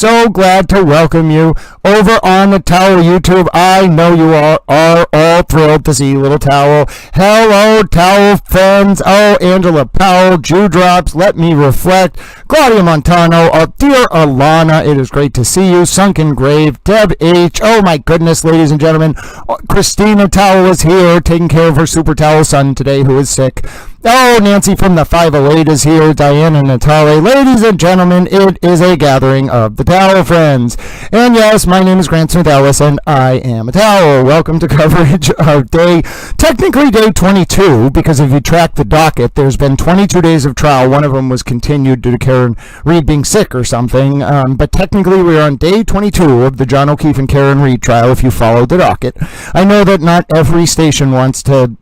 So glad to welcome you over on the Towel YouTube. I know you are all thrilled to see little Towel. Hello, Towel friends. Oh, Angela Powell, Dewdrops, Let Me Reflect, Claudia Montano, dear Alana, it is great to see you. Sunken Grave, Deb H. Oh my goodness, ladies and gentlemen. Christina Towel is here, taking care of her Super Towel son today, who is sick. Oh, Nancy from the 508 is here. Diana Natale. Ladies and gentlemen, it is a gathering of the Towel friends. And yes, my name is Grant Smith Ellis, and I am a Towel. Welcome to coverage of technically day 22, because if you track the docket, there's been 22 days of trial. One of them was continued due to Karen Reed being sick or something. But technically, we are on day 22 of the John O'Keefe and Karen Reed trial, if you follow the docket. I know that not every station wants to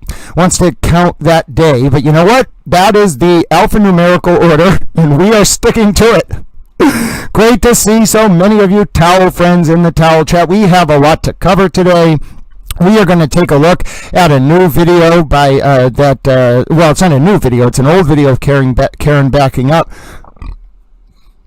count that day, but you know what? That is the alphanumerical order, and we are sticking to it. Great to see so many of you Towel friends in the Towel chat. We have a lot to cover today. We are going to take a look at a new video by well, it's not a new video, it's an old video of Karen backing up.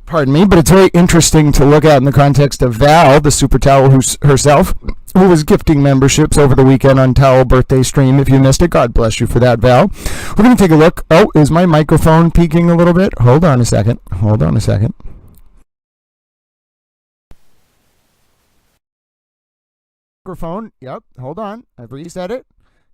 Pardon me, but it's very interesting to look at in the context of Val, the Super Towel herself, who was gifting memberships over the weekend on Towel Birthday Stream. If you missed it, God bless you for that, Val. We're going to take a look. Oh, is my microphone peaking a little bit? Hold on a second. Microphone. Yep, hold on. I've reset it.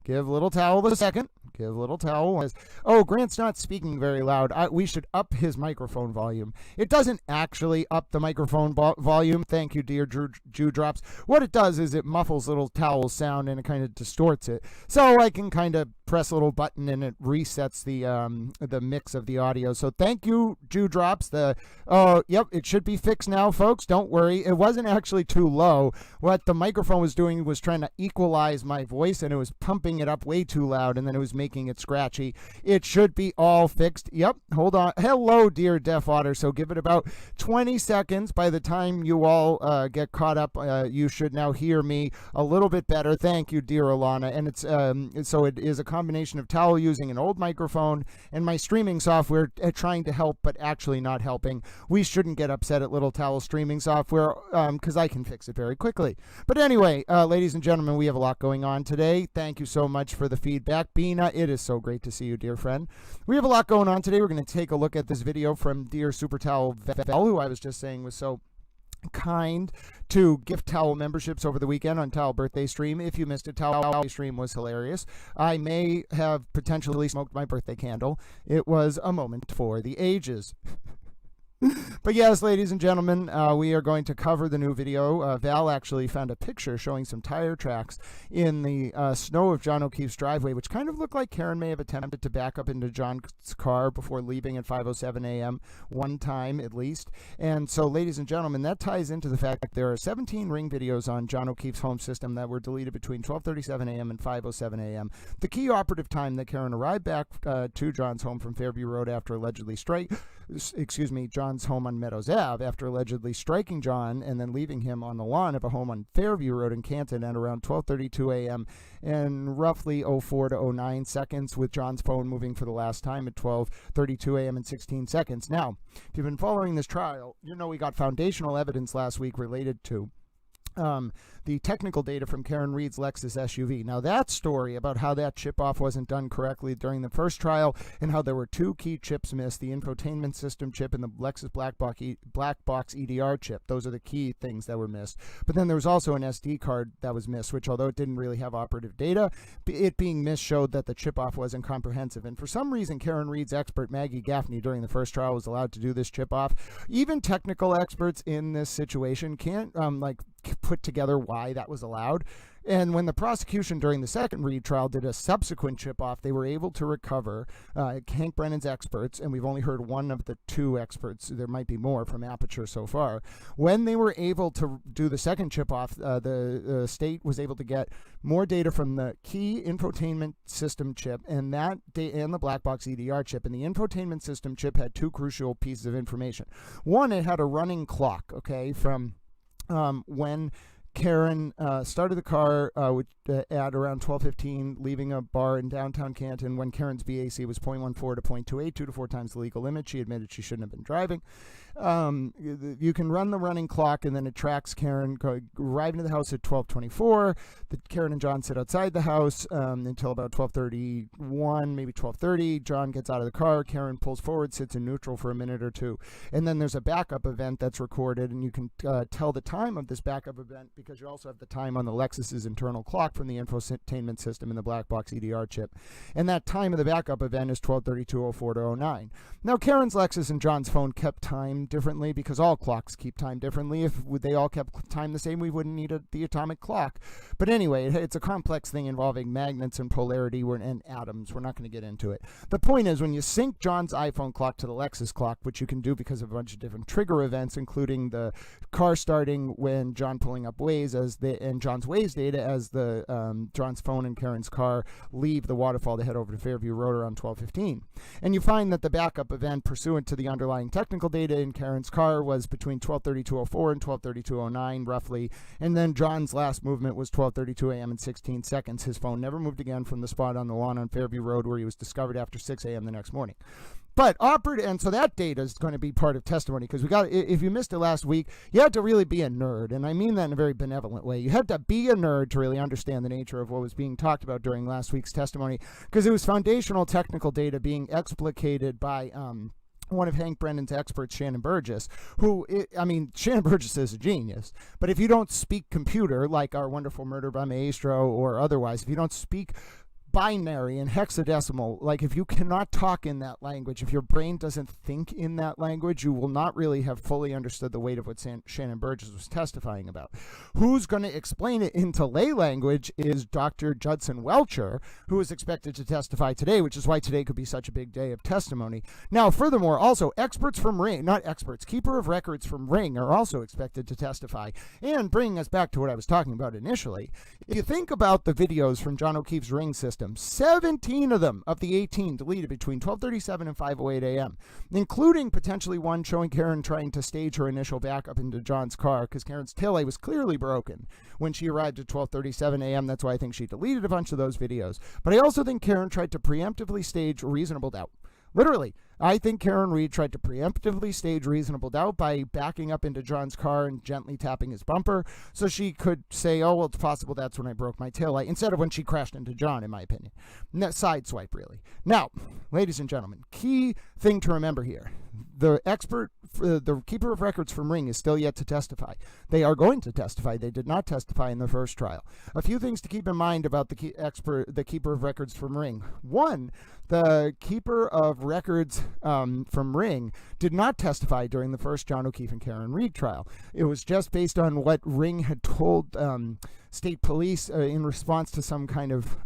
Give little Towel a second. Give little Towel. Oh, Grant's not speaking very loud. We should up his microphone volume. It doesn't actually up the microphone volume. Thank you, dear Dewdrops. What it does is it muffles little Towel's sound and it kind of distorts it. So I can kind of press a little button and it resets the mix of the audio. So thank you, Dewdrops. Yep, it should be fixed now, folks. Don't worry. It wasn't actually too low. What the microphone was doing was trying to equalize my voice, and it was pumping it up way too loud, and then it was making it scratchy. It should be all fixed. Yep, hold on. Hello, dear Deaf Otter. So give it about 20 seconds. By the time you all get caught up, you should now hear me a little bit better. Thank you, dear Alana. And it's so it is a combination of Towel using an old microphone and my streaming software trying to help, but actually not helping. We shouldn't get upset at little Towel streaming software because I can fix it very quickly. But anyway, ladies and gentlemen, we have a lot going on today. Thank you so much for the feedback. Bina, it is so great to see you, dear friend. We have a lot going on today. We're going to take a look at this video from dear Super Towel Vel, who I was just saying was so kind to gift Towel memberships over the weekend on Towel Birthday Stream. If you missed it, Towel Stream was hilarious. I may have potentially smoked my birthday candle. It was a moment for the ages. But yes, ladies and gentlemen, we are going to cover the new video. Val actually found a picture showing some tire tracks in the snow of John O'Keefe's driveway, which kind of looked like Karen may have attempted to back up into John's car before leaving at 5:07 a.m. one time at least. And so, ladies and gentlemen, that ties into the fact that there are 17 ring videos on John O'Keefe's home system that were deleted between 12:37 a.m. and 5:07 a.m. The key operative time that Karen arrived back to John's home from Fairview Road after allegedly John's home on Meadows Ave after allegedly striking John and then leaving him on the lawn of a home on Fairview Road in Canton at around 12:32 a.m. and roughly 04 to 09 seconds, with John's phone moving for the last time at 12:32 a.m. and 16 seconds. Now, if you've been following this trial, you know we got foundational evidence last week related to the technical data from Karen Reed's Lexus SUV. Now, that story about how that chip off wasn't done correctly during the first trial and how there were two key chips missed, the infotainment system chip and the Lexus black box EDR chip. Those are the key things that were missed. But then there was also an SD card that was missed, which, although it didn't really have operative data, it being missed showed that the chip off wasn't comprehensive. And for some reason, Karen Reed's expert Maggie Gaffney during the first trial was allowed to do this chip off. Even technical experts in this situation can't put together why that was allowed. And when the prosecution during the second Reed trial did a subsequent chip off, they were able to recover Hank Brennan's experts, and we've only heard one of the two experts, there might be more from Aperture so far. When they were able to do the second chip off, the state was able to get more data from the key infotainment system chip and the black box EDR chip. And the infotainment system chip had two crucial pieces of information. One, it had a running clock, okay, from when Karen started the car at around 12:15, leaving a bar in downtown Canton when Karen's BAC was 0.14 to 0.28, 2 to 4 times the legal limit. She admitted she shouldn't have been driving. You can run the running clock, and then it tracks Karen arriving to the house at 12:24. Karen and John sit outside the house until about 12:31, maybe 12:30. John gets out of the car. Karen pulls forward, sits in neutral for a minute or two. And then there's a backup event that's recorded, and you can tell the time of this backup event because you also have the time on the Lexus's internal clock from the infotainment system in the black box EDR chip. And that time of the backup event is 12:32:04 to 09. Now, Karen's Lexus and John's phone kept time differently because all clocks keep time differently. If they all kept time the same, we wouldn't need the atomic clock. But anyway, it's a complex thing involving magnets and polarity and atoms. We're not going to get into it. The point is, when you sync John's iPhone clock to the Lexus clock, which you can do because of a bunch of different trigger events, including the car starting when John pulling up Waze and John's Waze data as John's phone and Karen's car leave the waterfall to head over to Fairview Road around 12:15. And you find that the backup event pursuant to the underlying technical data in Karen's car was between 12:32:04 and 12:32:09 roughly, and then John's last movement was 12:32 a.m. and 16 seconds. His phone never moved again from the spot on the lawn on Fairview Road where he was discovered after 6 a.m. the next morning. But and so that data is going to be part of testimony because if you missed it last week, you had to really be a nerd, and I mean that in a very benevolent way. You had to be a nerd to really understand the nature of what was being talked about during last week's testimony because it was foundational technical data being explicated by one of Hank Brennan's experts, Shannon Burgess, Shannon Burgess is a genius, but if you don't speak computer, like our wonderful Murder by Maestro or otherwise, if you don't speak binary and hexadecimal, like if you cannot talk in that language, if your brain doesn't think in that language, you will not really have fully understood the weight of what Shannon Burgess was testifying about. Who's going to explain it into lay language is Dr. Judson Welchure, who is expected to testify today, which is why today could be such a big day of testimony. Now, furthermore, also experts from Ring, not experts, keeper of records from Ring are also expected to testify. And bringing us back to what I was talking about initially, if you think about the videos from John O'Keefe's Ring system, 17 of them of the 18 deleted between 12:37 and 5:08 a.m., including potentially one showing Karen trying to stage her initial backup into John's car because Karen's taillight was clearly broken when she arrived at 12:37 a.m. That's why I think she deleted a bunch of those videos. But I also think Karen tried to preemptively stage reasonable doubt. Literally, I think Karen Reed tried to preemptively stage reasonable doubt by backing up into John's car and gently tapping his bumper so she could say, oh, well, it's possible that's when I broke my taillight, instead of when she crashed into John, in my opinion. Sideswipe, really. Now, ladies and gentlemen, key thing to remember here. The keeper of records from Ring is still yet to testify. They are going to testify. They did not testify in the first trial. A few things to keep in mind about the keeper of records from Ring. One, the keeper of records from Ring did not testify during the first John O'Keefe and Karen Reed trial. It was just based on what Ring had told state police in response to some kind of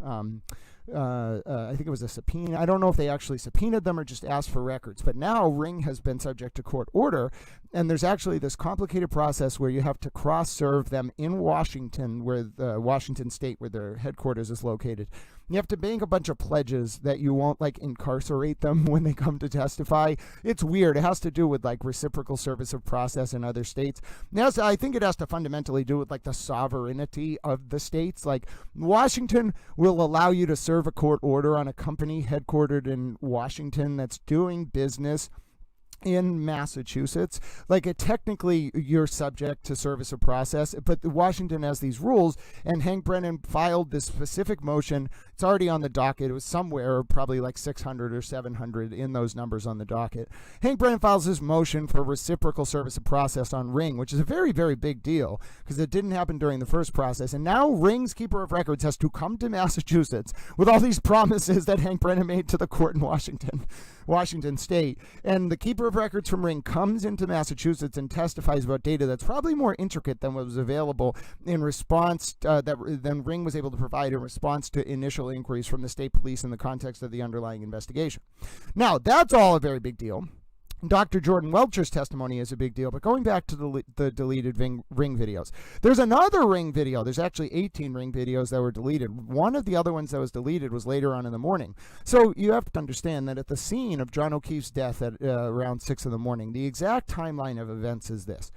I think it was a subpoena. I don't know if they actually subpoenaed them or just asked for records. But now Ring has been subject to court order, and there's actually this complicated process where you have to cross-serve them in Washington, where the Washington State, where their headquarters is located. You have to make a bunch of pledges that you won't incarcerate them when they come to testify. It's weird. It has to do with reciprocal service of process in other states. I think it has to fundamentally do with the sovereignty of the states. Washington will allow you to serve a court order on a company headquartered in Washington that's doing business in Massachusetts. Technically you're subject to service of process, but Washington has these rules, and Hank Brennan filed this specific motion. It's already on the docket. It was somewhere probably 600 or 700 in those numbers on the docket. Hank Brennan files this motion for reciprocal service of process on Ring, which is a very, very big deal because it didn't happen during the first process. And now Ring's keeper of records has to come to Massachusetts with all these promises that Hank Brennan made to the court in Washington State. And the keeper of records from Ring comes into Massachusetts and testifies about data that's probably more intricate than what was available in response than Ring was able to provide in response to initial inquiries from the state police in the context of the underlying investigation. Now, that's all a very big deal. Dr. Jordan Welcher's testimony is a big deal, but going back to the deleted Ring videos, there's another Ring video. There's actually 18 Ring videos that were deleted. One of the other ones that was deleted was later on in the morning. So you have to understand that at the scene of John O'Keefe's death at around 6 in the morning, the exact timeline of events is this.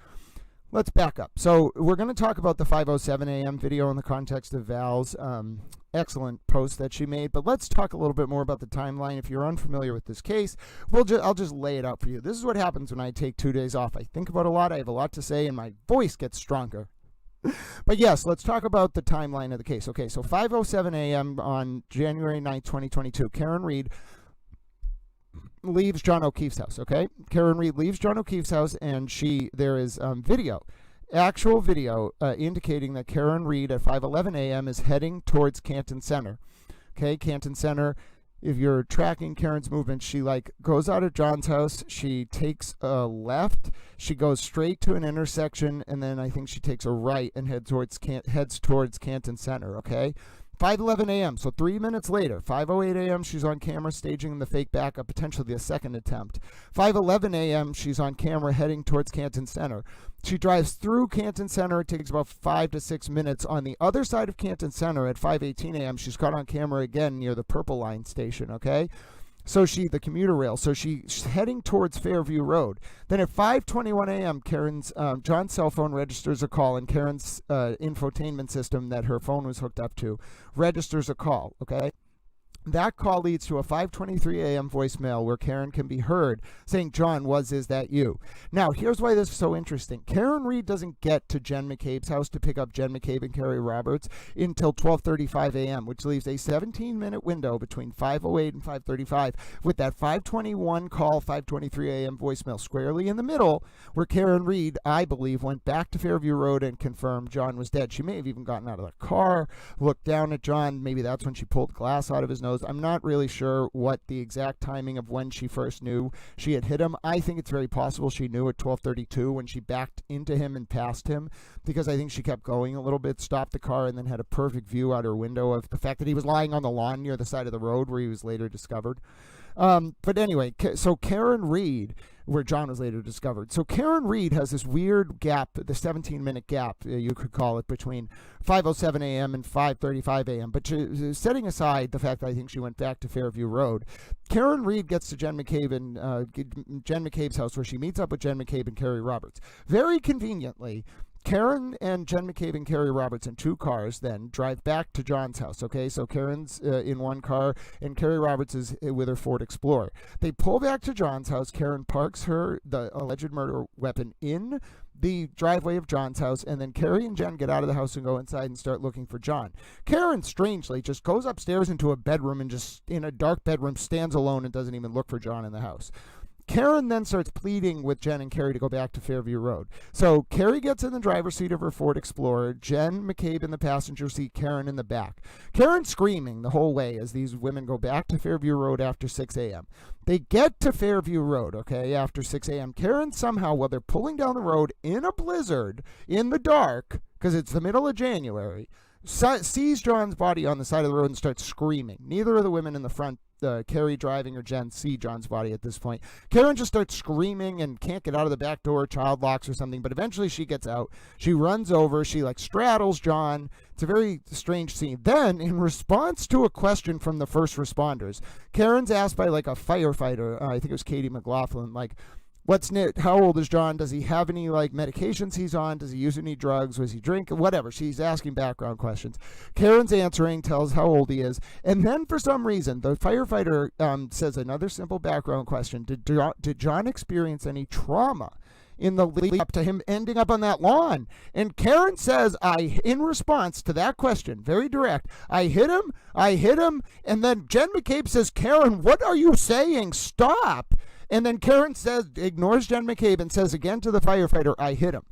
let's back up. So we're going to talk about the 5:07 a.m. video in the context of Val's excellent post that she made, but let's talk a little bit more about the timeline. If you're unfamiliar with this case, I'll just lay it out for you. This is what happens when I take 2 days off. I think about a lot, I have a lot to say, and my voice gets stronger. But yes, let's talk about the timeline of the case. Okay, so 5:07 a.m. on January 9th, 2022, Karen Reed leaves John O'Keefe's house, okay? Karen Reed leaves John O'Keefe's house, and there is actual video indicating that Karen Reed at 5:11 a.m. is heading towards Canton Center. Okay, Canton Center, if you're tracking Karen's movement, she goes out of John's house, she takes a left, she goes straight to an intersection, and then I think she takes a right and heads towards Canton Center, okay? 5:11 a.m., so 3 minutes later, 5:08 a.m., she's on camera staging the fake backup, potentially a second attempt. 5:11 a.m., she's on camera heading towards Canton Center. She drives through Canton Center. It takes about 5 to 6 minutes. On the other side of Canton Center at 5:18 a.m., she's caught on camera again near the Purple Line station, okay? So the commuter rail. So she's heading towards Fairview Road. Then at 5:21 a.m., John's cell phone registers a call, and Karen's infotainment system that her phone was hooked up to registers a call, okay? That call leads to a 5:23 a.m. voicemail where Karen can be heard saying, "John, is that you?" Now, here's why this is so interesting. Karen Reed doesn't get to Jen McCabe's house to pick up Jen McCabe and Carrie Roberts until 12:35 a.m., which leaves a 17-minute window between 5:08 and 5:35 with that 5:21 call, 5:23 a.m. voicemail squarely in the middle, where Karen Reed, I believe, went back to Fairview Road and confirmed John was dead. She may have even gotten out of the car, looked down at John. Maybe that's when she pulled glass out of his nose. I'm not really sure what the exact timing of when she first knew she had hit him. I think it's very possible she knew at 12:32 when she backed into him and passed him, because I think she kept going a little bit, stopped the car, and then had a perfect view out her window of the fact that he was lying on the lawn near the side of the road where he was later discovered. But anyway, so Karen Reed, where John was later discovered. So Karen Reed has this weird gap, the 17-minute gap, you could call it, between 5:07 a.m. and 5:35 a.m. But setting aside the fact that I think she went back to Fairview Road, Karen Reed gets to Jen McCabe's house, where she meets up with Jen McCabe and Carrie Roberts. Very conveniently, Karen and Jen McCabe and Carrie Roberts in 2 cars then drive back to John's house, okay? So Karen's in one car, and Carrie Roberts is with her Ford Explorer. They pull back to John's house. Karen parks the alleged murder weapon in the driveway of John's house, and then Carrie and Jen get out of the house and go inside and start looking for John. Karen, strangely, just goes upstairs into a bedroom and just, in a dark bedroom, stands alone and doesn't even look for John in the house. Karen then starts pleading with Jen and Carrie to go back to Fairview Road. So Carrie gets in the driver's seat of her Ford Explorer, Jen McCabe in the passenger seat, Karen in the back. Karen screaming the whole way as these women go back to Fairview Road after 6 a.m. They get to Fairview Road, okay, after 6 a.m. Karen somehow, while they're pulling down the road in a blizzard, in the dark, because it's the middle of January, sees John's body on the side of the road and starts screaming. Neither of the women in the front, Carrie driving or Jen, see John's body at this point. Karen just starts screaming and can't get out of the back door, child locks or something, but eventually she gets out. She runs over, she straddles John. It's a very strange scene. Then, in response to a question from the first responders, Karen's asked by a firefighter, I think it was Katie McLaughlin, how old is John? Does he have any medications he's on? Does he use any drugs? Was he drinking? Whatever. She's asking background questions. Karen's answering, tells how old he is. And then for some reason, the firefighter says another simple background question. Did John experience any trauma in the lead up to him ending up on that lawn? And Karen says, in response to that question, very direct, I hit him. And then Jen McCabe says, Karen, what are you saying? Stop. And then Karen ignores Jen McCabe and says again to the firefighter, I hit him.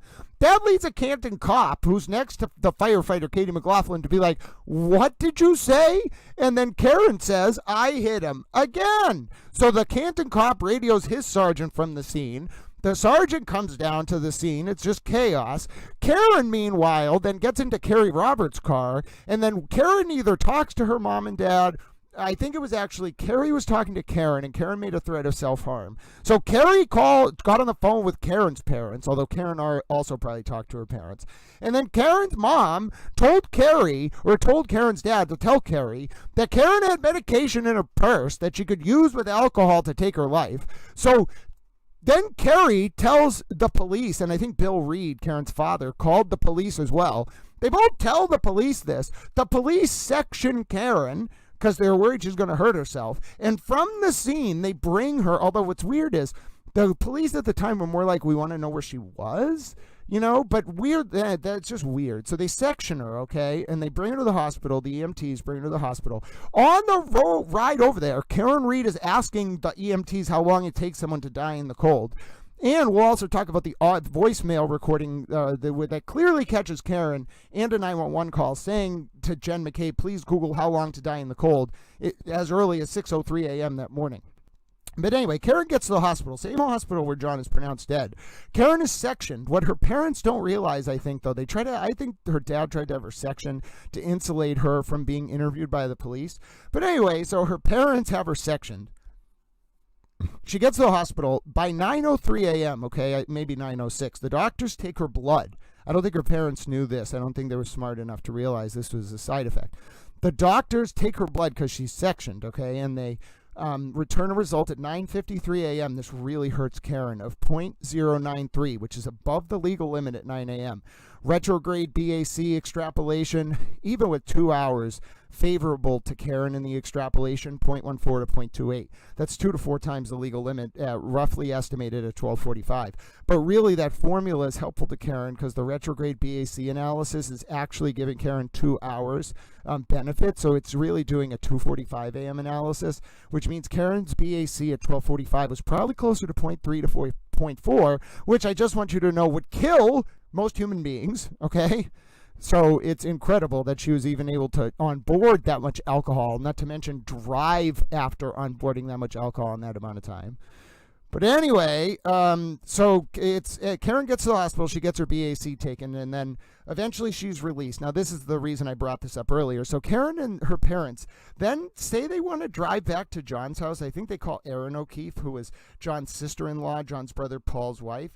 That leads a Canton cop who's next to the firefighter, Katie McLaughlin, to be like, what did you say? And then Karen says, I hit him again. So the Canton cop radios his sergeant from the scene. The sergeant comes down to the scene. It's just chaos. Karen, meanwhile, then gets into Carrie Roberts' car, and then Karen either talks to her mom and dad. I think it was actually Carrie was talking to Karen, and Karen made a threat of self-harm. So Carrie got on the phone with Karen's parents, although Karen also probably talked to her parents. And then Karen's mom told Karen's dad to tell Carrie that Karen had medication in her purse that she could use with alcohol to take her life. So Then Carrie tells the police, and I think Bill Reed, Karen's father, called the police as well. They both tell the police this. The police section Karen because they're worried she's going to hurt herself. And from the scene, they bring her, although what's weird is the police at the time were more like, we want to know where she was, you know, but weird, that's just weird. So they section her, okay, and they bring her to the hospital. The EMTs bring her to the hospital. On the ride over there, Karen Reed is asking the EMTs how long it takes someone to die in the cold. And we'll also talk about the odd voicemail recording that clearly catches Karen and a 911 call saying to Jen McCabe, please Google how long to die in the cold, as early as 6:03 a.m. that morning. But anyway, Karen gets to the hospital, same hospital where John is pronounced dead. Karen is sectioned. What her parents don't realize, I think, though, I think her dad tried to have her sectioned to insulate her from being interviewed by the police. But anyway, so her parents have her sectioned. She gets to the hospital by 9:03 a.m., okay, maybe 9:06. The doctors take her blood. I don't think her parents knew this. I don't think they were smart enough to realize this was a side effect. The doctors take her blood because she's sectioned, okay, and they return a result at 9:53 a.m. This really hurts Karen, of .093, which is above the legal limit at 9 a.m. Retrograde BAC extrapolation, even with 2 hours, favorable to Karen in the extrapolation, 0.14 to 0.28. That's 2 to 4 times the legal limit, roughly estimated at 1245. But really, that formula is helpful to Karen because the retrograde BAC analysis is actually giving Karen 2 hours benefit. So it's really doing a 2:45 a.m. analysis, which means Karen's BAC at 1245 was probably closer to 0.3 to 4.4, which I just want you to know would kill most human beings, okay? So it's incredible that she was even able to onboard that much alcohol, not to mention drive after onboarding that much alcohol in that amount of time. But anyway, so it's Karen gets to the hospital, she gets her BAC taken, and then eventually she's released. Now, this is the reason I brought this up earlier. So Karen and her parents then say they want to drive back to John's house. I think they call Erin O'Keefe, who was John's sister-in-law, John's brother Paul's wife.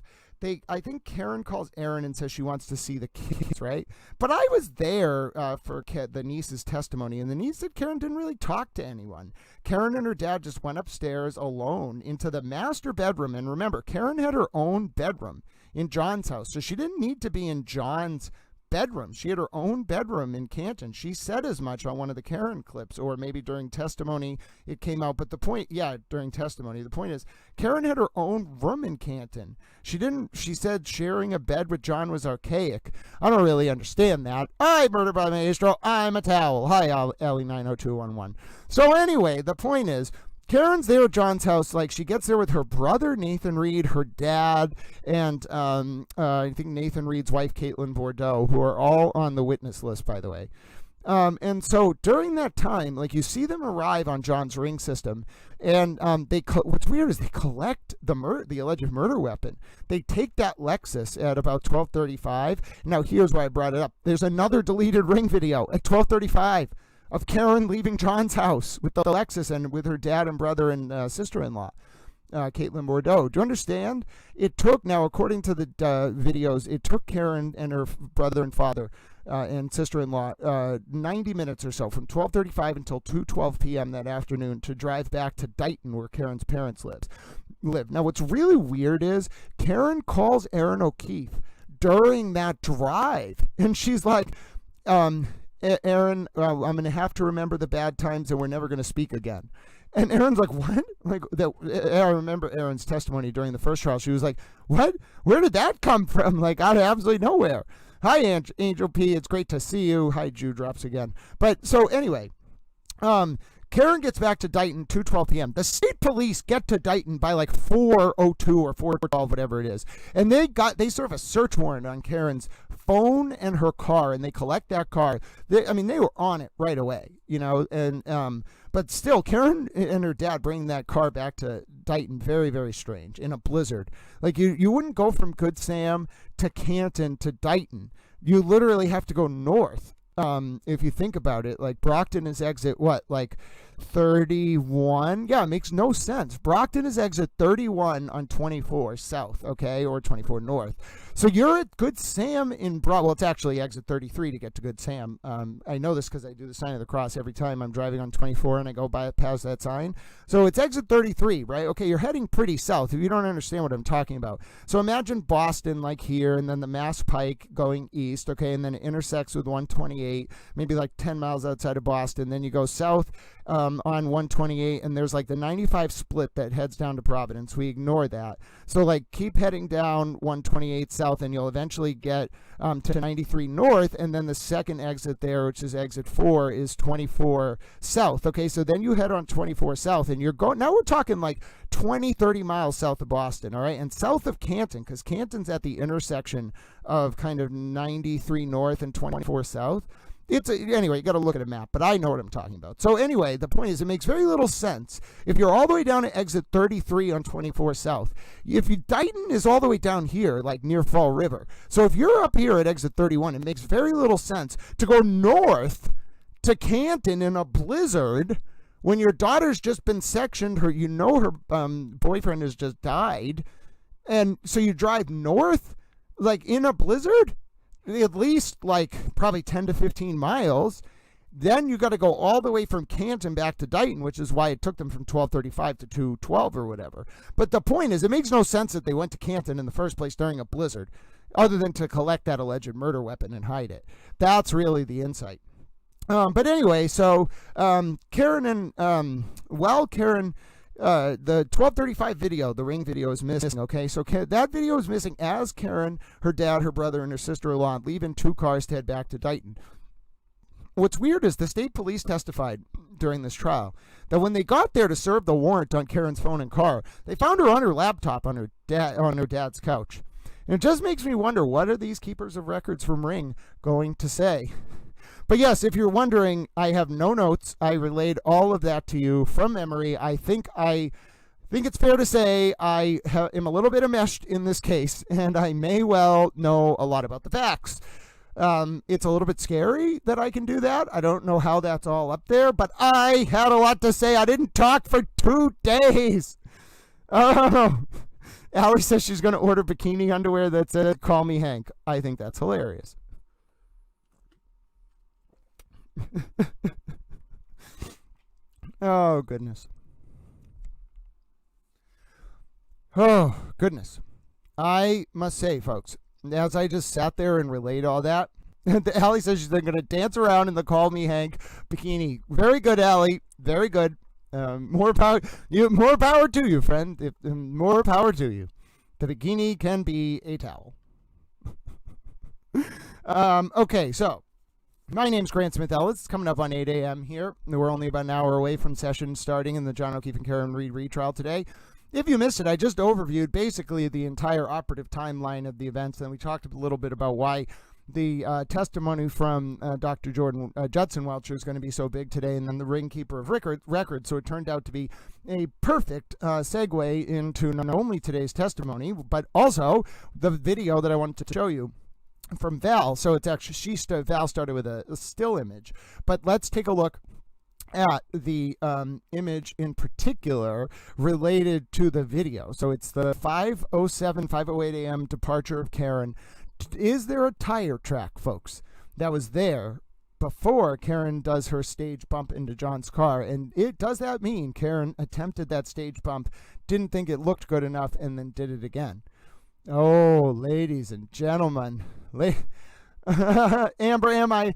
I think Karen calls Erin and says she wants to see the kids, right? But I was there for the niece's testimony, and the niece said Karen didn't really talk to anyone. Karen and her dad just went upstairs alone into the master bedroom. And remember, Karen had her own bedroom in John's house, so she didn't need to be in John's bedroom. She had her own bedroom in Canton. She said as much on one of the Karen clips, or maybe during testimony it came out. But the point, during testimony, the point is Karen had her own room in Canton. She said sharing a bed with John was archaic. I don't really understand that. Hi, Murder by Maestro. I'm a towel. Hi, Ellie 90211. So anyway, the point is, Karen's there at John's house. Like, she gets there with her brother, Nathan Reed, her dad, and I think Nathan Reed's wife, Caitlin Bordeaux, who are all on the witness list, by the way. And so during that time, like, you see them arrive on John's ring system, and what's weird is they collect the alleged murder weapon. They take that Lexus at about 12:35. Now, here's why I brought it up. There's another deleted ring video at 12:35. Of Karen leaving John's house with the Lexus and with her dad and brother and sister-in-law, Caitlin Bordeaux. Do you understand? It took, now according to the videos, it took Karen and her brother and father and sister-in-law 90 minutes or so, from 12:35 until 2:12 p.m. that afternoon, to drive back to Dighton, where Karen's parents live. Now, what's really weird is Karen calls Erin O'Keefe during that drive, and she's like, Erin, I'm going to have to remember the bad times and we're never going to speak again. And Erin's like, what? I remember Erin's testimony during the first trial. She was like, what? Where did that come from? Like, out of absolutely nowhere. Hi, Angel P. It's great to see you. Hi, Jew drops again. But so anyway, Karen gets back to Dighton 2:12 p.m. The state police get to Dighton by like 4:02 or 4:12, whatever it is, and they serve a search warrant on Karen's phone and her car, and they collect that car. They were on it right away, you know, and but still, Karen and her dad bring that car back to Dighton. Very, very strange, in a blizzard. Like, you wouldn't go from Good Sam to Canton to Dighton. You literally have to go north. If you think about it, like, Brockton is exit, like 31? Yeah, it makes no sense. Brockton is exit 31 on 24 south, okay, or 24 north. So you're at Good Sam in well, it's actually exit 33 to get to Good Sam. I know this because I do the sign of the cross every time I'm driving on 24 and I go past that sign. So it's exit 33, right? Okay, you're heading pretty south if you don't understand what I'm talking about. So imagine Boston like here, and then the Mass Pike going east, okay, and then it intersects with 128, maybe like 10 miles outside of Boston. Then you go south on 128, and there's like the 95 split that heads down to Providence. We ignore that. So like keep heading down 128 south, and you'll eventually get to 93 north, and then the second exit there, which is exit 4, is 24 south. Okay, so then you head on 24 south, and you're going, now we're talking like 20, 30 miles south of Boston, all right, and south of Canton, because Canton's at the intersection of kind of 93 north and 24 south. Anyway, you got to look at a map, but I know what I'm talking about. So anyway, the point is, it makes very little sense if you're all the way down to exit 33 on 24 south. Dighton is all the way down here, like near Fall River. So if you're up here at exit 31, it makes very little sense to go north to Canton in a blizzard when your daughter's just been sectioned. Her boyfriend has just died, and so you drive north, like in a blizzard. At least like probably 10 to 15 miles. Then you got to go all the way from Canton back to Dighton, which is why it took them from 12:35 to 2:12 or whatever. But the point is, it makes no sense that they went to Canton in the first place during a blizzard, other than to collect that alleged murder weapon and hide it. That's really the insight. But anyway, so Karen and Karen. The 12:35 video, the ring video, is missing, okay? So that video is missing as Karen, her dad, her brother, and her sister-in-law leave in 2 cars to head back to Dighton. What's weird is the state police testified during this trial that when they got there to serve the warrant on Karen's phone and car, they found her on her laptop on her dad's couch. And it just makes me wonder, what are these keepers of records from Ring going to say? But yes, if you're wondering, I have no notes. I relayed all of that to you from memory. I think it's fair to say I am a little bit enmeshed in this case, and I may well know a lot about the facts. It's a little bit scary that I can do that. I don't know how that's all up there, but I had a lot to say. I didn't talk for 2 days. Oh, Allie says she's going to order bikini underwear that says, "Call me Hank." I think that's hilarious. Oh, goodness. Oh, goodness. I must say, folks, as I just sat there and relayed all that, Allie says she's going to dance around in the "Call Me Hank" bikini. Very good, Allie. Very good. More power to you, friend. More power to you. The bikini can be a towel. Okay, so my name's Grant Smith Ellis. It's coming up on 8 a.m. here. We're only about an hour away from session starting in the John O'Keefe and Karen Reed retrial today. If you missed it, I just overviewed basically the entire operative timeline of the events, and we talked a little bit about why the testimony from Dr. Judson Welchure is going to be so big today, and then the ring keeper of records. So it turned out to be a perfect segue into not only today's testimony, but also the video that I wanted to show you from Val. So it's actually Val started with a still image, but let's take a look at the image in particular related to the video. So it's the 5:08 a.m. departure of Karen. Is there a tire track, folks, that was there before Karen does her stage bump into John's car? And does that mean Karen attempted that stage bump, didn't think it looked good enough, and then did it again? Oh, ladies and gentlemen, Amber, I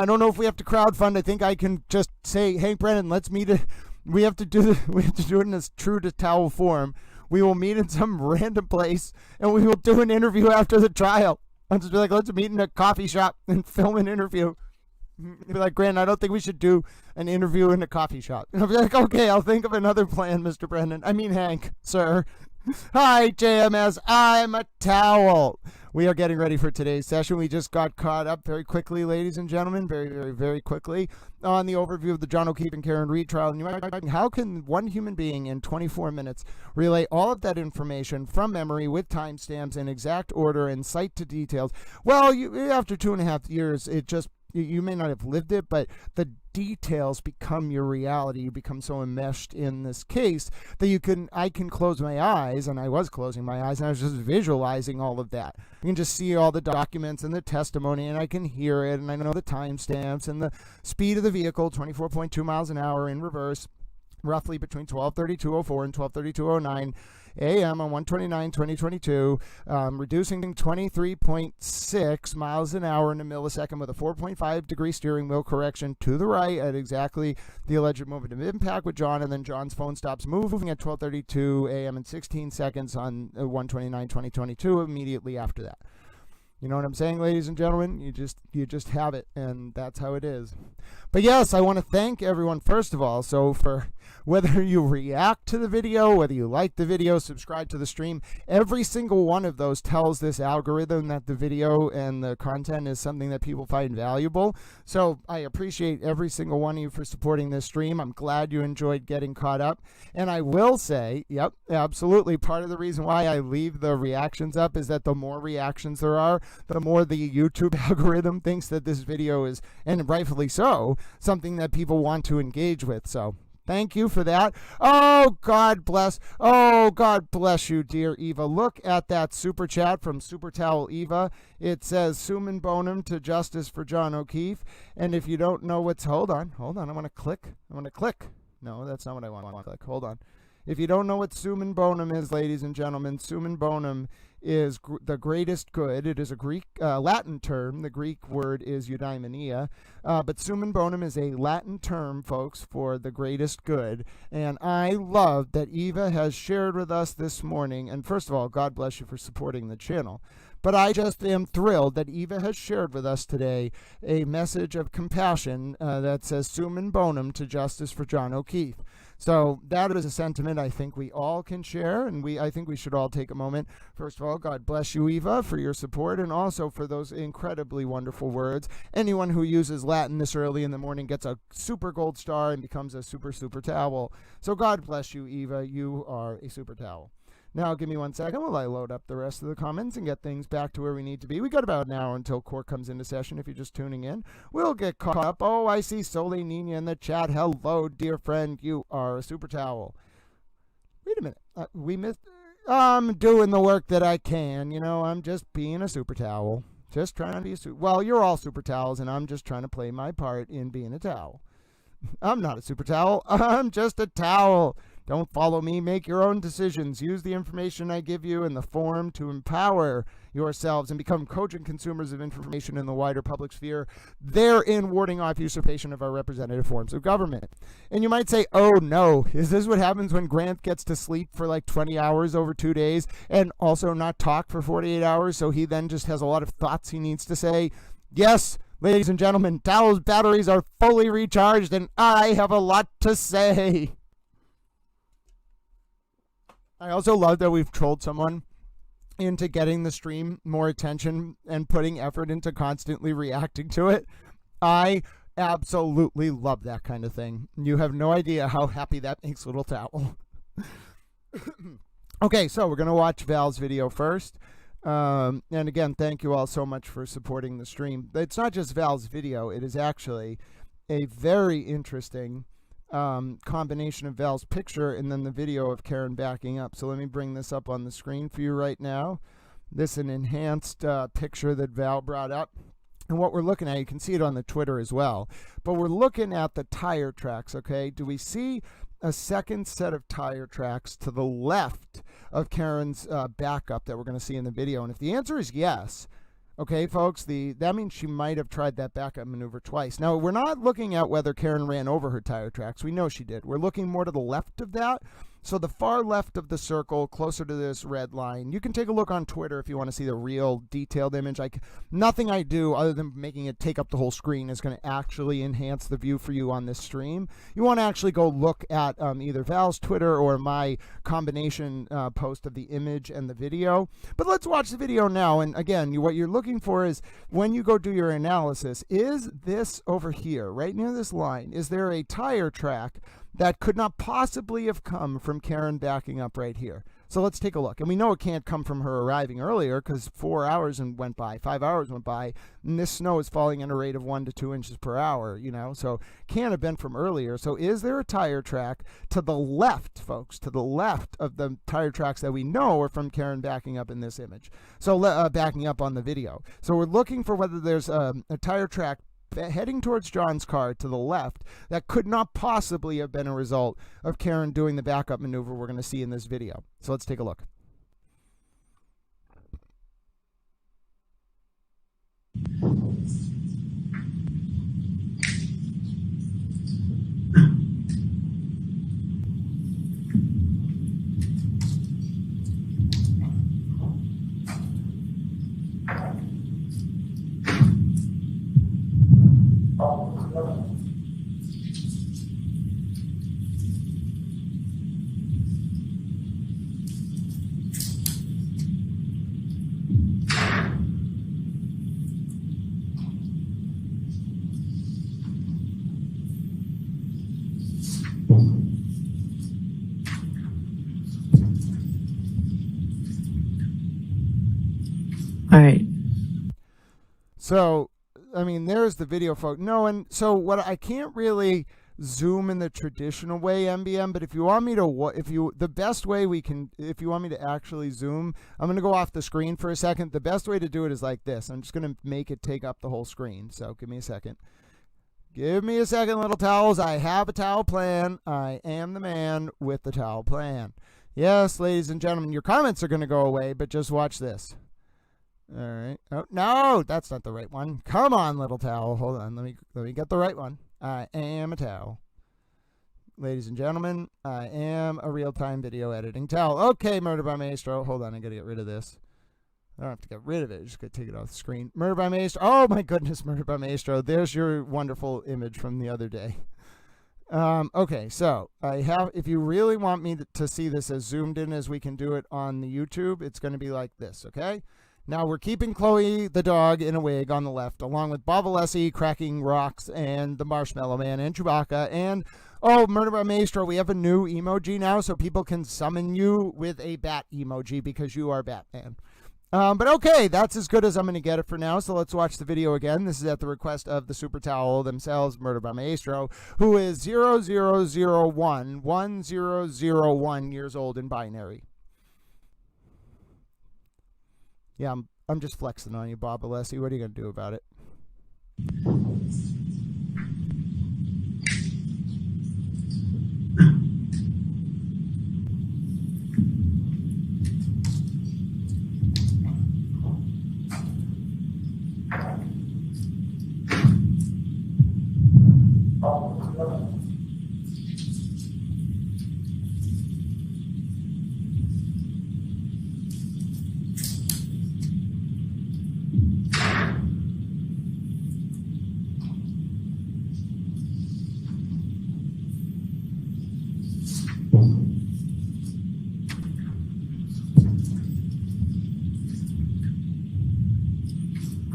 don't know if we have to crowdfund. I think I can just say, "Hey, Brennan, let's meet it. We have to do it in this true to towel form. We will meet in some random place, and we will do an interview after the trial." I'll just be like, "Let's meet in a coffee shop and film an interview." He'll be like, "Grant, I don't think we should do an interview in a coffee shop." And I'll be like, "Okay, I'll think of another plan, Mr. Brennan. I mean, Hank, sir." Hi, JMS. I'm a towel. We are getting ready for today's session. We just got caught up very quickly, ladies and gentlemen, very, very, very quickly on the overview of the John O'Keefe and Karen Reed trial. And you might be asking, how can one human being in 24 minutes relay all of that information from memory with timestamps in exact order and cite to details? Well, after 2.5 years, it just you may not have lived it, but the details become your reality. You become so enmeshed in this case that I can close my eyes, and I was closing my eyes, and I was just visualizing all of that. I can just see all the documents and the testimony, and I can hear it, and I know the timestamps and the speed of the vehicle, 24.2 miles an hour in reverse, roughly between 12:32:04 and 12:32:09 a.m. on 1/29/2022, reducing 23.6 miles an hour in a millisecond with a 4.5-degree steering wheel correction to the right at exactly the alleged moment of impact with John, and then John's phone stops moving at 12:32 a.m. and 16 seconds on 1/29/2022 immediately after that. You know what I'm saying, ladies and gentlemen? You just have it, and that's how it is. But yes, I want to thank everyone, first of all, so for whether you react to the video, whether you like the video, subscribe to the stream, every single one of those tells this algorithm that the video and the content is something that people find valuable. So I appreciate every single one of you for supporting this stream. I'm glad you enjoyed getting caught up. And I will say, yep, absolutely, part of the reason why I leave the reactions up is that the more reactions there are, the more the YouTube algorithm thinks that this video is, and rightfully so, something that people want to engage with. So thank you for that. Oh, God bless. Oh, God bless you, dear Eva. Look at that super chat from Super Towel Eva. It says, Summum bonum to justice for John O'Keefe. And if you don't know what's, hold on. I want to click. No, that's not what I want to click. Hold on. If you don't know what summum bonum is, ladies and gentlemen, summum bonum is the greatest good. It is a Greek, Latin term. The Greek word is eudaimonia. But summum bonum is a Latin term, folks, for the greatest good. And I love that Eva has shared with us this morning. And first of all, God bless you for supporting the channel. But I just am thrilled that Eva has shared with us today a message of compassion that says summum bonum to justice for John O'Keefe. So that is a sentiment I think we all can share, and I think we should all take a moment. First of all, God bless you, Eva, for your support, and also for those incredibly wonderful words. Anyone who uses Latin this early in the morning gets a super gold star and becomes a super towel. So God bless you, Eva. You are a super towel. Now, give me 1 second while I load up the rest of the comments and get things back to where we need to be. We got about an hour until court comes into session. If you're just tuning in, we'll get caught up. Oh, I see Sole Nina in the chat. Hello, dear friend. You are a super towel. Wait a minute. We missed. I'm doing the work that I can. You know, I'm just being a super towel. Just trying to be a super. Well, you're all super towels, and I'm just trying to play my part in being a towel. I'm not a super towel. I'm just a towel. Don't follow me. Make your own decisions. Use the information I give you in the forum to empower yourselves and become cogent consumers of information in the wider public sphere, therein warding off usurpation of our representative forms of government. And you might say, oh no, is this what happens when Grant gets to sleep for like 20 hours over 2 days and also not talk for 48 hours, so he then just has a lot of thoughts he needs to say? Yes, ladies and gentlemen, Towel's batteries are fully recharged and I have a lot to say. I also love that we've trolled someone into getting the stream more attention and putting effort into constantly reacting to it. I absolutely love that kind of thing. You have no idea how happy that makes Little Towel. Okay, so we're going to watch Val's video first. And again, thank you all so much for supporting the stream. It's not just Val's video. It is actually a very interesting combination of Val's picture and then the video of Karen backing up. So let me bring this up on the screen for you right now. This is an enhanced picture that Val brought up. And what we're looking at, you can see it on the Twitter as well, but we're looking at the tire tracks, okay? Do we see a second set of tire tracks to the left of Karen's backup that we're going to see in the video? And if the answer is yes, okay, folks, that means she might have tried that backup maneuver twice. Now, we're not looking at whether Karen ran over her tire tracks. We know she did. We're looking more to the left of that. So the far left of the circle, closer to this red line. You can take a look on Twitter if you want to see the real detailed image. Nothing I do other than making it take up the whole screen is going to actually enhance the view for you on this stream. You want to actually go look at either Val's Twitter or my combination post of the image and the video. But let's watch the video now. And again, what you're looking for is when you go do your analysis, is this over here, right near this line, is there a tire track that could not possibly have come from Karen backing up right here? So let's take a look. And we know it can't come from her arriving earlier because 4 hours went by, 5 hours went by, and this snow is falling at a rate of 1 to 2 inches per hour, you know, so can't have been from earlier. So is there a tire track to the left, folks, to the left of the tire tracks that we know are from Karen backing up in this image? So backing up on the video. So we're looking for whether there's a tire track heading towards John's car to the left that could not possibly have been a result of Karen doing the backup maneuver we're going to see in this video. So let's take a look. All right. So, I mean, there's the video, folks. No, and so what I can't really zoom in the traditional way, MBM, but if you want me to, the best way we can, if you want me to actually zoom, I'm going to go off the screen for a second. The best way to do it is like this. I'm just going to make it take up the whole screen. So give me a second. Give me a second, little towels. I have a towel plan. I am the man with the towel plan. Yes, ladies and gentlemen, your comments are going to go away, but just watch this. All right. Oh, no, that's not the right one. Come on, little towel. Hold on. Let me get the right one. I am a towel. Ladies and gentlemen, I am a real-time video editing towel. Okay, Murder by Maestro. Hold on, I got to get rid of this. I don't have to get rid of it. Just got to take it off the screen. Murder by Maestro. Oh, my goodness, Murder by Maestro. There's your wonderful image from the other day. Okay, so I have, if you really want me to see this as zoomed in as we can do it on the YouTube, it's going to be like this, okay? Now we're keeping Chloe the dog in a wig on the left, along with Bob Alessi cracking rocks and the Marshmallow Man and Chewbacca. And, oh, Murder by Maestro, we have a new emoji now, so people can summon you with a bat emoji because you are Batman. But okay, that's as good as I'm going to get it for now, so let's watch the video again. This is at the request of the Super Towel themselves, Murder by Maestro, who is 0001 years old in binary. Yeah, I'm just flexing on you, Bob Alessi. What are you going to do about it?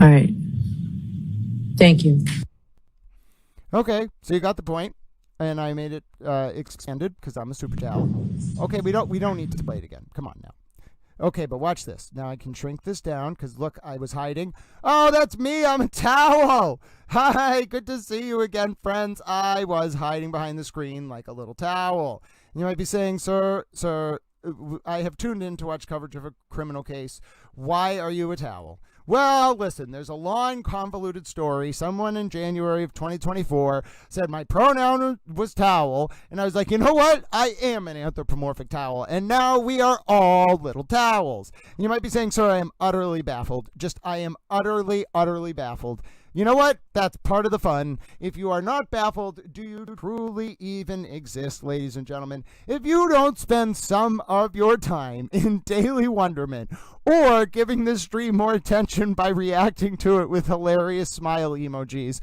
All right. Thank you. Okay, so you got the point, and I made it extended because I'm a super towel. Okay, we don't need to play it again. Come on now. Okay, but watch this. Now I can shrink this down because look, I was hiding. Oh, that's me. I'm a towel. Hi, good to see you again, friends. I was hiding behind the screen like a little towel. You might be saying, sir, I have tuned in to watch coverage of a criminal case. Why are you a towel? Well, listen, there's a long, convoluted story. Someone in January of 2024 said my pronoun was towel, and I was like, you know what? I am an anthropomorphic towel, and now we are all little towels. And you might be saying, sir, I am utterly baffled. I am utterly, utterly baffled. You know what? That's part of the fun. If you are not baffled, do you truly even exist, ladies and gentlemen? If you don't spend some of your time in daily wonderment or giving this stream more attention by reacting to it with hilarious smile emojis,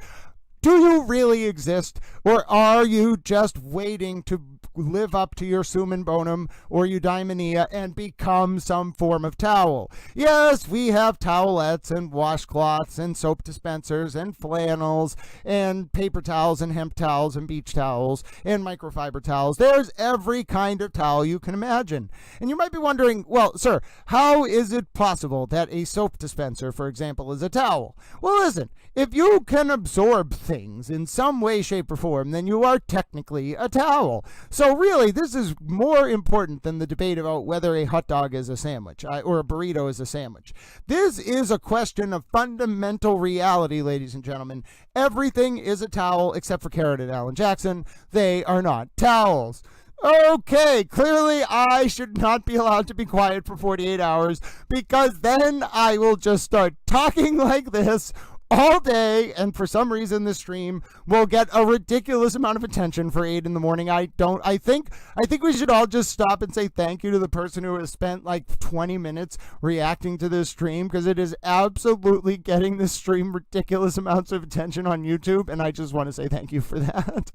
Do you really exist, or are you just waiting to live up to your summum bonum or eudaimonia and become some form of towel? Yes, we have towelettes and washcloths and soap dispensers and flannels and paper towels and hemp towels and beach towels and microfiber towels. There's every kind of towel you can imagine. And you might be wondering, well, sir, how is it possible that a soap dispenser, for example, is a towel? Well, listen, if you can absorb things in some way, shape, or form, then you are technically a towel. So really, this is more important than the debate about whether a hot dog is a sandwich or a burrito is a sandwich. This is a question of fundamental reality, ladies and gentlemen. Everything is a towel except for Karen and Alan Jackson. They are not towels. Okay, clearly I should not be allowed to be quiet for 48 hours because then I will just start talking like this all day, and for some reason this stream will get a ridiculous amount of attention for 8 in the morning. I think we should all just stop and say thank you to the person who has spent like 20 minutes reacting to this stream, because it is absolutely getting this stream ridiculous amounts of attention on YouTube, and I just want to say thank you for that.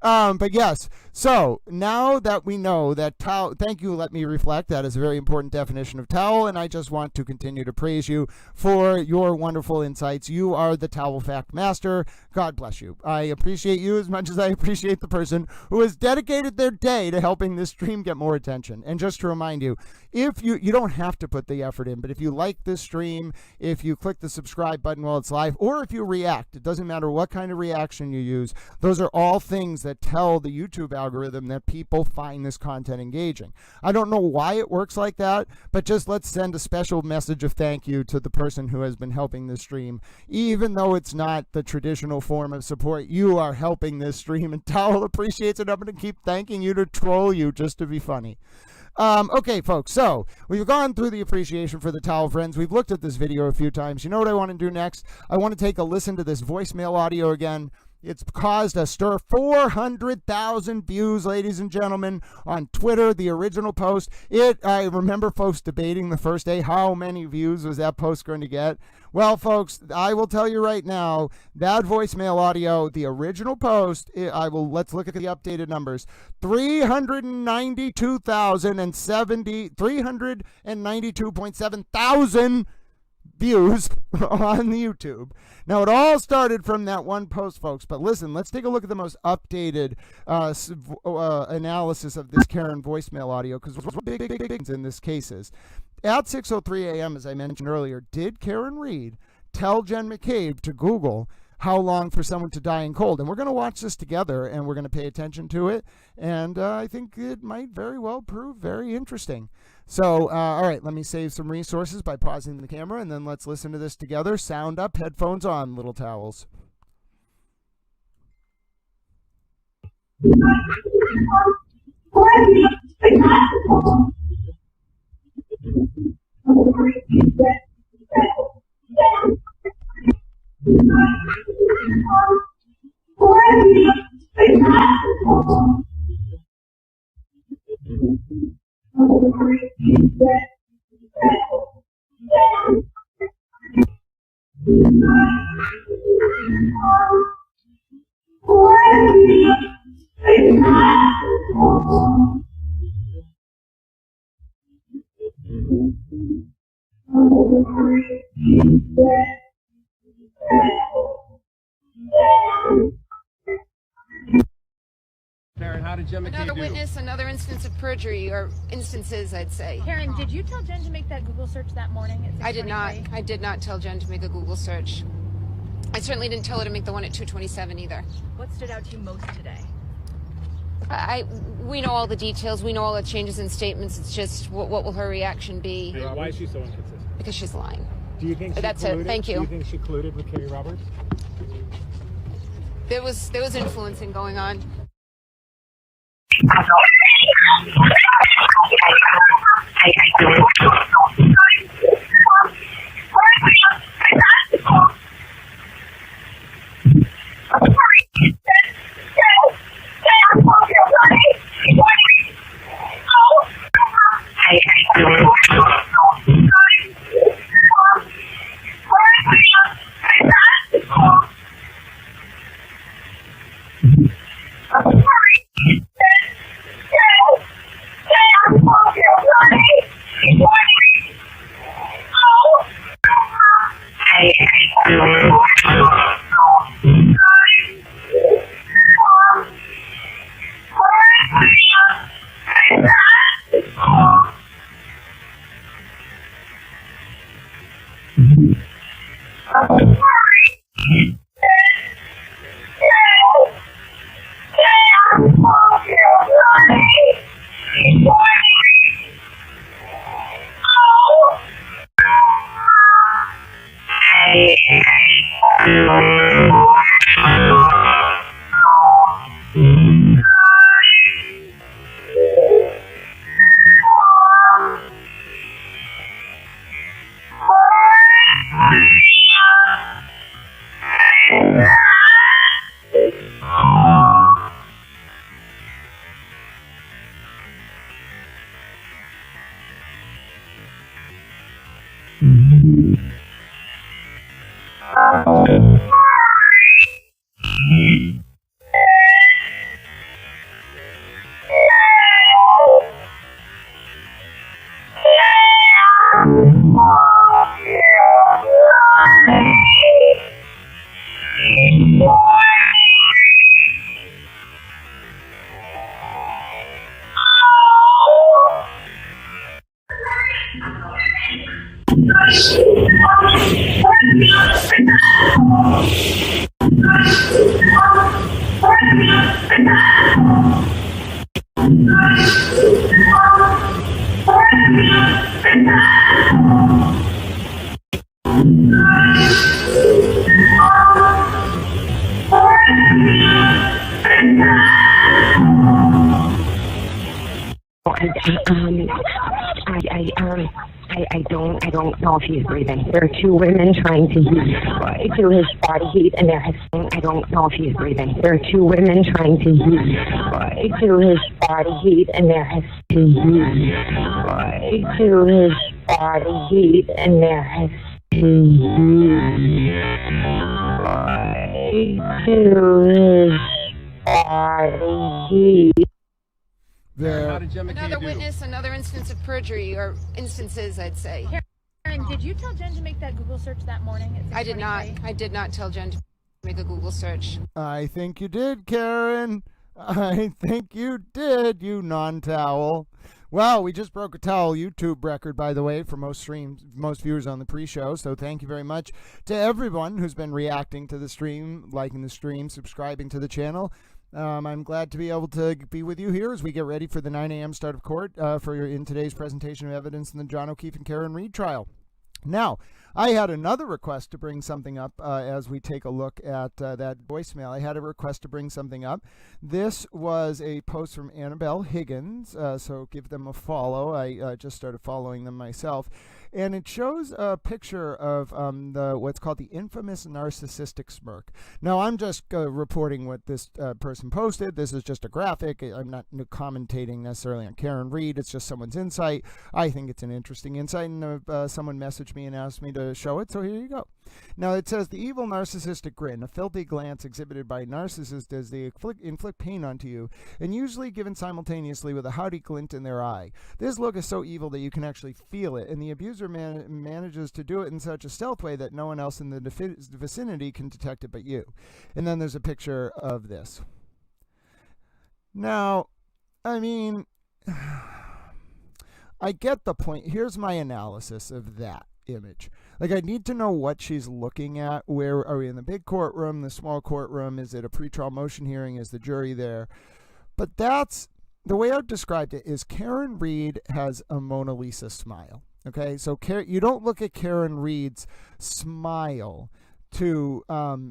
But yes, so now that we know that towel, thank you, let me reflect, that is a very important definition of towel, and I just want to continue to praise you for your wonderful insights. You are the towel fact master. God bless you. I appreciate you as much as I appreciate the person who has dedicated their day to helping this stream get more attention. And just to remind you, if you don't have to put the effort in, but if you like this stream, if you click the subscribe button while it's live, or if you react, it doesn't matter what kind of reaction you use, those are all things that tell the YouTube algorithm that people find this content engaging. I don't know why it works like that, but just let's send a special message of thank you to the person who has been helping this stream. Even though it's not the traditional form of support, you are helping this stream, and Towel appreciates it. I'm going to keep thanking you to troll you just to be funny. Okay, folks, so we've gone through the appreciation for the towel friends. We've looked at this video a few times. You know what I want to do next? I want to take a listen to this voicemail audio again. It's caused a stir. 400,000 views, ladies and gentlemen, on Twitter, the original post. I remember folks debating the first day, how many views was that post going to get? Well, folks, I will tell you right now, that voicemail audio, the original post, let's look at the updated numbers. 392.7 thousand views on the YouTube. Now, it all started from that one post, folks, but listen, let's take a look at the most updated analysis of this Karen voicemail audio, because what's big things in this case is, at 6:03 a.m., as I mentioned earlier, did Karen Reed tell Jen McCabe to Google how long for someone to die in cold? And we're going to watch this together, and we're going to pay attention to it, and I think it might very well prove very interesting. So, all right, let me save some resources by pausing the camera, and then let's listen to this together. Sound up, headphones on, little towels. Karen, how did Jen McCabe Another do? witness, another instance of perjury, or instances, I'd say. Karen, did you tell Jen to make that Google search that morning at 6:23? I did not. I did not tell Jen to make a Google search. I certainly didn't tell her to make the one at 2:27 either. What stood out to you most today? We know all the details. We know all the changes in statements. It's just, what will her reaction be? Why is she so inconsistent? Because she's lying. Do you think she That's colluded? it. Thank you. Do you think she colluded with Katie Roberts? There was influencing going on. I don't know if he's breathing. There are two women trying to do his body heat, and I don't know if he's breathing. There are two women trying to do his body heat, and there has to his body heat, and there has to his body heat. How did Jen McKay Another do? witness, another instance of perjury, or instances, I'd say. Karen, did you tell Jen to make that Google search that morning at 6:23? I did not. I did not tell Jen to make a Google search. I think you did, Karen. I think you did, you non-towel. Well, we just broke a towel YouTube record, by the way, for most viewers on the pre-show. So thank you very much to everyone who's been reacting to the stream, liking the stream, subscribing to the channel. I'm glad to be able to be with you here as we get ready for the 9 a.m. start of court in today's presentation of evidence in the John O'Keefe and Karen Reed trial. Now, I had another request to bring something up as we take a look at that voicemail. I had a request to bring something up. This was a post from Annabelle Higgins, so give them a follow. I just started following them myself. And it shows a picture of what's called the infamous narcissistic smirk. Now, I'm just reporting what this person posted. This is just a graphic. I'm not commentating necessarily on Karen Reed. It's just someone's insight. I think it's an interesting insight, and someone messaged me and asked me to show it, so here you go. Now, it says, the evil narcissistic grin, a filthy glance exhibited by a narcissist as they inflict pain onto you, and usually given simultaneously with a haughty glint in their eye. This look is so evil that you can actually feel it, and the abuser manages to do it in such a stealth way that no one else in the vicinity can detect it but you. And then there's a picture of this. Now, I mean, I get the point. Here's my analysis of that image. Like, I need to know what she's looking at. Where are we, in the big courtroom, the small courtroom? Is it a pretrial motion hearing? Is the jury there? But that's the way I've described it. Is Karen Reed has a Mona Lisa smile. Okay, so you don't look at Karen Reed's smile to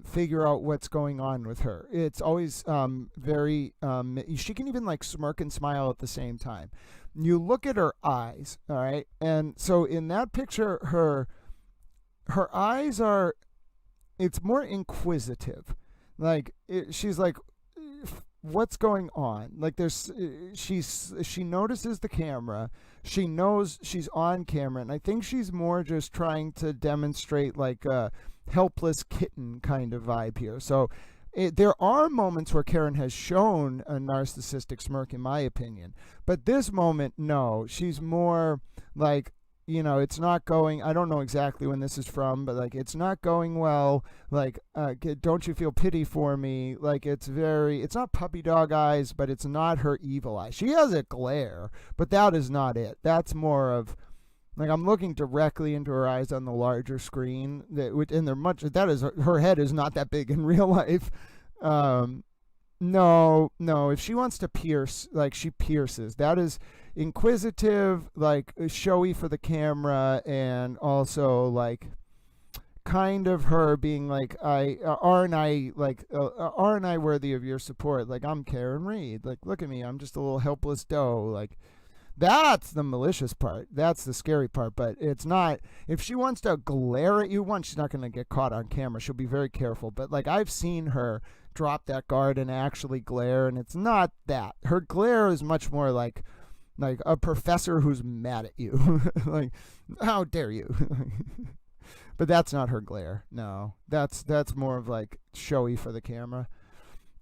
figure out what's going on with her. It's always very she can even like smirk and smile at the same time. You look at her eyes, all right? And so in that picture, her eyes are, it's more inquisitive. Like she's like, what's going on? Like she notices the camera. She knows she's on camera, and I think she's more just trying to demonstrate like a helpless kitten kind of vibe here. So there are moments where Karen has shown a narcissistic smirk, in my opinion. But this moment, no. She's more like it's not going, I don't know exactly when this is from, but like, it's not going well. Like, don't you feel pity for me? Like, it's not puppy dog eyes, but it's not her evil eye. She has a glare, but that is not it. That's more of, like, I'm looking directly into her eyes on the larger screen. And they're her head is not that big in real life. No, if she wants to pierce, like, she pierces. That is inquisitive, like, showy for the camera, and also, like, kind of her being like, aren't I worthy of your support? Like, I'm Karen Reed. Like, look at me. I'm just a little helpless doe. Like, that's the malicious part. That's the scary part. But it's not, if she wants to glare at you, she's not going to get caught on camera. She'll be very careful. But, like, I've seen her drop that guard and actually glare, and it's not that. Her glare is much more like a professor who's mad at you. Like, how dare you? But that's not her glare. No, that's more of like showy for the camera.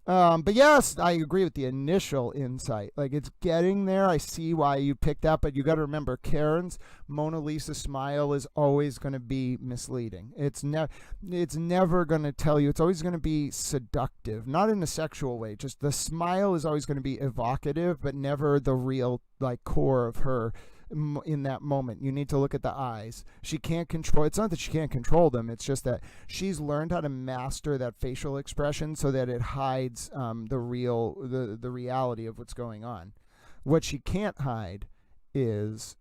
But yes, I agree with the initial insight. Like, it's getting there. I see why you picked up, but you got to remember, Karen's Mona Lisa smile is always going to be misleading. It's never going to tell you. It's always going to be seductive, not in a sexual way. Just the smile is always going to be evocative, but never the real, like, core of her in that moment. You need to look at the eyes. She can't control, it's not that she can't control them, it's just that she's learned how to master that facial expression so that it hides the reality of what's going on. What she can't hide is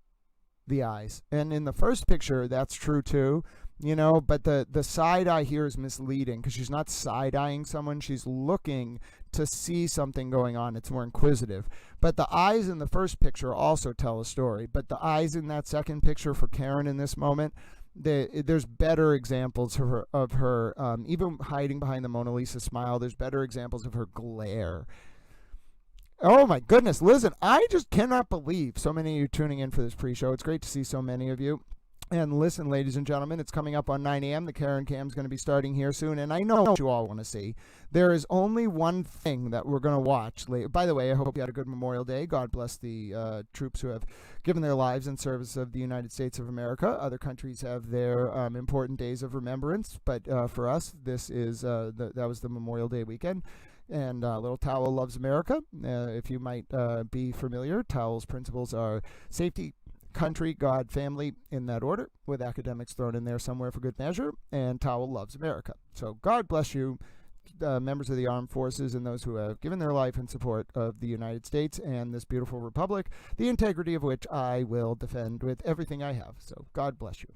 the eyes. And in the first picture, that's true too, but the side eye here is misleading because she's not side-eyeing someone, she's looking to see something going on. It's more inquisitive. But the eyes in the first picture also tell a story. But the eyes in that second picture for Karen in this moment, there's better examples of her even hiding behind the Mona Lisa smile. There's better examples of her glare. Oh my goodness, listen, I just cannot believe so many of you tuning in for this pre-show. It's great to see so many of you. And listen, ladies and gentlemen, it's coming up on 9 a.m. The Karen Cam's going to be starting here soon, and I know what you all want to see. There is only one thing that we're going to watch later. By the way, I hope you had a good Memorial Day. God bless the troops who have given their lives in service of the United States of America. Other countries have their important days of remembrance, but for us, this is that was the Memorial Day weekend. And Little Towel loves America. If you might be familiar, Towel's principles are safety, country, God, family, in that order, with academics thrown in there somewhere for good measure, and Towel loves America. So God bless you, members of the armed forces and those who have given their life in support of the United States and this beautiful republic, the integrity of which I will defend with everything I have. So God bless you.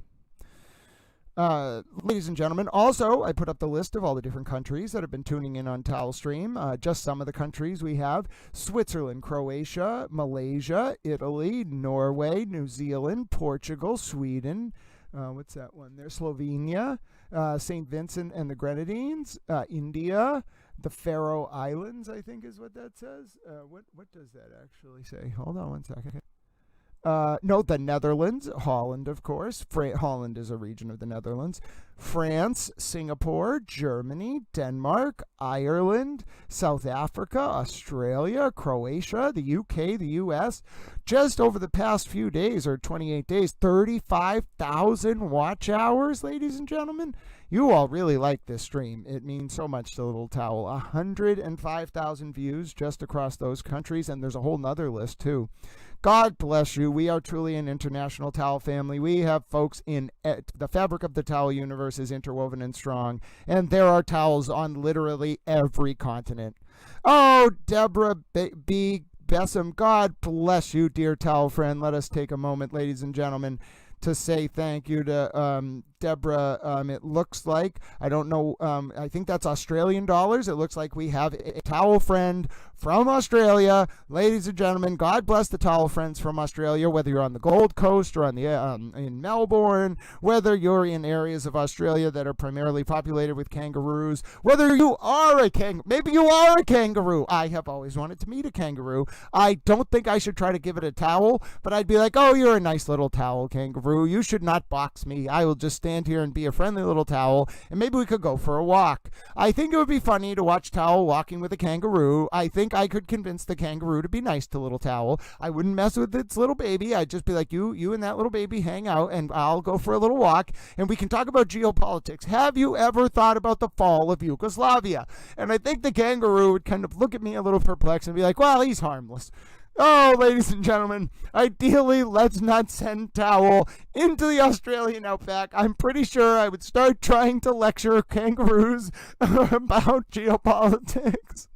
Ladies and gentlemen, also I put up the list of all the different countries that have been tuning in on Towel Stream. Just some of the countries we have: Switzerland, Croatia, Malaysia, Italy, Norway, New Zealand, Portugal, Sweden, what's that one there? Slovenia, St. Vincent and the Grenadines, India, the Faroe Islands, I think is what that says. What does that actually say? Hold on one second. No, the Netherlands, Holland, of course. Holland is a region of the Netherlands. France, Singapore, Germany, Denmark, Ireland, South Africa, Australia, Croatia, the UK, the US. Just over the past few days, or 28 days, 35,000 watch hours, ladies and gentlemen. You all really like this stream. It means so much to Little Towel. 105,000 views just across those countries, and there's a whole nother list too. God bless you. We are truly an international towel family. We have folks in the fabric of the towel universe is interwoven and strong, and there are towels on literally every continent. Oh, Deborah B. Bessam, God bless you, dear towel friend. Let us take a moment, ladies and gentlemen, to say thank you to Deborah. It looks like, I don't know, I think that's Australian dollars. It looks like we have a towel friend from Australia. Ladies and gentlemen, God bless the towel friends from Australia, whether you're on the Gold Coast or on the in Melbourne, whether you're in areas of Australia that are primarily populated with kangaroos, whether you are maybe you are a kangaroo. I have always wanted to meet a kangaroo. I don't think I should try to give it a towel, but I'd be like, oh, you're a nice little towel kangaroo. You should not box me. I will just stand stand here and be a friendly little towel, and maybe we could go for a walk. I think it would be funny to watch Towel walking with a kangaroo. I think I could convince the kangaroo to be nice to little Towel. I wouldn't mess with its little baby. I'd just be like, you and that little baby hang out, and I'll go for a little walk, and we can talk about geopolitics. Have you ever thought about the fall of Yugoslavia? And I think the kangaroo would kind of look at me a little perplexed and be like, well, he's harmless. Oh, ladies and gentlemen, ideally, let's not send Towel into the Australian outback. I'm pretty sure I would start trying to lecture kangaroos about geopolitics.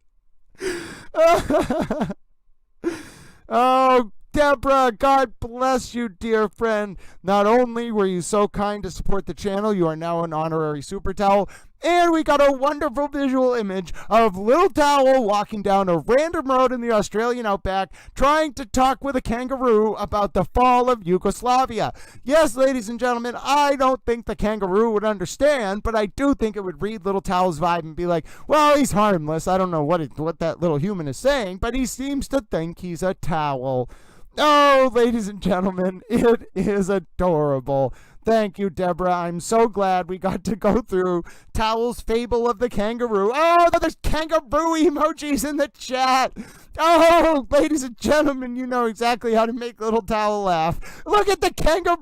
Oh, Deborah, God bless you, dear friend. Not only were you so kind to support the channel, you are now an honorary super towel. And we got a wonderful visual image of little Towel walking down a random road in the Australian outback trying to talk with a kangaroo about the fall of Yugoslavia. Yes, ladies and gentlemen, I don't think the kangaroo would understand, but I do think it would read little Towel's vibe and be like, well, he's harmless. I don't know what that little human is saying, but he seems to think he's a towel. Oh, ladies and gentlemen, it is adorable. Thank you, Deborah. I'm so glad we got to go through Towel's fable of the kangaroo. Oh, there's kangaroo emojis in the chat. Oh, ladies and gentlemen, you know exactly how to make little Towel laugh. Look at the kangaroo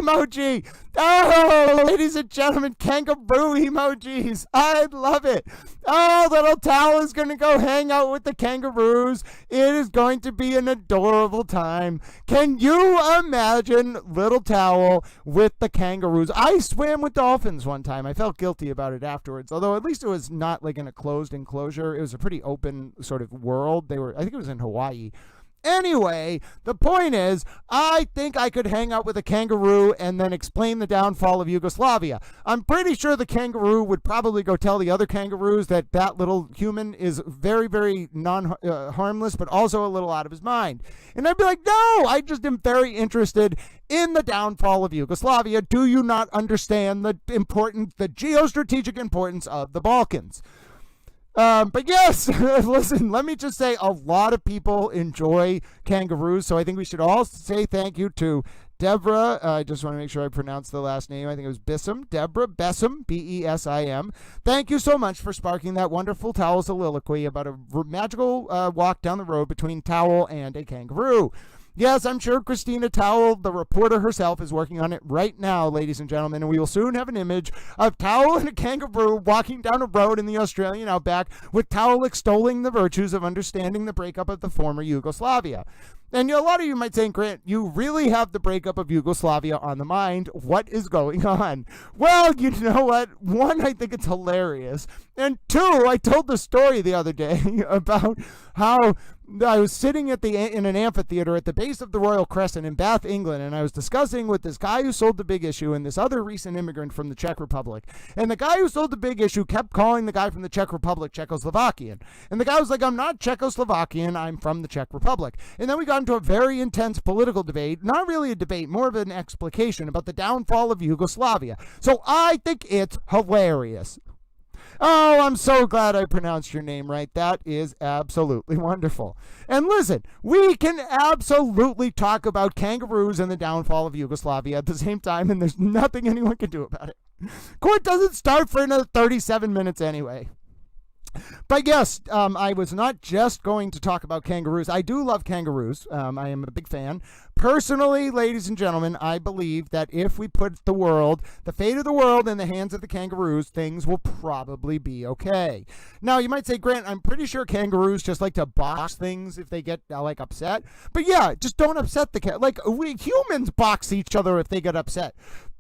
emoji. Oh, ladies and gentlemen, kangaroo emojis. I love it. Oh, little Towel is going to go hang out with the kangaroos. It is going to be an adorable time. Can you imagine little Towel with the kangaroos? I swam with dolphins one time. I felt guilty about it afterwards, although at least it was not like in a closed enclosure. It was a pretty open sort of world. I think it was in Hawaii. Anyway, the point is, I think I could hang out with a kangaroo and then explain the downfall of Yugoslavia. I'm pretty sure the kangaroo would probably go tell the other kangaroos that little human is very, very harmless, but also a little out of his mind. And I'd be like, no, I just am very interested in the downfall of Yugoslavia. Do you not understand the geostrategic importance of the Balkans? But yes, listen, let me just say a lot of people enjoy kangaroos, so I think we should all say thank you to Deborah. I just want to make sure I pronounce the last name. I think it was Bissum. Deborah Bessum, B-E-S-I-M. Thank you so much for sparking that wonderful Towel soliloquy about a magical walk down the road between Towel and a kangaroo. Yes, I'm sure Christina Towel, the reporter herself, is working on it right now, ladies and gentlemen, and we will soon have an image of Towel and a kangaroo walking down a road in the Australian outback with Towel extolling the virtues of understanding the breakup of the former Yugoslavia. And a lot of you might say, Grant, you really have the breakup of Yugoslavia on the mind. What is going on? Well, you know what? One, I think it's hilarious. And two, I told the story the other day about how I was sitting in an amphitheater at the base of the Royal Crescent in Bath, England, and I was discussing with this guy who sold the Big Issue and this other recent immigrant from the Czech Republic. And the guy who sold the Big Issue kept calling the guy from the Czech Republic Czechoslovakian. And the guy was like, I'm not Czechoslovakian, I'm from the Czech Republic. And then we got into a very intense political debate, not really a debate, more of an explication about the downfall of Yugoslavia. So I think it's hilarious. Oh, I'm so glad I pronounced your name right. That is absolutely wonderful. And listen, we can absolutely talk about kangaroos and the downfall of Yugoslavia at the same time, and there's nothing anyone can do about it. Court doesn't start for another 37 minutes anyway. But yes, I was not just going to talk about kangaroos. I do love kangaroos. I am a big fan. Personally, ladies and gentlemen, I believe that if we put the fate of the world in the hands of the kangaroos, things will probably be okay. Now, you might say, Grant, I'm pretty sure kangaroos just like to box things if they get upset. But yeah, just don't upset the cat. We humans box each other if they get upset.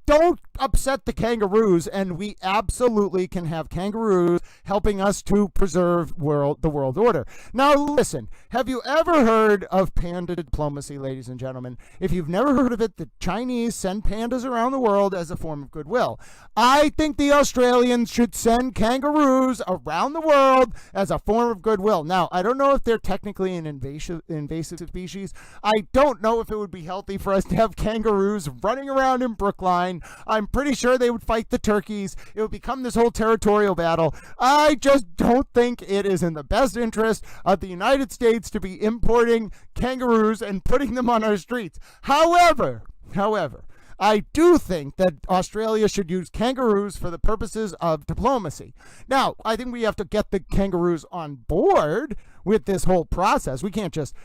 Don't upset the kangaroos, and we absolutely can have kangaroos helping us to preserve the world order. Now, listen, have you ever heard of panda diplomacy, ladies and gentlemen? If you've never heard of it, the Chinese send pandas around the world as a form of goodwill. I think the Australians should send kangaroos around the world as a form of goodwill. Now, I don't know if they're technically an invasive species. I don't know if it would be healthy for us to have kangaroos running around in Brookline. I'm pretty sure they would fight the turkeys. It would become this whole territorial battle. I just don't think it is in the best interest of the United States to be importing kangaroos and putting them on our streets. However, I do think that Australia should use kangaroos for the purposes of diplomacy. Now, I think we have to get the kangaroos on board with this whole process. We can't just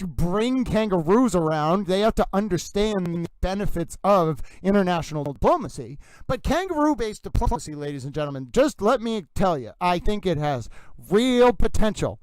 bring kangaroos around. They have to understand the benefits of international diplomacy. But kangaroo-based diplomacy, ladies and gentlemen, just let me tell you, I think it has real potential.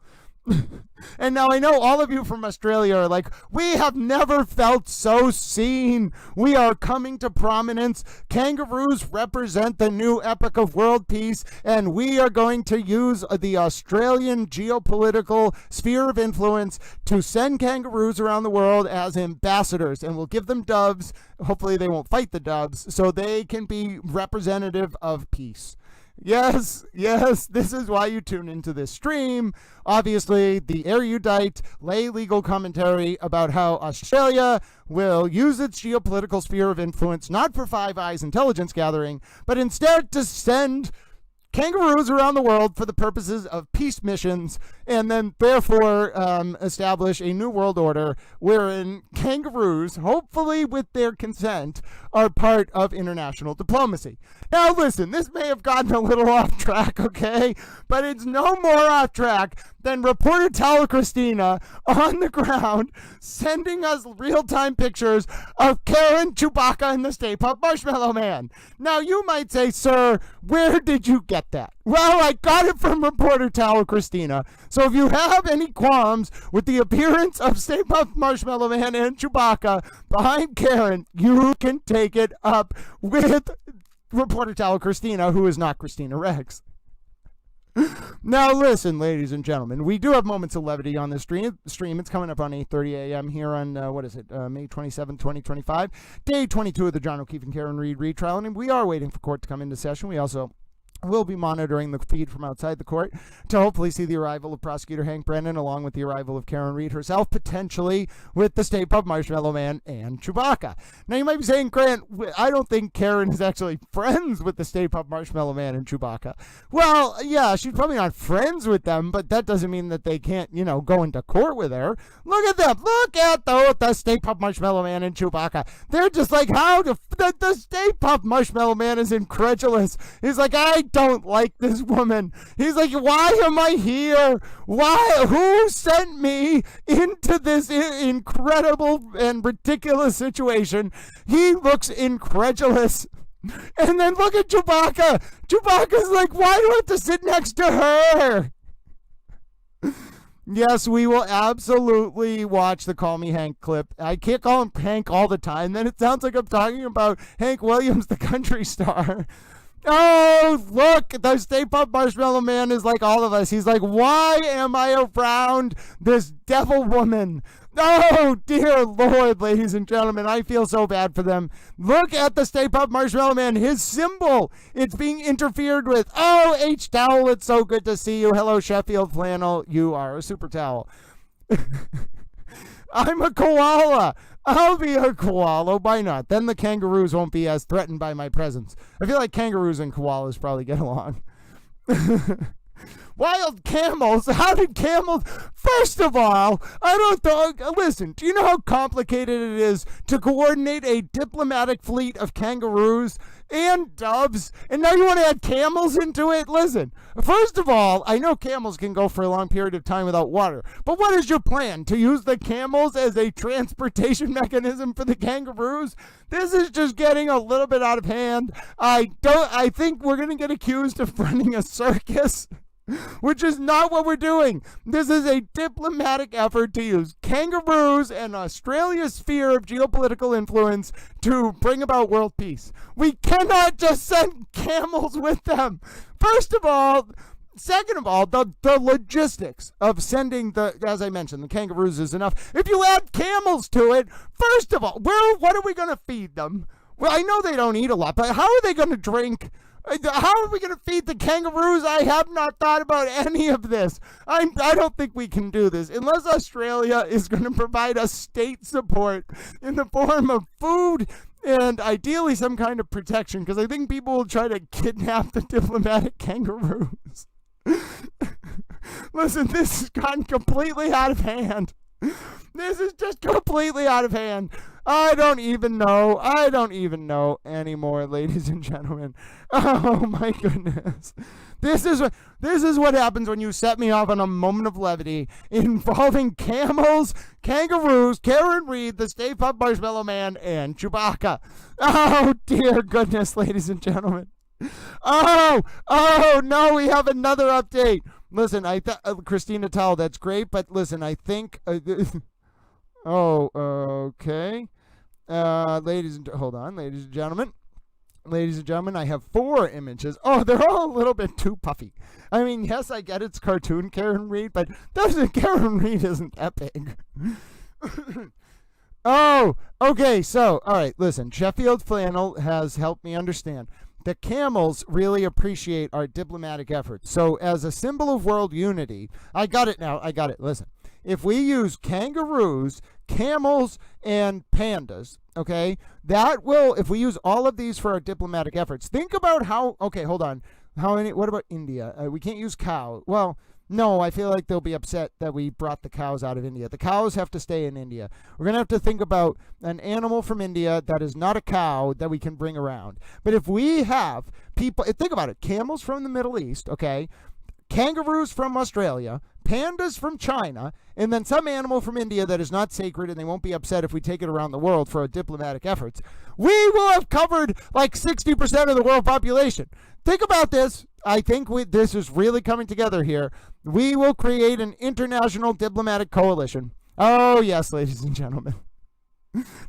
And now I know all of you from Australia are like, we have never felt so seen. We are coming to prominence. Kangaroos represent the new epoch of world peace, and we are going to use the Australian geopolitical sphere of influence to send kangaroos around the world as ambassadors, and we'll give them doves. Hopefully they won't fight the doves, so they can be representative of peace. Yes, this is why you tune into this stream. Obviously, the erudite lay legal commentary about how Australia will use its geopolitical sphere of influence not for Five Eyes intelligence gathering, but instead to send kangaroos around the world for the purposes of peace missions, and then therefore establish a new world order wherein kangaroos, hopefully with their consent, are part of international diplomacy. Now listen, this may have gotten a little off track, okay? But it's no more off track than reporter Tala Christina on the ground sending us real-time pictures of Karen, Chewbacca, and the Stay Puft Marshmallow Man. Now you might say, sir, where did you get that? Well, I got it from reporter Tala Christina. So if you have any qualms with the appearance of Stay Puft Marshmallow Man and Chewbacca behind Karen, you can take it up with reporter Tala Christina, who is not Christina Rex. Now listen, ladies and gentlemen, we do have moments of levity on this stream. It's coming up on 8:30 a.m. here on, May 27, 2025, day 22 of the John O'Keefe and Karen Reed retrial, and we are waiting for court to come into session. We also will be monitoring the feed from outside the court to hopefully see the arrival of prosecutor Hank Brennan, along with the arrival of Karen Reed herself, potentially with the Stay Puft Marshmallow Man and Chewbacca. Now you might be saying, Grant, I don't think Karen is actually friends with the Stay Puft Marshmallow Man and Chewbacca. Well, yeah, she's probably not friends with them, but that doesn't mean that they can't, go into court with her. Look at them. Look at the Stay Puft Marshmallow Man and Chewbacca. They're just like, how the Stay Puft Marshmallow Man is incredulous. He's like, I don't like this woman. He's like, why am I here? Who sent me into this incredible and ridiculous situation? He looks incredulous. And then look at Chewbacca. Chewbacca's like, why do I have to sit next to her? Yes, we will absolutely watch the Call Me Hank clip. I can't call him Hank all the time. Then it sounds like I'm talking about Hank Williams, the country star. Oh, look, the Stay Puft Marshmallow Man is like all of us. He's like, why am I around this devil woman? Oh, dear Lord, ladies and gentlemen, I feel so bad for them. Look at the Stay Puft Marshmallow Man, his symbol. It's being interfered with. Oh, H. Towel, it's so good to see you. Hello, Sheffield Flannel. You are a super towel. I'm a koala. I'll be a koala. Why not? Then the kangaroos won't be as threatened by my presence. I feel like kangaroos and koalas probably get along. Wild camels? How did camels? First of all, listen, do you know how complicated it is to coordinate a diplomatic fleet of kangaroos and doves? And now you want to add camels into it? Listen, first of all, I know camels can go for a long period of time without water, but what is your plan? To use the camels as a transportation mechanism for the kangaroos? This is just getting a little bit out of hand. I think we're going to get accused of running a circus, which is not what we're doing. This is a diplomatic effort to use kangaroos and Australia's sphere of geopolitical influence to bring about world peace. We cannot just send camels with them. First of all. Second of all, the logistics of sending as I mentioned, the kangaroos is enough. If you add camels to it, first of all, what are we going to feed them? Well, I know they don't eat a lot, but how are they going to drink? How are we going to feed the kangaroos? I have not thought about any of this. I don't think we can do this unless Australia is going to provide us state support in the form of food and ideally some kind of protection, because I think people will try to kidnap the diplomatic kangaroos. Listen, this has gotten completely out of hand. This is just completely out of hand. I don't even know anymore, ladies and gentlemen. Oh my goodness. This is what happens when you set me off on a moment of levity involving camels, kangaroos, Karen Reed, the Stay Puft Marshmallow Man, and Chewbacca. Oh dear goodness, ladies and gentlemen. Oh no, we have another update. Listen, Christina Towell, that's great, but listen, I think okay. Ladies and gentlemen. Ladies and gentlemen, I have 4 images. Oh, they're all a little bit too puffy. I mean, yes, I get it's cartoon Karen Reed, but Karen Reed isn't that big. Oh, okay, so, all right, listen, Sheffield Flannel has helped me understand. The camels really appreciate our diplomatic efforts. So as a symbol of world unity, I got it now. Listen, if we use kangaroos, camels, and pandas, okay, that will, if we use all of these for our diplomatic efforts, think about how, okay, hold on. What about India? We can't use cow. Well, no, I feel like they'll be upset that we brought the cows out of India. The cows have to stay in India. We're going to have to think about an animal from India that is not a cow that we can bring around. But if we have people, think about it, camels from the Middle East, okay, kangaroos from Australia, pandas from China, and then some animal from India that is not sacred and they won't be upset if we take it around the world for our diplomatic efforts, we will have covered like 60% of the world population. Think about this. I think this is really coming together here. We will create an international diplomatic coalition. Oh, yes, ladies and gentlemen.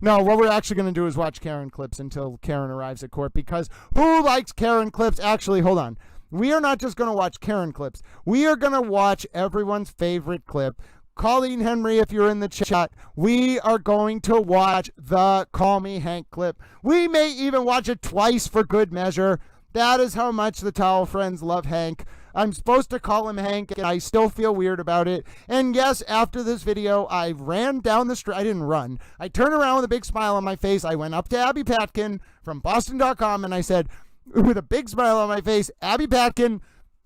No, what we're actually going to do is watch Karen clips until Karen arrives at court, because who likes Karen clips? Actually, hold on. We are not just going to watch Karen clips. We are going to watch everyone's favorite clip. Colleen Henry, if you're in the chat, we are going to watch the Call Me Hank clip. We may even watch it twice for good measure. That is how much the Towel Friends love Hank. I'm supposed to call him Hank, and I still feel weird about it. And yes, after this video, I ran down the street. I didn't run. I turned around with a big smile on my face. I went up to Abby Patkin from Boston.com, and I said, with a big smile on my face, Abby Patkin.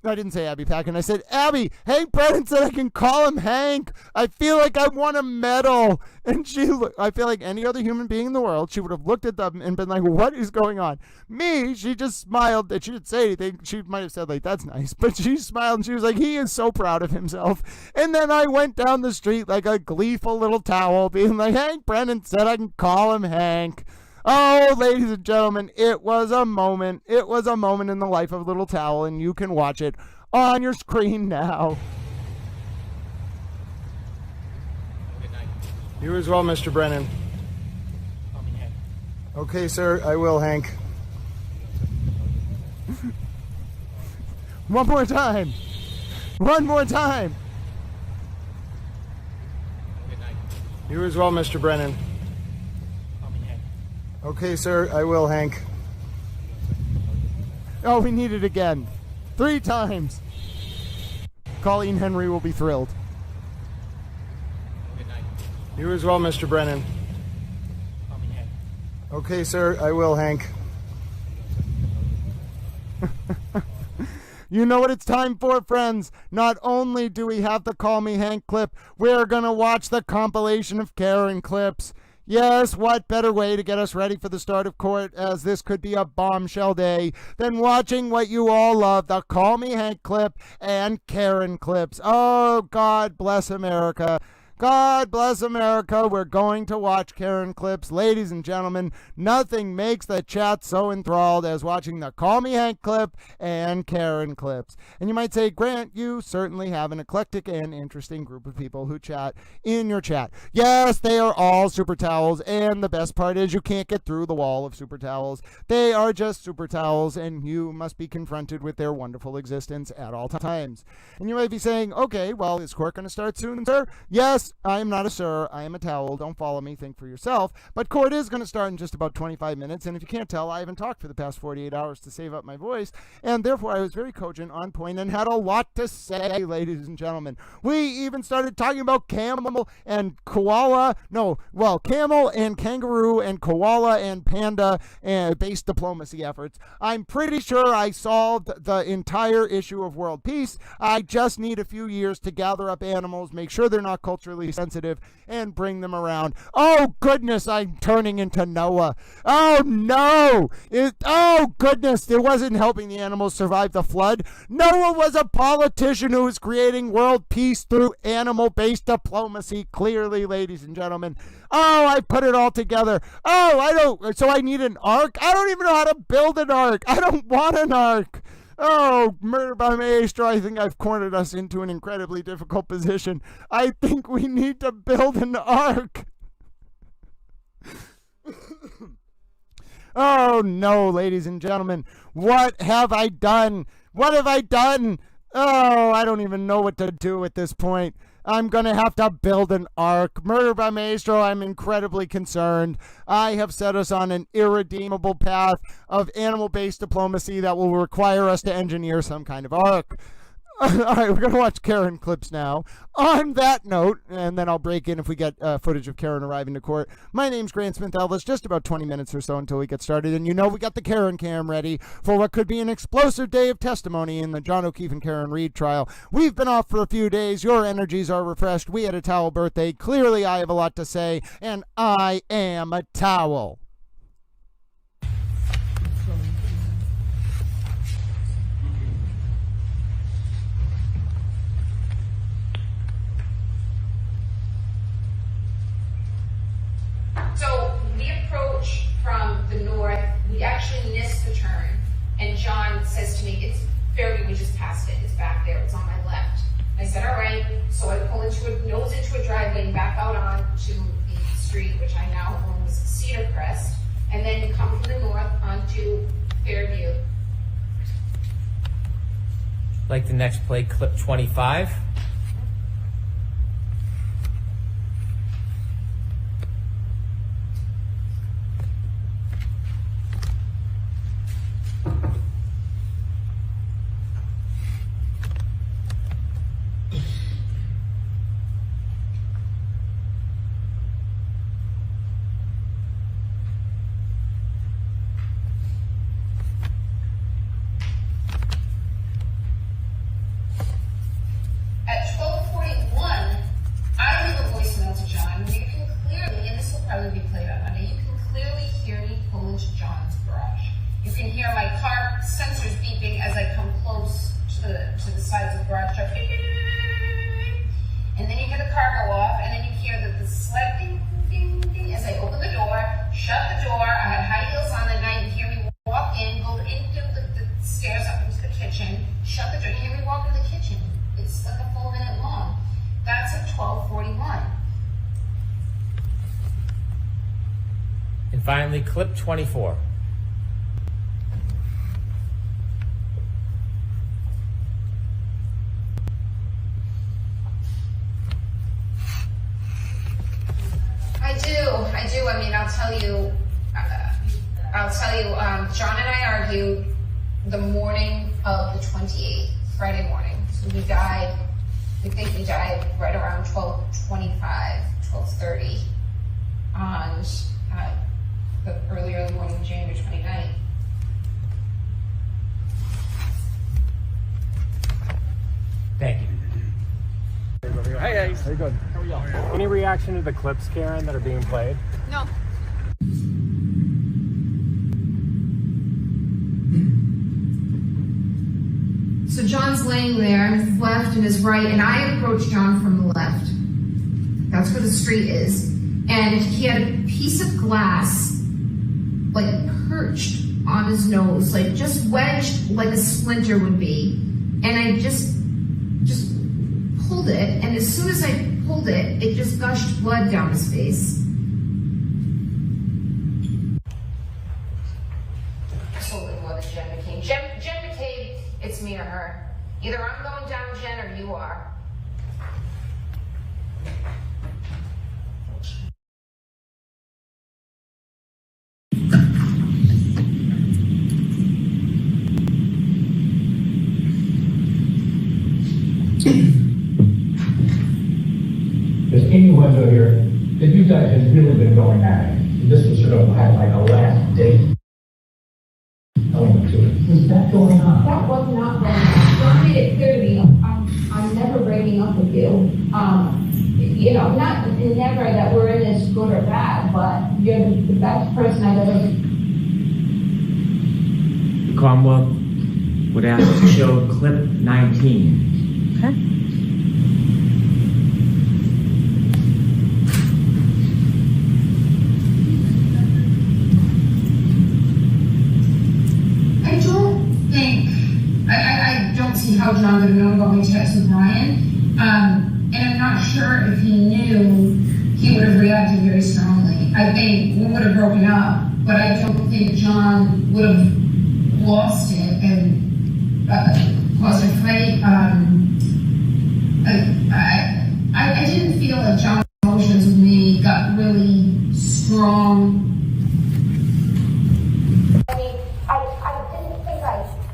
I didn't say Abby Patkin. I said, Abby, Hank Brennan said I can call him Hank. I feel like I won a medal. And I feel like any other human being in the world, she would have looked at them and been like, what is going on? Me, she just smiled. And she didn't say anything. She might have said, like, that's nice. But she smiled and she was like, he is so proud of himself. And then I went down the street like a gleeful little towel, being like, Hank Brennan said I can call him Hank. Oh, ladies and gentlemen, it was a moment. It was a moment in the life of Little Towel, and you can watch it on your screen now. Good night. You as well, Mr. Brennan. Call me Hank. Okay, sir, I will, Hank. One more time. One more time. Good night. You as well, Mr. Brennan. Okay, sir, I will, Hank. Oh, we need it again. 3 times. Colleen Henry will be thrilled. Good night. You as well, Mr. Brennan. Call me Hank. Okay, sir, I will, Hank. You know what it's time for, friends? Not only do we have the Call Me Hank clip, we're going to watch the compilation of Karen clips. Yes, what better way to get us ready for the start of court, as this could be a bombshell day, than watching what you all love, the Call Me Hank clip and Karen clips. Oh, God bless America. God bless America. We're going to watch Karen clips. Ladies and gentlemen, nothing makes the chat so enthralled as watching the Call Me Hank clip and Karen clips. And you might say, Grant, you certainly have an eclectic and interesting group of people who chat in your chat. Yes, they are all super towels, and the best part is you can't get through the wall of super towels. They are just super towels, and you must be confronted with their wonderful existence at all times. And you might be saying, okay, well, is court going to start soon, sir? Yes, I am not a sir. I am a towel. Don't follow me. Think for yourself. But court is going to start in just about 25 minutes. And if you can't tell, I haven't talked for the past 48 hours to save up my voice. And therefore, I was very cogent, on point, and had a lot to say, ladies and gentlemen. We even started talking about camel and koala. No, well, camel and kangaroo and koala and panda and base diplomacy efforts. I'm pretty sure I solved the entire issue of world peace. I just need a few years to gather up animals, make sure they're not culturally electrically sensitive and bring them around. Oh, goodness, I'm turning into Noah. Oh, no. Oh, goodness, it wasn't helping the animals survive the flood. Noah was a politician who was creating world peace through animal-based diplomacy, clearly, ladies and gentlemen. Oh, I put it all together. So I need an ark? I don't even know how to build an ark. I don't want an ark. Oh, murder by maestro, I think I've cornered us into an incredibly difficult position. I think we need to build an ark. Oh, no, ladies and gentlemen. What have I done? What have I done? Oh, I don't even know what to do at this point. I'm going to have to build an ark. Murder by maestro, I'm incredibly concerned. I have set us on an irredeemable path of animal-based diplomacy that will require us to engineer some kind of ark. All right, we're going to watch Karen clips now. On that note, and then I'll break in if we get footage of Karen arriving to court. My name's Grant Smith Elvis, just about 20 minutes or so until we get started. And you know we got the Karen cam ready for what could be an explosive day of testimony in the John O'Keefe and Karen Reed trial. We've been off for a few days. Your energies are refreshed. We had a towel birthday. Clearly I have a lot to say, and I am a towel. So we approach from the north. We actually missed the turn. And John says to me, it's fair game, we just passed it. It's back there. It's on my left. I said, all right. So I pull nose into a driveway and back out onto the street, which I now own as Cedar Crest, and then come from the north onto Fairview. Like the next play, clip 25. At 12:41, I leave a voicemail to John. You can clearly, and this will probably be played on Monday, you can clearly hear me pull into John's garage. You can hear my car sensors beeping as I come close to the sides of the garage truck. And then you hear the car go off, and then you hear the sled ding, ding, ding as I open the door, shut the door. I had high heels on that night. You hear me walk in, go into the stairs up into the kitchen, shut the door. You hear me walk in the kitchen. It's like a full minute long. That's at 12:41. And finally, clip 24. I do. I mean, I'll tell you, John and I argued the morning of the 28th, Friday morning. So we think he died right around 12:25, 12:30 on the early morning of January 29th. Thank you. Hey guys. Very good. How are y'all? Any reaction to the clips, Karen, that are being played? No. So John's laying there, his left and his right, and I approach John from the left. That's where the street is. And he had a piece of glass, like perched on his nose, like just wedged like a splinter would be. And I just pulled it, and as soon as I pulled it, it just gushed blood down his face. Totally more than Jen McCabe. Jen McCabe, it's me or her. Either I'm going down, Jen, or you are. There's any window here that you guys have really been going at it. This was sort of like a last date element to it. Was that going on? That was not going on. John made it clear to me, I'm never breaking up with you. you know, never that we're in this good or bad, but you're the best person I've ever. The Commonwealth would ask to show clip 19. Okay. I don't see how John would have known about my text with Brian. And I'm not sure if he knew he would have reacted very strongly. I think we would have broken up, but I don't think John would have lost it and caused a fight. I didn't feel like John's emotions with me got really strong. I mean, I didn't think I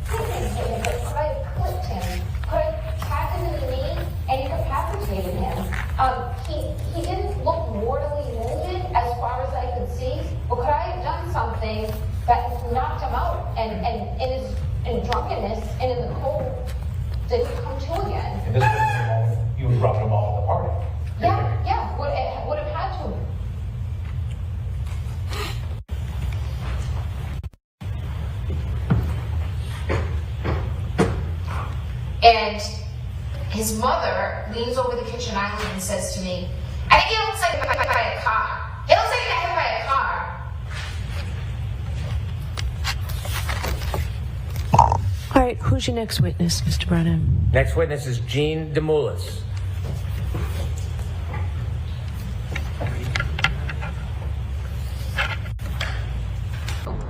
hit him, but could I have clipped him? Could I tapped him in the knee and incapacitated him? He didn't look mortally wounded as far as I could see, but could I have done something that knocked him out and in drunkenness and in the cold didn't come to again? And this was the moment you would run them off the party. Yeah, would have had to. And his mother leans over the kitchen island and says to me, I think he looks like he got hit by a car. He looks like he got hit by a car. All right, who's your next witness, Mr. Brennan? Next witness is Jean DeMoulis.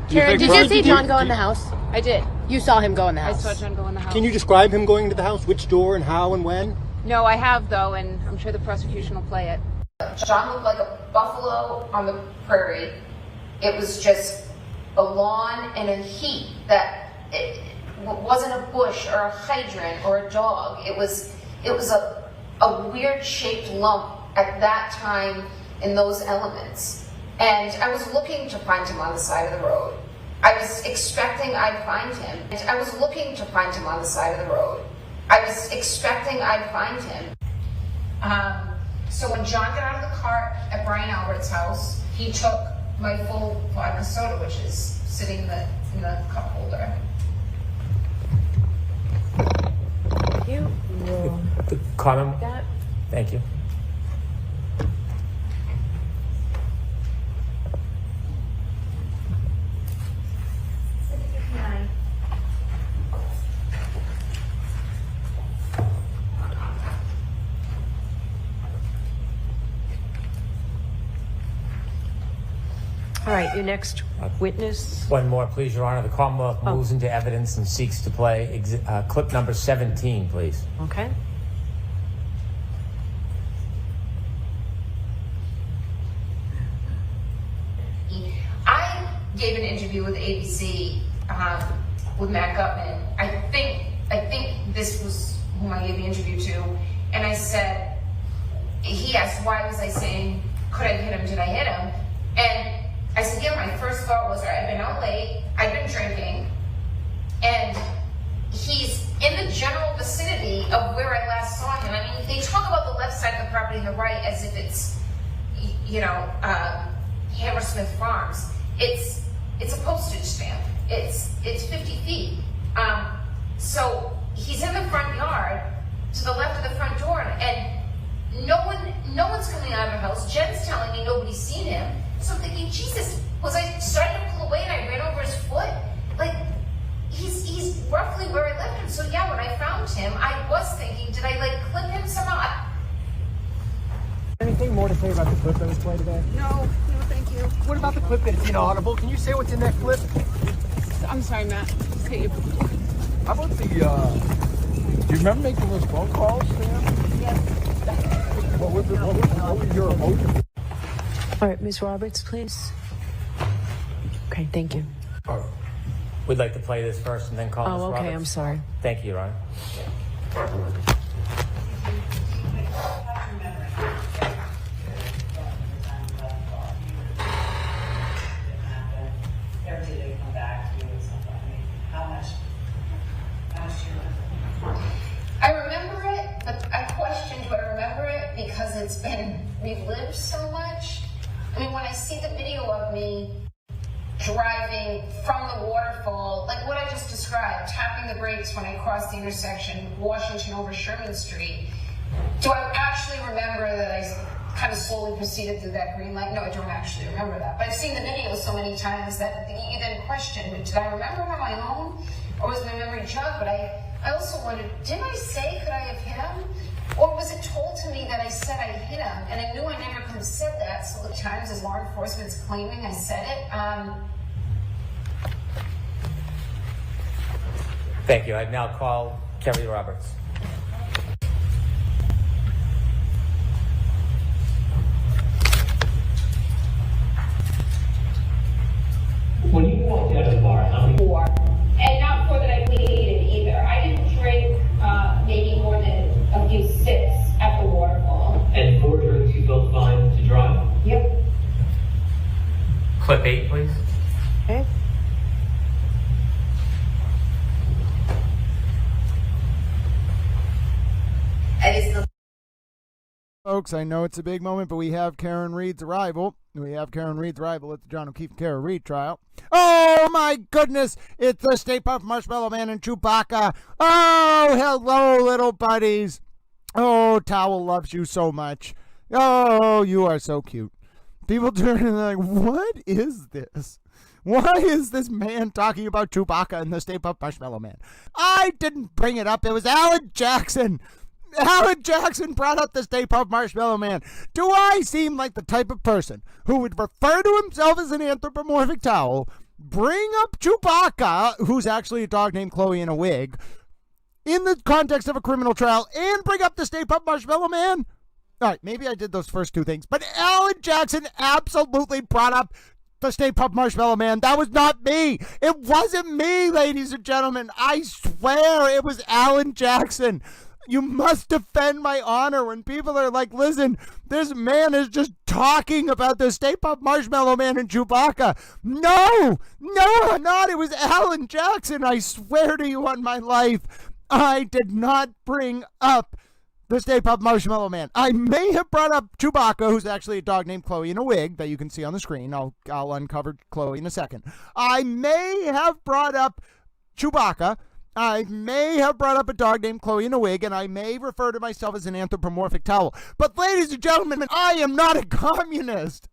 Karen, did you see John go in the house? I did. You saw him go in the house. I saw John go in the house. Can you describe him going into the house? Which door and how and when? No, I have though, and I'm sure the prosecution will play it. John looked like a buffalo on the prairie. It was just a lawn and a heat that it wasn't a bush or a hydrant or a dog. It was a weird shaped lump at that time in those elements. And I was looking to find him on the side of the road. I was expecting I'd find him. I was looking to find him on the side of the road. I was expecting I'd find him. So when John got out of the car at Brian Albert's house, he took my full vodka soda, which is sitting in the cup holder. You will. The comment. That. Thank you. All right, your next witness. One more, please, Your Honor. The Commonwealth moves into evidence and seeks to play clip number 17, please. Okay. I gave an interview with ABC with Matt Gutman. I think this was whom I gave the interview to, and I said, he asked why was I saying, could I hit him, did I hit him? And I said, yeah, my first thought was, I've been out late, I've been drinking, and he's in the general vicinity of where I last saw him. I mean, they talk about the left side of the property and the right as if it's, you know, Hammersmith Farms. It's a postage stamp. It's 50 feet. So he's in the front yard to the left of the front door, and no one's coming out of the house. Jen's telling me nobody's seen him. So I'm thinking, Jesus, was I starting to pull away and I ran over his foot? Like, he's roughly where I left him. So yeah, when I found him, I was thinking, did I like clip him somehow? Anything more to say about the clip that was played today? No, thank you. What about the clip that's inaudible? Can you say what's in that clip? I'm sorry, Matt. Okay, you. How about the, do you remember making those phone calls, Sam? Yes. What were your emotions? All right, Ms. Roberts, please. Okay, thank you. We'd like to play this first and then call Ms. Oh, okay, Roberts. I'm sorry. Thank you, Your Honor. I remember it, but I questioned do I remember it because it's been relived so much. I mean, when I see the video of me driving from the waterfall, like what I just described, tapping the brakes when I crossed the intersection, Washington over Sherman Street, do I actually remember that I kind of slowly proceeded through that green light? No, I don't actually remember that. But I've seen the video so many times that you then question, did I remember it on my own? Or was my memory jogged? But I also wondered, did I say, could I have hit him? Or was it told to me that I said I hit him? And I knew I never could have said that, so the times as law enforcement's claiming I said it. Thank you. I now call Kerry Roberts. When you walked out of the bar, how many? 4. And not 4 that I pleaded either. I didn't drink maybe more than a few sips at the waterfall. And 4 drinks you felt fine to drive? Yep. Clip 8, please. Okay. Folks, I know it's a big moment, but we have Karen Reed's arrival. At the John O'Keefe Karen Reed trial. Oh my goodness! It's the Stay Puft Marshmallow Man and Chewbacca. Oh, hello, little buddies. Oh, Towel loves you so much. Oh, you are so cute. People turn and they're like, what is this? Why is this man talking about Chewbacca and the Stay Puft Marshmallow Man? I didn't bring it up. It was Alan Jackson. Alan Jackson brought up the Stay Puft Marshmallow Man. Do I seem like the type of person who would refer to himself as an anthropomorphic towel, bring up Chewbacca, who's actually a dog named Chloe in a wig, in the context of a criminal trial, and bring up the Stay Puft Marshmallow Man? All right, maybe I did those first two things, but Alan Jackson absolutely brought up the Stay Puft Marshmallow Man. That was not me. It wasn't me, ladies and gentlemen. I swear it was Alan Jackson. You must defend my honor when people are like, listen, this man is just talking about the Stay Puft Marshmallow Man and Chewbacca. No, I'm not. It was Alan Jackson. I swear to you on my life, I did not bring up the Stay Puft Marshmallow Man. I may have brought up Chewbacca, who's actually a dog named Chloe in a wig that you can see on the screen. I'll uncover Chloe in a second. I may have brought up Chewbacca. I may have brought up a dog named Chloe in a wig, and I may refer to myself as an anthropomorphic towel. But ladies and gentlemen, I am not a communist.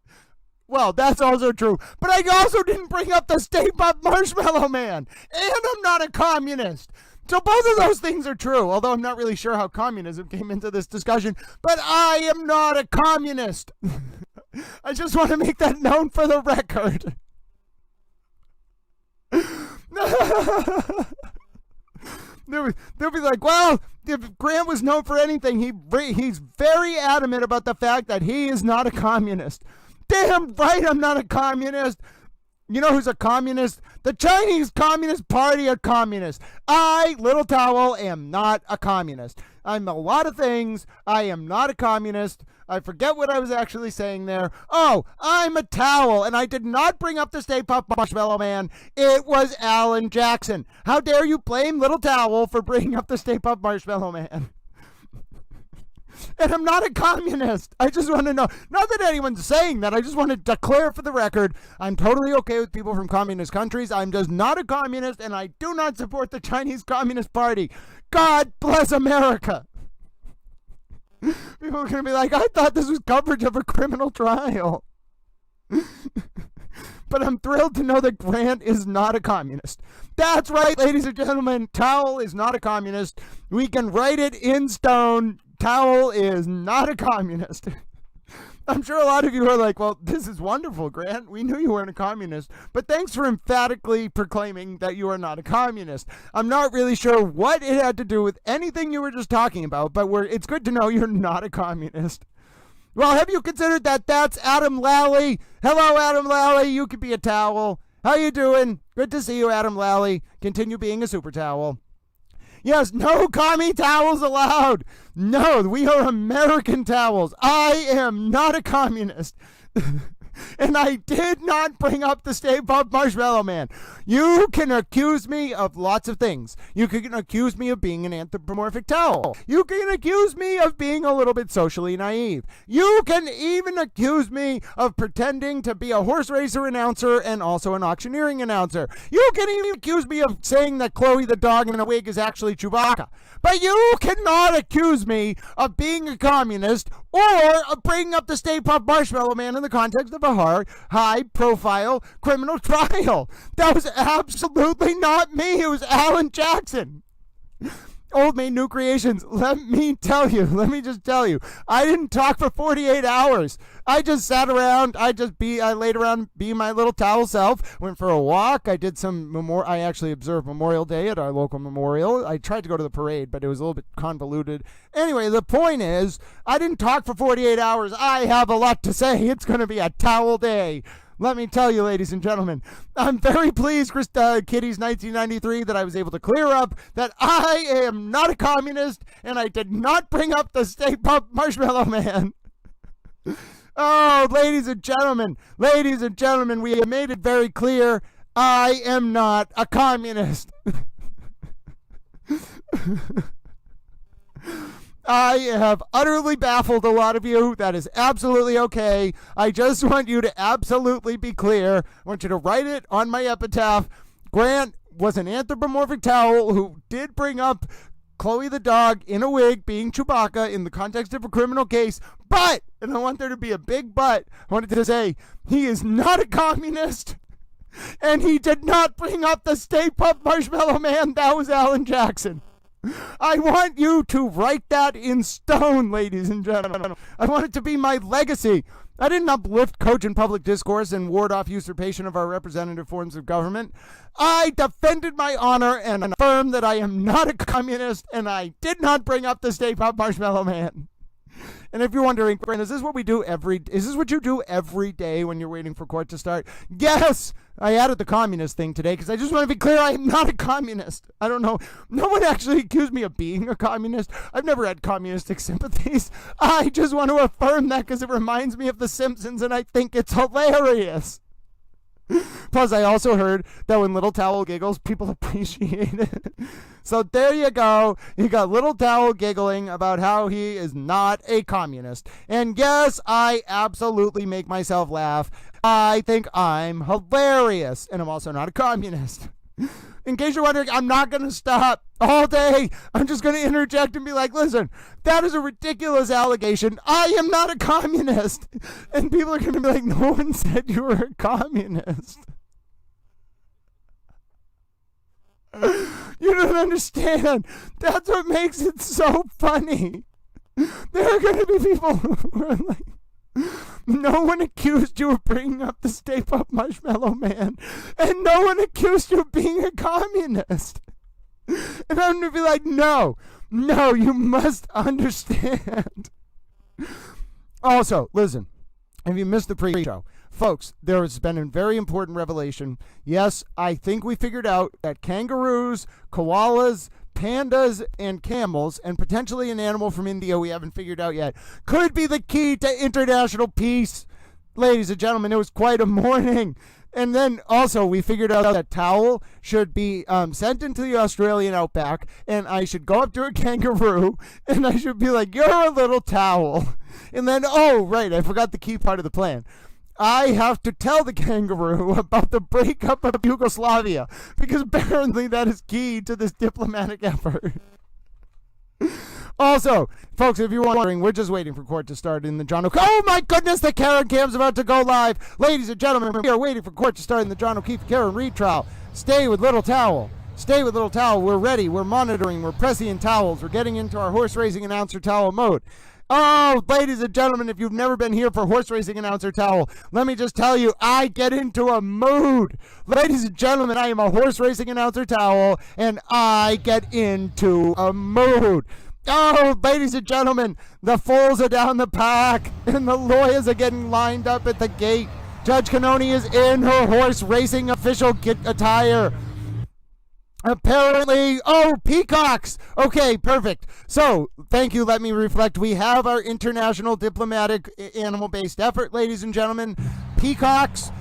Well, that's also true. But I also didn't bring up the Stay Puft Marshmallow Man. And I'm not a communist. So both of those things are true, although I'm not really sure how communism came into this discussion. But I am not a communist. I just want to make that known for the record. They'll be like, well, if Grant was known for anything, he's very adamant about the fact that he is not a communist. Damn right I'm not a communist. You know who's a communist? The Chinese Communist Party are communists. I, Little Towel, am not a communist. I'm a lot of things. I am not a communist. I forget what I was actually saying there. Oh, I'm a towel, and I did not bring up the Stay Puft Marshmallow Man. It was Alan Jackson. How dare you blame Little Towel for bringing up the Stay Puft Marshmallow Man? And I'm not a communist. I just want to know. Not that anyone's saying that. I just want to declare for the record, I'm totally okay with people from communist countries. I'm just not a communist, and I do not support the Chinese Communist Party. God bless America. People are going to be like, I thought this was coverage of a criminal trial. But I'm thrilled to know that Grant is not a communist. That's right, ladies and gentlemen. Towel is not a communist. We can write it in stone. Towel is not a communist. I'm sure a lot of you are like, well, this is wonderful, Grant. We knew you weren't a communist. But thanks for emphatically proclaiming that you are not a communist. I'm not really sure what it had to do with anything you were just talking about, but it's good to know you're not a communist. Well, have you considered that that's Adam Lally? Hello, Adam Lally. You could be a towel. How you doing? Good to see you, Adam Lally. Continue being a super towel. Yes, no commie towels allowed. No, we are American towels. I am not a communist. And I did not bring up the Stay Puft Marshmallow Man. You can accuse me of lots of things. You can accuse me of being an anthropomorphic towel. You can accuse me of being a little bit socially naive. You can even accuse me of pretending to be a horse racer announcer and also an auctioneering announcer. You can even accuse me of saying that Chloe the dog in a wig is actually Chewbacca. But you cannot accuse me of being a communist or of bringing up the Stay Puft Marshmallow Man in the context of a high-profile criminal trial. That was absolutely not me. It was Alan Jackson. Old Maid New Creations, let me just tell you, I didn't talk for 48 hours. I just sat around, I laid around being my little towel self, went for a walk, I did I actually observed Memorial Day at our local memorial. I tried to go to the parade, but it was a little bit convoluted. Anyway, the point is, I didn't talk for 48 hours. I have a lot to say. It's going to be a towel day. Let me tell you, ladies and gentlemen, I'm very pleased, Kitty's 1993, that I was able to clear up that I am not a communist and I did not bring up the Stay Puft Marshmallow Man. Oh, ladies and gentlemen, we have made it very clear, I am not a communist. I have utterly baffled a lot of you. That is absolutely okay. I just want you to absolutely be clear. I want you to write it on my epitaph. Grant was an anthropomorphic towel who did bring up Chloe the dog in a wig being Chewbacca in the context of a criminal case. But, and I want there to be a big but, I wanted to say, he is not a communist. And he did not bring up the Stay Puft Marshmallow Man. That was Alan Jackson. I want you to write that in stone, ladies and gentlemen. I want it to be my legacy. I didn't uplift cogent public discourse and ward off usurpation of our representative forms of government. I defended my honor and affirmed that I am not a communist, and I did not bring up the Stay Puft Marshmallow Man. And if you're wondering, Brent, is this what you do every day when you're waiting for court to start? Yes! I added the communist thing today because I just want to be clear, I am not a communist. I don't know. No one actually accused me of being a communist. I've never had communistic sympathies. I just want to affirm that because it reminds me of The Simpsons and I think it's hilarious. Plus, I also heard that when Little Towel giggles, people appreciate it. So there you go. You got Little Towel giggling about how he is not a communist. And yes, I absolutely make myself laugh. I think I'm hilarious. And I'm also not a communist. In case you're wondering, I'm not going to stop all day. I'm just going to interject and be like, listen, that is a ridiculous allegation. I am not a communist. And people are going to be like, no one said you were a communist. You don't understand. That's what makes it so funny. There are going to be people who are like, no one accused you of bringing up the Stay Puft Marshmallow Man, and no one accused you of being a communist. And I'm going to be like, no, you must understand. Also, listen, if you missed the pre-show, folks, there has been a very important revelation. Yes, I think we figured out that kangaroos, koalas, pandas, and camels, and potentially an animal from India we haven't figured out yet, could be the key to international peace. Ladies and gentlemen, it was quite a morning. And then also we figured out that towel should be sent into the Australian outback, and I should go up to a kangaroo and I should be like, you're a little towel. And then, oh, right, I forgot the key part of the plan. I have to tell the kangaroo about the breakup of Yugoslavia, because apparently that is key to this diplomatic effort. Also, folks, if you're wondering, we're just waiting for court to start in the John O'Keefe. Oh my goodness, the Karen Cam's about to go live. Ladies and gentlemen, we are waiting for court to start in the John O'Keefe Karen Reed trial. Stay with Little Towel. Stay with Little Towel. We're ready. We're monitoring. We're pressing in towels. We're getting into our horse racing announcer towel mode. Oh, ladies and gentlemen, if you've never been here for horse racing announcer towel, let me just tell you, I get into a mood. Ladies and gentlemen, I am a horse racing announcer towel, and I get into a mood. Oh, ladies and gentlemen, the foals are down the pack, and the lawyers are getting lined up at the gate. Judge Canoni is in her horse racing official attire. Apparently, peacocks. Okay, perfect. So, thank you. Let me reflect. We have our international diplomatic animal-based effort, ladies and gentlemen. peacocks,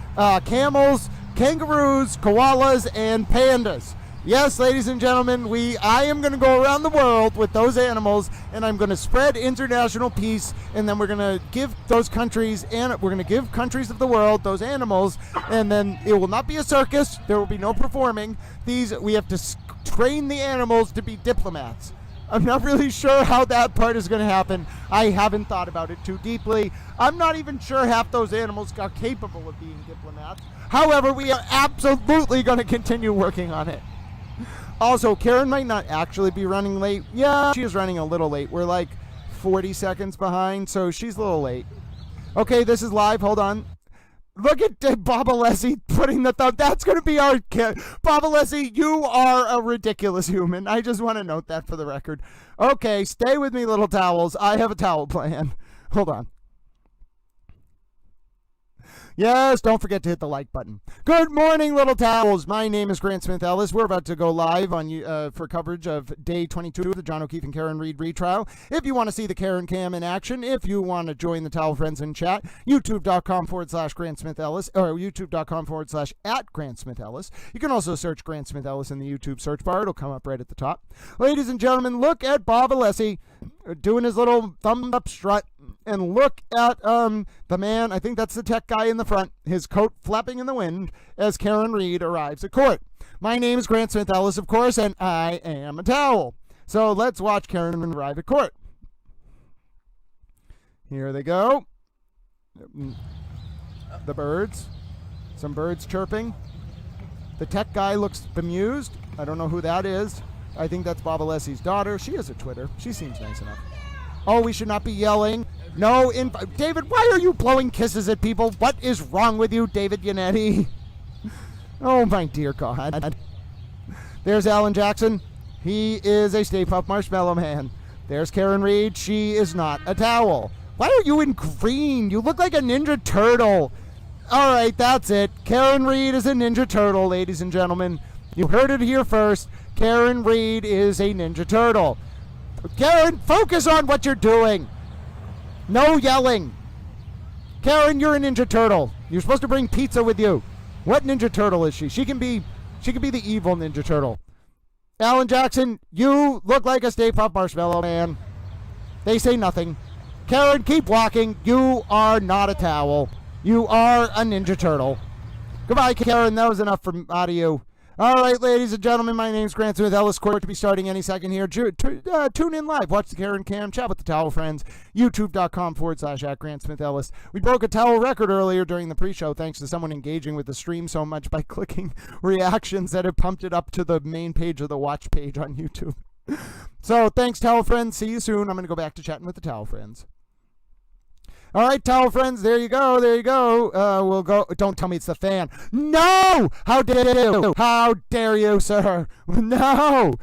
camels, kangaroos, koalas, and pandas. Yes, ladies and gentlemen, I am going to go around the world with those animals, and I'm going to spread international peace, and then we're going to give those countries, and we're going to give countries of the world those animals, and then it will not be a circus. There will be no performing. We have to train the animals to be diplomats. I'm not really sure how that part is going to happen. I haven't thought about it too deeply. I'm not even sure half those animals are capable of being diplomats. However, we are absolutely going to continue working on it. Also, Karen might not actually be running late. Yeah, she is running a little late. We're like 40 seconds behind, so she's a little late. Okay, this is live. Hold on. Look at Bob Alessi putting the thumb. That's going to be our kid. Bob Alessi, you are a ridiculous human. I just want to note that for the record. Okay, stay with me, little towels. I have a towel plan. Hold on. Yes, don't forget to hit the like button. Good morning, little towels. My name is Grant Smith Ellis. We're about to go live on for coverage of day 22 of the John O'Keefe and Karen Reed retrial. If you want to see the Karen Cam in action, if you want to join the Towel Friends in chat, youtube.com/Grant Smith Ellis, or youtube.com/@Grant Smith Ellis. You can also search Grant Smith Ellis in the YouTube search bar. It'll come up right at the top. Ladies and gentlemen, look at Bob Alessi doing his little thumb up strut. And look at the man, I think that's the tech guy in the front, his coat flapping in the wind as Karen Reed arrives at court. My name is Grant Smith Ellis, of course, and I am a towel. So let's watch Karen arrive at court. Here they go. The birds. Some birds chirping. The tech guy looks bemused. I don't know who that is. I think that's Bob Alessi's daughter. She has a Twitter. She seems nice enough. Oh, we should not be yelling. No, David, why are you blowing kisses at people? What is wrong with you, David Yannetti? Oh, my dear God. There's Alan Jackson. He is a Stay Puft Marshmallow Man. There's Karen Reed. She is not a towel. Why are you in green? You look like a Ninja Turtle. All right, that's it. Karen Reed is a Ninja Turtle, ladies and gentlemen. You heard it here first. Karen Reed is a Ninja Turtle. Karen, focus on what you're doing. No yelling. Karen, you're a Ninja Turtle. You're supposed to bring pizza with you. What Ninja Turtle is she? She can be the evil Ninja Turtle. Alan Jackson, you look like a Stay Puft Marshmallow Man. They say nothing. Karen, keep walking. You are not a towel. You are a Ninja Turtle. Goodbye, Karen. That was enough from out of you. All right, ladies and gentlemen, my name's Grant Smith Ellis. Court to be starting any second here. Tune in live. Watch the Karen Cam. Chat with the Towel Friends. YouTube.com/@Grant Smith Ellis. We broke a towel record earlier during the pre-show thanks to someone engaging with the stream so much by clicking reactions that have pumped it up to the main page of the watch page on YouTube. So thanks, Towel Friends. See you soon. I'm going to go back to chatting with the Towel Friends. All right, Towel Friends, there you go, there you go. We'll go. Don't tell me it's the fan. No! How dare you? How dare you, sir? No!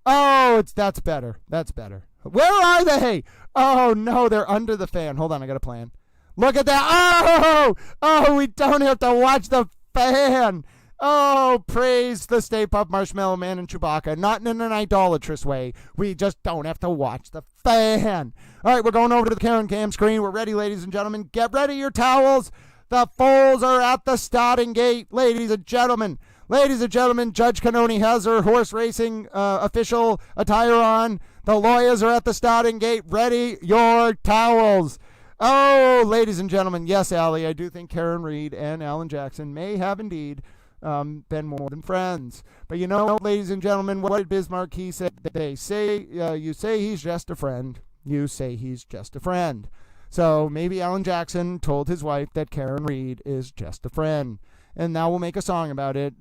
Oh, that's better. That's better. Where are they? Oh, no, they're under the fan. Hold on, I got a plan. Look at that. Oh, we don't have to watch the fan. Oh, praise the Stay Puft Marshmallow Man and Chewbacca. Not in an idolatrous way. We just don't have to watch the fan. All right, we're going over to the Karen Cam screen. We're ready, ladies and gentlemen. Get ready your towels. The foals are at the starting gate, ladies and gentlemen. Ladies and gentlemen, Judge Canoni has her horse racing official attire on. The lawyers are at the starting gate. Ready your towels. Oh, ladies and gentlemen, yes, Allie, I do think Karen Reed and Alan Jackson may have indeed been more than friends. But you know, ladies and gentlemen, what did Bismarck he said? They say, you say he's just a friend. You say he's just a friend. So maybe Alan Jackson told his wife that Karen Reed is just a friend. And now we'll make a song about it.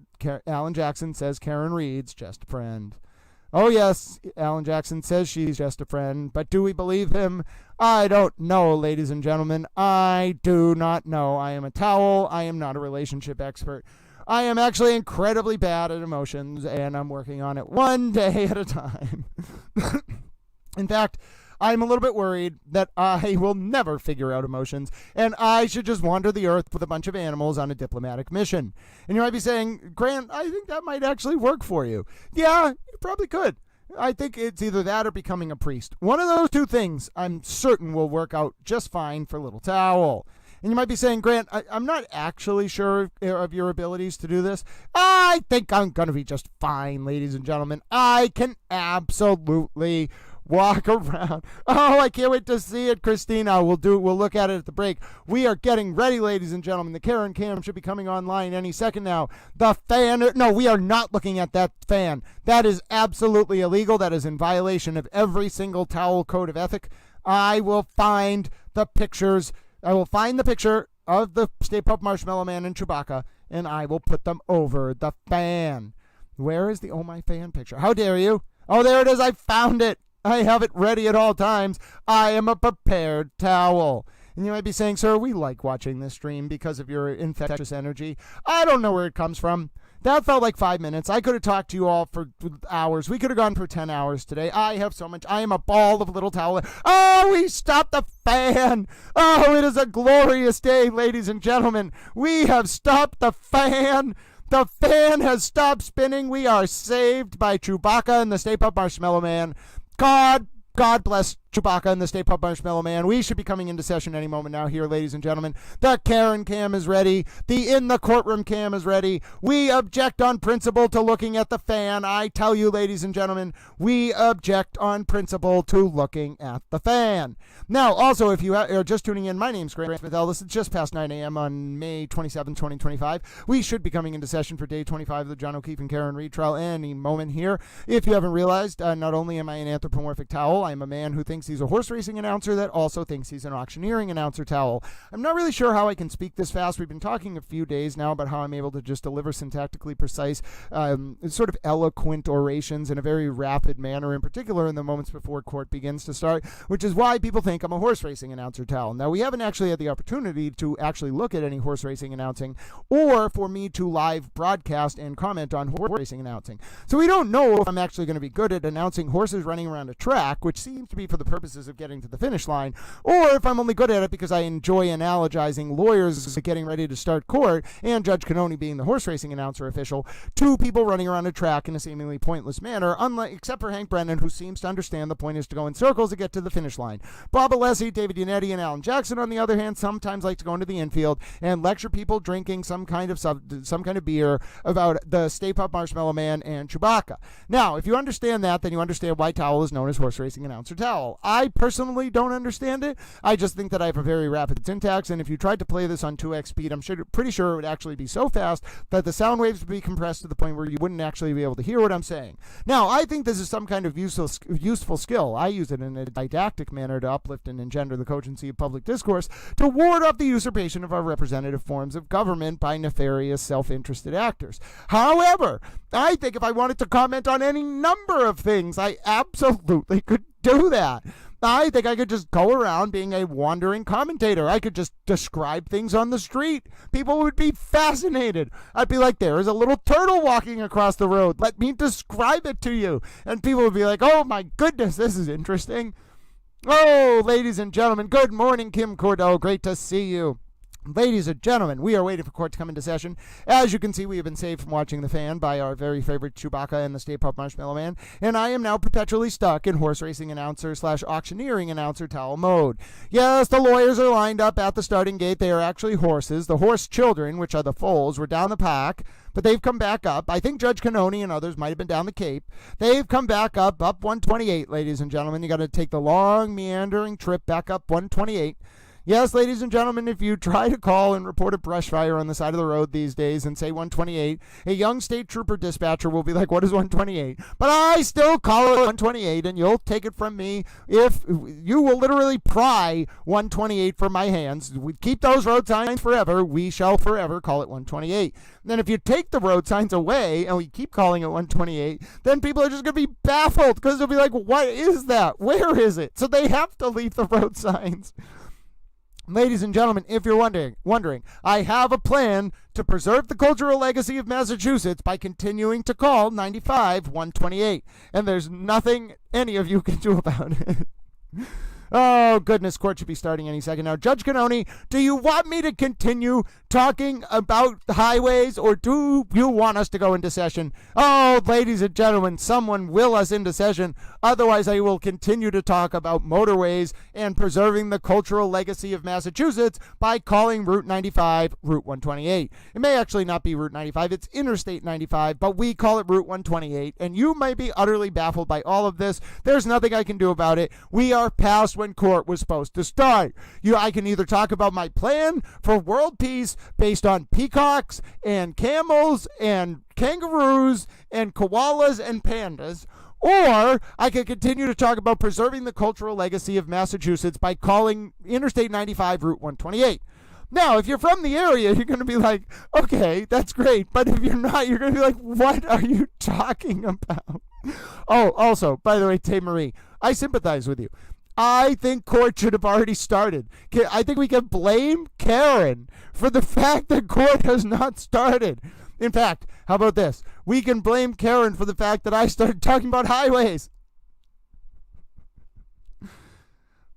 Alan Jackson says Karen Reed's just a friend. Oh yes, Alan Jackson says she's just a friend. But do we believe him? I don't know, ladies and gentlemen. I do not know. I am a towel. I am not a relationship expert. I am actually incredibly bad at emotions, and I'm working on it one day at a time. In fact, I'm a little bit worried that I will never figure out emotions, and I should just wander the earth with a bunch of animals on a diplomatic mission. And you might be saying, Grant, I think that might actually work for you. Yeah, you probably could. I think it's either that or becoming a priest. One of those two things I'm certain will work out just fine for Little Towel. And you might be saying, Grant, I'm not actually sure of your abilities to do this. I think I'm going to be just fine, ladies and gentlemen. I can absolutely walk around. Oh, I can't wait to see it, Christina. We'll look at it at the break. We are getting ready, ladies and gentlemen. The Karen Cam should be coming online any second now. The fan, no, we are not looking at that fan. That is absolutely illegal. That is in violation of every single towel code of ethic. I will find the pictures. I will find the picture of the Stay Puft Marshmallow Man and Chewbacca, and I will put them over the fan. Where is the Oh My Fan picture? How dare you? Oh, there it is. I found it. I have it ready at all times. I am a prepared towel. And you might be saying, sir, we like watching this stream because of your infectious energy. I don't know where it comes from. That felt like 5 minutes. I could have talked to you all for hours. We could have gone for 10 hours today. I have so much. I am a ball of little towel. Oh, we stopped the fan. Oh, it is a glorious day, ladies and gentlemen. We have stopped the fan. The fan has stopped spinning. We are saved by Chewbacca and the Stay Puft Marshmallow Man. God bless Chewbacca and the Stay Puft Marshmallow Man. We should be coming into session any moment now here, ladies and gentlemen. The Karen Cam is ready. The In the Courtroom Cam is ready. We object on principle to looking at the fan. I tell you, ladies and gentlemen, we object on principle to looking at the fan. Now, also, if you are just tuning in, my name's Grant Smith Ellis. It's just past 9 a.m. on May 27, 2025. We should be coming into session for day 25 of the John O'Keefe and Karen Reed trial any moment here. If you haven't realized, not only am I an anthropomorphic towel, I'm a man who thinks he's a horse racing announcer that also thinks he's an auctioneering announcer towel. I'm not really sure how I can speak this fast. We've been talking a few days now about how I'm able to just deliver syntactically precise, sort of eloquent orations in a very rapid manner, in particular in the moments before court begins to start, which is why people think I'm a horse racing announcer towel. Now, we haven't actually had the opportunity to actually look at any horse racing announcing or for me to live broadcast and comment on horse racing announcing. So we don't know if I'm actually going to be good at announcing horses running around a track, which seems to be for the purposes of getting to the finish line, or if I'm only good at it because I enjoy analogizing lawyers getting ready to start court and Judge Cannoni being the horse racing announcer official, two people running around a track in a seemingly pointless manner, except for Hank Brennan, who seems to understand the point is to go in circles to get to the finish line. Bob Alessi, David Yannetti, and Alan Jackson, on the other hand, sometimes like to go into the infield and lecture people drinking some kind of beer about the Stay Puft Marshmallow Man and Chewbacca. Now, if you understand that, then you understand why towel is known as horse racing announcer towel. I personally don't understand it. I just think that I have a very rapid syntax, and if you tried to play this on 2x speed, I'm pretty sure it would actually be so fast that the sound waves would be compressed to the point where you wouldn't actually be able to hear what I'm saying. Now, I think this is some kind of useful skill. I use it in a didactic manner to uplift and engender the cogency of public discourse to ward off the usurpation of our representative forms of government by nefarious, self-interested actors. However, I think if I wanted to comment on any number of things, I absolutely could do that. I think I could just go around being a wandering commentator. I could just describe things on the street. People would be fascinated. I'd be like, there is a little turtle walking across the road. Let me describe it to you. And people would be like, oh my goodness, this is interesting. Oh, ladies and gentlemen, good morning, Kim Cordeau. Great to see you. Ladies and gentlemen, we are waiting for court to come into session. As you can see, we have been saved from watching the fan by our very favorite Chewbacca and the Stay Puft Marshmallow Man, and I am now perpetually stuck in horse racing announcer / auctioneering announcer towel mode. Yes, the lawyers are lined up at the starting gate. They are actually horses. The horse children, which are the foals, were down the pack, but they've come back up. I think Judge Cannoni and others might have been down the Cape. They've come back up 128, ladies and gentlemen. You got to take the long, meandering trip back up 128. Yes, ladies and gentlemen, if you try to call and report a brush fire on the side of the road these days and say 128, a young state trooper dispatcher will be like, what is 128? But I still call it 128, and you'll take it from me if you will literally pry 128 from my hands. We keep those road signs forever. We shall forever call it 128. And then if you take the road signs away and we keep calling it 128, then people are just going to be baffled because they'll be like, what is that? Where is it? So they have to leave the road signs. Ladies and gentlemen, if you're wondering, I have a plan to preserve the cultural legacy of Massachusetts by continuing to call 95 128, and there's nothing any of you can do about it. Oh, goodness, court should be starting any second now. Judge Canoni, do you want me to continue talking about highways, or do you want us to go into session? Oh, ladies and gentlemen, someone will us into session. Otherwise, I will continue to talk about motorways and preserving the cultural legacy of Massachusetts by calling Route 95 Route 128. It may actually not be Route 95, it's Interstate 95, but we call it Route 128, and you might be utterly baffled by all of this. There's nothing I can do about it. We are past when court was supposed to start. I can either talk about my plan for world peace based on peacocks and camels and kangaroos and koalas and pandas, or I could continue to talk about preserving the cultural legacy of Massachusetts by calling Interstate 95 Route 128. Now, if you're from the area, you're going to be like, okay, that's great. But if you're not, you're going to be like, what are you talking about? Oh, also, by the way, Tay Marie, I sympathize with you. I think court should have already started. I think we can blame Karen for the fact that court has not started. In fact, how about this? We can blame Karen for the fact that I started talking about highways.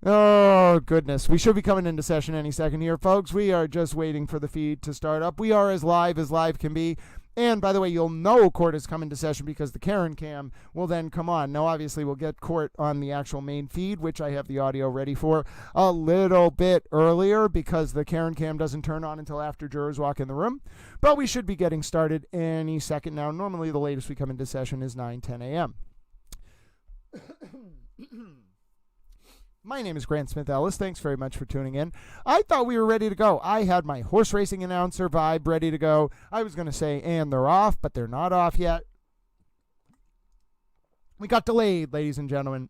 Oh, goodness. We should be coming into session any second here, folks. We are just waiting for the feed to start up. We are as live can be. And, by the way, you'll know court is coming to session because the Karen cam will then come on. Now, obviously, we'll get court on the actual main feed, which I have the audio ready for, a little bit earlier because the Karen cam doesn't turn on until after jurors walk in the room. But we should be getting started any second now. Normally, the latest we come into session is 9:10 a.m. My name is Grant Smith Ellis. Thanks very much for tuning in. I thought we were ready to go. I had my horse racing announcer vibe ready to go. I was going to say, and they're off, but they're not off yet. We got delayed, ladies and gentlemen.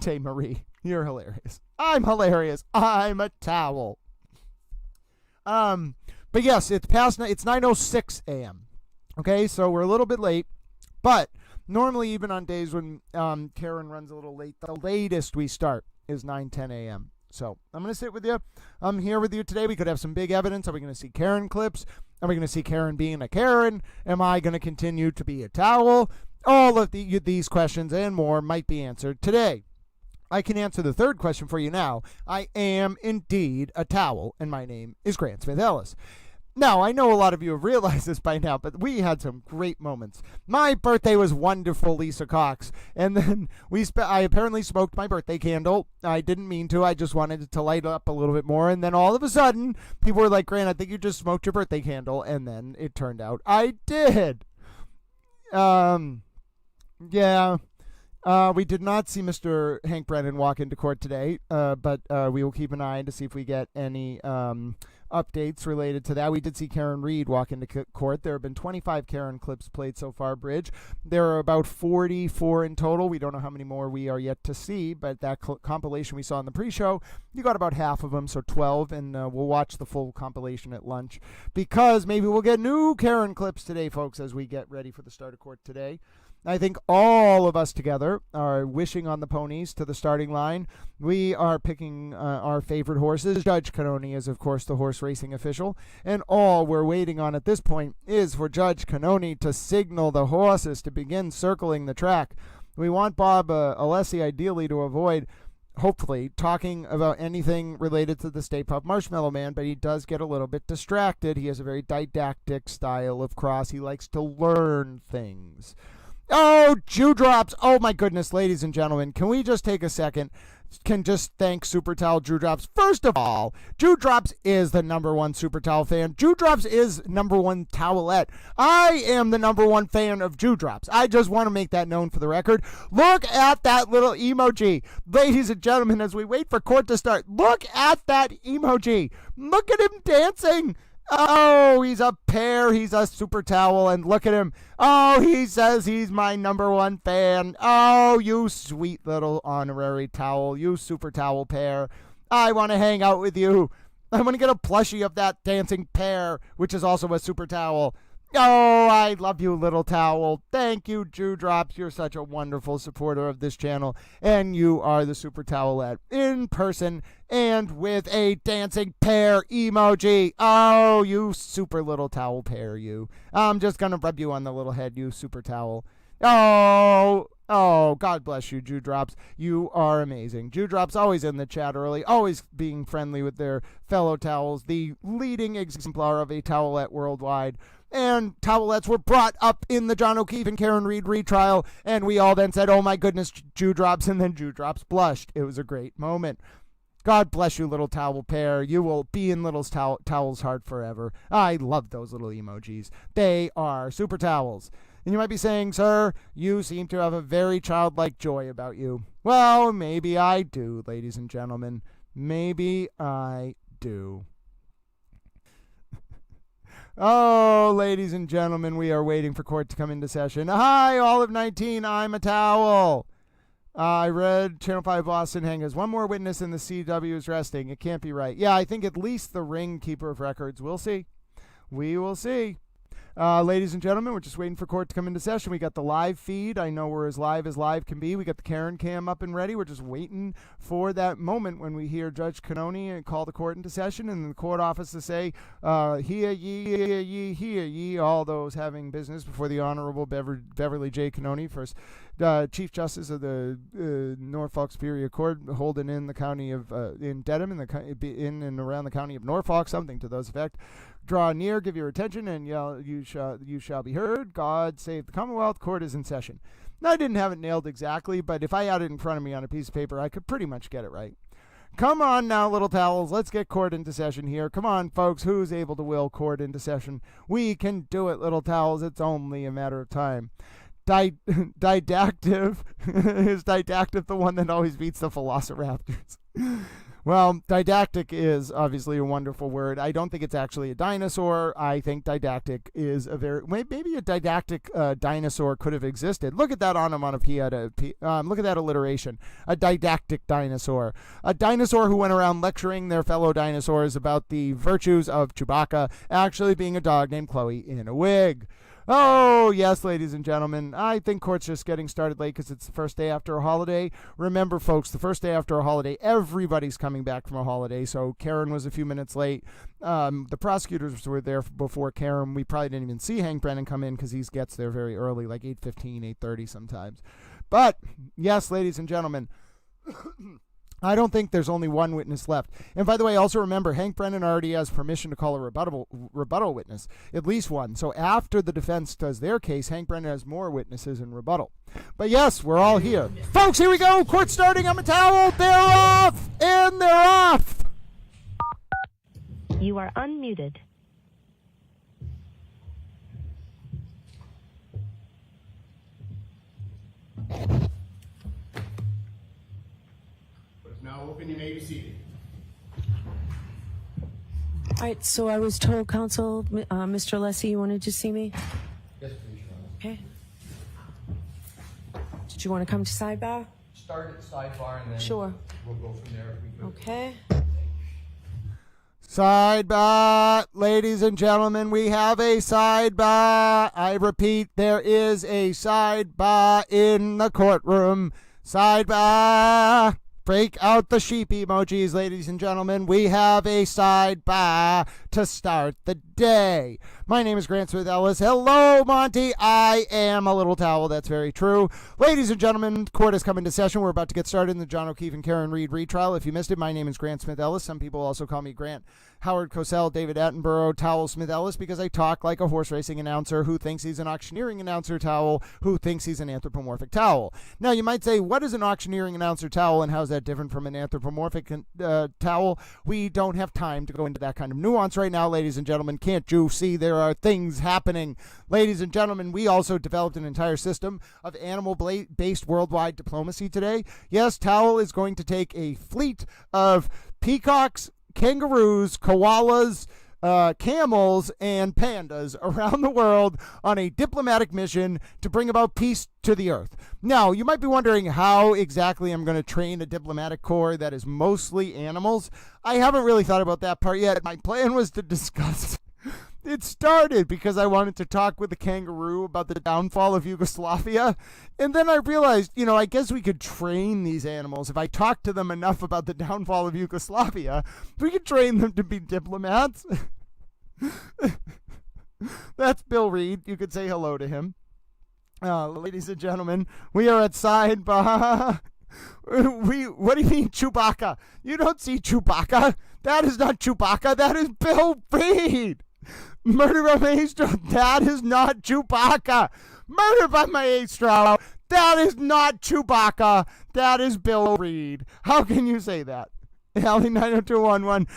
Tay Marie, you're hilarious. I'm hilarious. I'm a towel. But yes, it's 9:06 a.m. Okay, so we're a little bit late, but normally even on days when Karen runs a little late, the latest we start is 9:10 a.m. So I'm going to sit with you. I'm here with you today. We could have some big evidence. Are we going to see Karen clips? Are we going to see Karen being a Karen? Am I going to continue to be a towel? All of these questions and more might be answered today. I can answer the third question for you now. I am indeed a towel, and my name is Grant Smith Ellis. Now, I know a lot of you have realized this by now, but we had some great moments. My birthday was wonderful, Lisa Cox. And then I apparently smoked my birthday candle. I didn't mean to. I just wanted it to light up a little bit more. And then all of a sudden, people were like, Grant, I think you just smoked your birthday candle. And then it turned out I did. Yeah. We did not see Mr. Hank Brennan walk into court today, but we will keep an eye to see if we get any updates related to that. We did see Karen Reed walk into court. There have been 25 Karen clips played so far, Bridge. There are about 44 in total. We don't know how many more we are yet to see, but that compilation we saw in the pre-show, you got about half of them, so 12, and we'll watch the full compilation at lunch because maybe we'll get new Karen clips today, folks, as we get ready for the start of court today. I think all of us together are wishing on the ponies to the starting line. We are picking our favorite horses. Judge Canoni is, of course, the horse racing official. And all we're waiting on at this point is for Judge Canoni to signal the horses to begin circling the track. We want Bob Alessi ideally to avoid, hopefully, talking about anything related to the Stay Puft Marshmallow Man, but he does get a little bit distracted. He has a very didactic style of cross. He likes to learn things. Oh, Dewdrops. Oh, my goodness, ladies and gentlemen. Can we just take a second? Can just thank Super Towel Dewdrops. First of all, Dewdrops is the #1 Super Towel fan. Dewdrops is #1 towelette. I am the #1 fan of Dewdrops. I just want to make that known for the record. Look at that little emoji. Ladies and gentlemen, as we wait for court to start, look at that emoji. Look at him dancing. Oh, he's a pear. He's a super towel. And look at him. Oh, he says he's my #1 fan. Oh, you sweet little honorary towel. You super towel pear. I want to hang out with you. I want to get a plushie of that dancing pear, which is also a super towel. Oh, I love you, little towel. Thank you, Dewdrops. You're such a wonderful supporter of this channel. And you are the super towelette in person and with a dancing pear emoji. Oh, you super little towel pear, you. I'm just going to rub you on the little head, you super towel. Oh, God bless you, Dewdrops. You are amazing. Dewdrops always in the chat early, always being friendly with their fellow towels, the leading exemplar of a towelette worldwide. And towelettes were brought up in the John O'Keefe and Karen Reed retrial, and we all then said, oh my goodness, Dewdrops, and then Dewdrops blushed. It was a great moment. God bless you, little towel pair. You will be in little towel's heart forever. I love those little emojis. They are super towels. And you might be saying, sir, you seem to have a very childlike joy about you. Well, maybe I do, ladies and gentlemen. Maybe I do. Oh, ladies and gentlemen, we are waiting for court to come into session. Hi, all of 19, I'm a towel. I read Channel 5 Boston Hang has one more witness and the CW is resting. It can't be right. Yeah, I think at least the ring keeper of records. We'll see. We will see. Ladies and gentlemen, we're just waiting for court to come into session. We got the live feed. I know we're as live can be. We got the Karen cam up and ready. We're just waiting for that moment when we hear Judge Cannoni and call the court into session and the court office to say, hear ye, all those having business before the Honorable Beverly J. Cannoni, first Chief Justice of the Norfolk Superior Court, holding in the county of, in Dedham, in and around the county of Norfolk, something to those effect. Draw near, give your attention, and you shall be heard. God save the Commonwealth. Court is in session. Now, I didn't have it nailed exactly, but if I had it in front of me on a piece of paper, I could pretty much get it right. Come on now, little towels. Let's get court into session here. Come on, folks. Who's able to will court into session? We can do it, little towels. It's only a matter of time. Didactive. Is didactic the one that always beats the velociraptors? Well, didactic is obviously a wonderful word. I don't think it's actually a dinosaur. I think didactic is maybe a didactic dinosaur could have existed. Look at that onomatopoeia. Look at that alliteration. A didactic dinosaur. A dinosaur who went around lecturing their fellow dinosaurs about the virtues of Chewbacca actually being a dog named Chloe in a wig. Oh, yes, ladies and gentlemen, I think court's just getting started late because it's the first day after a holiday. Remember, folks, the first day after a holiday, everybody's coming back from a holiday, so Karen was a few minutes late. The prosecutors were there before Karen. We probably didn't even see Hank Brennan come in because he gets there very early, like 8:15, 8:30 sometimes. But, yes, ladies and gentlemen, I don't think there's only one witness left. And by the way, also remember, Hank Brennan already has permission to call a rebuttal witness, at least one. So after the defense does their case, Hank Brennan has more witnesses in rebuttal. But yes, we're all here. Folks, here we go. Court starting. I'm a towel. They're off. And they're off. You are unmuted. Now open, you may be seated. All right, so I was told, counsel, Mr. Lessie, you wanted to see me? Yes, please, Your Honor. Okay. Did you want to come to sidebar? Start at sidebar and then Sure. We'll go from there if we could. Okay. Sidebar, ladies and gentlemen, we have a sidebar. I repeat, there is a sidebar in the courtroom. Sidebar. Break out the sheep emojis, ladies and gentlemen. We have a sidebar to start the day. My name is Grant Smith Ellis. Hello, Monty. I am a little towel. That's very true. Ladies and gentlemen, court has come into session. We're about to get started in the John O'Keefe and Karen Reed retrial. If you missed it, my name is Grant Smith Ellis. Some people also call me Grant Howard Cosell, David Attenborough, Towel Smith Ellis, because I talk like a horse racing announcer who thinks he's an auctioneering announcer towel, who thinks he's an anthropomorphic towel. Now, you might say, what is an auctioneering announcer towel and how is that different from an anthropomorphic towel? We don't have time to go into that kind of nuance right now, ladies and gentlemen. Can't you see there are things happening? Ladies and gentlemen, we also developed an entire system of animal-based worldwide diplomacy today. Yes, Towel is going to take a fleet of peacocks, kangaroos, koalas, camels, and pandas around the world on a diplomatic mission to bring about peace to the earth. Now, you might be wondering how exactly I'm going to train a diplomatic corps that is mostly animals. I haven't really thought about that part yet. My plan was to discuss it started because I wanted to talk with the kangaroo about the downfall of Yugoslavia. And then I realized, I guess we could train these animals. If I talk to them enough about the downfall of Yugoslavia, we could train them to be diplomats. That's Bill Reed. You could say hello to him. Ladies and gentlemen, we are at Sidebar. What do you mean, Chewbacca? You don't see Chewbacca. That is not Chewbacca. That is Bill Reed. Murder by Maestro. That is not Chewbacca. Murder by Maestro. That is not Chewbacca. That is Bill Reed. How can you say that? Alley 90211.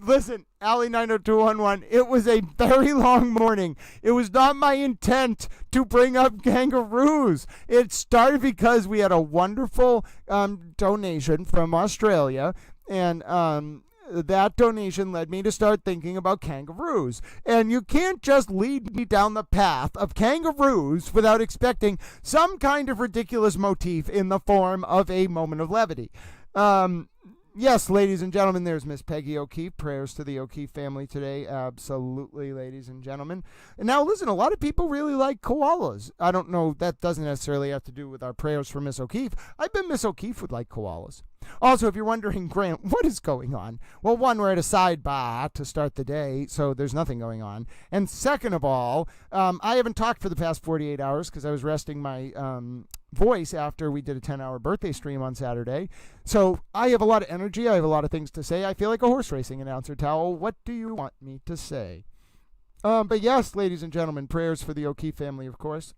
Listen, Alley 90211, it was a very long morning. It was not my intent to bring up kangaroos. It started because we had a wonderful donation from Australia, and that donation led me to start thinking about kangaroos. And you can't just lead me down the path of kangaroos without expecting some kind of ridiculous motif in the form of a moment of levity. Yes, ladies and gentlemen, there's Miss Peggy O'Keefe. Prayers to the O'Keefe family today. Absolutely, ladies and gentlemen. And now, listen, a lot of people really like koalas. I don't know, that doesn't necessarily have to do with our prayers for Miss O'Keefe. I bet Miss O'Keefe would like koalas. Also, if you're wondering, Grant, what is going on? Well, one, we're at a sidebar to start the day, so there's nothing going on. And second of all, I haven't talked for the past 48 hours because I was resting my voice after we did a 10-hour birthday stream on Saturday. So I have a lot of energy. I have a lot of things to say. I feel like a horse racing announcer, Towel. What do you want me to say? But yes, ladies and gentlemen, prayers for the O'Keefe family, of course.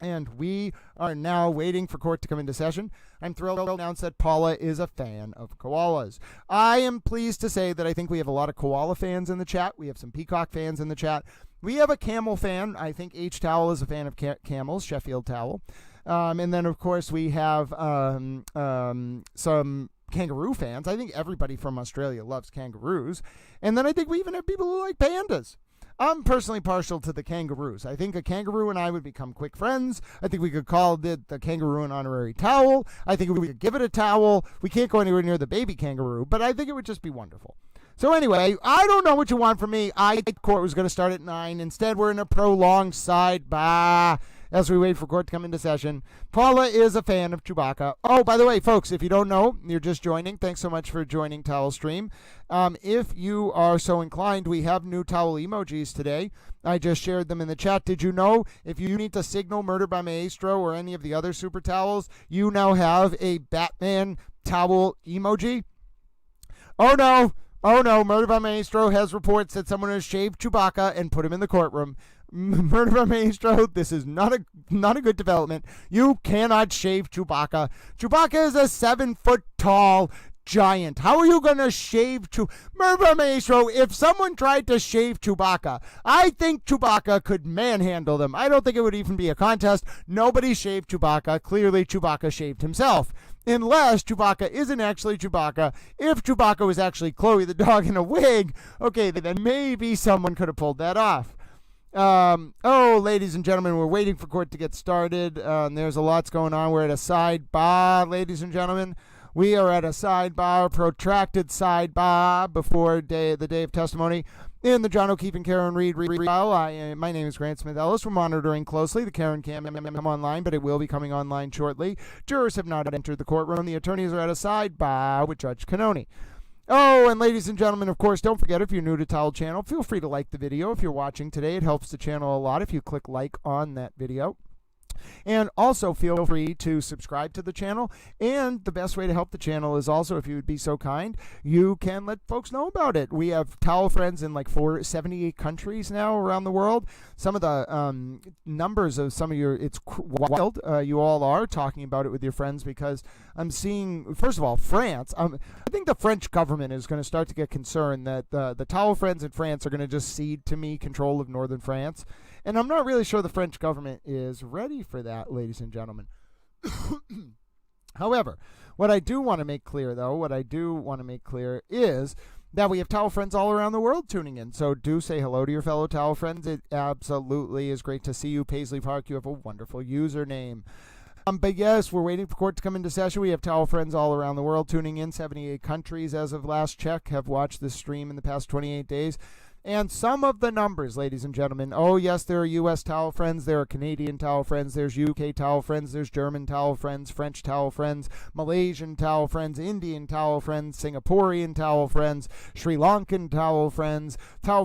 And we are now waiting for court to come into session. I'm thrilled to announce that Paula is a fan of koalas. I am pleased to say that I think we have a lot of koala fans in the chat. We have some peacock fans in the chat. We have a camel fan. I think H. Towel is a fan of camels, Sheffield Towel. And then, of course, we have some kangaroo fans. I think everybody from Australia loves kangaroos. And then I think we even have people who like pandas. I'm personally partial to the kangaroos. I think a kangaroo and I would become quick friends. I think we could call it the kangaroo an honorary towel. I think we could give it a towel. We can't go anywhere near the baby kangaroo, but I think it would just be wonderful. So anyway, I don't know what you want from me. Court was going to start at 9. Instead, we're in a prolonged sidebar as we wait for court to come into session. Paula is a fan of Chewbacca. Oh, by the way, folks, if you don't know, you're just joining. Thanks so much for joining Towel Stream. If you are so inclined, we have new towel emojis today. I just shared them in the chat. Did you know if you need to signal Murder by Maestro or any of the other super towels, you now have a Batman towel emoji? Oh, no. Oh, no. Murder by Maestro has reports that someone has shaved Chewbacca and put him in the courtroom. Murder by Maestro, this is not a good development. You cannot shave Chewbacca. Chewbacca is a 7-foot-tall giant. How are you going to shave Murder by Maestro? If someone tried to shave Chewbacca, I think Chewbacca could manhandle them. I don't think it would even be a contest. Nobody shaved Chewbacca. Clearly, Chewbacca shaved himself. Unless Chewbacca isn't actually Chewbacca. If Chewbacca was actually Chloe the dog in a wig, okay, then maybe someone could have pulled that off. Ladies and gentlemen, we're waiting for court to get started. There's a lot going on. We're at a sidebar, ladies and gentlemen. We are at a sidebar, protracted sidebar before the day of testimony in the John O'Keefe and Karen Reed trial. My name is Grant Smith Ellis. We're monitoring closely. The Karen cam come online, but it will be coming online shortly. Jurors have not entered the courtroom. The attorneys are at a sidebar with Judge Cannoni. Oh, and ladies and gentlemen, of course, don't forget, if you're new to Towel Channel, feel free to like the video. If you're watching today, it helps the channel a lot if you click like on that video. And also feel free to subscribe to the channel. And the best way to help the channel is also, if you would be so kind, you can let folks know about it. We have towel friends in like 78 countries now around the world. Some of the numbers of some of it's wild. You all are talking about it with your friends, because I'm seeing, first of all, France. I think the French government is going to start to get concerned that the towel friends in France are going to just cede to me control of northern France. And I'm not really sure the French government is ready for that, ladies and gentlemen. However, what I do want to make clear, is that we have towel friends all around the world tuning in. So do say hello to your fellow towel friends. It absolutely is great to see you. Paisley Park, you have a wonderful username. But yes, we're waiting for court to come into session. We have towel friends all around the world tuning in. 78 countries, as of last check, have watched this stream in the past 28 days. And some of the numbers, ladies and gentlemen, oh yes, there are U.S. towel friends, there are Canadian towel friends, there's UK towel friends, there's German towel friends, French towel friends, Malaysian towel friends, Indian towel friends, Singaporean towel friends, Sri Lankan towel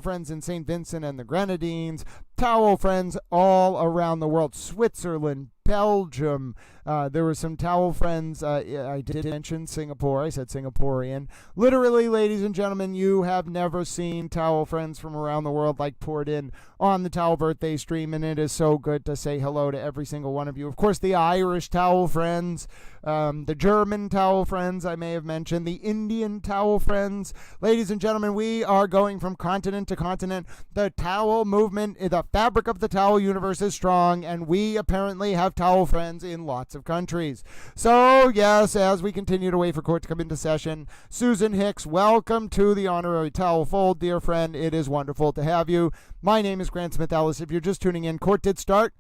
friends in St. Vincent and the Grenadines, towel friends all around the world. Switzerland, Belgium. There were some towel friends. I did mention Singapore. I said Singaporean. Literally, ladies and gentlemen, you have never seen towel friends from around the world like poured in on the Towel Birthday stream, and it is so good to say hello to every single one of you. Of course, the Irish towel friends, the German towel friends I may have mentioned, the Indian towel friends. Ladies and gentlemen, we are going from continent to continent. The towel movement, the fabric of the towel universe is strong, and we apparently have towel friends in lots of countries. So, yes, as we continue to wait for court to come into session, Susan Hicks, welcome to the Honorary Towel Fold, dear friend. It is wonderful to have you. My name is Grant Smith Ellis. If you're just tuning in, court did start,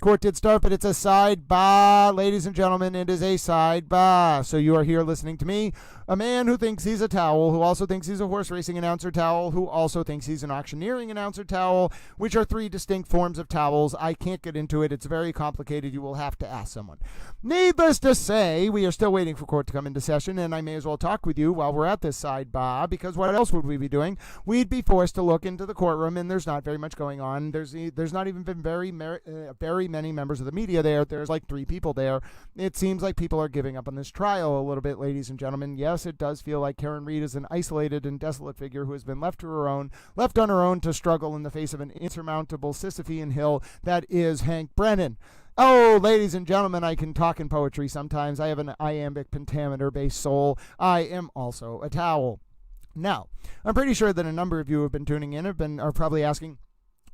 but it's a sidebar, ladies and gentlemen. It is a sidebar. So you are here listening to me, a man who thinks he's a towel, who also thinks he's a horse racing announcer towel, who also thinks he's an auctioneering announcer towel, which are three distinct forms of towels. I can't get into it. It's very complicated. You will have to ask someone. Needless to say, we are still waiting for court to come into session, and I may as well talk with you while we're at this sidebar, because what else would we be doing? We'd be forced to look into the courtroom, and there's not very much going on. There's not even been very many members of the media there. There's like 3 people there. It seems like people are giving up on this trial a little bit, ladies and gentlemen. Yes, it does feel like Karen Reed is an isolated and desolate figure who has been left on her own to struggle in the face of an insurmountable Sisyphean hill that is Hank Brennan. Oh, ladies and gentlemen, I can talk in poetry sometimes. I have an iambic pentameter-based soul. I am also a towel. Now, I'm pretty sure that a number of you who have been tuning in are probably asking,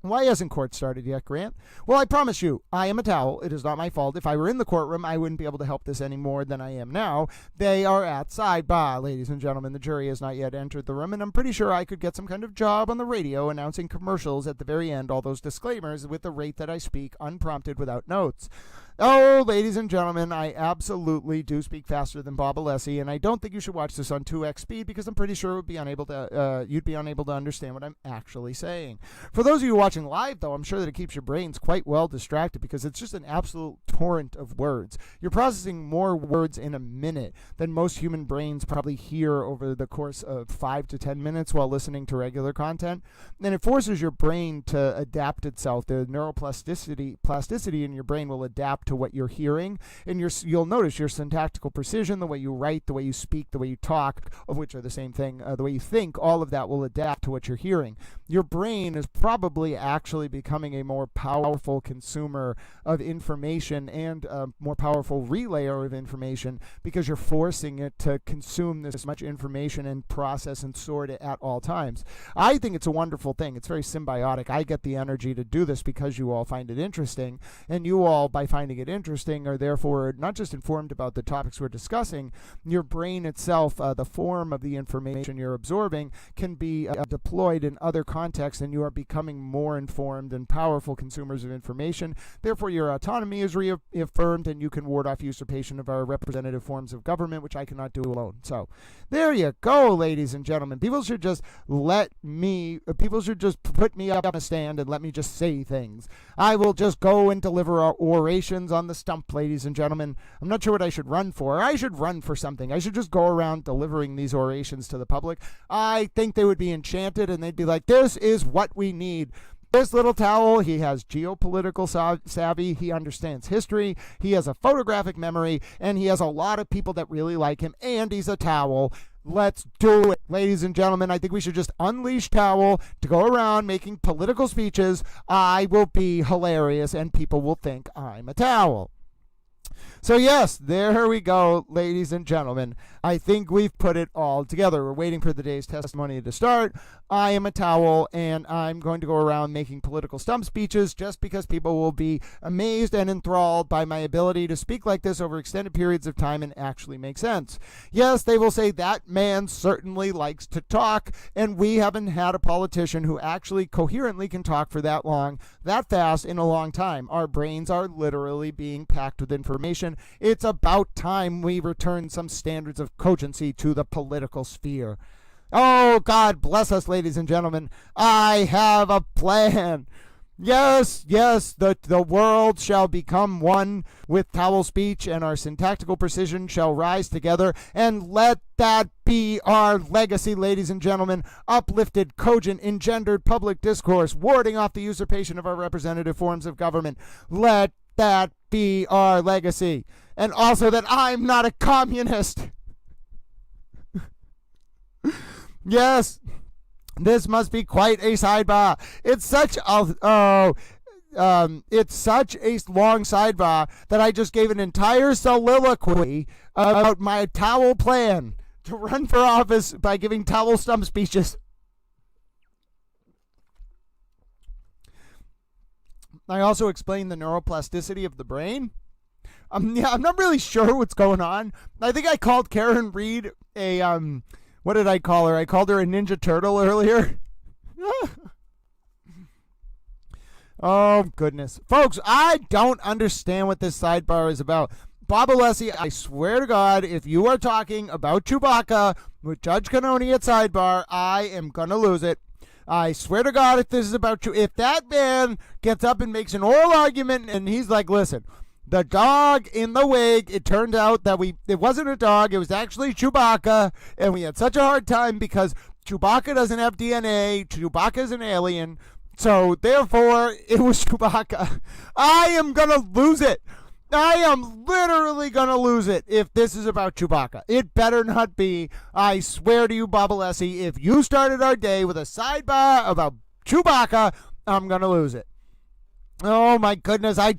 why hasn't court started yet, Grant? Well, I promise you, I am a towel. It is not my fault. If I were in the courtroom, I wouldn't be able to help this any more than I am now. They are at sidebar, ladies and gentlemen. The jury has not yet entered the room, and I'm pretty sure I could get some kind of job on the radio announcing commercials at the very end, all those disclaimers with the rate that I speak, unprompted, without notes. Oh, ladies and gentlemen, I absolutely do speak faster than Bob Alessi, and I don't think you should watch this on 2x speed because I'm pretty sure you'd be unable to understand what I'm actually saying. For those of you watching live, though, I'm sure that it keeps your brains quite well distracted because it's just an absolute torrent of words. You're processing more words in a minute than most human brains probably hear over the course of 5 to 10 minutes while listening to regular content, and it forces your brain to adapt itself. The neuroplasticity in your brain will adapt to what you're hearing, and you'll notice your syntactical precision, the way you write, the way you speak, the way you talk, of which are the same thing, the way you think, all of that will adapt to what you're hearing. Your brain is probably actually becoming a more powerful consumer of information and a more powerful relayer of information because you're forcing it to consume this much information and process and sort it at all times. I think it's a wonderful thing. It's very symbiotic. I get the energy to do this because you all find it interesting, and you all, by finding it interesting, are therefore not just informed about the topics we're discussing. Your brain itself, the form of the information you're absorbing, can be deployed in other contexts, and you are becoming more informed and powerful consumers of information. Therefore, your autonomy is reaffirmed, and you can ward off usurpation of our representative forms of government, which I cannot do alone. So, there you go, ladies and gentlemen. People should just put me up on a stand and let me just say things. I will just go and deliver orations on the stump, ladies and gentlemen. I'm not sure what I should run for. I should run for something. I should just go around delivering these orations to the public. I think they would be enchanted, and they'd be like, this is what we need. This little towel, he has geopolitical savvy, he understands history, he has a photographic memory, and he has a lot of people that really like him, and he's a towel. Let's do it, ladies and gentlemen. I think we should just unleash Towel to go around making political speeches. I will be hilarious, and people will think I'm a towel. So yes, there we go, ladies and gentlemen. I think we've put it all together. We're waiting for the day's testimony to start. I am a towel, and I'm going to go around making political stump speeches just because people will be amazed and enthralled by my ability to speak like this over extended periods of time and actually make sense. Yes, they will say that man certainly likes to talk, and we haven't had a politician who actually coherently can talk for that long, that fast, in a long time. Our brains are literally being packed with information. It's about time we return some standards of cogency to the political sphere. Oh, God bless us, ladies and gentlemen. I have a plan. Yes, the world shall become one with towel speech, and our syntactical precision shall rise together, and let that be our legacy, ladies and gentlemen. Uplifted, cogent, engendered public discourse, warding off the usurpation of our representative forms of government. Let that be our legacy. And also that I'm not a communist. Yes. This must be quite a sidebar. It's such a long sidebar that I just gave an entire soliloquy about my towel plan to run for office by giving towel stump speeches. I also explained the neuroplasticity of the brain. I'm not really sure what's going on. I think I called Karen Reed a what did I call her? I called her a Ninja Turtle earlier. Oh, goodness. Folks, I don't understand what this sidebar is about. Bob Alessi, I swear to God, if you are talking about Chewbacca with Judge Cannoni at sidebar, I am going to lose it. I swear to God, if this is about you, if that man gets up and makes an oral argument and he's like, listen, the dog in the wig, it turned out that it wasn't a dog, it was actually Chewbacca, and we had such a hard time because Chewbacca doesn't have DNA, Chewbacca is an alien, so therefore it was Chewbacca. I am gonna lose it. I am literally gonna lose it if this is about Chewbacca. It better not be. I swear to you, Bob Alessi, if you started our day with a sidebar about Chewbacca, I'm gonna lose it. Oh my goodness, Bob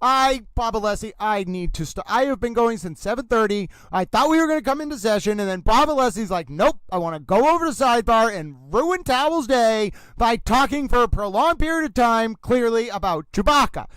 Alessi, I need to stop. I have been going since 7:30. I thought we were going to come into session, and then Bob Alessi's like, nope, I want to go over to sidebar and ruin Towel's day by talking for a prolonged period of time, clearly about Chewbacca.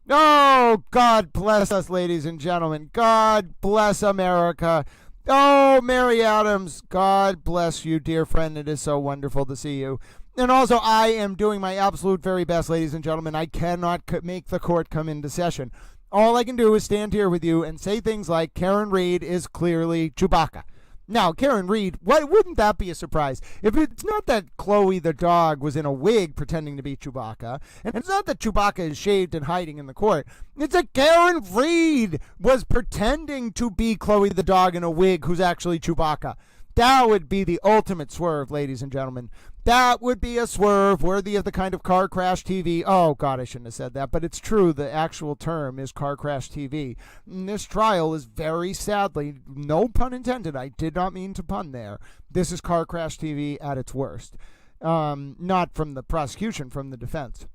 Oh, God bless us, ladies and gentlemen. God bless America. Oh, Mary Adams, God bless you, dear friend. It is so wonderful to see you. And also, I am doing my absolute very best, ladies and gentlemen. I cannot make the court come into session. All I can do is stand here with you and say things like Karen Reed is clearly Chewbacca. Now, Karen Reed, wouldn't that be a surprise? If it's not that Chloe the dog was in a wig pretending to be Chewbacca, and it's not that Chewbacca is shaved and hiding in the court, it's that Karen Reed was pretending to be Chloe the dog in a wig who's actually Chewbacca. That would be the ultimate swerve, ladies and gentlemen. That would be a swerve worthy of the kind of car crash TV. Oh, God, I shouldn't have said that, but it's true. The actual term is car crash TV. And this trial is very sadly, no pun intended, I did not mean to pun there. This is car crash TV at its worst. Not from the prosecution, from the defense.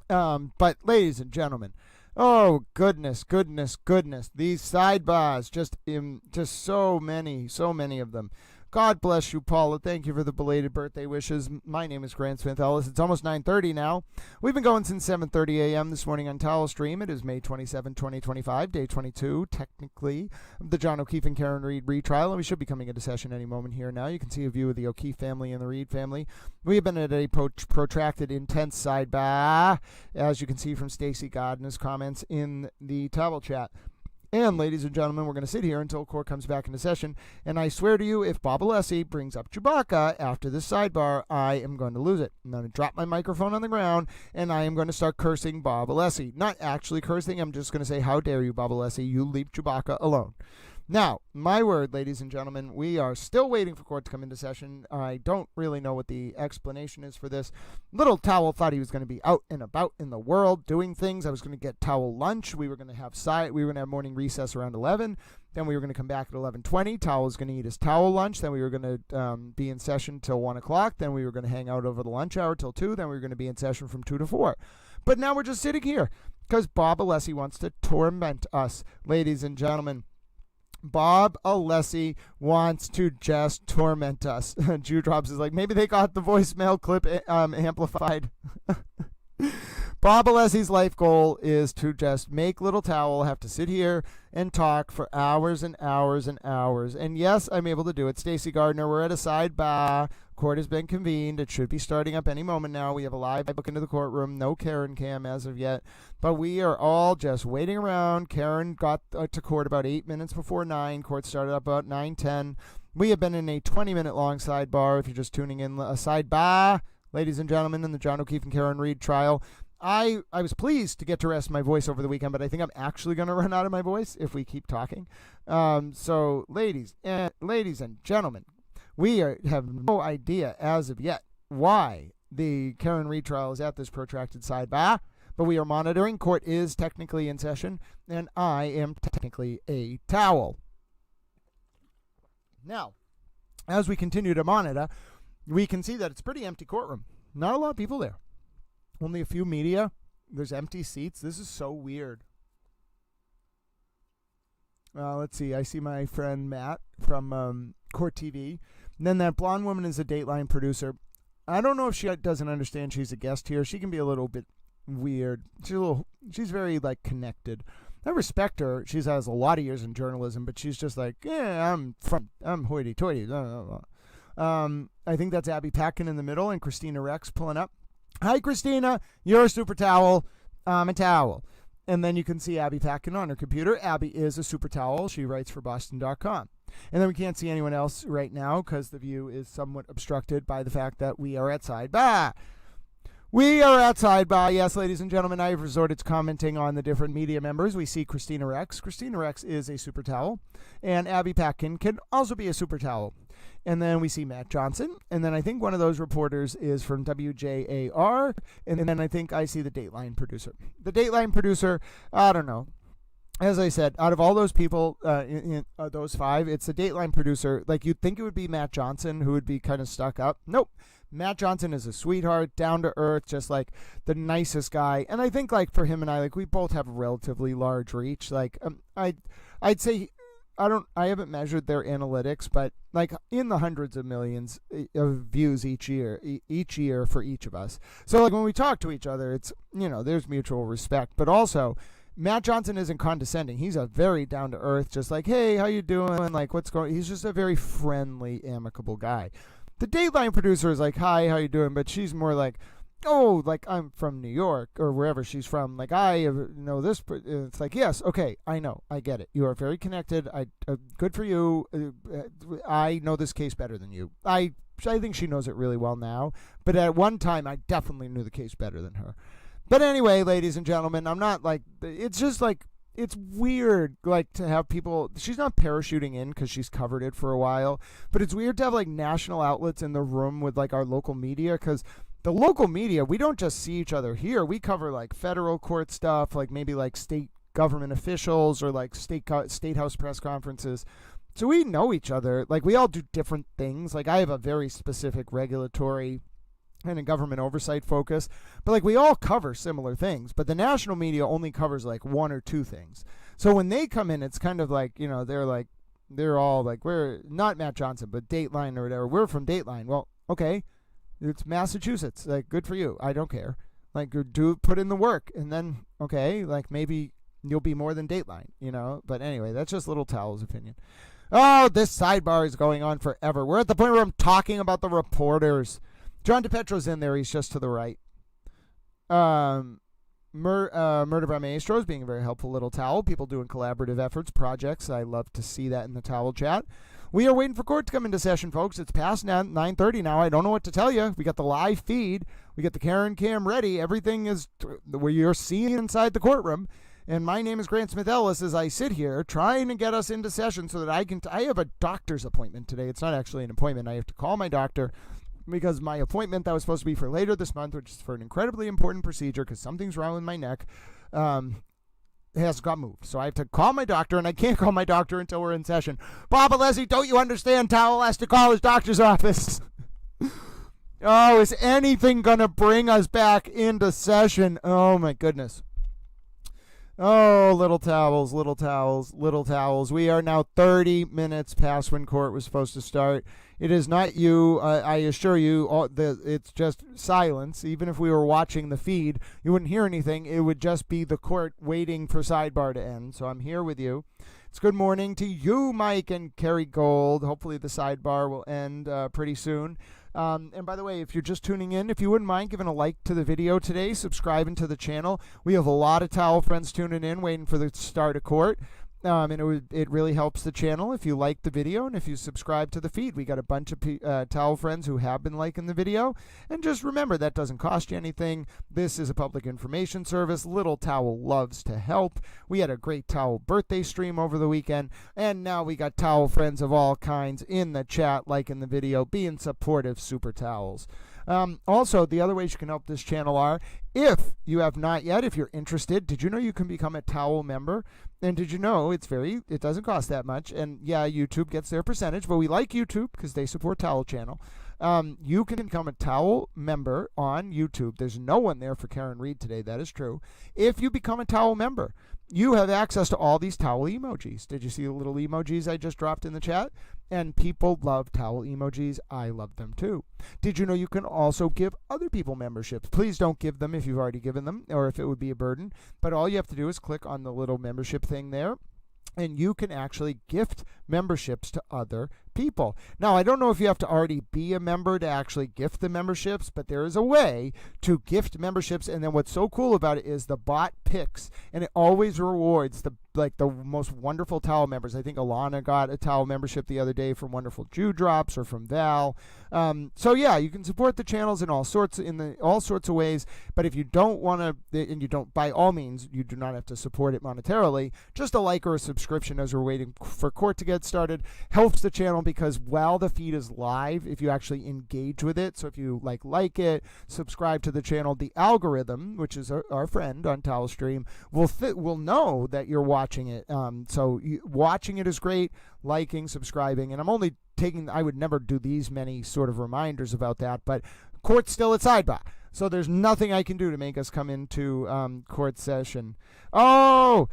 But, ladies and gentlemen, oh, goodness. These sidebars, just so many of them. God bless you, Paula. Thank you for the belated birthday wishes. My name is Grant Smith Ellis. It's almost 9:30 now. We've been going since 7:30 a.m. this morning on Towel Stream. It is May 27, 2025, day 22, technically, of the John O'Keefe and Karen Reed retrial, and we should be coming into session any moment here now. You can see a view of the O'Keefe family and the Reed family. We have been at a protracted, intense sidebar, as you can see from Stacey Gardner's comments in the Towel chat. And, ladies and gentlemen, we're going to sit here until court comes back into session. And I swear to you, if Bob Alessi brings up Chewbacca after this sidebar, I am going to lose it. I'm going to drop my microphone on the ground, and I am going to start cursing Bob Alessi. Not actually cursing. I'm just going to say, how dare you, Bob Alessi? You leave Chewbacca alone. Now, my word, ladies and gentlemen, we are still waiting for court to come into session. I don't really know what the explanation is for this. Little Towel thought he was going to be out and about in the world doing things. I was going to get Towel lunch. We were going to have morning recess around 11. Then we were going to come back at 11:20. Towel was going to eat his Towel lunch. Then we were going to be in session till 1 o'clock. Then we were going to hang out over the lunch hour till 2. Then we were going to be in session from 2 to 4. But now we're just sitting here because Bob Alessi wants to torment us, ladies and gentlemen. Bob Alessi wants to just torment us. Jew Drops is like, maybe they got the voicemail clip amplified. Bob Alessi's life goal is to just make Little Towel have to sit here and talk for hours and hours and hours. And yes, I'm able to do it. Stacey Gardner, we're at a sidebar. Court has been convened. It should be starting up any moment now. We have a live book into the courtroom. No Karen cam as of yet. But we are all just waiting around. Karen got to court about 8 minutes before 9. Court started up about 9:10. We have been in a 20-minute long sidebar. If you're just tuning in, a sidebar, ladies and gentlemen, in the John O'Keefe and Karen Reed trial. I was pleased to get to rest my voice over the weekend, but I think I'm actually going to run out of my voice if we keep talking. So, ladies and gentlemen, have no idea as of yet why the Karen retrial is at this protracted sidebar, but we are monitoring. Court is technically in session, and I am technically a towel. Now, as we continue to monitor, we can see that it's a pretty empty courtroom. Not a lot of people there. Only a few media. There's empty seats. This is so weird. Let's see. I see my friend Matt from Court TV. And then that blonde woman is a Dateline producer. I don't know if she doesn't understand she's a guest here. She can be a little bit weird. She's very, like, connected. I respect her. She has a lot of years in journalism, but she's just like, yeah, I'm hoity-toity. I think that's Abby Packin in the middle and Christina Rex pulling up. Hi, Christina. You're a super towel. I'm a towel. And then you can see Abby Packin on her computer. Abby is a super towel. She writes for Boston.com. And then we can't see anyone else right now because the view is somewhat obstructed by the fact that we are at Sidebar. We are at Sidebar. Yes, ladies and gentlemen, I have resorted to commenting on the different media members. We see Christina Rex. Christina Rex is a super towel. And Abby Packin can also be a super towel. And then we see Matt Johnson. And then I think one of those reporters is from WJAR. And then I think I see the Dateline producer. The Dateline producer, I don't know. As I said, out of all those people, those five, it's the Dateline producer. Like, you'd think it would be Matt Johnson, who would be kind of stuck up. Nope. Matt Johnson is a sweetheart, down to earth, just like the nicest guy. And I think, like, for him and I, like, we both have a relatively large reach. Like, I'd say, I haven't measured their analytics, but like in the hundreds of millions of views each year for each of us. So like when we talk to each other, it's, there's mutual respect, but also Matt Johnson isn't condescending. He's a very down to earth, just like, hey, how you doing? Like, what's going on? He's just a very friendly, amicable guy. The Dateline producer is like, hi, how you doing? But she's more like, oh, like I'm from New York or wherever she's from. Like, I know this. It's like, yes, okay, I know. I get it. You are very connected. Good for you. I know this case better than you. I think she knows it really well now. But at one time, I definitely knew the case better than her. But anyway, ladies and gentlemen, I'm not like, it's just like, it's weird, like, to have people, she's not parachuting in because she's covered it for a while, but it's weird to have, like, national outlets in the room with, like, our local media, because the local media, we don't just see each other here. We cover, like, federal court stuff, like, maybe, like, state government officials or, like, state house press conferences. So we know each other. Like, we all do different things. Like, I have a very specific regulatory and a government oversight focus, but like we all cover similar things, but the national media only covers like one or two things. So when they come in, it's kind of like, they're all like, we're not Matt Johnson, but Dateline or whatever. We're from Dateline. Well, okay, it's Massachusetts. Like, good for you. I don't care. Like, put in the work, and then, okay, like maybe you'll be more than Dateline, but anyway, that's just Little Towel's opinion. Oh, this sidebar is going on forever. We're at the point where I'm talking about the reporters. John DePetro's in there. He's just to the right. Murder by Maestro is being a very helpful Little Towel. People doing collaborative efforts, projects. I love to see that in the towel chat. We are waiting for court to come into session, folks. It's past 9:30 now. I don't know what to tell you. We got the live feed. We got the Karen cam ready. Everything is where you're seeing inside the courtroom. And my name is Grant Smith Ellis as I sit here trying to get us into session so that I have a doctor's appointment today. It's not actually an appointment. I have to call my doctor, because my appointment that was supposed to be for later this month, which is for an incredibly important procedure because something's wrong with my neck, has got moved. So I have to call my doctor, and I can't call my doctor until we're in session. Bob and Leslie, don't you understand? Towel has to call his doctor's office. Oh, is anything going to bring us back into session? Oh, my goodness. Oh, little towels, little towels, little towels. We are now 30 minutes past when court was supposed to start. It is not you. I assure you, it's just silence. Even if we were watching the feed, you wouldn't hear anything. It would just be the court waiting for sidebar to end. So I'm here with you. It's good morning to you, Mike and Kerry Gold. Hopefully the sidebar will end pretty soon. And by the way, if you're just tuning in, if you wouldn't mind giving a like to the video today, subscribing to the channel. We have a lot of towel friends tuning in, waiting for the start of court. And it really helps the channel if you like the video and if you subscribe to the feed. We got a bunch of towel friends who have been liking the video. And just remember, that doesn't cost you anything. This is a public information service. Little Towel loves to help. We had a great towel birthday stream over the weekend, and now we got towel friends of all kinds in the chat liking the video, being supportive super towels. Also, the other ways you can help this channel are, if you have not yet, if you're interested, did you know you can become a towel member? And did you know it doesn't cost that much? And yeah, YouTube gets their percentage, but we like YouTube because they support Towel Channel. You can become a towel member on YouTube. There's no one there for Karen Reed today. That is true. If you become a towel member, you have access to all these towel emojis. Did you see the little emojis I just dropped in the chat? And people love towel emojis. I love them too. Did you know you can also give other people memberships? Please don't give them if you've already given them or if it would be a burden. But all you have to do is click on the little membership thing there, and you can actually gift memberships to other people. Now, I don't know if you have to already be a member to actually gift the memberships, but there is a way to gift memberships. And then what's so cool about it is the bot picks, and it always rewards the most wonderful towel members. I think Alana got a towel membership the other day from Wonderful Jew Drops or from Val. So yeah, you can support the channels in all sorts of ways. But if you don't want to, and you don't, by all means, you do not have to support it monetarily. Just a like or a subscription as we're waiting for court to get started helps the channel, because while the feed is live, if you actually engage with it, so if you like it, subscribe to the channel, the algorithm, which is our friend on Towel Stream, will know that you're watching it. So watching it is great, liking, subscribing, and I'm only I would never do these many sort of reminders about that, but court's still at Sidebar. So there's nothing I can do to make us come into court session. Oh,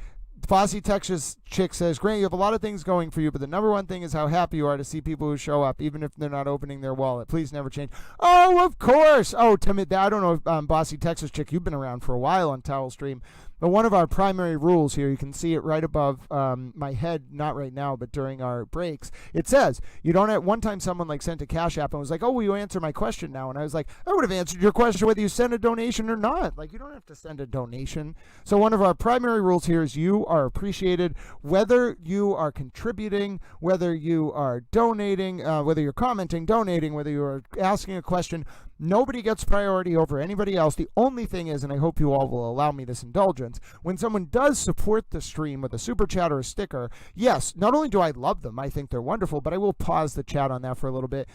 Fossey Texas Chick says, Grant, you have a lot of things going for you, but the number one thing is how happy you are to see people who show up, even if they're not opening their wallet. Please never change. Oh, of course. Oh, Timid, I don't know if Bossy Texas Chick, you've been around for a while on Towel Stream. But one of our primary rules here, you can see it right above my head, not right now, but during our breaks. It says, you don't have, one time someone sent a Cash App and was like, oh, will you answer my question now? And I was like, I would have answered your question whether you send a donation or not. You don't have to send a donation. So one of our primary rules here is you are appreciated, whether you are contributing, whether you are donating, whether you're commenting, donating, whether you are asking a question. Nobody gets priority over anybody else. The only thing is, and I hope you all will allow me this indulgence, when someone does support the stream with a super chat or a sticker, yes, not only do I love them, I think they're wonderful, but I will pause the chat on that for a little bit.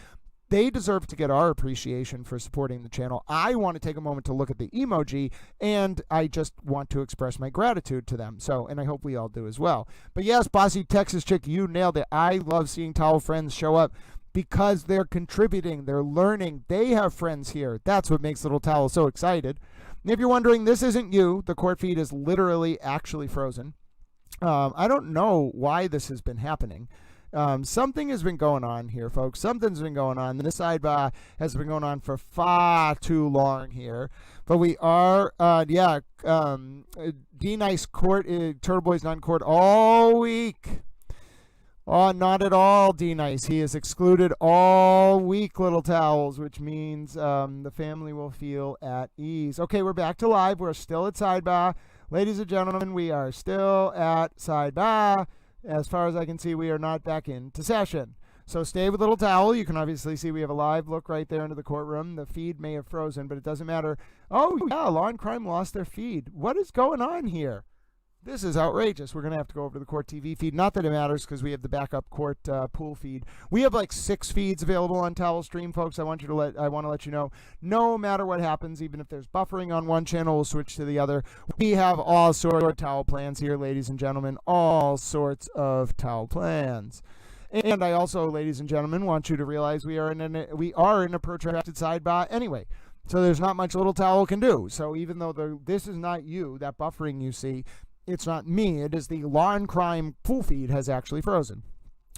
They deserve to get our appreciation for supporting the channel. I want to take a moment to look at the emoji, and I just want to express my gratitude to them. So, and I hope we all do as well. But yes, Bossy Texas Chick, you nailed it. I love seeing Towel friends show up, because they're contributing, they're learning, they have friends here. That's what makes Little Towel so excited. And if you're wondering, this isn't you. The court feed is literally actually frozen. I don't know why this has been happening. Something has been going on here, folks. Something's been going on. This sidebar has been going on for far too long here. But we are, D-Nice court, Turtle Boy's not in court all week. Oh, not at all, D-Nice. He is excluded all week, Little Towels, which means the family will feel at ease. Okay, we're back to live. We're still at Sidebar. Ladies and gentlemen, we are still at Sidebar. As far as I can see, we are not back into session. So stay with Little Towel. You can obviously see we have a live look right there into the courtroom. The feed may have frozen, but it doesn't matter. Oh, yeah, Law and Crime lost their feed. What is going on here? This is outrageous. We're going to have to go over to the court TV feed. Not that it matters, because we have the backup court pool feed. We have 6 feeds available on Towel Stream, folks. I want to let you know, no matter what happens, even if there's buffering on one channel, we'll switch to the other. We have all sorts of towel plans here, ladies and gentlemen. All sorts of towel plans. And I also, ladies and gentlemen, want you to realize we are in a protracted sidebar anyway. So there's not much Little Towel can do. So even though this is not you, that buffering you see, it's not me. It is the Law and Crime pool feed has actually frozen.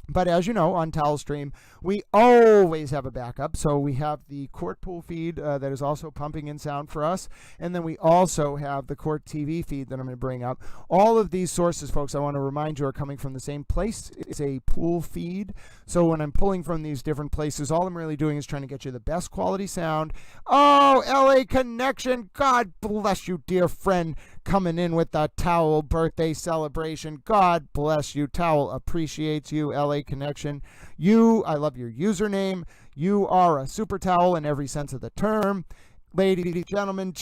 But as you know, on Towel Stream, we always have a backup. So we have the Court Pool feed that is also pumping in sound for us. And then we also have the Court TV feed that I'm going to bring up. All of these sources, folks, I want to remind you, are coming from the same place. It's a pool feed. So when I'm pulling from these different places, all I'm really doing is trying to get you the best quality sound. Oh, LA Connection, God bless you, dear friend, coming in with the Towel birthday celebration. God bless you. Towel appreciates you, LA Connection. I love your username. You are a super towel in every sense of the term. Ladies and gentlemen,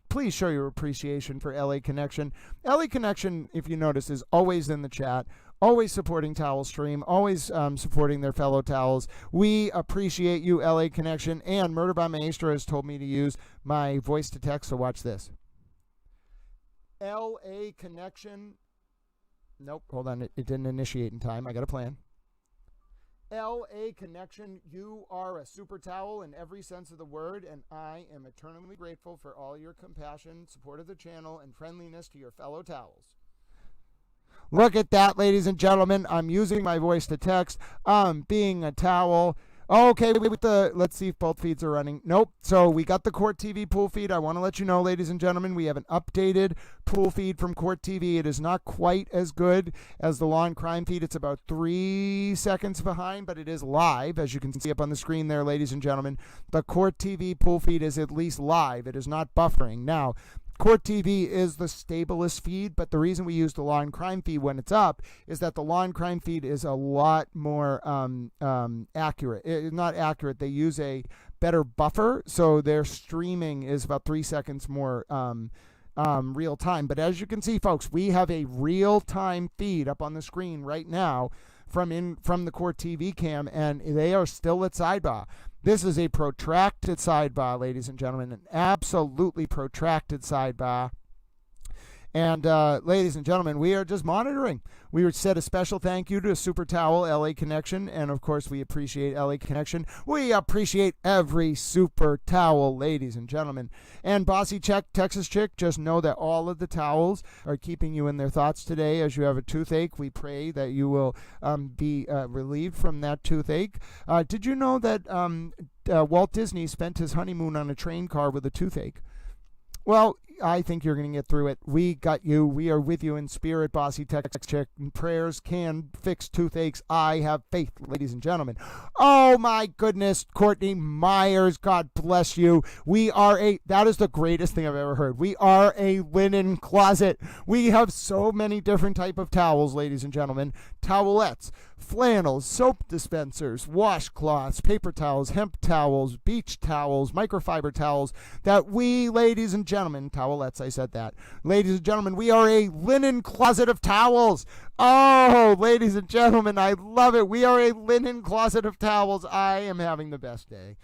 please show your appreciation for LA Connection. LA Connection, if you notice, is always in the chat, always supporting Towel Stream, always supporting their fellow towels. We appreciate you, LA Connection. And Murder by Maestro has told me to use my voice to text, so watch this. LA Connection. Nope, hold on. It didn't initiate in time. I got a plan. LA Connection, you are a super towel in every sense of the word, and I am eternally grateful for all your compassion, support of the channel, and friendliness to your fellow towels. Look at that, ladies and gentlemen. I'm using my voice to text. Being a towel. Okay, let's see if both feeds are running. Nope. So we got the Court TV pool feed. I want to let you know, ladies and gentlemen, we have an updated pool feed from Court TV. It is not quite as good as the Law and Crime feed. It's about 3 seconds behind, but it is live, as you can see up on the screen there, ladies and gentlemen. The Court TV pool feed is at least live. It is not buffering. Now, Court TV is the stablest feed, but the reason we use the Law and Crime feed when it's up is that the Law and Crime feed is a lot more accurate. It's not accurate. They use a better buffer, so their streaming is about 3 seconds more real time. But as you can see, folks, we have a real time feed up on the screen right now from the Court TV cam, and they are still at Sidebar. This is a protracted sidebar, ladies and gentlemen, an absolutely protracted sidebar. And ladies and gentlemen, we are just monitoring. We would said a special thank you to Super Towel, LA Connection, and of course we appreciate LA Connection. We appreciate every Super Towel, ladies and gentlemen. And Bossy Check, Texas Chick, just know that all of the towels are keeping you in their thoughts today as you have a toothache. We pray that you will be relieved from that toothache. Did you know that Walt Disney spent his honeymoon on a train car with a toothache? Well, I think you're going to get through it. We got you. We are with you in spirit, Bossy Text Chick. Prayers can fix toothaches. I have faith, ladies and gentlemen. Oh, my goodness. Courtney Myers, God bless you. That is the greatest thing I've ever heard. We are a linen closet. We have so many different type of towels, ladies and gentlemen. Towelettes, flannels, soap dispensers, washcloths, paper towels, hemp towels, beach towels, microfiber towels that we, ladies and gentlemen, towelettes, I said that. Ladies and gentlemen, we are a linen closet of towels. Oh, ladies and gentlemen, I love it. We are a linen closet of towels. I am having the best day.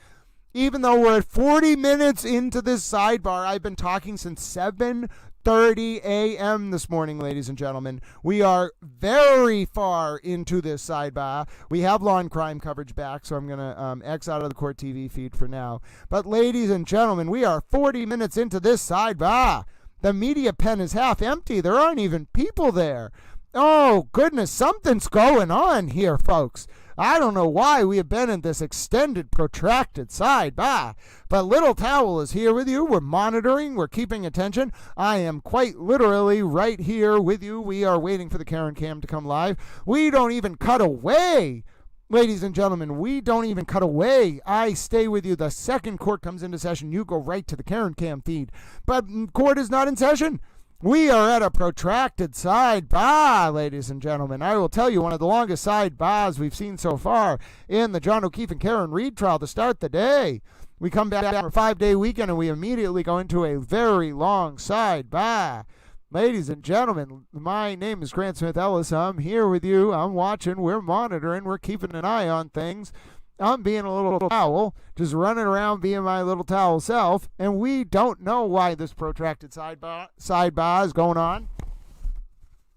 Even though we're at 40 minutes into this sidebar, I've been talking since 7:30 a.m. this morning, ladies and gentlemen. We are very far into this sidebar. We have Law and Crime coverage back, so I'm going to X out of the Court TV feed for now. But ladies and gentlemen, we are 40 minutes into this sidebar. The media pen is half empty. There aren't even people there. Oh, goodness, something's going on here, folks. I don't know why we have been in this extended, protracted sidebar, but Little Towel is here with you. We're monitoring. We're keeping attention. I am quite literally right here with you. We are waiting for the Karen Cam to come live. We don't even cut away. Ladies and gentlemen, we don't even cut away. I stay with you. The second court comes into session, you go right to the Karen Cam feed. But court is not in session. We are at a protracted sidebar, ladies and gentlemen. I will tell you, one of the longest sidebars we've seen so far in the John O'Keefe and Karen Reed trial to start the day. We come back after a 5-day weekend and we immediately go into a very long sidebar. Ladies and gentlemen, my name is Grant Smith Ellis. I'm here with you. I'm watching. We're monitoring. We're keeping an eye on things. I'm being a little towel, just running around being my little towel self, and we don't know why this protracted sidebar is going on.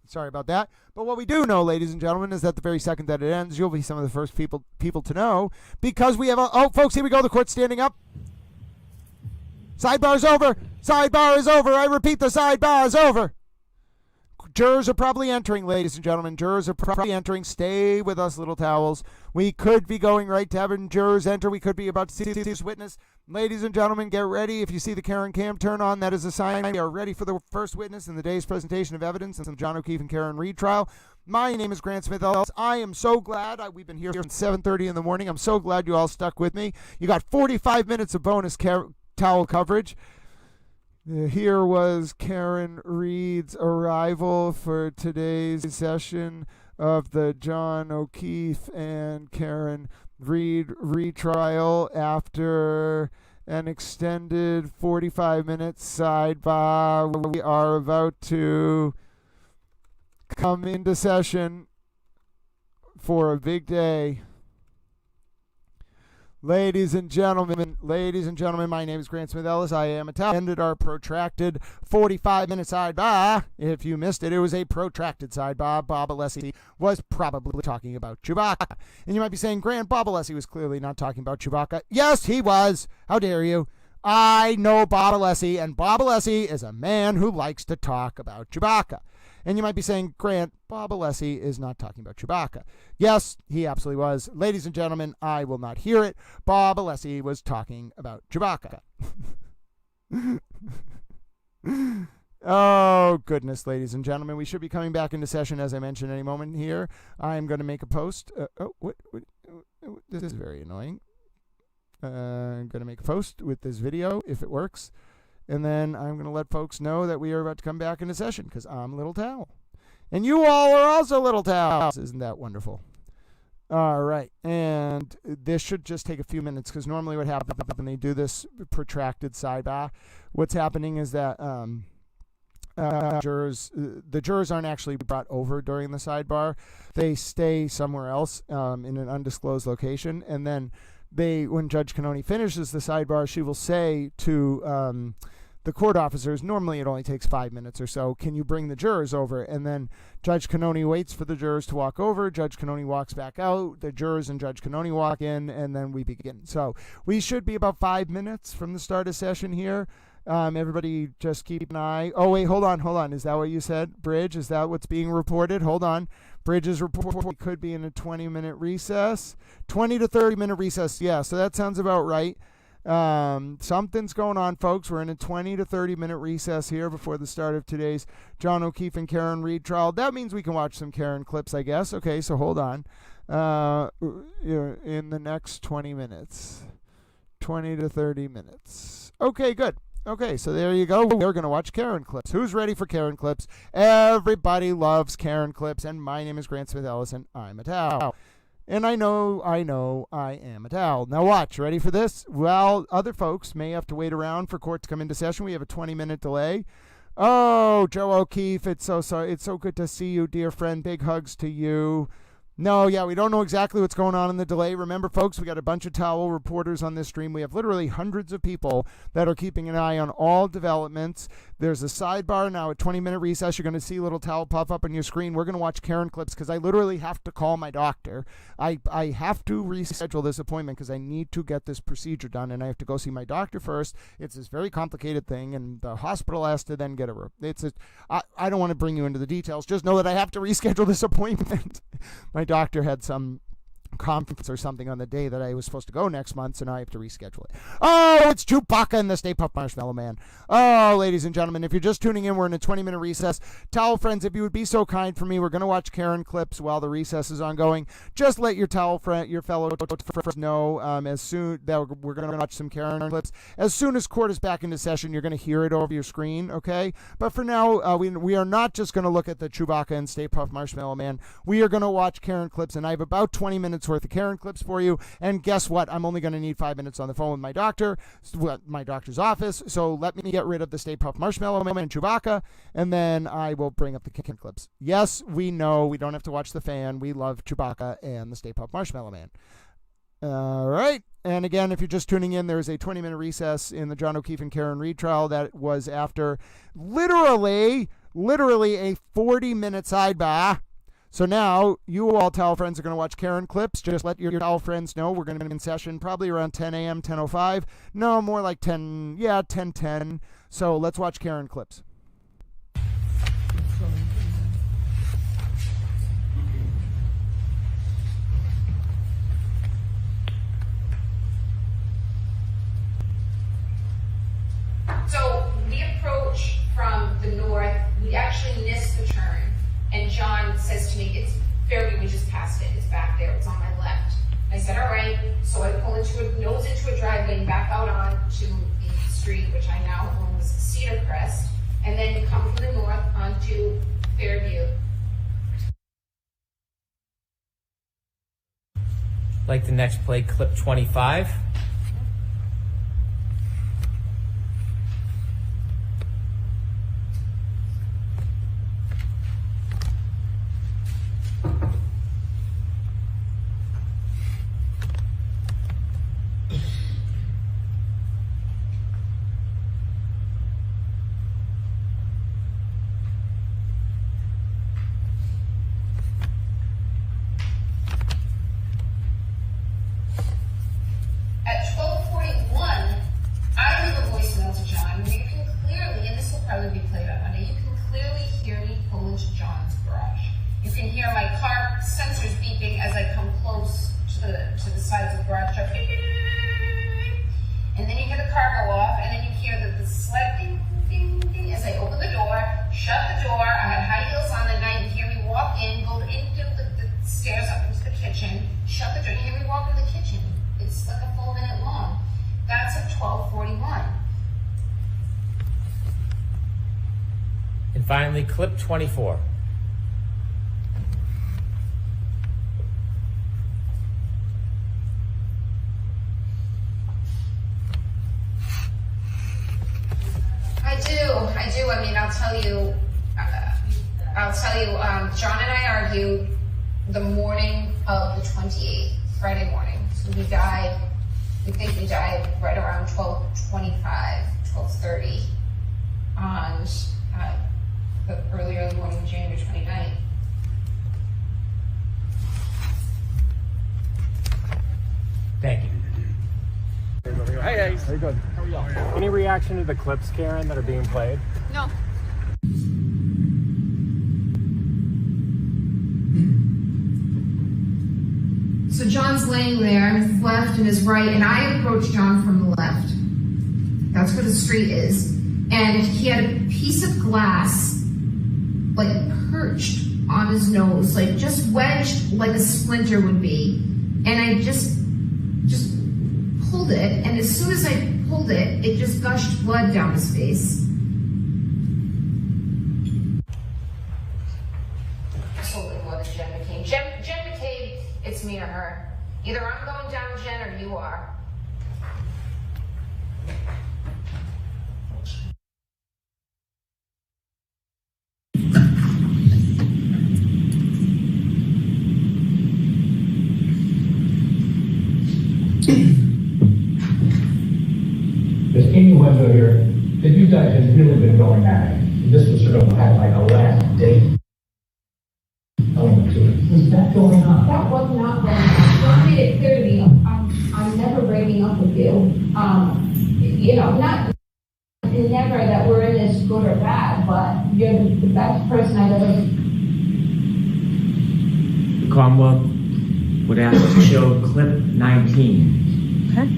Sorry about that. But what we do know, ladies and gentlemen, is that the very second that it ends, you'll be some of the first people to know, because we have oh, folks, here we go. The court's standing up. Sidebar is over. Sidebar is over. I repeat, the sidebar is over. Jurors are probably entering, ladies and gentlemen. Jurors are probably entering. Stay with us, little towels. We could be going right to having jurors enter. We could be about to see this witness. Ladies and gentlemen, get ready. If you see the Karen cam turn on, that is a sign we are ready for the first witness in the day's presentation of evidence in the John O'Keefe and Karen Reed trial. My name is Grant Smith Ellis. I am so glad we've been here since 7:30 in the morning. I'm so glad you all stuck with me. You got 45 minutes of bonus towel coverage. Here was Karen Reed's arrival for today's session of the John O'Keefe and Karen Reed retrial after an extended 45-minute sidebar. We are about to come into session for a big day. Ladies and gentlemen, my name is Grant Smith Ellis. I am ended our protracted 45-minute sidebar. If you missed it, it was a protracted sidebar. Bob Alessi was probably talking about Chewbacca. And you might be saying, Grant, Bob Alessi was clearly not talking about Chewbacca. Yes, he was. How dare you? I know Bob Alessi, and Bob Alessi is a man who likes to talk about Chewbacca. And you might be saying, Grant, Bob Alessi is not talking about Chewbacca. Yes, he absolutely was. Ladies and gentlemen, I will not hear it. Bob Alessi was talking about Chewbacca. Oh, goodness, ladies and gentlemen. We should be coming back into session, as I mentioned, any moment here. I'm going to make a post. This is very annoying. I'm going to make a post with this video, if it works. And then I'm going to let folks know that we are about to come back into session because I'm Little Towel. And you all are also Little Towels. Isn't that wonderful? All right. And this should just take a few minutes because normally what happens when they do this protracted sidebar, what's happening is that the jurors aren't actually brought over during the sidebar. They stay somewhere else in an undisclosed location. And then when Judge Cannoni finishes the sidebar, she will say to the court officers, normally it only takes 5 minutes or so, can you bring the jurors over? And then Judge Cannoni waits for the jurors to walk over. Judge Cannoni walks back out. The jurors and Judge Cannoni walk in, and then we begin. So we should be about 5 minutes from the start of session here. Everybody just keep an eye. Oh, wait, hold on. Is that what you said, Bridge? Is that what's being reported? Hold on. Bridge's report we could be in a 20-minute recess. 20 to 30-minute recess. Yeah, so that sounds about right. Something's going on, folks. We're in a 20 to 30-minute recess here before the start of today's John O'Keefe and Karen Reed trial. That means we can watch some Karen clips, I guess. Okay, so hold on. In the next 20 minutes. 20 to 30 minutes. Okay, good. Okay, so there you go. We're going to watch Karen clips. Who's ready for Karen clips? Everybody loves Karen clips, and my name is Grant Smith Ellis, and I'm a towel. And I know I am a towel. Now watch, ready for this? Well, other folks may have to wait around for court to come into session. We have a 20-minute delay. Oh, Joe O'Keefe, it's so good to see you, dear friend. Big hugs to you. No, yeah, we don't know exactly what's going on in the delay. Remember, folks, we got a bunch of towel reporters on this stream. We have literally hundreds of people that are keeping an eye on all developments. There's a sidebar now, a 20-minute recess. You're going to see a little towel pop up on your screen. We're going to watch Karen clips because I literally have to call my doctor. I have to reschedule this appointment because I need to get this procedure done, and I have to go see my doctor first. It's this very complicated thing, and the hospital has to then get I don't want to bring you into the details. Just know that I have to reschedule this appointment. My doctor had some conference or something on the day that I was supposed to go next month, so now I have to reschedule it. Oh, it's Chewbacca and the Stay Puft Marshmallow Man. Oh, ladies and gentlemen, if you're just tuning in, we're in a 20-minute recess. Towel friends, if you would be so kind for me, we're going to watch Karen clips while the recess is ongoing. Just let your towel friend, your fellow friends know as soon that we're going to watch some Karen clips. As soon as court is back into session, you're going to hear it over your screen, okay? But for now, we are not just going to look at the Chewbacca and Stay Puft Marshmallow Man. We are going to watch Karen clips, and I have about 20 minutes worth of Karen clips for you. And guess what? I'm only going to need 5 minutes on the phone with my doctor, my doctor's office. So let me get rid of the Stay Puft Marshmallow Man and Chewbacca, and then I will bring up the Karen clips. Yes, we know we don't have to watch the fan. We love Chewbacca and the Stay Puft Marshmallow Man. All right. And again, if you're just tuning in, there is a 20-minute recess in the John O'Keefe and Karen Reed trial that was after literally a 40-minute sidebar. So now, you all towel friends are going to watch Karen clips. Just let your towel friends know we're going to be in session probably around 10 a.m., 10:05. No, more like 10:10. So let's watch Karen clips. John says to me, it's Fairview, we just passed it, it's back there, it's on my left. I said, all right, so I pull nose into a driveway and back out onto the street, which I now own as Cedar Crest, and then come from the north onto Fairview. Like the next play, clip 25. At 12:41, I leave a voicemail to John. You can clearly, and this will probably be played on Monday, you can clearly hear me pull into John's garage. You can hear my car sensors beeping as I come close to the sides of the garage. And then you hear the car go off, and then you hear the slight ding, ding, ding as I open the door, shut the door. I had high heels on that night. You hear me walk in, go into the stairs up into the kitchen, shut the door. You hear me walk in the kitchen. It's like a full minute long. That's at 12:41. And finally, clip 24. I do. I mean, I'll tell you, John and I argued the morning of the 28th, Friday morning. So we think he died right around 12:25, 12:30 on the early morning of January 29th. Thank you. Hey, how you good? How are y'all? Any reaction to the clips, Karen, that are being played? No. So John's laying there, his left and his right, and I approached John from the left. That's where the street is. And he had a piece of glass, like perched on his nose, like just wedged like a splinter would be. And I just pulled it, and as soon as I pulled it, it just gushed blood down his face. Absolutely more than Jen McCabe. Jen McCabe, it's me or her. Either I'm going down, Jen, or you are. There's anyone over here that you guys have really been going at it. This was sort of had like a last date element to it. Was that going on? That was not going on. I made it clear to me, I'm never breaking up with you. Not never that we're in this good or bad, but you're the best person I've ever. The Commonwealth would ask to show clip 19. Okay.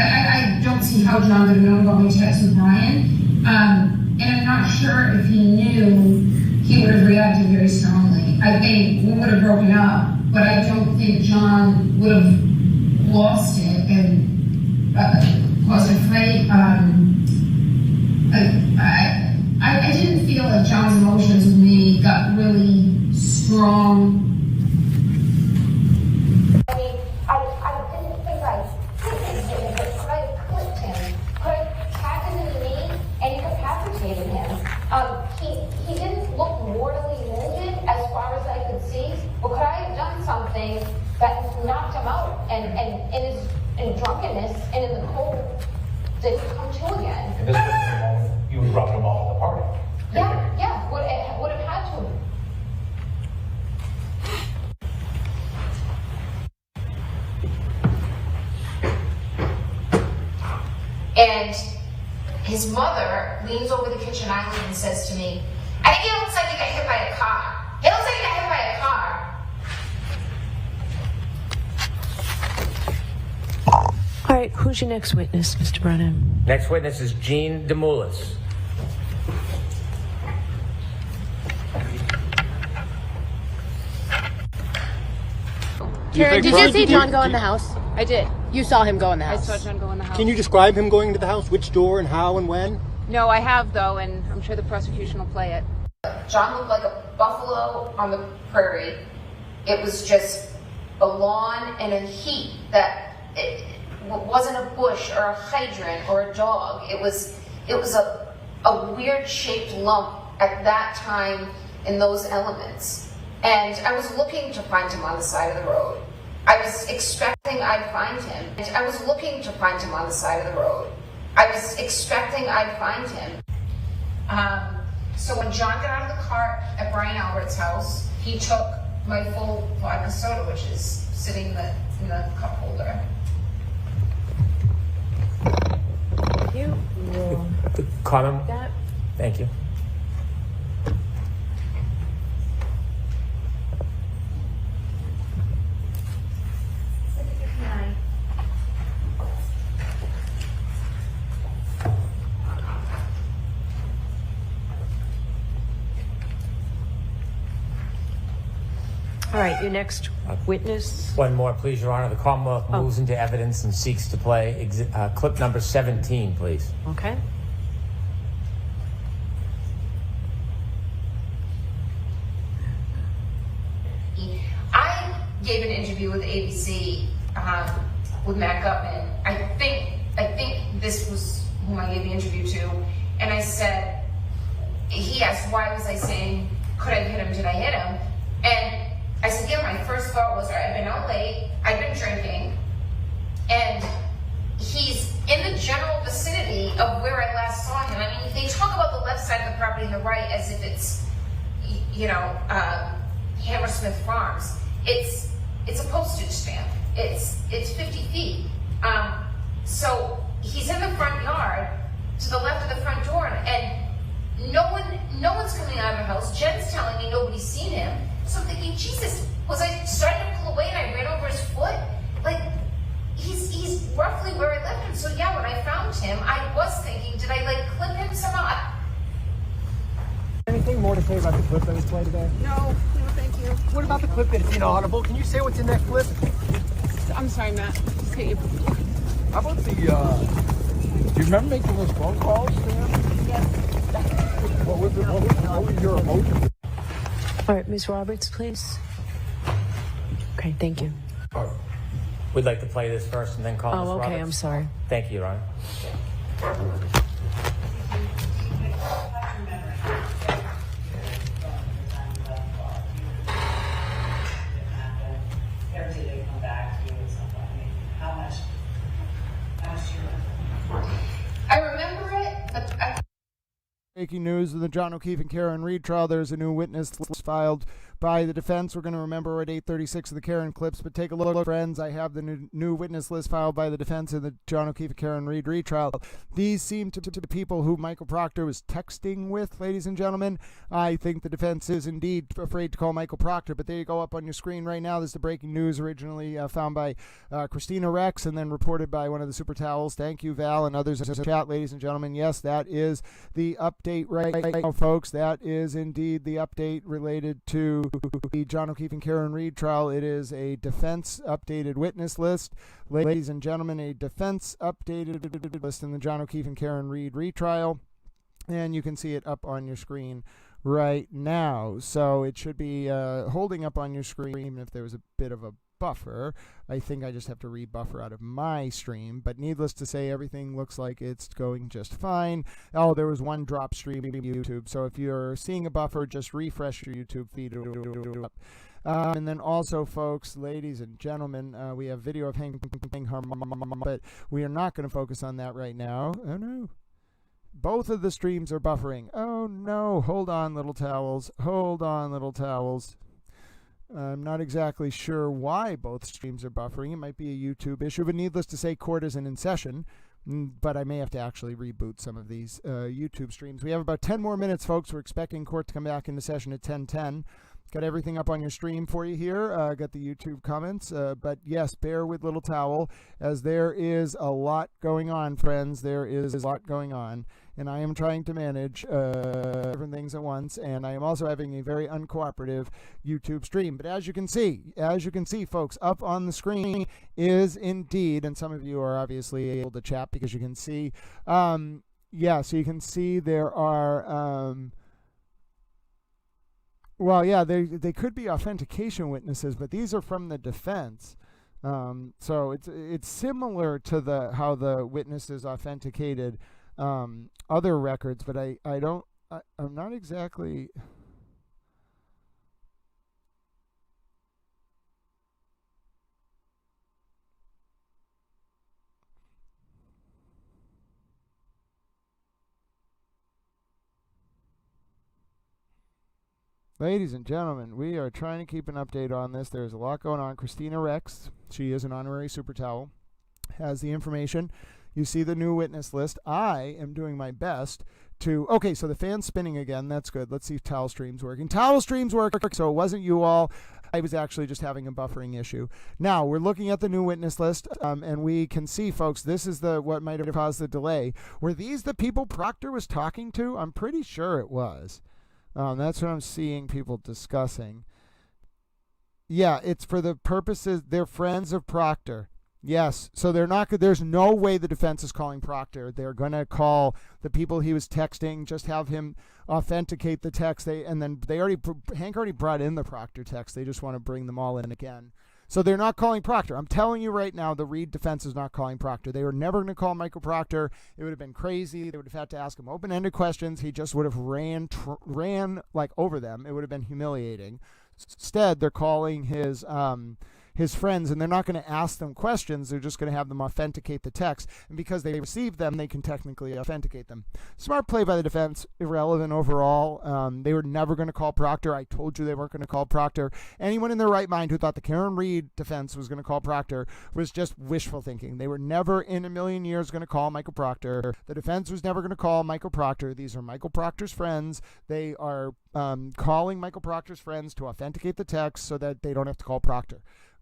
I don't see how John would have known about my text with Brian. And I'm not sure if he knew he would have reacted very strongly. I think we would have broken up, but I don't think John would have lost it and caused a fight. I didn't feel like John's emotions with me got really strong. He didn't look mortally wounded as far as I could see, but could I have done something that knocked him out and in drunkenness and in the cold did he come to again? And this was the moment you were dropping them all at the party. Yeah, would have had to. And his mother leans over the kitchen island and says to me, I think it looks like you got hit by a car. It looks like you got hit by a car. All right, who's your next witness, Mr. Brennan? Next witness is Jean DeMoulis. Karen, did you see John go in the house? I did. You saw him go in the I house. saw John go in the house. Can you describe him going into the house? Which door and how and when? No, I have though, and I'm sure the prosecution will play it. John looked like a buffalo on the prairie. It was just a lawn and a heat that it wasn't a bush or a hydrant or a dog. It was a weird shaped lump at that time in those elements. And I was looking to find him on the side of the road. I was expecting I'd find him. I was looking to find him on the side of the road. I was expecting I'd find him. So when John got out of the car at Brian Albert's house, he took my full vodka soda, which is sitting in the cup holder. You Carmen? that. Thank you. All right, your next witness. One more, please, Your Honor. The Commonwealth moves into evidence and seeks to play clip number 17, please. Okay. I gave an interview with ABC with Matt Gutman. I think this was whom I gave the interview to, and I said, he asked why was I saying, could I hit him, did I hit him? And I said, yeah, my first thought was, I've been out late, I've been drinking, and he's in the general vicinity of where I last saw him. I mean, they talk about the left side of the property and the right as if it's, Hammersmith Farms. It's a postage stamp. It's 50 feet. So he's in the front yard to the left of the front door, and no one's coming out of the house. Jen's telling me nobody's seen him. So I'm thinking, Jesus, was I starting to pull away and I ran over his foot? Like, he's roughly where I left him. So yeah, when I found him, I was thinking, did I clip him somehow? Anything more to say about the clip that was played today? No, thank you. What about the clip that's inaudible? Can you say what's in that clip? I'm sorry, Matt. Just hit you. How about the, do you remember making those phone calls to him? Yes. What was your emotion? All right, Ms. Roberts, please. Okay, thank you. We'd like to play this first and then call Ms. Oh, okay, Roberts. I'm sorry. Thank you, Your Honor. I remember it, but Breaking news in the John O'Keefe and Karen Reed trial. There's a new witness list filed by the defense. We're going to remember at 8:36 of the Karen clips, but take a look, friends. I have the new witness list filed by the defense in the John O'Keefe and Karen Reed retrial. These seem to be people who Michael Proctor was texting with, ladies and gentlemen. I think the defense is indeed afraid to call Michael Proctor, but there you go up on your screen right now. This is the breaking news originally found by Christina Rex and then reported by one of the Super Towels. Thank you, Val, and others in the chat, ladies and gentlemen. Yes, that is the update right now, folks. That is indeed the update related to the John O'Keefe and Karen Reed trial. It is a defense updated witness list. Ladies and gentlemen, a defense updated list in the John O'Keefe and Karen Reed retrial. And you can see it up on your screen right now. So it should be holding up on your screen, even if there was a bit of a buffer. I think I just have to rebuffer out of my stream, but needless to say, everything looks like it's going just fine. Oh, there was one drop stream in YouTube, so if you're seeing a buffer, just refresh your YouTube feed. And then also, folks, ladies and gentlemen, we have video of but we are not going to focus on that right now. Oh no, both of the streams are buffering. Oh no, hold on, little towels. Hold on, little towels. I'm not exactly sure why both streams are buffering. It might be a YouTube issue, but needless to say, court isn't in session. But I may have to actually reboot some of these YouTube streams. We have about 10 more minutes, folks. We're expecting court to come back into session at 10:10. Got everything up on your stream for you here. Got the YouTube comments. But yes, bear with Little Towel, as there is a lot going on, friends. There is a lot going on. And I am trying to manage different things at once. And I am also having a very uncooperative YouTube stream. But as you can see, folks, up on the screen is indeed, and some of you are obviously able to chat because you can see, yeah, so you can see there are, well, yeah, they could be authentication witnesses, but these are from the defense. So it's similar to how the witnesses authenticated other records, but I'm not exactly. Ladies and gentlemen, we are trying to keep an update on this. There's a lot going on. Christina Rex, she is an honorary super towel, has the information. You see the new witness list. I am doing my best to... Okay, so the fan's spinning again. That's good. Let's see if Towel Stream's working. Towel Stream's working, so it wasn't you all. I was actually just having a buffering issue. Now, we're looking at the new witness list, and we can see, folks, this is what might have caused the delay. Were these the people Proctor was talking to? I'm pretty sure it was. That's what I'm seeing people discussing. Yeah, it's for the purposes, they're friends of Proctor. Yes, so they're not. There's no way the defense is calling Proctor. They're going to call the people he was texting, just have him authenticate the text. Hank already brought in the Proctor text. They just want to bring them all in again. So they're not calling Proctor. I'm telling you right now, the Reed defense is not calling Proctor. They were never going to call Michael Proctor. It would have been crazy. They would have had to ask him open-ended questions. He just would have ran like over them. It would have been humiliating. Instead, they're calling his friends, and they're not going to ask them questions. They're just going to have them authenticate the text. And because they received them, they can technically authenticate them. Smart play by the defense, irrelevant overall. They were never going to call Proctor. I told you they weren't going to call Proctor. Anyone in their right mind who thought the Karen Reed defense was going to call Proctor was just wishful thinking. They were never in a million years going to call Michael Proctor. The defense was never going to call Michael Proctor. These are Michael Proctor's friends. They are calling Michael Proctor's friends to authenticate the text so that they don't have to call Proctor.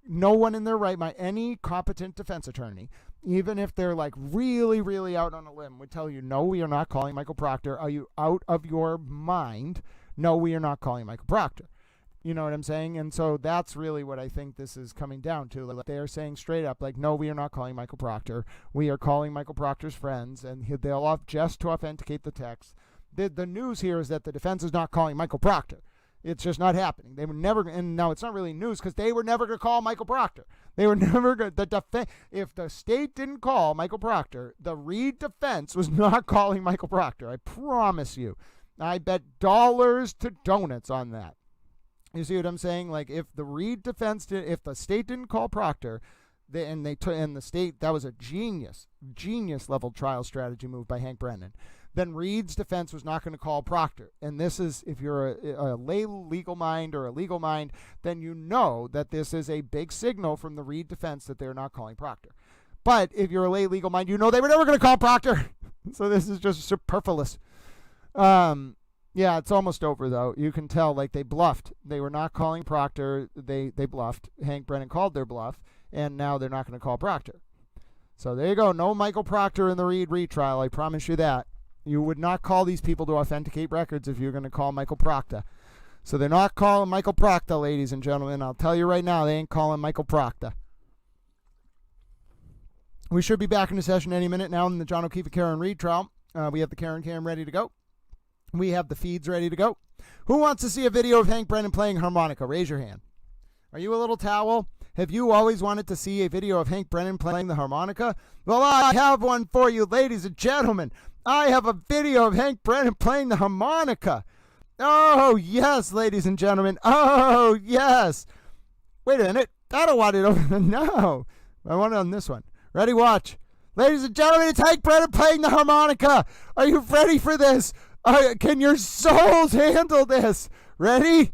No one in their right mind, any competent defense attorney, even if they're like really, really out on a limb, would tell you, no, we are not calling Michael Proctor. Are you out of your mind? No, we are not calling Michael Proctor. You know what I'm saying? And so that's really what I think this is coming down to. Like, they are saying straight up, like, no, we are not calling Michael Proctor. We are calling Michael Proctor's friends, and they'll off just to authenticate the text. The news here is that the defense is not calling Michael Proctor. It's just not happening. They were never, and now it's not really news because they were never going to call Michael Proctor. They were never going to, if the state didn't call Michael Proctor, the Reed defense was not calling Michael Proctor. I promise you. I bet dollars to donuts on that. You see what I'm saying? Like, if the Reed defense, if the state didn't call Proctor, and the state, that was a genius level trial strategy move by Hank Brennan, then Reed's defense was not going to call Proctor. And this is, if you're a lay legal mind or a legal mind, then you know that this is a big signal from the Reed defense that they're not calling Proctor. But if you're a lay legal mind, you know they were never going to call Proctor. So this is just superfluous. Yeah, it's almost over, though. You can tell, like, they bluffed. They were not calling Proctor. They bluffed. Hank Brennan called their bluff, and now they're not going to call Proctor. So there you go. No Michael Proctor in the Reed retrial. I promise you that. You would not call these people to authenticate records if you're going to call Michael Proctor. So they're not calling Michael Proctor, ladies and gentlemen. I'll tell you right now, they ain't calling Michael Proctor. We should be back in the session any minute now in the John O'Keefe and Karen Reed trial. We have the Karen Cam ready to go. We have the feeds ready to go. Who wants to see a video of Hank Brennan playing harmonica? Raise your hand. Are you a little towel? Have you always wanted to see a video of Hank Brennan playing the harmonica? Well, I have one for you, ladies and gentlemen. I have a video of Hank Brennan playing the harmonica. Oh, yes, ladies and gentlemen. Oh, yes. Wait a minute. I don't want it over. No. I want it on this one. Ready? Watch. Ladies and gentlemen, it's Hank Brennan playing the harmonica. Are you ready for this? Can your souls handle this? Ready?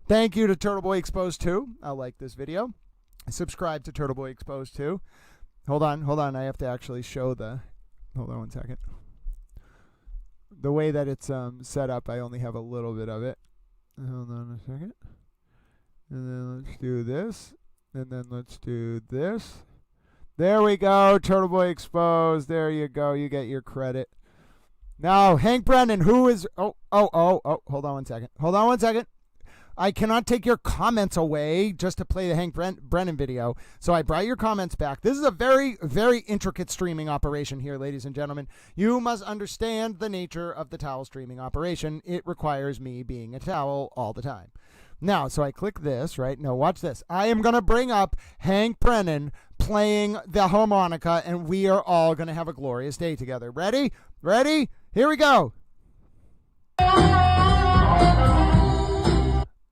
Thank you to Turtle Boy Exposed 2. I like this video. Subscribe to Turtle Boy Exposed 2. Hold on. I have to actually show the... Hold on one second. The way that it's set up, I only have a little bit of it. Hold on a second. And then let's do this. And then let's do this. There we go. Turtle Boy exposed. There you go. You get your credit. Now, Hank Brennan, who is... Oh, hold on one second. Hold on one second. I cannot take your comments away just to play the Hank Brennan video. So I brought your comments back. This is a very, very intricate streaming operation here, ladies and gentlemen. You must understand the nature of the towel streaming operation. It requires me being a towel all the time. Now, so I click this, right? Now, watch this. I am going to bring up Hank Brennan playing the harmonica, and we are all going to have a glorious day together. Ready? Ready? Here we go.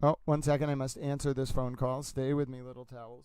Oh, 1 second. I must answer this phone call. Stay with me, little towels.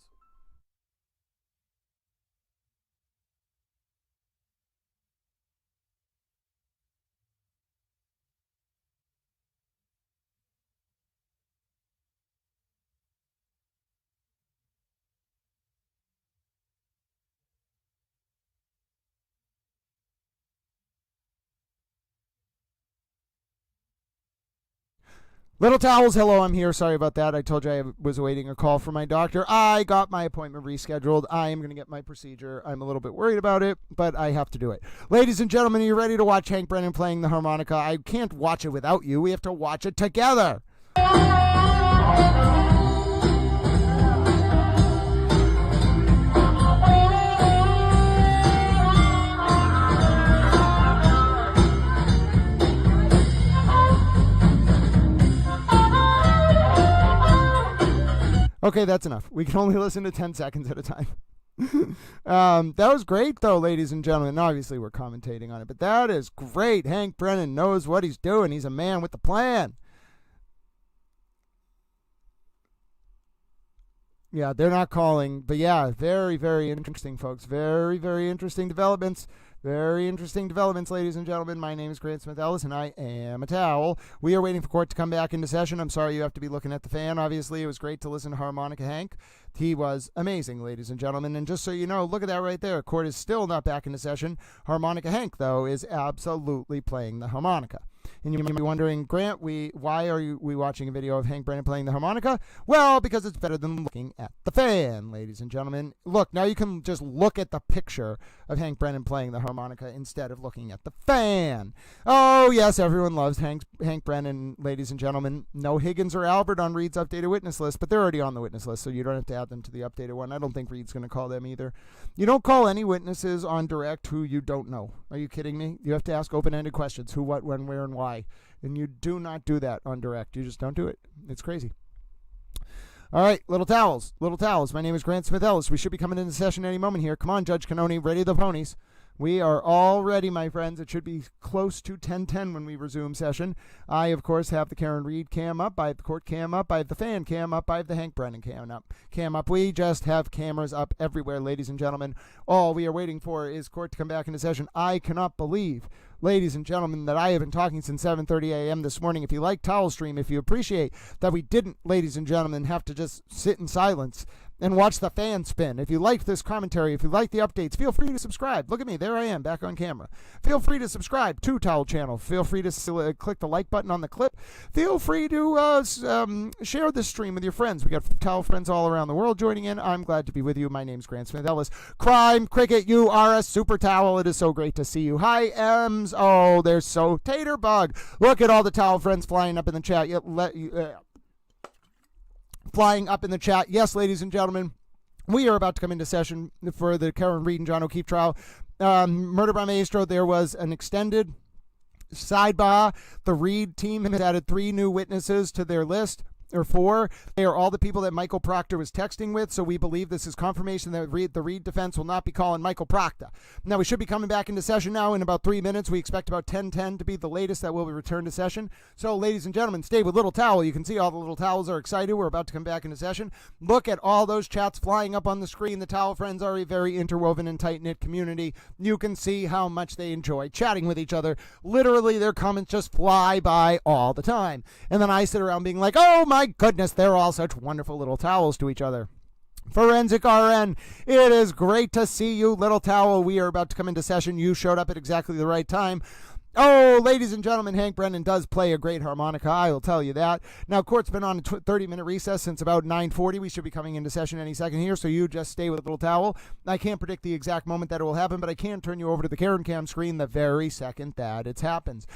Little Towels, hello, I'm here. Sorry about that. I told you I was awaiting a call from my doctor. I got my appointment rescheduled. I am going to get my procedure. I'm a little bit worried about it, but I have to do it. Ladies and gentlemen, are you ready to watch Hank Brennan playing the harmonica? I can't watch it without you. We have to watch it together. Okay, that's enough. We can only listen to 10 seconds at a time. That was great, though, ladies and gentlemen. Obviously, we're commentating on it, but that is great. Hank Brennan knows what he's doing. He's a man with a plan. Yeah, they're not calling, but yeah, very, very interesting, folks. Very, very interesting developments. Very interesting developments, ladies and gentlemen. My name is Grant Smith Ellis, and I am a towel. We are waiting for court to come back into session. I'm sorry you have to be looking at the fan. Obviously, it was great to listen to Harmonica Hank. He was amazing, ladies and gentlemen. And just so you know, look at that right there. Court is still not back into session. Harmonica Hank, though, is absolutely playing the harmonica. And you may be wondering, Grant, why are we watching a video of Hank Brennan playing the harmonica? Well, because it's better than looking at the fan, ladies and gentlemen. Look, now you can just look at the picture of Hank Brennan playing the harmonica instead of looking at the fan. Oh, yes, everyone loves Hank Brennan, ladies and gentlemen. No Higgins or Albert on Reed's updated witness list, but they're already on the witness list, so you don't have to add them to the updated one. I don't think Reed's going to call them either. You don't call any witnesses on direct who you don't know. Are you kidding me? You have to ask open-ended questions. Who, what, when, where, and why. And you do not do that on direct. You just don't do it. It's crazy. All right, little towels. Little towels. My name is Grant Smith Ellis. We should be coming into session any moment here. Come on, Judge Canoni. Ready the ponies. We are all ready, my friends. It should be close to 10:10 when we resume session. I, of course, have the Karen Reed cam up. I have the court cam up. I have the fan cam up. I have the Hank Brennan cam up. We just have cameras up everywhere, ladies and gentlemen. All we are waiting for is court to come back into session. I cannot believe, ladies and gentlemen, that I have been talking since 7:30 a.m. this morning. If you like Towel Stream, if you appreciate that we didn't, ladies and gentlemen, have to just sit in silence and watch the fan spin. If you liked this commentary, if you like the updates, feel free to subscribe. Look at me. There I am, back on camera. Feel free to subscribe to Towel Channel. Feel free to click the like button on the clip. Feel free to share this stream with your friends. We got towel friends all around the world joining in. I'm glad to be with you. My name's Grant Smith Ellis. Crime Cricket, you are a super towel. It is so great to see you. Hi, Ems. Oh, there's so Taterbug. Look at all the towel friends flying up in the chat. Flying up in the chat. Yes, ladies and gentlemen, we are about to come into session for the Karen Reed and John O'Keefe trial. Murder by Maestro, there was an extended sidebar. The Reed team has added 3 new witnesses to their list. Or 4. They are all the people that Michael Proctor was texting with, so we believe this is confirmation that the Reed defense will not be calling Michael Proctor. Now, we should be coming back into session now in about 3 minutes. We expect about 10:10 to be the latest that will be returned to session. So, ladies and gentlemen, stay with Little Towel. You can see all the little towels are excited. We're about to come back into session. Look at all those chats flying up on the screen. The Towel friends are a very interwoven and tight-knit community. You can see how much they enjoy chatting with each other. Literally, their comments just fly by all the time. And then I sit around being like, oh my goodness, they're all such wonderful little towels to each other. Forensic RN, it is great to see you, little towel. We are about to come into session. You showed up at exactly the right time. Oh, ladies and gentlemen, Hank Brennan does play a great harmonica, I will tell you that. Now, court's been on a 30-minute recess since about 9:40. We should be coming into session any second here, so you just stay with a little towel. I can't predict the exact moment that it will happen, but I can turn you over to the Karen Cam screen the very second that it happens.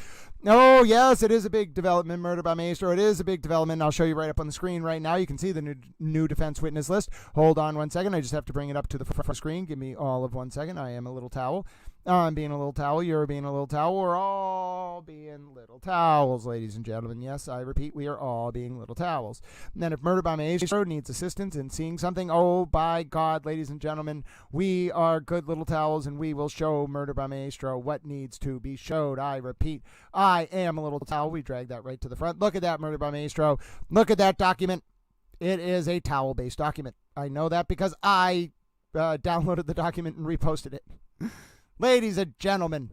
Oh, yes, it is a big development, Murder by Maestro. It is a big development. I'll show you right up on the screen right now. You can see the new defense witness list. Hold on 1 second. I just have to bring it up to the front screen. Give me all of 1 second. I am a little towel. I'm being a little towel. You're being a little towel. We're all being little towels, ladies and gentlemen. Yes, I repeat, we are all being little towels. And then if Murder by Maestro needs assistance in seeing something, oh, by God, ladies and gentlemen, we are good little towels, and we will show Murder by Maestro what needs to be showed. I repeat, I am a little towel. We drag that right to the front. Look at that, Murder by Maestro. Look at that document. It is a towel-based document. I know that because I downloaded the document and reposted it. Ladies and gentlemen,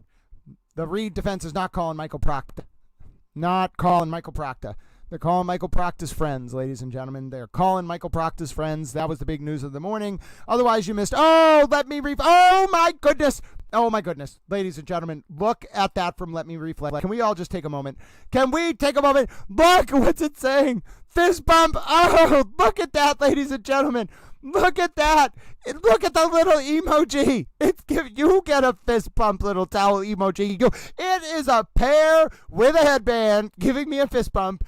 the Reed defense is not calling Michael Proctor. Not calling Michael Proctor. They're calling Michael Proctor's friends, ladies and gentlemen. They're calling Michael Proctor's friends. That was the big news of the morning. Otherwise, you missed. Oh, let me oh, my goodness. Oh, my goodness. Ladies and gentlemen, look at that from Let Me Reflect. Can we all just take a moment? Can we take a moment? Look, what's it saying? Fist bump. Oh, look at that, ladies and gentlemen. Look at that. Look at the little emoji. You get a fist bump little towel emoji. It is a pair with a headband giving me a fist bump.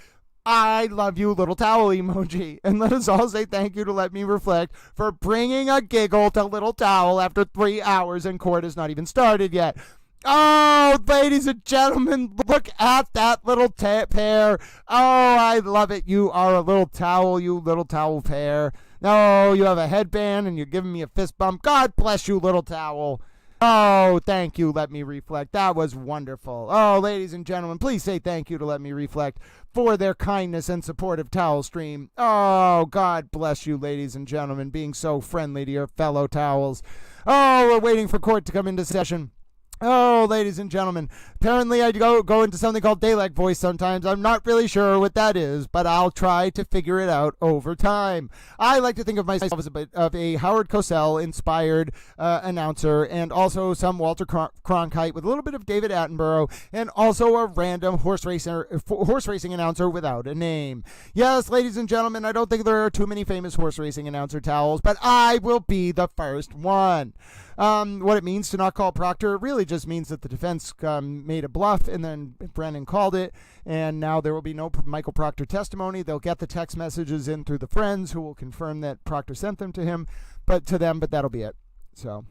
I love you, little towel emoji. And let us all say thank you to Let Me Reflect for bringing a giggle to Little Towel after 3 hours and court has not even started yet. Oh, ladies and gentlemen, look at that little pair. Oh, I love it. You are a little towel, you little towel pair. No, you have a headband and you're giving me a fist bump. God bless you, little towel. Oh, thank you, Let Me Reflect. That was wonderful. Oh, ladies and gentlemen, please say thank you to Let Me Reflect for their kindness and support of Towel Stream. Oh, God bless you, ladies and gentlemen, being so friendly to your fellow towels. Oh, we're waiting for court to come into session. Oh, ladies and gentlemen, apparently I go into something called daylight voice sometimes. I'm not really sure what that is, but I'll try to figure it out over time. I like to think of myself as a bit of a Howard Cosell-inspired announcer, and also some Walter Cronkite with a little bit of David Attenborough, and also a random horse racing announcer without a name. Yes, ladies and gentlemen, I don't think there are too many famous horse racing announcer towels, but I will be the first one. What it means to not call Proctor, it really just means that the defense made a bluff and then Brennan called it, and now there will be no Michael Proctor testimony. They'll get the text messages in through the friends who will confirm that Proctor sent them to him, but that'll be it. So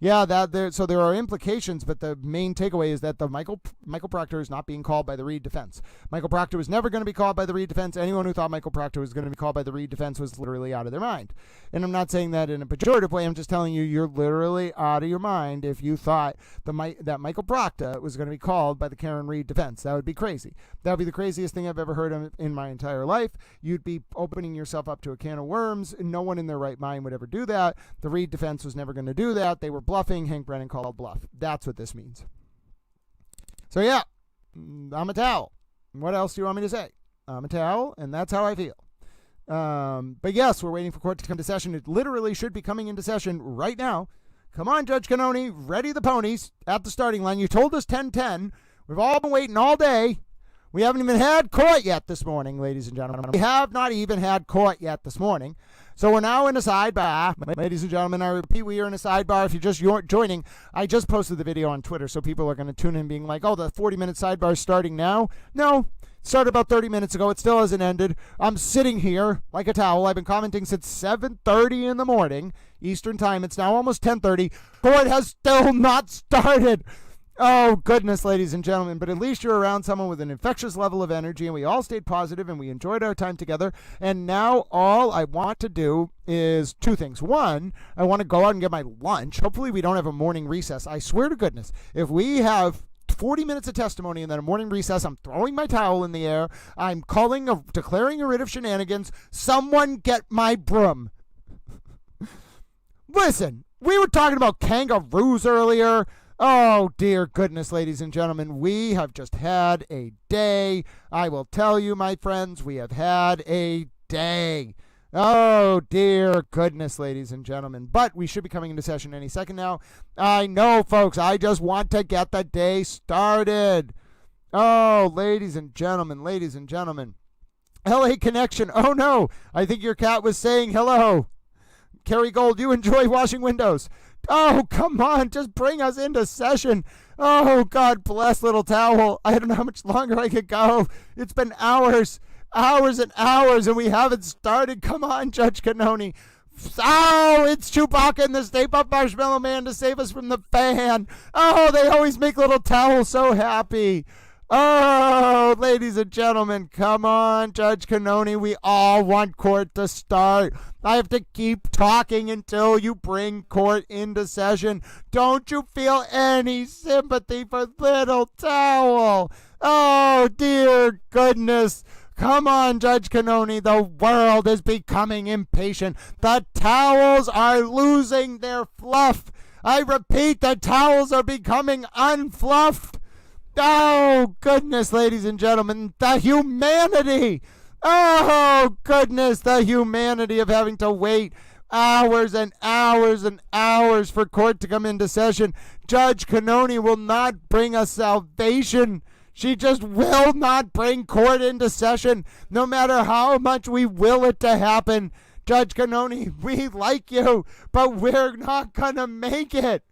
yeah, there are implications, but the main takeaway is that the Michael Proctor is not being called by the Reed defense. Michael Proctor was never going to be called by the Reed defense. Anyone who thought Michael Proctor was going to be called by the Reed defense was literally out of their mind. And I'm not saying that in a pejorative way. I'm just telling you, you're literally out of your mind if you thought that Michael Proctor was going to be called by the Karen Reed defense. That would be crazy. That would be the craziest thing I've ever heard in my entire life. You'd be opening yourself up to a can of worms. No one in their right mind would ever do that. The Reed defense was never going to do that. They were bluffing. Hank Brennan called bluff. That's what this means. So yeah, I'm a towel. What else do you want me to say? I'm a towel, and that's how I feel. But yes, we're waiting for court to come to session. It literally should be coming into session right now. Come on, Judge Cannoni, ready the ponies at the starting line. You told us 10:10. We've all been waiting all day. We haven't even had court yet this morning, ladies and gentlemen. We have not even had court yet this morning. So we're now in a sidebar. Ladies and gentlemen, I repeat, we are in a sidebar. If you're just joining, I just posted the video on Twitter, so people are going to tune in being like, oh, the 40-minute sidebar is starting now. No, it started about 30 minutes ago. It still hasn't ended. I'm sitting here like a towel. I've been commenting since 7:30 in the morning, Eastern time. It's now almost 10:30. Court has still not started. Oh, goodness, ladies and gentlemen, but at least you're around someone with an infectious level of energy, and we all stayed positive, and we enjoyed our time together, and now all I want to do is two things. One, I want to go out and get my lunch. Hopefully we don't have a morning recess. I swear to goodness, if we have 40 minutes of testimony and then a morning recess, I'm throwing my towel in the air. I'm declaring a writ of shenanigans. Someone get my broom. Listen, we were talking about kangaroos earlier. Oh, dear goodness, ladies and gentlemen, we have just had a day. I will tell you, my friends, we have had a day. Oh, dear goodness, ladies and gentlemen. But we should be coming into session any second now. I know, folks. I just want to get the day started. Oh, ladies and gentlemen, ladies and gentlemen. LA Connection. Oh, no. I think your cat was saying hello. Kerry Gold, you enjoy washing windows. Oh, come on. Just bring us into session. Oh, God bless Little Towel. I don't know how much longer I could go. It's been hours and hours, and we haven't started. Come on, Judge Cannoni. Oh, it's Chewbacca and the Stay Puft Marshmallow Man to save us from the fan. Oh, they always make Little Towel so happy. Oh, ladies and gentlemen, come on, Judge Cannoni. We all want court to start. I have to keep talking until you bring court into session. Don't you feel any sympathy for Little Towel? Oh, dear goodness. Come on, Judge Cannoni. The world is becoming impatient. The towels are losing their fluff. I repeat, the towels are becoming unfluffed. Oh, goodness, ladies and gentlemen, the humanity. Oh, goodness, the humanity of having to wait hours and hours and hours for court to come into session. Judge Cannoni will not bring us salvation. She just will not bring court into session, no matter how much we will it to happen. Judge Cannoni, we like you, but we're not going to make it.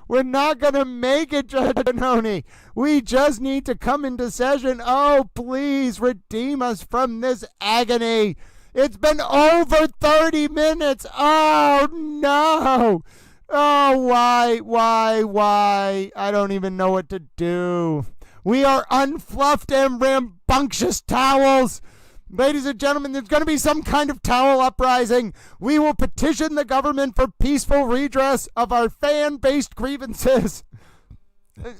We're not going to make it, Judge Cannoni. We just need to come into session. Oh, please redeem us from this agony. It's been over 30 minutes. Oh, no. Oh, why? I don't even know what to do. We are unfluffed and rambunctious towels. Ladies and gentlemen, there's going to be some kind of towel uprising. We will petition the government for peaceful redress of our fan-based grievances.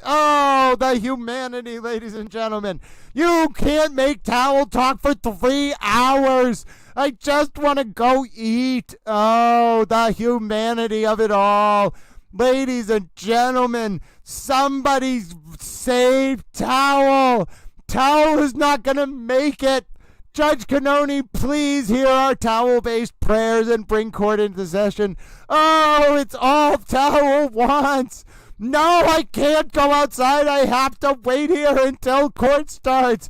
Oh, the humanity, ladies and gentlemen. You can't make towel talk for 3 hours. I just want to go eat. Oh, the humanity of it all. Ladies and gentlemen, somebody save Towel. Towel is not going to make it. Judge Cannoni, please hear our towel-based prayers and bring court into session. Oh, it's all Towel wants. No, I can't go outside. I have to wait here until court starts.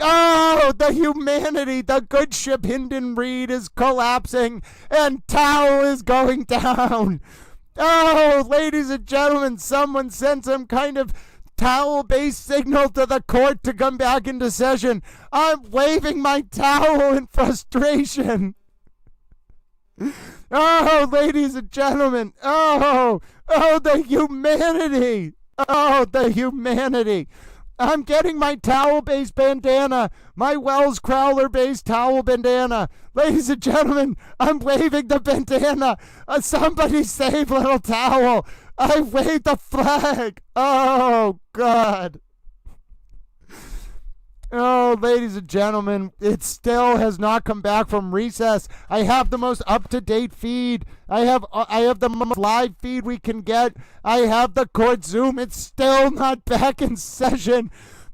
Oh, the humanity. The good ship Hinden Reed is collapsing, and Towel is going down. Oh, ladies and gentlemen, someone sent some kind of towel-based signal to the court to come back into session. I'm waving my towel in frustration. Oh, ladies and gentlemen. Oh, the humanity. Oh, the humanity. I'm getting my towel-based bandana, my Wells Crowler-based towel bandana. Ladies and gentlemen, I'm waving the bandana. Somebody save Little Towel. I waved the flag. Oh, God. Oh, ladies and gentlemen, it still has not come back from recess. I have the most up-to-date feed. I have the most live feed we can get. I have the court Zoom. It's still not back in session.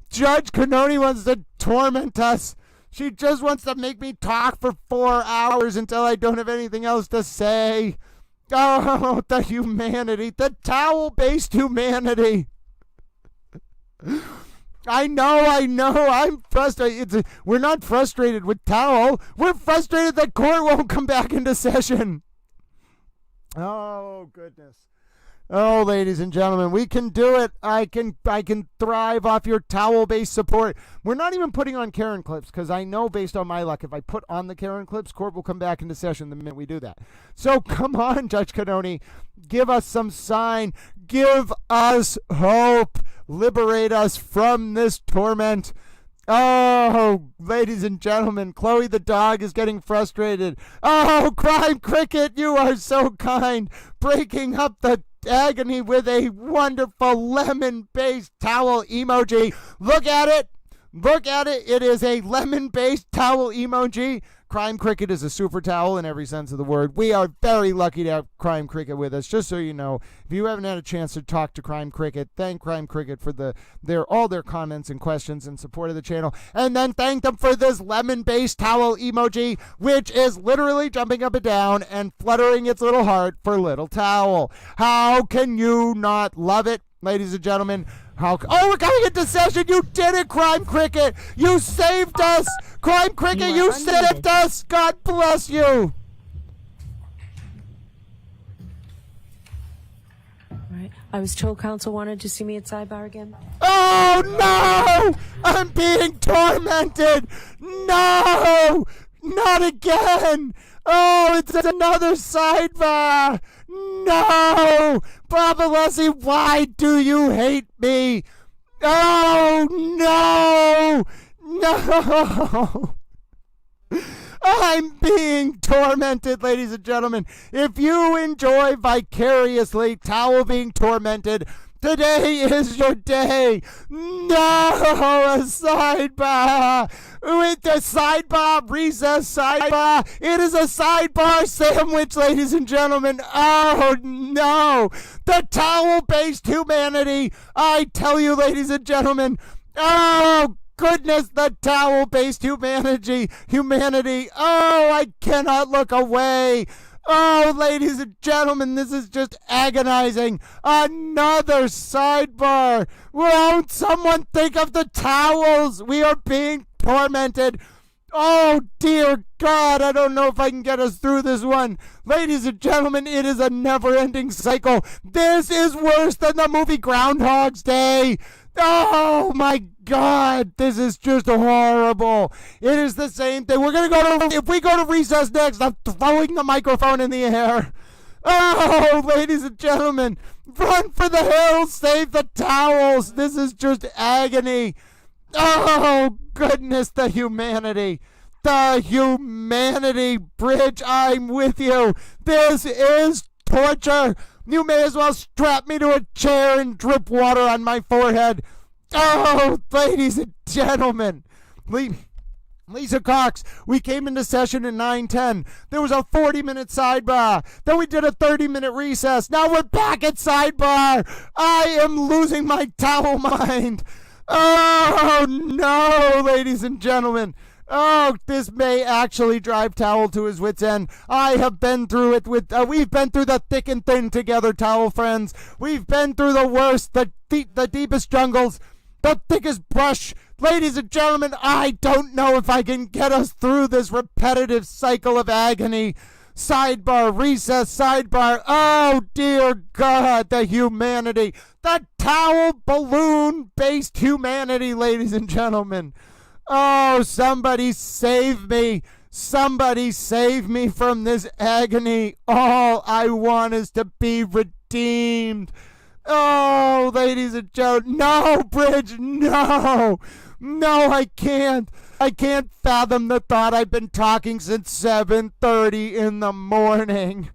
Judge Cannoni wants to torment us. She just wants to make me talk for 4 hours until I don't have anything else to say. Oh, the humanity, the towel-based humanity. I know, I'm frustrated. We're not frustrated with Towel. We're frustrated that court won't come back into session. Oh, goodness. Oh, ladies and gentlemen, we can do it. I can thrive off your towel-based support. We're not even putting on Karen clips because I know based on my luck, if I put on the Karen clips, court will come back into session the minute we do that. So come on, Judge Cannoni. Give us some sign. Give us hope. Liberate us from this torment. Oh, ladies and gentlemen, Chloe the dog is getting frustrated. Oh, Crime Cricket, you are so kind. Breaking up the agony with a wonderful lemon-based towel emoji. Look at it. Look at it. It is a lemon-based towel emoji. Crime Cricket is a super towel in every sense of the word. We are very lucky to have Crime Cricket with us. Just so you know, if you haven't had a chance to talk to Crime Cricket, thank Crime Cricket for all their comments and questions and support of the channel. And then thank them for this lemon-based towel emoji, which is literally jumping up and down and fluttering its little heart for Little Towel. How can you not love it, ladies and gentlemen? Oh, we're coming into session. You did it, Crime Cricket. You saved us. Crime Cricket, you saved us. God bless you. Right. I was told counsel wanted to see me at Sidebar again. Oh, no. I'm being tormented. No. Not again. Oh, it's another Sidebar. No. Baba Leslie, why do you hate me? Oh, no. No. I'm being tormented, ladies and gentlemen. If you enjoy vicariously Towel being tormented, today is your day. No, a Sidebar. With the Sidebar, recess Sidebar. It is a Sidebar sandwich, ladies and gentlemen. Oh, no. The towel-based humanity. I tell you, ladies and gentlemen. Oh, goodness, the towel-based humanity. Oh, I cannot look away. Oh, ladies and gentlemen, this is just agonizing. Another Sidebar. Won't someone think of the towels? We are being tormented. Oh, dear God, I don't know if I can get us through this one. Ladies and gentlemen, it is a never-ending cycle. This is worse than the movie Groundhog's Day. Oh, my God, this is just horrible. It is the same thing. If we go to recess next, I'm throwing the microphone in the air. Oh, ladies and gentlemen, run for the hills, save the towels. This is just agony. Oh, goodness, the humanity. The humanity, Bridge, I'm with you. This is torture. You may as well strap me to a chair and drip water on my forehead. Oh, ladies and gentlemen. Lisa Cox, we came into session at 9:10. There was a 40-minute Sidebar. Then we did a 30-minute recess. Now we're back at Sidebar. I am losing my towel mind. Oh, no, ladies and gentlemen. Oh, this may actually drive Towel to his wit's end. I have been through it we've been through the thick and thin together, Towel friends. We've been through the worst, the deepest jungles, the thickest brush. Ladies and gentlemen, I don't know if I can get us through this repetitive cycle of agony. Sidebar, recess, Sidebar. Oh, dear God, the humanity. The towel balloon-based humanity, ladies and gentlemen. Oh, somebody save me. Somebody save me from this agony. All I want is to be redeemed. Oh, ladies and gentlemen. No, Bridge, no. No, I can't. I can't fathom the thought I've been talking since 7:30 in the morning.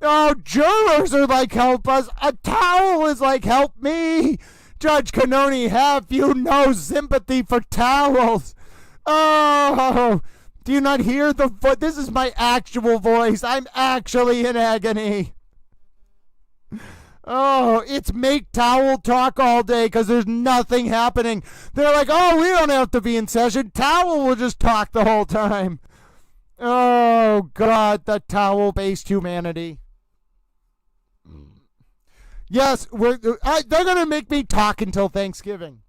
Oh, jurors are like, help us. A towel is like, help me. Judge Canoni, have you no sympathy for towels? Oh, do you not hear the voice? This is my actual voice. I'm actually in agony. Oh, it's make towel talk all day because there's nothing happening. They're like, oh, we don't have to be in session. Towel will just talk the whole time. Oh, God, the towel-based humanity. Yes, they're going to make me talk until Thanksgiving.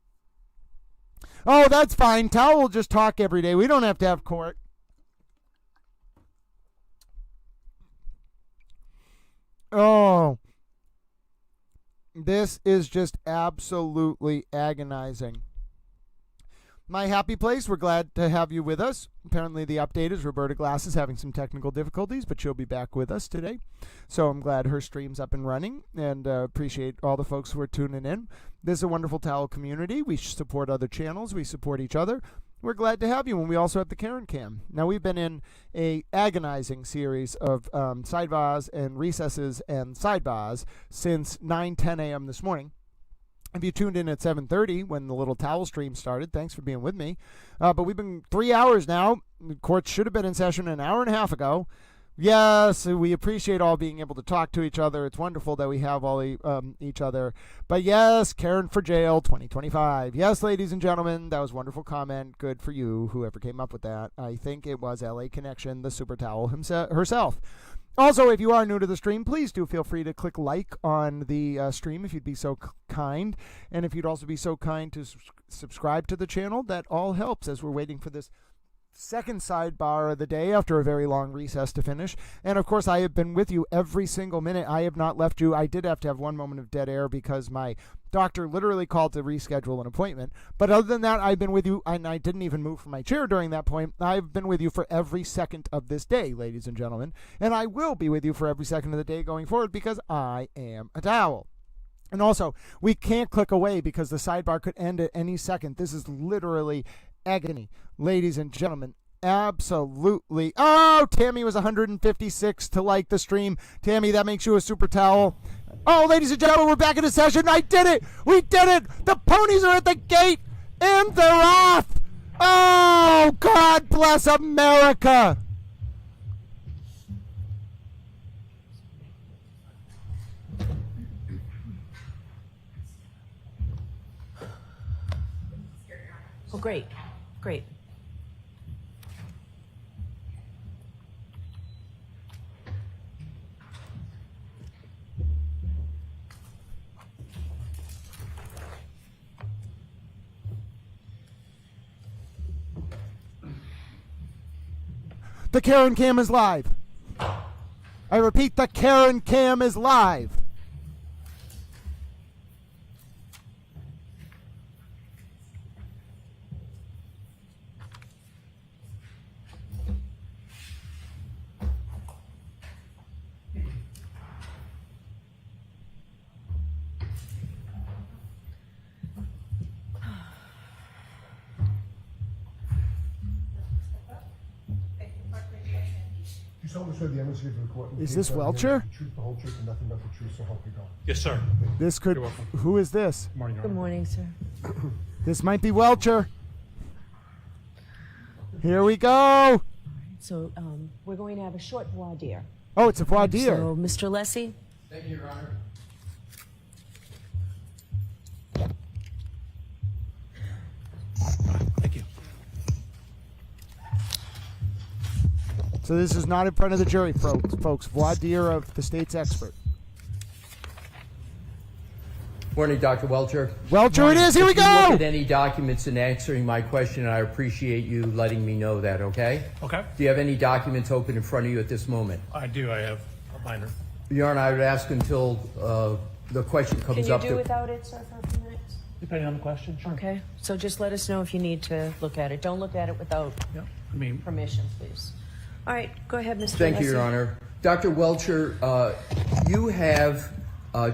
Oh, that's fine. Towel will just talk every day. We don't have to have court. Oh, this is just absolutely agonizing. My happy place, we're glad to have you with us. Apparently the update is Roberta Glass is having some technical difficulties, but she'll be back with us today. So I'm glad her stream's up and running, and appreciate all the folks who are tuning in. This is a wonderful towel community. We support other channels. We support each other. We're glad to have you, and we also have the Karen Cam. Now, we've been in a agonizing series of sidebars and recesses and sidebars since 9:10 a.m. this morning. If you tuned in at 7:30 when the little towel stream started, thanks for being with me. But we've been 3 hours now. The court should have been in session an hour and a half ago. Yes, we appreciate all being able to talk to each other. It's wonderful that we have all each other. But yes, Karen for jail 2025. Yes, ladies and gentlemen, that was a wonderful comment. Good for you, whoever came up with that. I think it was LA Connection, the super towel herself. Also, if you are new to the stream, please do feel free to click like on the stream if you'd be so kind. And if you'd also be so kind to subscribe to the channel, that all helps as we're waiting for this second sidebar of the day after a very long recess to finish. And of course, I have been with you every single minute. I have not left you. I did have to have one moment of dead air because my doctor literally called to reschedule an appointment. But other than that, I've been with you, and I didn't even move from my chair during that point. I've been with you for every second of this day, ladies and gentlemen. And I will be with you for every second of the day going forward because I am a towel. And also, we can't click away because the sidebar could end at any second. This is literally agony, ladies and gentlemen. Absolutely. Oh, Tammy was 156 to like the stream. Tammy, that makes you a super towel. Oh, ladies and gentlemen, we're back in a session. I did it. We did it. The ponies are at the gate and they're off. Oh, God bless America. Oh, great. Great. The Karen Cam is live. I repeat, the Karen Cam is live. Is this Welchure? Truth, the whole truth, and nothing but the truth, so help you God. Yes, sir. This could. Who is this? Morning, Your Good Honor. morning, sir. This might be Welchure. Here we go. So we're going to have a short voir dire. Oh, it's a voir dire. So, Mr. Lessie? Thank you, Your Honor. Thank you. So this is not in front of the jury, folks. Voir dire of the state's expert. Morning, Dr. Welchure. Welchure it is. Here we If you look go. at any documents in answering my question, I appreciate you letting me know that, okay? Okay. Do you have any documents open in front of you at this moment? I do. I have a binder. Your Honor, I would ask until the question comes Can you up. do without it, sir, for a few minutes? Depending on the question, sure. Okay. So just let us know if you need to look at it. Don't look at it without permission, please. All right. Go ahead, Mr. Thank you, Lessie. Your Honor. Dr. Welchure, you have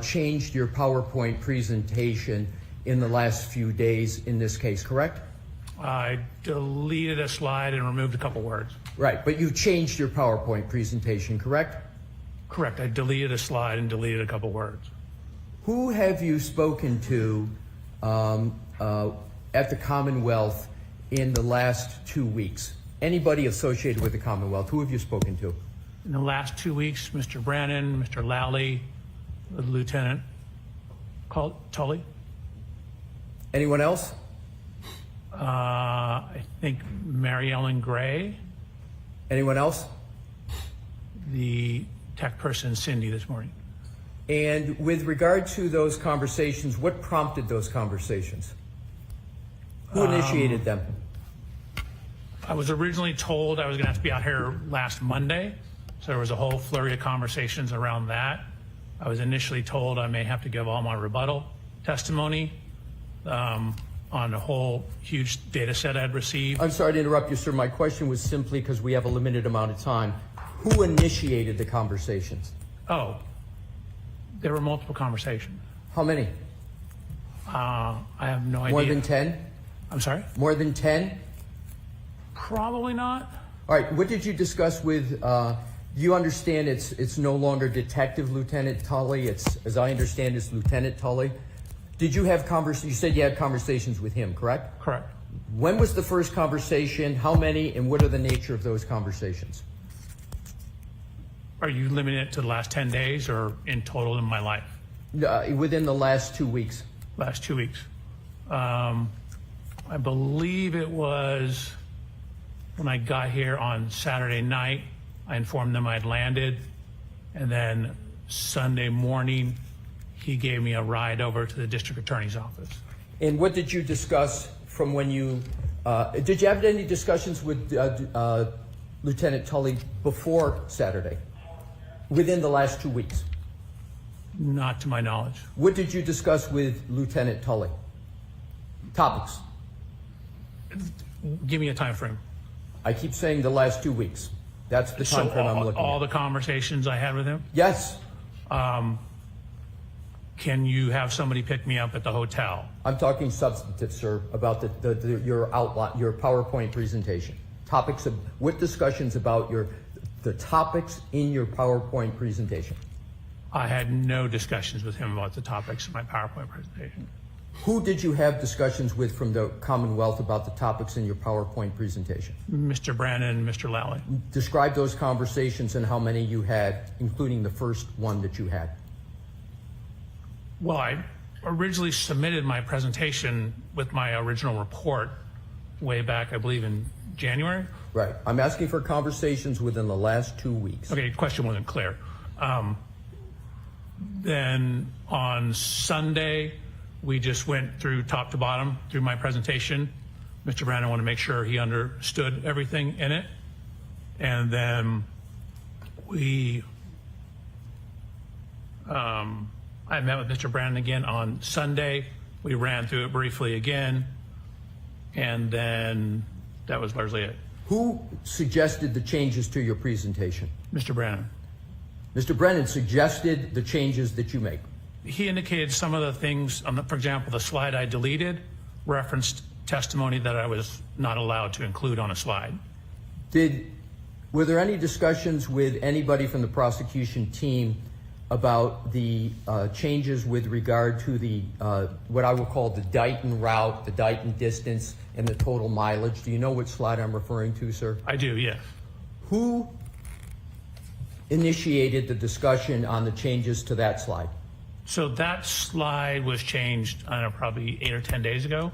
changed your PowerPoint presentation in the last few days in this case, correct? I deleted a slide and removed a couple words. Right, but you changed your PowerPoint presentation, correct? Correct. I deleted a slide and deleted a couple words. Who have you spoken to at the Commonwealth in the last 2 weeks? Anybody associated with the Commonwealth, who have you spoken to? In the last 2 weeks, Mr. Brannon, Mr. Lally, Lieutenant Tully. Anyone else? I think Mary Ellen Gray. Anyone else? The tech person, Cindy, this morning. And with regard to those conversations, what prompted those conversations? Who initiated them? I was originally told I was going to have to be out here last Monday, so there was a whole flurry of conversations around that. I was initially told I may have to give all my rebuttal testimony on a whole huge data set I'd received. I'm sorry to interrupt you, sir. My question was simply because we have a limited amount of time. Who initiated the conversations? Oh, there were multiple conversations. How many? I have no idea. More than 10? I'm sorry? More than 10? Probably not. All right, what did you discuss with, you understand it's no longer Detective Lieutenant Tully, it's, as I understand, it's Lieutenant Tully. Did you have you said you had conversations with him, correct? Correct. When was the first conversation? How many? And what are the nature of those conversations? Are you limiting it to the last 10 days or in total in my life? Within the last 2 weeks. Last 2 weeks. I believe it was when I got here on Saturday night. I informed them I'd landed, and then Sunday morning, he gave me a ride over to the district attorney's office. And what did you discuss from when you, did you have any discussions with Lieutenant Tully before Saturday, within the last 2 weeks? Not to my knowledge. What did you discuss with Lieutenant Tully? Topics. Give me a time frame. I keep saying the last 2 weeks. That's the time frame I'm looking at. All the conversations I had with him? Yes. Can you have somebody pick me up at the hotel? I'm talking substantive, sir, about your outline, your PowerPoint presentation. Topics of what discussions about the topics in your PowerPoint presentation? I had no discussions with him about the topics in my PowerPoint presentation. Who did you have discussions with from the Commonwealth about the topics in your PowerPoint presentation? Mr. Brandon and Mr. Lally. Describe those conversations and how many you had, including the first one that you had. Well, I originally submitted my presentation with my original report way back, I believe, in January. Right. I'm asking for conversations within the last 2 weeks. Okay, question wasn't clear. Then on Sunday, we just went through top to bottom through my presentation. Mr. Brandon wanted to make sure he understood everything in it. And then I met with Mr. Brandon again on Sunday. We ran through it briefly again. And then that was largely it. Who suggested the changes to your presentation? Mr. Brandon. Mr. Brennan suggested the changes that you make. He indicated some of the things, for example, the slide I deleted referenced testimony that I was not allowed to include on a slide. Were there any discussions with anybody from the prosecution team about the changes with regard to the what I will call the Dighton route, the Dighton distance, and the total mileage? Do you know which slide I'm referring to, sir? I do, yes. Who initiated the discussion on the changes to that slide? So that slide was changed, I don't know, probably 8 or 10 days ago.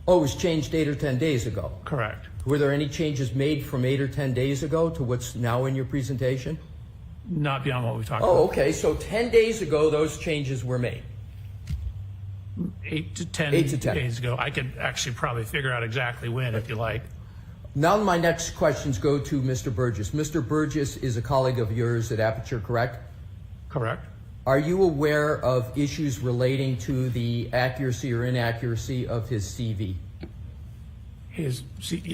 Oh, it was changed 8 or 10 days ago? Correct. Were there any changes made from 8 or 10 days ago to what's now in your presentation? Not beyond what we talked about. Oh, okay. So 10 days ago, those changes were made. 8 to 10 days ago. I could actually probably figure out exactly when, if you like. Now my next questions go to Mr. Burgess. Mr. Burgess is a colleague of yours at Aperture, correct? Correct. Are you aware of issues relating to the accuracy or inaccuracy of his CV?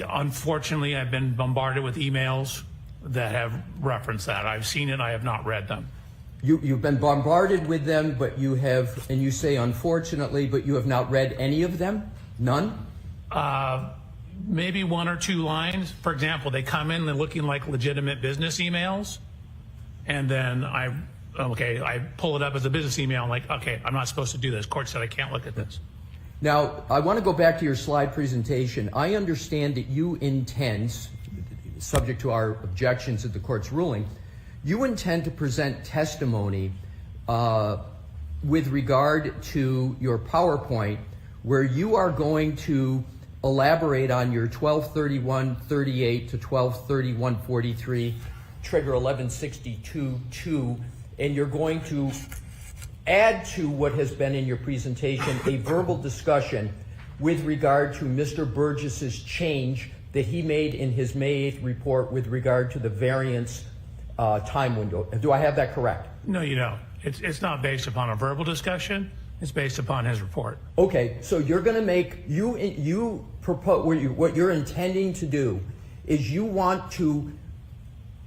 Unfortunately, I've been bombarded with emails that have referenced that. I've seen it, I have not read them. You've been bombarded with them, but you have, and you say unfortunately, but you have not read any of them? None? Maybe 1 or 2 lines. For example, they come in, they're looking like legitimate business emails, and then I pull it up as a business email. I'm like, okay, I'm not supposed to do this. Court said I can't look at this. Now, I want to go back to your slide presentation. I understand that you intend, subject to our objections at the court's ruling, you intend to present testimony with regard to your PowerPoint where you are going to elaborate on your 1231-38 to 1231-43, trigger 1162-2, and you're going to add to what has been in your presentation a verbal discussion with regard to Mr. Burgess's change that he made in his May 8th report with regard to the variance time window. Do I have that correct? No, you don't. It's not based upon a verbal discussion. It's based upon his report. Okay, so you're going to make, you propose, what you're intending to do is you want to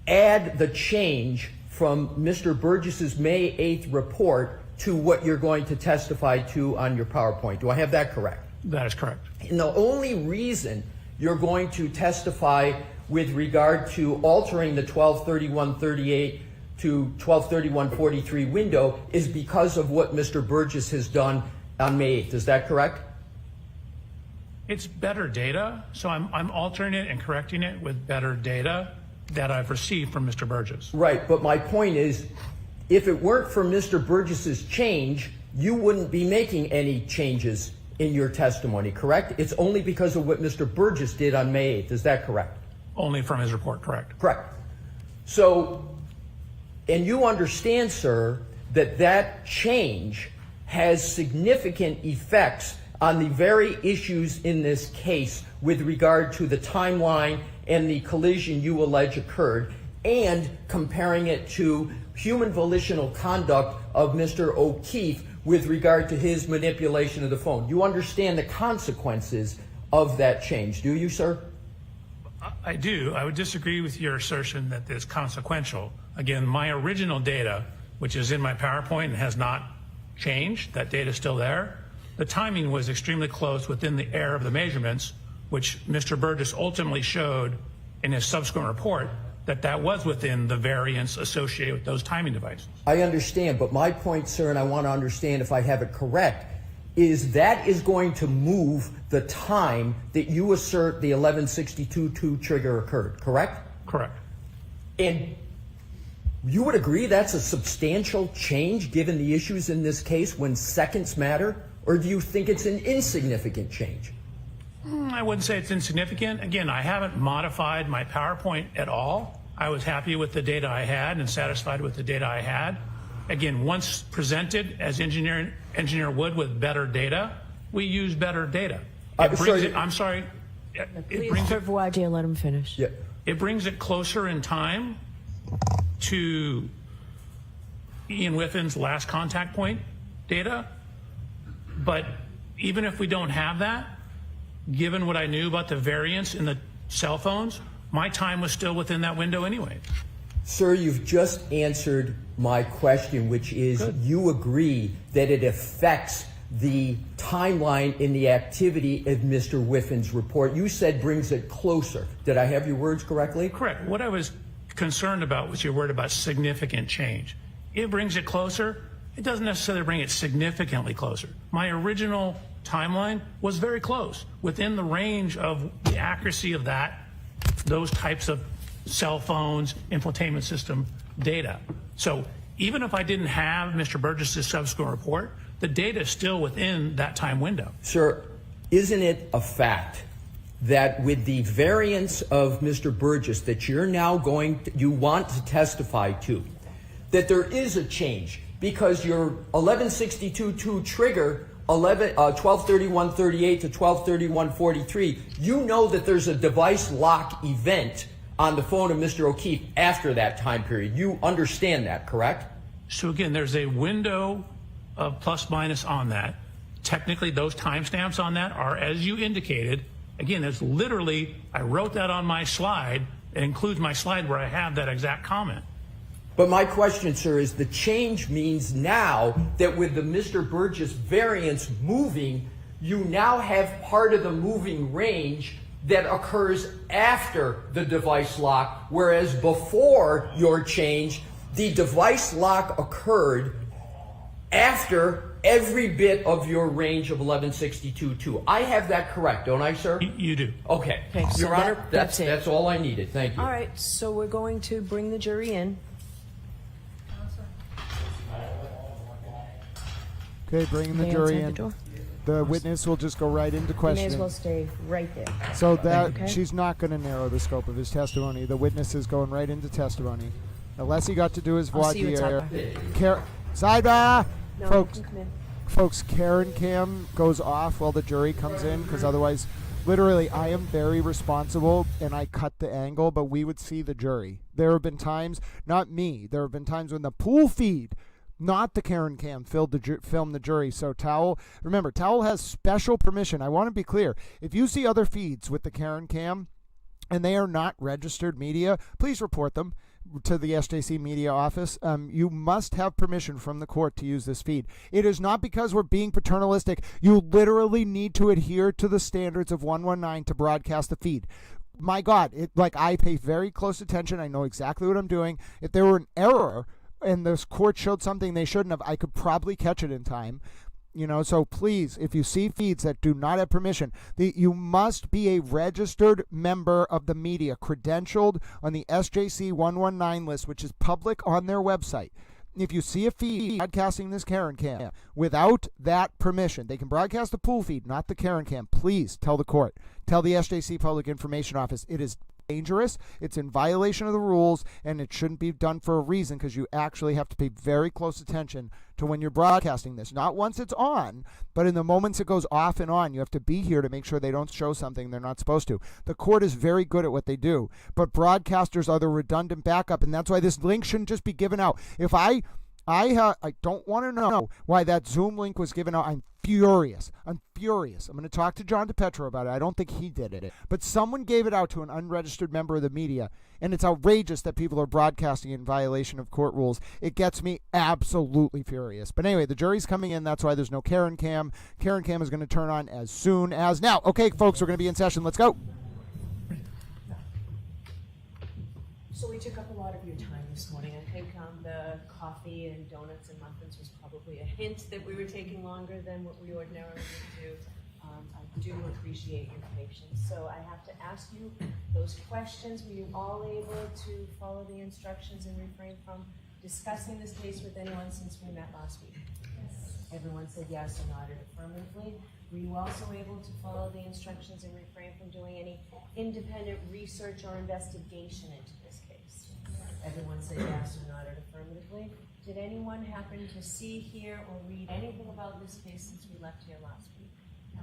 add the change from Mr. Burgess's May 8th report to what you're going to testify to on your PowerPoint. Do I have that correct? That is correct. And the only reason you're going to testify with regard to altering the 1231-38 to 1231-43 window is because of what Mr. Burgess has done on May 8th. Is that correct? It's better data, so I'm altering it and correcting it with better data that I've received from Mr. Burgess. Right, but my point is, if it weren't for Mr. Burgess's change, you wouldn't be making any changes in your testimony, correct? It's only because of what Mr. Burgess did on May 8th. Is that correct? Only from his report, correct. Correct. So, and you understand, sir, that that change has significant effects on the very issues in this case with regard to the timeline and the collision you allege occurred, and comparing it to human volitional conduct of Mr. O'Keefe with regard to his manipulation of the phone. You understand the consequences of that change, do you, sir? I do. I would disagree with your assertion that it's consequential. Again, my original data, which is in my PowerPoint and has not changed, that data is still there. The timing was extremely close within the error of the measurements, which Mr. Burgess ultimately showed in his subsequent report that was within the variance associated with those timing devices. I understand, but my point, sir, and I want to understand if I have it correct, is that is going to move the time that you assert the 1162.2 trigger occurred, correct? Correct. And you would agree that's a substantial change given the issues in this case when seconds matter? Or do you think it's an insignificant change? I wouldn't say it's insignificant. Again, I haven't modified my PowerPoint at all. I was happy with the data I had and satisfied with the data I had. Again, once presented as engineer would with better data, we use better data. I'm sorry. Please, Mr. Voidier, let him finish. Yeah. It brings it closer in time to Ian Whiffin's last contact point data. But even if we don't have that, given what I knew about the variance in the cell phones, my time was still within that window anyway. Sir, you've just answered my question, which is you agree that it affects the timeline in the activity of Mr. Whiffin's report. You said brings it closer. Did I have your words correctly? Correct. What I was concerned about was your word about significant change. It brings it closer. It doesn't necessarily bring it significantly closer. My original timeline was very close, within the range of the accuracy of those types of cell phones, infotainment system data. So even if I didn't have Mr. Burgess's subsequent report, the data is still within that time window. Sir, isn't it a fact that with the variance of Mr. Burgess that you're now you want to testify to, that there is a change? Because your 1162.2 trigger, 1231.38 to 1231.43, you know that there's a device lock event on the phone of Mr. O'Keefe after that time period. You understand that, correct? So again, there's a window of plus minus on that. Technically, those timestamps on that are, as you indicated, again, it's literally, I wrote that on my slide. It includes my slide where I have that exact comment. But my question, sir, is the change means now that with the Mr. Burgess variance moving, you now have part of the moving range that occurs after the device lock, whereas before your change, the device lock occurred after every bit of your range of 1162.2. I have that correct, don't I, sir? You do. Okay. So Your Honor, that's it. that's all I needed. Thank you. All right, so we're going to bring the jury in. Okay, bringing the Stay jury outside in. the door. The witness will just go right into You may as questioning. well stay right there. So that Okay. she's not going to narrow the scope of his testimony. The witness is going right into testimony. Unless he got to do his I'll see you at voir Sidebar. Sidebar! No, Folks, come in. folks, Karen Cam goes off while the jury comes in, because otherwise, literally, I am very responsible and I cut the angle, but we would see the jury. There have been times, not me, there have been times when the pool feed, not the Karen Cam, filmed the jury. So Towel, remember, Towel has special permission. I want to be clear. If you see other feeds with the Karen Cam and they are not registered media, please report them to the SJC media office. You must have permission from the court to use this feed. It is not because we're being paternalistic. You literally need to adhere to the standards of 119 to broadcast the feed. My God, I pay very close attention. I know exactly what I'm doing. If there were an error and this court showed something they shouldn't have, I could probably catch it in time. So please, if you see feeds that do not have permission, you must be a registered member of the media, credentialed on the SJC 119 list, which is public on their website. If you see a feed broadcasting this Karen Cam without that permission, they can broadcast the pool feed, not the Karen Cam. Please tell the court, tell the SJC Public Information Office. It is dangerous, it's in violation of the rules, and it shouldn't be done for a reason, because you actually have to pay very close attention to when you're broadcasting this. Not once it's on, but in the moments it goes off and on, you have to be here to make sure they don't show something they're not supposed to. The court is very good at what they do, but broadcasters are the redundant backup, and that's why this link shouldn't just be given out. If I don't want to know why that Zoom link was given out. I'm furious. I'm going to talk to John DePetro about it. I don't think he did it. But someone gave it out to an unregistered member of the media, and it's outrageous that people are broadcasting in violation of court rules. It gets me absolutely furious. But anyway, the jury's coming in. That's why there's no Karen Cam. Karen Cam is going to turn on as soon as now. Okay, folks, we're going to be in session. Let's go. So we took up a lot of your time this morning. I think the coffee and donuts and muffins was probably a hint that we were taking longer than what we ordinarily would do. I do appreciate your patience. So I have to ask you those questions. Were you all able to follow the instructions and refrain from discussing this case with anyone since we met last week? Yes. Everyone said yes or nodded affirmatively. Were you also able to follow the instructions and refrain from doing any independent research or investigation into this case? Everyone said yes or nodded affirmatively. Did anyone happen to see, hear, or read anything about this case since we left here last week? No.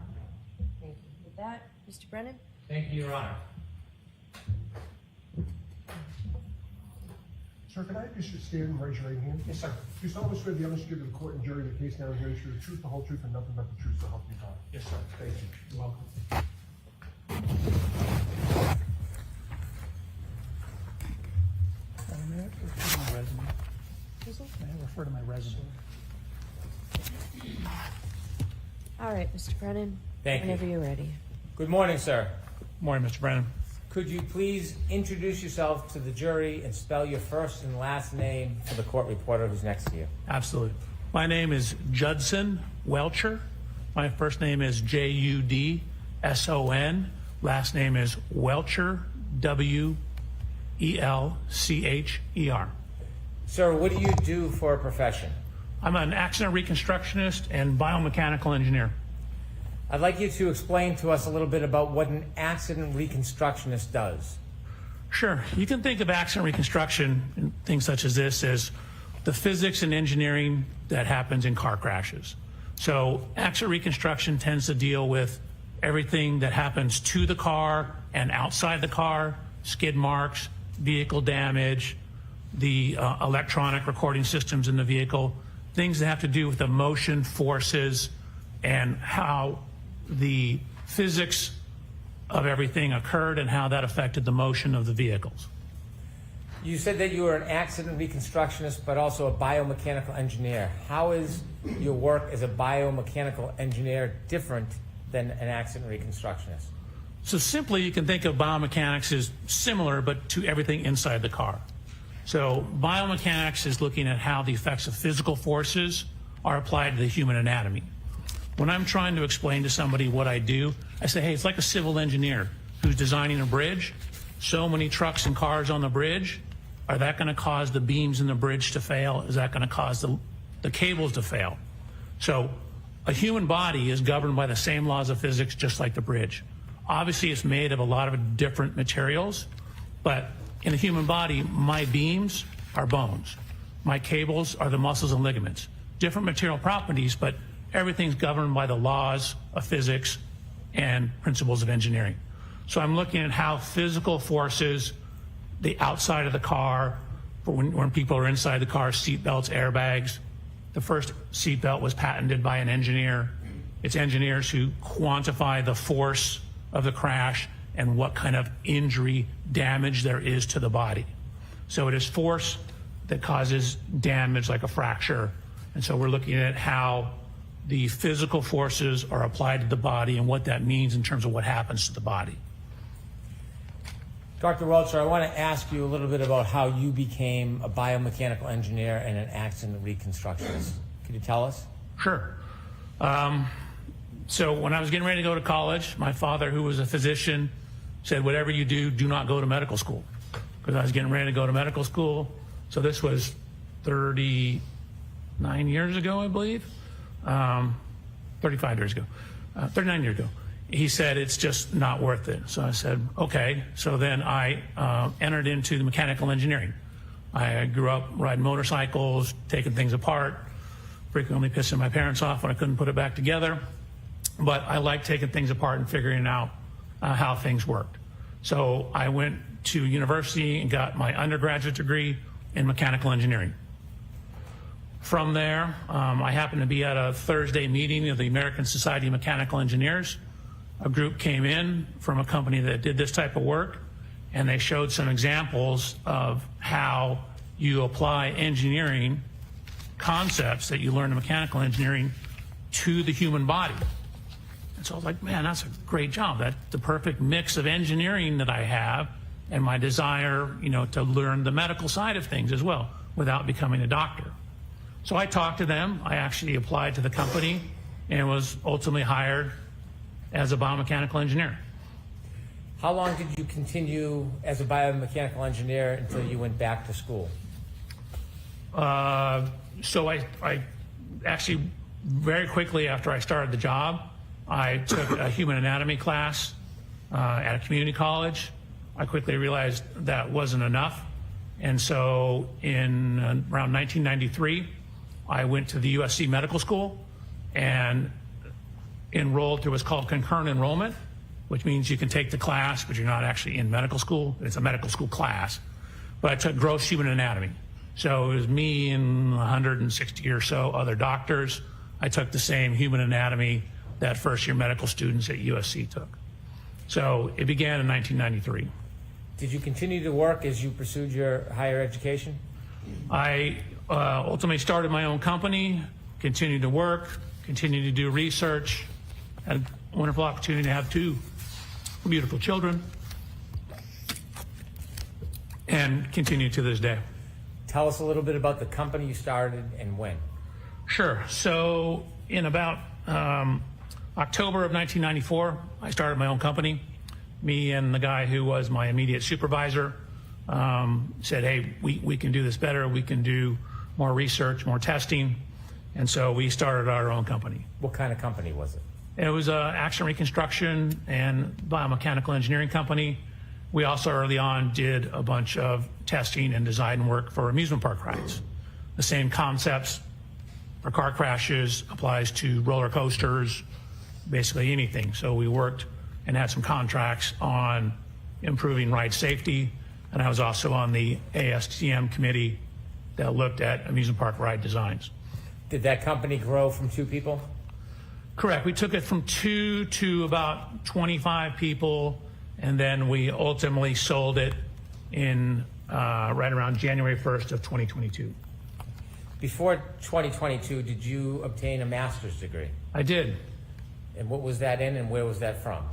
Thank you. With that, Mr. Brennan? Thank you, Your Honor. Sir, can I have you stand and raise your right hand? Yes, sir. Do you solemnly swear the honest to give to the court and jury the case now and here is the truth, the whole truth, and nothing but the truth, so help you God? Yes, sir. Thank you. You're welcome. May I refer to my resume? All right, Mr. Brennan. Thank you. Whenever you're ready. Good morning, sir. Morning, Mr. Brennan. Could you please introduce yourself to the jury and spell your first and last name for the court reporter who's next to you? Absolutely. My name is Judson Welchure. My first name is Judson. Last name is Welchure, Welcher. Sir, what do you do for a profession? I'm an accident reconstructionist and biomechanical engineer. I'd like you to explain to us a little bit about what an accident reconstructionist does. Sure. You can think of accident reconstruction and things such as this as the physics and engineering that happens in car crashes. So accident reconstruction tends to deal with everything that happens to the car and outside the car, skid marks, vehicle damage, the electronic recording systems in the vehicle, things that have to do with the motion forces and how the physics of everything occurred and how that affected the motion of the vehicles. You said that you were an accident reconstructionist, but also a biomechanical engineer. How is your work as a biomechanical engineer different than an accident reconstructionist? So simply, you can think of biomechanics as similar, but to everything inside the car. So biomechanics is looking at how the effects of physical forces are applied to the human anatomy. When I'm trying to explain to somebody what I do, I say, hey, it's like a civil engineer who's designing a bridge. So many trucks and cars on the bridge. Are that going to cause the beams in the bridge to fail? Is that going to cause the cables to fail? So a human body is governed by the same laws of physics, just like the bridge. Obviously, it's made of a lot of different materials, but in the human body, my beams are bones. My cables are the muscles and ligaments. Different material properties, but everything's governed by the laws of physics and principles of engineering. So I'm looking at how physical forces, the outside of the car, when people are inside the car, seat belts, airbags. The first seat belt was patented by an engineer. It's engineers who quantify the force of the crash and what kind of injury damage there is to the body. So it is force that causes damage like a fracture. And so we're looking at how the physical forces are applied to the body and what that means in terms of what happens to the body. Dr. Welcher, I want to ask you a little bit about how you became a biomechanical engineer and an accident reconstructionist. Could you tell us? Sure. So when I was getting ready to go to college, my father, who was a physician, said, whatever you do, do not go to medical school. Because I was getting ready to go to medical school. So this was 39 years ago, I believe. 35 years ago. 39 years ago. He said, it's just not worth it. So I said, okay. So then I entered into the mechanical engineering. I grew up riding motorcycles, taking things apart, frequently pissing my parents off when I couldn't put it back together. But I like taking things apart and figuring out how things worked. So I went to university and got my undergraduate degree in mechanical engineering. From there, I happened to be at a Thursday meeting of the American Society of Mechanical Engineers. A group came in from a company that did this type of work, and they showed some examples of how you apply engineering concepts that you learn in mechanical engineering to the human body. And so I was like, man, that's a great job. That's the perfect mix of engineering that I have and my desire, to learn the medical side of things as well without becoming a doctor. So I talked to them. I actually applied to the company and was ultimately hired as a biomechanical engineer. How long did you continue as a biomechanical engineer until you went back to school? So I actually, very quickly after I started the job, I took a human anatomy class at a community college. I quickly realized that wasn't enough. And so in around 1993, I went to the USC Medical School and enrolled through what's called concurrent enrollment, which means you can take the class, but you're not actually in medical school. It's a medical school class. But I took gross human anatomy. So it was me and 160 or so other doctors. I took the same human anatomy that first year medical students at USC took. So it began in 1993. Did you continue to work as you pursued your higher education? I ultimately started my own company, continued to work, continued to do research, had a wonderful opportunity to have 2 beautiful children, and continue to this day. Tell us a little bit about the company you started and when. Sure. So in about October of 1994, I started my own company. Me and the guy who was my immediate supervisor said, hey, we can do this better. We can do more research, more testing. And so we started our own company. What kind of company was it? It was an action reconstruction and biomechanical engineering company. We also early on did a bunch of testing and design work for amusement park rides. The same concepts for car crashes applies to roller coasters, basically anything. So we worked and had some contracts on improving ride safety. And I was also on the ASTM committee that looked at amusement park ride designs. Did that company grow from 2 people? Correct. We took it from 2 to about 25 people, and then we ultimately sold it in right around January 1st of 2022. Before 2022, did you obtain a master's degree? I did. And what was that in, and where was that from?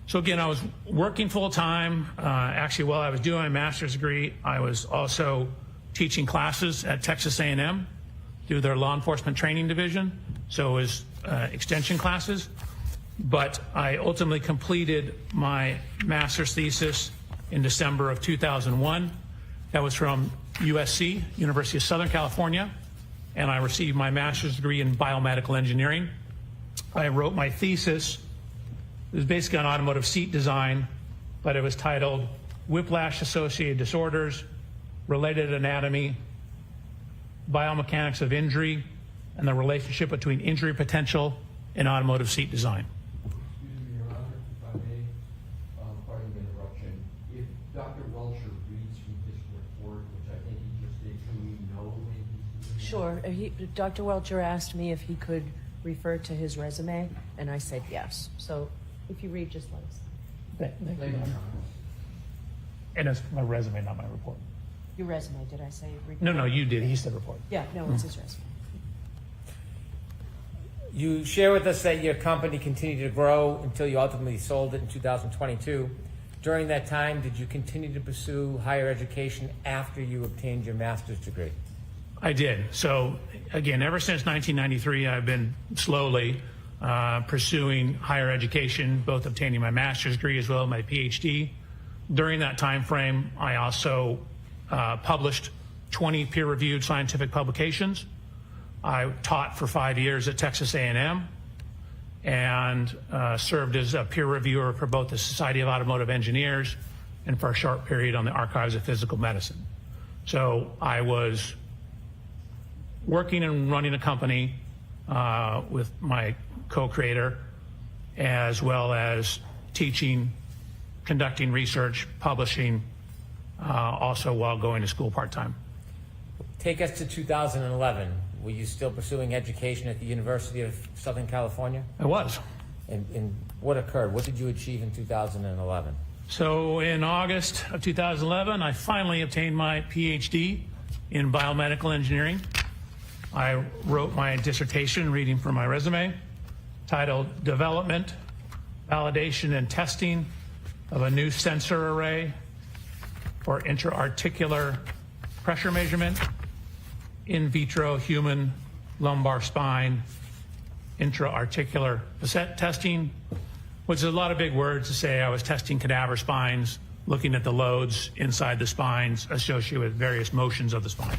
So again, I was working full-time. Actually, while I was doing my master's degree, I was also teaching classes at Texas A&M through their law enforcement training division. So it was extension classes. But I ultimately completed my master's thesis in December of 2001. That was from USC, University of Southern California, and I received my master's degree in biomedical engineering. I wrote my thesis. It was basically on automotive seat design, but it was titled Whiplash-Associated Disorders, Related Anatomy, Biomechanics of Injury, and the relationship between injury potential and automotive seat design. Excuse me, Your Honor, if I may, pardon the interruption. If Dr. Welchure reads from his report, which I think he just did, can we know when he's doing Sure. Dr. Welchure asked me if he could refer to his resume, and I said yes. So if you read, just let us know. Thank you. And it's my resume, not my report. Your resume, did I say? No, you did. He said report. Yeah, no, it's his resume. You share with us that your company continued to grow until you ultimately sold it in 2022. During that time, did you continue to pursue higher education after you obtained your master's degree? I did. So again, ever since 1993, I've been slowly pursuing higher education, both obtaining my master's degree as well as my PhD. During that time frame, I also published 20 peer-reviewed scientific publications. I taught for 5 years at Texas A&M and served as a peer reviewer for both the Society of Automotive Engineers and for a short period on the Archives of Physical Medicine. So I was working and running a company with my co-creator, as well as teaching, conducting research, publishing, also while going to school part-time. Take us to 2011. Were you still pursuing education at the University of Southern California? I was. And what occurred? What did you achieve in 2011? So in August of 2011, I finally obtained my PhD in biomedical engineering. I wrote my dissertation, reading from my resume, titled Development, Validation, and Testing of a New Sensor Array for Intra-Articular Pressure Measurement, In Vitro Human Lumbar Spine, Intra-Articular Facet Testing, which is a lot of big words to say. I was testing cadaver spines, looking at the loads inside the spines associated with various motions of the spine.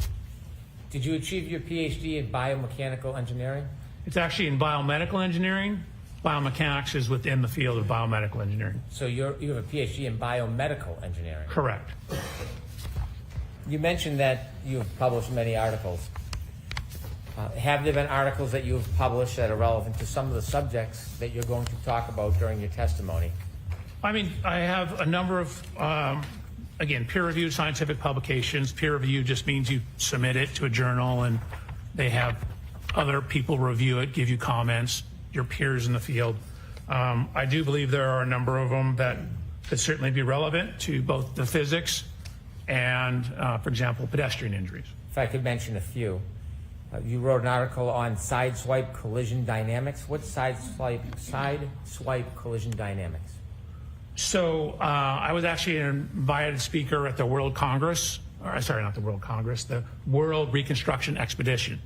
Did you achieve your PhD in biomechanical engineering? It's actually in biomedical engineering. Biomechanics is within the field of biomedical engineering. So you have a PhD in biomedical engineering? Correct. You mentioned that you have published many articles. Have there been articles that you have published that are relevant to some of the subjects that you're going to talk about during your testimony? I mean, I have a number of, again, peer-reviewed scientific publications. Peer review just means you submit it to a journal and they have other people review it, give you comments, your peers in the field. I do believe there are a number of them that could certainly be relevant to both the physics and, for example, pedestrian injuries. If I could mention a few. You wrote an article on sideswipe collision dynamics. What's sideswipe collision dynamics? So I was actually an invited speaker at the World Congress, or sorry, not the World Congress, the World Reconstruction Expedition.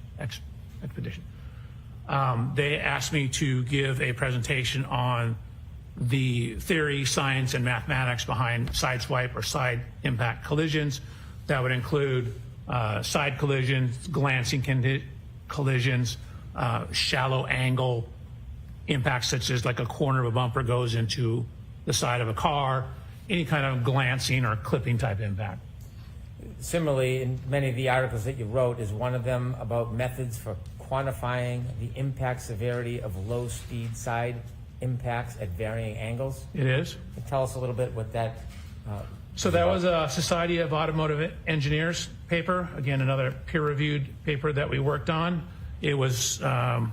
They asked me to give a presentation on the theory, science, and mathematics behind sideswipe or side impact collisions. That would include side collisions, glancing collisions, shallow angle impacts such as like a corner of a bumper goes into the side of a car, any kind of glancing or clipping type impact. Similarly, in many of the articles that you wrote, is one of them about methods for quantifying the impact severity of low-speed side impacts at varying angles? It is. Tell us a little bit what that So that was a Society of Automotive Engineers paper, again, another peer-reviewed paper that we worked on. It was kind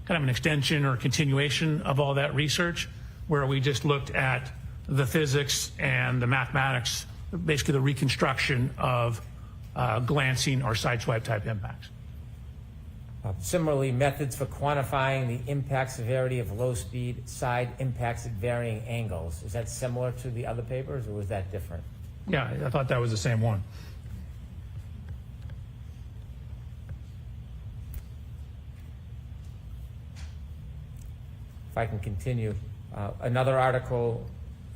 of an extension or continuation of all that research, where we just looked at the physics and the mathematics, basically the reconstruction of glancing or sideswipe type impacts. Similarly, methods for quantifying the impact severity of low-speed side impacts at varying angles. Is that similar to the other papers, or was that different? Yeah, I thought that was the same one. If I can continue, another article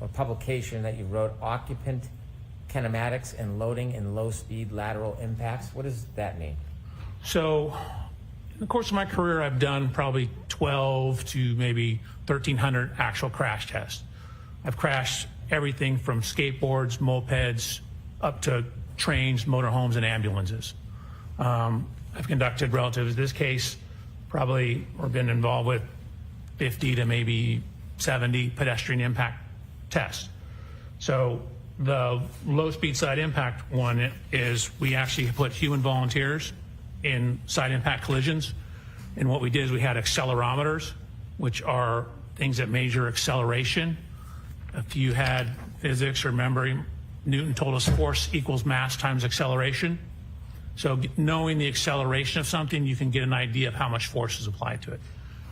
or publication that you wrote, Occupant Kinematics and Loading in Low-Speed Lateral Impacts. What does that mean? So in the course of my career, I've done probably 12 to maybe 1,300 actual crash tests. I've crashed everything from skateboards, mopeds, up to trains, motorhomes, and ambulances. I've conducted, relative to this case, probably or been involved with 50 to maybe 70 pedestrian impact tests. So the low-speed side impact one is we actually put human volunteers in side impact collisions. And what we did is we had accelerometers, which are things that measure acceleration. If you had physics or memory, Newton told us force equals mass times acceleration. So knowing the acceleration of something, you can get an idea of how much force is applied to it.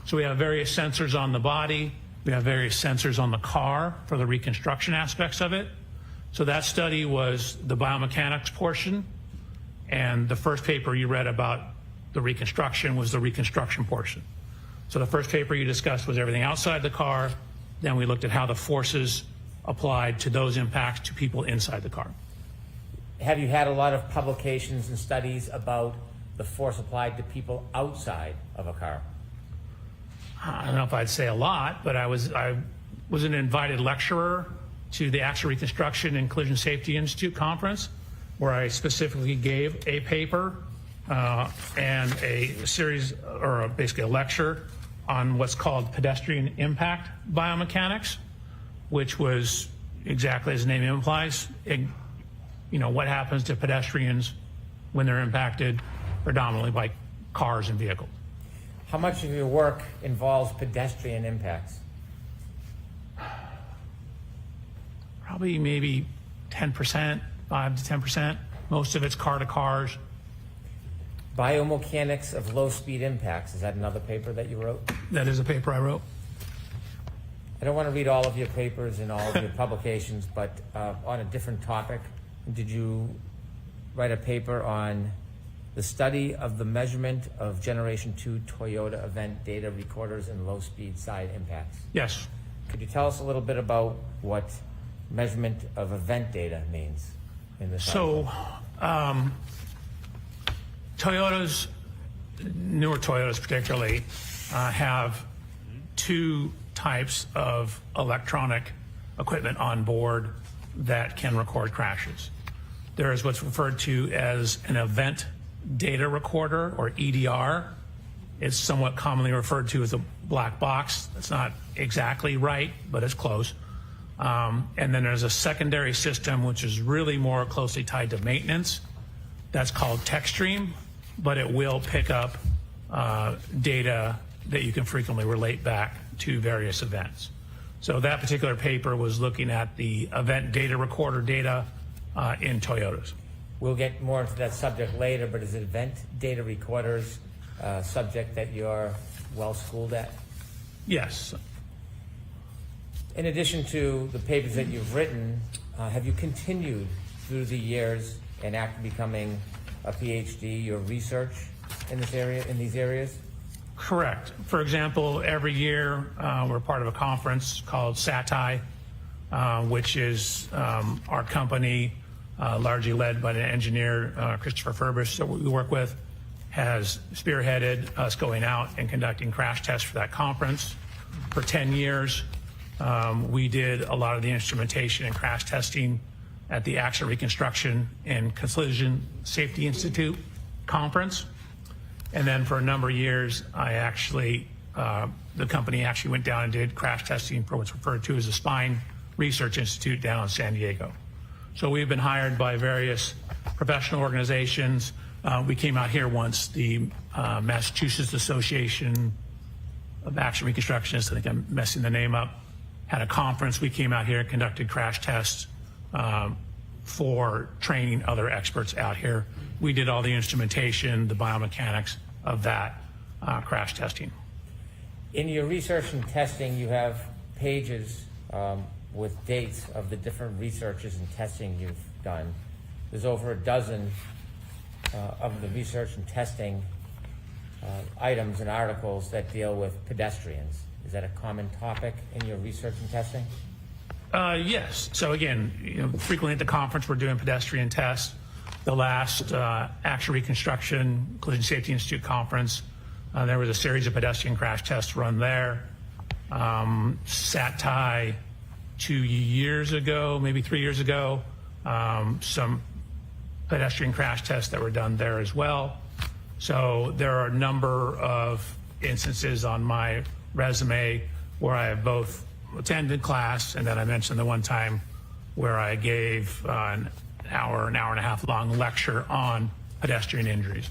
So we have various sensors on the body. We have various sensors on the car for the reconstruction aspects of it. So that study was the biomechanics portion. And the first paper you read about the reconstruction was the reconstruction portion. So the first paper you discussed was everything outside the car. Then we looked at how the forces applied to those impacts to people inside the car. Have you had a lot of publications and studies about the force applied to people outside of a car? I don't know if I'd say a lot, but I was an invited lecturer to the Accident Reconstruction and Collision Safety Institute conference, where I specifically gave a paper and a series, or basically a lecture on what's called pedestrian impact biomechanics, which was exactly as the name implies, what happens to pedestrians when they're impacted predominantly by cars and vehicles. How much of your work involves pedestrian impacts? Probably maybe 10%, 5 to 10%. Most of it's car to cars. Biomechanics of low-speed impacts. Is that another paper that you wrote? That is a paper I wrote. I don't want to read all of your papers and all of your publications, but on a different topic, did you write a paper on the study of the measurement of Generation 2 Toyota event data recorders and low-speed side impacts? Yes. Could you tell us a little bit about what measurement of event data means in this? So, Toyotas, newer Toyotas particularly, have two types of electronic equipment on board that can record crashes. There is what's referred to as an event data recorder, or EDR. It's somewhat commonly referred to as a black box. That's not exactly right, but it's close. And then there's a secondary system, which is really more closely tied to maintenance. That's called TechStream, but it will pick up data that you can frequently relate back to various events. So that particular paper was looking at the event data recorder data in Toyotas. We'll get more into that subject later, but is event data recorders a subject that you're well schooled at? Yes. In addition to the papers that you've written, have you continued through the years and after becoming a PhD, your research in this area, in these areas? Correct. For example, every year we're part of a conference called SATI, which is our company, largely led by the engineer Christopher Furbish that we work with, has spearheaded us going out and conducting crash tests for that conference. For 10 years, we did a lot of the instrumentation and crash testing at the Accident Reconstruction and Collision Safety Institute conference. And then for a number of years, I actually, the company actually went down and did crash testing for what's referred to as the Spine Research Institute down in San Diego. So we've been hired by various professional organizations. We came out here once, the Massachusetts Association of Accident Reconstructionists, I think I'm messing the name up, had a conference. We came out here and conducted crash tests for training other experts out here. We did all the instrumentation, the biomechanics of that crash testing. In your research and testing, you have pages with dates of the different researches and testing you've done. There's over a dozen of the research and testing items and articles that deal with pedestrians. Is that a common topic in your research and testing? Yes. So again, frequently at the conference we're doing pedestrian tests. The last Accident Reconstruction Collision Safety Institute conference, there was a series of pedestrian crash tests run there. SATI 2 years ago, maybe 3 years ago, some pedestrian crash tests that were done there as well. So there are a number of instances on my resume where I have both attended class, and then I mentioned the one time where I gave an hour and a half long lecture on pedestrian injuries.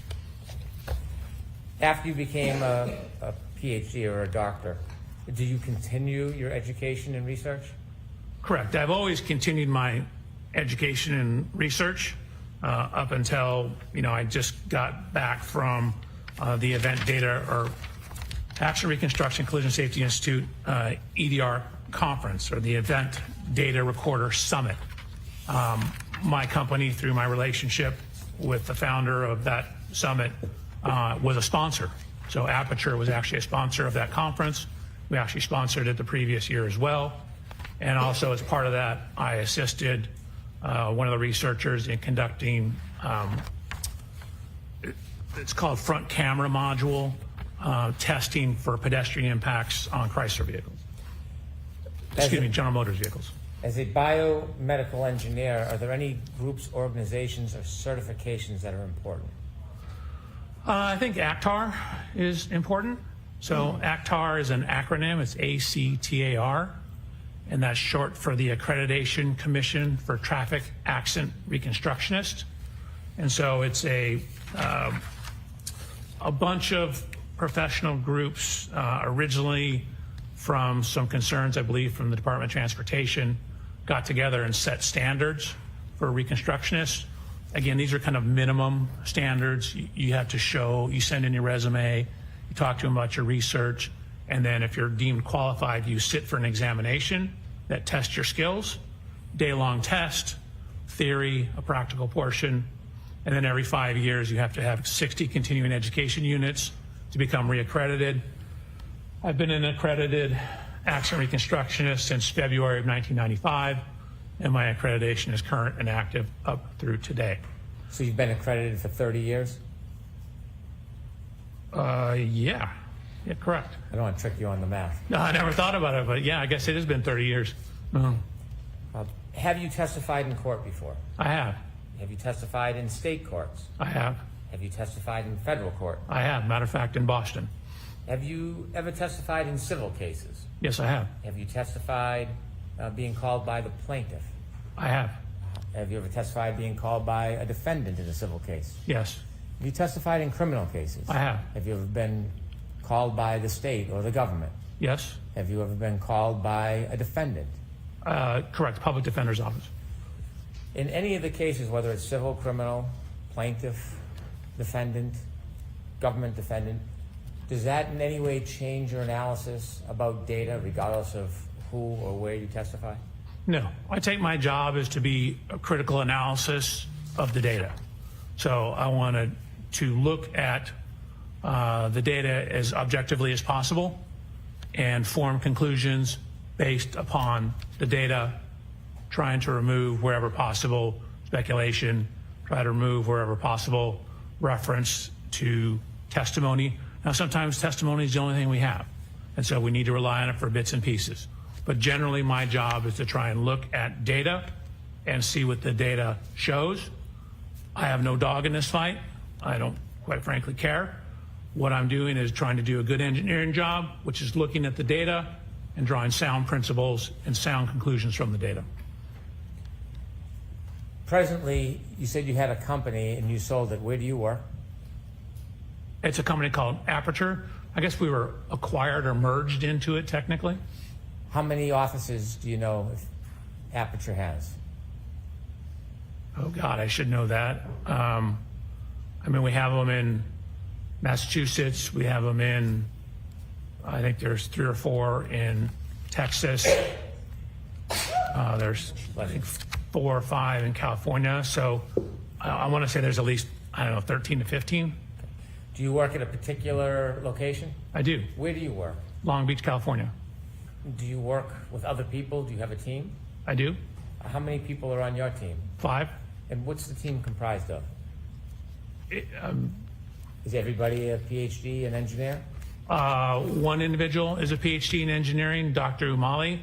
After you became a PhD or a doctor, do you continue your education and research? Correct. I've always continued my education and research up until, I just got back from the event data or Accident Reconstruction Collision Safety Institute EDR conference, or the Event Data Recorder Summit. My company, through my relationship with the founder of that summit, was a sponsor. So Aperture was actually a sponsor of that conference. We actually sponsored it the previous year as well. And also as part of that, I assisted one of the researchers in conducting, it's called front camera module testing for pedestrian impacts on Chrysler vehicles. Excuse me, General Motors vehicles. As a biomedical engineer, are there any groups, organizations, or certifications that are important? I think ACTAR is important. So ACTAR is an acronym. It's ACTAR, and that's short for the Accreditation Commission for Traffic Accident Reconstructionists. And so it's a bunch of professional groups, originally from some concerns, I believe, from the Department of Transportation, got together and set standards for reconstructionists. Again, these are kind of minimum standards. You have to show, you send in your resume, you talk to them about your research, and then if you're deemed qualified, you sit for an examination that tests your skills, day-long test, theory, a practical portion, and then every 5 years you have to have 60 continuing education units to become reaccredited. I've been an accredited accident reconstructionist since February of 1995, and my accreditation is current and active up through today. So you've been accredited for 30 years? Yeah, correct. I don't want to trick you on the math. No, I never thought about it, but yeah, I guess it has been 30 years. Have you testified in court before? I have. Have you testified in state courts? I have. Have you testified in federal court? I have. Matter of fact, in Boston. Have you ever testified in civil cases? Yes, I have. Have you testified being called by the plaintiff? I have. Have you ever testified being called by a defendant in a civil case? Yes. Have you testified in criminal cases? I have. Have you ever been called by the state or the government? Yes. Have you ever been called by a defendant? Correct, Public Defender's Office. In any of the cases, whether it's civil, criminal, plaintiff, defendant, government defendant, does that in any way change your analysis about data, regardless of who or where you testify? No. I take my job as to be a critical analysis of the data. So I wanted to look at the data as objectively as possible and form conclusions based upon the data, trying to remove wherever possible speculation, try to remove wherever possible reference to testimony. Now, sometimes testimony is the only thing we have, and so we need to rely on it for bits and pieces. But generally, my job is to try and look at data and see what the data shows. I have no dog in this fight. I don't, quite frankly, care. What I'm doing is trying to do a good engineering job, which is looking at the data and drawing sound principles and sound conclusions from the data. Presently, you said you had a company and you sold it. Where do you work? It's a company called Aperture. I guess we were acquired or merged into it technically. How many offices do you know Aperture has? Oh God, I should know that. I mean, we have them in Massachusetts. We have them in, I think there's 3 or 4 in Texas. There's, I think, 4 or 5 in California. So I want to say there's at least, I don't know, 13 to 15. Do you work at a particular location? I do. Where do you work? Long Beach, California. Do you work with other people? Do you have a team? I do. How many people are on your team? 5. And what's the team comprised of? Is everybody a PhD, an engineer? One individual is a PhD in engineering, Dr. Umali,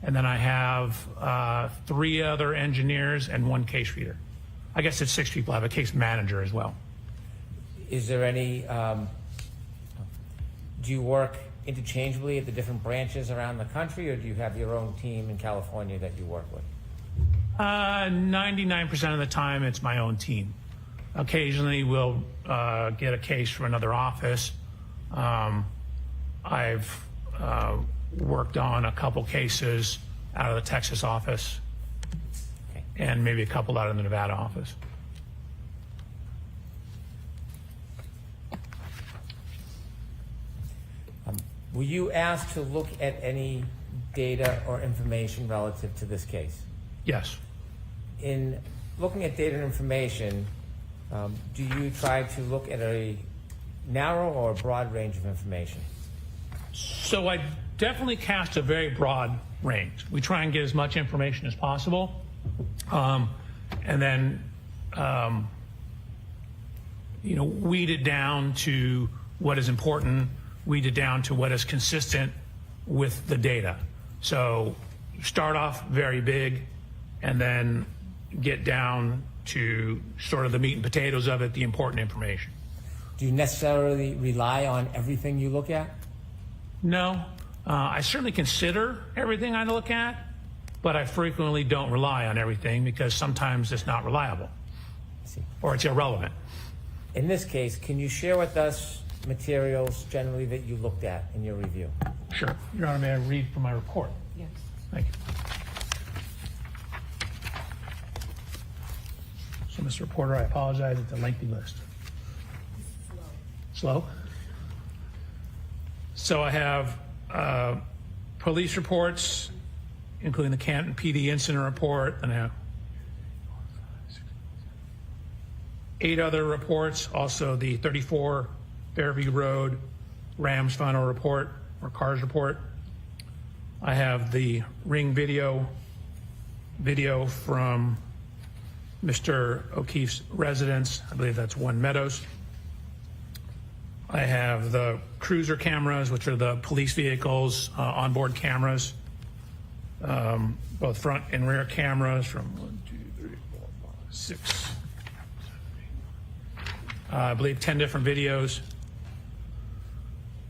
and then I have 3 other engineers and 1 case reader. I guess it's 6 people. I have a case manager as well. Is there any, do you work interchangeably at the different branches around the country, or do you have your own team in California that you work with? 99% of the time, it's my own team. Occasionally, we'll get a case from another office. I've worked on a couple cases out of the Texas office, and maybe a couple out of the Nevada office. Were you asked to look at any data or information relative to this case? Yes. In looking at data and information, Do you try to look at a narrow or a broad range of information? So I definitely cast a very broad range. We try and get as much information as possible, and then weed it down to what is important, weed it down to what is consistent with the data. So start off very big, and then get down to sort of the meat and potatoes of it, the important information. Do you necessarily rely on everything you look at? No. I certainly consider everything I look at, but I frequently don't rely on everything because sometimes it's not reliable or it's irrelevant. In this case, can you share with us materials generally that you looked at in your review? Sure. Your Honor, may I read from my report? Yes. Thank you. So, Mr. Reporter, I apologize. It's a lengthy list. Slow? So I have police reports, including the Canton PD incident report, and I have 8 other reports, also the 34 Fairview Road Rams final report, or CARS report. I have the ring video from Mr. O'Keefe's residence. I believe that's One Meadows. I have the cruiser cameras, which are the police vehicles, onboard cameras, both front and rear cameras from 1, 2, 3, 4, 5, 6, I believe 10 different videos.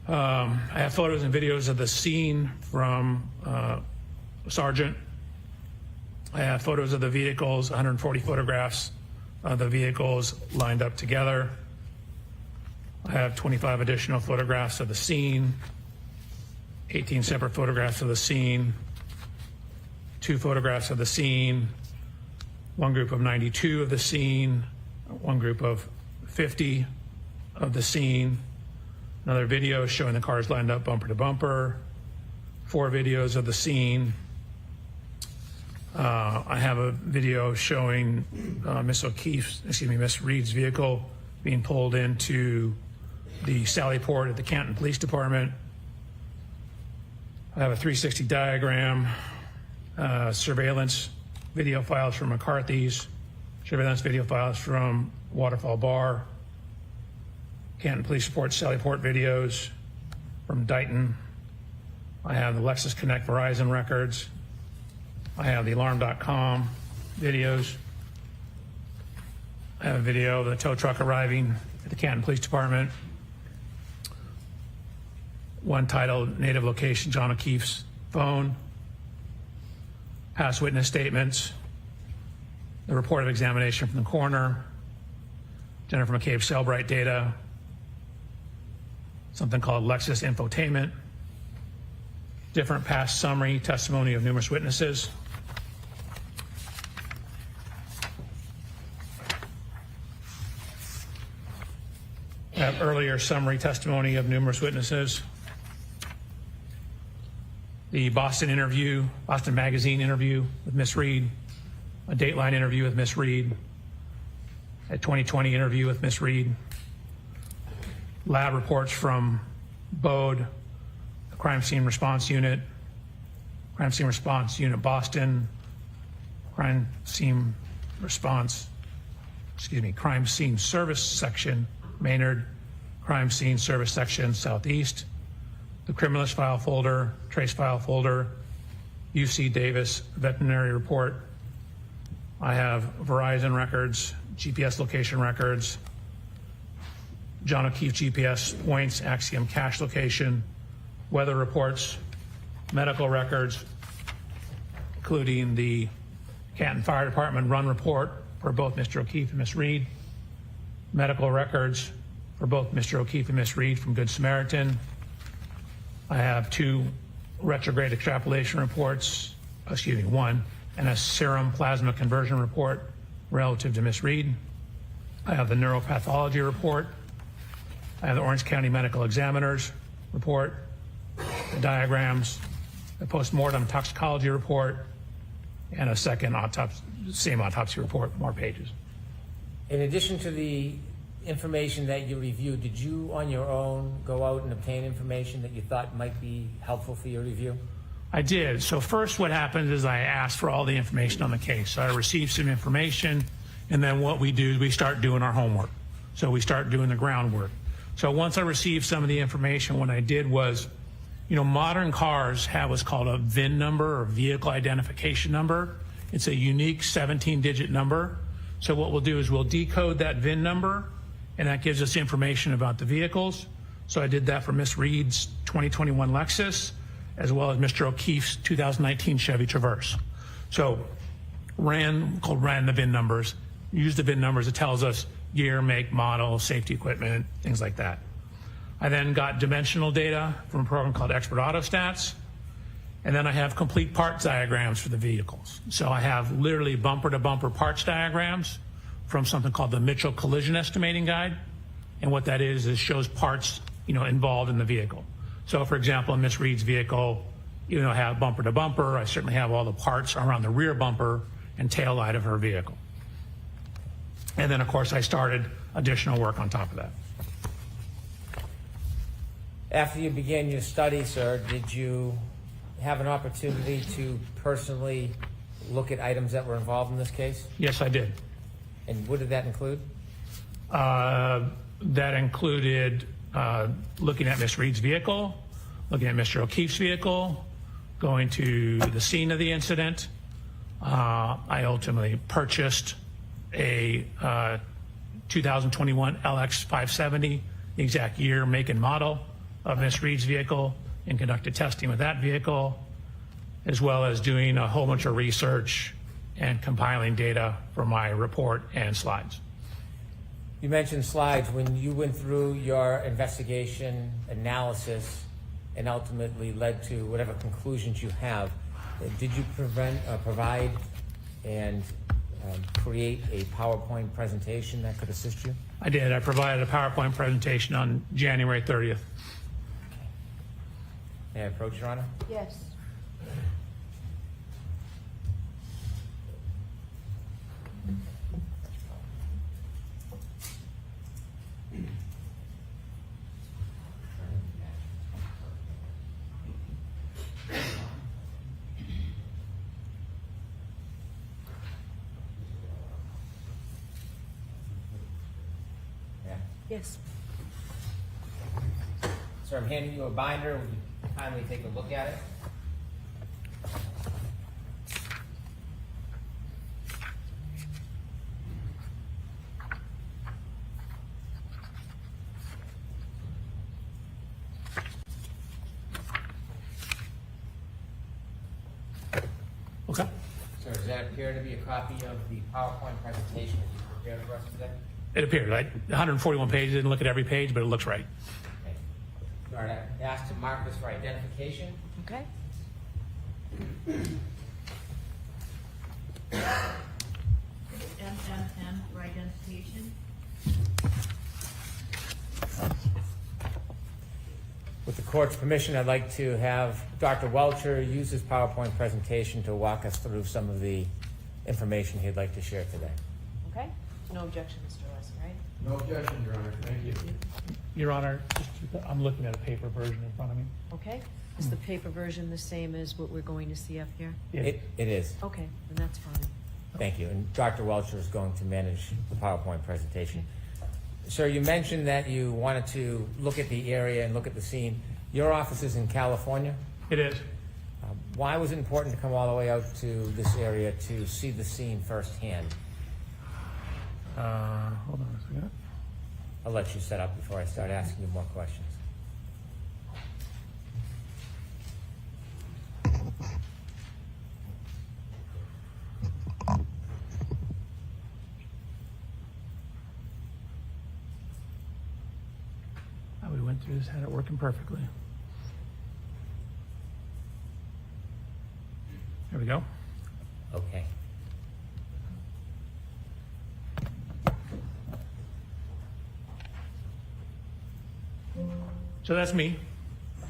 I have photos and videos of the scene from Sergeant. I have photos of the vehicles, 140 photographs of the vehicles lined up together. I have 25 additional photographs of the scene, 18 separate photographs of the scene, 2 photographs of the scene, 1 group of 92 of the scene, 1 group of 50 of the scene, another video showing the cars lined up bumper to bumper, 4 videos of the scene. I have a video showing Miss Reed's vehicle being pulled into the Sally Port at the Canton Police Department. I have a 360 diagram, surveillance video files from McCarthy's, surveillance video files from Waterfall Bar, Canton Police Report, Sally Port videos from Dighton. I have the Lexus Connect Verizon records. I have the alarm.com videos. I have a video of the tow truck arriving at the Canton Police Department. One titled Native Location, John O'Keefe's phone. Past witness statements. The report of examination from the coroner. Jennifer McCabe Cellbrite data. Something called Lexus infotainment. Different past summary testimony of numerous witnesses. I have earlier summary testimony of numerous witnesses. The Boston Magazine interview with Miss Reed, a Dateline interview with Miss Reed, a 2020 interview with Miss Reed, lab reports from BODE, the Crime Scene Response Unit Boston, Crime Scene Service Section Maynard, Crime Scene Service Section Southeast, the Criminalist File Folder, Trace File Folder, UC Davis Veterinary Report. I have Verizon records, GPS location records, John O'Keefe GPS points, Axiom cache location, weather reports, medical records, including the Canton Fire Department run report for both Mr. O'Keefe and Miss Reed, medical records for both Mr. O'Keefe and Miss Reed from Good Samaritan. I have 2 retrograde extrapolation reports, one, and a serum plasma conversion report relative to Miss Reed. I have the neuropathology report. I have the Orange County Medical Examiner's report, the diagrams, the postmortem toxicology report, and a second same autopsy report, more pages. In addition to the information that you reviewed, did you on your own go out and obtain information that you thought might be helpful for your review? I did. So first what happened is I asked for all the information on the case. So I received some information, and then what we do is we start doing our homework. So we start doing the groundwork. So once I received some of the information, what I did was, modern cars have what's called a VIN number or vehicle identification number. It's a unique 17-digit number. So what we'll do is we'll decode that VIN number, and that gives us information about the vehicles. So I did that for Miss Reed's 2021 Lexus, as well as Mr. O'Keefe's 2019 Chevy Traverse. So ran the VIN numbers, use the VIN numbers. It tells us year, make, model, safety equipment, things like that. I then got dimensional data from a program called Expert Auto Stats. And then I have complete parts diagrams for the vehicles. So I have literally bumper-to-bumper parts diagrams from something called the Mitchell Collision Estimating Guide. And what that is shows parts, involved in the vehicle. So for example, in Miss Reed's vehicle, I have bumper-to-bumper. I certainly have all the parts around the rear bumper and tail light of her vehicle. And then, of course, I started additional work on top of that. After you began your study, sir, did you have an opportunity to personally look at items that were involved in this case? Yes, I did. And what did that include? That included looking at Miss Reed's vehicle, looking at Mr. O'Keefe's vehicle, going to the scene of the incident. I ultimately purchased a 2021 LX 570, the exact year, make, and model of Miss Reed's vehicle, and conducted testing with that vehicle, as well as doing a whole bunch of research and compiling data for my report and slides. You mentioned slides. When you went through your investigation, analysis, and ultimately led to whatever conclusions you have, did you provide and create a PowerPoint presentation that could assist you? I did. I provided a PowerPoint presentation on January 30th. May I approach, Your Honor? Yes. Yes. Sir, I'm handing you a binder. Would you kindly take a look at it? Okay. Sir, does that appear to be a copy of the PowerPoint presentation that you prepared for us today? It appeared, right? 141 pages. Didn't look at every page, but it looks right. Okay. You are asked to mark this for identification. Okay. MMM for identification. With the court's permission, I'd like to have Dr. Welchure use his PowerPoint presentation to walk us through some of the information he'd like to share today. Okay. No objection, Mr. West, right? No objection, Your Honor. Thank you. Your Honor, I'm looking at a paper version in front of me. Okay. Is the paper version the same as what we're going to see up here? It is. Okay, then that's fine. Thank you. And Dr. Welchure is going to manage the PowerPoint presentation. Sir, you mentioned that you wanted to look at the area and look at the scene. Your office is in California? It is. Why was it important to come all the way out to this area to see the scene firsthand? Hold on a second. I'll let you set up before I start asking you more questions. We went through this, had it working perfectly. There we go. Okay. So that's me.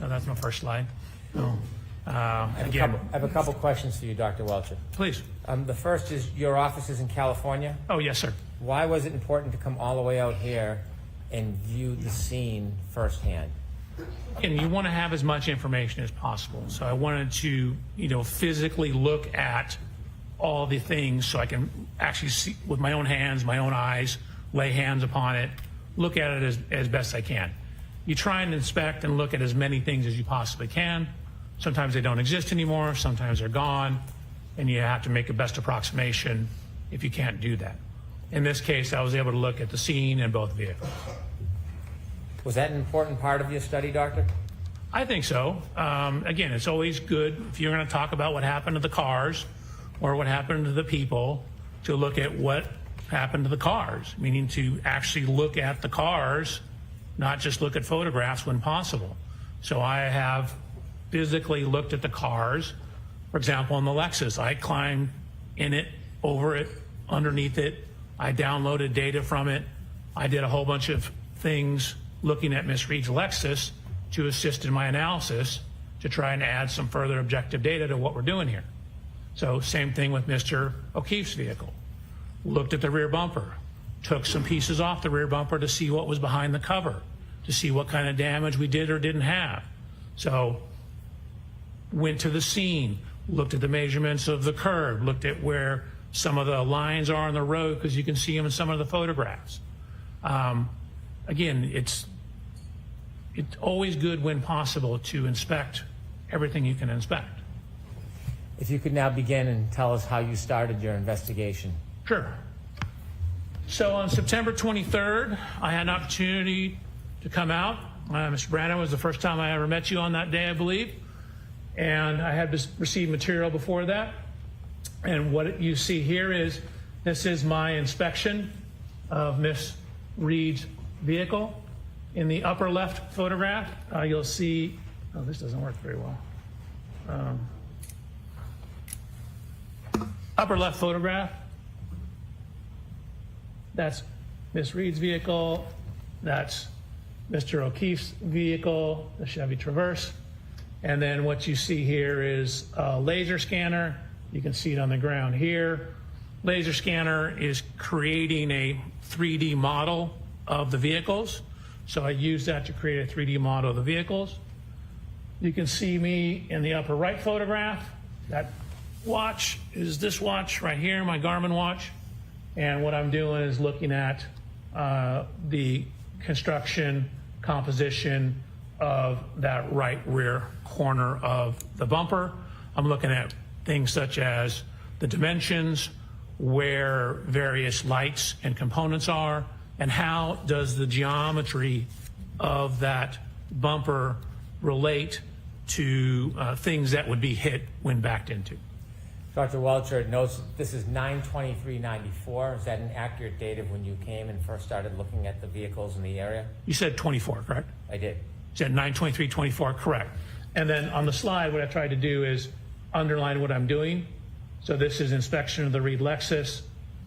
No, that's my first slide. No. I have a couple questions for you, Dr. Welchure. Please. The first is your office is in California. Oh, yes, sir. Why was it important to come all the way out here and view the scene firsthand? And you want to have as much information as possible. So I wanted to, physically look at all the things so I can actually see with my own hands, my own eyes, lay hands upon it, look at it as best I can. You try and inspect and look at as many things as you possibly can. Sometimes they don't exist anymore, sometimes they're gone, and you have to make a best approximation if you can't do that. In this case, I was able to look at the scene and both vehicles. Was that an important part of your study, Doctor? I think so. Again, it's always good if you're going to talk about what happened to the cars or what happened to the people to look at what happened to the cars, meaning to actually look at the cars, not just look at photographs when possible. So I have physically looked at the cars. For example, in the Lexus, I climbed in it, over it, underneath it. I downloaded data from it. I did a whole bunch of things looking at Miss Reed's Lexus to assist in my analysis to try and add some further objective data to what we're doing here. So same thing with Mr. O'Keefe's vehicle. Looked at the rear bumper, took some pieces off the rear bumper to see what was behind the cover, to see what kind of damage we did or didn't have. So went to the scene, looked at the measurements of the curb, looked at where some of the lines are on the road because you can see them in some of the photographs. Again, it's always good when possible to inspect everything you can inspect. If you could now begin and tell us how you started your investigation. Sure. So on September 23rd, I had an opportunity to come out. Mr. Brandon, was the first time I ever met you on that day, I believe. And I had received material before that. And what you see here is, this is my inspection of Miss Reed's vehicle. In the upper left photograph, you'll see, oh, this doesn't work very well. Upper left photograph, that's Miss Reed's vehicle, that's Mr. O'Keefe's vehicle, the Chevy Traverse. And then what you see here is a laser scanner. You can see it on the ground here. Laser scanner is creating a 3D model of the vehicles. So I use that to create a 3D model of the vehicles. You can see me in the upper right photograph. That watch is this watch right here, my Garmin watch. And what I'm doing is looking at the construction composition of that right rear corner of the bumper. I'm looking at things such as the dimensions, where various lights and components are, and how does the geometry of that bumper relate to things that would be hit when backed into. Dr. Welchure notes this is 9/23/94. Is that an accurate date of when you came and first started looking at the vehicles in the area? You said 24, correct? I did. You said 9/23/24, correct. And then on the slide, what I tried to do is underline what I'm doing. So this is inspection of the Reed Lexus.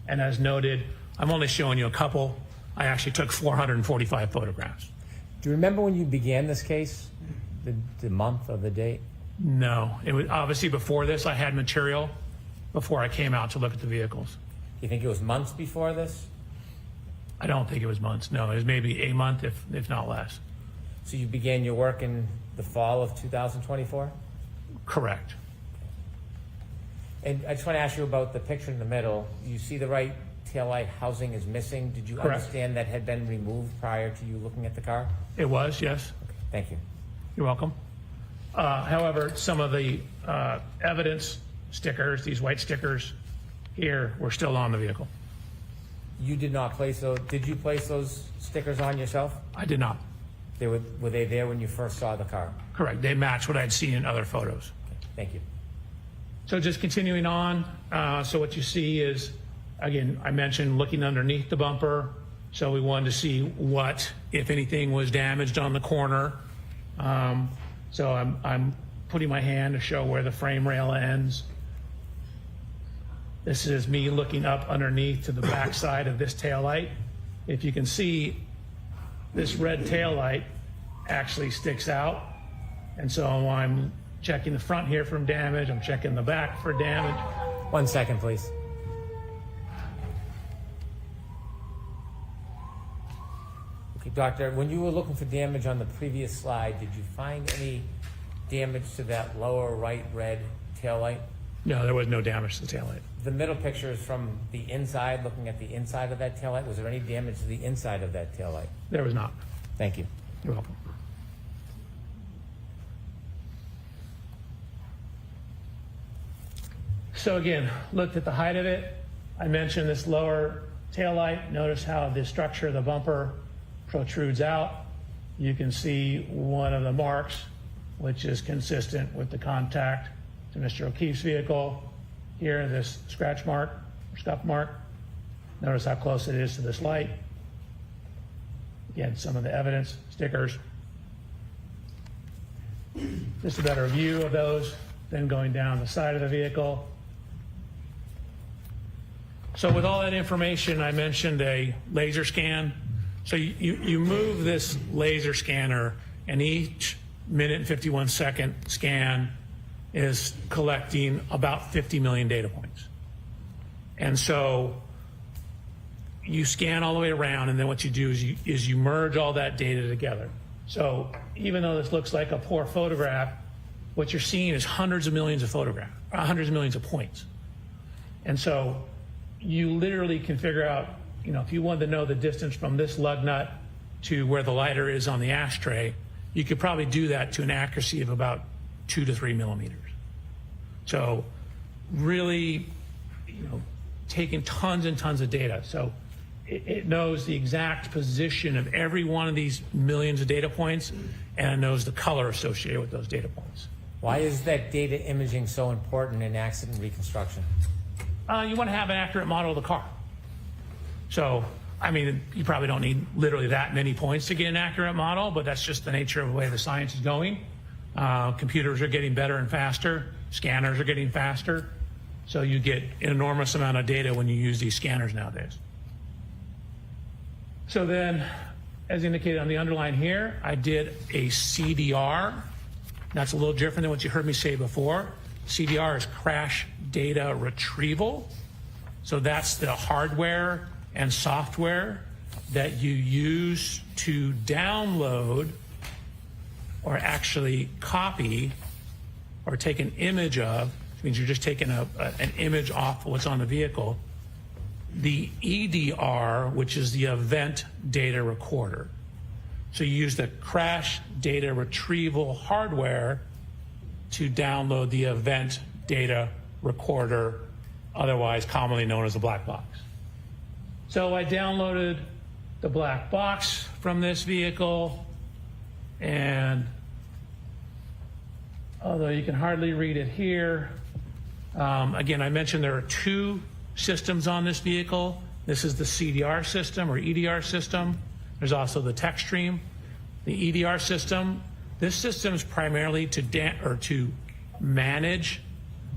And as noted, I'm only showing you a couple. I actually took 445 photographs. Do you remember when you began this case? The month or the date? No. It was obviously before this. I had material before I came out to look at the vehicles. Do you think it was months before this? I don't think it was months. No, it was maybe a month, if not less. So you began your work in the fall of 2024? Correct. And I just want to ask you about the picture in the middle. You see the right taillight housing is missing. Did you understand that had been removed prior to you looking at the car? It was, yes. Okay, thank you. You're welcome. However, some of the evidence stickers, these white stickers here, were still on the vehicle. You did not place those. Did you place those stickers on yourself? I did not. Were they there when you first saw the car? Correct. They match what I'd seen in other photos. Okay, thank you. So just continuing on, so what you see is, again, I mentioned looking underneath the bumper. So we wanted to see what, if anything, was damaged on the corner. So I'm putting my hand to show where the frame rail ends. This is me looking up underneath to the back side of this taillight. If you can see, this red taillight actually sticks out. And so I'm checking the front here for damage. I'm checking the back for damage. 1 second, please. Okay, Doctor, when you were looking for damage on the previous slide, did you find any damage to that lower right red taillight? No, there was no damage to the taillight. The middle picture is from the inside, looking at the inside of that taillight. Was there any damage to the inside of that taillight? There was not. Thank you. You're welcome. So again, looked at the height of it. I mentioned this lower taillight. Notice how the structure of the bumper protrudes out. You can see one of the marks, which is consistent with the contact to Mr. O'Keefe's vehicle. Here, this scratch mark, or scuff mark. Notice how close it is to this light. Again, some of the evidence, stickers. Just a better view of those, then going down the side of the vehicle. So with all that information, I mentioned a laser scan. So you move this laser scanner, and each minute and 51 second scan is collecting about 50 million data points. And so you scan all the way around, and then what you do is you merge all that data together. So even though this looks like a poor photograph, what you're seeing is hundreds of millions of photographs, hundreds of millions of points. And so you literally can figure out, if you wanted to know the distance from this lug nut to where the lighter is on the ashtray, you could probably do that to an accuracy of about 2 to 3 millimeters. So really, taking tons and tons of data. So it knows the exact position of every one of these millions of data points, and it knows the color associated with those data points. Why is that data imaging so important in accident reconstruction? You want to have an accurate model of the car. So, you probably don't need literally that many points to get an accurate model, but that's just the nature of the way the science is going. Computers are getting better and faster. Scanners are getting faster. So you get an enormous amount of data when you use these scanners nowadays. So then, as indicated on the underline here, I did a CDR. That's a little different than what you heard me say before. CDR is crash data retrieval. So that's the hardware and software that you use to download or actually copy or take an image of, which means you're just taking an image off what's on the vehicle, the EDR, which is the event data recorder. So you use the crash data retrieval hardware to download the event data recorder, otherwise commonly known as a black box. So I downloaded the black box from this vehicle, and although you can hardly read it here, again, I mentioned there are 2 systems on this vehicle. This is the CDR system or EDR system. There's also the text stream. The EDR system, this system is primarily to manage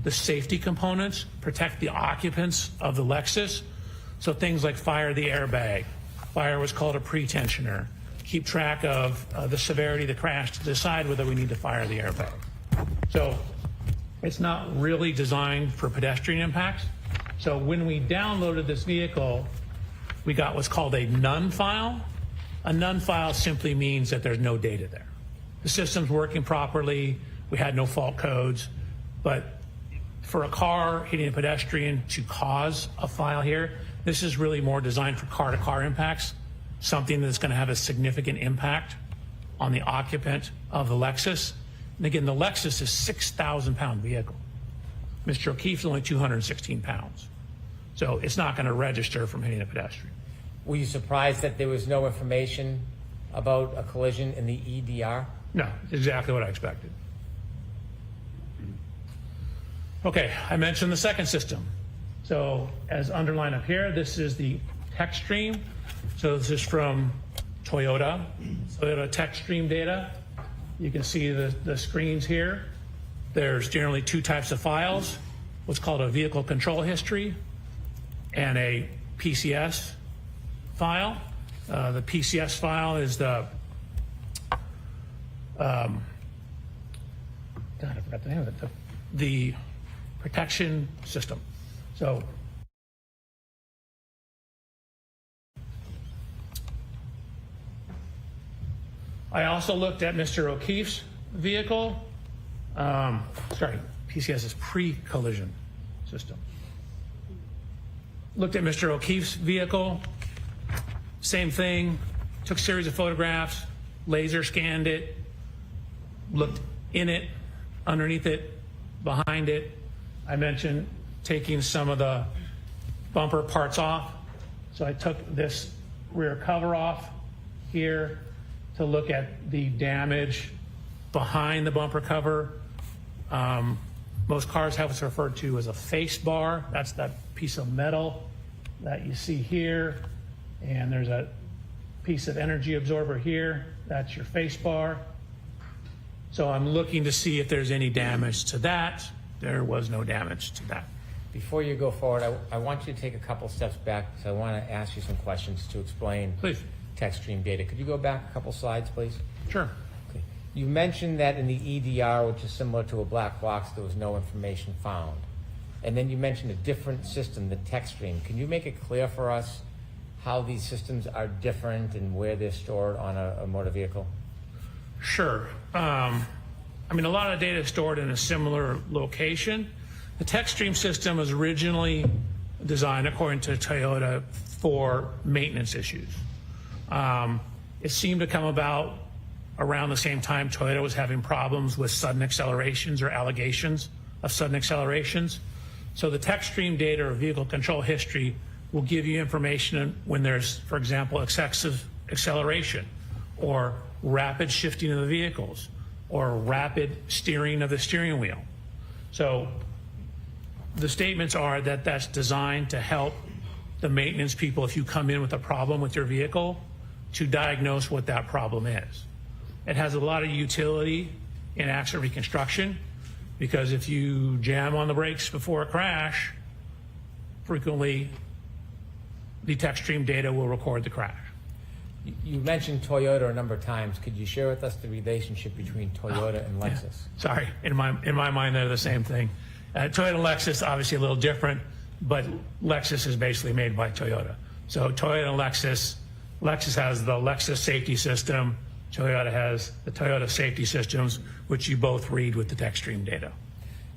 the safety components, protect the occupants of the Lexus. So things like fire the airbag, fire what's called a pretensioner, keep track of the severity of the crash to decide whether we need to fire the airbag. So it's not really designed for pedestrian impacts. So when we downloaded this vehicle, we got what's called a none file. A none file simply means that there's no data there. The system's working properly, we had no fault codes, but for a car hitting a pedestrian to cause a file here, this is really more designed for car-to-car impacts, something that's going to have a significant impact on the occupant of the Lexus. And again, the Lexus is a 6,000-pound vehicle. Mr. O'Keefe's only 216 pounds. So it's not going to register from hitting a pedestrian. Were you surprised that there was no information about a collision in the EDR? No, it's exactly what I expected. Okay, I mentioned the second system. So as underlined up here, this is the text stream. So this is from Toyota text stream data. You can see the screens here. There's generally 2 types of files, what's called a vehicle control history and a PCS file. The PCS file is the, God, I forgot the name of it, the protection system. So I also looked at Mr. O'Keefe's vehicle. PCS's pre-collision system. Looked at Mr. O'Keefe's vehicle. Same thing. Took a series of photographs, laser scanned it, looked in it, underneath it, behind it. I mentioned taking some of the bumper parts off. So I took this rear cover off here to look at the damage behind the bumper cover. Most cars have what's referred to as a face bar. That's that piece of metal that you see here. And there's a piece of energy absorber here. That's your face bar. So I'm looking to see if there's any damage to that. There was no damage to that. Before you go forward, I want you to take a couple steps back because I want to ask you some questions to explain text stream data. Could you go back a couple slides, please? Sure. Okay. You mentioned that in the EDR, which is similar to a black box, there was no information found. And then you mentioned a different system, the text stream. Can you make it clear for us how these systems are different and where they're stored on a motor vehicle? Sure. I mean, a lot of data is stored in a similar location. The text stream system was originally designed, according to Toyota, for maintenance issues. It seemed to come about around the same time Toyota was having problems with sudden accelerations or allegations of sudden accelerations. So the text stream data or vehicle control history will give you information when there's, for example, excessive acceleration or rapid shifting of the vehicles or rapid steering of the steering wheel. So the statements are that that's designed to help the maintenance people, if you come in with a problem with your vehicle, to diagnose what that problem is. It has a lot of utility in accident reconstruction because if you jam on the brakes before a crash, frequently the text stream data will record the crash. You mentioned Toyota a number of times. Could you share with us the relationship between Toyota and Lexus? Yeah. Sorry, in my mind they're the same thing. Toyota and Lexus obviously a little different, but Lexus is basically made by Toyota. So Toyota and Lexus has the Lexus safety system. Toyota has the Toyota safety systems, which you both read with the text stream data.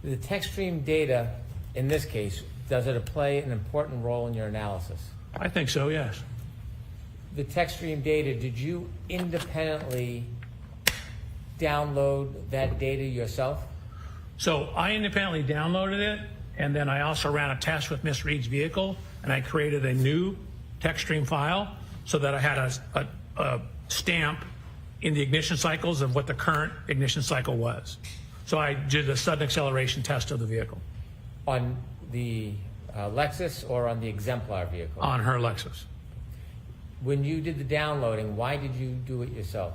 The text stream data, in this case, does it play an important role in your analysis? I think so, yes. The text stream data, did you independently download that data yourself? So I independently downloaded it, and then I also ran a test with Miss Reed's vehicle, and I created a new text stream file so that I had a stamp in the ignition cycles of what the current ignition cycle was. So I did a sudden acceleration test of the vehicle. On the Lexus or on the exemplar vehicle? On her Lexus. When you did the downloading, why did you do it yourself?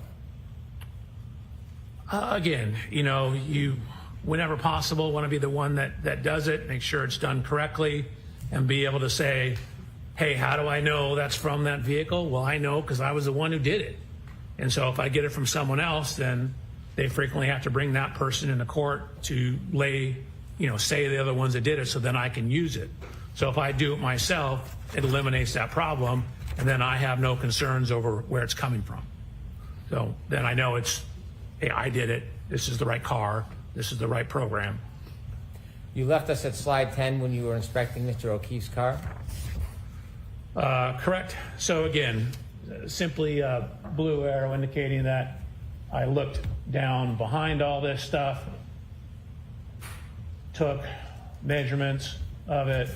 Again, you, whenever possible, want to be the one that does it, make sure it's done correctly, and be able to say, hey, how do I know that's from that vehicle? Well, I know because I was the one who did it. And so if I get it from someone else, then they frequently have to bring that person into court to say the other ones that did it, so then I can use it. So if I do it myself, it eliminates that problem, and then I have no concerns over where it's coming from. So then I know hey, I did it. This is the right car. This is the right program. You left us at slide 10 when you were inspecting Mr. O'Keefe's car? Correct. So again, simply a blue arrow indicating that I looked down behind all this stuff, took measurements of it,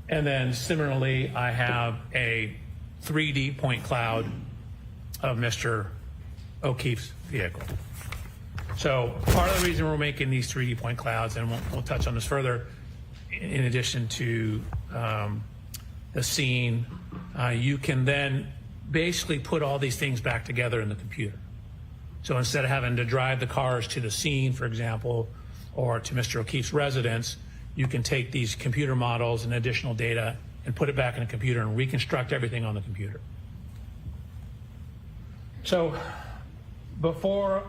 and then similarly I have a 3D point cloud of Mr. O'Keefe's vehicle. So part of the reason we're making these 3D point clouds, and we'll touch on this further, in addition to the scene, you can then basically put all these things back together in the computer. So instead of having to drive the cars to the scene, for example, or to Mr. O'Keefe's residence, you can take these computer models and additional data and put it back in a computer and reconstruct everything on the computer. So before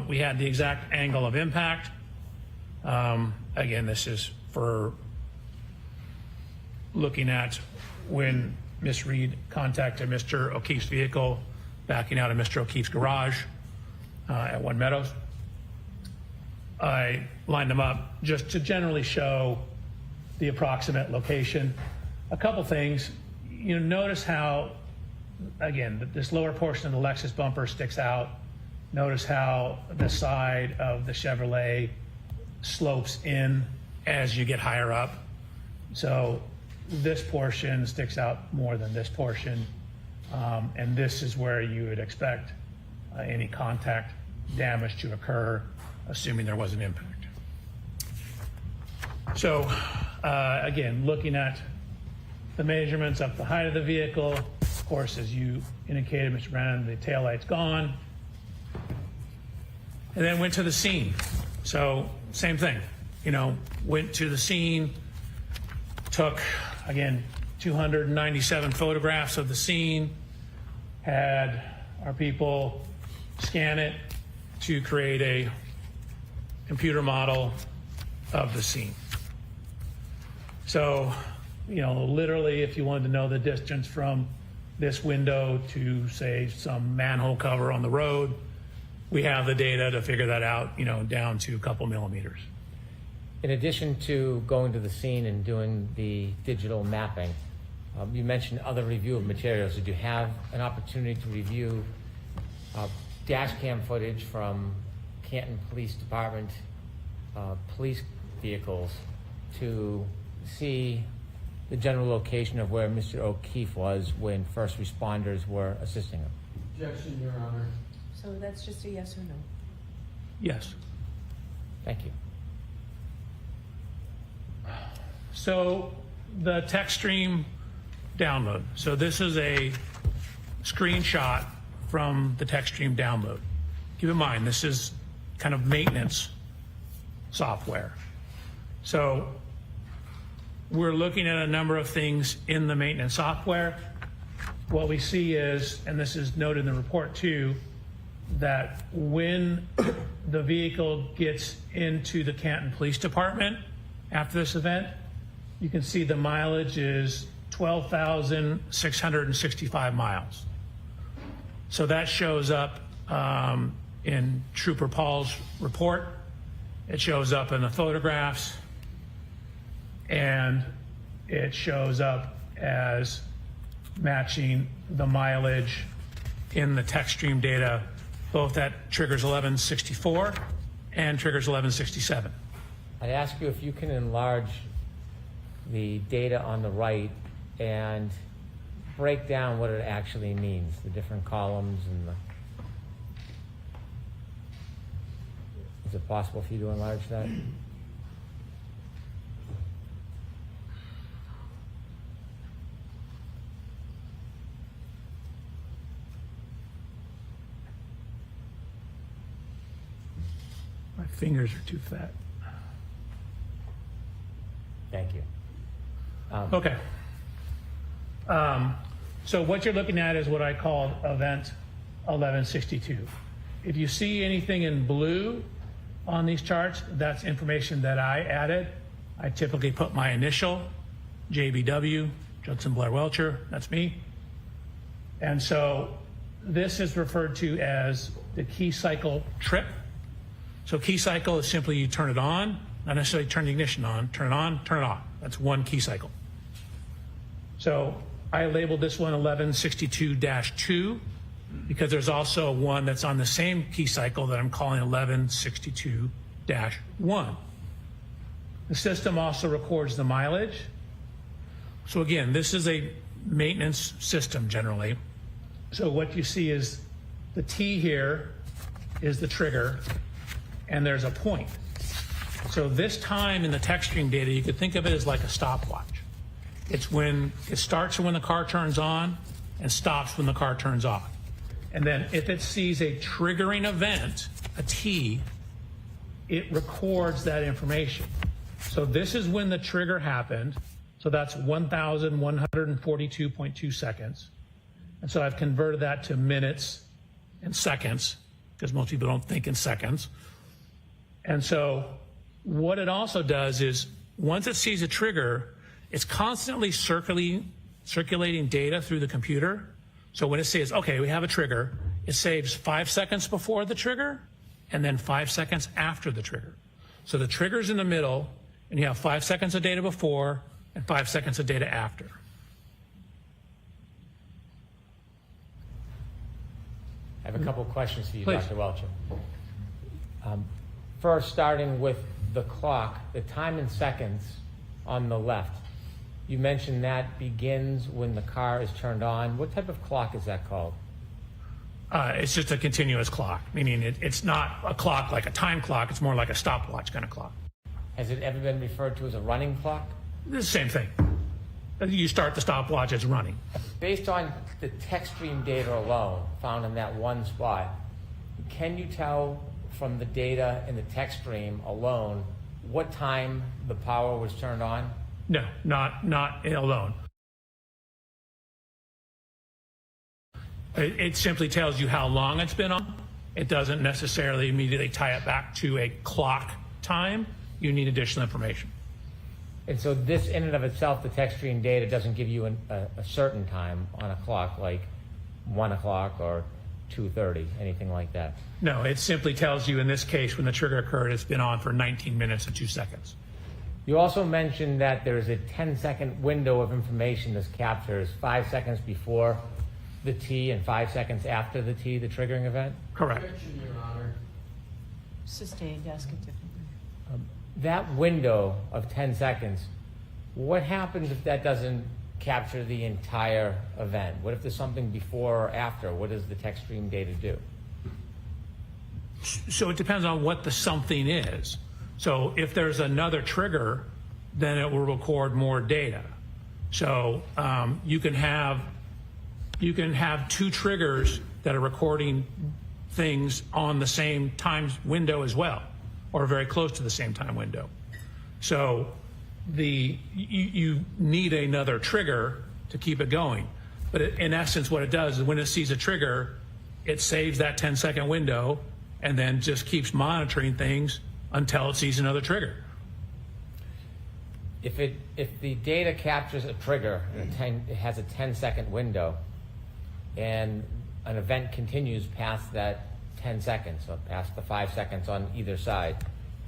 we had the exact angle of impact, Again, this is for looking at when Miss Reed contacted Mr. O'Keefe's vehicle backing out of Mr. O'Keefe's garage at One Meadows. I lined them up just to generally show the approximate location. A couple things. You notice how, again, this lower portion of the Lexus bumper sticks out. Notice how the side of the Chevrolet slopes in as you get higher up. So this portion sticks out more than this portion. And this is where you would expect any contact damage to occur, assuming there was an impact. So again, looking at the measurements up the height of the vehicle, of course, as you indicated, Mr. Brennan, the taillight's gone. And then went to the scene. So same thing, went to the scene, took, again, 297 photographs of the scene, had our people scan it to create a computer model of the scene. So, literally, if you wanted to know the distance from this window to, say, some manhole cover on the road, we have the data to figure that out, down to a couple millimeters. In addition to going to the scene and doing the digital mapping, you mentioned other review of materials. Did you have an opportunity to review dash cam footage from Canton Police Department police vehicles to see the general location of where Mr. O'Keefe was when first responders were assisting him? Objection, Your Honor. So that's just a yes or no? Yes. Thank you. So the text stream download. So this is a screenshot from the text stream download. Keep in mind, this is kind of maintenance software. So we're looking at a number of things in the maintenance software. What we see is, and this is noted in the report too, that when the vehicle gets into the Canton Police Department after this event, you can see the mileage is 12,665 miles. So that shows up in Trooper Paul's report. It shows up in the photographs, and it shows up as matching the mileage in the text stream data, both at triggers 1164 and triggers 1167. I'd ask you if you can enlarge the data on the right and break down what it actually means, the different columns and the... Is it possible for you to enlarge that? My fingers are too fat. Thank you. Okay. So what you're looking at is what I call event 1162. If you see anything in blue on these charts, that's information that I added. I typically put my initial, JBW, Judson Blair Welcher, that's me. And so this is referred to as the key cycle trip. So key cycle is simply you turn it on, not necessarily turn the ignition on, turn it on, turn it off. That's one key cycle. So I labeled this one 1162-2 because there's also one that's on the same key cycle that I'm calling 1162-1. The system also records the mileage. So again, this is a maintenance system generally. So what you see is the T here is the trigger, and there's a point. So this time in the text stream data, you could think of it as like a stopwatch. It's when it starts when the car turns on and stops when the car turns off. And then if it sees a triggering event, a T, it records that information. So this is when the trigger happened. So that's 1,142.2 seconds. And so I've converted that to minutes and seconds, because most people don't think in seconds. And so What it also does is once it sees a trigger, it's constantly circulating data through the computer. So when it says, okay, we have a trigger, it saves 5 seconds before the trigger and then 5 seconds after the trigger. So the trigger's in the middle, and you have 5 seconds of data before and 5 seconds of data after. I have a couple of questions for you, Please. Dr. Welchure. First, starting with the clock, the time in seconds on the left. You mentioned that begins when the car is turned on. What type of clock is that called? It's just a continuous clock, meaning it's not a clock like a time clock. It's more like a stopwatch kind of clock. Has it ever been referred to as a running clock? It's the same thing. You start the stopwatch as running. Based on the text stream data alone found in that one spot, can you tell from the data in the text stream alone what time the power was turned on? No, not alone. It simply tells you how long it's been on. It doesn't necessarily immediately tie it back to a clock time. You need additional information. And so this in and of itself, the text stream data doesn't give you a certain time on a clock, like 1 o'clock or 2:30, anything like that? No, it simply tells you in this case when the trigger occurred, it's been on for 19 minutes and 2 seconds. You also mentioned that there is a 10-second window of information this captures, 5 seconds before the T and 5 seconds after the T, the triggering event? Correct. Your Honor. Sustained, ask it differently. That window of 10 seconds, what happens if that doesn't capture the entire event? What if there's something before or after? What does the text stream data do? So it depends on what the something is. So if there's another trigger, then it will record more data. So you can have 2 triggers that are recording things on the same time window as well, or very close to the same time window. So you need another trigger to keep it going. But in essence, what it does is when it sees a trigger, it saves that 10-second window and then just keeps monitoring things until it sees another trigger. If the data captures a trigger and it has a 10-second window, and an event continues past that 10 seconds, so past the 5 seconds on either side,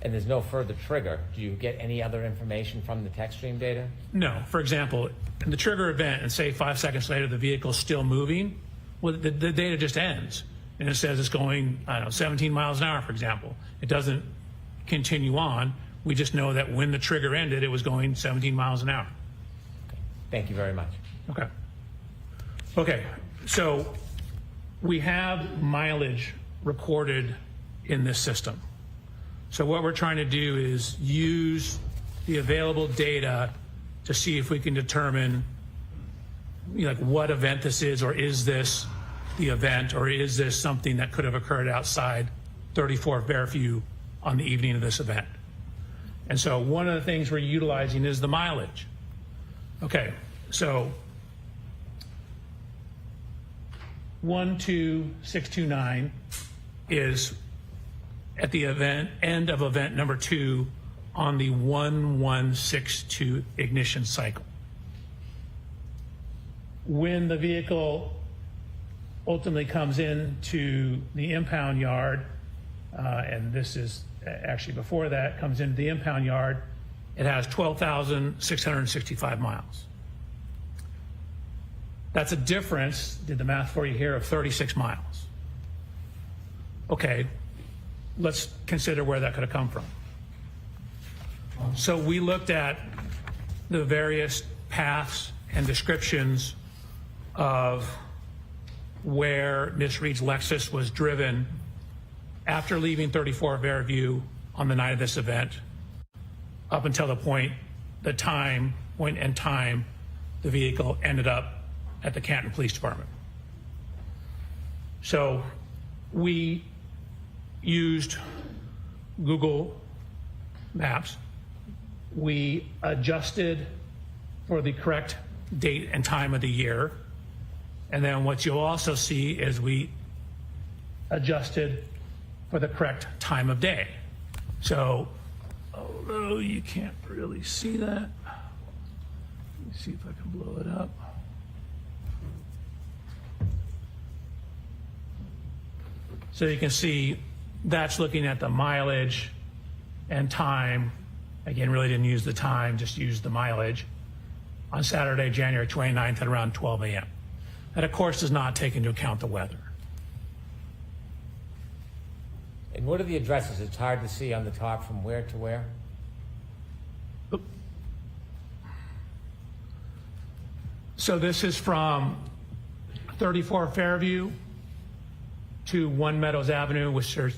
and there's no further trigger, do you get any other information from the text stream data? No. For example, in the trigger event, and say 5 seconds later the vehicle's still moving, well, the data just ends. And it says it's going, 17 miles an hour, for example. It doesn't continue on. We just know that when the trigger ended, it was going 17 miles an hour. Okay. Thank you very much. Okay, so we have mileage recorded in this system. So what we're trying to do is use the available data to see if we can determine what event this is, or is this the event, or is this something that could have occurred outside 34 Fairview on the evening of this event. And so one of the things we're utilizing is the mileage. Okay, so 12629 is at the end of event number 2 on the 1162 ignition cycle. When the vehicle ultimately comes into the impound yard, and this is actually before that, comes into the impound yard, it has 12,665 miles. That's a difference, did the math for you here, of 36 miles. Okay, let's consider where that could have come from. So we looked at the various paths and descriptions of where Miss Reed's Lexus was driven after leaving 34 Fairview on the night of this event, up until the time the vehicle ended up at the Canton Police Department. So we used Google Maps. We adjusted for the correct date and time of the year. And then what you'll also see is we adjusted for the correct time of day. So although you can't really see that. Let me see if I can blow it up. So you can see that's looking at the mileage and time. Again, really didn't use the time, just used the mileage on Saturday, January 29th at around 12 a.m. That, of course, does not take into account the weather. And what are the addresses? It's hard to see on the top from where to where? So this is from 34 Fairview to 1 Meadows Avenue, which is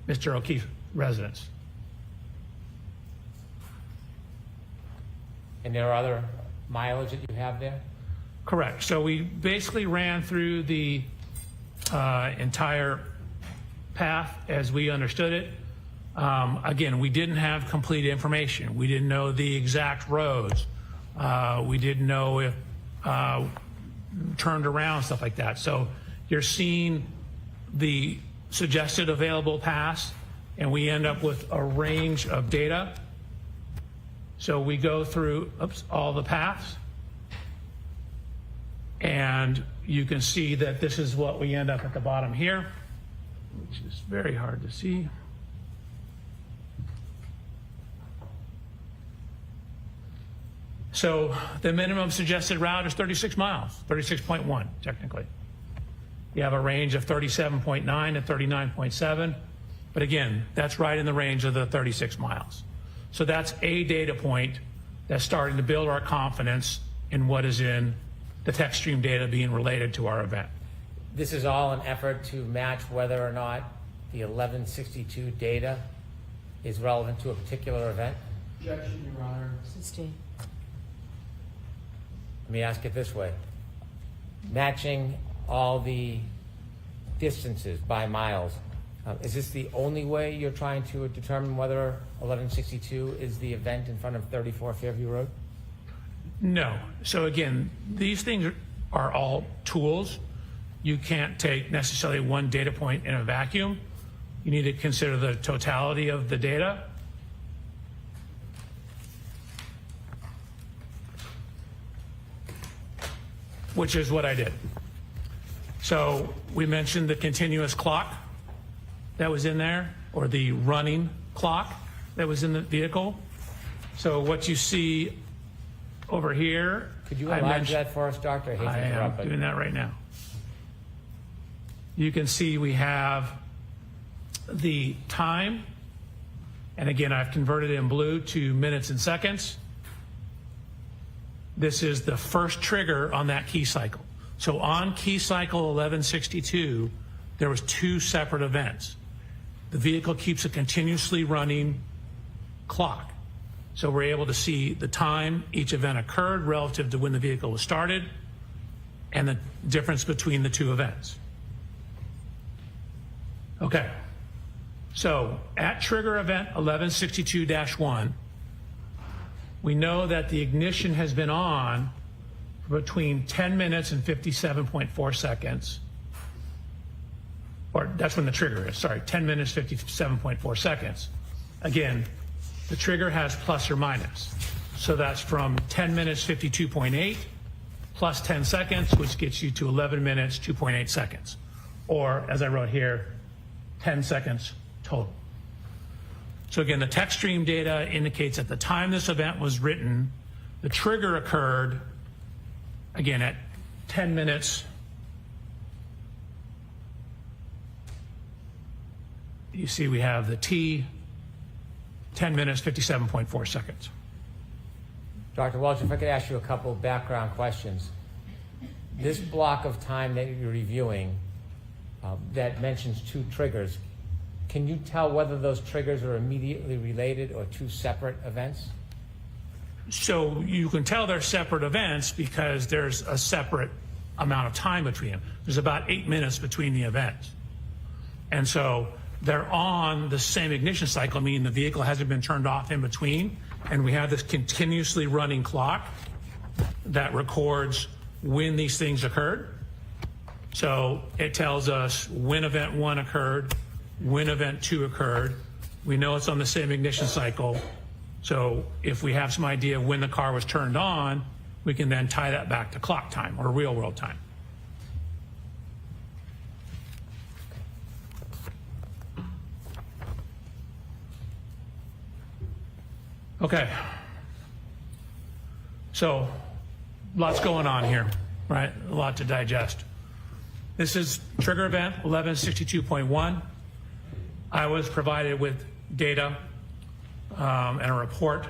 Mr. O'Keefe's residence. And there are other mileage that you have there? Correct. So we basically ran through the entire path as we understood it. Again, we didn't have complete information. We didn't know the exact roads. We didn't know if turned around, stuff like that. So you're seeing the suggested available paths, and we end up with a range of data. So we go through all the paths, and you can see that this is what we end up at the bottom here, which is very hard to see. So the minimum suggested route is 36 miles, 36.1 technically. You have a range of 37.9 to 39.7, but again, that's right in the range of the 36 miles. So that's a data point that's starting to build our confidence in what is in the text stream data being related to our event. This is all an effort to match whether or not the 1162 data is relevant to a particular event? Objection, Your Honor. Let me ask it this way. Matching all the distances by miles, is this the only way you're trying to determine whether 1162 is the event in front of 34 Fairview Road? No. So again, these things are all tools. You can't take necessarily one data point in a vacuum. You need to consider the totality of the data. Which is what I did. So we mentioned the continuous clock that was in there, or the running clock that was in the vehicle. So what you see over here. Could you enlarge that for us, Doctor? I hate to interrupt, am doing that right now. You can see we have the time, and again, I've converted it in blue to minutes and seconds. This is the first trigger on that key cycle. So on key cycle 1162, there was 2 separate events. The vehicle keeps a continuously running clock. So we're able to see the time each event occurred relative to when the vehicle was started and the difference between the 2 events. Okay. So at trigger event 1162-1, we know that the ignition has been on for between 10 minutes and 57.4 seconds. Or that's when the trigger is, sorry, 10 minutes, 57.4 seconds. Again, the trigger has plus or minus. So that's from 10 minutes, 52.8, plus 10 seconds, which gets you to 11 minutes, 2.8 seconds. Or, as I wrote here, 10 seconds total. So again, the text stream data indicates at the time this event was written, the trigger occurred, again, at 10 minutes. You see we have the T, 10 minutes, 57.4 seconds. Dr. Welch, if I could ask you a couple of background questions. This block of time that you're reviewing that mentions 2 triggers, can you tell whether those triggers are immediately related or 2 separate events? So you can tell they're separate events because there's a separate amount of time between them. There's about 8 minutes between the events. And so they're on the same ignition cycle, meaning the vehicle hasn't been turned off in between, and we have this continuously running clock that records when these things occurred. So it tells us when event 1 occurred, when event 2 occurred, We know it's on the same ignition cycle. So if we have some idea when the car was turned on, we can then tie that back to clock time or real world time. Okay. So lots going on here, right? A lot to digest. This is trigger event 1162.1. I was provided with data and a report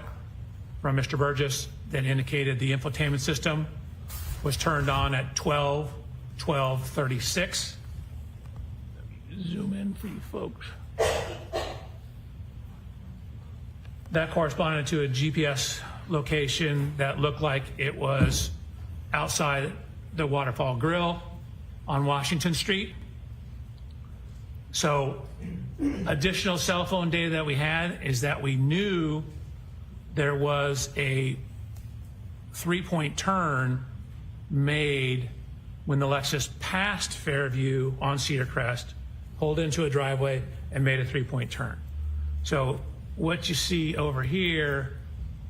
from Mr. Burgess that indicated the infotainment system was turned on at 12:36. Zoom in for you folks. That corresponded to a GPS location that looked like it was outside the Waterfall Grill on Washington Street. So additional cell phone data that we had is that we knew there was a 3-point turn made when the Lexus passed Fairview on Cedar Crest, pulled into a driveway, and made a 3-point turn. So what you see over here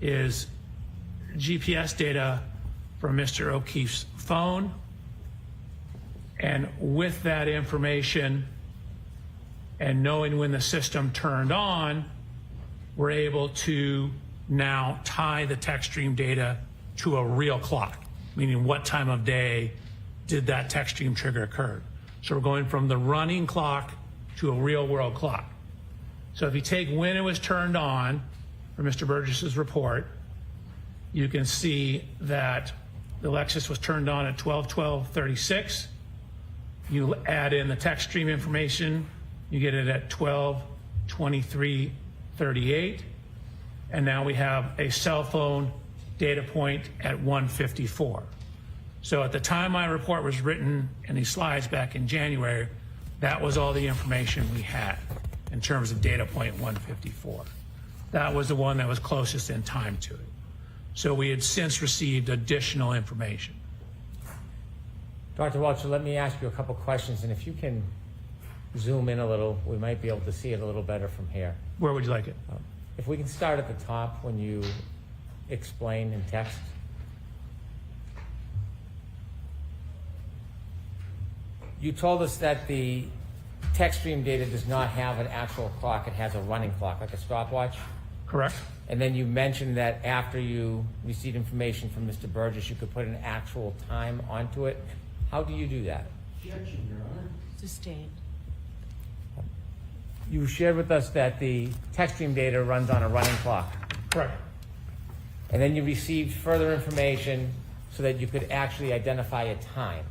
is GPS data from Mr. O'Keefe's phone. And with that information and knowing when the system turned on, we're able to now tie the text stream data to a real clock, meaning what time of day did that text stream trigger occur. So we're going from the running clock to a real world clock. So if you take when it was turned on for Mr. Burgess's report, you can see that the Lexus was turned on at 12:36. You add in the text stream information, you get it at 12:23:38. And now we have a cell phone data point at 1:54. So at the time my report was written in these slides back in January, that was all the information we had in terms of data point 154. That was the one that was closest in time to it. So we had since received additional information. Dr. Welchure, let me ask you a couple questions, and if you can zoom in a little, we might be able to see it a little better from here. Where would you like it? If we can start at the top when you explain in text. You told us that the text stream data does not have an actual clock, it has a running clock, like a stopwatch. Correct. And then you mentioned that after you received information from Mr. Burgess, you could put an actual time onto it. How do you do that? Objection, Your Honor. Sustained. You shared with us that the text stream data runs on a running clock. Correct. And then you received further information so that you could actually identify a time.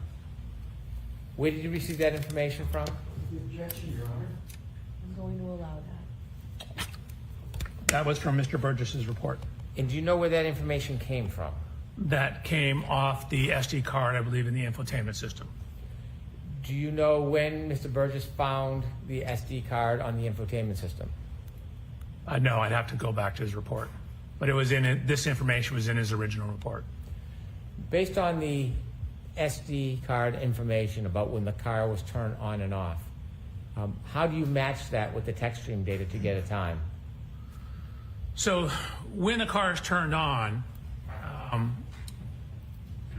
Where did you receive that information from? Objection, Your Honor. I'm going to allow that. That was from Mr. Burgess's report. And do you know where that information came from? That came off the SD card, I believe, in the infotainment system. Do you know when Mr. Burgess found the SD card on the infotainment system? No, I'd have to go back to his report. But it was in it, this information was in his original report. Based on the SD card information about when the car was turned on and off, how do you match that with the text stream data to get a time? So when the car is turned on,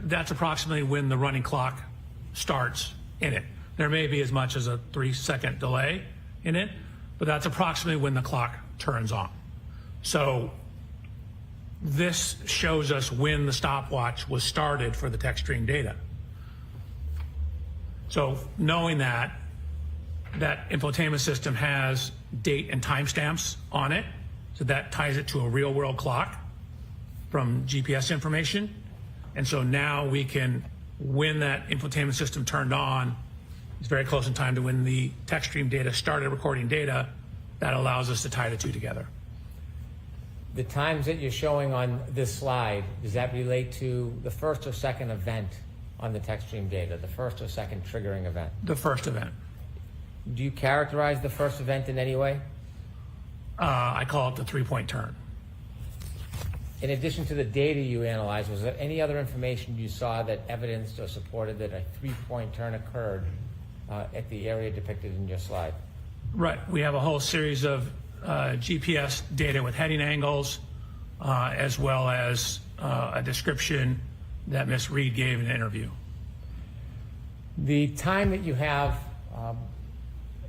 that's approximately when the running clock starts in it. There may be as much as a 3-second delay in it, but that's approximately when the clock turns on. So this shows us when the stopwatch was started for the text stream data. So knowing that infotainment system has date and timestamps on it, so that ties it to a real world clock from GPS information. And so now we can, when that infotainment system turned on, it's very close in time to when the text stream data started recording data. That allows us to tie the two together. The times that you're showing on this slide, does that relate to the first or second event on the text stream data, the first or second triggering event? The first event. Do you characterize the first event in any way? I call it the 3-point turn. In addition to the data you analyzed, was there any other information you saw that evidenced or supported that a 3-point turn occurred at the area depicted in your slide? Right. We have a whole series of GPS data with heading angles, as well as a description that Ms. Reed gave in the interview. The time that you have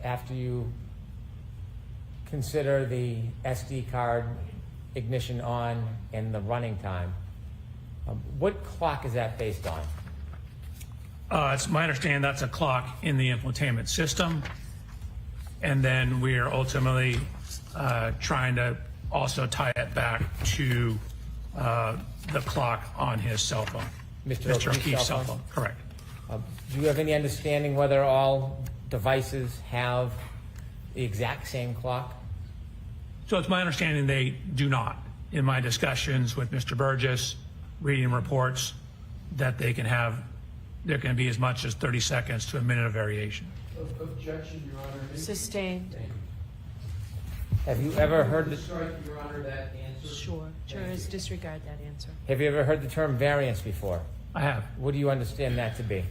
after you consider the SD card ignition on and the running time, what clock is that based on? It's my understanding that's a clock in the infotainment system. And then we are ultimately trying to also tie it back to the clock on his cell phone. Mr. O'Keefe's cell phone, correct. Do you have any understanding whether all devices have the exact same clock? So it's my understanding they do not. In my discussions with Mr. Burgess, reading reports, that they can have, there can be as much as 30 seconds to a minute of variation. Objection, Your Honor. Sustained. Have you ever heard Strike, Your Honor, that answer. Sure. Jurors disregard that answer. Have you ever heard the term variance before? I have. What do you understand that to be?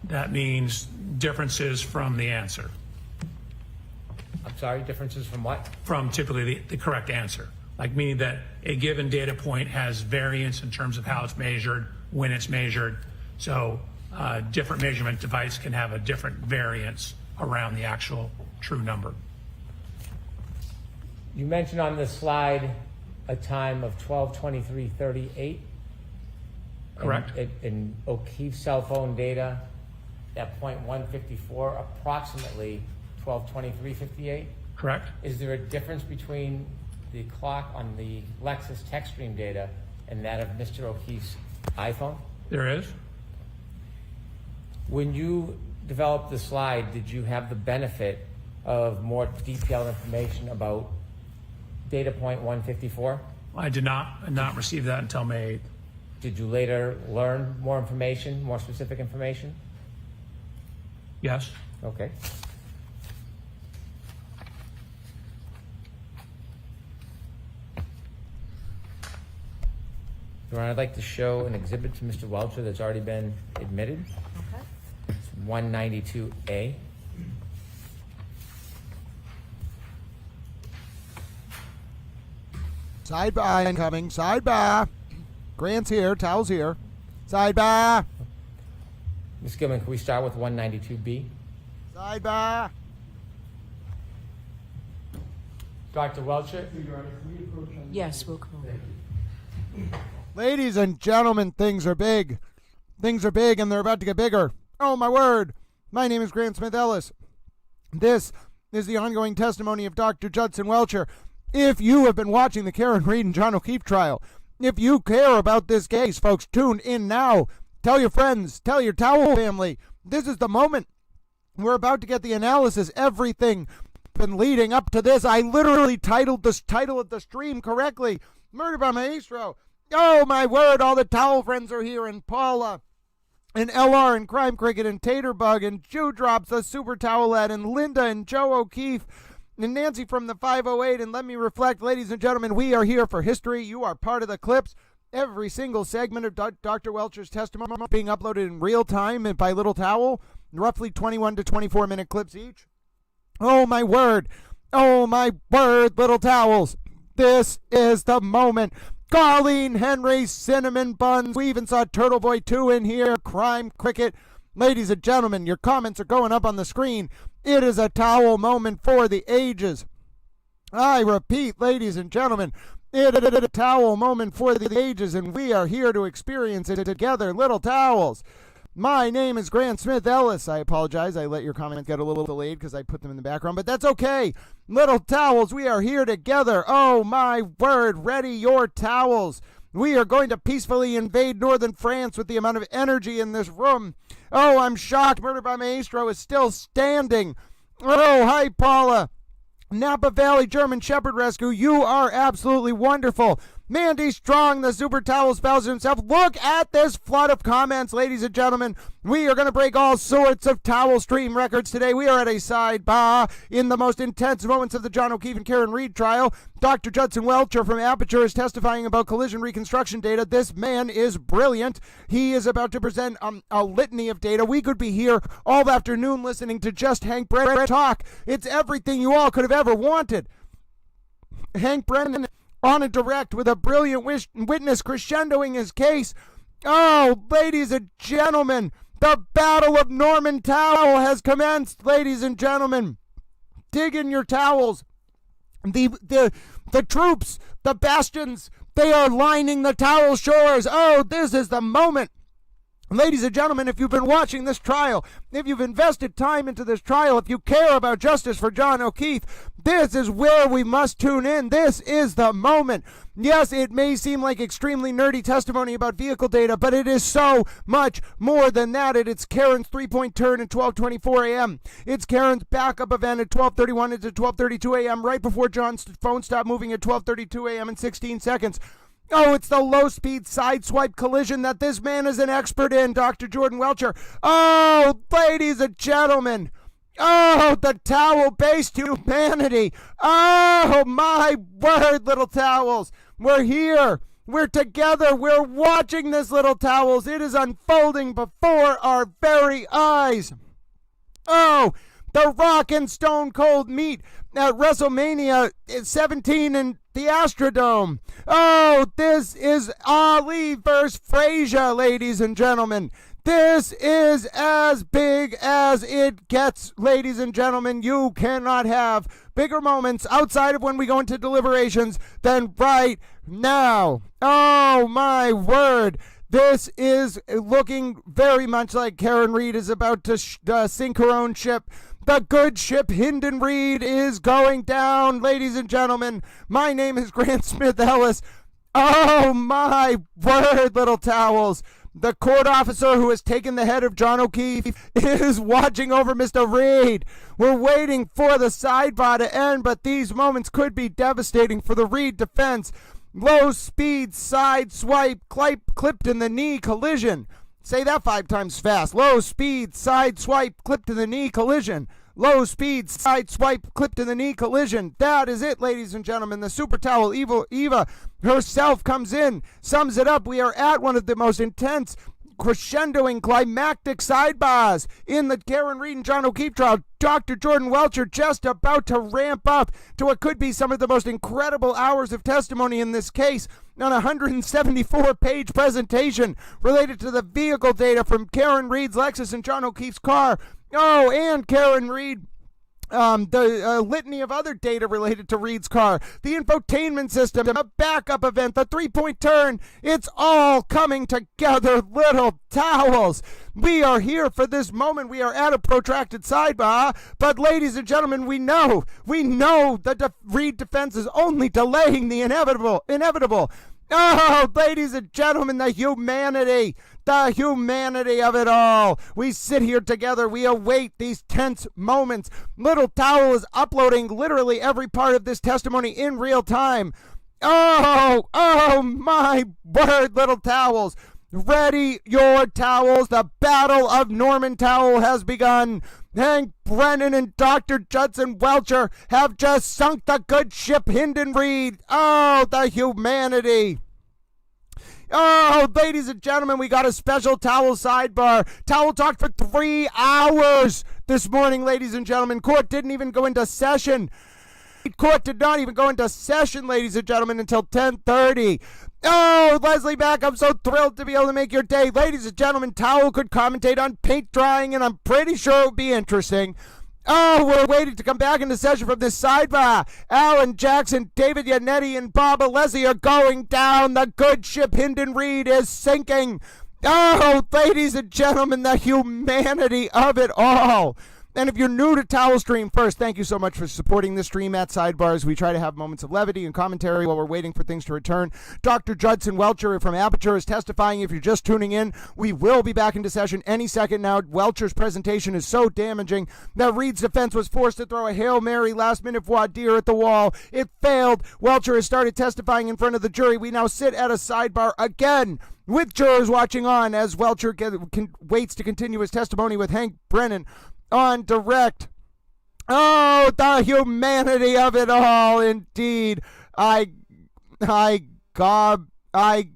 That means differences from the answer. I'm sorry, differences from what? From typically the correct answer. Like meaning that a given data point has variance in terms of how it's measured, when it's measured. So different measurement device can have a different variance around the actual true number. You mentioned on the slide a time of 12:23:38. Correct. In O'Keefe's cell phone data, at point 154, approximately 12:23:58. Correct. Is there a difference between the clock on the Lexus text stream data and that of Mr. O'Keefe's iPhone? There is. When you developed the slide, did you have the benefit of more detailed information about data point 154? I did not receive that until May 8th. Did you later learn more information, more specific information? Yes. Okay. Your Honor, I'd like to show an exhibit to Mr. Welchure that's already been admitted. Okay. It's 192A. Sidebar incoming. Sidebar. Grant's here. Towel's here. Sidebar. Ms. Gilman, can we start with 192B? Sidebar. Dr. Welchure? Yes, we'll come over. Ladies and gentlemen, things are big. Things are big and they're about to get bigger. Oh, my word. My name is Grant Smith Ellis. This is the ongoing testimony of Dr. Judson Welchure. If you have been watching the Karen Reed and John O'Keefe trial, if you care about this case, folks, tune in now. Tell your friends, tell your Towel family. This is the moment. We're about to get the analysis. Everything been leading up to this. I literally titled this title of the stream correctly. Murder by Maestro. Oh, my word. All the Towel friends are here. And Paula and LR and Crime Cricket and Taterbug and Jew Drops, the Super Towelette, and Linda and Joe O'Keefe and Nancy from the 508. And let me reflect, ladies and gentlemen, we are here for history. You are part of the clips. Every single segment of Dr. Welchure's testimony being uploaded in real time and by Little Towel, roughly 21 to 24 minute clips each. Oh, my word. Oh, my word, Little Towels. This is the moment. Colleen Henry, Cinnamon Buns. We even saw Turtle Boy 2 in here. Crime Cricket. Ladies and gentlemen, your comments are going up on the screen. It is a Towel moment for the ages. I repeat, ladies and gentlemen, it is a Towel moment for the ages, and we are here to experience it together. Little Towels. My name is Grant Smith Ellis. I apologize. I let your comment get a little delayed because I put them in the background, but that's okay. Little Towels, we are here together. Oh, my word. Ready your towels. We are going to peacefully invade northern France with the amount of energy in this room. Oh, I'm shocked. Murder by Maestro is still standing. Oh, hi, Paula. Napa Valley German Shepherd Rescue, you are absolutely wonderful. Mandy Strong, the Super Towel spouse himself. Look at this flood of comments, ladies and gentlemen. We are going to break all sorts of Towel stream records today. We are at a sidebar in the most intense moments of the John O'Keefe and Karen Reed trial. Dr. Judson Welchure from Aperture is testifying about collision reconstruction data. This man is brilliant. He is about to present a litany of data. We could be here all afternoon listening to just Hank Brett talk. It's everything you all could have ever wanted. Hank Brennan on a direct with a brilliant witness crescendoing his case. Oh, ladies and gentlemen, the Battle of Norman Towel has commenced, ladies and gentlemen. Dig in your towels. The troops, the bastions, they are lining the towel shores. Oh, this is the moment. Ladies and gentlemen, if you've been watching this trial, if you've invested time into this trial, if you care about justice for John O'Keefe, this is where we must tune in. This is the moment. Yes, it may seem like extremely nerdy testimony about vehicle data, but it is so much more than that. It's Karen's three-point turn at 12:24 a.m. It's Karen's backup event at 12:31 into 12:32 a.m. right before John's phone stopped moving at 12:32 a.m. in 16 seconds. Oh, it's the low-speed side-swipe collision that this man is an expert in, Dr. Jordan Welchure. Oh, ladies and gentlemen. Oh, the towel-based humanity. Oh, my word, little towels. We're here. We're together. We're watching this, little towels. It is unfolding before our very eyes. Oh, the Rock and Stone Cold meet at WrestleMania 17 in the Astrodome. Oh, this is Ali versus Frazier, ladies and gentlemen. This is as big as it gets, ladies and gentlemen. You cannot have bigger moments outside of when we go into deliberations than right now. Oh, my word. This is looking very much like Karen Reed is about to sink her own ship. The good ship Hinden Reed is going down, ladies and gentlemen. My name is Grant Smith Ellis. Oh, my word, little towels. The court officer who has taken the head of John O'Keefe is watching over Mr. Reed. We're waiting for the sidebar to end, but these moments could be devastating for the Reed defense. Low speed side swipe clipped in the knee collision. Say that 5 times fast. Low speed side swipe clipped in the knee collision. Low speed side swipe clipped in the knee collision. That is it, ladies and gentlemen. The Super Towel Eva herself comes in, sums it up. We are at one of the most intense, crescendoing, climactic sidebars in the Karen Reed and John O'Keefe trial. Dr. Jordan Welchure just about to ramp up to what could be some of the most incredible hours of testimony in this case on a 174-page presentation related to the vehicle data from Karen Reed's Lexus and John O'Keefe's car. Oh, and Karen Reed, the litany of other data related to Reed's car, the infotainment system, a backup event, the three-point turn. It's all coming together, little towels. We are here for this moment. We are at a protracted sidebar, but ladies and gentlemen, we know the Reed defense is only delaying the inevitable. Oh, ladies and gentlemen, the humanity of it all. We sit here together. We await these tense moments. Little Towel is uploading literally every part of this testimony in real time. Oh, my word, little towels. Ready your towels. The Battle of Norman Towel has begun. Hank Brennan and Dr. Judson Welchure have just sunk the good ship Hinden Reed. Oh, the humanity. Oh, ladies and gentlemen, we got a special towel sidebar. Towel talked for 3 hours this morning, ladies and gentlemen. Court didn't even go into session. Court did not even go into session, ladies and gentlemen, until 10:30. Oh, Leslie Mack, I'm so thrilled to be able to make your day. Ladies and gentlemen, Towel could commentate on paint drying, and I'm pretty sure it would be interesting. Oh, we're waiting to come back into session from this sidebar. Alan Jackson, David Yannetti, and Bob Alessi are going down. The good ship Hinden Reed is sinking. Oh, ladies and gentlemen, the humanity of it all. And if you're new to Towel Stream, first, thank you so much for supporting this stream at Sidebars. We try to have moments of levity and commentary while we're waiting for things to return. Dr. Judson Welchure from Aperture is testifying. If you're just tuning in, we will be back into session any second now. Welchure's presentation is so damaging that Reed's defense was forced to throw a Hail Mary last-minute voir dire at the wall. It failed. Welchure has started testifying in front of the jury. We now sit at a sidebar again, with jurors watching on as Welchure waits to continue his testimony with Hank Brennan on direct. Oh, the humanity of it all, indeed. I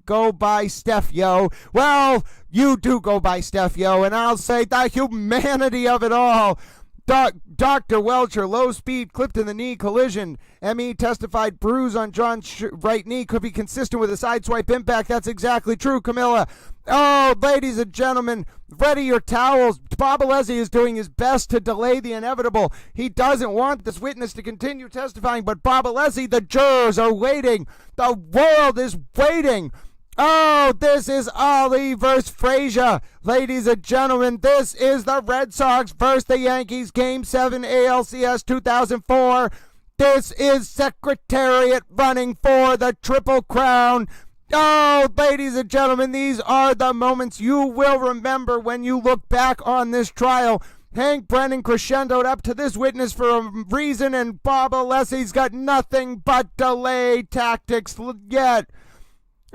go by Steph Yo. Well, you do go by Steph Yo, and I'll say the humanity of it all. Dr. Welchure, low speed, clipped in the knee, collision. ME testified bruise on John's right knee could be consistent with a sideswipe impact. That's exactly true, Camilla. Oh, ladies and gentlemen, ready your towels. Bob Alessi is doing his best to delay the inevitable. He doesn't want this witness to continue testifying, but Bob Alessi, the jurors are waiting. The world is waiting. Oh, this is Ali versus Frazier. Ladies and gentlemen, this is the Red Sox versus the Yankees, Game 7 ALCS 2004. This is Secretariat running for the Triple Crown. Oh, ladies and gentlemen, these are the moments you will remember when you look back on this trial. Hank Brennan crescendoed up to this witness for a reason, and Bob Alessi's got nothing but delay tactics yet.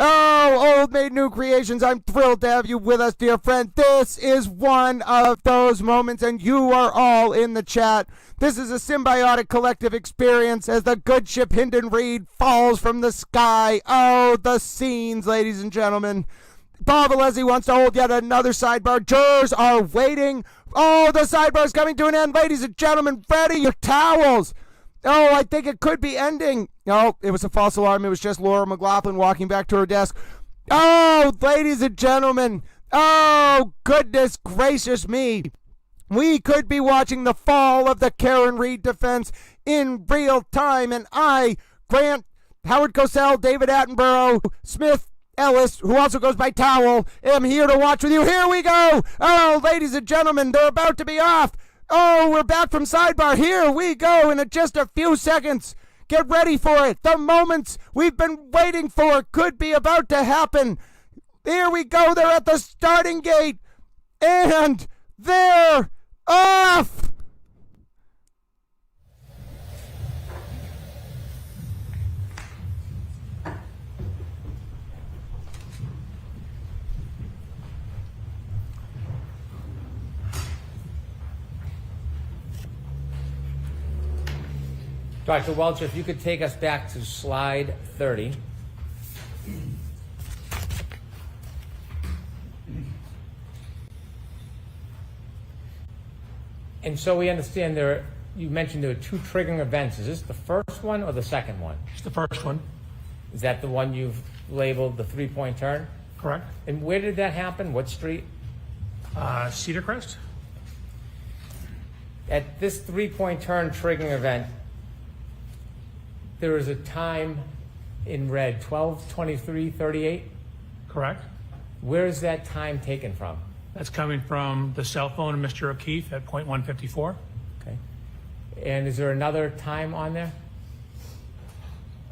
Oh, Old Made New Creations, I'm thrilled to have you with us, dear friend. This is one of those moments, and you are all in the chat. This is a symbiotic collective experience as the good ship Hinden Reed falls from the sky. Oh, the scenes, ladies and gentlemen. Bob Alessi wants to hold yet another sidebar. Jurors are waiting. Oh, the sidebar is coming to an end. Ladies and gentlemen, ready your towels. Oh, I think it could be ending. No, it was a false alarm. It was just Laura McLaughlin walking back to her desk. Oh, ladies and gentlemen. Oh, goodness gracious me. We could be watching the fall of the Karen Reed defense in real time. And I, Grant, Howard Cosell, David Attenborough, Smith Ellis, who also goes by Towel, am here to watch with you. Here we go. Oh, ladies and gentlemen, they're about to be off. Oh, we're back from sidebar. Here we go in just a few seconds. Get ready for it. The moments we've been waiting for could be about to happen. Here we go. They're at the starting gate. And they're off. Dr. Welchure, if you could take us back to slide 30. And so we understand you mentioned there were two triggering events. Is this the first one or the second one? It's the first one. Is that the one you've labeled the three-point turn? Correct. And where did that happen? What street? Cedar Crest. At this three-point turn triggering event, there is a time in red, 12:23:38. Correct. Where is that time taken from? That's coming from the cell phone of Mr. O'Keefe at .154. Okay. And is there another time on there?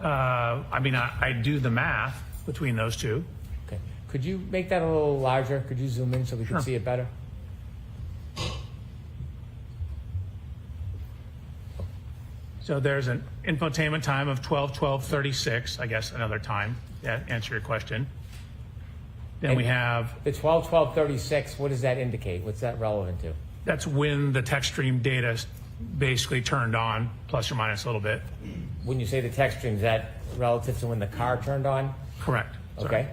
I do the math between those two. Okay. Could you make that a little larger? Could you zoom in so we Sure. can see it better? So there's an infotainment time of 12:12:36, I guess another time, to answer your question. Then we have... The 12:12:36, what does that indicate? What's that relevant to? That's when the text stream data basically turned on, plus or minus a little bit. When you say the text stream, is that relative to when the car turned on? Correct. Okay.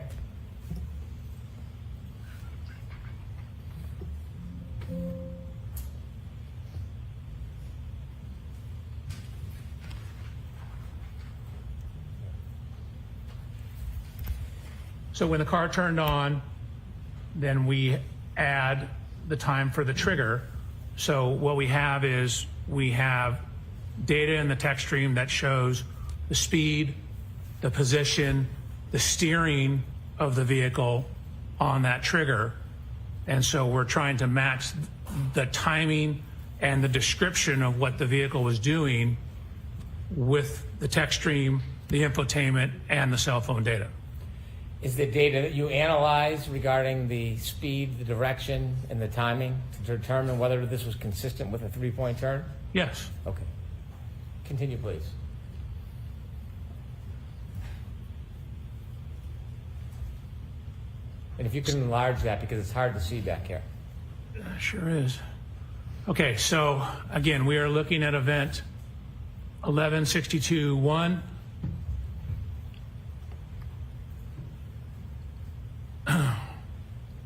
So when the car turned on, then we add the time for the trigger. So what we have is we have data in the text stream that shows the speed, the position, the steering of the vehicle on that trigger. And so we're trying to match the timing and the description of what the vehicle was doing with the text stream, the infotainment, and the cell phone data. Is the data that you analyze regarding the speed, the direction, and the timing to determine whether this was consistent with a three-point turn? Yes. Okay. Continue, please. And if you can enlarge that, because it's hard to see back here. Sure is. Okay, so again, we are looking at event 1162-1.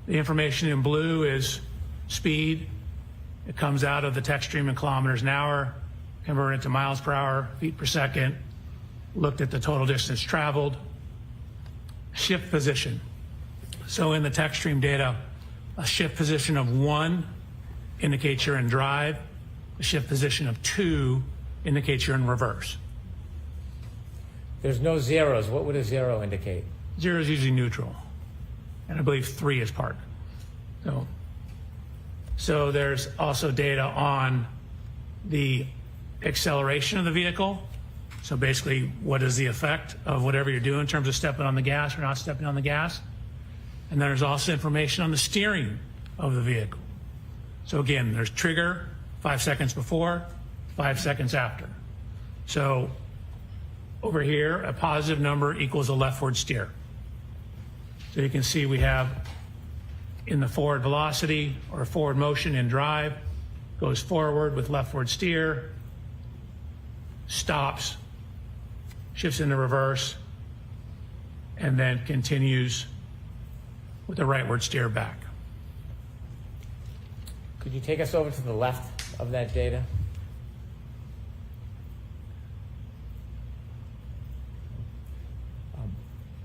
The information in blue is speed, It comes out of the text stream in kilometers an hour, converted to miles per hour, feet per second, looked at the total distance traveled, shift position. So in the text stream data, a shift position of 1 indicates you're in drive. A shift position of 2 indicates you're in reverse. There's no zeros. What would a zero indicate? 0 is usually neutral, and I believe 3 is park. So there's also data on the acceleration of the vehicle. So basically, what is the effect of whatever you're doing in terms of stepping on the gas or not stepping on the gas? And then there's also information on the steering of the vehicle. So again, there's trigger, 5 seconds before, 5 seconds after. So over here, a positive number equals a leftward steer. So you can see we have in the forward velocity or forward motion in drive, goes forward with leftward steer, stops, shifts into reverse, and then continues with a rightward steer back. Could you take us over to the left of that data?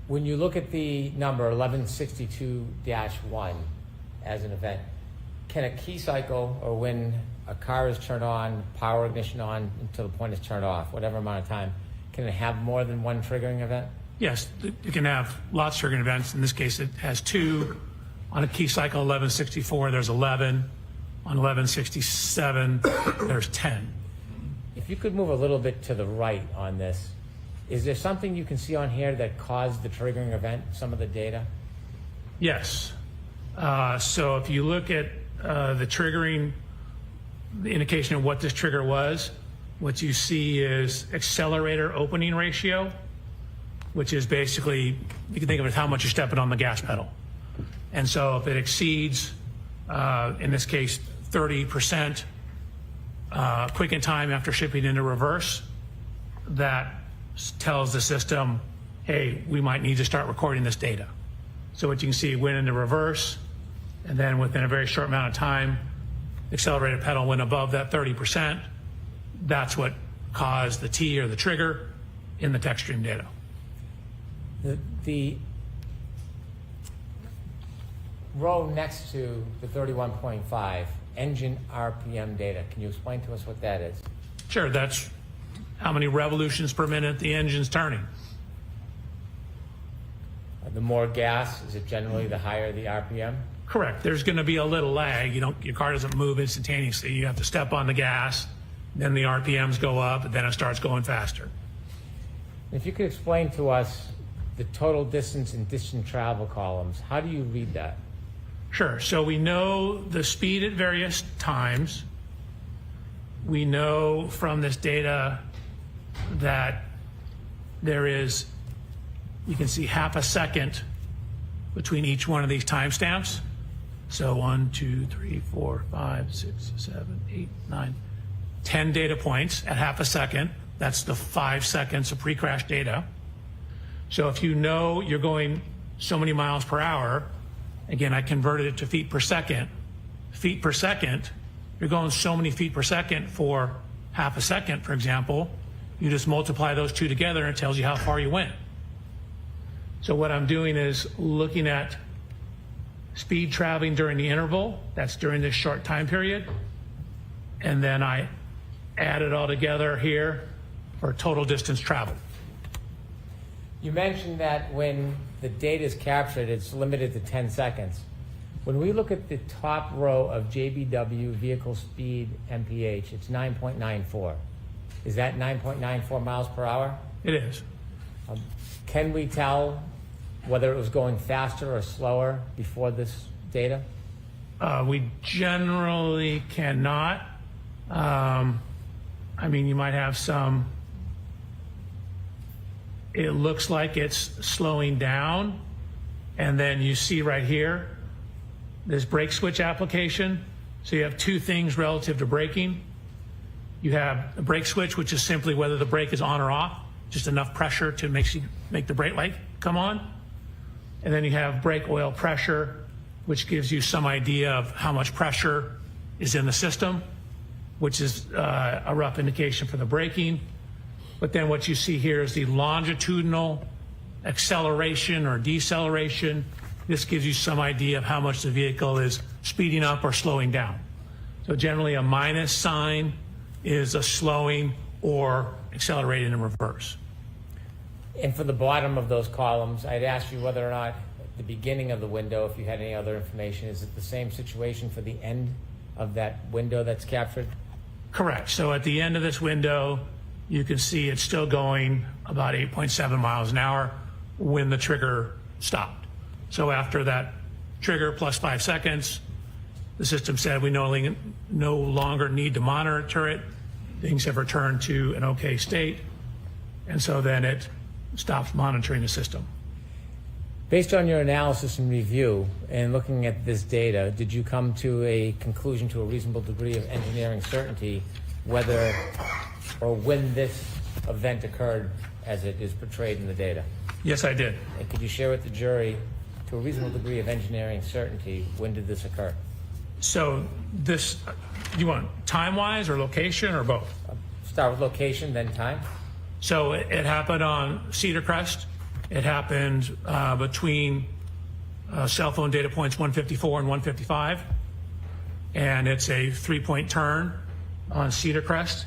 When you look at the number 1162-1 as an event, can a key cycle, or when a car is turned on, power ignition on until the point is turned off, whatever amount of time, can it have more than one triggering event? Yes, it can have lots of triggering events. In this case, it has 2. On a key cycle 1164, there's 11. On 1167, there's 10. If you could move a little bit to the right on this, is there something you can see on here that caused the triggering event, some of the data? Yes. So if you look at the triggering, the indication of what this trigger was, what you see is accelerator opening ratio, which is basically, you can think of it as how much you're stepping on the gas pedal. And so if it exceeds, in this case, 30% quicken time after shipping into reverse, that tells the system, hey, we might need to start recording this data. So what you can see, went into reverse, and then within a very short amount of time, the accelerator pedal went above that 30%. That's what caused the T or the trigger in the text stream data. The row next to the 31.5, engine RPM data, can you explain to us what that is? Sure, that's how many revolutions per minute the engine's turning. The more gas, is it generally the higher the RPM? Correct. There's going to be a little lag. Your car doesn't move instantaneously. You have to step on the gas, then the RPMs go up, and then it starts going faster. If you could explain to us the total distance and distance travel columns, how do you read that? Sure. So we know the speed at various times. We know from this data that there is, you can see half a second between each one of these timestamps. So 1, 2, 3, 4, 5, 6, 7, 8, 9, 10 data points at half a second. That's the 5 seconds of pre-crash data. So if you know you're going so many miles per hour, again, I converted it to feet per second. Feet per second, you're going so many feet per second for half a second, for example. You just multiply those two together and it tells you how far you went. So what I'm doing is looking at speed traveling during the interval, that's during this short time period, and then I add it all together here for total distance traveled. You mentioned that when the data is captured, it's limited to 10 seconds. When we look at the top row of JBW vehicle speed MPH, it's 9.94. Is that 9.94 miles per hour? It is. Can we tell whether it was going faster or slower before this data? We generally cannot. I mean, you might have some, it looks like it's slowing down, and then you see right here, this brake switch application. So you have two things relative to braking. You have the brake switch, which is simply whether the brake is on or off, just enough pressure to make the brake light come on. And then you have brake oil pressure, which gives you some idea of how much pressure is in the system, which is a rough indication for the braking. But then what you see here is the longitudinal acceleration or deceleration. This gives you some idea of how much the vehicle is speeding up or slowing down. So generally a minus sign is a slowing or accelerating in reverse. And for the bottom of those columns, I'd ask you whether or not at the beginning of the window, if you had any other information, is it the same situation for the end of that window that's captured? Correct. So at the end of this window, you can see it's still going about 8.7 miles an hour when the trigger stopped. So after that trigger plus 5 seconds, the system said we no longer need to monitor it. Things have returned to an okay state. And so then it stops monitoring the system. Based on your analysis and review and looking at this data, did you come to a conclusion to a reasonable degree of engineering certainty whether or when this event occurred as it is portrayed in the data? Yes, I did. And could you share with the jury, to a reasonable degree of engineering certainty, when did this occur? So this, you want time-wise or location or both? Start with location, then time. So it happened on Cedar Crest. It happened between cell phone data points 154 and 155. And it's a 3-point turn on Cedar Crest.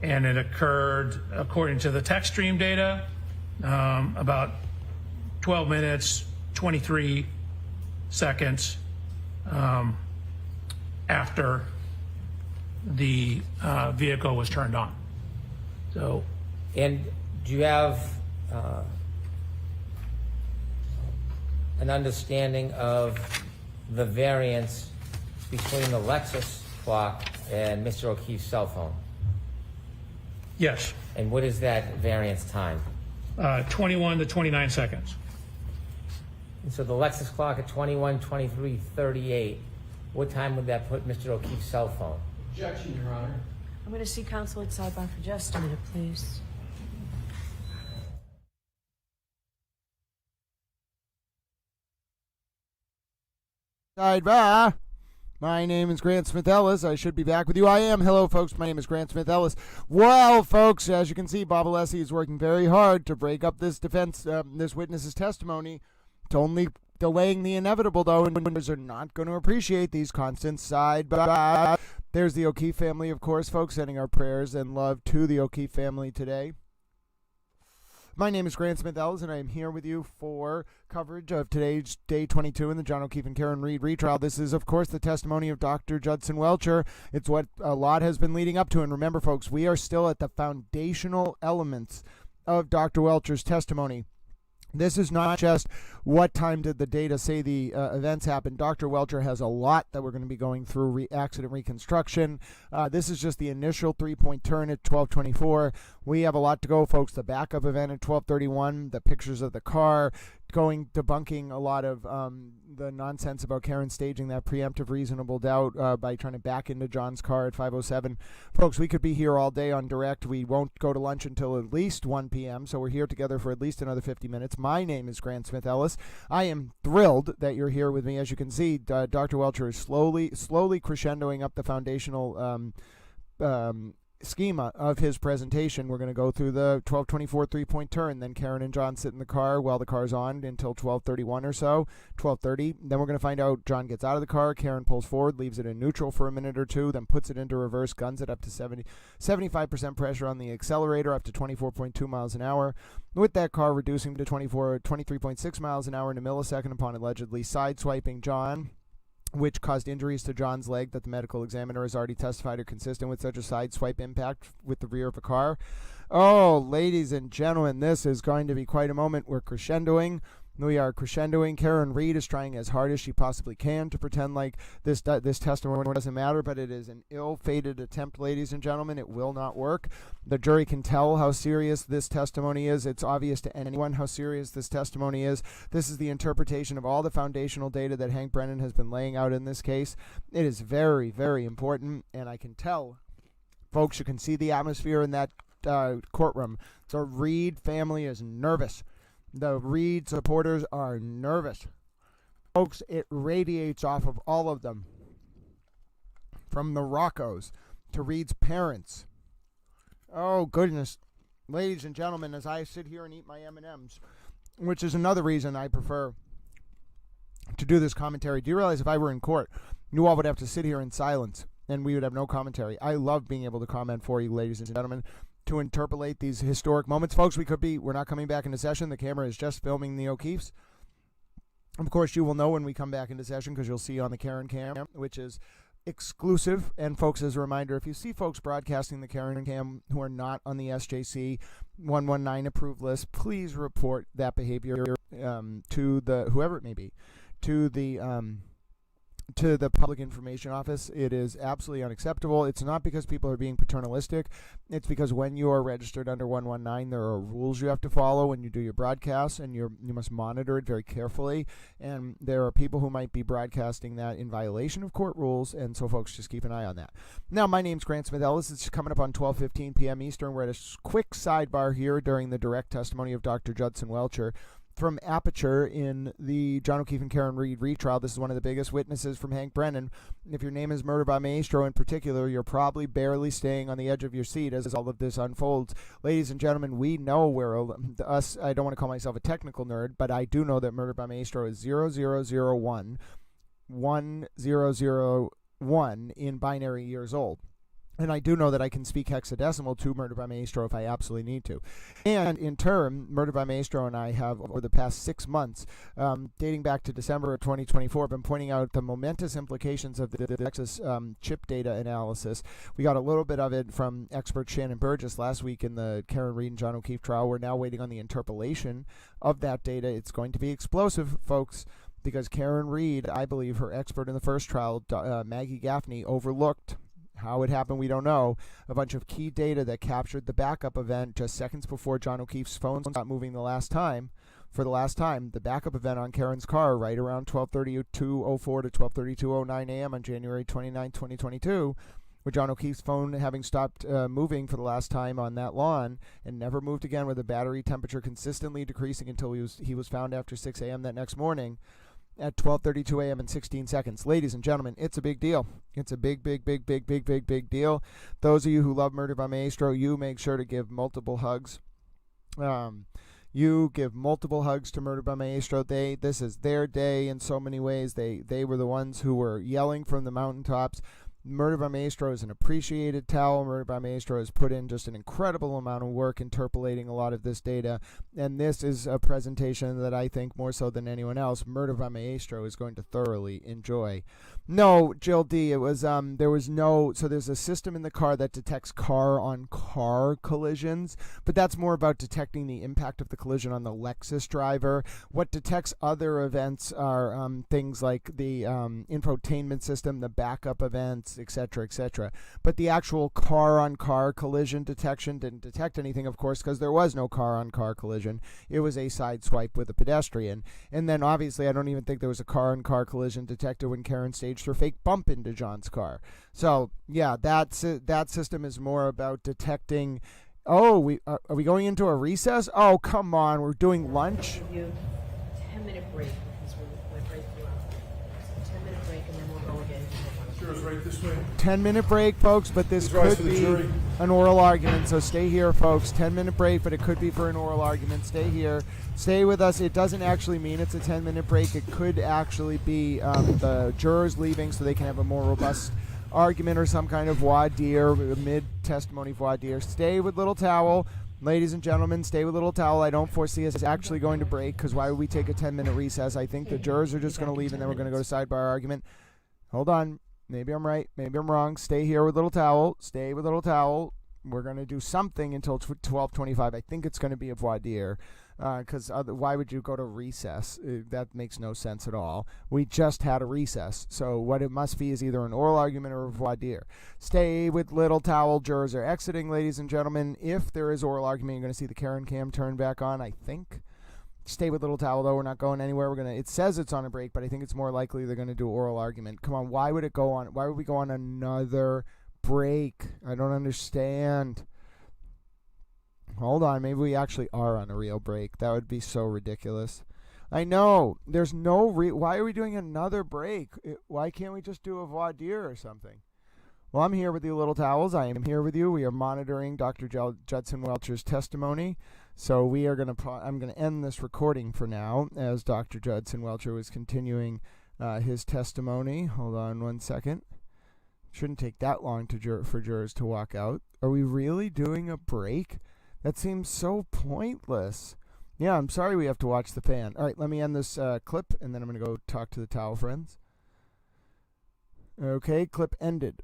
And it occurred, according to the text stream data, about 12 minutes, 23 seconds after the vehicle was turned on. So, and do you have an understanding of the variance between the Lexus clock and Mr. O'Keefe's cell phone? Yes. And what is that variance time? 21 to 29 seconds. And so the Lexus clock at 21, 23, 38, what time would that put Mr. O'Keefe's cell phone? Objection, Your Honor. I'm going to see counsel at sidebar for just a minute, please. Sidebar. My name is Grant Smith Ellis. I should be back with you. I am. Hello, folks. My name is Grant Smith Ellis. Well, folks, as you can see, Bob Alessi is working very hard to break up this defense, this witness's testimony. It's only delaying the inevitable, though, and witnesses are not going to appreciate these constant sidebar. There's the O'Keefe family, of course, folks, sending our prayers and love to the O'Keefe family today. My name is Grant Smith Ellis, and I am here with you for coverage of today's Day 22 in the John O'Keefe and Karen Reed retrial. This is, of course, the testimony of Dr. Judson Welchure. It's what a lot has been leading up to. And remember, folks, we are still at the foundational elements of Dr. Welchure's testimony. This is not just what time did the data say the events happened. Dr. Welchure has a lot that we're going to be going through, accident reconstruction. This is just the initial 3-point turn at 12:24. We have a lot to go, folks. The backup event at 12:31, the pictures of the car, debunking a lot of the nonsense about Karen staging that preemptive reasonable doubt by trying to back into John's car at 5:07. Folks, we could be here all day on direct. We won't go to lunch until at least 1 p.m., so we're here together for at least another 50 minutes. My name is Grant Smith Ellis. I am thrilled that you're here with me. As you can see, Dr. Welchure is slowly crescendoing up the foundational schema of his presentation. We're going to go through the 12:24 3-point turn. Then Karen and John sit in the car while the car's on until 12:31 or so, 12:30. Then we're going to find out John gets out of the car, Karen pulls forward, leaves it in neutral for a minute or two, then puts it into reverse, guns it up to 75% pressure on the accelerator up to 24.2 miles an hour, with that car reducing to 23.6 miles an hour in a millisecond upon allegedly sideswiping John, which caused injuries to John's leg that the medical examiner has already testified are consistent with such a side swipe impact with the rear of a car. Oh, ladies and gentlemen, this is going to be quite a moment. We're crescendoing. We are crescendoing. Karen Reed is trying as hard as she possibly can to pretend like this testimony doesn't matter, but it is an ill-fated attempt, ladies and gentlemen. It will not work. The jury can tell how serious this testimony is. It's obvious to anyone how serious this testimony is. This is the interpretation of all the foundational data that Hank Brennan has been laying out in this case. It is very, very important, and I can tell, folks, you can see the atmosphere in that courtroom. The Reed family is nervous. The Reed supporters are nervous. Folks, it radiates off of all of them. from the Roccos to Reed's parents. Oh, goodness. Ladies and gentlemen, as I sit here and eat my M&Ms, which is another reason I prefer to do this commentary. Do you realize if I were in court, you all would have to sit here in silence and we would have no commentary? I love being able to comment for you, ladies and gentlemen, to interpolate these historic moments. Folks, we're not coming back into session. The camera is just filming the O'Keefes. Of course, you will know when we come back into session because you'll see on the Karen Cam, which is exclusive. And folks, as a reminder, if you see folks broadcasting the Karen Cam who are not on the SJC 119 approved list, please report that behavior to the whoever it may be, to the Public Information Office. It is absolutely unacceptable. It's not because people are being paternalistic. It's because when you are registered under 119, there are rules you have to follow when you do your broadcasts, and you must monitor it very carefully. And there are people who might be broadcasting that in violation of court rules, and so folks, just keep an eye on that. Now, my name's Grant Smith Ellis. It's coming up on 12:15 p.m. Eastern. We're at a quick sidebar here during the direct testimony of Dr. Judson Welchure from Aperture in the John O'Keefe and Karen Reed retrial. This is one of the biggest witnesses from Hank Brennan. If your name is Murder by Maestro in particular, you're probably barely staying on the edge of your seat as all of this unfolds. Ladies and gentlemen, we know where us, I don't want to call myself a technical nerd, but I do know that Murder by Maestro is 0001 1001 in binary years old. And I do know that I can speak hexadecimal to Murder by Maestro if I absolutely need to. And in turn, Murder by Maestro and I have, over the past 6 months, dating back to December of 2024, been pointing out the momentous implications of the Lexus chip data analysis. We got a little bit of it from expert Shannon Burgess last week in the Karen Reed and John O'Keefe trial. We're now waiting on the interpolation of that data. It's going to be explosive, folks, because Karen Reed, I believe her expert in the first trial, Maggie Gaffney, overlooked. How it happened, we don't know. A bunch of key data that captured the backup event just seconds before John O'Keefe's phone stopped moving the last time. For the last time, the backup event on Karen's car right around 12:32:04 to 12:32:09 a.m. on January 29, 2022, with John O'Keefe's phone having stopped moving for the last time on that lawn and never moved again, with the battery temperature consistently decreasing until he was found after 6 a.m. that next morning at 12:32 a.m. and 16 seconds. Ladies and gentlemen, it's a big deal. It's a big deal. Those of you who love Murder by Maestro, you make sure to give multiple hugs. You give multiple hugs to Murder by Maestro. This is their day in so many ways. They were the ones who were yelling from the mountaintops. Murder by Maestro is an appreciated towel. Murder by Maestro has put in just an incredible amount of work interpolating a lot of this data, and this is a presentation that I think, more so than anyone else, Murder by Maestro is going to thoroughly enjoy. No, Jill D, it was there's a system in the car that detects car-on-car collisions, but that's more about detecting the impact of the collision on the Lexus driver. What detects other events are things like the infotainment system, the backup events, etc., etc. But the actual car-on-car collision detection didn't detect anything, of course, because there was no car-on-car collision. It was a side swipe with a pedestrian. And then, obviously, I don't even think there was a car-on-car collision detected when Karen staged her fake bump into John's car. So, yeah, that system is more about detecting... Oh, are we going into a recess? Oh, come on, we're doing lunch? Give you a 10-minute break because we went right through our 10-minute break, and then we'll go again. Sure, it's right this way. 10-minute break, folks, but this could be an oral argument, so stay here, folks. 10-minute break, but it could be for an oral argument. Stay here. Stay with us. It doesn't actually mean it's a 10-minute break. It could actually be the jurors leaving so they can have a more robust argument or some kind of voir dire, mid-testimony voir dire. Stay with Little Towel. Ladies and gentlemen, stay with Little Towel. I don't foresee us actually going to break, because why would we take a 10-minute recess? I think the jurors are just going to leave, and then we're going to go to sidebar argument. Hold on. Maybe I'm right. Maybe I'm wrong. Stay here with Little Towel. Stay with Little Towel. We're going to do something until 12:25. I think it's going to be a voir dire, because why would you go to recess? That makes no sense at all. We just had a recess. So what it must be is either an oral argument or a voir dire. Stay with Little Towel. Jurors are exiting, ladies and gentlemen. If there is oral argument, you're going to see the Karen Cam turn back on, I think. Stay with Little Towel, though. We're not going anywhere. It says it's on a break, but I think it's more likely they're going to do oral argument. Come on, why would we go on another break? I don't understand. Hold on, maybe we actually are on a real break. That would be so ridiculous. I know. There's no why are we doing another break? Why can't we just do a voir dire or something? Well, I'm here with you, little towels. I am here with you. We are monitoring Dr. Judson Welcher's testimony. So we are I'm going to end this recording for now as Dr. Judson Welcher was continuing his testimony. Hold on one second. Shouldn't take that long for jurors to walk out. Are we really doing a break? That seems so pointless. Yeah, I'm sorry we have to watch the fan. All right, let me end this clip, and then I'm going to go talk to the towel friends. Okay, clip ended.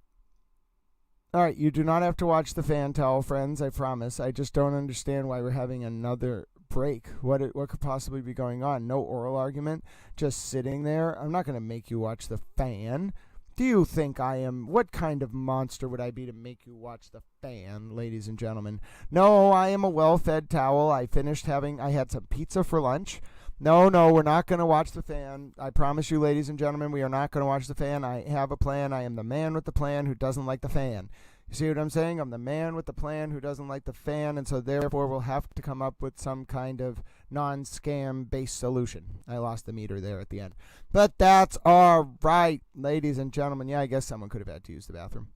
All right, you do not have to watch the fan, towel friends, I promise. I just don't understand why we're having another break. What could possibly be going on? No oral argument, just sitting there. I'm not going to make you watch the fan. Do you think I am? What kind of monster would I be to make you watch the fan, ladies and gentlemen? No, I am a well-fed towel. I had some pizza for lunch. No, we're not going to watch the fan. I promise you, ladies and gentlemen, we are not going to watch the fan. I have a plan. I am the man with the plan who doesn't like the fan. You see what I'm saying? I'm the man with the plan who doesn't like the fan, and so therefore we'll have to come up with some kind of non-scam-based solution. I lost the meter there at the end. But that's all right, ladies and gentlemen. Yeah, I guess someone could have had to use the bathroom.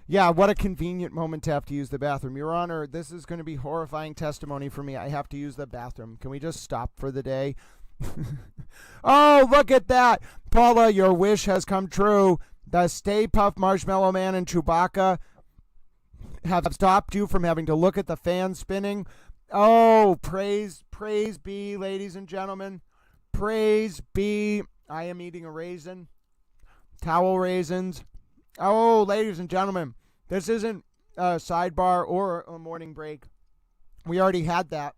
Yeah, what a convenient moment to have to use the bathroom. Your Honor, this is going to be horrifying testimony for me. I have to use the bathroom. Can we just stop for the day? Oh, look at that. Paula, your wish has come true. The Stay Puft Marshmallow Man and Chewbacca have stopped you from having to look at the fan spinning. Oh, praise be, ladies and gentlemen. Praise be. I am eating a raisin. Towel raisins. Oh, ladies and gentlemen, this isn't a sidebar or a morning break. We already had that.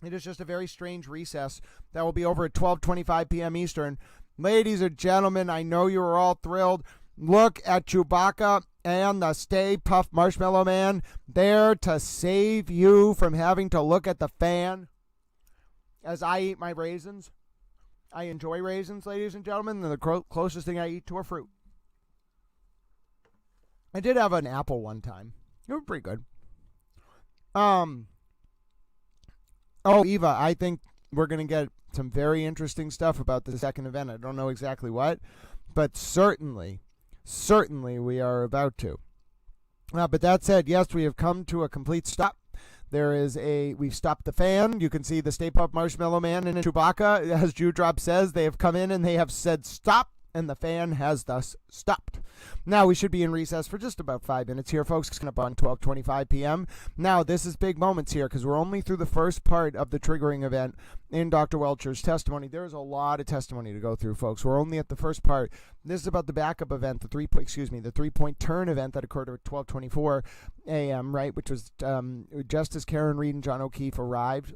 It is just a very strange recess that will be over at 12:25 p.m. Eastern. Ladies and gentlemen, I know you are all thrilled. Look at Chewbacca and the Stay Puft Marshmallow Man there to save you from having to look at the fan as I eat my raisins. I enjoy raisins, ladies and gentlemen. They're the closest thing I eat to a fruit. I did have an apple one time. They were pretty good. Oh, Eva, I think we're going to get some very interesting stuff about the second event. I don't know exactly what, but certainly we are about to. But that said, yes, we have come to a complete stop. We've stopped the fan. You can see the Stay Puft Marshmallow Man and Chewbacca, as Dewdrop says, they have come in and they have said stop, and the fan has thus stopped. Now, we should be in recess for just about 5 minutes here, folks. It's going up on 12:25 p.m. Now, this is big moments here because we're only through the first part of the triggering event in Dr. Welcher's testimony. There's a lot of testimony to go through, folks. We're only at the first part. This is about the backup event, the three-point turn event that occurred at 12:24 a.m., right, which was just as Karen Reed and John O'Keefe arrived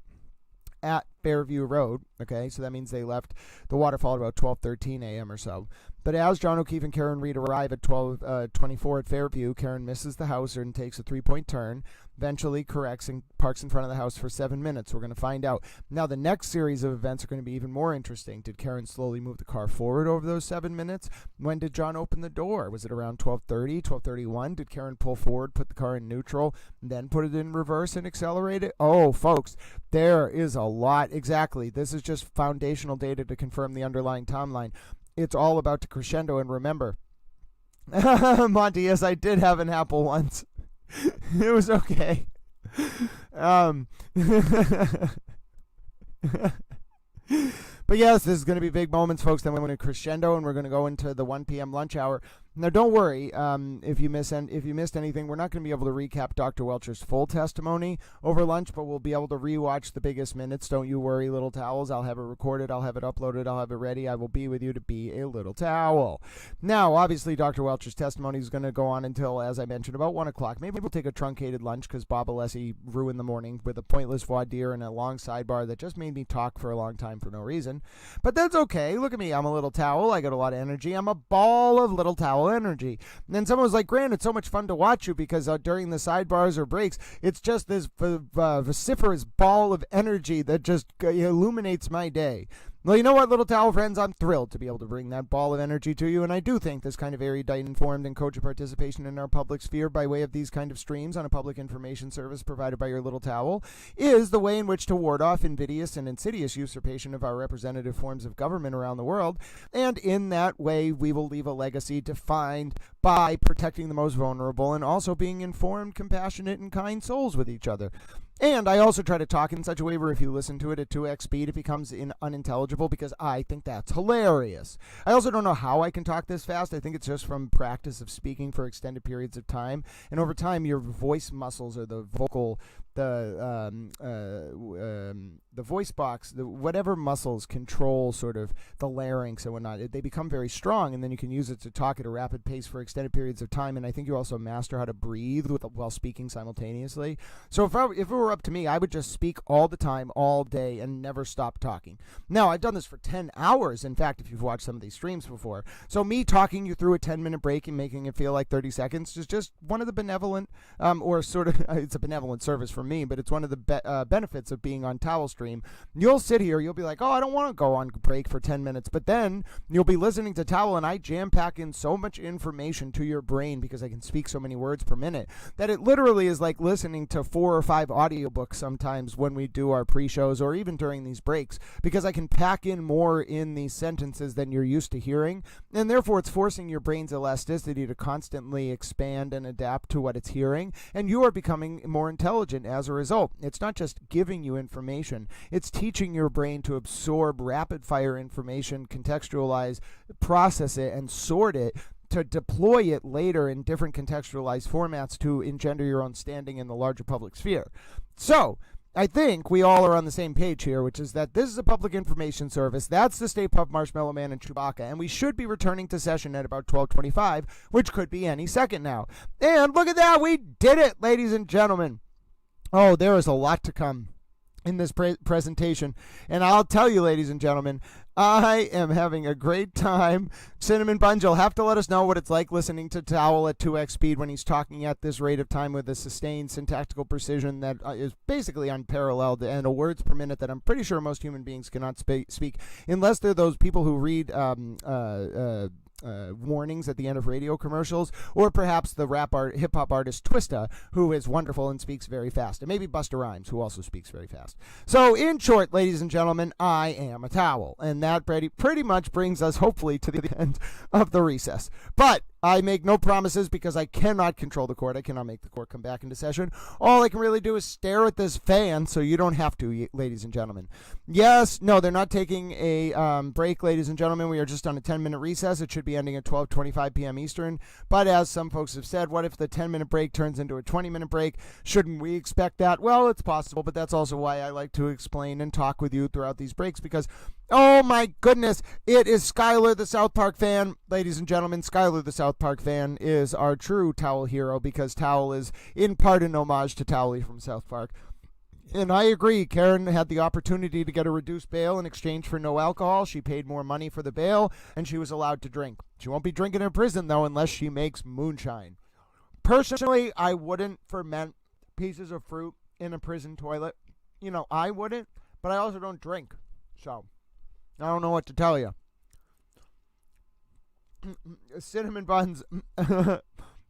at Fairview Road. Okay, so that means they left the waterfall at about 12:13 a.m. or so. But as John O'Keefe and Karen Reed arrive at 12:24 at Fairview, Karen misses the house and takes a three-point turn, eventually corrects and parks in front of the house for 7 minutes. We're going to find out. Now, the next series of events are going to be even more interesting. Did Karen slowly move the car forward over those 7 minutes? When did John open the door? Was it around 12:30, 12:31? Did Karen pull forward, put the car in neutral, then put it in reverse and accelerate it? Oh, folks, there is a lot. Exactly. This is just foundational data to confirm the underlying timeline. It's all about to crescendo, and remember, Monty, yes, I did have an apple once. It was okay. But yes, this is going to be big moments, folks. Then we're going to crescendo, and we're going to go into the 1 p.m. lunch hour. Now, don't worry. If you missed anything, we're not going to be able to recap Dr. Welcher's full testimony over lunch, but we'll be able to rewatch the biggest minutes. Don't you worry, little towels. I'll have it recorded. I'll have it uploaded. I'll have it ready. I will be with you to be a little towel. Now, obviously, Dr. Welcher's testimony is going to go on until, as I mentioned, about 1 o'clock. Maybe we'll take a truncated lunch because Bob Alessi ruined the morning with a pointless voir dire and a long sidebar that just made me talk for a long time for no reason. But that's okay. Look at me. I'm a little towel. I got a lot of energy. I'm a ball of little towel energy. And then someone was like, Grant, it's so much fun to watch you because during the sidebars or breaks, it's just this vociferous ball of energy that just illuminates my day. Well, you know what, little towel friends? I'm thrilled to be able to bring that ball of energy to you, and I do think this kind of erudite, informed, and coach participation in our public sphere by way of these kind of streams on a public information service provided by your little towel is the way in which to ward off invidious and insidious usurpation of our representative forms of government around the world, and in that way we will leave a legacy defined by protecting the most vulnerable and also being informed, compassionate, and kind souls with each other. And I also try to talk in such a way where if you listen to it at 2x speed, it becomes unintelligible because I think that's hilarious. I also don't know how I can talk this fast. I think it's just from practice of speaking for extended periods of time. And over time, your voice muscles or the vocal, the voice box, whatever muscles control sort of the larynx and whatnot, they become very strong, and then you can use it to talk at a rapid pace for extended periods of time. And I think you also master how to breathe while speaking simultaneously. So if it were up to me, I would just speak all the time, all day, and never stop talking. Now, I've done this for 10 hours, in fact, if you've watched some of these streams before. So me talking you through a 10-minute break and making it feel like 30 seconds is just one of the benevolent, or sort of, it's a benevolent service for me, but it's one of the benefits of being on Towel Stream. You'll sit here, you'll be like, oh, I don't want to go on break for 10 minutes, but then you'll be listening to Towel, and I jam-pack in so much information to your brain because I can speak so many words per minute that it literally is like listening to 4 or 5 audiobooks sometimes when we do our pre-shows or even during these breaks, because I can pack in more in these sentences than you're used to hearing, and therefore it's forcing your brain's elasticity to constantly expand and adapt to what it's hearing, and you are becoming more intelligent as a result. It's not just giving you information, it's teaching your brain to absorb rapid-fire information, contextualize, process it, and sort it to deploy it later in different contextualized formats to engender your own standing in the larger public sphere. So, I think we all are on the same page here, which is that this is a public information service. That's the Stay Puft Marshmallow Man and Chewbacca, and we should be returning to session at about 12:25, which could be any second now. And look at that, we did it, ladies and gentlemen. Oh, there is a lot to come in this presentation, and I'll tell you, ladies and gentlemen, I am having a great time. Cinnamon Buns, you'll have to let us know what it's like listening to Towel at 2x speed when he's talking at this rate of time with a sustained syntactical precision that is basically unparalleled, and a words per minute that I'm pretty sure most human beings cannot speak unless they're those people who read warnings at the end of radio commercials, or perhaps the hip-hop artist Twista, who is wonderful and speaks very fast, and maybe Busta Rhymes, who also speaks very fast. So in short, ladies and gentlemen, I am a towel, and that pretty much brings us hopefully to the end of the recess. But I make no promises because I cannot control the court. I cannot make the court come back into session. All I can really do is stare at this fan, so you don't have to, ladies and gentlemen. Yes, no, they're not taking a break, ladies and gentlemen. We are just on a 10-minute recess. It should be ending at 12:25 p.m. Eastern. But as some folks have said, what if the 10-minute break turns into a 20-minute break? Shouldn't we expect that? Well, it's possible, but that's also why I like to explain and talk with you throughout these breaks, because oh my goodness, it is Skylar the South Park fan. Ladies and gentlemen, Skylar the South Park fan is our true Towel hero, because Towel is in part an homage to Towley from South Park. And I agree, Karen had the opportunity to get a reduced bail in exchange for no alcohol. She paid more money for the bail, and she was allowed to drink. She won't be drinking in prison, though, unless she makes moonshine. Personally, I wouldn't ferment pieces of fruit in a prison toilet. You know, I wouldn't, but I also don't drink. So I don't know what to tell you. Cinnamon Buns.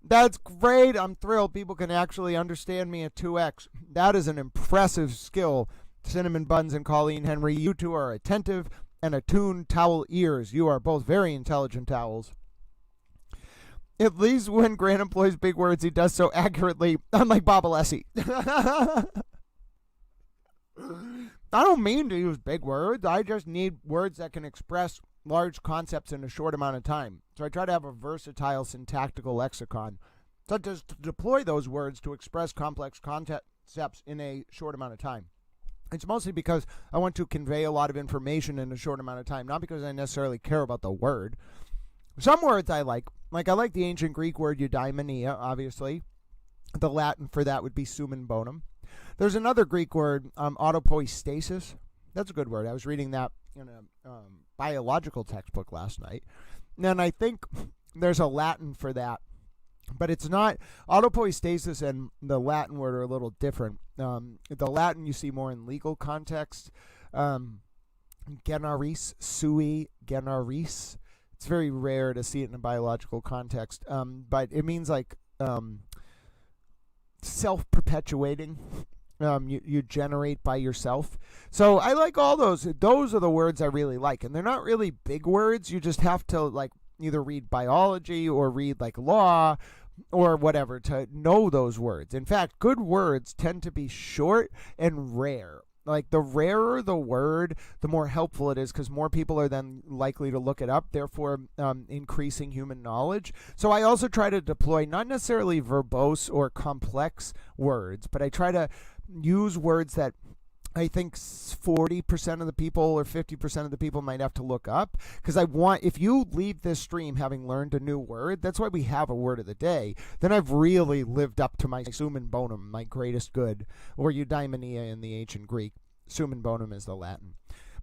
That's great. I'm thrilled people can actually understand me at 2x. That is an impressive skill, Cinnamon Buns and Colleen Henry. You two are attentive and attuned towel ears. You are both very intelligent towels. At least when Grant employs big words, he does so accurately, unlike Bob Alessi. I don't mean to use big words. I just need words that can express large concepts in a short amount of time. So I try to have a versatile syntactical lexicon, such as to deploy those words to express complex concepts in a short amount of time. It's mostly because I want to convey a lot of information in a short amount of time, not because I necessarily care about the word. Some words I like I like the ancient Greek word eudaimonia, obviously. The Latin for that would be summum bonum. There's another Greek word, autopoiestasis. That's a good word. I was reading that in a biological textbook last night. And I think there's a Latin for that. But it's not. Autopoiestasis and the Latin word are a little different. The Latin you see more in legal context. Generis, sui generis. It's very rare to see it in a biological context, but it means like self-perpetuating. You generate by yourself. So I like all those. Those are the words I really like, and they're not really big words. You just have to like either read biology or read like law or whatever to know those words. In fact, good words tend to be short and rare. Like the rarer the word, the more helpful it is, because more people are then likely to look it up, therefore increasing human knowledge. So I also try to deploy not necessarily verbose or complex words, but I try to use words that I think 40% of the people or 50% of the people might have to look up, because I want, if you leave this stream having learned a new word, that's why we have a word of the day, then I've really lived up to my summum bonum, my greatest good, or eudaimonia in the ancient Greek. Summum bonum is the Latin.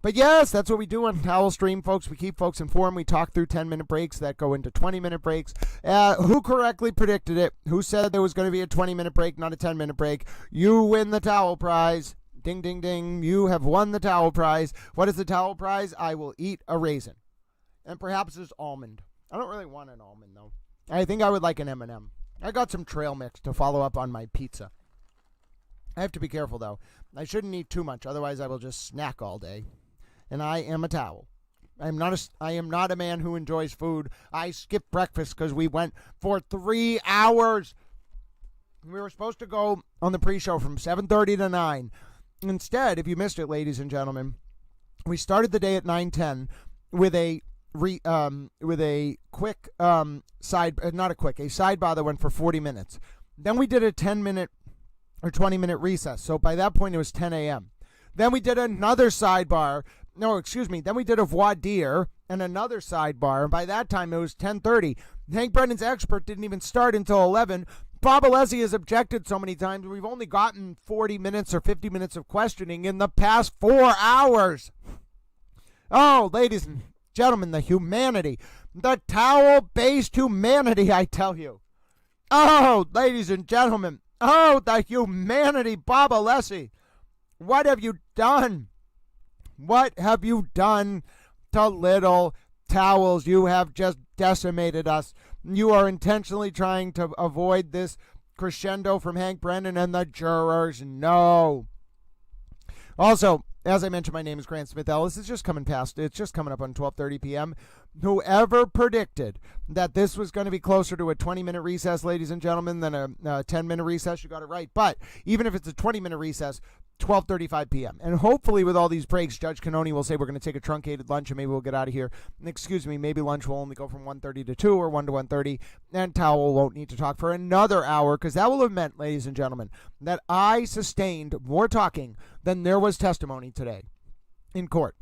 But yes, that's what we do on Towel Stream, folks. We keep folks informed. We talk through 10-minute breaks that go into 20-minute breaks. Who correctly predicted it? Who said there was going to be a 20-minute break, not a 10-minute break? You win the towel prize. Ding, ding, ding. You have won the towel prize. What is the towel prize? I will eat a raisin. And perhaps there's almond. I don't really want an almond, though. I think I would like an M&M. I got some trail mix to follow up on my pizza. I have to be careful, though. I shouldn't eat too much, otherwise I will just snack all day. And I am a towel. I am not a man who enjoys food. I skipped breakfast because we went for 3 hours. We were supposed to go on the pre-show from 7:30 to 9. Instead, if you missed it, ladies and gentlemen, we started the day at 9:10 with a quick sidebar that went for 40 minutes. Then we did a 10-minute or 20-minute recess. So by that point, it was 10 a.m. Then we did another sidebar. No, excuse me. Then we did a voir dire and another sidebar. And by that time, it was 10:30. Hank Brennan's expert didn't even start until 11. Bob Alessi has objected so many times. We've only gotten 40 minutes or 50 minutes of questioning in the past 4 hours. Oh, ladies and gentlemen, the humanity. The towel-based humanity, I tell you. Oh, ladies and gentlemen. Oh, the humanity, Bob Alessi. What have you done? What have you done to little towels? You have just decimated us. You are intentionally trying to avoid this crescendo from Hank Brennan, and the jurors know. Also, as I mentioned, my name is Grant Smith Ellis. It's just coming up on 12:30 p.m. Whoever predicted that this was going to be closer to a 20-minute recess, ladies and gentlemen, than a 10-minute recess, you got it right. But even if it's a 20-minute recess, 12:35 p.m. And hopefully with all these breaks, Judge Canoni will say we're going to take a truncated lunch and maybe we'll get out of here. Excuse me, maybe lunch will only go from 1:30 to 2 or 1 to 1:30, and Towel won't need to talk for another hour, because that will have meant, ladies and gentlemen, that I sustained more talking than there was testimony today in court.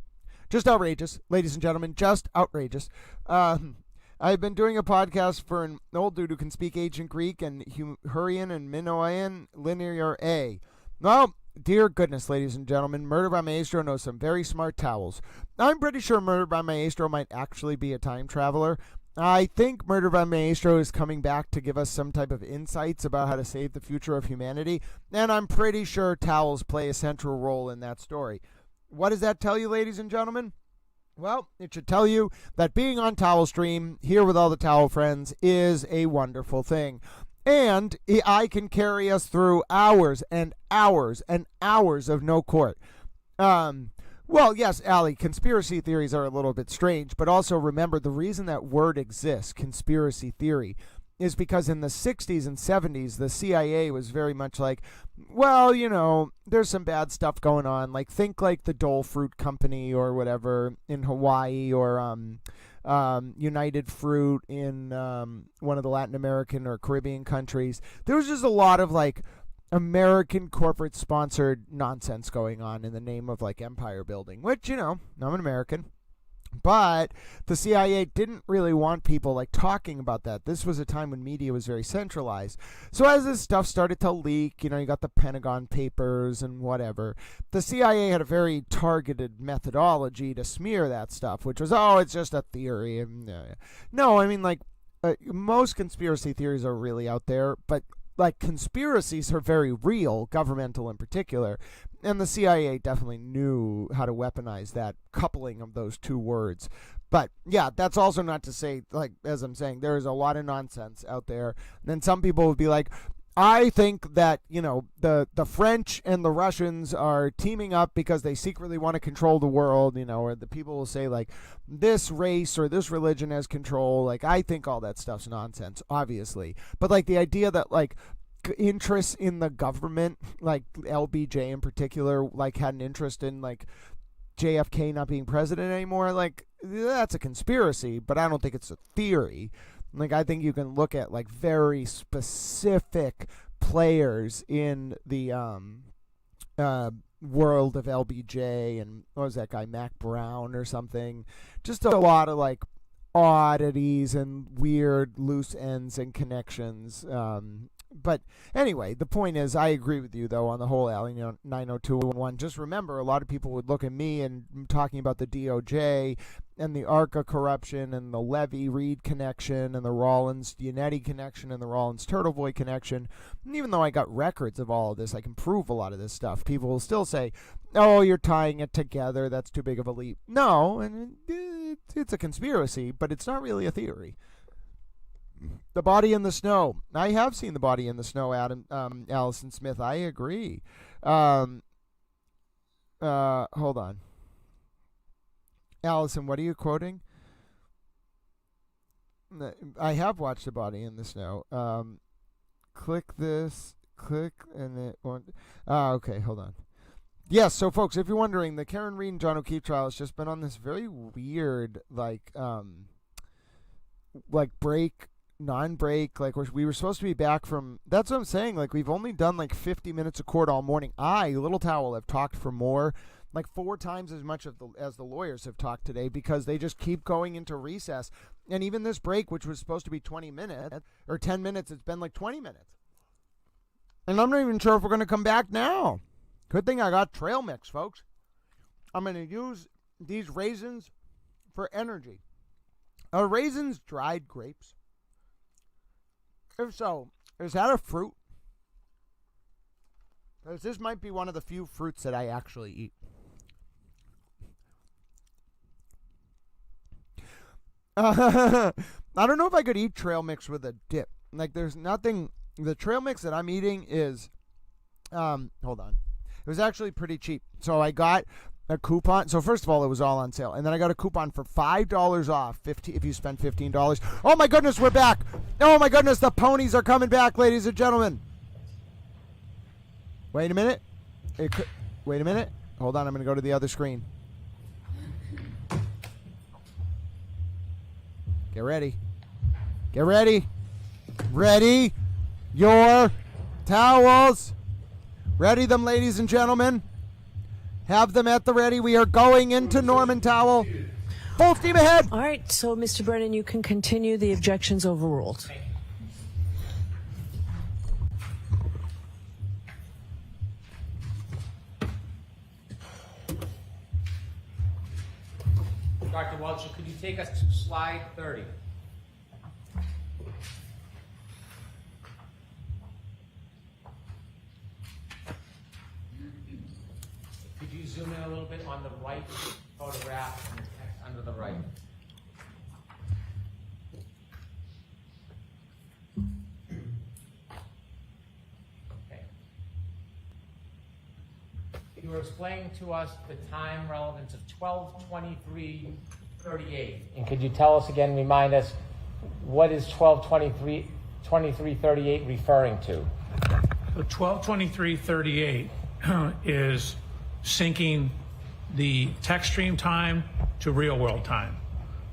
Just outrageous, ladies and gentlemen, just outrageous. I've been doing a podcast for an old dude who can speak ancient Greek and Hurrian and Minoan linear A. Well, dear goodness, ladies and gentlemen, Murder by Maestro knows some very smart towels. I'm pretty sure Murder by Maestro might actually be a time traveler. I think Murder by Maestro is coming back to give us some type of insights about how to save the future of humanity, and I'm pretty sure towels play a central role in that story. What does that tell you, ladies and gentlemen? Well, it should tell you that being on Towel Stream, here with all the towel friends, is a wonderful thing. And I can carry us through hours and hours and hours of no court. Well, yes, Allie, conspiracy theories are a little bit strange, but also remember the reason that word exists, conspiracy theory, is because in the 60s and 70s, the CIA was very much like, well, you know, there's some bad stuff going on. Like, think like the Dole Fruit Company or whatever in Hawaii, or United Fruit in one of the Latin American or Caribbean countries. There was just a lot of, like, American corporate-sponsored nonsense going on in the name of, like, empire building, which, you know, I'm an American. But the CIA didn't really want people like talking about that. This was a time when media was very centralized. So as this stuff started to leak, you know, you got the Pentagon Papers and whatever. The CIA had a very targeted methodology to smear that stuff, which was, oh, it's just a theory. No, I mean, like, most conspiracy theories are really out there, but like conspiracies are very real, governmental in particular. And the CIA definitely knew how to weaponize that coupling of those two words. But yeah, that's also not to say, like, as I'm saying, there is a lot of nonsense out there. And then some people would be like, I think that, the French and the Russians are teaming up because they secretly want to control the world, or the people will say, like, this race or this religion has control. Like, I think all that stuff's nonsense, obviously. But, like, the idea that, like, interests in the government, like LBJ in particular, like, had an interest in, like, JFK not being president anymore, like, that's a conspiracy, but I don't think it's a theory. Like, I think you can look at, like, very specific players in the world of LBJ, and what was that guy, Mac Brown or something? Just a lot of, like, oddities and weird loose ends and connections. But anyway, the point is, I agree with you, though, on the whole Alley 90211. Just remember, a lot of people would look at me and talking about the DOJ and the ARCA corruption and the Levy-Reed connection and the Rollins-Giannetti connection and the Rollins-Turtleboy connection. And even though I got records of all of this, I can prove a lot of this stuff. People will still say, oh, you're tying it together. That's too big of a leap. No, and it's a conspiracy, but it's not really a theory. The body in the snow. I have seen the body in the snow, Allison Smith. I agree. Hold on. Allison, what are you quoting? I have watched the body in the snow. Click this. Click, and it won't. Okay, hold on. Yes, so folks, if you're wondering, the Karen Reed and John O'Keefe trial has just been on this very weird, like break, non-break, like we were supposed to be back from, that's what I'm saying, like we've only done like 50 minutes of court all morning. Little Towel, have talked for more, like 4 times as much as the lawyers have talked today, because they just keep going into recess. And even this break, which was supposed to be 20 minutes or 10 minutes, it's been like 20 minutes. And I'm not even sure if we're going to come back now. Good thing I got trail mix, folks. I'm going to use these raisins for energy. Are raisins dried grapes? If so, is that a fruit? Because this might be one of the few fruits that I actually eat. I don't know if I could eat trail mix with a dip. Like, there's nothing. The trail mix that I'm eating is, hold on. It was actually pretty cheap. So I got a coupon. So first of all, it was all on sale. And then I got a coupon for $5 off if you spend $15. Oh my goodness, we're back. Oh my goodness, the ponies are coming back, ladies and gentlemen. Wait a minute. Wait a minute. Hold on, I'm going to go to the other screen. Get ready. Get ready. Ready your towels. Ready them, ladies and gentlemen. Have them at the ready. We are going into Norman Towel. Full steam ahead. All right, so Mr. Brennan, you can continue. The objection's overruled. Dr. Welchure, could you take us to slide 30? Could you zoom in a little bit on the right photograph and the text under the right? Okay. You were explaining to us the time relevance of 12:23:38. And could you tell us again, remind us, what is 12:23:38 referring to? So 12:23:38 is syncing the text stream time to real world time.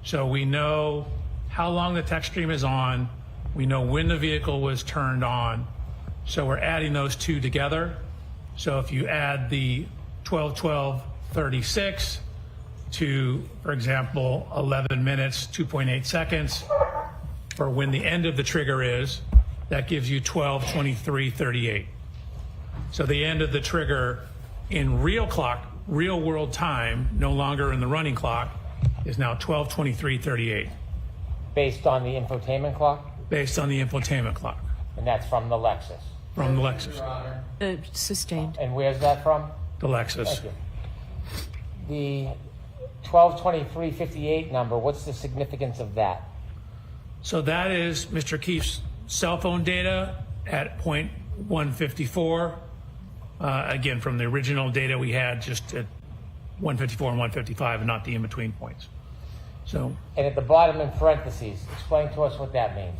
So we know how long the text stream is on. We know when the vehicle was turned on. So we're adding those two together. So if you add the 12:12:36 to, for example, 11 minutes, 2.8 seconds, for when the end of the trigger is, that gives you 12:23:38. So the end of the trigger in real world time, no longer in the running clock, is now 12:23:38. Based on the infotainment clock? Based on the infotainment clock. And that's from the Lexus? From the Lexus. Sustained. And where's that from? the Lexus. Thank you. The 122358 number, what's the significance of that? So that is Mr. Keefe's cell phone data at point 154. Again, from the original data we had just at 154 and 155 and not the in-between points. So, And at the bottom in parentheses, explain to us what that means.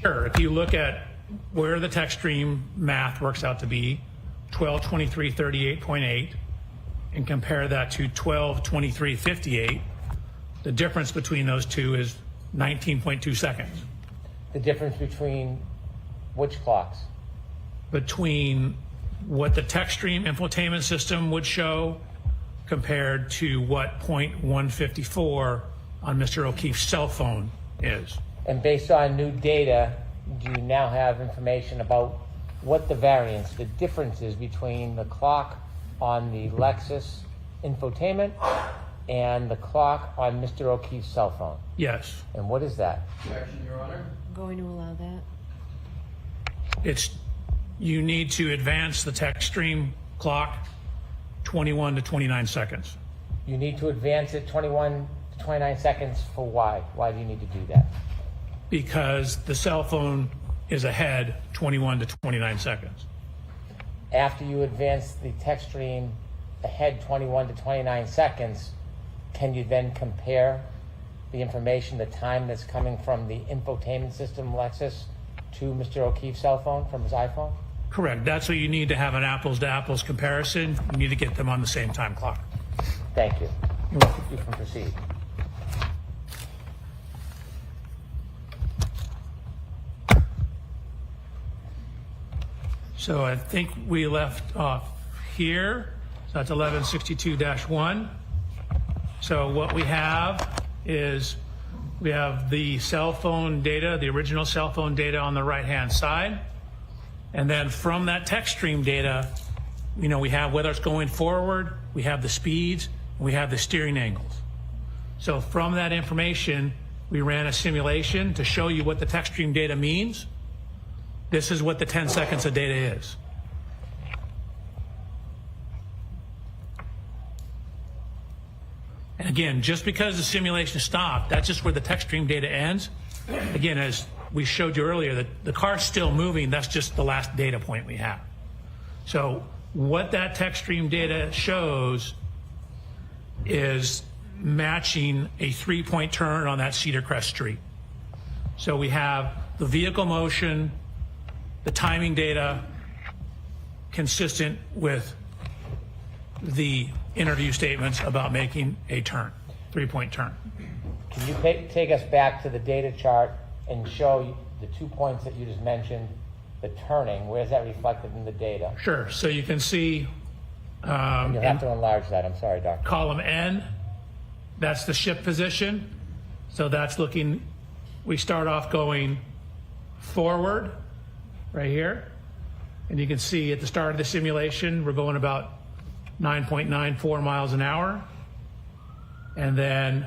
sure, if you look at where the text stream math works out to be, 122338.8, and compare that to 122358, the difference between those two is 19.2 seconds. The difference between which clocks? Between what the text stream infotainment system would show compared to what point 154 on Mr. O'Keefe's cell phone is. And based on new data, do you now have information about what the variance, the difference is between the clock on the Lexus infotainment and the clock on Mr. O'Keefe's cell phone? Yes. And what is that? Objection, Your Honor. Going to allow that? It's, you need to advance the text stream clock 21 to 29 seconds. You need to advance it 21 to 29 seconds for why? Why do you need to do that? Because the cell phone is ahead 21 to 29 seconds. After you advance the text stream ahead 21 to 29 seconds, can you then compare the information, the time that's coming from the infotainment system Lexus to Mr. O'Keefe's cell phone from his iPhone? Correct. That's what you need to have an apples to apples comparison. You need to get them on the same time clock. Thank you. You can proceed. So I think we left off here. So that's 1162-1. So what we have is we have the cell phone data, the original cell phone data on the right-hand side. And then from that text stream data, you know, we have whether it's going forward, we have the speeds, and we have the steering angles. So from that information, we ran a simulation to show you what the text stream data means. This is what the 10 seconds of data is. And again, just because the simulation stopped, that's just where the text stream data ends. Again, as we showed you earlier, that the car's still moving, that's just the last data point we have. So what that text stream data shows is matching a 3-point turn on that Cedar Crest Street. So we have the vehicle motion, the timing data consistent with the interview statements about making a turn, 3-point turn. Can you take us back to the data chart and show the 2 points that you just mentioned, the turning? Where is that reflected in the data? Sure. So you can see You'll have to enlarge that. I'm sorry, Doctor. column N, that's the ship position. So that's looking, we start off going forward right here. And you can see at the start of the simulation, we're going about 9.94 miles an hour. And then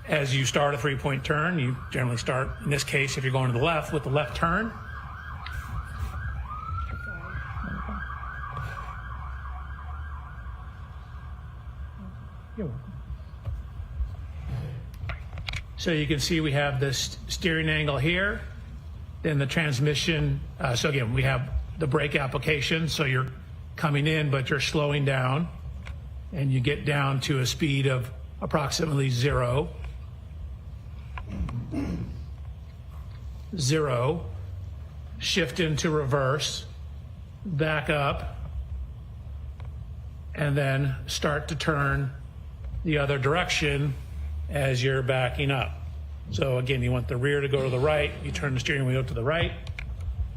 as you start a 3-point turn, you generally start, in this case, if you're going to the left, with the left turn. So you can see we have this steering angle here, then the transmission. So again, we have the brake application. So you're coming in, but you're slowing down, and you get down to a speed of approximately 0. 0, shift into reverse, back up, and then start to turn the other direction as you're backing up. So again, you want the rear to go to the right, you turn the steering wheel to the right,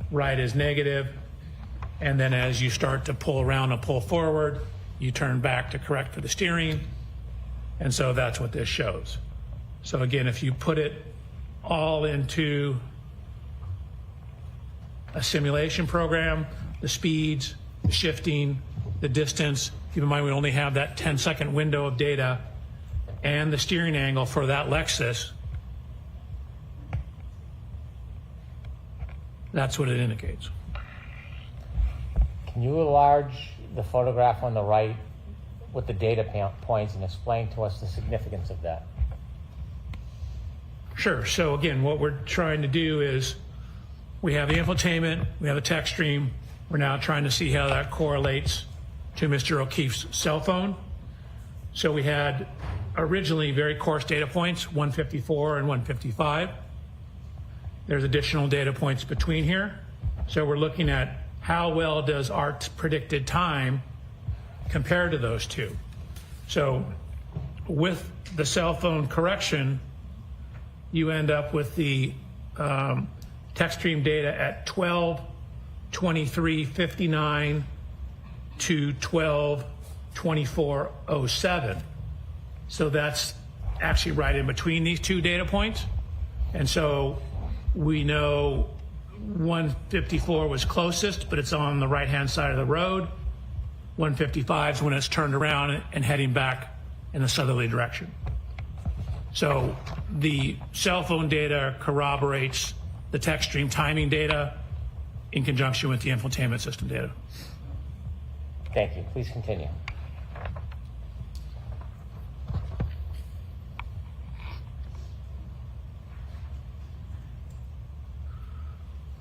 right is negative, and then as you start to pull around and pull forward, you turn back to correct for the steering, and so that's what this shows. So again, if you put it all into a simulation program, the speeds, the shifting, the distance, keep in mind we only have that 10-second window of data, and the steering angle for that Lexus, that's what it indicates. Can you enlarge the photograph on the right with the data points and explain to us the significance of that? Sure. So again, what we're trying to do is we have the infotainment, we have the text stream. We're now trying to see how that correlates to Mr. O'Keefe's cell phone. So we had originally very coarse data points, 154 and 155. There's additional data points between here. So we're looking at how well does our predicted time compare to those two. So with the cell phone correction, you end up with the text stream data at 12:23:59 to 12:24:07. So that's actually right in between these two data points. And so we know 154 was closest, but it's on the right-hand side of the road. 155 is when it's turned around and heading back in the southerly direction. So the cell phone data corroborates the text stream timing data in conjunction with the infotainment system data. Thank you. Please continue.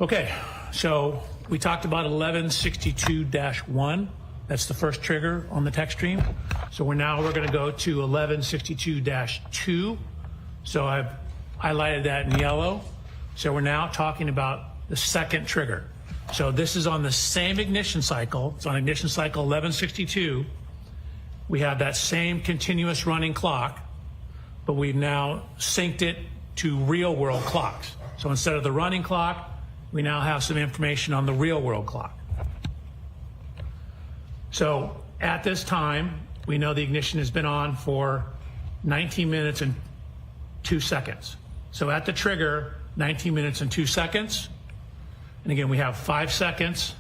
Okay, so we talked about 1162-1. That's the first trigger on the text stream. So we're going to go to 1162-2. So I've highlighted that in yellow. So we're now talking about the second trigger. So this is on the same ignition cycle. It's on ignition cycle 1162. We have that same continuous running clock, but we've now synced it to real world clocks. So instead of the running clock, we now have some information on the real world clock. So at this time, we know the ignition has been on for 19 minutes and 2 seconds. So at the trigger, 19 minutes and 2 seconds. And again, we have 5 seconds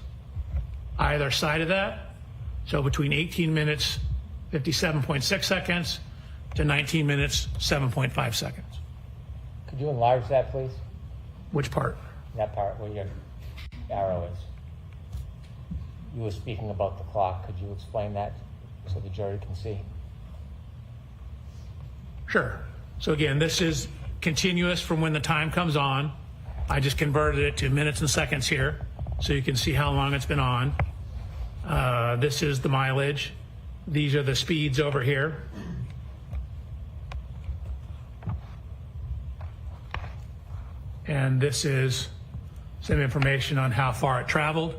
either side of that. So between 18 minutes, 57.6 seconds to 19 minutes, 7.5 seconds. Could you enlarge that, please? Which part? That part where your arrow is. You were speaking about the clock. Could you explain that so the jury can see? Sure. So again, this is continuous from when the time comes on. I just converted it to minutes and seconds here so you can see how long it's been on. This is the mileage. These are the speeds over here. And this is some information on how far it traveled.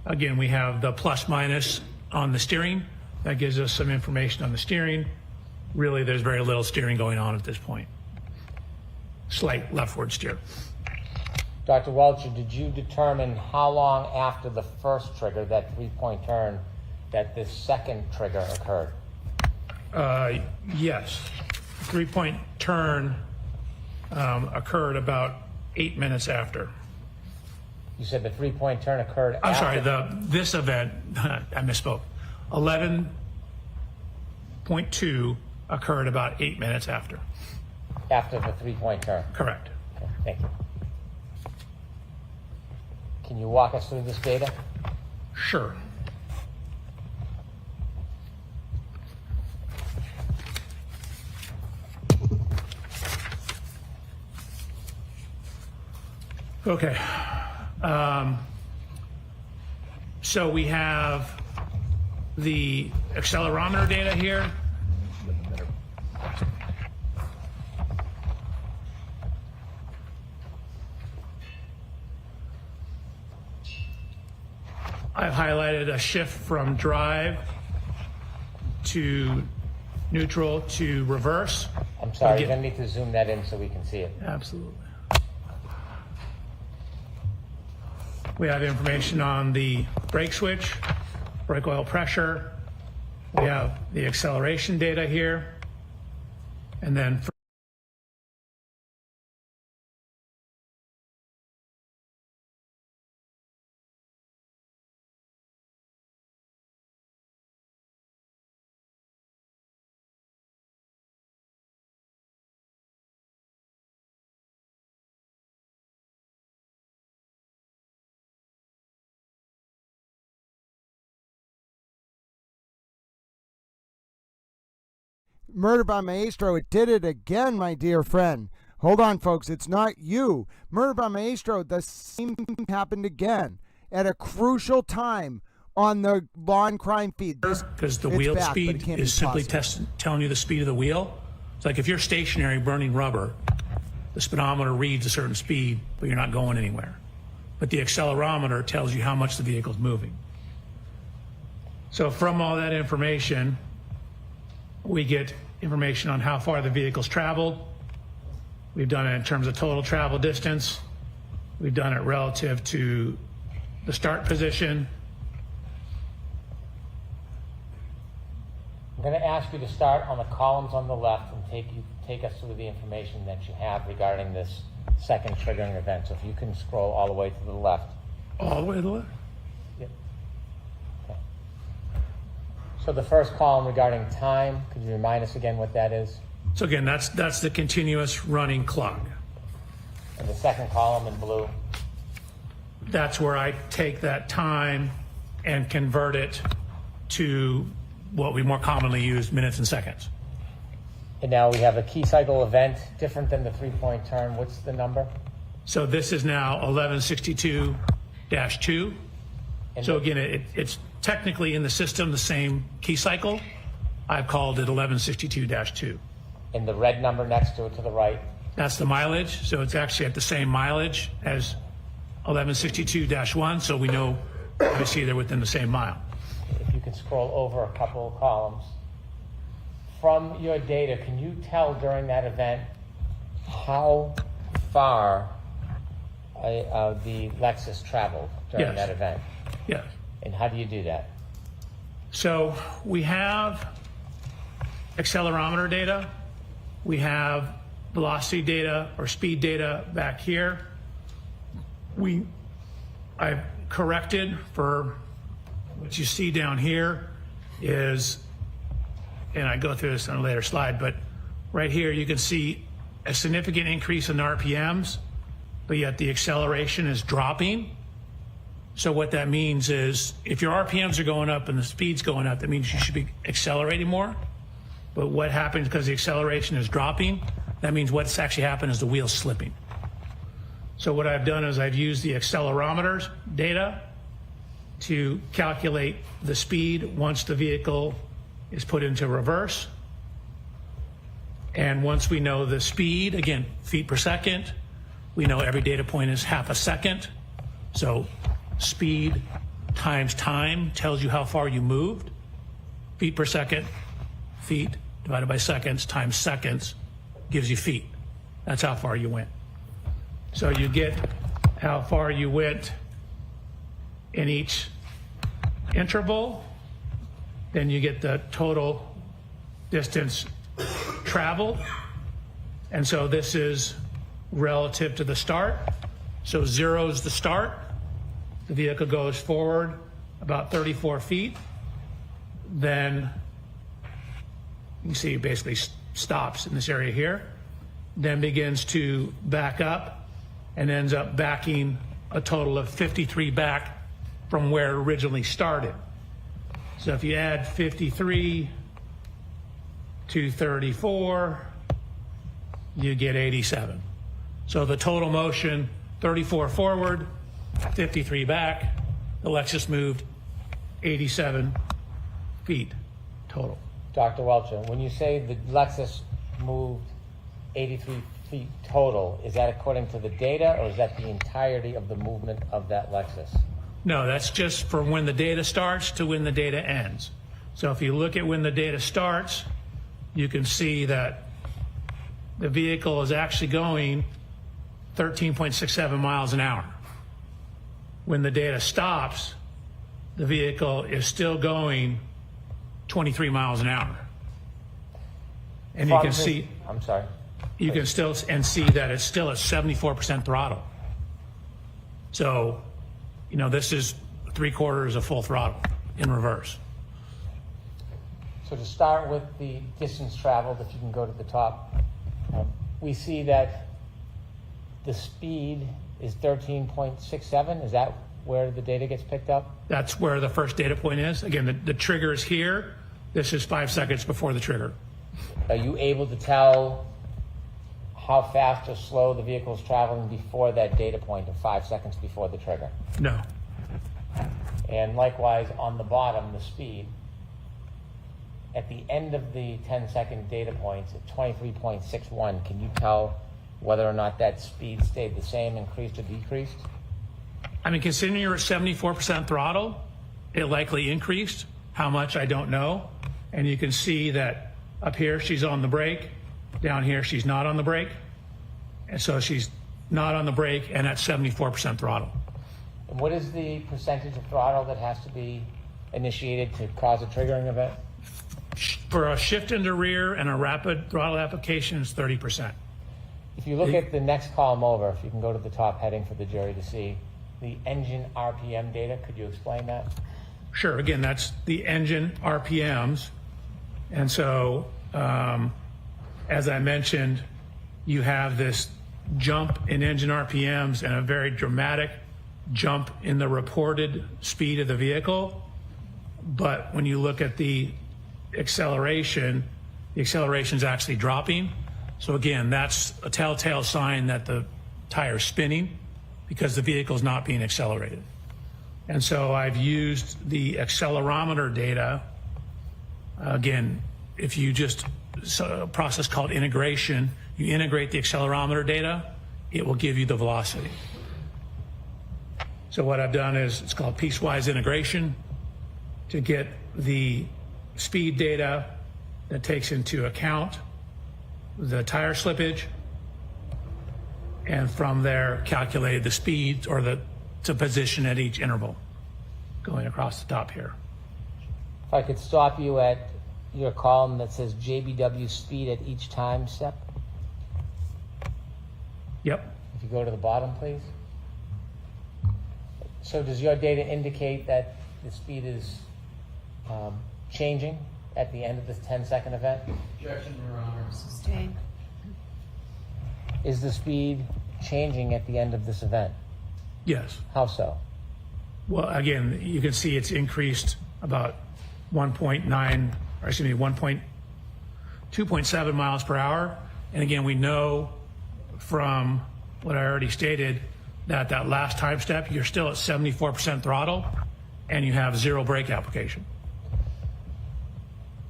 Again, we have the plus minus on the steering. That gives us some information on the steering. Really, there's very little steering going on at this point. Slight leftward steer. Dr. Welchre, did you determine how long after the first trigger, that 3-point turn, that this second trigger occurred? Yes. 3-point turn occurred about 8 minutes after. You said the 3-point turn occurred I'm after? sorry, this event, I misspoke. 11.2 occurred about 8 minutes after. After the 3-point turn? Correct. Okay, thank you. Can you walk us through this data? Sure. Okay. So we have the accelerometer data here. I've highlighted a shift from drive to neutral to reverse. I'm sorry, you're going to need to zoom that in so we can see it. Absolutely. We have information on the brake switch, brake oil pressure. We have the acceleration data here. And then Murder by Maestro, it did it again, my dear friend. Hold on, folks, it's not you. Murder by Maestro, the same thing happened again at a crucial time on the law and crime feed. Because the wheel speed is simply telling you the speed of the wheel. It's like if you're stationary burning rubber, the speedometer reads a certain speed, but you're not going anywhere. But the accelerometer tells you how much the vehicle's moving. So from all that information, we get information on how far the vehicle's traveled. We've done it in terms of total travel distance. We've done it relative to the start position. I'm going to ask you to start on the columns on the left and take us through the information that you have regarding this second triggering event. So if you can scroll all the way to the left. All the way to the left? Yep. Okay. So the first column regarding time, could you remind us again what that is? So again, that's the continuous running clock. And the second column in blue? That's where I take that time and convert it to what we more commonly use, minutes and seconds. And now we have a key cycle event, different than the 3-point turn. What's the number? So this is now 1162-2. So again, it's technically in the system the same key cycle. I've called it 1162-2. And the red number next to it to the right? That's the mileage. So it's actually at the same mileage as 1162-1. So we know, obviously, they're within the same mile. If you can scroll over a couple of columns. From your data, can you tell during that event how far the Lexus traveled during that event? Yes. And how do you do that? So we have accelerometer data. We have velocity data or speed data back here. I've corrected for what you see down here is, and I go through this on a later slide, but right here you can see a significant increase in RPMs, but yet the acceleration is dropping. So what that means is if your RPMs are going up and the speed's going up, that means you should be accelerating more. But what happens because the acceleration is dropping, that means what's actually happened is the wheel's slipping. So what I've done is I've used the accelerometers data to calculate the speed once the vehicle is put into reverse. And once we know the speed, again, feet per second, we know every data point is half a second. So speed times time tells you how far you moved. Feet per second, feet divided by seconds times seconds gives you feet. That's how far you went. So you get how far you went in each interval, then you get the total distance traveled. And so this is relative to the start. So 0 is the start. The vehicle goes forward about 34 feet. Then you see it basically stops in this area here, then begins to back up and ends up backing a total of 53 back from where it originally started. So if you add 53 to 34, you get 87. So the total motion, 34 forward, 53 back, the Lexus moved 87 feet total. Dr. Welchure, when you say the Lexus moved 83 feet total, is that according to the data or is that the entirety of the movement of that Lexus? No, that's just from when the data starts to when the data ends. So if you look at when the data starts, you can see that the vehicle is actually going 13.67 miles an hour. When the data stops, the vehicle is still going 23 miles an hour. And you can see, I'm sorry. You can still see that it's still at 74% throttle. So, you know, this is 3/4 of full throttle in reverse. So to start with the distance traveled, if you can go to the top, we see that the speed is 13.67. Is that where the data gets picked up? That's where the first data point is. Again, the trigger is here. This is 5 seconds before the trigger. Are you able to tell how fast or slow the vehicle is traveling before that data point of 5 seconds before the trigger? No. And likewise, on the bottom, the speed. At the end of the 10-second data points at 23.61, can you tell whether or not that speed stayed the same, increased, or decreased? I mean, considering you're at 74% throttle, it likely increased. How much, I don't know. And you can see that up here, she's on the brake. Down here, she's not on the brake. And so she's not on the brake and at 74% throttle. And what is the percentage of throttle that has to be initiated to cause a triggering event? For a shift into rear and a rapid throttle application, it's 30%. If you look at the next column over, if you can go to the top heading for the jury to see the engine RPM data, could you explain that? Sure. Again, that's the engine RPMs. And so, as I mentioned, you have this jump in engine RPMs and a very dramatic jump in the reported speed of the vehicle. But when you look at the acceleration is actually dropping. So again, that's a telltale sign that the tire's spinning because the vehicle is not being accelerated. And so I've used the accelerometer data. Again, if you just, a process called integration, you integrate the accelerometer data, it will give you the velocity. So what I've done is, it's called piecewise integration to get the speed data that takes into account the tire slippage, and from there calculated the speed or the position at each interval going across the top here. If I could stop you at your column that says JBW speed at each time step. Yep. If you go to the bottom, please. So does your data indicate that the speed is changing at the end of this 10-second event? Objection, Your Honor. Sustain. Is the speed changing at the end of this event? Yes. How so? Well, again, you can see it's increased about 2.7 miles per hour. And again, we know from what I already stated that that last time step, you're still at 74% throttle and you have zero brake application.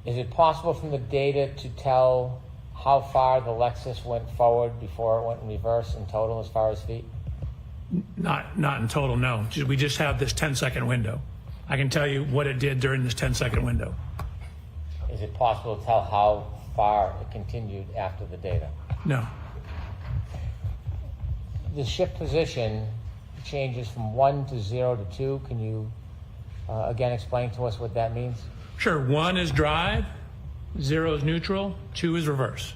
Is it possible from the data to tell how far the Lexus went forward before it went in reverse in total as far as feet? Not in total, no. We just have this 10-second window. I can tell you what it did during this 10-second window. Is it possible to tell how far it continued after the data? No. The shift position changes from 1 to 0 to 2. Can you again explain to us what that means? Sure. 1 is drive, 0 is neutral, 2 is reverse.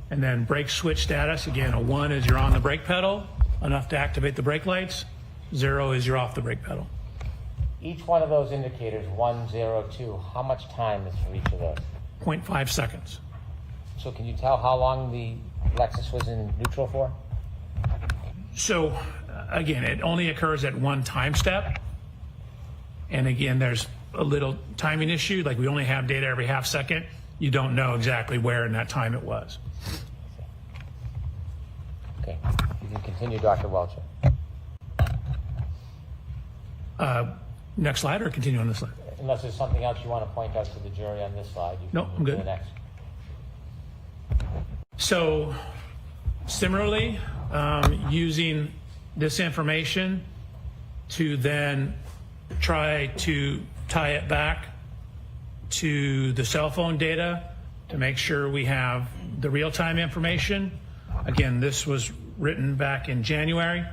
And then brake switch status, again, a 1 is you're on the brake pedal, enough to activate the brake lights. 0 is you're off the brake pedal. Each one of those indicators, 1, 0, 2, how much time is for each of those? 0.5 seconds. So can you tell how long the Lexus was in neutral for? So, again, it only occurs at one time step. And again, there's a little timing issue. Like, we only have data every half second. You don't know exactly where in that time it was. Okay, you can continue, Dr. Welchure. Next slide, or continue on this slide? Unless there's something else you want to point out to the jury on this slide. You No, can I'm move to good. the next. So, similarly, using this information to then try to tie it back to the cell phone data to make sure we have the real-time information. Again, this was written back in January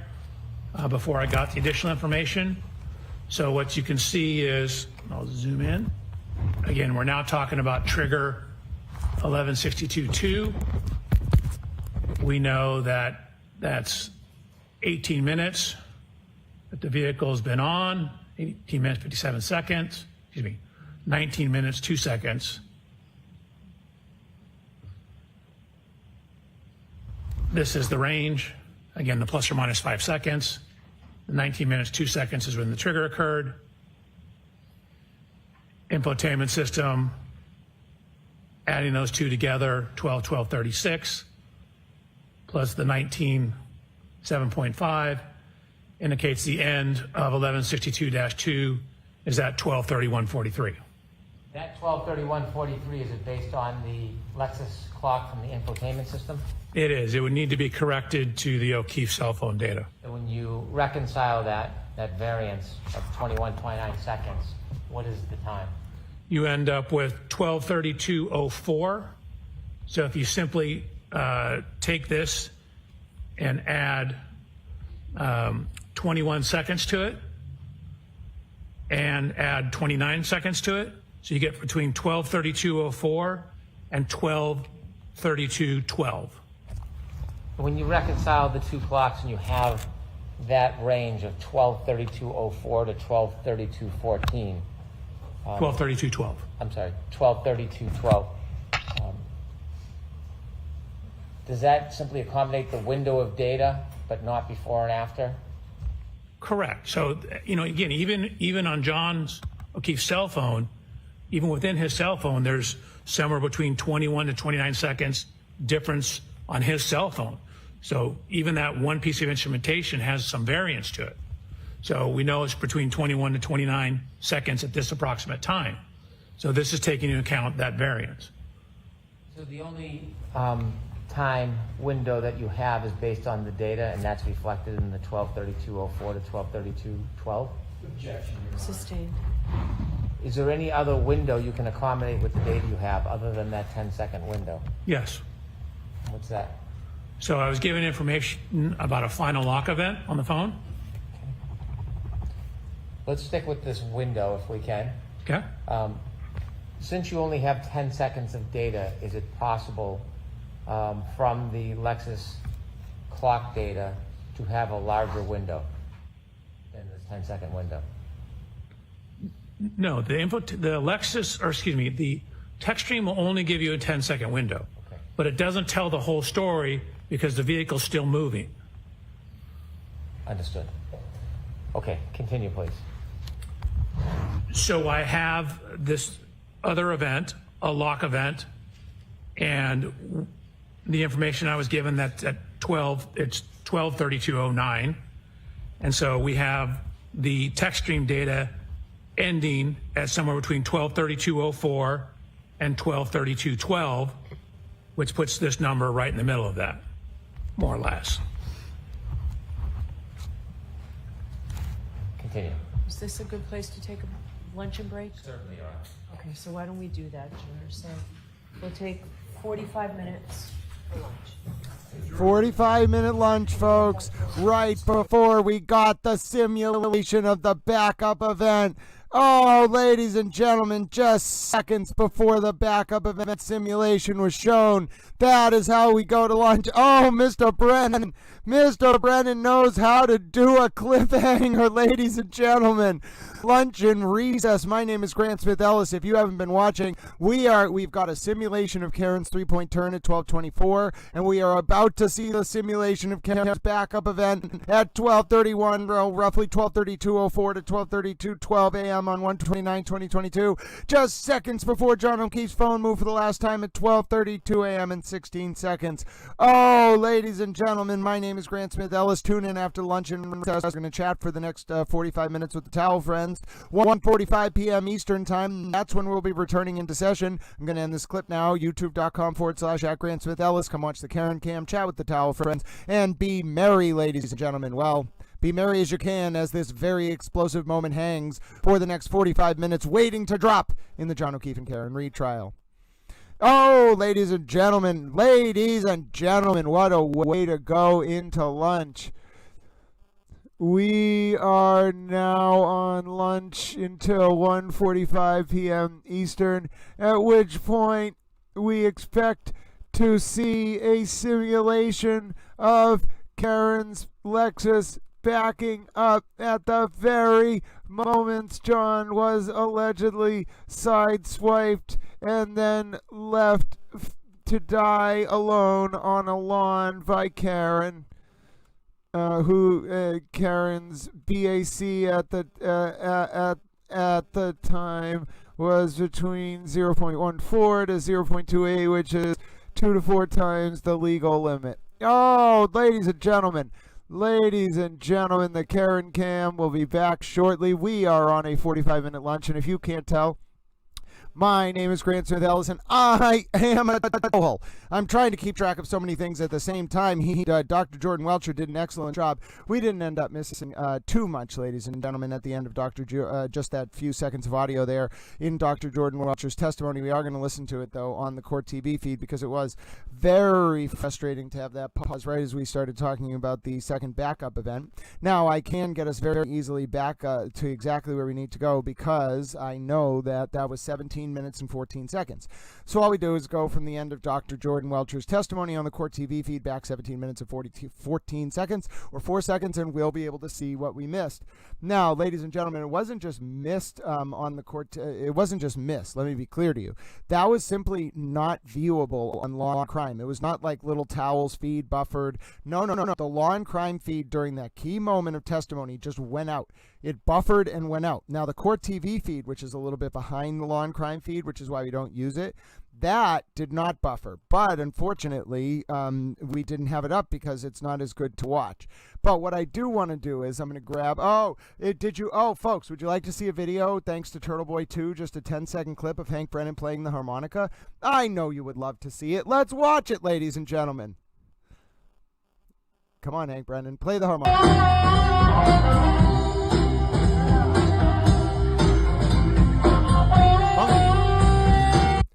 before I got the additional information. So what you can see is, I'll zoom in. Again, we're now talking about trigger 1162.2. We know that that's 18 minutes that the vehicle has been on, 18 minutes, 57 seconds, 19 minutes, 2 seconds. This is the range. Again, the plus or minus 5 seconds. The 19 minutes, 2 seconds is when the trigger occurred. Infotainment system adding those two together, 12:12:36, plus the 19:7.5, indicates the end of 1162-2 is at 12:31:43. That 12:31:43, is it based on the Lexus clock from the infotainment system? It is. It would need to be corrected to the O'Keefe cell phone data. And when you reconcile that variance of 21.29 seconds, what is the time? You end up with 12:32:04. So if you simply take this and add 21 seconds to it and add 29 seconds to it, so you get between 12:32:04 and 12:32:12. When you reconcile the two clocks and you have that range of 12:32:04 to 12:32:14. 12:32:12. I'm sorry, 12:32:12. Does that simply accommodate the window of data, but not before and after? Correct. So, again, even on John's O'Keefe's cell phone, even within his cell phone, there's somewhere between 21 to 29 seconds difference on his cell phone. So even that one piece of instrumentation has some variance to it. So we know it's between 21 to 29 seconds at this approximate time. So this is taking into account that variance. So the only time window that you have is based on the data, and that's reflected in the 12:32:04 to 12:32:12? Objection. Sustained. Is there any other window you can accommodate with the data you have other than that 10-second window? Yes. What's that? So I was given information about a final lock event on the phone. Let's stick with this window if we can. Okay. Since you only have 10 seconds of data, is it possible from the Lexus clock data to have a larger window than this 10-second window? No, the text stream will only give you a 10-second window, okay, but it doesn't tell the whole story because the vehicle's still moving. Understood. Okay, continue, please. So I have this other event, a lock event, and the information I was given that at 12:32:09, and so we have the text stream data ending at somewhere between 12:32:04 and 12:32:12, which puts this number right in the middle of that, more or less. Continue. Is this a good place to take a luncheon break? Certainly are. Okay, so why don't we do that, Junior? So we'll take 45 minutes for lunch. 45-minute lunch, folks, right before we got the simulation of the backup event. Oh, ladies and gentlemen, just seconds before the backup event simulation was shown, that is how we go to lunch. Oh, Mr. Brennan knows how to do a cliffhanger, ladies and gentlemen. Lunch and recess. My name is Grant Smith Ellis. If you haven't been watching, we've got a simulation of Karen's three-point turn at 12:24, and we are about to see the simulation of Karen's backup event at 12:31, roughly 12:32:04 to 12:32:12 a.m. on 1/29/2022, just seconds before John O'Keefe's phone moved for the last time at 12:32 a.m. and 16 seconds. Oh, ladies and gentlemen, my name is Grant Smith Ellis. Tune in after lunch and recess. We're going to chat for the next 45 minutes with the Towel Friends. 1:45 p.m. Eastern Time. That's when we'll be returning into session. I'm going to end this clip now. YouTube.com/@Grant Smith Ellis. Come watch the Karen Cam, chat with the Towel Friends, and be merry, ladies and gentlemen. Well, be merry as you can as this very explosive moment hangs for the next 45 minutes waiting to drop in the John O'Keefe and Karen Reed trial. Oh, ladies and gentlemen, what a way to go into lunch. We are now on lunch until 1:45 p.m. Eastern, at which point we expect to see a simulation of Karen's Lexus backing up at the very moments John was allegedly sideswiped and then left to die alone on a lawn by Karen. Karen's BAC at the time was between 0.14 to 0.28, which is 2 to 4 times the legal limit. Oh, ladies and gentlemen, the Karen Cam will be back shortly. We are on a 45-minute lunch, and if you can't tell, my name is Grant Smith Ellis, and I am a hole. I'm trying to keep track of so many things at the same time. Dr. Jordan Welchure did an excellent job. We didn't end up missing too much, ladies and gentlemen, at the end of just that few seconds of audio there in Dr. Jordan Welchure's testimony. We are going to listen to it, though, on the Court TV feed because it was very frustrating to have that pause right as we started talking about the second backup event. Now, I can get us very easily back to exactly where we need to go because I know that was 17 minutes and 14 seconds. So all we do is go from the end of Dr. Jordan Welchure's testimony on the Court TV feed back 17 minutes and 14 seconds or 4 seconds, and we'll be able to see what we missed. Now, ladies and gentlemen, it wasn't just missed on the court. It wasn't just missed. Let me be clear to you. That was simply not viewable on Law and Crime. It was not like Little Towels feed buffered. No. The Law and Crime feed during that key moment of testimony just went out. It buffered and went out. Now, the Court TV feed, which is a little bit behind the Law and Crime feed, which is why we don't use it, that did not buffer. But unfortunately, we didn't have it up because it's not as good to watch. But what I do want to do is I'm going to grab, folks, would you like to see a video, thanks to Turtle Boy 2, just a 10-second clip of Hank Brennan playing the harmonica? I know you would love to see it. Let's watch it, ladies and gentlemen. Come on, Hank Brennan, play the harmonica.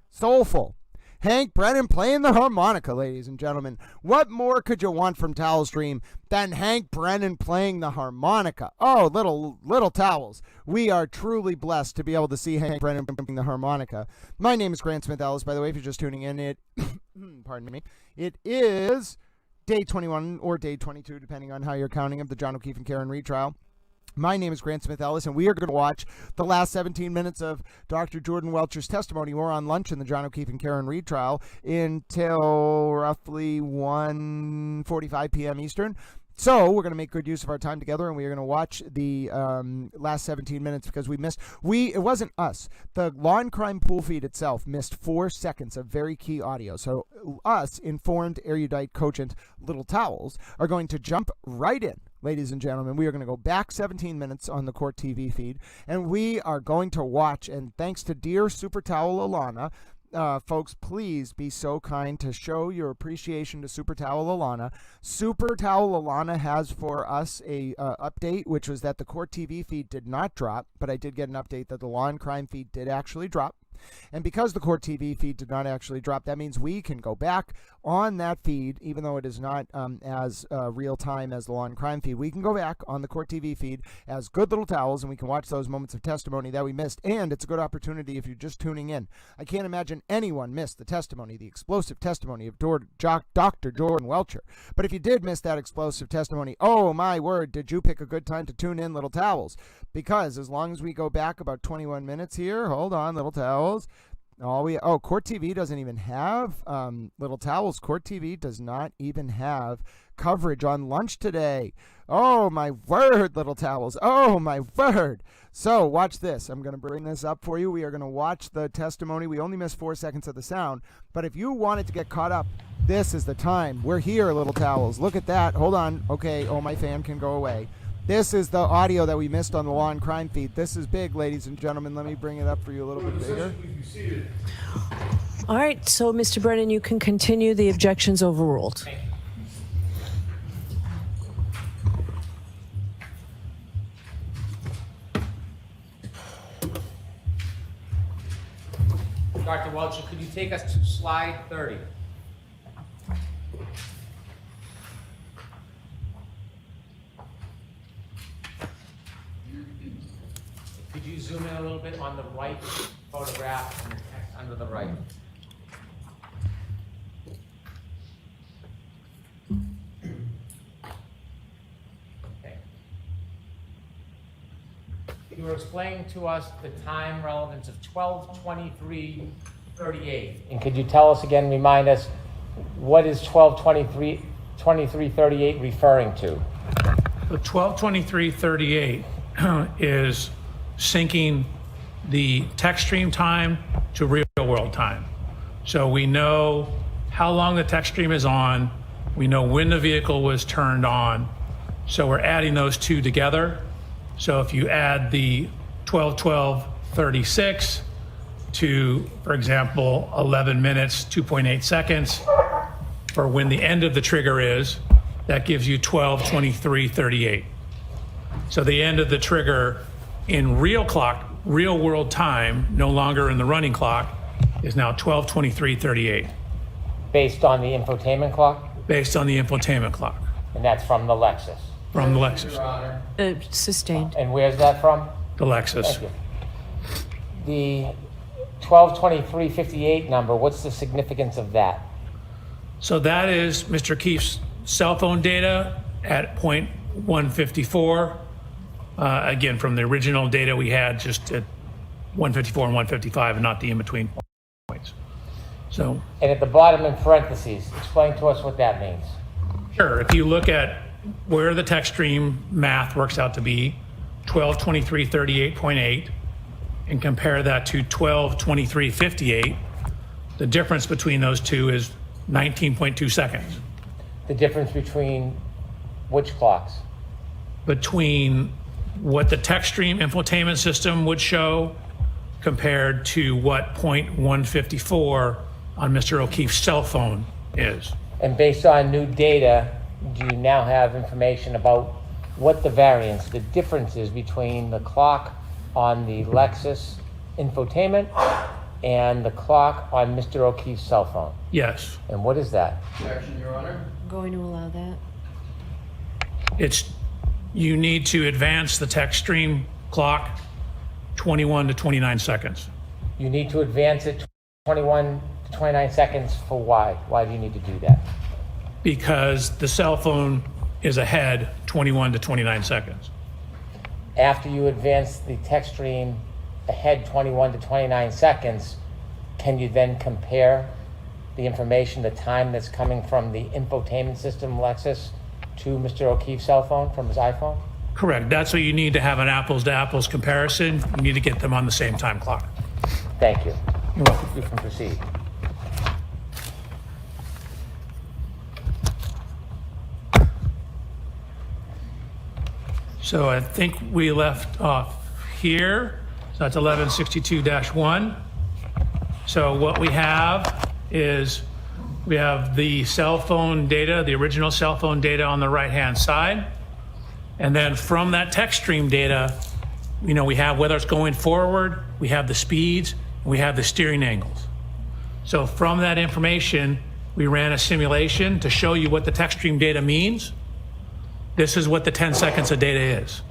Soulful. Hank Brennan playing the harmonica, ladies and gentlemen. What more could you want from Towel Stream than Hank Brennan playing the harmonica? Oh, little towels. We are truly blessed to be able to see Hank Brennan playing the harmonica. My name is Grant Smith Ellis, by the way, if you're just tuning in. Pardon me. It is day 21 or day 22, depending on how you're counting, of the John O'Keefe and Karen retrial. My name is Grant Smith Ellis, and we are going to watch the last 17 minutes of Dr. Jordan Welchure's testimony. We're on lunch in the John O'Keefe and Karen Reed trial until roughly 1:45 p.m. Eastern. So we're going to make good use of our time together, and we are going to watch the last 17 minutes because it wasn't us. The Law and Crime pool feed itself missed 4 seconds of very key audio. So us, informed, erudite, cogent little towels, are going to jump right in. Ladies and gentlemen, we are going to go back 17 minutes on the Court TV feed, and we are going to watch, and thanks to dear Super Towel Alana, folks, please be so kind to show your appreciation to Super Towel Alana. Super Towel Alana has for us a update, which was that the Court TV feed did not drop, but I did get an update that the Law and Crime feed did actually drop. And because the Court TV feed did not actually drop, that means we can go back on that feed, even though it is not as real time as the Law and Crime feed. We can go back on the Court TV feed as good little towels, and we can watch those moments of testimony that we missed. And it's a good opportunity if you're just tuning in. I can't imagine anyone missed the testimony, the explosive testimony of Dr. Jordan Welchure. But if you did miss that explosive testimony, oh my word, did you pick a good time to tune in, little towels? Because as long as we go back about 21 minutes here, hold on, little towels. Court TV doesn't even have little towels. Court TV does not even have coverage on lunch today. Oh my word, little towels. Oh my word. So watch this. I'm going to bring this up for you. We are going to watch the testimony. We only missed 4 seconds of the sound, but if you wanted to get caught up, this is the time. We're here, little towels. Look at that. Hold on. Okay. Oh, my fan can go away. This is the audio that we missed on the Law and Crime feed. This is big, ladies and gentlemen. Let me bring it up for you a little bit bigger. All right, so Mr. Brennan, you can continue. The objection's overruled. Dr. Welchure, could you take us to slide 30? Could you zoom in a little bit on the right photograph and the text under the right? Okay. You were explaining to us the time relevance of 12:23:38. And could you tell us again, remind us, what is 12:23:38 referring to? The 12:23:38 is syncing the text stream time to real world time. So we know how long the text stream is on, we know when the vehicle was turned on, so we're adding those two together. So if you add the 12:12:36 to, for example, 11 minutes, 2.8 seconds, for when the end of the trigger is, that gives you 12:23:38. So the end of the trigger in real world time, no longer in the running clock, is now 12:23:38. Based on the infotainment clock? Based on the infotainment clock. And that's from the Lexus? From the Lexus. Your Honor. Sustained. And where's that from? The Lexus. Thank you. The 12:23:58 number, what's the significance of that? So that is Mr. Keefe's cell phone data at point 154. Again, from the original data we had just at 154 and 155 and not the in-between points. So, And at the bottom in parentheses, explain to us what that means. sure, if you look at where the text stream math works out to be, 12:23:38.8, and compare that to 12:23:58, the difference between those two is 19.2 seconds. The difference between which clocks? Between what the text stream infotainment system would show compared to what point 154 on Mr. O'Keefe's cell phone is. And based on new data, do you now have information about what the variance, the difference is between the clock on the Lexus infotainment and the clock on Mr. O'Keefe's cell phone? Yes. And what is that? Objection, Your Honor. I'm going to allow that. You need to advance the text stream clock 21 to 29 seconds. You need to advance it 21 to 29 seconds for why? Why do you need to do that? Because the cell phone is ahead 21 to 29 seconds. After you advance the text stream ahead 21 to 29 seconds, can you then compare the information, the time that's coming from the infotainment system Lexus to Mr. O'Keefe's cell phone from his iPhone? Correct. That's what you need to have an apples to apples comparison. You need to get them on the same time clock. Thank you. You're welcome. You can proceed. So I think we left off here. So that's 1162-1. So what we have is we have the cell phone data, the original cell phone data on the right-hand side. And then from that text stream data, we have whether it's going forward, we have the speeds, and we have the steering angles. So from that information, we ran a simulation to show you what the text stream data means. This is what the 10 seconds of data is.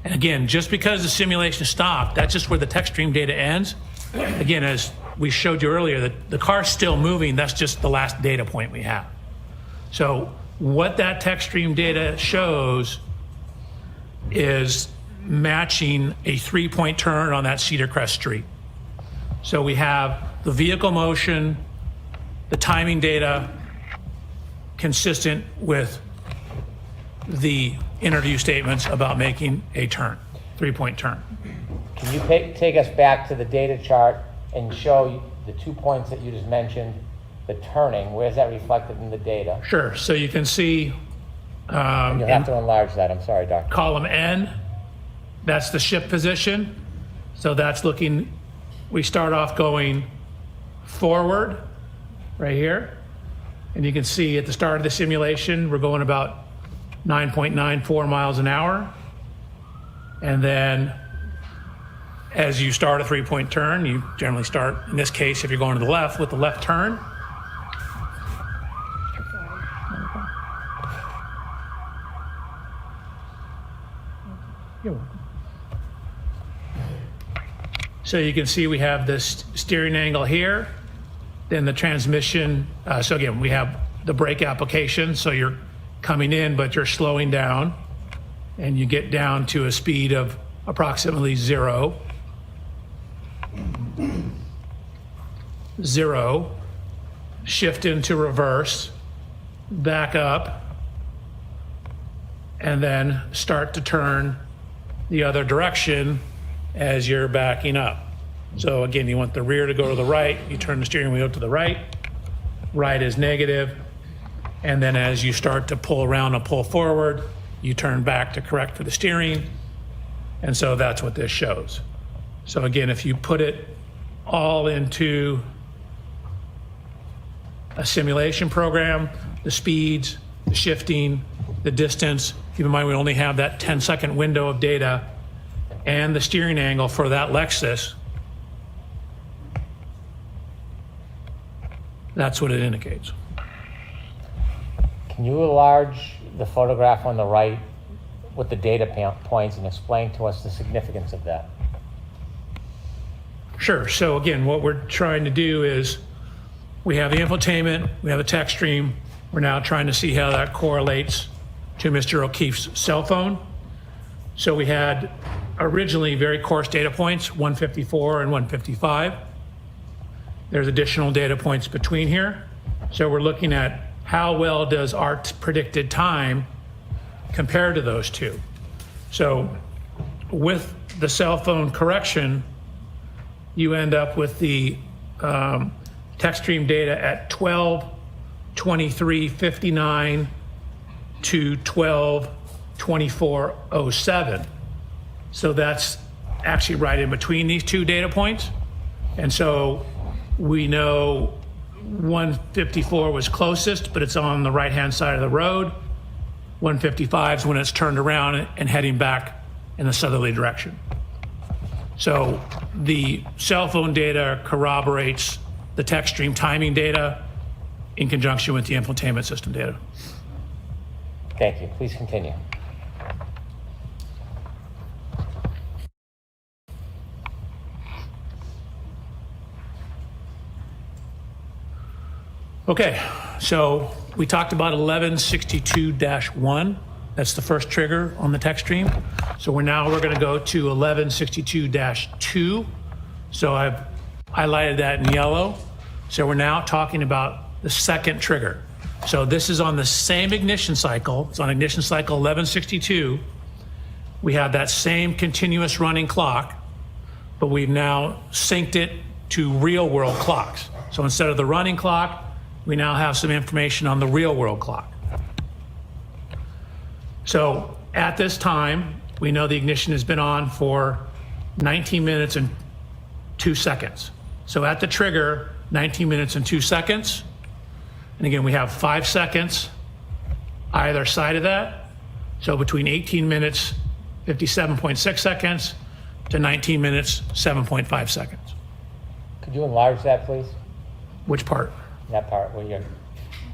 And again, just because the simulation stopped, that's just where the text stream data ends. Again, as we showed you earlier, the car's still moving. That's just the last data point we have. So what that text stream data shows is matching a 3-point turn on that Cedar Crest Street. So we have the vehicle motion, the timing data consistent with the interview statements about making a turn, 3-point turn. Can you take us back to the data chart and show the 2 points that you just mentioned, the turning? Where's that reflected in the data? Sure. So you can see And you'll have to enlarge that. I'm sorry, Doctor. Column N, that's the ship position. So that's looking, we start off going forward right here. And you can see at the start of the simulation, we're going about 9.94 miles an hour. And then as you start a 3-point turn, you generally start, in this case, if you're going to the left, with the left turn. You're welcome. So you can see we have this steering angle here, then the transmission. So again, we have the brake application. So you're coming in, but you're slowing down, and you get down to a speed of approximately 0. 0, shift into reverse, back up, and then start to turn the other direction as you're backing up. So again, you want the rear to go to the right, you turn the steering wheel to the right, right is negative, and then as you start to pull around and pull forward, you turn back to correct for the steering, and so that's what this shows. So again, if you put it all into a simulation program, the speeds, the shifting, the distance, keep in mind we only have that 10-second window of data, and the steering angle for that Lexus, that's what it indicates. Can you enlarge the photograph on the right with the data points and explain to us the significance of that? Sure. So again, what we're trying to do is we have the infotainment, we have a text stream. We're now trying to see how that correlates to Mr. O'Keefe's cell phone. So we had originally very coarse data points, 154 and 155. There's additional data points between here. So we're looking at how well does our predicted time compare to those two. So with the cell phone correction, you end up with the text stream data at 12:23:59 to 12:24:07. So that's actually right in between these two data points. And so we know 154 was closest, but it's on the right-hand side of the road. 155 is when it's turned around and heading back in the southerly direction. So the cell phone data corroborates the text stream timing data in conjunction with the infotainment system data. Thank you. Please continue. Okay, so we talked about 1162-1. That's the first trigger on the text stream. So we're going to go to 1162-2. So I've highlighted that in yellow. So we're now talking about the second trigger. So this is on the same ignition cycle. It's on ignition cycle 1162. We have that same continuous running clock, but we've now synced it to real world clocks. So instead of the running clock, we now have some information on the real world clock. So at this time, we know the ignition has been on for 19 minutes and 2 seconds. So at the trigger, 19 minutes and 2 seconds. And again, we have 5 seconds either side of that. So between 18 minutes, 57.6 seconds to 19 minutes, 7.5 seconds. Could you enlarge that, please? Which part? That part where your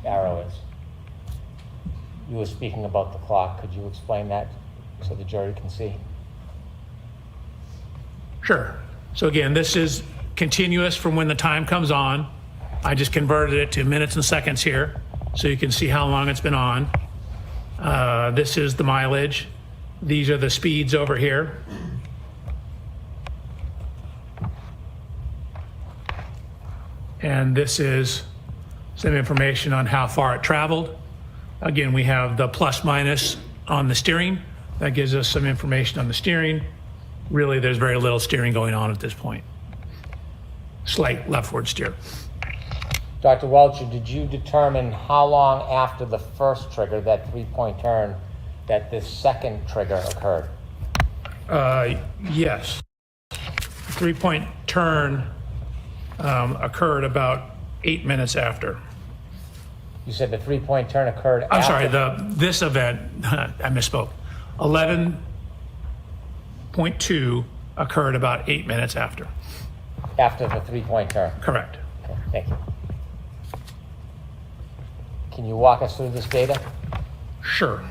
arrow is. You were speaking about the clock. Could you explain that so the jury can see? Sure. So again, this is continuous from when the time comes on. I just converted it to minutes and seconds here so you can see how long it's been on. This is the mileage. These are the speeds over here. And this is some information on how far it traveled. Again, we have the plus minus on the steering. That gives us some information on the steering. Really, there's very little steering going on at this point. Slight leftward steer. Dr. Welchre, did you determine how long after the first trigger, that 3-point turn, that this second trigger occurred? Yes. The 3-point turn occurred about 8 minutes after. You said the 3-point turn occurred I'm after... sorry, this event, I misspoke. 11.2 occurred about 8 minutes after. After the 3-point turn? Correct. Okay, thank you. Can you walk us through this data? Sure.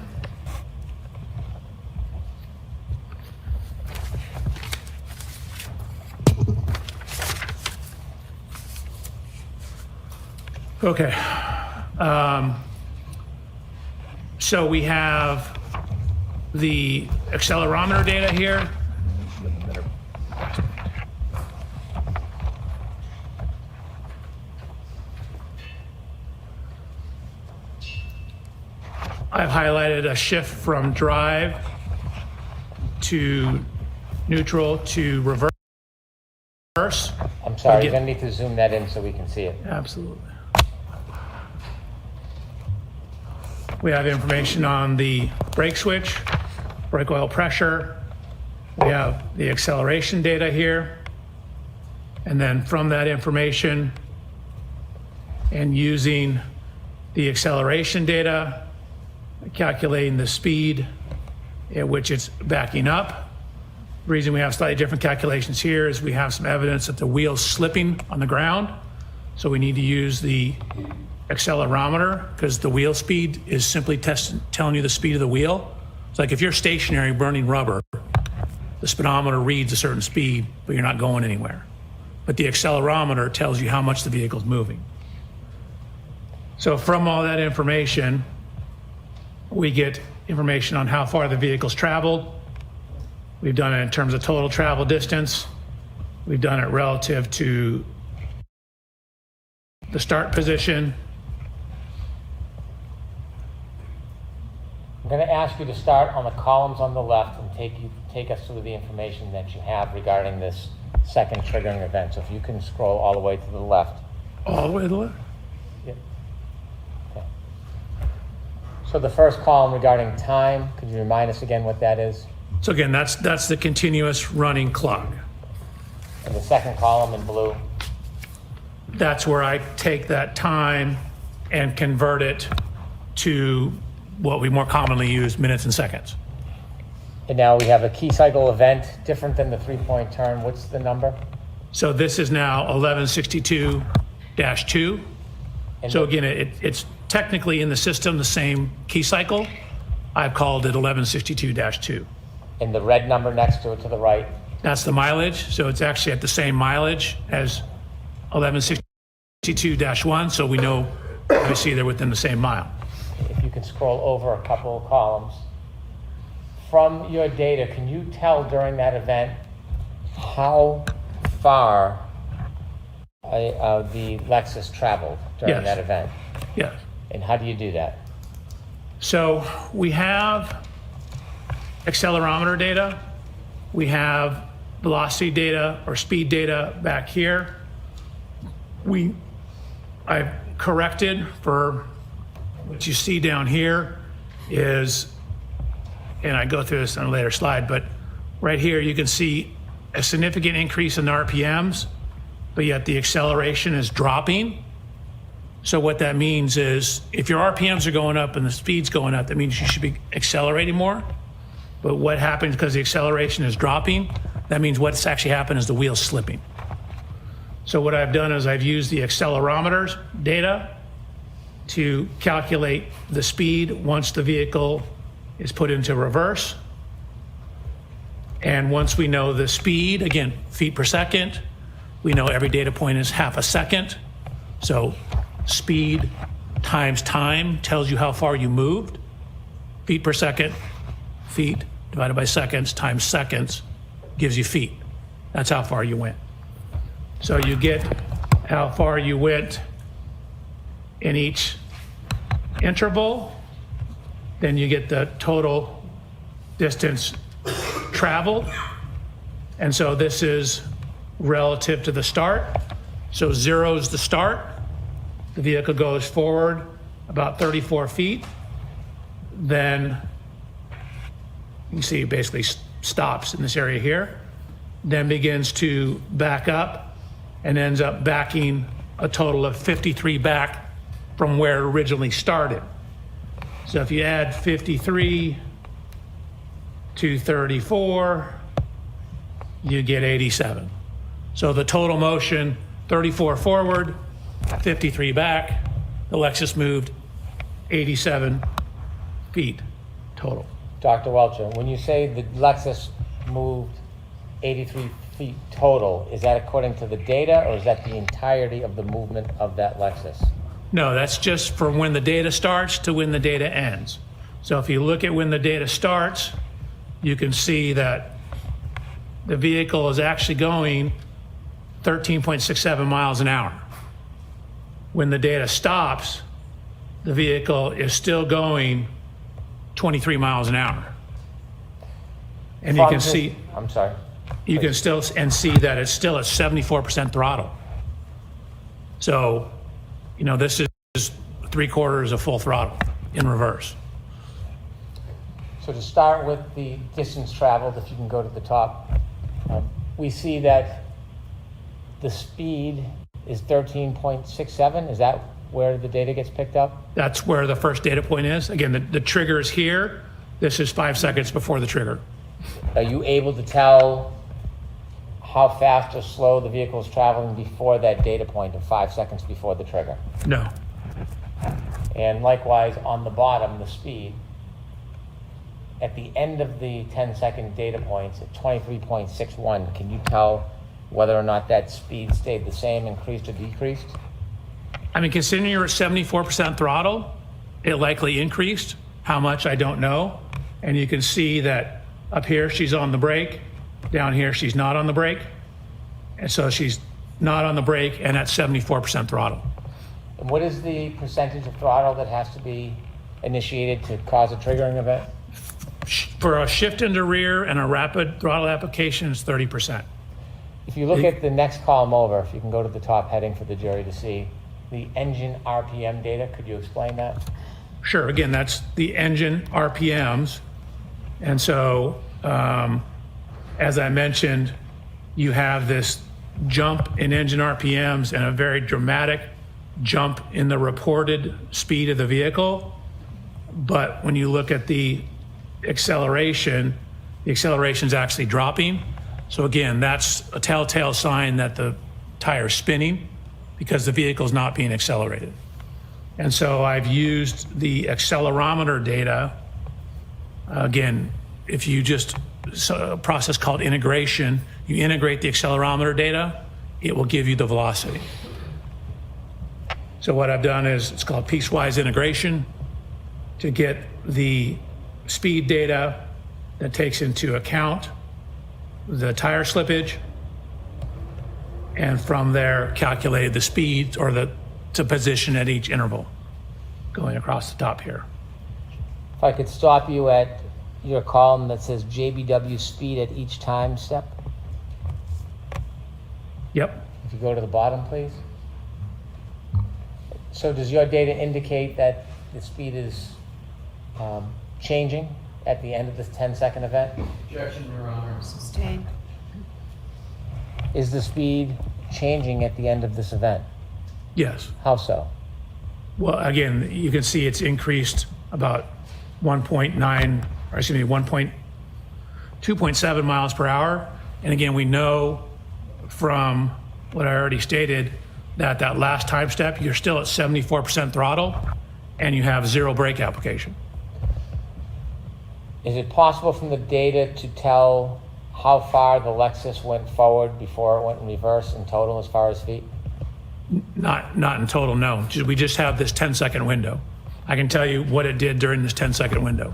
Okay. So we have the accelerometer data here. I've highlighted a shift from drive to neutral to reverse. I'm sorry, you're going to need to zoom that in so we can see it. Absolutely. We have information on the brake switch, brake oil pressure. We have the acceleration data here. And then from that information and using the acceleration data, calculating the speed at which it's backing up. The reason we have slightly different calculations here is we have some evidence that the wheel's slipping on the ground. So we need to use the accelerometer because the wheel speed is simply telling you the speed of the wheel. It's like if you're stationary burning rubber, the speedometer reads a certain speed, but you're not going anywhere. But the accelerometer tells you how much the vehicle's moving. So from all that information, we get information on how far the vehicle's traveled. We've done it in terms of total travel distance. We've done it relative to the start position. I'm going to ask you to start on the columns on the left and take us through the information that you have regarding this second triggering event. So if you can scroll all the way to the left. All the way to the left? Yeah. Okay. So the first column regarding time, could you remind us again what that is? So again, that's the continuous running clock. And the second column in blue? That's where I take that time and convert it to what we more commonly use, minutes and seconds. And now we have a key cycle event different than the 3-point turn. What's the number? So this is now 1162-2. So again, it's technically in the system the same key cycle. I've called it 1162-2. And the red number next to it to the right? That's the mileage. So it's actually at the same mileage as 1162-1. So we know, obviously, they're within the same mile. If you can scroll over a couple of columns. From your data, can you tell during that event how far the Lexus traveled during that event? Yes. And how do you do that? So we have accelerometer data. We have velocity data or speed data back here. I've corrected for what you see down here is, and I go through this on a later slide, but right here you can see a significant increase in RPMs, but yet the acceleration is dropping. So what that means is if your RPMs are going up and the speed's going up, that means you should be accelerating more. But what happens because the acceleration is dropping, that means what's actually happened is the wheel's slipping. So what I've done is I've used the accelerometers data to calculate the speed once the vehicle is put into reverse. And once we know the speed, again, feet per second, we know every data point is half a second. So speed times time tells you how far you moved. Feet per second, feet divided by seconds times seconds gives you feet. That's how far you went. So you get how far you went in each interval, then you get the total distance traveled. And so this is relative to the start. So 0 is the start. The vehicle goes forward about 34 feet. Then you can see it basically stops in this area here, then begins to back up and ends up backing a total of 53 back from where it originally started. So if you add 53 to 34, you get 87. So the total motion, 34 forward, 53 back, the Lexus moved 87 feet total. Dr. Welchure, when you say the Lexus moved 83 feet total, is that according to the data or is that the entirety of the movement of that Lexus? No, that's just from when the data starts to when the data ends. So if you look at when the data starts, you can see that the vehicle is actually going 13.67 miles an hour. When the data stops, the vehicle is still going 23 miles an hour. And you can see, I'm sorry. you can still see that it's still at 74% throttle. So, you know, this is 3/4 of full throttle in reverse. So to start with the distance traveled, if you can go to the top, we see that the speed is 13.67. Is that where the data gets picked up? That's where the first data point is. Again, the trigger is here. This is 5 seconds before the trigger. Are you able to tell how fast or slow the vehicle is traveling before that data point of 5 seconds before the trigger? No. And likewise, on the bottom, the speed, at the end of the 10-second data points at 23.61, can you tell whether or not that speed stayed the same, increased, or decreased? I mean, considering you're at 74% throttle, it likely increased. How much, I don't know. And you can see that up here, she's on the brake. Down here, she's not on the brake. And so she's not on the brake and at 74% throttle. And what is the percentage of throttle that has to be initiated to cause a triggering event? For a shift into rear and a rapid throttle application, it's 30%. If you look at the next column over, if you can go to the top heading for the jury to see the engine RPM data, could you explain that? Sure. Again, that's the engine RPMs. And so, as I mentioned, you have this jump in engine RPMs and a very dramatic jump in the reported speed of the vehicle. But when you look at the acceleration is actually dropping. So again, that's a telltale sign that the tire's spinning because the vehicle's not being accelerated. And so I've used the accelerometer data. Again, if you just, a process called integration, you integrate the accelerometer data, it will give you the velocity. So what I've done is, it's called piecewise integration to get the speed data that takes into account the tire slippage, and from there calculated the speed or the position at each interval going across the top here. If I could stop you at your column that says JBW speed at each time step. Yep. If you go to the bottom, please. So does your data indicate that the speed is changing at the end of this 10-second event? Objection, Your Honor. Sustain. Is the speed changing at the end of this event? Yes. How so? Well, again, you can see it's increased about 2.7 miles per hour. And again, we know from what I already stated that that last time step, you're still at 74% throttle and you have 0 brake application. Is it possible from the data to tell how far the Lexus went forward before it went in reverse in total as far as feet? Not in total, no. We just have this 10-second window. I can tell you what it did during this 10-second window.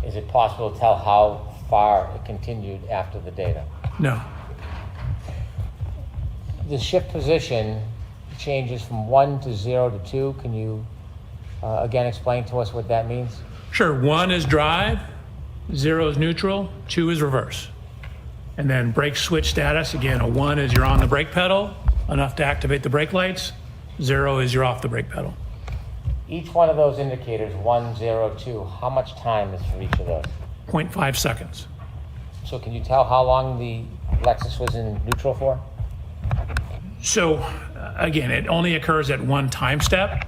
Is it possible to tell how far it continued after the data? No. The shift position changes from 1 to 0 to 2. Can you again explain to us what that means? Sure. 1 is drive, 0 is neutral, 2 is reverse. And then brake switch status, again, a 1 is you're on the brake pedal, enough to activate the brake lights. 0 is you're off the brake pedal. Each one of those indicators, 1, 0, 2, how much time is for each of those? 0.5 seconds. So can you tell how long the Lexus was in neutral for? So again, it only occurs at 1 time step.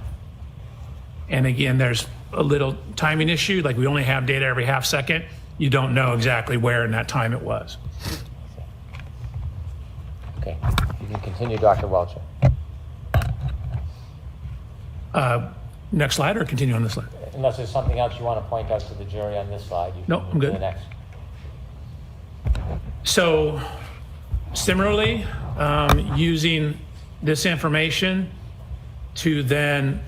And again, there's a little timing issue. Like we only have data every half second. You don't know exactly where in that time it was. Okay, you can continue, Dr. Welchure. Next slide or continue on this slide? Unless there's something else you want to point out to the jury on this slide. You No, can I'm move to good. the next. So similarly, using this information to then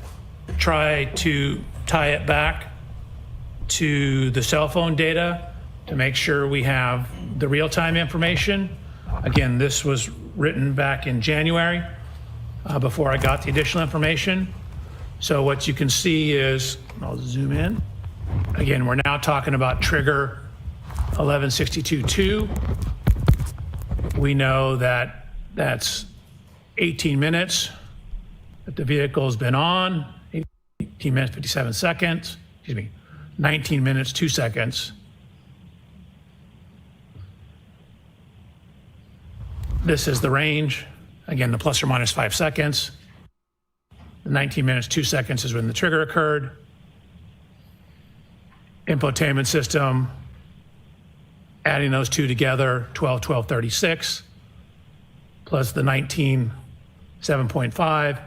try to tie it back to the cell phone data to make sure we have the real-time information. Again, this was written back in January before I got the additional information. So what you can see is, I'll zoom in. Again, we're now talking about trigger 1162.2. We know that that's 18 minutes that the vehicle has been on, 18 minutes, 57 seconds, 19 minutes, 2 seconds. This is the range. Again, the plus or minus 5 seconds. The 19 minutes, 2 seconds is when the trigger occurred. Infotainment system, adding those two together, 12:36, plus the 19:7.5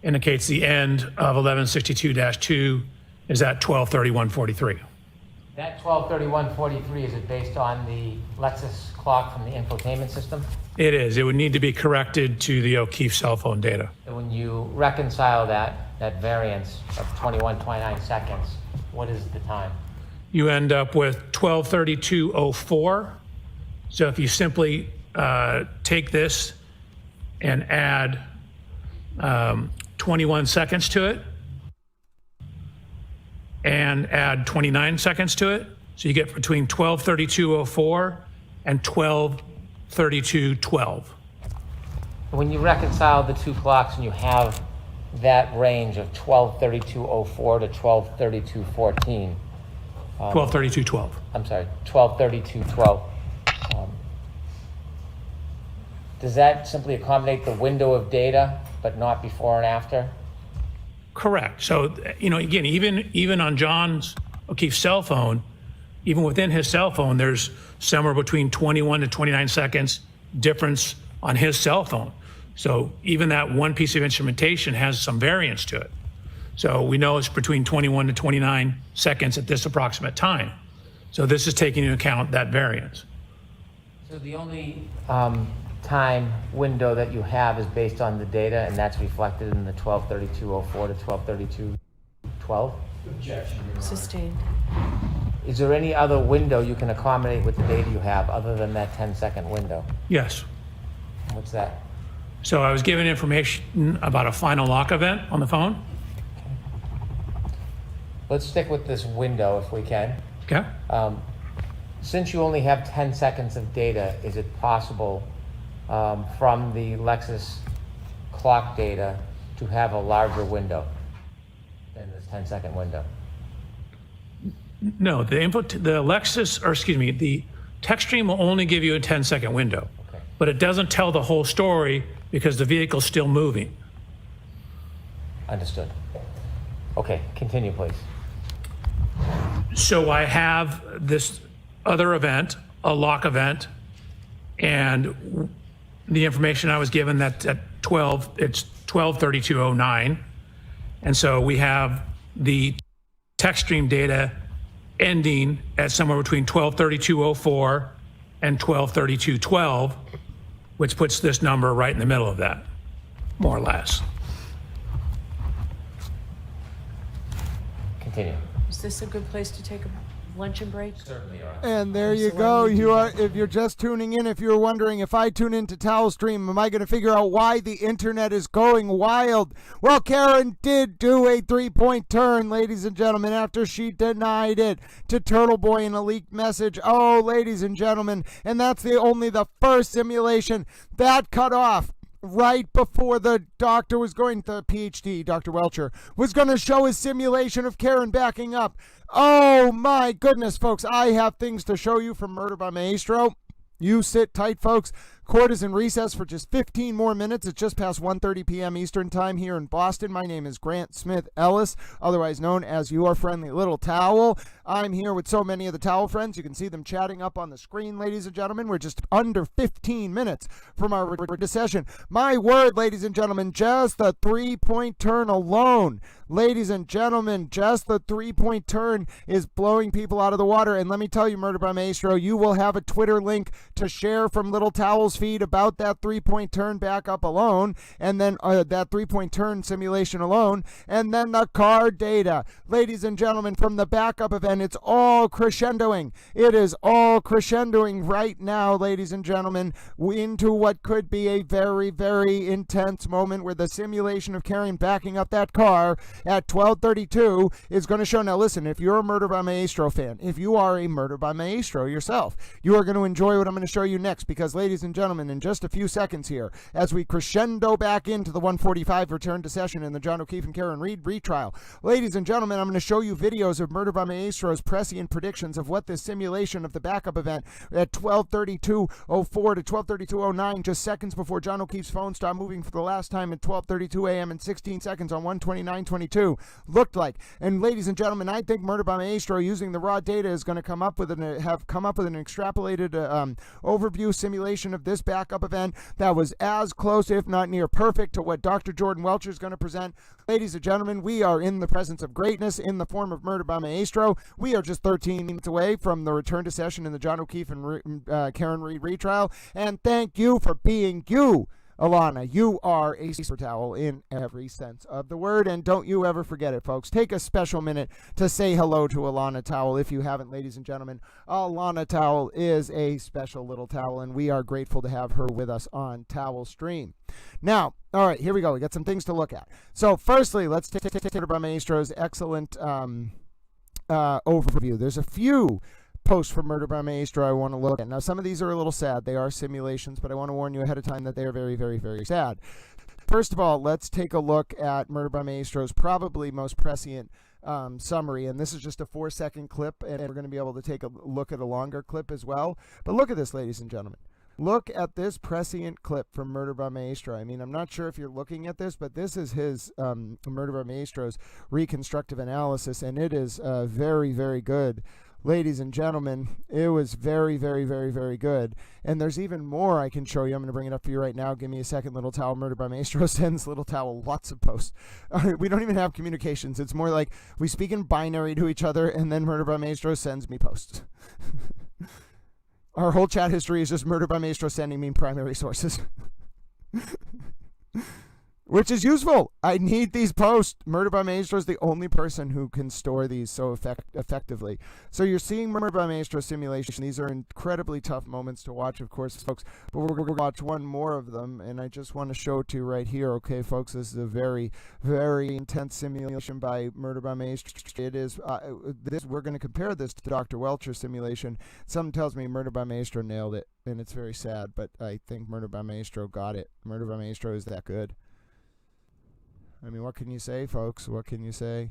indicates the end of 1162-2 is at 12:31:43. That 12:31:43, is it based on the Lexus clock from the infotainment system? It is. It would need to be corrected to the O'Keefe cell phone data. And when you reconcile that variance of 21-29 seconds, what is the time? You end up with 12:32:04. So if you simply take this and add 21 seconds to it and add 29 seconds to it, so you get between 12:32:04 and 12:32:12. When you reconcile the two clocks and you have that range of 12:32:04 to 12:32:14. 12:32:12. I'm sorry, 12:32:12. Does that simply accommodate the window of data, but not before and after? Correct. So, again, even on John's O'Keefe's cell phone, even within his cell phone, there's somewhere between 21 to 29 seconds difference on his cell phone. So even that one piece of instrumentation has some variance to it. So we know it's between 21 to 29 seconds at this approximate time. So this is taking into account that variance. So the only time window that you have is based on the data, and that's reflected in the 12:32:04 to 12:32:12? Objection. Sustained. Is there any other window you can accommodate with the data you have other than that 10-second window? Yes. What's that? So I was given information about a final lock event on the phone. Let's stick with this window if we can. Okay. Since you only have 10 seconds of data, is it possible from the Lexus clock data to have a larger window than this 10-second window? No, the text stream will only give you a 10-second window, okay, but it doesn't tell the whole story because the vehicle's still moving. Understood. Okay, continue, please. So I have this other event, a lock event, and the information I was given that at 12, it's 12:32:09. And so we have the text stream data ending at somewhere between 12:32:04 and 12:32:12, which puts this number right in the middle of that, more or less. Continue. Is this a good place to take a luncheon break? Certainly are. And there you go. If you're just tuning in, if you're wondering, if I tune into Towel Stream, am I going to figure out why the internet is going wild? Well, Karen did do a 3-point turn, ladies and gentlemen, after she denied it to Turtle Boy in a leaked message. Oh, ladies and gentlemen, and that's only the first simulation that cut off right before the doctor was going to PhD, Dr. Welchure, was going to show his simulation of Karen backing up. Oh my goodness, folks, I have things to show you from Murder by Maestro. You sit tight, folks. Court is in recess for just 15 more minutes. It's just past 1:30 p.m. Eastern Time here in Boston. My name is Grant Smith Ellis, otherwise known as your friendly little towel. I'm here with so many of the towel friends. You can see them chatting up on the screen, ladies and gentlemen. We're just under 15 minutes from our session. My word, ladies and gentlemen, just the 3-point turn alone. Ladies and gentlemen, just the 3-point turn is blowing people out of the water. And let me tell you, Murder by Maestro, you will have a Twitter link to share from Little Towel Towel's feed about that 3-point turn backup alone, and then that 3-point turn simulation alone, and then the car data. Ladies and gentlemen, from the backup event, it's all crescendoing. It is all crescendoing right now, ladies and gentlemen, into what could be a very, very intense moment where the simulation of Karen backing up that car at 12:32 is going to show. Now listen, if you're a Murder by Maestro fan, if you are a Murder by Maestro yourself, you are going to enjoy what I'm going to show you next, because ladies and gentlemen, in just a few seconds here, as we crescendo back into the 145 return to session in the John O'Keefe and Karen Reed retrial, ladies and gentlemen, I'm going to show you videos of Murder by Maestro's prescient predictions of what this simulation of the backup event at 12:32:04 to 12:32:09, just seconds before John O'Keefe's phone stopped moving for the last time at 12:32 a.m. and 16 seconds on 129:22 looked like. And ladies and gentlemen, I think Murder by Maestro, using the raw data, is going to come up with an extrapolated overview simulation of this backup event that was as close, if not near perfect, to what Dr. Jordan Welchure is going to present. Ladies and gentlemen, we are in the presence of greatness in the form of Murder by Maestro. We are just 13 minutes away from the return to session in the John O'Keefe and Karen Reed retrial. And thank you for being you, Alana. You are a paper towel in every sense of the word, and don't you ever forget it, folks. Take a special minute to say hello to Alana Towel if you haven't, ladies and gentlemen. Alana Towel is a special little towel, and we are grateful to have her with us on Towel Stream. Now, all right, here we go. We got some things to look at. So, firstly, let's take Murder by Maestro's excellent overview. There's a few posts from Murder by Maestro I want to look at. Now, some of these are a little sad. They are simulations, but I want to warn you ahead of time that they are very, very, very sad. First of all, let's take a look at Murder by Maestro's probably most prescient summary, and this is just a 4-second clip, and we're going to be able to take a look at a longer clip as well. But look at this, ladies and gentlemen. Look at this prescient clip from Murder by Maestro. I mean, I'm not sure if you're looking at this, but this is his Murder by Maestro's reconstructive analysis, and it is very, very good. Ladies and gentlemen, it was very, very, very, very good. And there's even more I can show you. I'm going to bring it up for you right now. Give me a second. Little Towel Murder by Maestro sends Little Towel lots of posts. We don't even have communications. It's more like we speak in binary to each other, and then Murder by Maestro sends me posts. Our whole chat history is just Murder by Maestro sending me primary sources. Which is useful. I need these posts. Murder by Maestro is the only person who can store these so effectively. So you're seeing Murder by Maestro simulation. These are incredibly tough moments to watch, of course, folks. But we're going to watch one more of them, and I just want to show it to you right here. Okay, folks, this is a very, very intense simulation by Murder by Maestro. It is. We're going to compare this to Dr. Welchure simulation. Something tells me Murder by Maestro nailed it, and it's very sad, but I think Murder by Maestro got it. Murder by Maestro is that good. I mean, what can you say, folks? What can you say?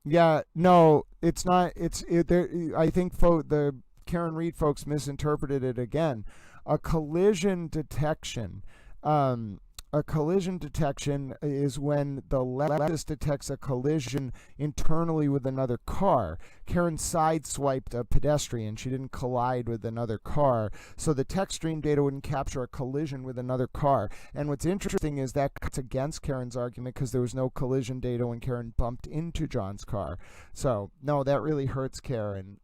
Yeah, no, it's not. I think the Karen Reed folks misinterpreted it again. A collision detection. A collision detection is when the Lexus detects a collision internally with another car. Karen sideswiped a pedestrian. She didn't collide with another car. So the text stream data wouldn't capture a collision with another car. And what's interesting is that cuts against Karen's argument because there was no collision data when Karen bumped into John's car. So, no, that really hurts Karen.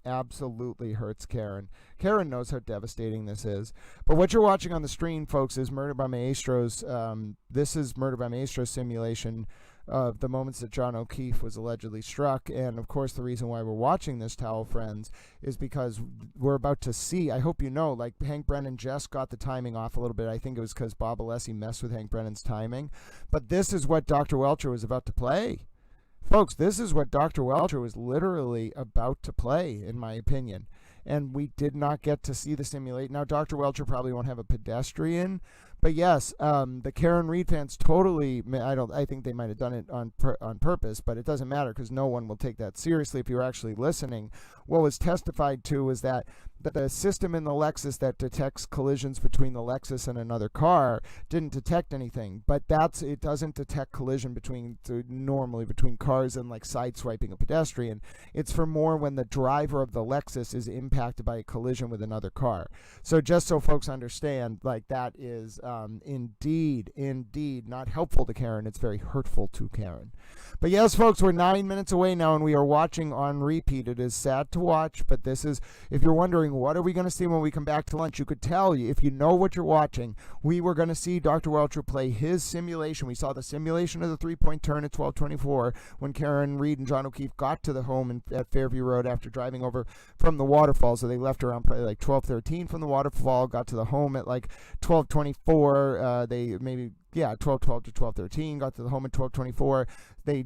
Absolutely hurts Karen. Karen knows how devastating this is. But what you're watching on the screen, folks, is Murder by Maestro's. This is Murder by Maestro's simulation of the moments that John O'Keefe was allegedly struck. And of course, the reason why we're watching this, Towel friends, is because we're about to see, I hope you know, like Hank Brennan just got the timing off a little bit. I think it was because Bob Alessi messed with Hank Brennan's timing. But this is what Dr. Welchure was about to play. Folks, this is what Dr. Welchure was literally about to play, in my opinion. And we did not get to see the simulate. Now, Dr. Welchure probably won't have a pedestrian, but yes, the Karen Reed fans totally. I think they might have done it on purpose, but it doesn't matter because no one will take that seriously if you're actually listening. What was testified to was that the system in the Lexus that detects collisions between the Lexus and another car didn't detect anything, but it doesn't detect collision normally between cars and like sideswiping a pedestrian. It's for more when the driver of the Lexus is impacted by a collision with another car. So just so folks understand, like that is Indeed, not helpful to Karen. It's very hurtful to Karen. But yes, folks, we're 9 minutes away now, and we are watching on repeat. It is sad to watch, but this is, if you're wondering, what are we going to see when we come back to lunch? You could tell, if you know what you're watching, we were going to see Dr. Welchure play his simulation. We saw the simulation of the three-point turn at 12:24 when Karen Reed and John O'Keefe got to the home at Fairview Road after driving over from the waterfall. So they left around probably like 12:13 from the waterfall, got to the home at like 12:24. They maybe 12:12 to 12:13, got to the home at 12:24.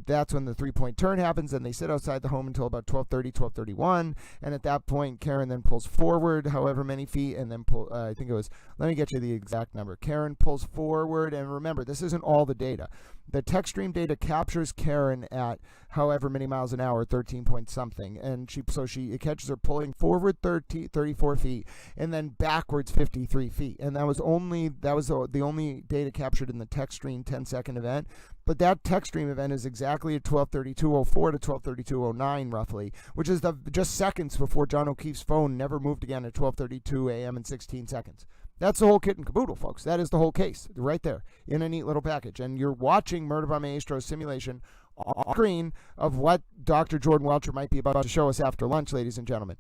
That's when the three-point turn happens, and they sit outside the home until about 12:30, 12:31, and at that point, Karen then pulls forward however many feet, and then I think it was, let me get you the exact number. Karen pulls forward, and remember, this isn't all the data. The tech stream data captures Karen at however many miles an hour, 13 point something, and it catches her pulling forward 34 feet, and then backwards 53 feet, and that was the only data captured in the tech stream 10-second event. But that tech stream event is exactly at 12:32:04 to 12:32:09 roughly, which is just seconds before John O'Keefe's phone never moved again at 12:32 a.m. and 16 seconds. That's the whole kit and caboodle, folks. That is the whole case right there in a neat little package. And you're watching Murder by Maestro's simulation on screen of what Dr. Jordan Welchure might be about to show us after lunch, ladies and gentlemen.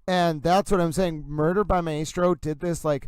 And that's what I'm saying. Murder by Maestro did this like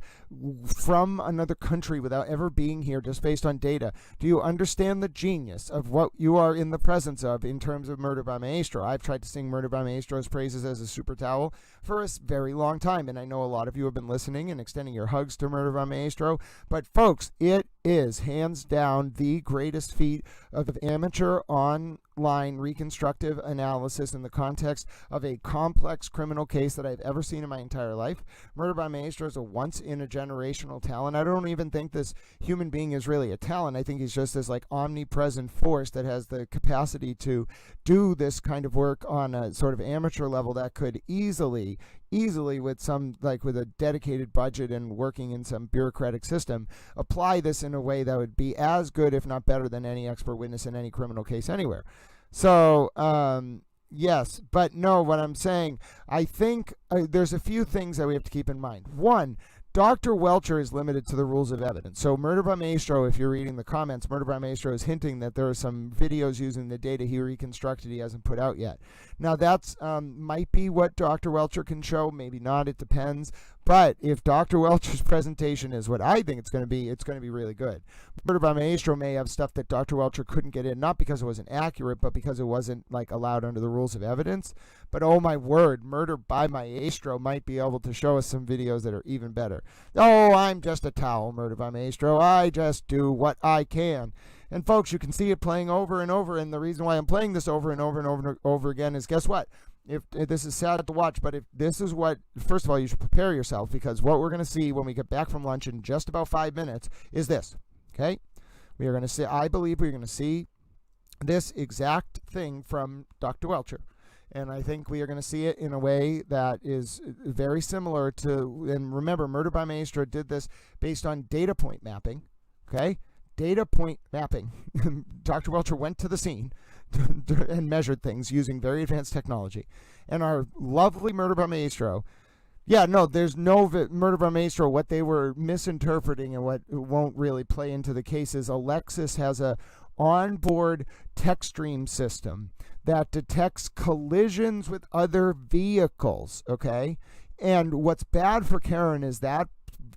from another country without ever being here, just based on data. Do you understand the genius of what you are in the presence of in terms of Murder by Maestro? I've tried to sing Murder by Maestro's praises as a super towel for a very long time, and I know a lot of you have been listening and extending your hugs to Murder by Maestro. But folks, it is hands down the greatest feat of amateur online reconstructive analysis in the context of a complex criminal case that I've ever seen in my entire life. Murder by Maestro is a once-in-a-generational talent. I don't even think this human being is really a talent. I think he's just this like omnipresent force that has the capacity to do this kind of work on a sort of amateur level that could easily with a dedicated budget and working in some bureaucratic system, apply this in a way that would be as good, if not better, than any expert witness in any criminal case anywhere. So, yes, but no, what I'm saying, I think there's a few things that we have to keep in mind. One, Dr. Welchure is limited to the rules of evidence. So Murder by Maestro, if you're reading the comments, Murder by Maestro is hinting that there are some videos using the data he reconstructed he hasn't put out yet. Now that's might be what Dr. Welchure can show, maybe not, it depends. But if Dr. Welchure's presentation is what I think it's going to be really good. Murder by Maestro may have stuff that Dr. Welchure couldn't get in, not because it wasn't accurate, but because it wasn't like allowed under the rules of evidence. But oh my word, Murder by Maestro might be able to show us some videos that are even better. Oh, I'm just a towel, Murder by Maestro. I just do what I can. And folks, you can see it playing over and over, and the reason why I'm playing this over and over and over and over again is, guess what? If this is sad to watch, but if this is what, first of all, you should prepare yourself, because what we're going to see when we get back from lunch in just about 5 minutes is this, okay? We are going to see, I believe we're going to see this exact thing from Dr. Welchure. And I think we are going to see it in a way that is very similar to, and remember, Murder by Maestro did this based on data point mapping, okay? Data point mapping. Dr. Welchure went to the scene and measured things using very advanced technology. And our lovely Murder by Maestro, there's no Murder by Maestro. What they were misinterpreting and what won't really play into the case is Lexus has a onboard tech stream system that detects collisions with other vehicles, okay? And what's bad for Karen is that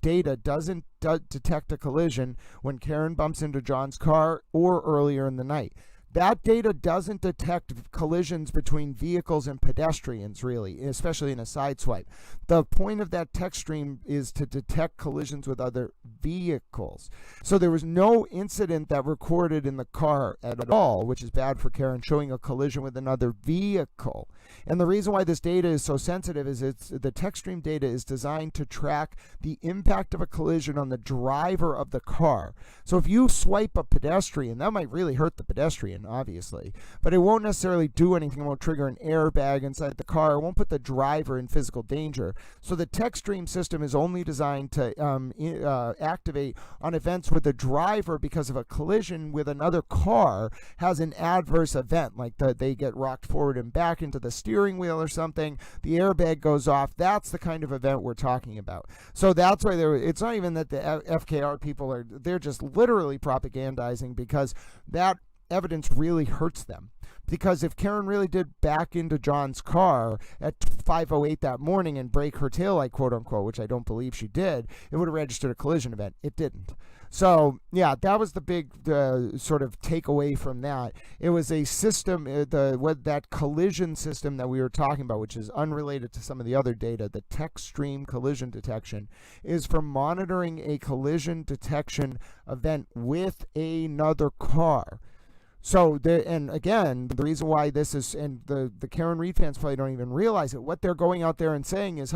data doesn't detect a collision when Karen bumps into John's car or earlier in the night. That data doesn't detect collisions between vehicles and pedestrians, really, especially in a side swipe. The point of that text stream is to detect collisions with other vehicles. So there was no incident that recorded in the car at all, which is bad for Karen, showing a collision with another vehicle. And the reason why this data is so sensitive is the text stream data is designed to track the impact of a collision on the driver of the car. So if you swipe a pedestrian, that might really hurt the pedestrian, obviously, but it won't necessarily do anything. It won't trigger an airbag inside the car. It won't put the driver in physical danger. So the text stream system is only designed to activate on events where the driver, because of a collision with another car, has an adverse event, like they get rocked forward and back into the steering wheel or something, the airbag goes off. That's the kind of event we're talking about. So that's why it's not even that the FKR people they're just literally propagandizing, because that evidence really hurts them. Because if Karen really did back into John's car at 5:08 that morning and break her taillight, quote unquote, which I don't believe she did, it would have registered a collision event. It didn't. So, yeah, that was the big sort of takeaway from that. It was a system, that collision system that we were talking about, which is unrelated to some of the other data, the text stream collision detection, is for monitoring a collision detection event with another car. So, and again, the reason why this is, and the Karen Reed fans probably don't even realize it, what they're going out there and saying is,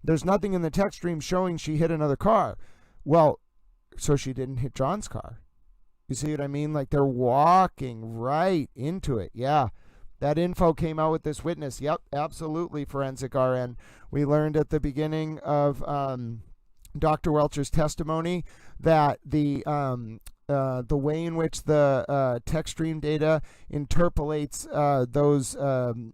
there's nothing in the text stream showing she hit another car. Well, so she didn't hit John's car. You see what I mean? Like, they're walking right into it. Yeah, that info came out with this witness. Yep, absolutely, Forensic RN. We learned at the beginning of Dr. Welcher's testimony that the way in which the text stream data interpolates those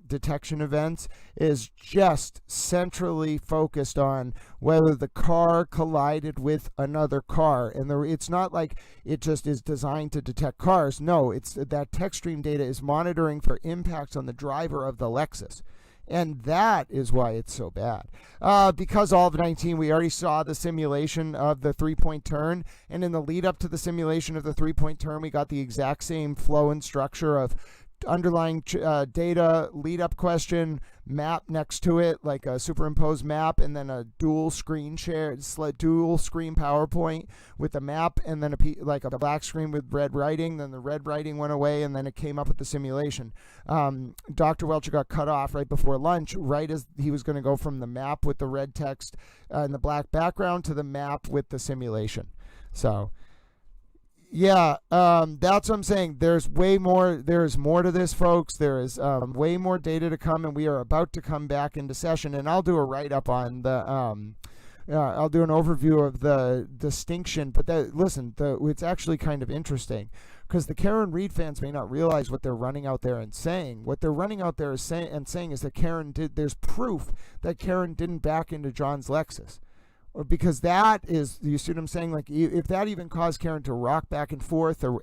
detection events is just centrally focused on whether the car collided with another car. And it's not like it just is designed to detect cars. No, it's that text stream data is monitoring for impacts on the driver of the Lexus. And that is why it's so bad. Because all of 19, we already saw the simulation of the three-point turn. And in the lead up to the simulation of the three-point turn, we got the exact same flow and structure of underlying data, lead up question, map next to it, like a superimposed map, and then a dual screen dual screen PowerPoint with the map, and then like a black screen with red writing. Then the red writing went away, and then it came up with the simulation. Dr. Welcher got cut off right before lunch, right as he was going to go from the map with the red text and the black background to the map with the simulation. So, yeah, that's what I'm saying. There's more to this, folks. There is way more data to come, and we are about to come back into session. And I'll do a write-up on the I'll do an overview of the distinction. But it's actually kind of interesting, because the Karen Reed fans may not realize what they're running out there and saying. What they're running out there is saying is that there's proof that Karen didn't back into John's Lexus. Because that is, you see what I'm saying? Like, if that even caused Karen to rock back and forth, or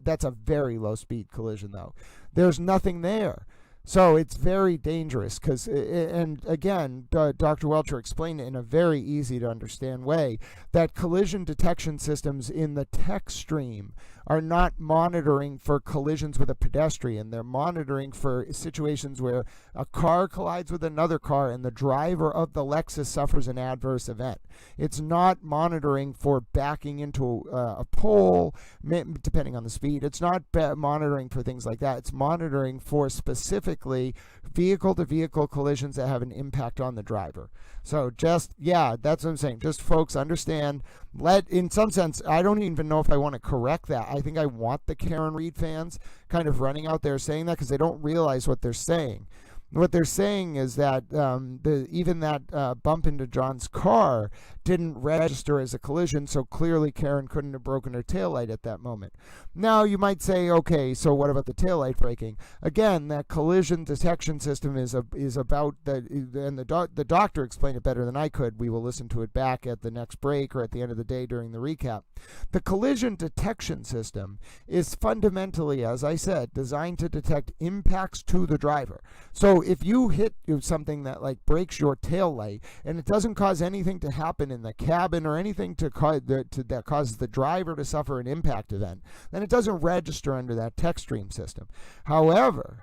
that's a very low speed collision, though. There's nothing there. So it's very dangerous, because, and again, Dr. Welcher explained it in a very easy to understand way, that collision detection systems in the text stream are not monitoring for collisions with a pedestrian. They're monitoring for situations where a car collides with another car and the driver of the Lexus suffers an adverse event. It's not monitoring for backing into a pole, depending on the speed. It's not monitoring for things like that. It's monitoring for specifically vehicle-to-vehicle collisions that have an impact on the driver. So that's what I'm saying. Just folks understand, in some sense, I don't even know if I want to correct that. I think I want the Karen Reed fans kind of running out there saying that, because they don't realize what they're saying. What they're saying is that even that bump into John's car didn't register as a collision, so clearly Karen couldn't have broken her taillight at that moment. Now, you might say, okay, so what about the taillight braking? Again, that collision detection system is about that, and the doctor explained it better than I could. We will listen to it back at the next break or at the end of the day during the recap. The collision detection system is fundamentally, as I said, designed to detect impacts to the driver. So if you hit something that like breaks your taillight and it doesn't cause anything to happen in the cabin or anything that causes the driver to suffer an impact event, then it doesn't register under that text stream system. However,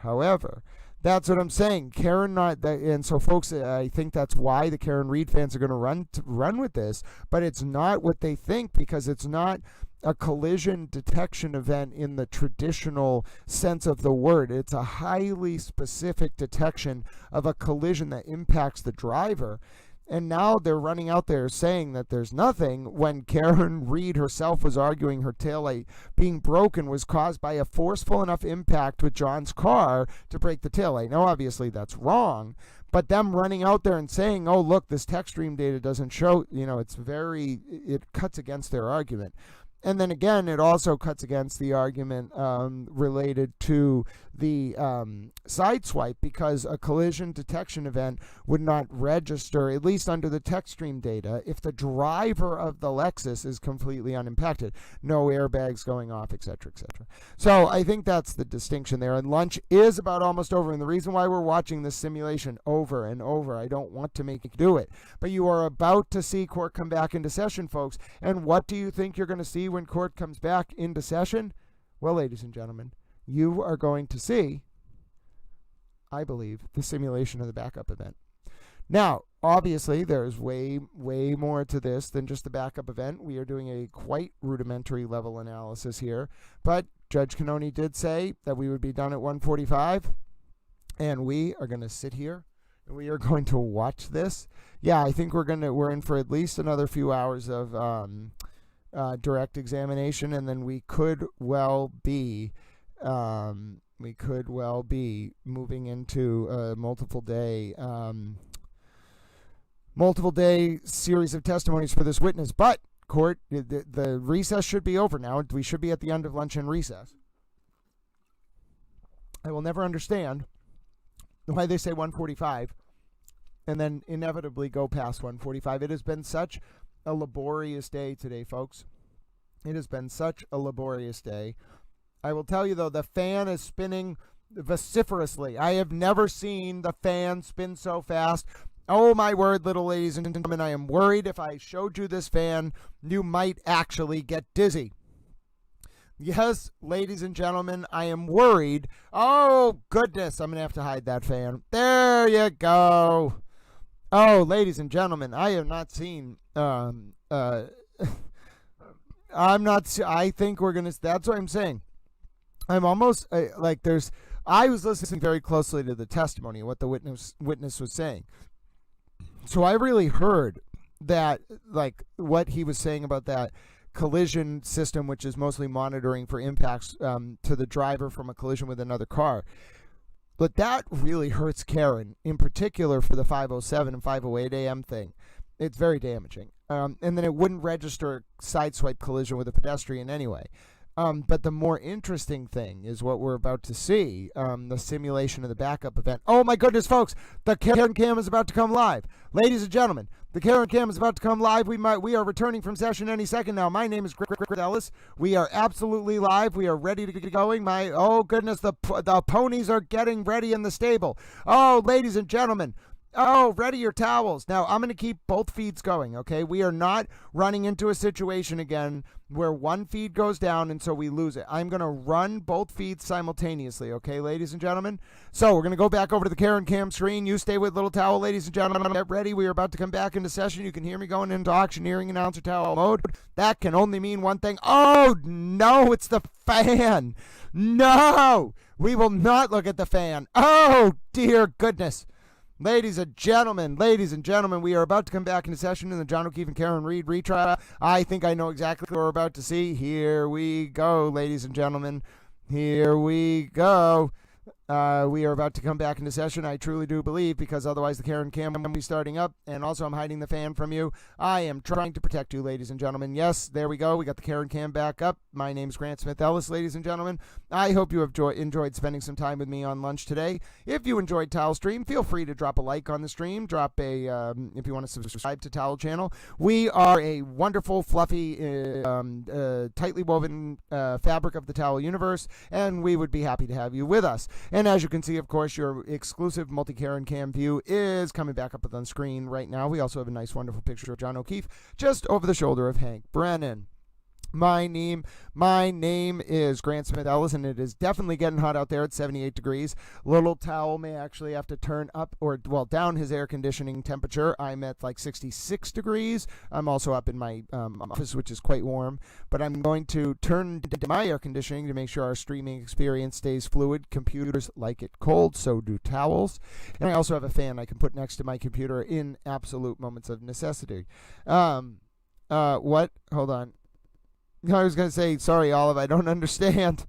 that's what I'm saying. And so folks, I think that's why the Karen Reed fans are going to run with this, but it's not what they think, because it's not a collision detection event in the traditional sense of the word. It's a highly specific detection of a collision that impacts the driver. And now they're running out there saying that there's nothing, when Karen Reed herself was arguing her taillight being broken was caused by a forceful enough impact with John's car to break the taillight. Now, obviously, that's wrong. But them running out there and saying, oh, look, this text stream data doesn't show, it cuts against their argument. And then again, it also cuts against the argument related to the side swipe, because a collision detection event would not register, at least under the text stream data, if the driver of the Lexus is completely unimpacted. No airbags going off, etc., etc. So I think that's the distinction there. And lunch is about almost over. And the reason why we're watching this simulation over and over, I don't want to make you do it, but you are about to see court come back into session, folks. And what do you think you're going to see when court comes back into session? Well, ladies and gentlemen, you are going to see, I believe, the simulation of the backup event. Now, obviously, there's way more to this than just the backup event. We are doing a quite rudimentary level analysis here, but Judge Cannoni did say that we would be done at 1:45, and we are going to sit here and we are going to watch this. Yeah, I think we're in for at least another few hours of direct examination, and then we could well be moving into a multiple day series of testimonies for this witness. But court, the recess should be over now. We should be at the end of lunch and recess. I will never understand why they say 1:45 and then inevitably go past 1:45. It has been such a laborious day today, folks. It has been such a laborious day. I will tell you, though, the fan is spinning vociferously. I have never seen the fan spin so fast. Oh, my word, little ladies and gentlemen, I am worried if I showed you this fan, you might actually get dizzy. Yes, ladies and gentlemen, I am worried. Oh, goodness, I'm going to have to hide that fan. There you go. Oh, ladies and gentlemen, I have not seen... I think we're going to... That's what I'm saying. I'm almost I was listening very closely to the testimony, what the witness was saying. So I really heard that, like, what he was saying about that collision system, which is mostly monitoring for impacts to the driver from a collision with another car. But that really hurts Karen, in particular for the 5:07 and 5:08 a.m. thing. It's very damaging. And then it wouldn't register a sideswipe collision with a pedestrian anyway. But the more interesting thing is what we're about to see, the simulation of the backup event. Oh my goodness, folks, the Karen Cam is about to come live. Ladies and gentlemen, the Karen Cam is about to come live. We are returning from session any second now. My name is Chris Ellis. We are absolutely live. We are ready to get going. Oh goodness, the ponies are getting ready in the stable. Oh, ladies and gentlemen. Oh, ready your towels. Now, I'm going to keep both feeds going, okay? We are not running into a situation again where one feed goes down and so we lose it. I'm going to run both feeds simultaneously, okay, ladies and gentlemen? So we're going to go back over to the Karen Cam screen. You stay with little towel, ladies and gentlemen. Get ready. We are about to come back into session. You can hear me going into auctioneering announcer towel mode. That can only mean one thing. Oh, no, it's the fan. No, we will not look at the fan. Oh, dear goodness. Ladies and gentlemen, we are about to come back into session in the John O'Keefe and Karen Reed retrial. I think I know exactly what we're about to see. Here we go, ladies and gentlemen. Here we go. We are about to come back into session, I truly do believe, because otherwise the Karen Cam will be starting up, and also I'm hiding the fan from you. I am trying to protect you, ladies and gentlemen. Yes, there we go. We got the Karen Cam back up. My name is Grant Smith Ellis, ladies and gentlemen. I hope you have enjoyed spending some time with me on lunch today. If you enjoyed Towel Stream, feel free to drop a like on the stream. Drop a, if you want to subscribe to Towel Channel. We are a wonderful, fluffy, tightly woven fabric of the towel universe, and we would be happy to have you with us. And as you can see, of course, your exclusive multi-Karen Cam view is coming back up on screen right now. We also have a nice, wonderful picture of John O'Keefe just over the shoulder of Hank Brennan. My name is Grant Smith Ellis, and it is definitely getting hot out there at 78 degrees. Little Towel may actually have to turn up down his air conditioning temperature. I'm at like 66 degrees. I'm also up in my office, which is quite warm, but I'm going to turn my air conditioning to make sure our streaming experience stays fluid. Computers like it cold, so do towels. And I also have a fan I can put next to my computer in absolute moments of necessity. What? Hold on. I was going to say, sorry, Olive, I don't understand.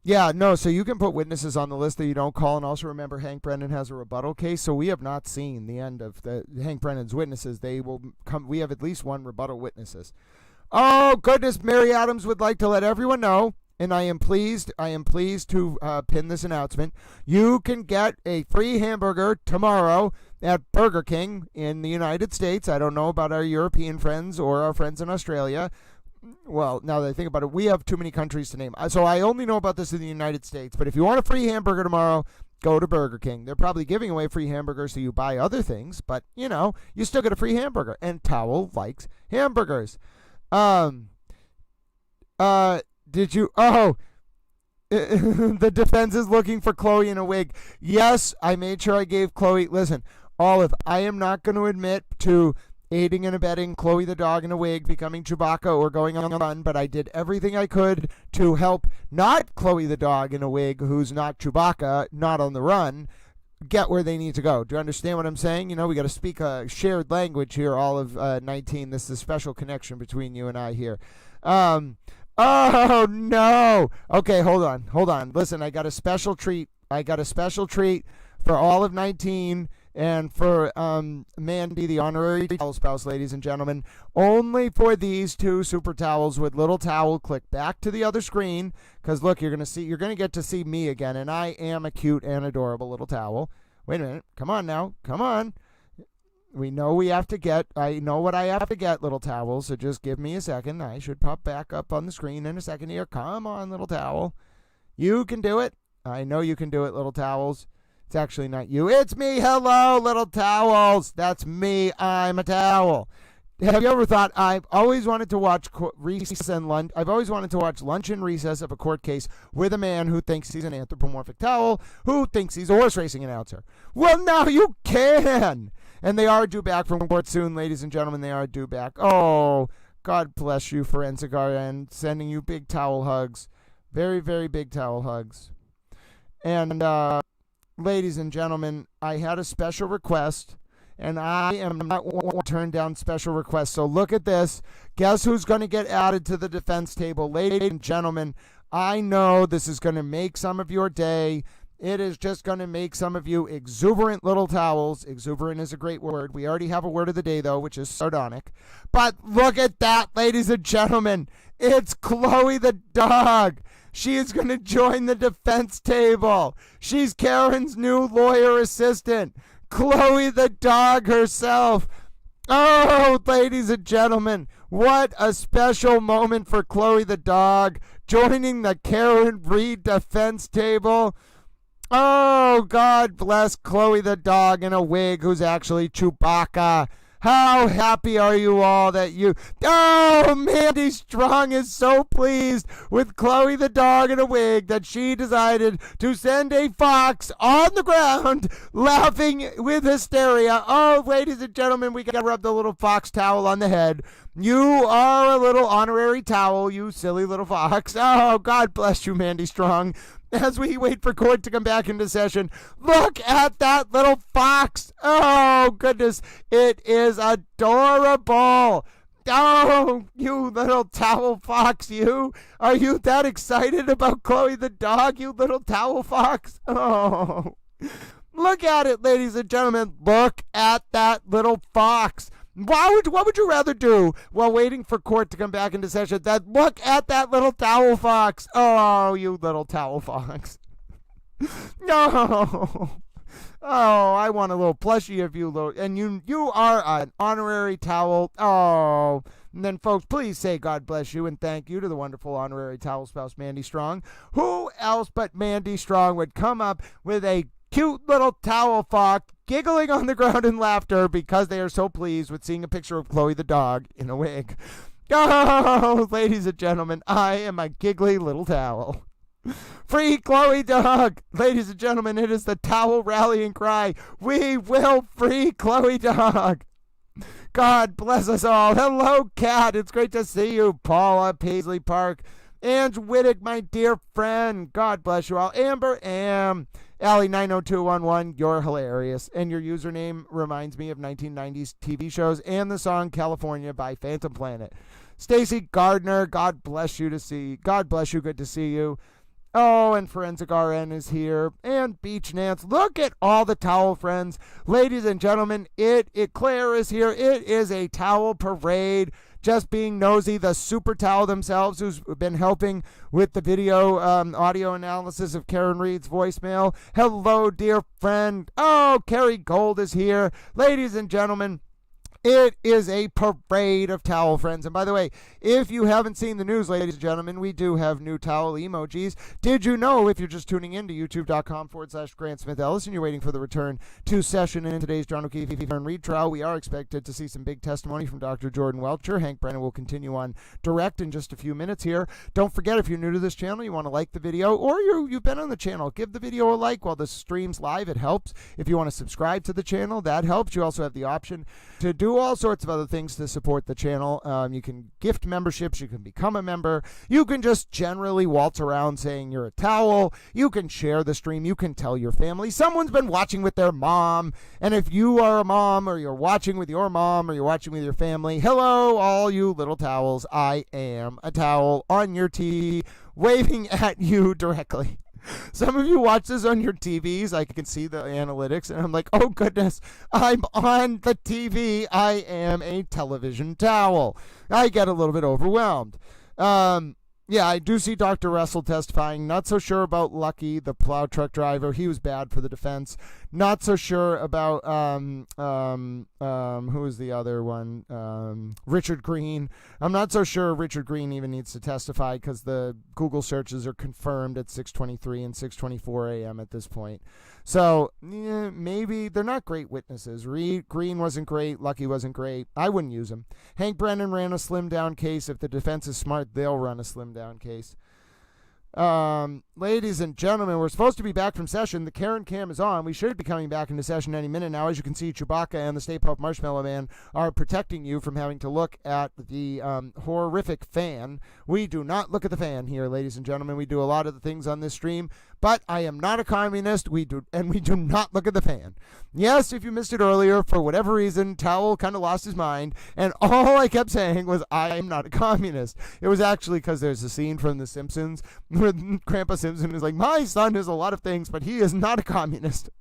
Yeah, no, so you can put witnesses on the list that you don't call, and also remember Hank Brennan has a rebuttal case, so we have not seen the end of Hank Brennan's witnesses. They will come. We have at least one rebuttal witnesses. Oh, goodness, Mary Adams would like to let everyone know, and I am pleased to pin this announcement. You can get a free hamburger tomorrow at Burger King in the United States. I don't know about our European friends or our friends in Australia. Well, now that I think about it, we have too many countries to name. So I only know about this in the United States. But if you want a free hamburger tomorrow, go to Burger King. They're probably giving away free hamburgers so you buy other things. But, you know, you still get a free hamburger. And Towel likes hamburgers. Did you... Oh, the defense is looking for Chloe in a wig. Yes, I made sure I gave Chloe... Listen, Olive, I am not going to admit to aiding and abetting Chloe the dog in a wig becoming Chewbacca or going on a run, but I did everything I could to help not Chloe the dog in a wig who's not Chewbacca, not on the run, get where they need to go. Do you understand what I'm saying? You know, we got to speak a shared language here, all of 19. This is a special connection between you and I here. Oh, no. Okay, hold on. Listen, I got a special treat. For all of 19 and for Mandy, the honorary towel spouse, ladies and gentlemen. Only for these two super towels with little towel. Click back to the other screen because, look, you're going to get to see me again, and I am a cute and adorable little towel. Wait a minute. Come on now. Come on. I know what I have to get, little towel, so just give me a second. I should pop back up on the screen in a second here. Come on, little towel. You can do it. I know you can do it, little towels. It's actually not you. It's me. Hello, little towels. That's me. I'm a towel. Have you ever thought I've always wanted to watch recess and lunch? I've always wanted to watch lunch and recess of a court case with a man who thinks he's an anthropomorphic towel, who thinks he's a horse racing announcer. Well, now you can. And they are due back from court soon, ladies and gentlemen. They are due back. Oh, God bless you, Forensic RN. Sending you big towel hugs. Very, very big towel hugs. And, ladies and gentlemen, I had a special request, and I am not one to turn down special requests. So look at this. Guess who's going to get added to the defense table? Ladies and gentlemen, I know this is going to make some of your day. It is just going to make some of you exuberant little towels. Exuberant is a great word. We already have a word of the day, though, which is sardonic. But look at that, ladies and gentlemen. It's Chloe the dog. She is going to join the defense table. She's Karen's new lawyer assistant, Chloe the dog herself. Oh, ladies and gentlemen, what a special moment for Chloe the dog joining the Karen Reed defense table. Oh, God bless Chloe the dog in a wig who's actually Chewbacca. How happy are you all that you... Oh, Mandy Strong is so pleased with Chloe the dog in a wig that she decided to send a fox on the ground laughing with hysteria. Oh, ladies and gentlemen, we got to rub the little fox towel on the head. You are a little honorary towel, you silly little fox. Oh, God bless you, Mandy Strong. As we wait for court to come back into session, look at that little fox. Oh, goodness. It is adorable. Oh, you little towel fox, you. Are you that excited about Chloe the dog, you little towel fox? Oh, look at it, ladies and gentlemen. Look at that little fox. What would you rather do while waiting for court to come back into session than look at that little towel fox? Oh, you little towel fox. No. Oh, I want a little plushie of you, little, and you are an honorary towel. Oh, and then folks, please say God bless you and thank you to the wonderful honorary towel spouse, Mandy Strong. Who else but Mandy Strong would come up with a cute little towel fox giggling on the ground in laughter because they are so pleased with seeing a picture of Chloe the dog in a wig? Oh, ladies and gentlemen, I am a giggly little towel. Free Chloe dog! Ladies and gentlemen, it is the towel rallying cry. We will free Chloe dog! God bless us all. Hello, Kat. It's great to see you. Paula Paisley Park. Ange Wittig, my dear friend. God bless you all. Amber Am. Allie 90211, you're hilarious. And your username reminds me of 1990s TV shows and the song California by Phantom Planet. Stacy Gardner, God bless you, good to see you. Oh, and Forensic RN is here, and Beach Nance. Look at all the towel friends. Ladies and gentlemen, Claire is here. It is a towel parade. Just being nosy, the Super Towel themselves, who's been helping with the video audio analysis of Karen Reed's voicemail. Hello, dear friend. Oh, Carrie Gold is here. Ladies and gentlemen, it is a parade of towel friends. And by the way, if you haven't seen the news, ladies and gentlemen, we do have new towel emojis. Did you know, if you're just tuning in to youtube.com/Grant Smith Ellis and you're waiting for the return to session in today's John O'Keefe and Reed trial, we are expected to see some big testimony from Dr. Jordan Welchure. Hank Brennan will continue on direct in just a few minutes here. Don't forget, if you're new to this channel, you want to like the video, or you've been on the channel, give the video a like while the stream's live. It helps. If you want to subscribe to the channel, that helps. You also have the option to do all sorts of other things to support the channel. You can gift memberships, you can become a member, you can just generally waltz around saying you're a towel, you can share the stream, you can tell your family someone's been watching with their mom. And if you are a mom, or you're watching with your mom, or you're watching with your family, hello all you little towels. I am a towel on your TV waving at you directly. Some of you watch this on your TVs. I can see the analytics, and I'm like, oh goodness, I'm on the TV. I am a television towel. I get a little bit overwhelmed. Yeah, I do see Dr. Russell testifying. Not so sure about Lucky, the plow truck driver. He was bad for the defense. Not so sure about who was the other one? Richard Green. I'm not so sure Richard Green even needs to testify, because the Google searches are confirmed at 6:23 and 6:24 a.m. at this point. So yeah, maybe they're not great witnesses. Green wasn't great. Lucky wasn't great. I wouldn't use him. Hank Brennan ran a slim down case. If the defense is smart, they'll run a slim down case. Ladies and gentlemen, we're supposed to be back from session. The Karen cam is on. We should be coming back into session any minute now. As you can see, Chewbacca and the Stay Puft Marshmallow Man are protecting you from having to look at the horrific fan. We do not look at the fan here, ladies and gentlemen. We do a lot of the things on this stream, but I am not a communist. We do not look at the fan. Yes, if you missed it earlier, for whatever reason, Towel kind of lost his mind, and all I kept saying was, I am not a communist. It was actually because there's a scene from The Simpsons where Grandpa Simpson is like, my son is a lot of things, but he is not a communist.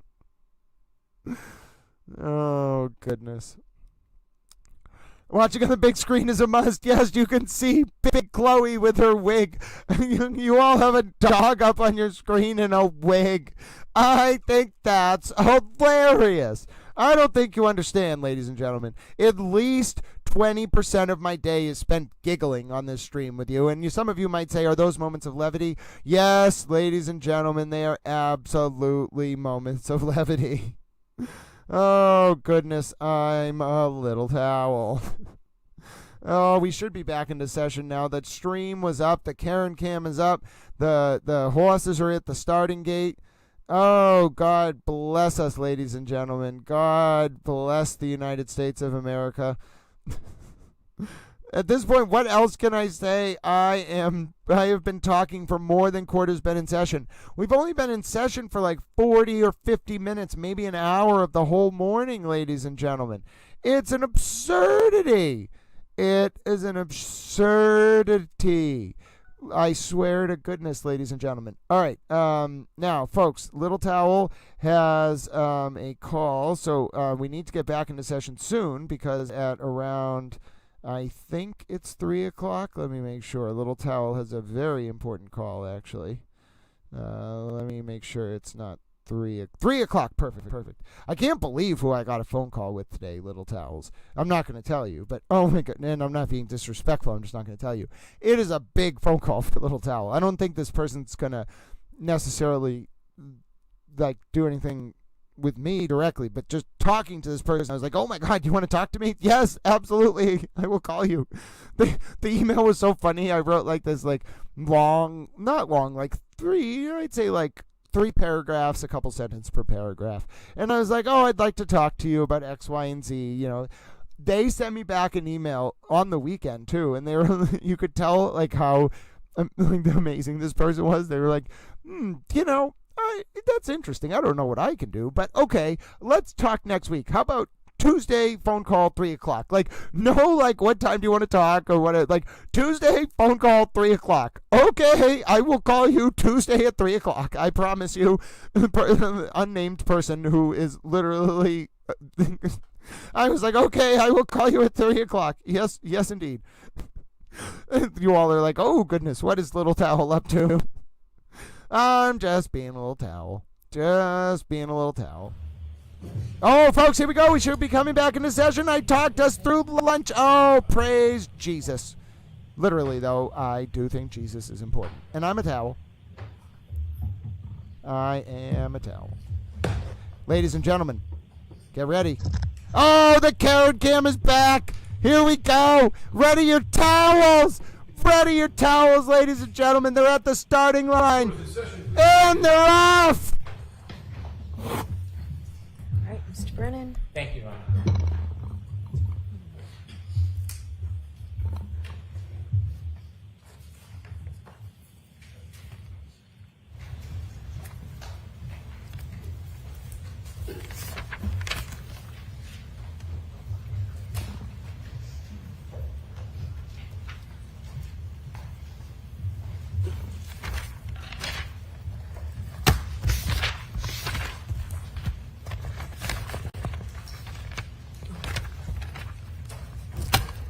Oh, goodness. Watching on the big screen is a must. Yes, you can see Big Chloe with her wig. You all have a dog up on your screen in a wig. I think that's hilarious. I don't think you understand, ladies and gentlemen. At least 20% of my day is spent giggling on this stream with you. And some of you might say, are those moments of levity? Yes, ladies and gentlemen, they are absolutely moments of levity. Oh, goodness, I'm a little towel. Oh, we should be back into session now. That stream was up. The Karen cam is up. The horses are at the starting gate. Oh, God bless us, ladies and gentlemen. God bless the United States of America. At this point, what else can I say? I have been talking for more than quarter's been in session. We've only been in session for like 40 or 50 minutes, maybe an hour of the whole morning, ladies and gentlemen. It's an absurdity. It is an absurdity. I swear to goodness, ladies and gentlemen. All right. Now, folks, Little Towel has a call, so we need to get back into session soon, because at around, I think it's 3 o'clock. Let me make sure. Little Towel has a very important call, actually. Let me make sure it's not 3 o'clock. Perfect. I can't believe who I got a phone call with today, Little Towels. I'm not going to tell you, but oh my God, and I'm not being disrespectful. I'm just not going to tell you. It is a big phone call for Little Towel. I don't think this person's going to necessarily like do anything with me directly, but just talking to this person, I was like, oh my God, you want to talk to me? Yes, absolutely. I will call you. The email was so funny. I wrote like this, like long, not long, like I'd say like 3 paragraphs, a couple sentences per paragraph. And I was like, oh, I'd like to talk to you about X, Y, and Z. You know, they sent me back an email on the weekend too. And they were, you could tell like how like amazing this person was. They were like, you know, that's interesting. I don't know what I can do, but okay, let's talk next week. How about Tuesday phone call 3 o'clock. Like, no, like, what time do you want to talk or what? Like, Tuesday phone call 3 o'clock. Okay, I will call you Tuesday at 3 o'clock. I promise you. Unnamed person who is literally. I was like, okay, I will call you at 3 o'clock. Yes, indeed. You all are like, oh goodness, what is Little Towel up to? I'm just being a little towel. Just being a little towel. Oh, folks, here we go. We should be coming back into session. I talked us through lunch. Oh, praise Jesus. Literally, though, I do think Jesus is important. And I'm a towel. I am a towel. Ladies and gentlemen, get ready. Oh, the Carrot Cam is back. Here we go. Ready your towels. Ready your towels, ladies and gentlemen. They're at the starting line. And they're off. All right, Mr. Brennan. Thank you, Ron.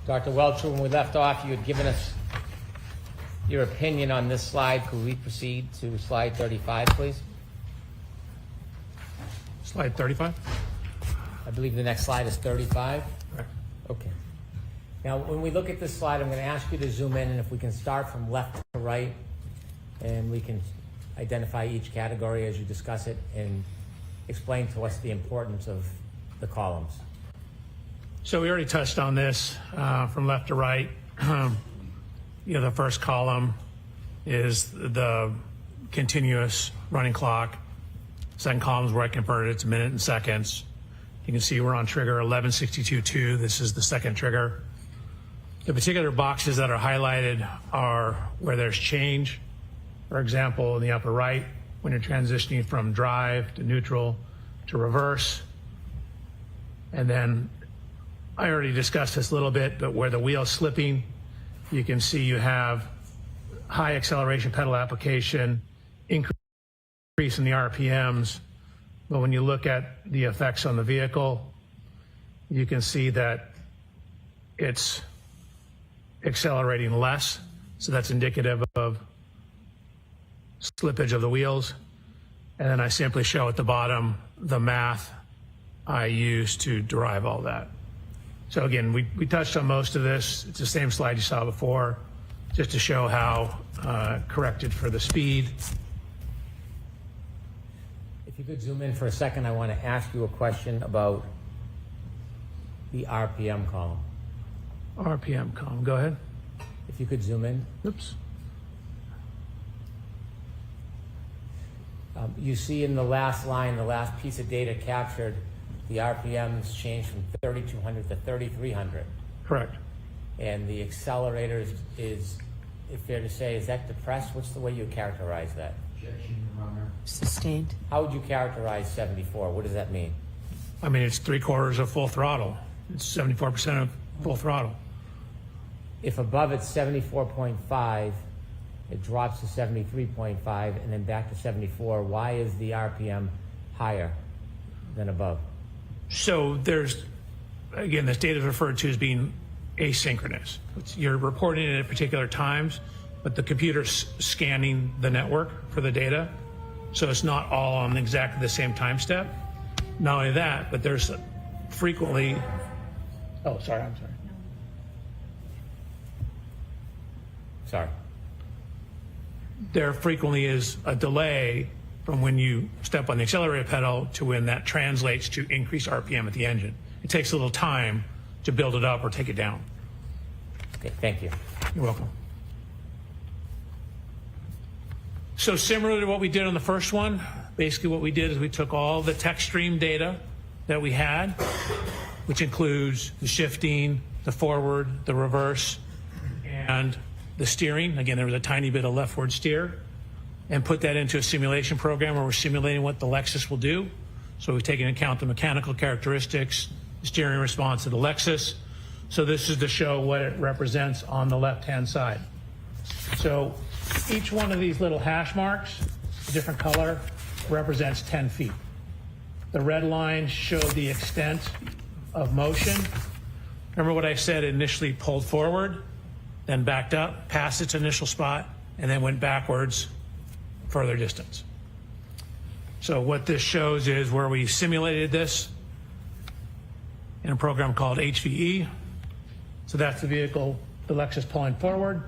Dr. Welchure, when we left off, you had given us your opinion on this slide. Could we proceed to slide 35, please? Slide 35? I believe the next slide is 35. Correct. Okay. Now, when we look at this slide, I'm going to ask you to zoom in, and if we can start from left to right, and we can identify each category as you discuss it, and explain to us the importance of the columns. So we already touched on this from left to right. The first column is the continuous running clock. Second column is where I converted it to minutes and seconds. You can see we're on trigger 1162.2. This is the second trigger. The particular boxes that are highlighted are where there's change. For example, in the upper right, when you're transitioning from drive to neutral to reverse. And then I already discussed this a little bit, but where the wheel's slipping, you can see you have high acceleration pedal application, increase in the RPMs. But when you look at the effects on the vehicle, you can see that it's accelerating less. So that's indicative of slippage of the wheels. And then I simply show at the bottom the math I use to derive all that. So again, we touched on most of this. It's the same slide you saw before, just to show how corrected for the speed. If you could zoom in for a second, I want to ask you a question about the RPM column. RPM column, go ahead. If you could zoom in. Oops. You see in the last line, the last piece of data captured, the RPMs changed from 3,200 to 3,300. Correct. And the accelerators is it fair to say, is that depressed? What's the way you characterize that? Sustained. How would you characterize 74? What does that mean? I mean, it's 3/4 of full throttle. It's 74% of full throttle. If above it's 74.5, it drops to 73.5 and then back to 74. Why is the RPM higher than above? So there's, again, this data is referred to as being asynchronous. You're reporting it at particular times, but the computer's scanning the network for the data. So it's not all on exactly the same time step. Not only that, but there's frequently, I'm sorry. There frequently is a delay from when you step on the accelerator pedal to when that translates to increased RPM at the engine. It takes a little time to build it up or take it down. Okay, thank you. You're welcome. So similar to what we did on the first one, basically what we did is we took all the text stream data that we had, which includes the shifting, the forward, the reverse, and the steering. Again, there was a tiny bit of leftward steer, and put that into a simulation program where we're simulating what the Lexus will do. So we've taken into account the mechanical characteristics, steering response to the Lexus. So this is to show what it represents on the left-hand side. So each one of these little hash marks, a different color, represents 10 feet. The red lines show the extent of motion. Remember what I said, it initially pulled forward, then backed up, past its initial spot, and then went backwards further distance. So what this shows is where we simulated this in a program called HVE. So that's the vehicle, the Lexus pulling forward.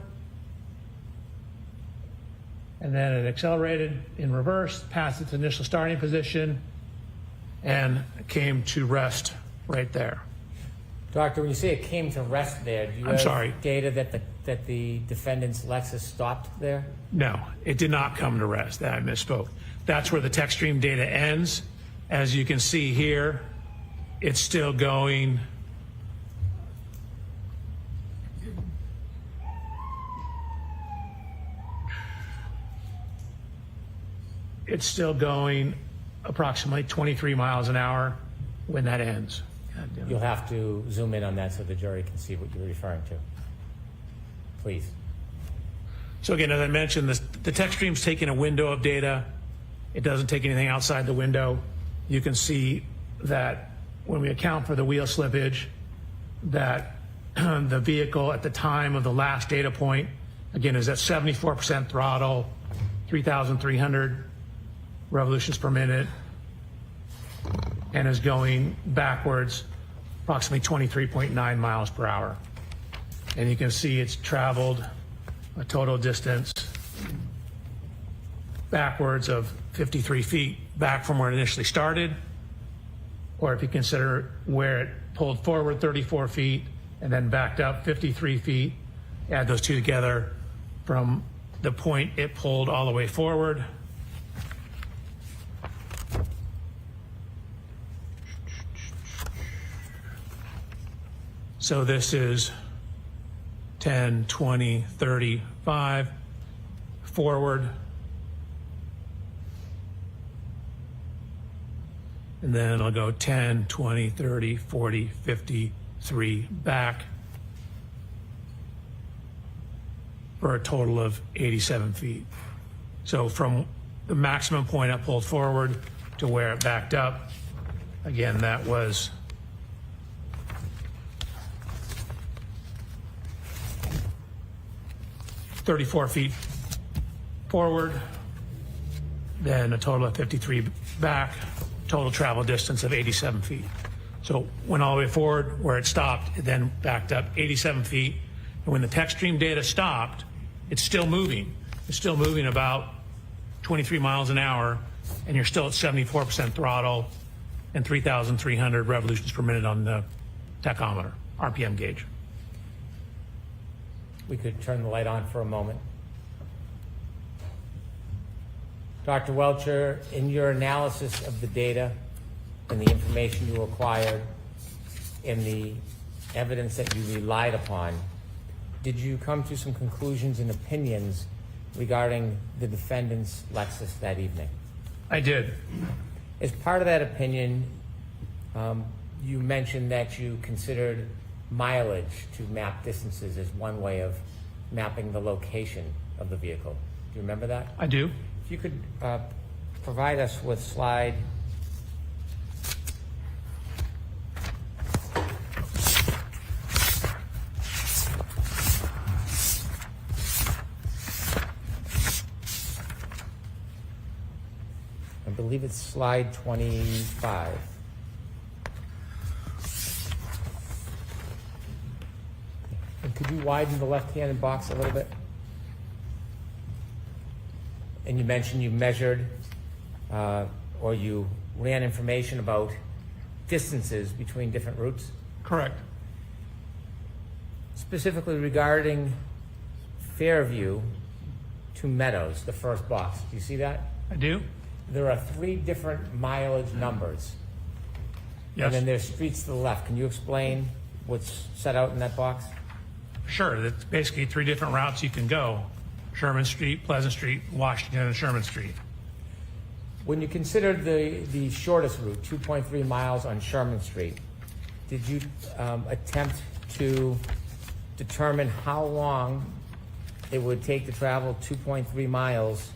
And then it accelerated in reverse, past its initial starting position, and came to rest right there. Doctor, when you say it came to rest there, do you have data that the defendant's Lexus stopped there? No, it did not come to rest. I misspoke. That's where the tech stream data ends. As you can see here, it's still going. It's still going approximately 23 miles an hour when that ends. You'll have to zoom in on that so the jury can see what you're referring to. Please. So again, as I mentioned, the tech stream's taking a window of data. It doesn't take anything outside the window. You can see that when we account for the wheel slippage, that the vehicle at the time of the last data point, again, is at 74% throttle, 3,300 revolutions per minute, and is going backwards approximately 23.9 miles per hour. And you can see it's traveled a total distance backwards of 53 feet back from where it initially started, or if you consider where it pulled forward 34 feet and then backed up 53 feet, add those two together from the point it pulled all the way forward. So this is 10, 20, 35, forward. And then I'll go 10, 20, 30, 40, 53 back for a total of 87 feet. So from the maximum point I pulled forward to where it backed up, again, that was 34 feet forward, then a total of 53 back, total travel distance of 87 feet. So went all the way forward where it stopped, it then backed up 87 feet. And when the tech stream data stopped, it's still moving. It's still moving about 23 miles an hour, and you're still at 74% throttle and 3,300 revolutions per minute on the tachometer, RPM gauge. We could turn the light on for a moment. Dr. Welchure, in your analysis of the data and the information you acquired and the evidence that you relied upon, did you come to some conclusions and opinions regarding the defendant's Lexus that evening? I did. As part of that opinion, you mentioned that you considered mileage to map distances as one way of mapping the location of the vehicle. Do you remember that? I do. If you could provide us with slide I believe it's slide 25. And could you widen the left-hand box a little bit? And you mentioned you measured or you ran information about distances between different routes? Correct. Specifically regarding Fairview to Meadows, the first box. Do you see that? I do. There are 3 different mileage numbers. Yes. And then there's streets to the left. Can you explain what's set out in that box? Sure. That's basically 3 different routes you can go. Sherman Street, Pleasant Street, Washington, and Sherman Street. When you considered the shortest route, 2.3 miles on Sherman Street, did you attempt to determine how long it would take to travel 2.3 miles,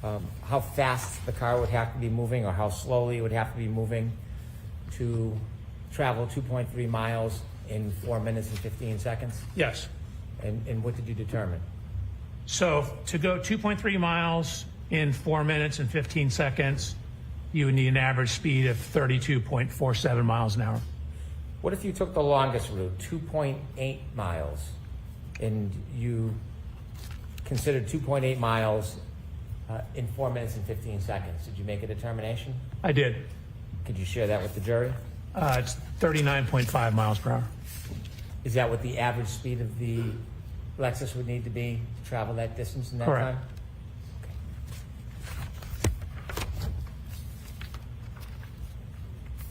how fast the car would have to be moving or how slowly it would have to be moving to travel 2.3 miles in 4 minutes and 15 seconds? Yes. And what did you determine? So to go 2.3 miles in 4 minutes and 15 seconds, you would need an average speed of 32.47 miles an hour. What if you took the longest route, 2.8 miles, and you considered 2.8 miles in 4 minutes and 15 seconds? Did you make a determination? I did. Could you share that with the jury? It's 39.5 miles per hour. Is that what the average speed of the Lexus would need to be to travel that distance in that Correct. time?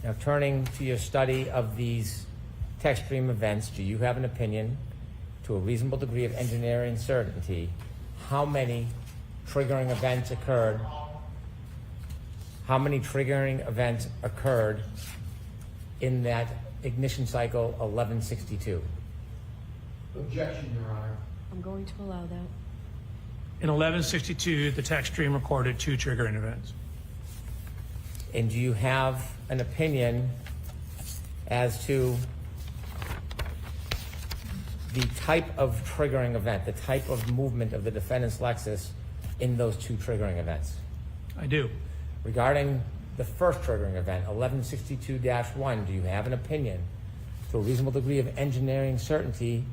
Now, turning to your study of these tech stream events, do you have an opinion, to a reasonable degree of engineering certainty, how many triggering events occurred? How many triggering events occurred in that ignition cycle 1162? Objection, Your Honor. I'm going to allow that. In 1162, the tech stream recorded 2 triggering events. And do you have an opinion as to the type of triggering event, the type of movement of the defendant's Lexus in those 2 triggering events? I do. Regarding the first triggering event, 1162-1, do you have an opinion, to a reasonable degree of engineering certainty,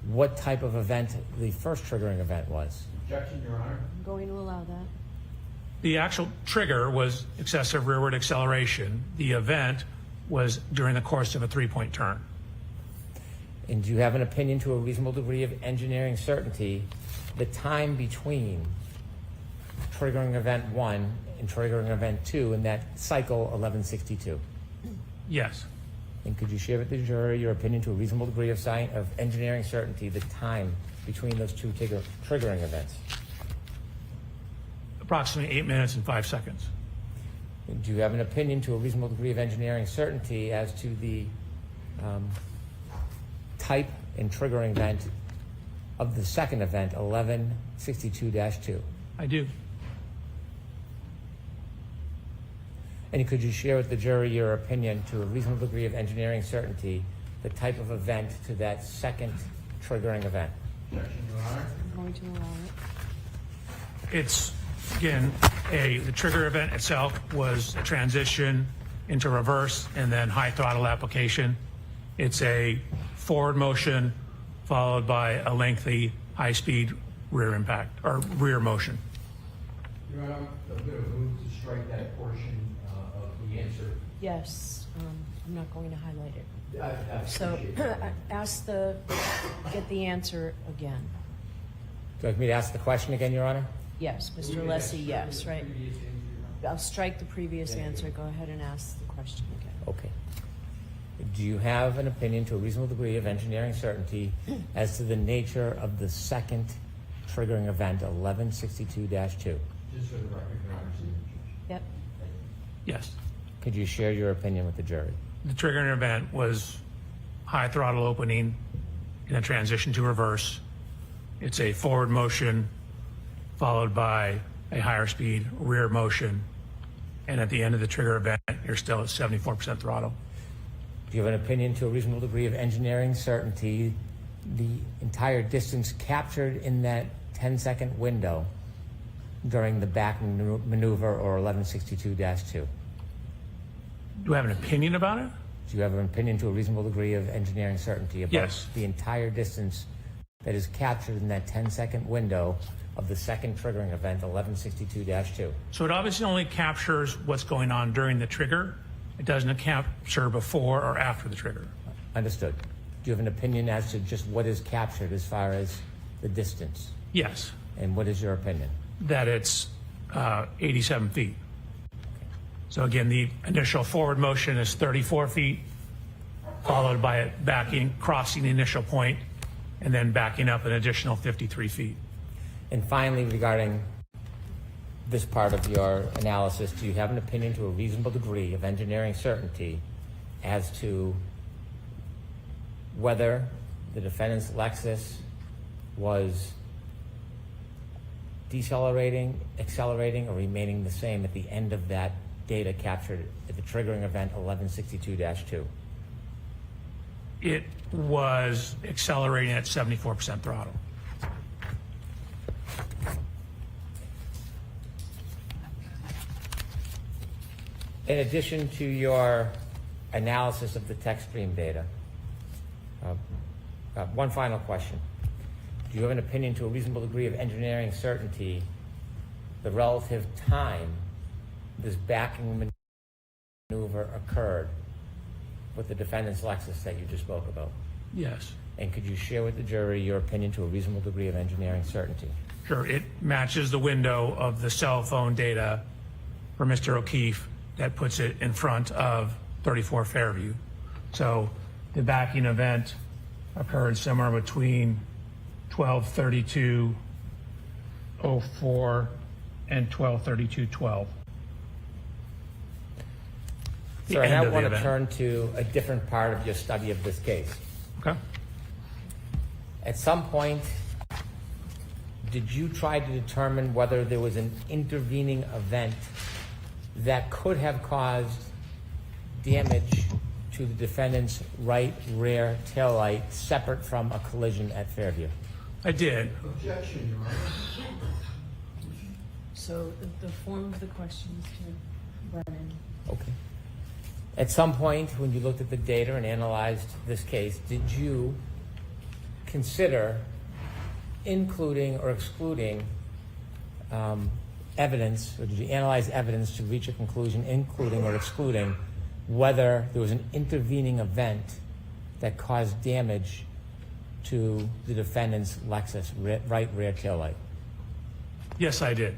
what type of event the first triggering event was? Objection, Your Honor. I'm going to allow that. The actual trigger was excessive rearward acceleration. The event was during the course of a 3-point turn. And do you have an opinion, to a reasonable degree of engineering certainty, the time between triggering event 1 and triggering event 2 in that cycle 1162? Yes. And could you share with the jury your opinion, to a reasonable degree of engineering certainty, the time between those 2 triggering events? Approximately 8 minutes and 5 seconds. And do you have an opinion, to a reasonable degree of engineering certainty, as to the type and triggering event of the second event, 1162-2? I do. And could you share with the jury your opinion, to a reasonable degree of engineering certainty, the type of event to that second triggering event? Objection, Your Honor. I'm going to allow it. It's, again, the trigger event itself was a transition into reverse and then high throttle application. It's a forward motion followed by a lengthy high-speed rear impact, or rear motion. Your Honor, I'm going to move to strike that portion of the answer. Yes, I'm not going to highlight it. I So appreciate it. get the answer again. Would you like me to ask the question again, Your Honor? Yes, Mr. Lessie, yes, right? I'll strike the previous answer. Go ahead and ask the question again. Okay. Do you have an opinion, to a reasonable degree of engineering certainty, as to the nature of the second triggering event, 1162-2? Just for the record, Your Honor. Yep. Yes. Could you share your opinion with the jury? The triggering event was high throttle opening in a transition to reverse. It's a forward motion followed by a higher speed rear motion. And at the end of the trigger event, you're still at 74% throttle. Do you have an opinion, to a reasonable degree of engineering certainty, the entire distance captured in that 10-second window during the back maneuver, or 1162-2? Do I have an opinion about it? Do you have an opinion, to a reasonable degree of engineering certainty, about Yes. the entire distance that is captured in that 10-second window of the second triggering event, 1162-2? So it obviously only captures what's going on during the trigger. It doesn't capture before or after the trigger. Understood. Do you have an opinion as to just what is captured as far as the distance? Yes. And what is your opinion? That it's 87 feet. So again, the initial forward motion is 34 feet, followed by it backing, crossing the initial point, and then backing up an additional 53 feet. And finally, regarding this part of your analysis, do you have an opinion, to a reasonable degree of engineering certainty, as to whether the defendant's Lexus was decelerating, accelerating, or remaining the same at the end of that data captured at the triggering event 1162-2? It was accelerating at 74% throttle. In addition to your analysis of the text stream data, one final question. Do you have an opinion to a reasonable degree of engineering certainty the relative time this backing maneuver occurred with the defendant's Lexus that you just spoke about? Yes. And could you share with the jury your opinion to a reasonable degree of engineering certainty? Sure. It matches the window of the cell phone data for Mr. O'Keefe that puts it in front of 34 Fairview. So the backing event occurred somewhere between 12:32:04 and 12:32:12. Sir, I now want to turn to a different part of your study of this case. Okay. At some point, did you try to determine whether there was an intervening event that could have caused damage to the defendant's right rear taillight separate from a collision at Fairview? I did. Objection, Your Honor. So the form of the question is to Brennan. Okay. At some point, when you looked at the data and analyzed this case, did you consider including or excluding evidence, or did you analyze evidence to reach a conclusion, including or excluding whether there was an intervening event that caused damage to the defendant's Lexus right rear taillight? Yes, I did.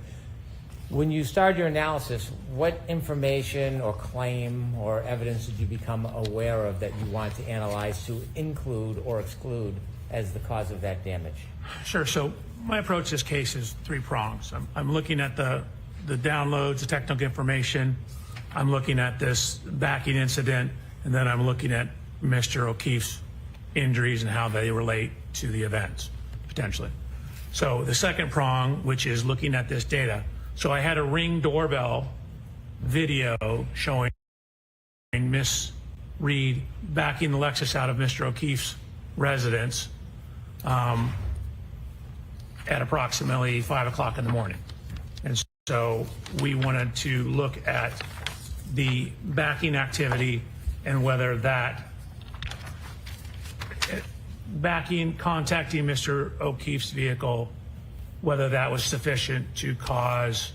When you started your analysis, what information or claim or evidence did you become aware of that you wanted to analyze to include or exclude as the cause of that damage? Sure. So my approach to this case is three prongs. I'm looking at the downloads, the technical information. I'm looking at this backing incident, and then I'm looking at Mr. O'Keefe's injuries and how they relate to the events, potentially. So the second prong, which is looking at this data. So I had a Ring doorbell video showing Miss Reed backing the Lexus out of Mr. O'Keefe's residence at approximately 5 o'clock in the morning. And so we wanted to look at the backing activity and whether that contacting Mr. O'Keefe's vehicle, whether that was sufficient to cause,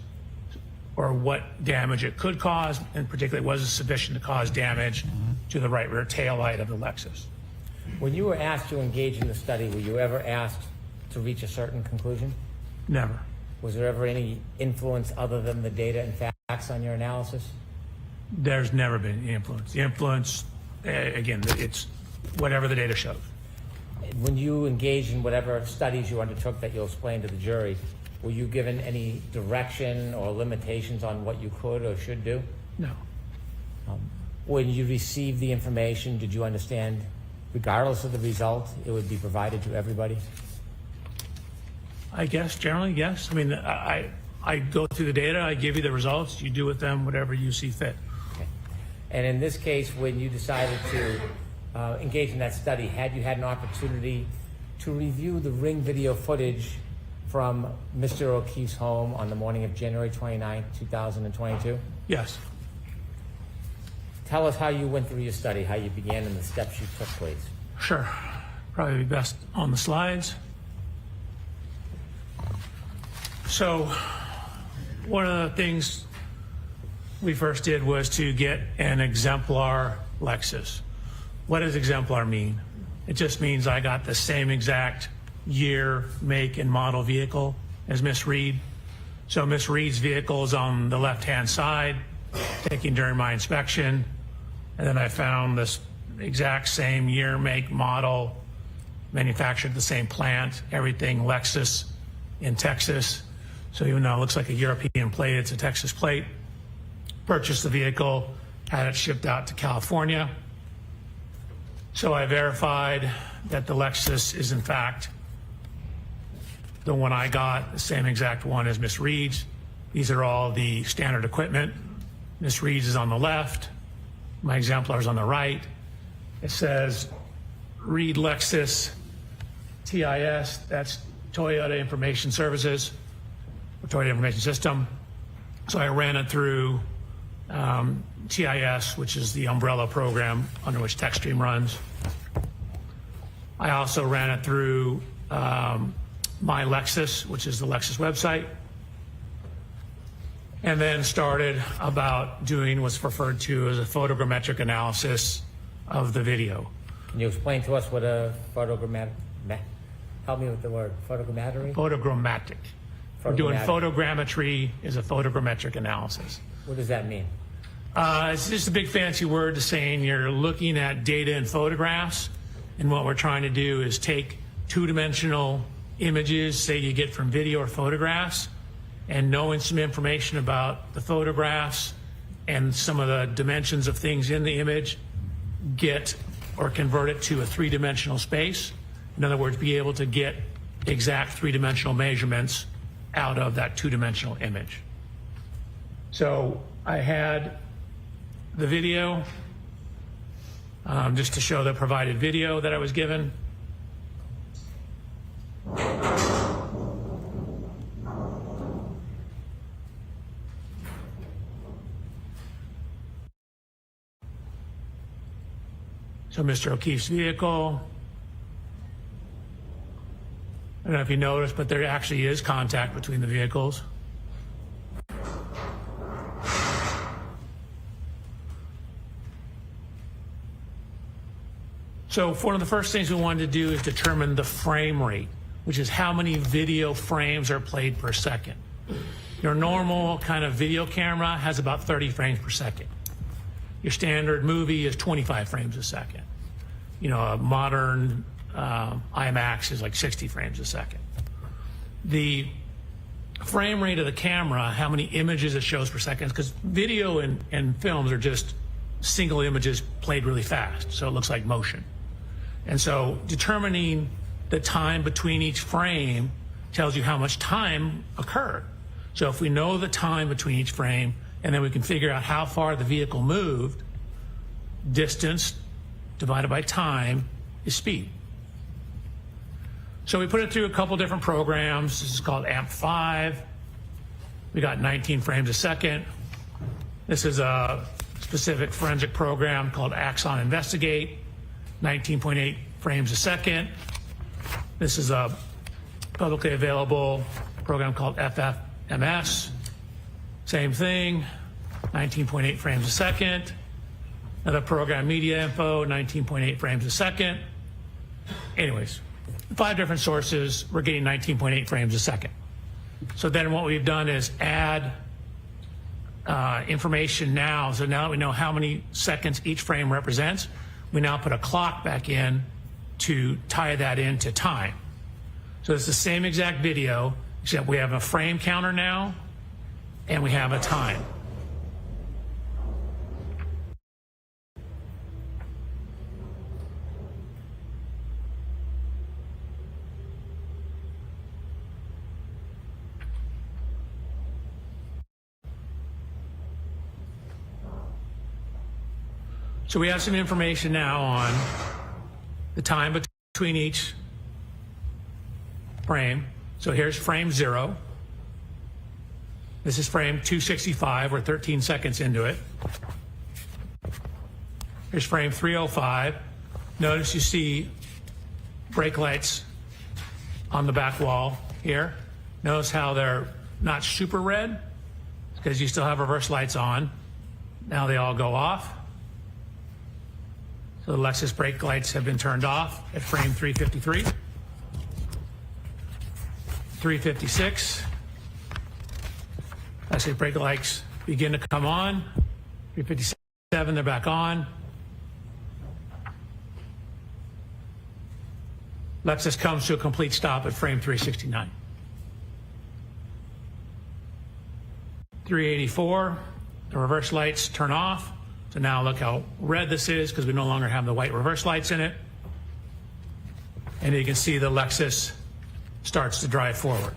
or what damage it could cause, and particularly was it sufficient to cause damage to the right rear taillight of the Lexus. When you were asked to engage in the study, were you ever asked to reach a certain conclusion? Never. Was there ever any influence other than the data and facts on your analysis? There's never been any influence. The influence, again, it's whatever the data shows. When you engaged in whatever studies you undertook that you'll explain to the jury, were you given any direction or limitations on what you could or should do? No. When you received the information, did you understand, regardless of the result, it would be provided to everybody? I guess generally, yes. I mean, I go through the data, I give you the results, you do with them whatever you see fit. Okay. And in this case, when you decided to engage in that study, had you had an opportunity to review the Ring video footage from Mr. O'Keefe's home on the morning of January 29, 2022? Yes. Tell us how you went through your study, how you began, and the steps you took, please. Sure. Probably be best on the slides. So one of the things we first did was to get an exemplar Lexus. What does exemplar mean? It just means I got the same exact year, make, and model vehicle as Miss Reed. So Miss Reed's vehicle is on the left-hand side, taken during my inspection. And then I found this exact same year, make, model, manufactured at the same plant, everything Lexus in Texas. So even though it looks like a European plate, it's a Texas plate. Purchased the vehicle, had it shipped out to California. So I verified that the Lexus is in fact the one I got, the same exact one as Miss Reed's. These are all the standard equipment. Miss Reed's is on the left. My exemplar is on the right. It says Reed Lexus TIS, that's Toyota Information Services, or Toyota Information System. So I ran it through TIS, which is the umbrella program under which TechStream runs. I also ran it through My Lexus, which is the Lexus website, and then started about doing what's referred to as a photogrammetric analysis of the video. Can you explain to us what a photogrammetric, help me with the word, photogrammetry? Photogrammetric. We're doing photogrammetry is a photogrammetric analysis. What does that mean? It's just a big fancy word to saying you're looking at data and photographs, and what we're trying to do is take two-dimensional images, say you get from video or photographs, and knowing some information about the photographs and some of the dimensions of things in the image, get or convert it to a three-dimensional space. In other words, be able to get exact three-dimensional measurements out of that two-dimensional image. So I had the video, just to show the provided video that I was given. So Mr. O'Keefe's vehicle. I don't know if you noticed, but there actually is contact between the vehicles. So one of the first things we wanted to do is determine the frame rate, which is how many video frames are played per second. Your normal kind of video camera has about 30 frames per second. Your standard movie is 25 frames a second. You know, a modern IMAX is like 60 frames a second. The frame rate of the camera, how many images it shows per second, because video and films are just single images played really fast, so it looks like motion. And so determining the time between each frame tells you how much time occurred. So if we know the time between each frame, and then we can figure out how far the vehicle moved, distance divided by time is speed. So we put it through a couple different programs. This is called AMP5. We got 19 frames a second. This is a specific forensic program called Axon Investigate, 19.8 frames a second. This is a publicly available program called FFMS. Same thing, 19.8 frames a second. Another program, Media Info, 19.8 frames a second. Anyways, 5 different sources, we're getting 19.8 frames a second. So then what we've done is add information now. So now that we know how many seconds each frame represents, we now put a clock back in to tie that into time. So it's the same exact video, except we have a frame counter now, and we have a time. So we have some information now on the time between each frame. So here's frame 0. This is frame 265. We're 13 seconds into it. Here's frame 305. Notice you see brake lights on the back wall here. Notice how they're not super red because you still have reverse lights on. Now they all go off. So the Lexus brake lights have been turned off at frame 353. 356. I say brake lights begin to come on. 357, they're back on. Lexus comes to a complete stop at frame 369. 384, the reverse lights turn off. So now look how red this is because we no longer have the white reverse lights in it. And you can see the Lexus starts to drive forward.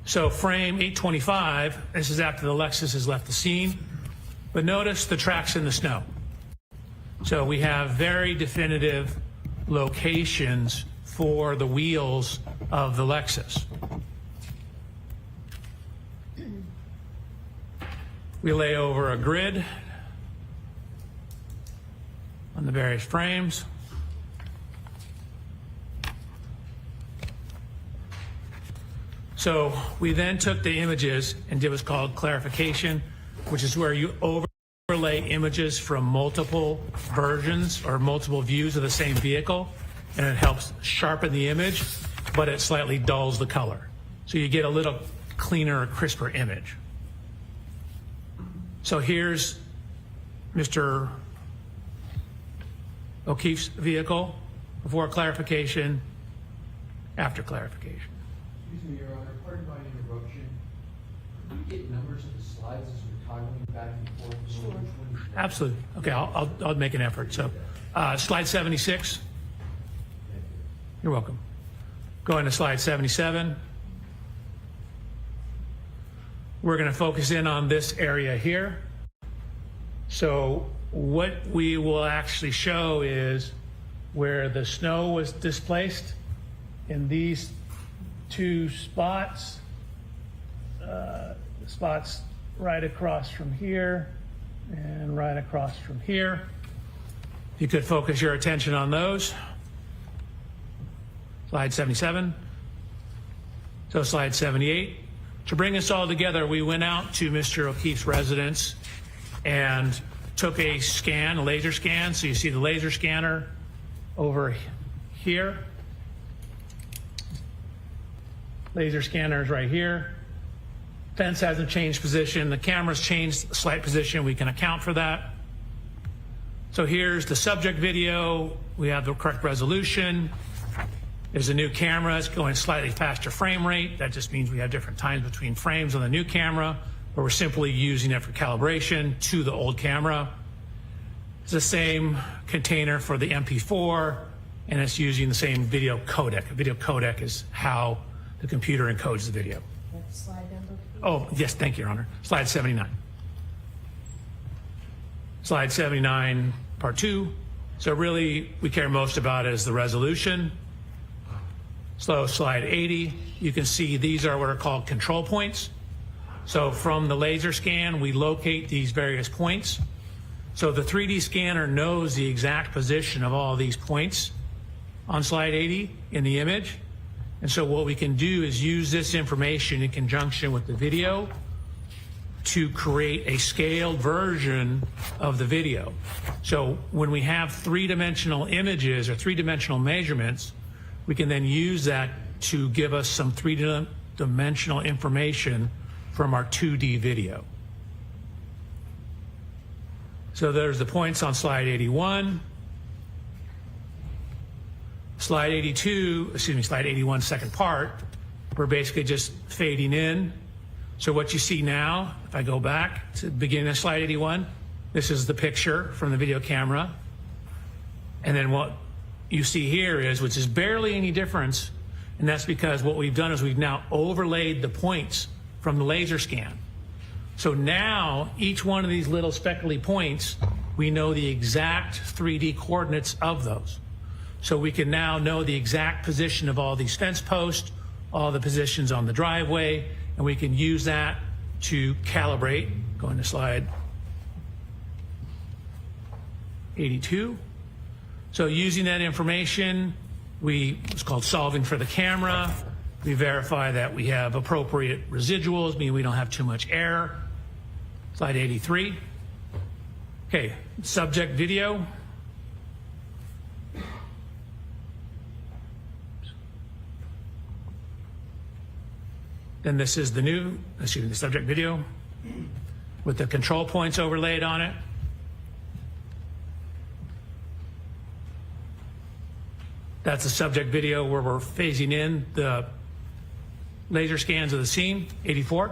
So frame 825, this is after the Lexus has left the scene. But notice the tracks in the snow. So we have very definitive locations for the wheels of the Lexus. We lay over a grid on the various frames. So we then took the images and did what's called clarification, which is where you overlay images from multiple versions or multiple views of the same vehicle, and it helps sharpen the image, but it slightly dulls the color. So you get a little cleaner, crisper image. So here's Mr. O'Keefe's vehicle before clarification, after clarification. Excuse me, Your Honor, pardon my interruption. Could we get numbers of the slides as we're toggling back and forth? Sure. Absolutely. Okay, I'll make an effort. So slide 76. You're welcome. Going to slide 77. We're going to focus in on this area here. So what we will actually show is where the snow was displaced in these two spots. Spots right across from here and right across from here. If you could focus your attention on those. Slide 77. So slide 78. To bring us all together, we went out to Mr. O'Keefe's residence and took a scan, a laser scan. So you see the laser scanner over here. Laser scanner is right here. Fence hasn't changed position. The camera's changed a slight position. We can account for that. So here's the subject video. We have the correct resolution. There's a new camera. It's going slightly faster frame rate. That just means we have different times between frames on the new camera, but we're simply using it for calibration to the old camera. It's the same container for the MP4, and it's using the same video codec. A video codec is how the computer encodes the video. Slide number, please. Oh, yes, thank you, Your Honor. Slide 79. Slide 79, part 2. So really, we care most about is the resolution. So slide 80, you can see these are what are called control points. So from the laser scan, we locate these various points. So the 3D scanner knows the exact position of all these points on slide 80 in the image. And so what we can do is use this information in conjunction with the video to create a scaled version of the video. So when we have three-dimensional images or three-dimensional measurements, we can then use that to give us some three-dimensional information from our 2D video. So there's the points on slide 81. Slide 82, slide 81, second part, we're basically just fading in. So what you see now, if I go back to the beginning of slide 81, this is the picture from the video camera. And then what you see here is, which is barely any difference, and that's because what we've done is we've now overlaid the points from the laser scan. So now each one of these little speckly points, we know the exact 3D coordinates of those. So we can now know the exact position of all these fence posts, all the positions on the driveway, and we can use that to calibrate. Going to slide 82. So using that information, it's called solving for the camera. We verify that we have appropriate residuals, meaning we don't have too much error. Slide 83. Okay, subject video. Then this is the subject video with the control points overlaid on it. That's the subject video where we're phasing in the laser scans of the scene, 84.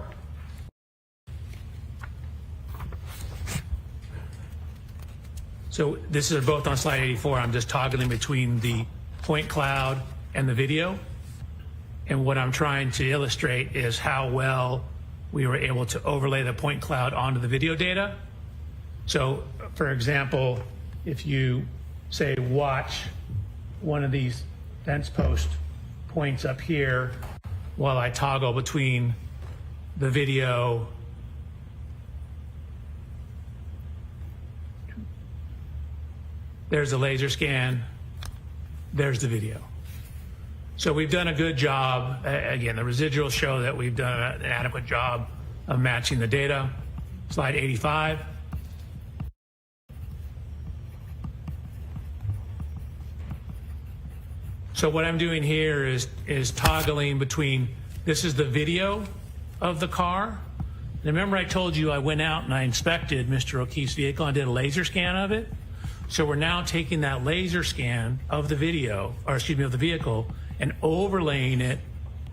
So this is both on slide 84. I'm just toggling between the point cloud and the video. And what I'm trying to illustrate is how well we were able to overlay the point cloud onto the video data. So, for example, if you say watch one of these fence post points up here while I toggle between the video there's the laser scan, there's the video. So we've done a good job. Again, the residuals show that we've done an adequate job of matching the data. Slide 85. So what I'm doing here is toggling between, this is the video of the car. And remember I told you I went out and I inspected Mr. O'Keefe's vehicle and did a laser scan of it? So we're now taking that laser scan of the video, or excuse me, of the vehicle, and overlaying it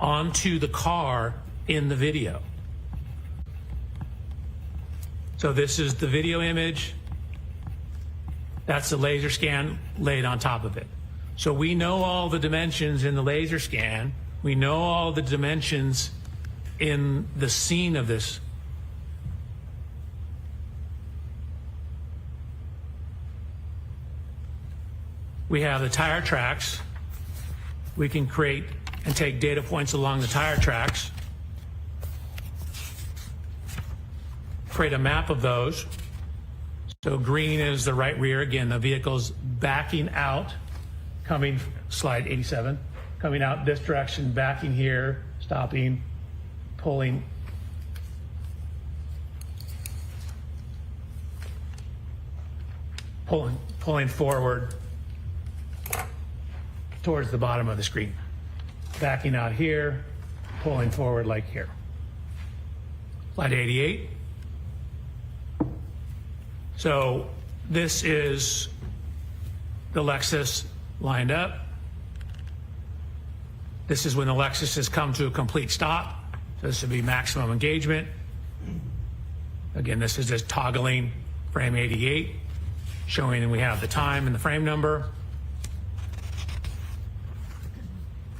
onto the car in the video. So this is the video image. That's the laser scan laid on top of it. So we know all the dimensions in the laser scan. We know all the dimensions in the scene of this. We have the tire tracks. We can create and take data points along the tire tracks. Create a map of those. So green is the right rear. Again, the vehicle's backing out, coming, slide 87, coming out this direction, backing here, stopping, pulling. Pulling forward towards the bottom of the screen. Backing out here, pulling forward like here. Slide 88. So this is the Lexus lined up. This is when the Lexus has come to a complete stop. So this would be maximum engagement. Again, this is just toggling frame 88, showing that we have the time and the frame number.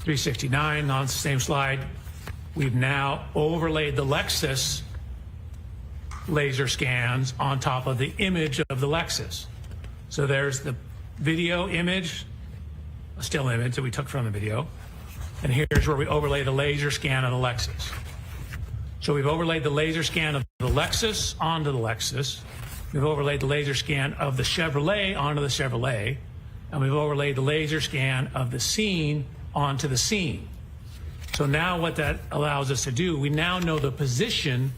369 on the same slide. We've now overlaid the Lexus laser scans on top of the image of the Lexus. So there's the video image, a still image that we took from the video. And here's where we overlay the laser scan of the Lexus. So we've overlaid the laser scan of the Lexus onto the Lexus. We've overlaid the laser scan of the Chevrolet onto the Chevrolet. And we've overlaid the laser scan of the scene onto the scene. So now what that allows us to do, we now know the position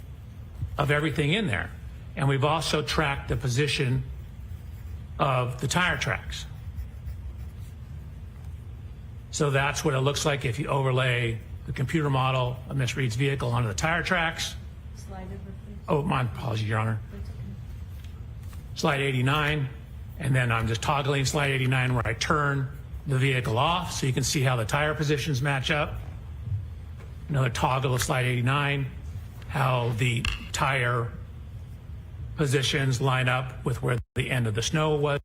of everything in there. And we've also tracked the position of the tire tracks. So that's what it looks like if you overlay the computer model of Ms. Reed's vehicle onto the tire tracks. Slide over, please. Oh, my apologies, Your Honor. Slide 89, and then I'm just toggling slide 89 where I turn the vehicle off so you can see how the tire positions match up. Another toggle of slide 89, how the tire positions line up with where the end of the snow was.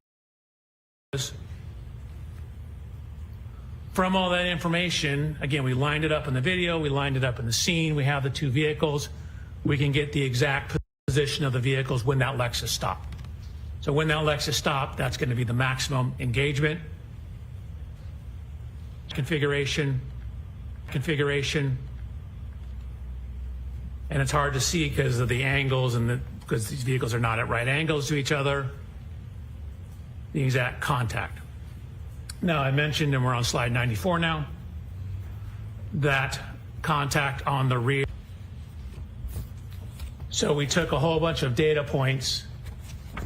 From all that information, again, we lined it up in the video, we lined it up in the scene, we have the two vehicles. We can get the exact position of the vehicles when that Lexus stopped. So when that Lexus stopped, that's going to be the maximum engagement. Configuration, and it's hard to see because of the angles and because these vehicles are not at right angles to each other, the exact contact. Now I mentioned, and we're on slide 94 now, that contact on the rear. So we took a whole bunch of data points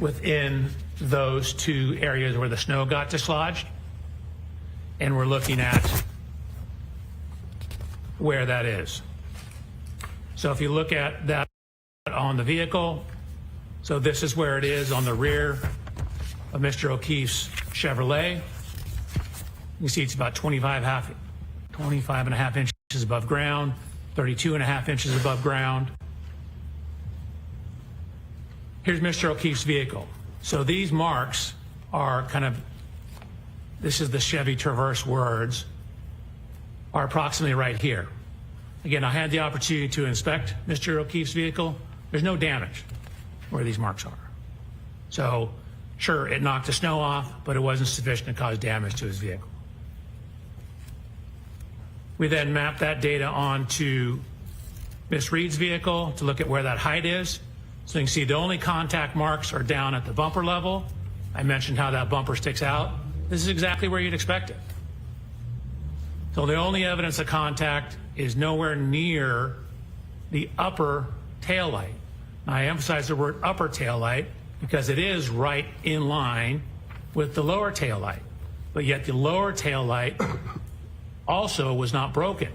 within those two areas where the snow got dislodged, and we're looking at where that is. So if you look at that on the vehicle, so this is where it is on the rear of Mr. O'Keefe's Chevrolet. You see it's about 25 and a half inches above ground, 32 and a half inches above ground. Here's Mr. O'Keefe's vehicle. So these marks are kind of, this is the Chevy Traverse words, are approximately right here. Again, I had the opportunity to inspect Mr. O'Keefe's vehicle. There's no damage where these marks are. So, sure, it knocked the snow off, but it wasn't sufficient to cause damage to his vehicle. We then mapped that data onto Miss Reed's vehicle to look at where that height is. So you can see the only contact marks are down at the bumper level. I mentioned how that bumper sticks out. This is exactly where you'd expect it. So the only evidence of contact is nowhere near the upper tail light. Now, I emphasize the word upper tail light because it is right in line with the lower tail light. But yet the lower tail light also was not broken.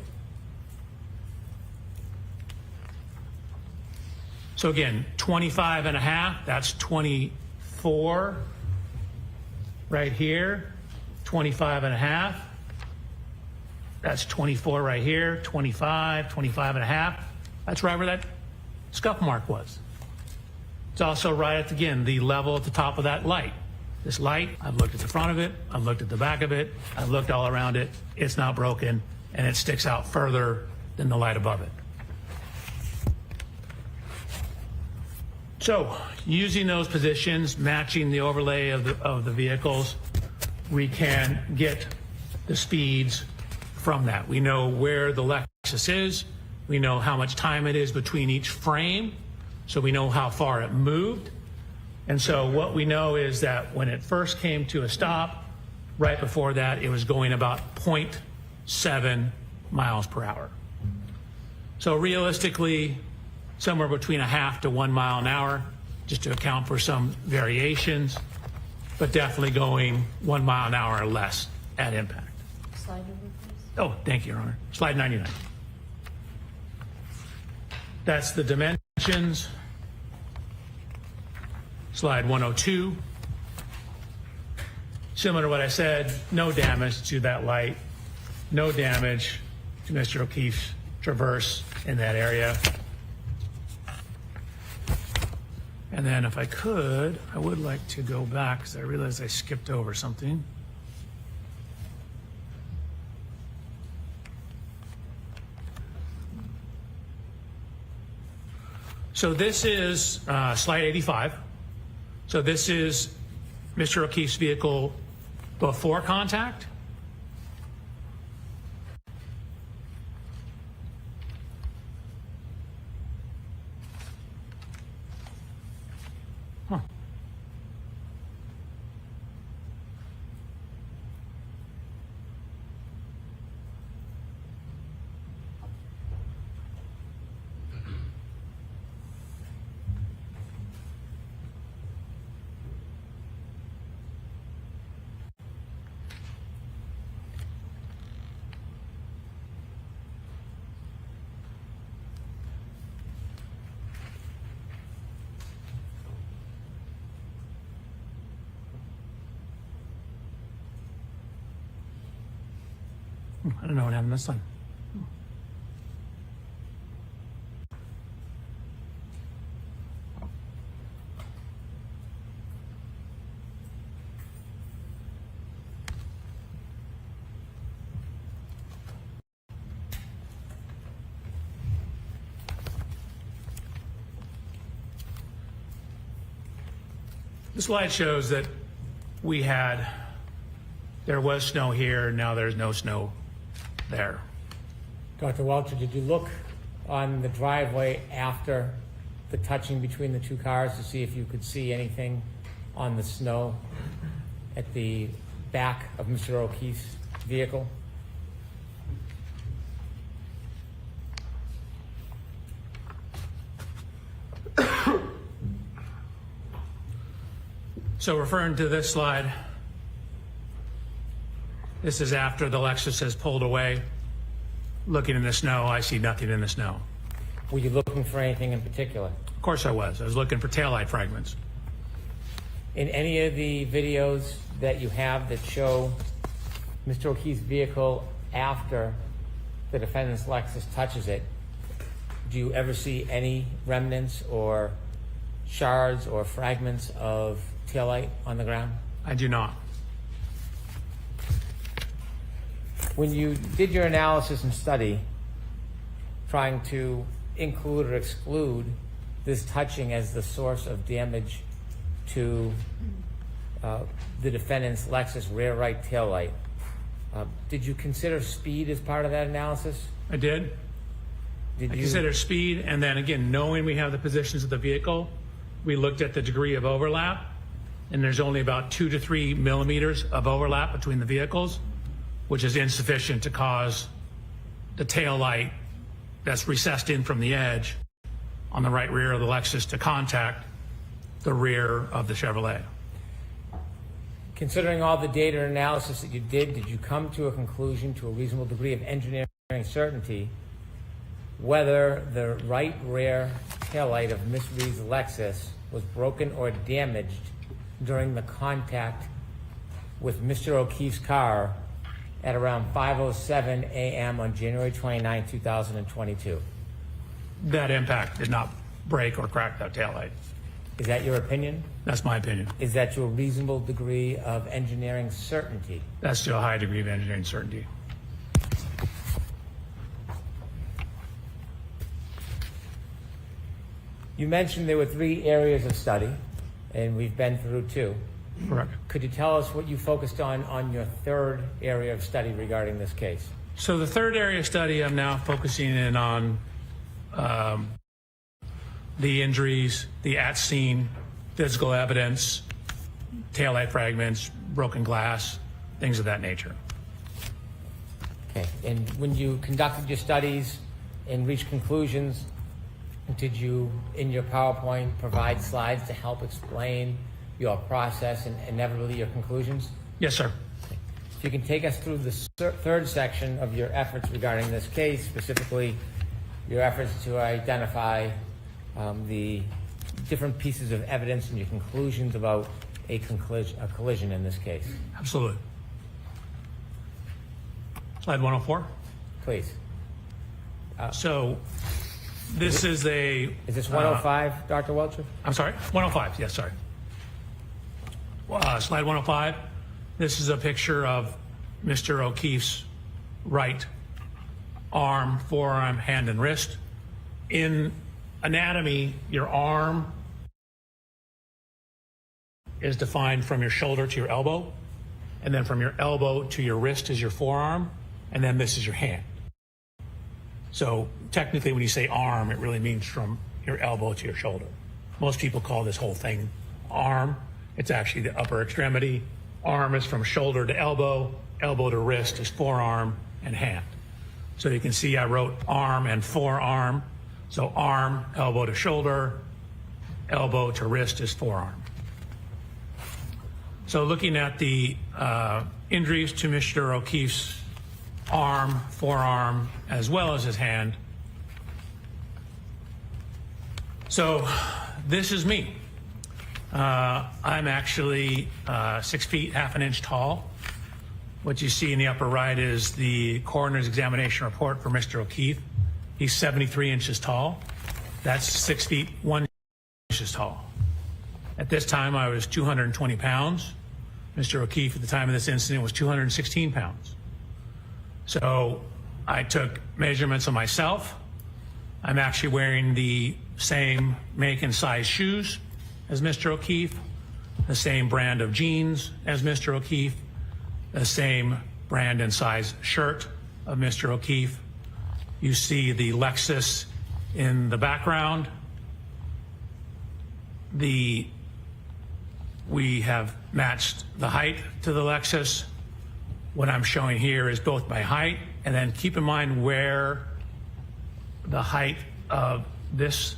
So again, 25 and a half, that's 24 right here, 25 and a half. That's 24 right here, 25, 25 and a half. That's right where that scuff mark was. It's also right at, again, the level at the top of that light. This light, I've looked at the front of it, I've looked at the back of it, I've looked all around it, it's not broken, and it sticks out further than the light above it. So, using those positions, matching the overlay of the vehicles, we can get the speeds from that. We know where the Lexus is, we know how much time it is between each frame, so we know how far it moved. And so what we know is that when it first came to a stop, right before that, it was going about 0.7 miles per hour. So realistically, somewhere between a half to 1 mile an hour, just to account for some variations, but definitely going 1 mile an hour or less at impact. Slide over, please. Oh, thank you, Your Honor. Slide 99. That's the dimensions. Slide 102. Similar to what I said, no damage to that light, no damage to Mr. O'Keefe's Traverse in that area. And then if I could, I would like to go back because I realized I skipped over something. So this is slide 85. So this is Mr. O'Keefe's vehicle before contact. Huh. I don't know what happened this time. The slide shows that there was snow here, now there's no snow there. Dr. Welchure, did you look on the driveway after the touching between the two cars to see if you could see anything on the snow at the back of Mr. O'Keefe's vehicle? So referring to this slide, this is after the Lexus has pulled away. Looking in the snow, I see nothing in the snow. Were you looking for anything in particular? Of course I was. I was looking for taillight fragments. In any of the videos that you have that show Mr. O'Keefe's vehicle after the defendant's Lexus touches it, do you ever see any remnants or shards or fragments of taillight on the ground? I do not. When you did your analysis and study, trying to include or exclude this touching as the source of damage to the defendant's Lexus rear right taillight, did you consider speed as part of that analysis? I did. I considered speed, and then again, knowing we have the positions of the vehicle, we looked at the degree of overlap, and there's only about 2 to 3 millimeters of overlap between the vehicles, which is insufficient to cause the tail light that's recessed in from the edge on the right rear of the Lexus to contact the rear of the Chevrolet. Considering all the data and analysis that you did you come to a conclusion, to a reasonable degree of engineering certainty, whether the right rear taillight of Miss Reed's Lexus was broken or damaged during the contact with Mr. O'Keefe's car at around 5:07 a.m. on January 29, 2022? That impact did not break or crack that taillight. Is that your opinion? That's my opinion. Is that to a reasonable degree of engineering certainty? That's to a high degree of engineering certainty. You mentioned there were 3 areas of study, and we've been through 2. Correct. Could you tell us what you focused on your 3rd area of study regarding this case? So the 3rd area of study, I'm now focusing in on the injuries, the at-scene physical evidence, taillight fragments, broken glass, things of that nature. Okay. And when you conducted your studies and reached conclusions, did you, in your PowerPoint, provide slides to help explain your process and inevitably your conclusions? Yes, sir. Okay. If you can take us through the 3rd section of your efforts regarding this case, specifically your efforts to identify the different pieces of evidence and your conclusions about a collision in this case. Absolutely. Slide 104. Please. So this is a... Is this 105, Dr. Welchure? I'm sorry? 105, yes, sorry. Slide 105. This is a picture of Mr. O'Keefe's right arm, forearm, hand, and wrist. In anatomy, your arm is defined from your shoulder to your elbow, and then from your elbow to your wrist is your forearm, and then this is your hand. So technically, when you say arm, it really means from your elbow to your shoulder. Most people call this whole thing arm. It's actually the upper extremity. Arm is from shoulder to elbow, elbow to wrist is forearm, and hand. So you can see I wrote arm and forearm. So arm, elbow to shoulder, elbow to wrist is forearm. So looking at the injuries to Mr. O'Keefe's arm, forearm, as well as his hand. So this is me. I'm actually 6 feet, half an inch tall. What you see in the upper right is the coroner's examination report for Mr. O'Keefe. He's 73 inches tall. That's 6 feet, 1 inches tall. At this time, I was 220 pounds. Mr. O'Keefe, at the time of this incident, was 216 pounds. So I took measurements of myself. I'm actually wearing the same make and size shoes as Mr. O'Keefe, the same brand of jeans as Mr. O'Keefe, the same brand and size shirt of Mr. O'Keefe. You see the Lexus in the background. We have matched the height to the Lexus. What I'm showing here is both my height, and then keep in mind where the height of this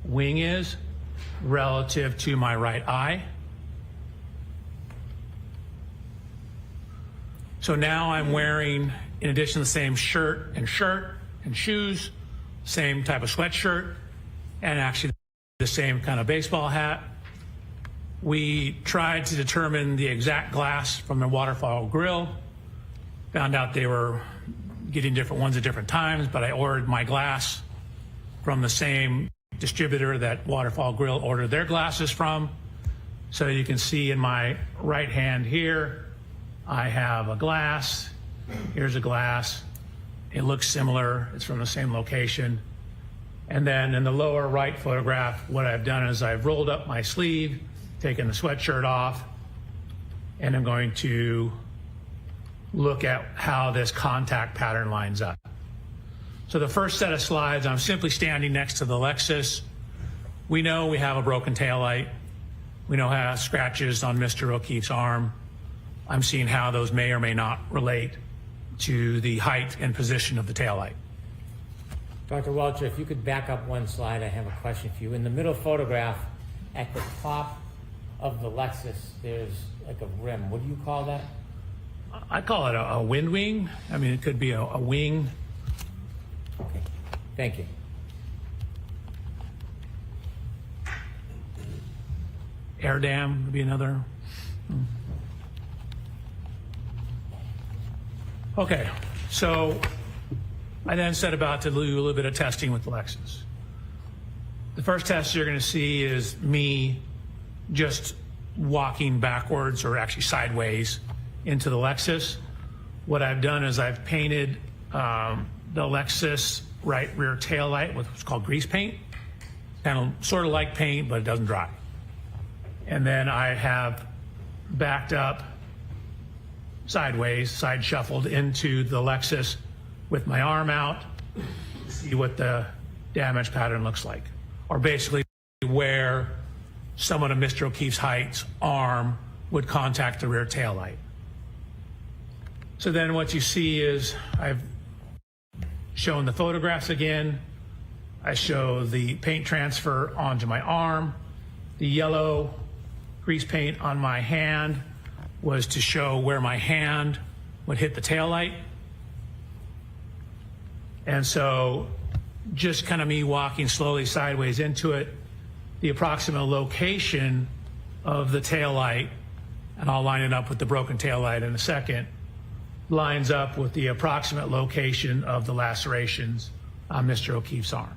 wing is relative to my right eye. So now I'm wearing, in addition to the same shirt and shoes, same type of sweatshirt, and actually the same kind of baseball hat. We tried to determine the exact glass from the waterfall grill. Found out they were getting different ones at different times, but I ordered my glass from the same distributor that Waterfall Grill ordered their glasses from. So you can see in my right hand here, I have a glass. Here's a glass. It looks similar. It's from the same location. And then in the lower right photograph, what I've done is I've rolled up my sleeve, taken the sweatshirt off, and I'm going to look at how this contact pattern lines up. So the first set of slides, I'm simply standing next to the Lexus. We know we have a broken taillight. We know how scratches on Mr. O'Keefe's arm. I'm seeing how those may or may not relate to the height and position of the taillight. Dr. Welchure, if you could back up one slide, I have a question for you. In the middle photograph, at the top of the Lexus, there's like a rim. What do you call that? I call it a wind wing. I mean, it could be a wing. Okay, thank you. Air dam would be another. Okay, so I then set about to do a little bit of testing with the Lexus. The first test you're going to see is me just walking backwards, or actually sideways, into the Lexus. What I've done is I've painted the Lexus right rear tail light with what's called grease paint. Kind of sort of like paint, but it doesn't dry. And then I have backed up sideways, side shuffled into the Lexus with my arm out to see what the damage pattern looks like. Or basically where someone of Mr. O'Keefe's height's arm would contact the rear tail light. So then what you see is I've shown the photographs again. I show the paint transfer onto my arm. The yellow grease paint on my hand was to show where my hand would hit the taillight. And so just kind of me walking slowly sideways into it, the approximate location of the taillight, and I'll line it up with the broken taillight in a second, lines up with the approximate location of the lacerations on Mr. O'Keefe's arm.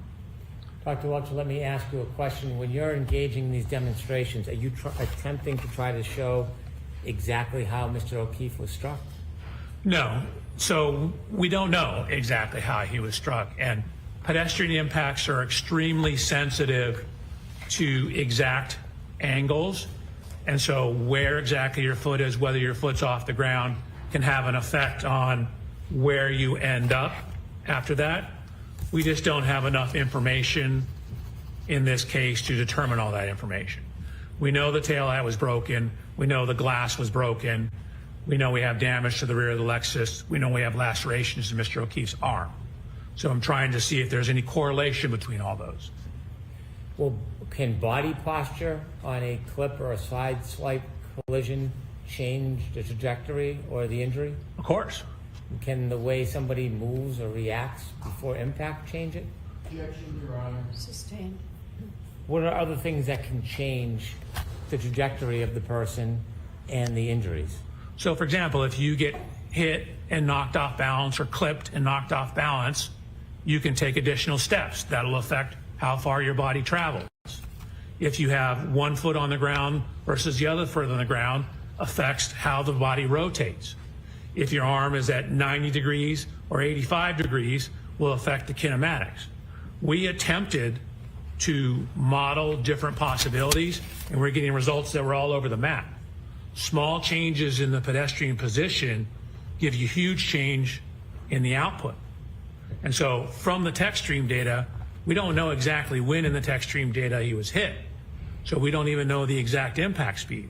Dr. Welchure, let me ask you a question. When you're engaging in these demonstrations, are you attempting to try to show exactly how Mr. O'Keefe was struck? No. So we don't know exactly how he was struck, and pedestrian impacts are extremely sensitive to exact angles, and so where exactly your foot is, whether your foot's off the ground, can have an effect on where you end up after that. We just don't have enough information in this case to determine all that information. We know the taillight was broken. We know the glass was broken. We know we have damage to the rear of the Lexus. We know we have lacerations to Mr. O'Keefe's arm. So I'm trying to see if there's any correlation between all those. Well, can body posture on a clip or a side swipe collision change the trajectory or the injury? Of course. Can the way somebody moves or reacts before impact change it? Objection, Your Honor. Sustained. What are other things that can change the trajectory of the person and the injuries? So, for example, if you get hit and knocked off balance, or clipped and knocked off balance, you can take additional steps. That'll affect how far your body travels. If you have one foot on the ground versus the other foot on the ground, affects how the body rotates. If your arm is at 90 degrees or 85 degrees, will affect the kinematics. We attempted to model different possibilities, and we're getting results that were all over the map. Small changes in the pedestrian position give you huge change in the output. And so from the tech stream data, we don't know exactly when in the tech stream data he was hit. So we don't even know the exact impact speed.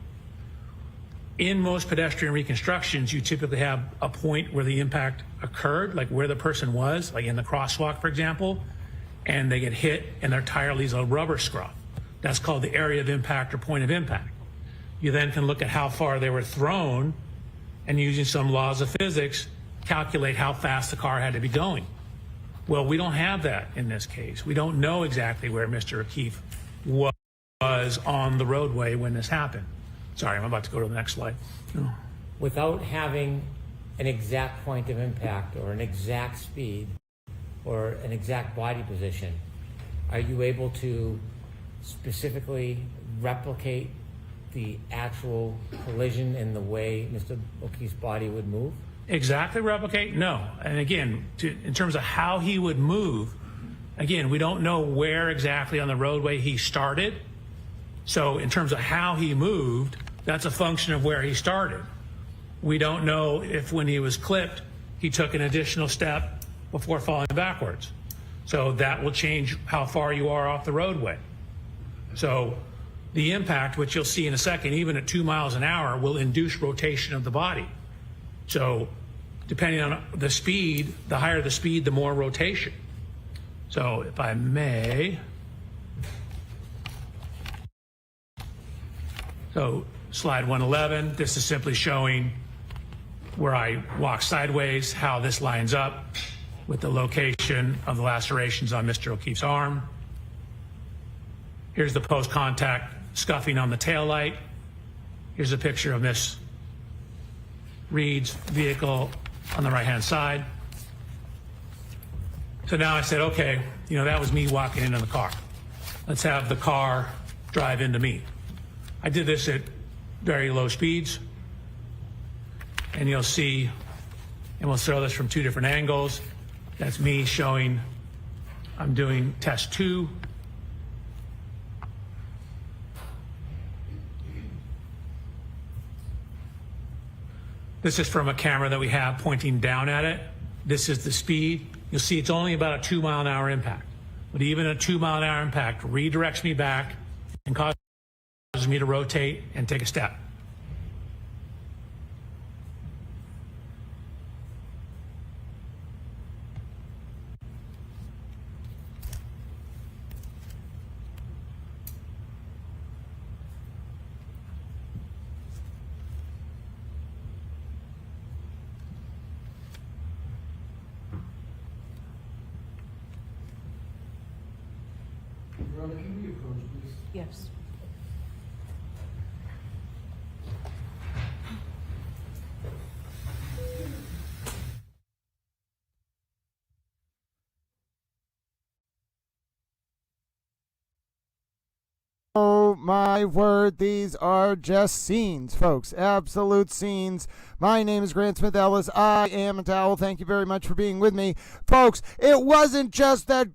In most pedestrian reconstructions, you typically have a point where the impact occurred, like where the person was, like in the crosswalk, for example, and they get hit and their tire leaves a rubber scruff. That's called the area of impact or point of impact. You then can look at how far they were thrown, and using some laws of physics, calculate how fast the car had to be going. Well, we don't have that in this case. We don't know exactly where Mr. O'Keefe was on the roadway when this happened. Sorry, I'm about to go to the next slide. Oh. Without having an exact point of impact or an exact speed or an exact body position, are you able to specifically replicate the actual collision and the way Mr. O'Keefe's body would move? Exactly replicate? No. And again, in terms of how he would move, again, we don't know where exactly on the roadway he started. So in terms of how he moved, that's a function of where he started. We don't know if when he was clipped, he took an additional step before falling backwards. So that will change how far you are off the roadway. So the impact, which you'll see in a second, even at 2 miles an hour, will induce rotation of the body. So depending on the speed, the higher the speed, the more rotation. So if I may, so slide 111, this is simply showing where I walk sideways, how this lines up with the location of the lacerations on Mr. O'Keefe's arm. Here's the post-contact scuffing on the taillight. Here's a picture of Miss Reed's vehicle on the right-hand side. So now I said, okay, that was me walking into the car. Let's have the car drive into me. I did this at very low speeds. And you'll see, and we'll show this from 2 different angles. That's me showing I'm doing test 2. This is from a camera that we have pointing down at it. This is the speed. You'll see it's only about a 2 mile an hour impact. But even a 2 mile an hour impact redirects me back and causes me to rotate and take a step. Rhonda, can we approach, please? Yes. Oh my word, these are just scenes, folks. Absolute scenes. My name is Grant Smith Ellis. I am a towel. Thank you very much for being with me. Folks, it wasn't just that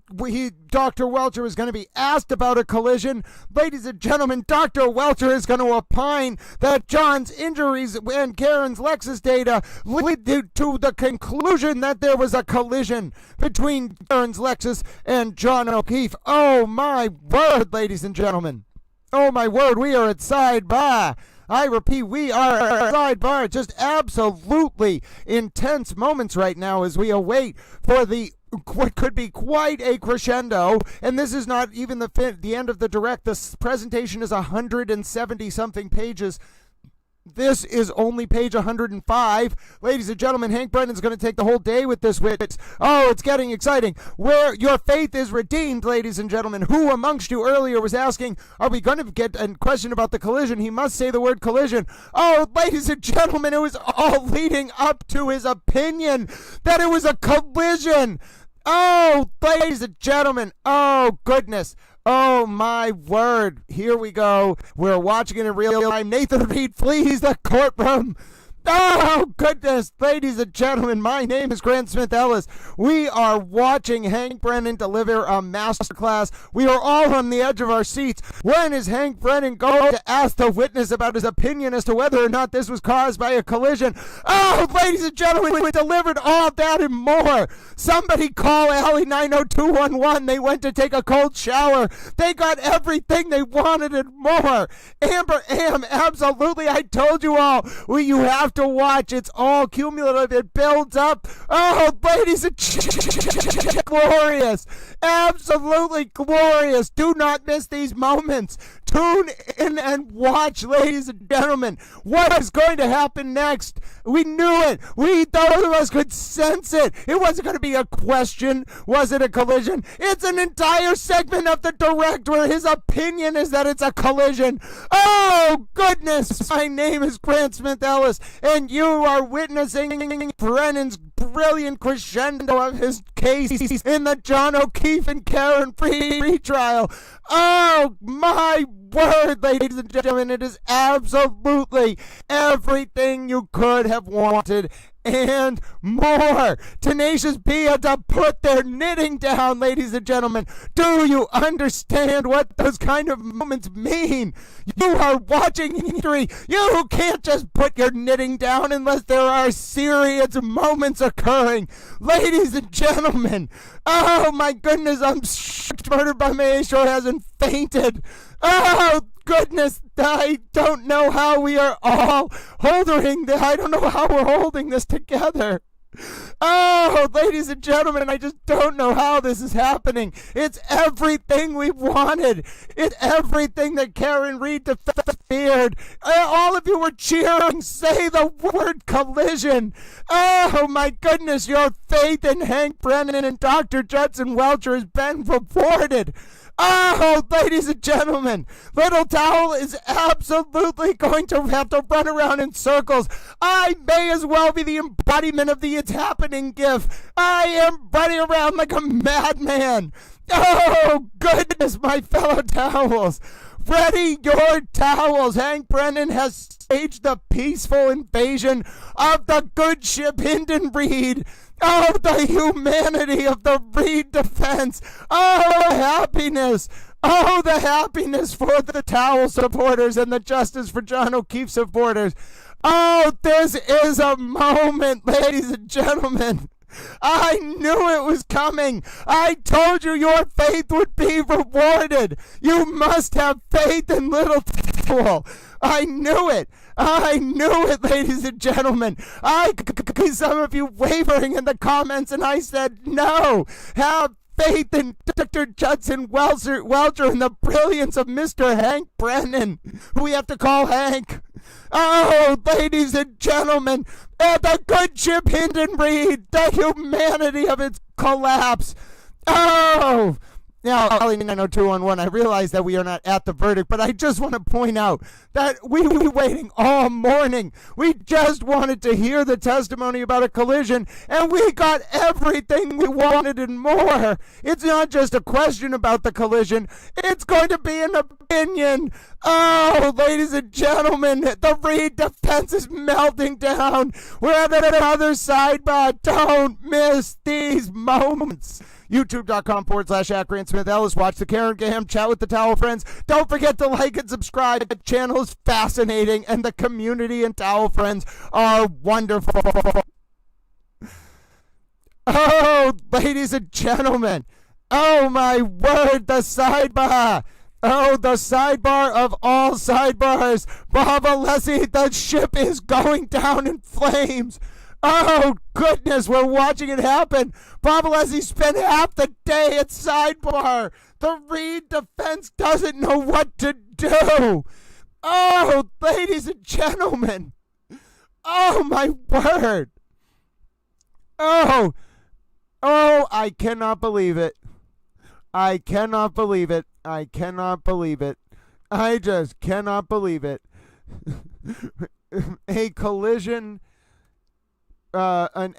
Dr. Welchure was going to be asked about a collision. Ladies and gentlemen, Dr. Welchure is going to opine that John's injuries and Karen's Lexus data lead to the conclusion that there was a collision between Karen's Lexus and John O'Keefe. Oh my word, ladies and gentlemen. Oh my word, we are at Sidebar. I repeat, we are at Sidebar. Just absolutely intense moments right now as we await for what could be quite a crescendo. And this is not even the end of the direct. This presentation is 170 something pages. This is only page 105. Ladies and gentlemen, Hank Brennan's going to take the whole day with this witness. Oh, it's getting exciting. Where your faith is redeemed, ladies and gentlemen. Who amongst you earlier was asking, are we going to get a question about the collision? He must say the word collision. Oh, ladies and gentlemen, it was all leading up to his opinion that it was a collision. Oh, ladies and gentlemen. Oh, goodness. Oh, my word. Here we go. We're watching it in real time. Nathan Reed flees the courtroom. Oh, goodness. Ladies and gentlemen, my name is Grant Smith Ellis. We are watching Hank Brennan deliver a masterclass. We are all on the edge of our seats. When is Hank Brennan going to ask the witness about his opinion as to whether or not this was caused by a collision? Oh, ladies and gentlemen, we delivered all that and more. Somebody call Alley 90211. They went to take a cold shower. They got everything they wanted and more. Amber Am, absolutely. I told you all. You have to watch. It's all cumulative. It builds up. Oh, ladies and gentlemen, glorious. Absolutely glorious. Do not miss these moments. Tune in and watch, ladies and gentlemen. What is going to happen next? We knew it. Those of us could sense it. It wasn't going to be a question. Was it a collision? It's an entire segment of the direct where his opinion is that it's a collision. Oh, goodness. My name is Grant Smith Ellis, and you are witnessing Brennan's brilliant crescendo of his case in the John O'Keefe and Karen Free trial. Oh, my word, ladies and gentlemen, it is absolutely everything you could have wanted and more. Tenacious P had to put their knitting down, ladies and gentlemen. Do you understand what those kind of moments mean? You are watching history. You can't just put your knitting down unless there are serious moments occurring. Ladies and gentlemen, oh my goodness, I'm shocked Murdered by Mayshore hasn't fainted. Oh, goodness, I don't know how we are all I don't know how we're holding this together. Oh, ladies and gentlemen, I just don't know how this is happening. It's everything we wanted. It's everything that Karen Reed feared. All of you were cheering. Say the word collision. Oh, my goodness, your faith in Hank Brennan and Dr. Judson Welcher has been rewarded. Oh, ladies and gentlemen, Little Towel is absolutely going to have to run around in circles. I may as well be the embodiment of the "it's happening" gif. I am running around like a madman. Oh, goodness, my fellow towels. Ready your towels. Hank Brennan has staged the peaceful invasion of the good ship Hindenburg. Oh, the humanity of the Reed defense. Oh, happiness. Oh, the happiness for the Towel supporters and the Justice for John O'Keefe supporters. Oh, this is a moment, ladies and gentlemen. I knew it was coming. I told you your faith would be rewarded. You must have faith in Little Towel. I knew it. I knew it, ladies and gentlemen. I see some of you wavering in the comments, and I said no. Have faith in Dr. Judson Welcher and the brilliance of Mr. Hank Brennan, who we have to call Hank. Oh, ladies and gentlemen, the good ship Hindenburg, the humanity of its collapse. Oh, now, Ellie 90211, I realize that we are not at the verdict, but I just want to point out that we were waiting all morning. We just wanted to hear the testimony about a collision, and we got everything we wanted and more. It's not just a question about the collision. It's going to be an opinion. Oh, ladies and gentlemen, the Reed defense is melting down. We're at another sidebar. Don't miss these moments. YouTube.com/@GrantSmithEllis. Watch the Karen Gam, chat with the Towel friends. Don't forget to like and subscribe. The channel is fascinating, and the community and Towel friends are wonderful. Oh, ladies and gentlemen. Oh, my word, the sidebar. Oh, the sidebar of all sidebars. Bob Alessi, the ship is going down in flames. Oh, goodness, we're watching it happen. Bob Alessi spent half the day at Sidebar. The Reed defense doesn't know what to do. Oh, ladies and gentlemen. Oh, my word. Oh, I cannot believe it. I cannot believe it. I cannot believe it. I just cannot believe it. A collision... an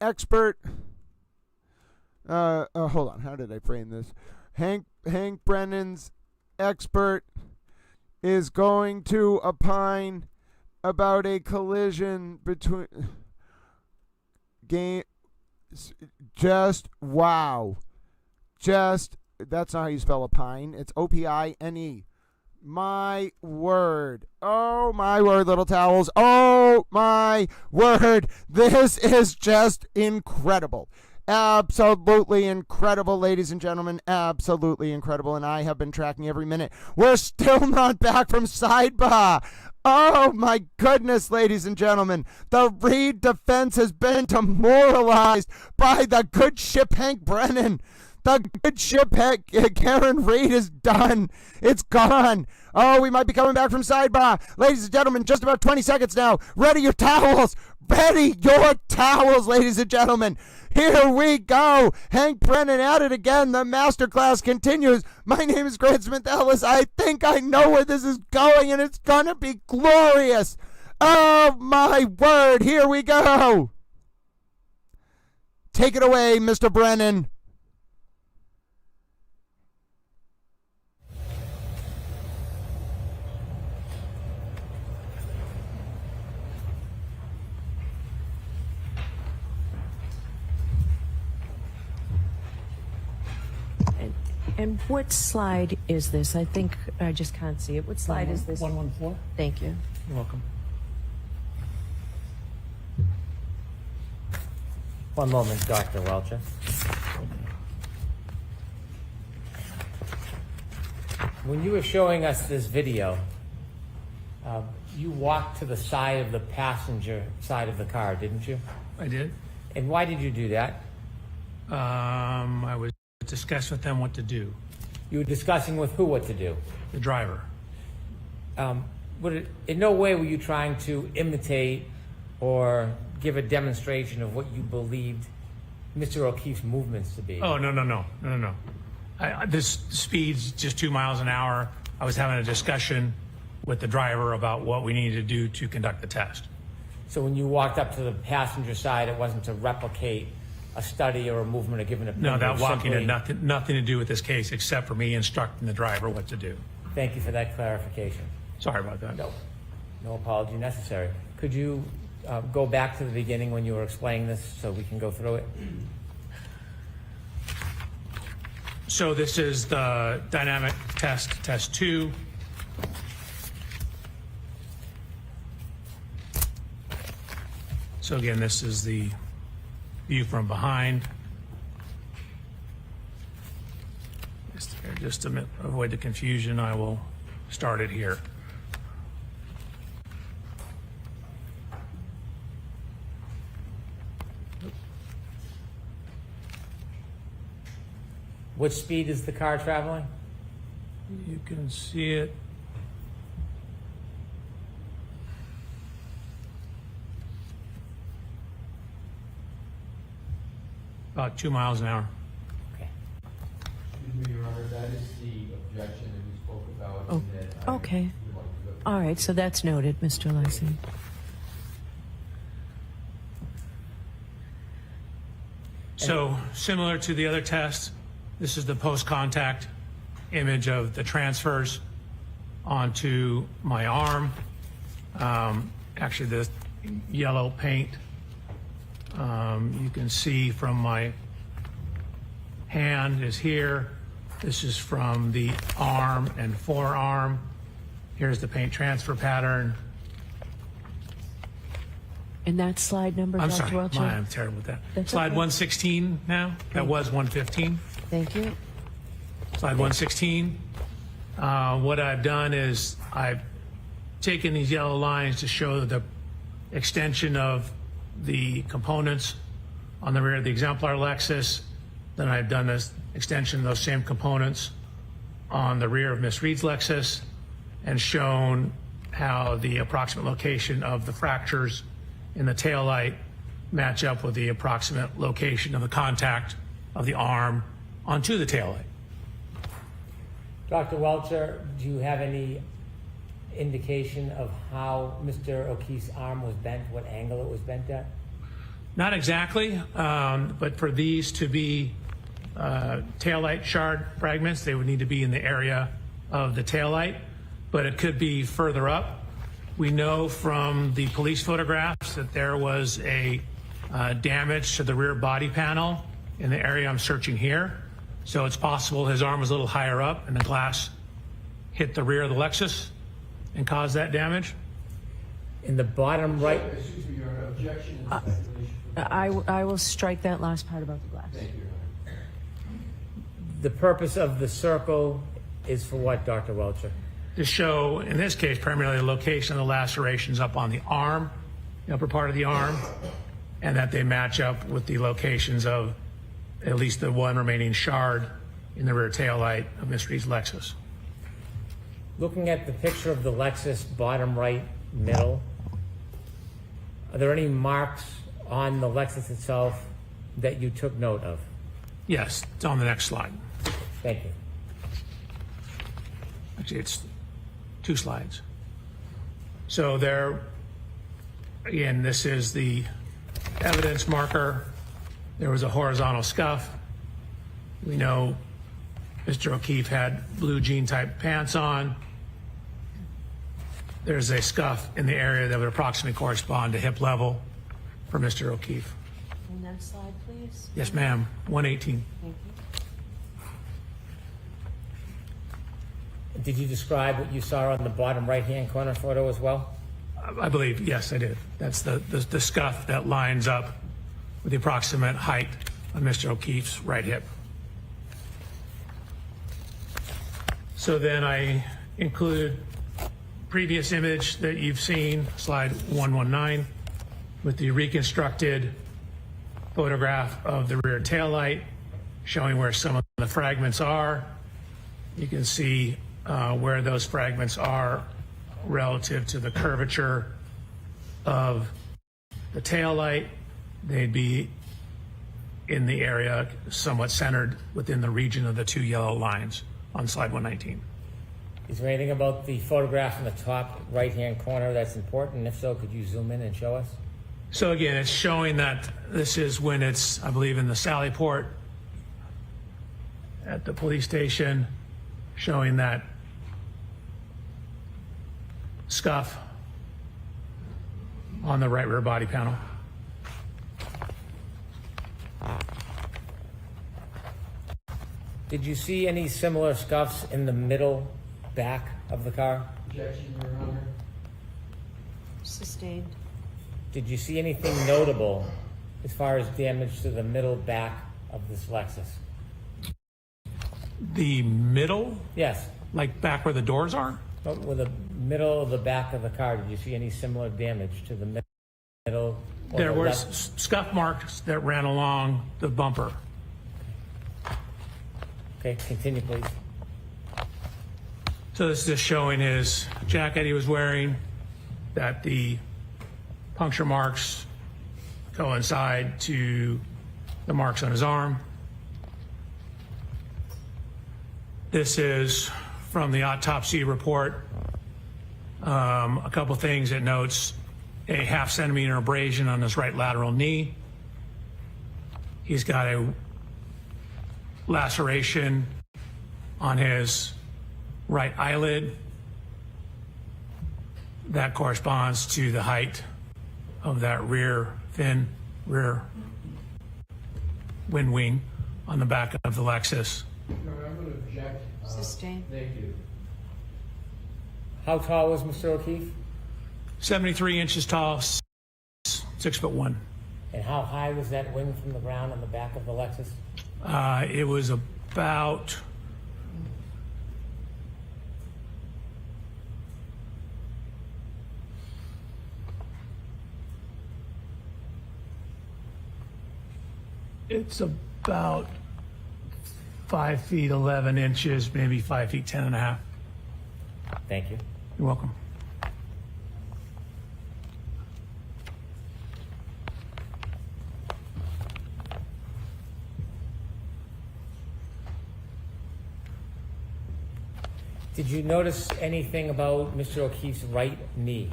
expert. Hold on. How did I frame this? Hank Brennan's expert is going to opine about a collision between game. Just wow. Just that's not how you spell opine. It's OPINE. My word. Oh, my word, Little Towels. Oh, my word. This is just incredible. Absolutely incredible, ladies and gentlemen. Absolutely incredible. And I have been tracking every minute. We're still not back from Sidebar. Oh, my goodness, ladies and gentlemen. The Reed defense has been demoralized by the good ship Hank Brennan. The good ship Karen Reed is done. It's gone. Oh, we might be coming back from Sidebar. Ladies and gentlemen, just about 20 seconds now. Ready your towels. Ready your towels, ladies and gentlemen. Here we go. Hank Brennan at it again. The masterclass continues. My name is Grant Smith Ellis. I think I know where this is going, and it's going to be glorious. Oh, my word. Here we go. Take it away, Mr. Brennan. And what slide is this? I think I just can't see it. What slide is this? 114. Thank you. You're welcome. One moment, Dr. Welcher. When you were showing us this video, you walked to the side of the passenger side of the car, didn't you? I did. And why did you do that? I was discussing with them what to do. You were discussing with who what to do? The driver. In no way were you trying to imitate or give a demonstration of what you believed Mr. O'Keefe's movements to be? Oh, no. This speed's just 2 miles an hour. I was having a discussion with the driver about what we needed to do to conduct the test. So when you walked up to the passenger side, it wasn't to replicate a study or a movement or give an opinion? No, that walking simply... had nothing to do with this case except for me instructing the driver what to do. Thank you for that clarification. Sorry about that. No apology necessary. Could you go back to the beginning when you were explaining this so we can go through it? So this is the dynamic test 2. So again, this is the view from behind. Just to avoid the confusion, I will start it here. What speed is the car traveling? You can see it. About 2 miles an hour. Okay. Excuse me, Your Honor, that is the objection that we spoke about. Oh, that okay. would like to go. All right, so that's noted, Mr. Lysy. So similar to the other test, this is the post-contact image of the transfers onto my arm. Actually, the yellow paint you can see from my hand is here. This is from the arm and forearm. Here's the paint transfer pattern. And that slide number, I'm Dr. sorry, Welcher? I'm terrible with that. That's Slide okay. 116 now. That was 115. Thank you. Slide 116. What I've done is I've taken these yellow lines to show the extension of the components on the rear of the exemplar Lexus. Then I've done this extension of those same components on the rear of Miss Reed's Lexus and shown how the approximate location of the fractures in the taillight match up with the approximate location of the contact of the arm onto the taillight. Dr. Welcher, do you have any indication of how Mr. O'Keefe's arm was bent, what angle it was bent at? Not exactly, but for these to be taillight shard fragments, they would need to be in the area of the taillight, but it could be further up. We know from the police photographs that there was a damage to the rear body panel in the area I'm searching here. So it's possible his arm was a little higher up and the glass hit the rear of the Lexus and caused that damage. In the bottom right. Excuse me, Your Honor, objection is speculation. I will strike that last part about the glass. Thank you, Your Honor. The purpose of the circle is for what, Dr. Welcher? To show, in this case, primarily the location of the lacerations up on the arm, the upper part of the arm, and that they match up with the locations of at least the one remaining shard in the rear taillight of Miss Reed's Lexus. Looking at the picture of the Lexus, bottom right, middle, are there any marks on the Lexus itself that you took note of? Yes, it's on the next slide. Thank you. Actually, it's 2 slides. So there, again, this is the evidence marker There was a horizontal scuff. We know Mr. O'Keefe had blue jean type pants on. There's a scuff in the area that would approximately correspond to hip level for Mr. O'Keefe. And next slide, please. Yes, ma'am. 118. Thank you. Did you describe what you saw on the bottom right-hand corner photo as well? I believe, yes, I did. That's the scuff that lines up with the approximate height of Mr. O'Keefe's right hip. So then I included previous image that you've seen, slide 119, with the reconstructed photograph of the rear taillight, showing where some of the fragments are. You can see where those fragments are relative to the curvature of the taillight. They'd be in the area somewhat centered within the region of the two yellow lines on slide 119. Is there anything about the photograph in the top right-hand corner that's important? If so, could you zoom in and show us? So again, it's showing that this is when it's, I believe, in the Sally Port at the police station, showing that scuff on the right rear body panel. Did you see any similar scuffs in the middle back of the car? Objection, Your Honor. Sustained. Did you see anything notable as far as damage to the middle back of this Lexus? The middle? Yes. Like back where the doors are? With the middle of the back of the car, did you see any similar damage to the middle? There were scuff marks that ran along the bumper. Okay, continue, please. So this is just showing his jacket he was wearing, that the puncture marks coincide to the marks on his arm. This is from the autopsy report. A couple things it notes: a 0.5 centimeter abrasion on his right lateral knee. He's got a laceration on his right eyelid that corresponds to the height of that thin rear wind wing on the back of the Lexus. Your Honor, I'm going to object. Sustained. Thank you. How tall was Mr. O'Keefe? 73 inches tall, 6'1". And how high was that wing from the ground on the back of the Lexus? It was about it's about 5 feet 11 inches, maybe 5 feet 10 and a half. Thank you. You're welcome. Did you notice anything about Mr. O'Keefe's right knee?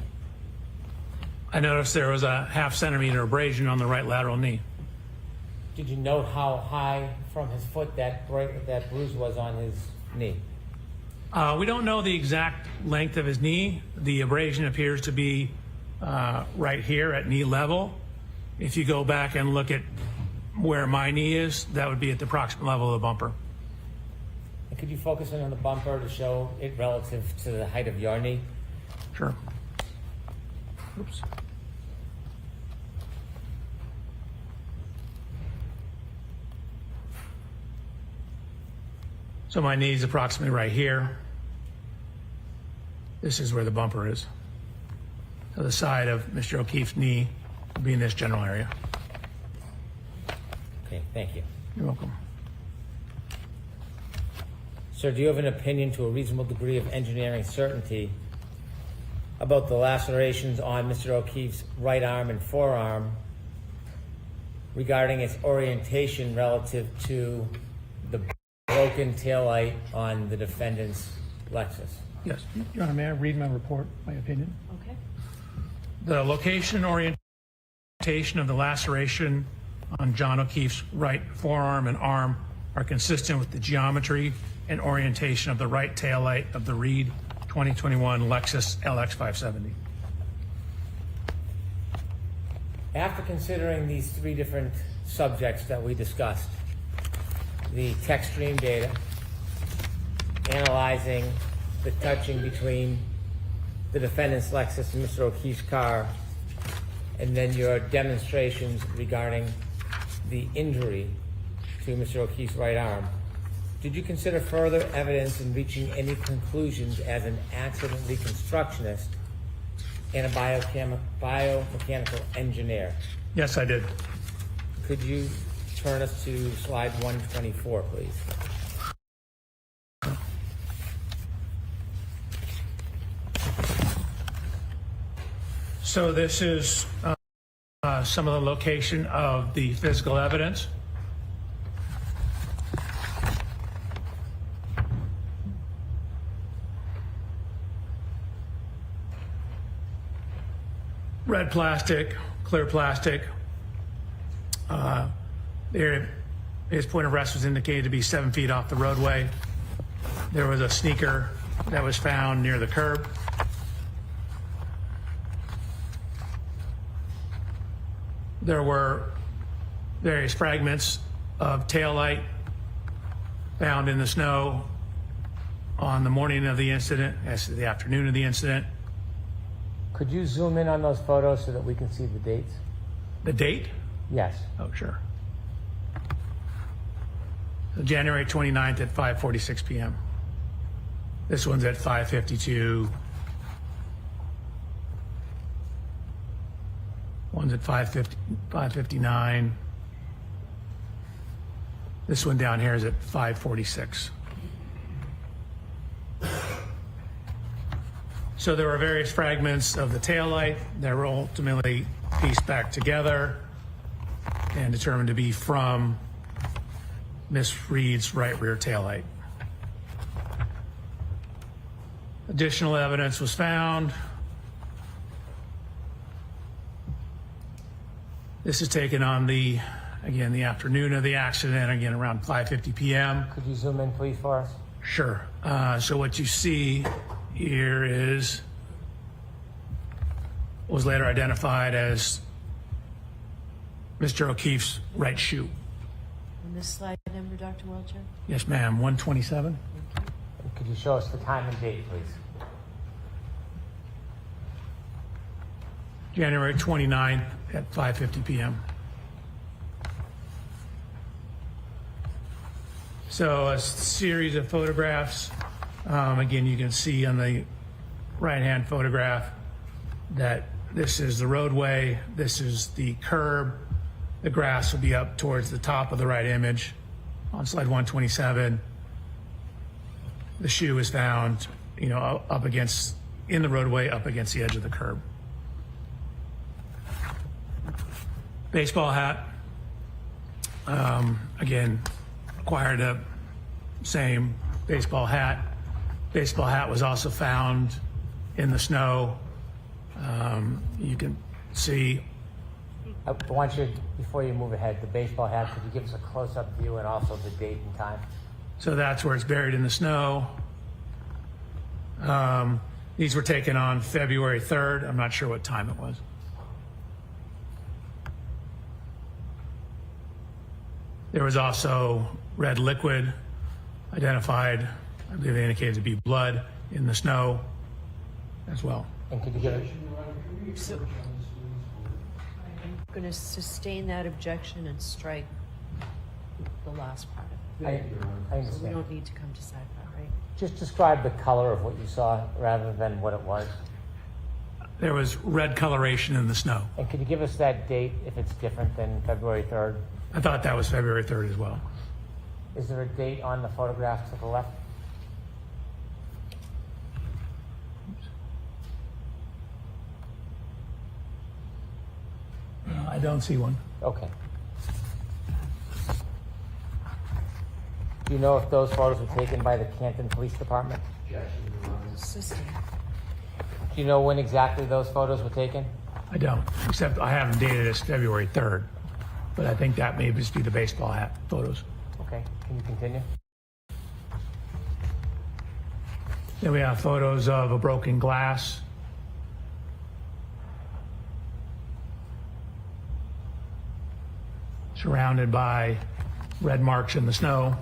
I noticed there was a 0.5 centimeter abrasion on the right lateral knee. Did you note how high from his foot that bruise was on his knee? We don't know the exact length of his knee. The abrasion appears to be right here at knee level. If you go back and look at where my knee is, that would be at the approximate level of the bumper. And could you focus in on the bumper to show it relative to the height of your knee? Sure. Oops. So my knee is approximately right here. This is where the bumper is. So the side of Mr. O'Keefe's knee would be in this general area. Okay, thank you. You're welcome. Sir, do you have an opinion to a reasonable degree of engineering certainty about the lacerations on Mr. O'Keefe's right arm and forearm regarding its orientation relative to the broken taillight on the defendant's Lexus? Yes. Your Honor, may I read my report, my opinion? Okay. The location orientation of the laceration on John O'Keefe's right forearm and arm are consistent with the geometry and orientation of the right taillight of the Reed 2021 Lexus LX 570. After considering these three different subjects that we discussed, the tech stream data, analyzing the touching between the defendant's Lexus and Mr. O'Keefe's car, and then your demonstrations regarding the injury to Mr. O'Keefe's right arm, did you consider further evidence in reaching any conclusions as an accident reconstructionist and a biomechanical engineer? Yes, I did. Could you turn us to slide 124, please? So this is some of the location of the physical evidence. Red plastic, clear plastic. There, his point of rest was indicated to be 7 feet off the roadway. There was a sneaker that was found near the curb. There were various fragments of taillight found in the snow on the morning of the incident, as to the afternoon of the incident. Could you zoom in on those photos so that we can see the dates? The date? Yes. Oh, sure. So January 29th at 5:46 p.m. This one's at 5:52. One's at 5:59. This one down here is at 5:46. So there were various fragments of the taillight that were ultimately pieced back together and determined to be from Miss Reed's right rear taillight. Additional evidence was found. This is taken on the afternoon of the accident, again around 5:50 p.m. Could you zoom in, please, for us? Sure. So what you see here is was later identified as Mr. O'Keefe's right shoe. And this slide number, Dr. Welcher? Yes, ma'am. 127. Could you show us the time and date, please? January 29th at 5:50 p.m. So a series of photographs. Again, you can see on the right-hand photograph that this is the roadway, this is the curb. The grass will be up towards the top of the right image. On slide 127, the shoe is found, up against, in the roadway, up against the edge of the curb. Baseball hat, again, acquired a same baseball hat. Baseball hat was also found in the snow. You can see. I want you, before you move ahead, the baseball hat, could you give us a close-up view and also the date and time? So that's where it's buried in the snow. These were taken on February 3rd. I'm not sure what time it was. There was also red liquid identified, I believe they indicated to be blood, in the snow as well. And could you give it? So, I'm going to sustain that objection and strike the last part of it. I understand. So we don't need to come to sidebar, right? Just describe the color of what you saw rather than what it was. There was red coloration in the snow. And could you give us that date if it's different than February 3rd? I thought that was February 3rd as well. Is there a date on the photograph to the left? I don't see one. Okay. Do you know if those photos were taken by the Canton Police Department? System. Do you know when exactly those photos were taken? I don't, except I have them dated as February 3rd. but I think that may just be the baseball hat photos. Okay, can you continue? Then we have photos of a broken glass. Surrounded by red marks in the snow.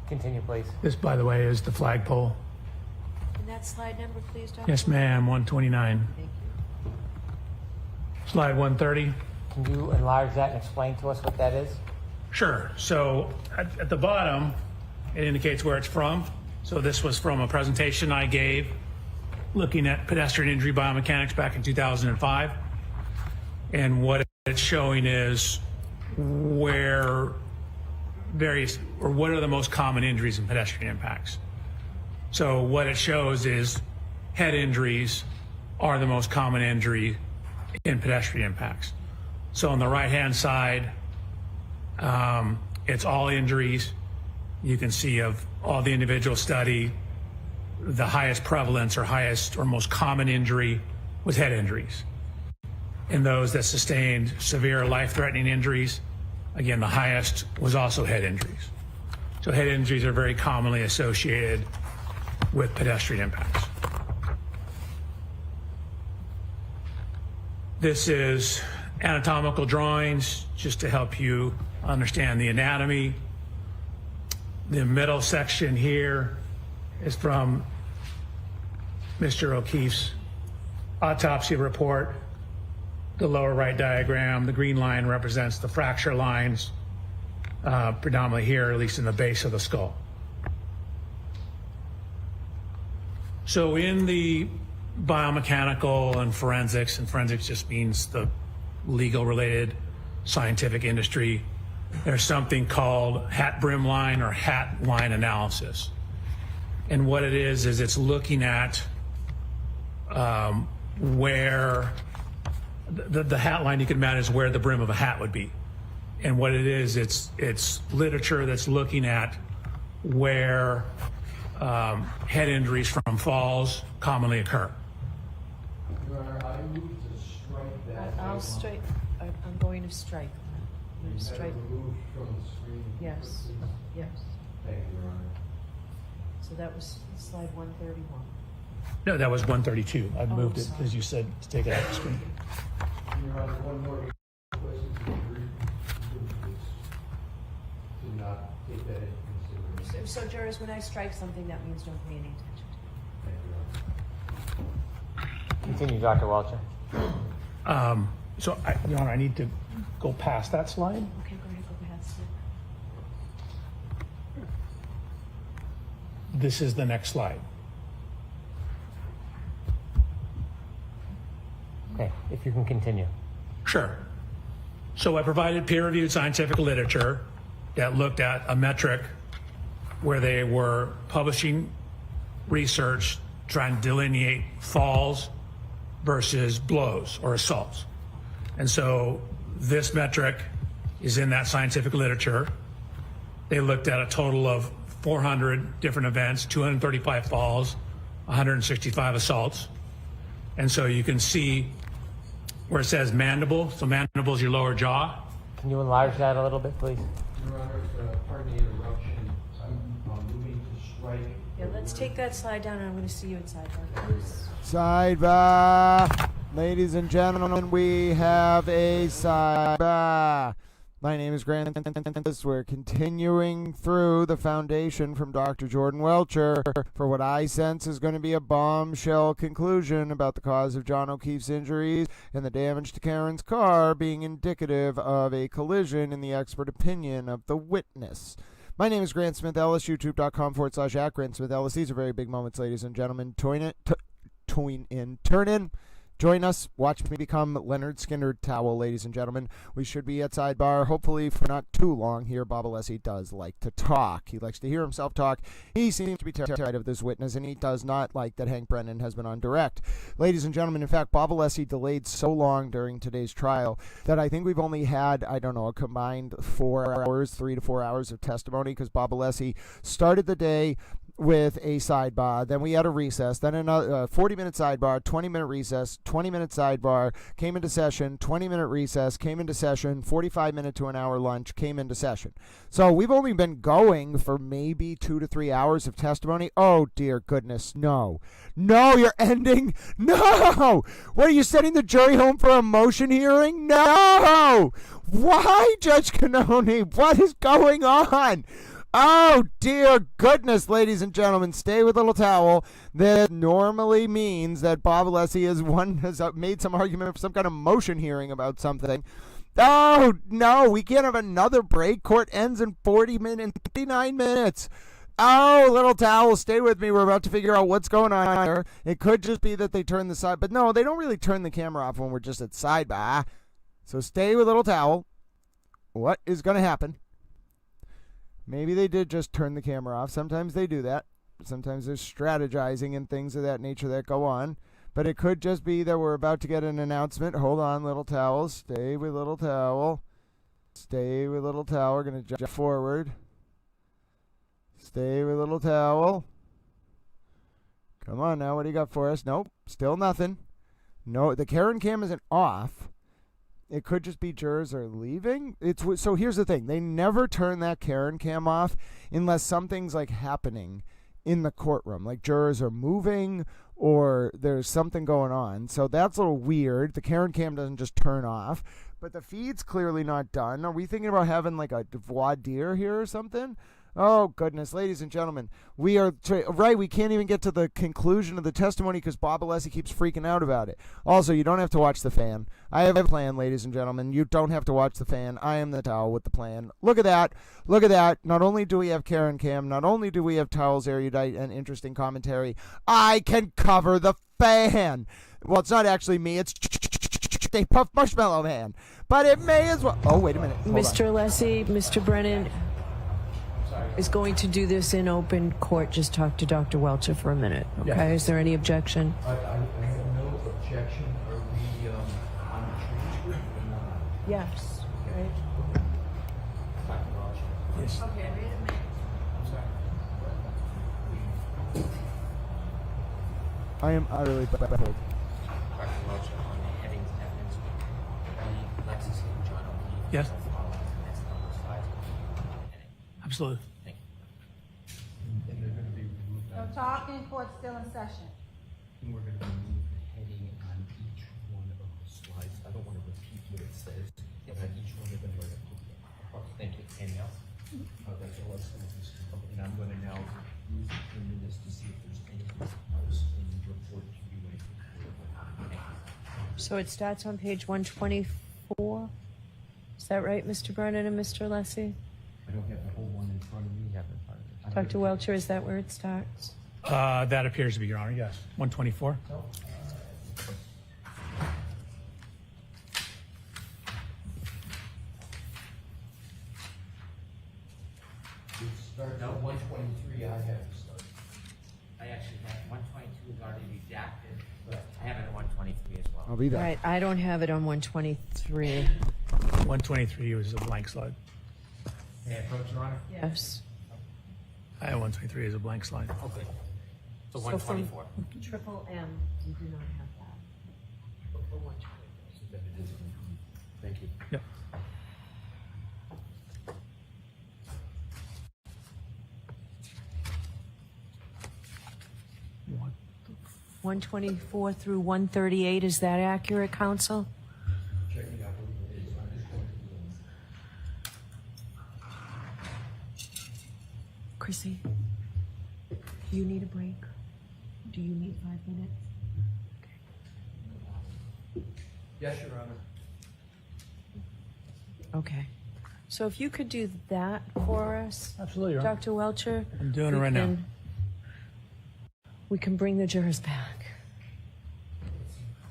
Continue, please. This, by the way, is the flagpole. And that slide number, please, Dr. Yes, ma'am, 129. Thank you. Slide 130. Can you enlarge that and explain to us what that is? Sure. So at the bottom, it indicates where it's from. So this was from a presentation I gave looking at pedestrian injury biomechanics back in 2005. And what it's showing is where what are the most common injuries in pedestrian impacts. So what it shows is head injuries are the most common injury in pedestrian impacts. So on the right-hand side, it's all injuries. You can see of all the individual study, the highest prevalence or highest or most common injury was head injuries. In those that sustained severe life-threatening injuries, again, the highest was also head injuries. So head injuries are very commonly associated with pedestrian impacts. This is anatomical drawings just to help you understand the anatomy. The middle section here is from Mr. O'Keefe's autopsy report. The lower right diagram, the green line represents the fracture lines, predominantly here, at least in the base of the skull. So in the biomechanical and forensics just means the legal related scientific industry, there's something called hat brim line or hat line analysis. And what it is it's looking at where the hat line, you can imagine, is where the brim of a hat would be. And what it is, it's literature that's looking at where head injuries from falls commonly occur. Your Honor, I move to strike that. I'm going to strike that. I'm going to strike. Removed from the screen. Yes, yes. Thank you, Your Honor. So that was slide 131. No, that was 132. I moved it, sorry. as you said, to take it off the screen. Your Honor, one more question to agree to not take that into consideration. So jurors, when I strike something, that means don't pay any attention to it. Thank you, Your Honor. Continue, Dr. Welchure. Your Honor, I need to go past that slide. Okay, go ahead, go past it. This is the next slide. Okay, if you can continue. Sure. So I provided peer-reviewed scientific literature that looked at a metric where they were publishing research trying to delineate falls versus blows or assaults. And so this metric is in that scientific literature. They looked at a total of 400 different events, 235 falls, 165 assaults. And so you can see where it says mandible. So mandible is your lower jaw. Can you enlarge that a little bit, please? Your Honor, pardon the interruption. I'm moving to strike. Yeah, let's take that slide down, and I'm going to see you inside. Please. Sidebar. Ladies and gentlemen, we have a sidebar. My name is Grant. We're continuing through the foundation from Dr. Jordan Welchure for what I sense is going to be a bombshell conclusion about the cause of John O'Keefe's injuries and the damage to Karen's car being indicative of a collision in the expert opinion of the witness. My name is Grant Smith Ellis, youtube.com/@GrantSmithEllis. These are very big moments, ladies and gentlemen. Turn in. Join us. Watch me become Leonard Skinner Towel, ladies and gentlemen. We should be at Sidebar, hopefully for not too long here. Bob Alessi does like to talk. He likes to hear himself talk. He seems to be terrified of this witness, and he does not like that Hank Brennan has been on direct. Ladies and gentlemen, in fact, Bob Alessi delayed so long during today's trial that I think we've only had, a combined 3 to 4 hours of testimony, because Bob Alessi started the day with a sidebar. Then we had a recess. Then another 40-minute sidebar, 20-minute recess, 20-minute sidebar, came into session, 20-minute recess, came into session, 45-minute to an hour lunch, came into session. So we've only been going for maybe 2 to 3 hours of testimony. Oh, dear goodness, no. No, you're ending. No! What, are you sending the jury home for a motion hearing? No! Why, Judge Cannone? What is going on? Oh, dear goodness, ladies and gentlemen, stay with a little towel. That normally means that Bob Alessi has made some argument for some kind of motion hearing about something. Oh, no, we can't have another break. Court ends in 59 minutes. Oh, little towel, stay with me. We're about to figure out what's going on here. It could just be that they turn the side, but no, they don't really turn the camera off when we're just at sidebar. So stay with little towel. What is going to happen? Maybe they did just turn the camera off. Sometimes they do that. Sometimes there's strategizing and things of that nature that go on. But it could just be that we're about to get an announcement. Hold on, little towel. Stay with little towel. Stay with little towel. We're going to jump forward. Stay with little towel. Come on now. What do you got for us? Nope. Still nothing. No, the Karen cam isn't off. It could just be jurors are leaving. So here's the thing. They never turn that Karen cam off unless something's like happening in the courtroom. Like jurors are moving or there's something going on. So that's a little weird. The Karen cam doesn't just turn off. But the feed's clearly not done. Are we thinking about having like a voir dire here or something? Oh, goodness. Ladies and gentlemen, we are right. We can't even get to the conclusion of the testimony because Bob Alessi keeps freaking out about it. Also, you don't have to watch the fan. I have a plan, ladies and gentlemen. You don't have to watch the fan. I am the towel with the plan. Look at that. Look at that. Not only do we have Karen Cam, not only do we have Towel's erudite and interesting commentary, I can cover the fan. Well, it's not actually me. It's a Puff Marshmallow Man. But it may as well. Oh, wait a minute. Mr. Alessi, Mr. Brennan is going to do this in open court. Just talk to Dr. Welcher for a minute, okay? Yes. Is there any objection? I have no objection. Are we on the transcript or not? Yes. Right. Yes. Okay, wait a minute. I'm sorry. I am utterly baffled. Dr. Welcher, on the headings evidence, the Lexus and John O'Keefe. Yes. That's number 5. Absolutely. Thank you. And they're going to be removed. No talking, court still in session. And we're going to remove the heading on each one of the slides. I don't want to repeat what it says, but on each one of them, we're going to put Thank you. Anything else? that's all that's going to be. And I'm going to now use a few minutes to see if there's anything else in the report to be waiting. So it starts on page 124. Is that right, Mr. Brennan and Mr. Alessi? I don't have the whole one in front of me. Dr. Welcher, is that where it starts? That appears to be, Your Honor, yes. 124. Start now 123. I have to start. I actually have 122 is already redacted, but I have it at 123 as well. I'll be there. All right, I don't have it on 123. 123 was a blank slide. May I approach, Your Honor? Yes. I have 123 as a blank slide. Okay. So So from 124. Triple M, you do not have that. For 124. Thank you. Yep. What? 124 through 138, is that accurate, counsel? Check it out. It is. I'm just going to Chrissy, do you need a break? Do you need 5 minutes? Yes, Your Honor. Okay. So if you could do that for us, Absolutely, Your Honor. Dr. Welcher. I'm doing it right now. We can bring the jurors back.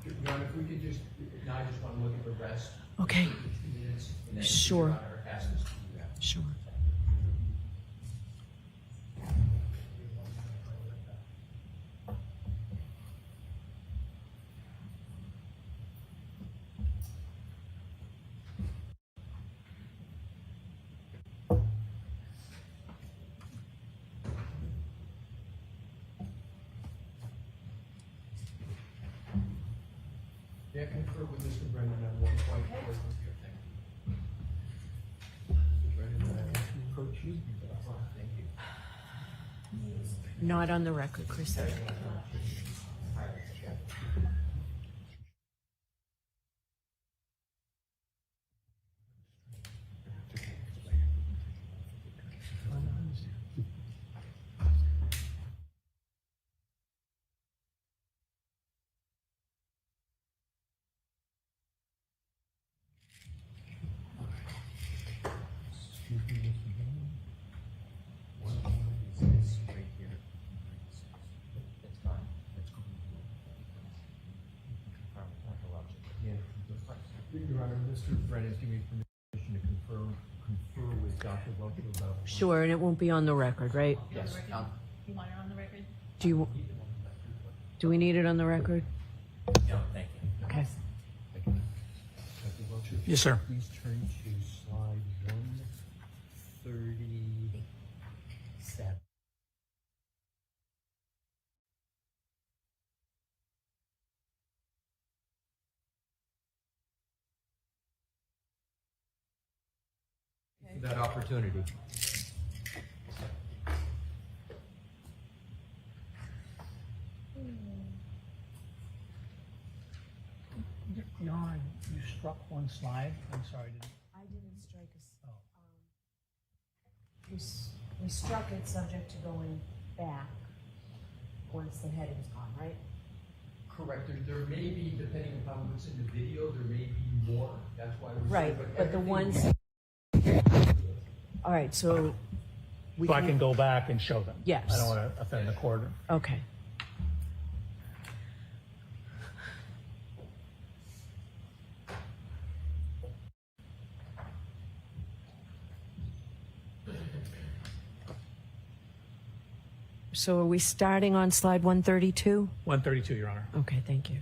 Your Honor, if we could just, now I just want to look at the rest. Okay. 2 minutes. And then Sure. Your Honor asks us to do that. Sure. confer with Mr. Brennan on one point? Mr. Brennan, I approach you. Thank you. Not on the record, Chris. Your Honor, Mr. Brennan is giving me permission to confer with Dr. Welchure about. Sure, and it won't be on the record, right? Yes. You want it on the record? Do we need it on the record? No, thank you. Okay. Dr. Welchure, Yes, sir. please turn to slide 137. For that opportunity. Jan, you struck one slide. I'm sorry. I didn't strike we struck it subject to going back once the heading's gone, right? Correct. There may be, depending upon what's in the video, there may be more. That's why we're Right, saying, but the ones. All right, so So I can go back and show them. Yes. I don't want to offend the court. Okay. So are we starting on slide 132? 132, Your Honor. Okay, thank you.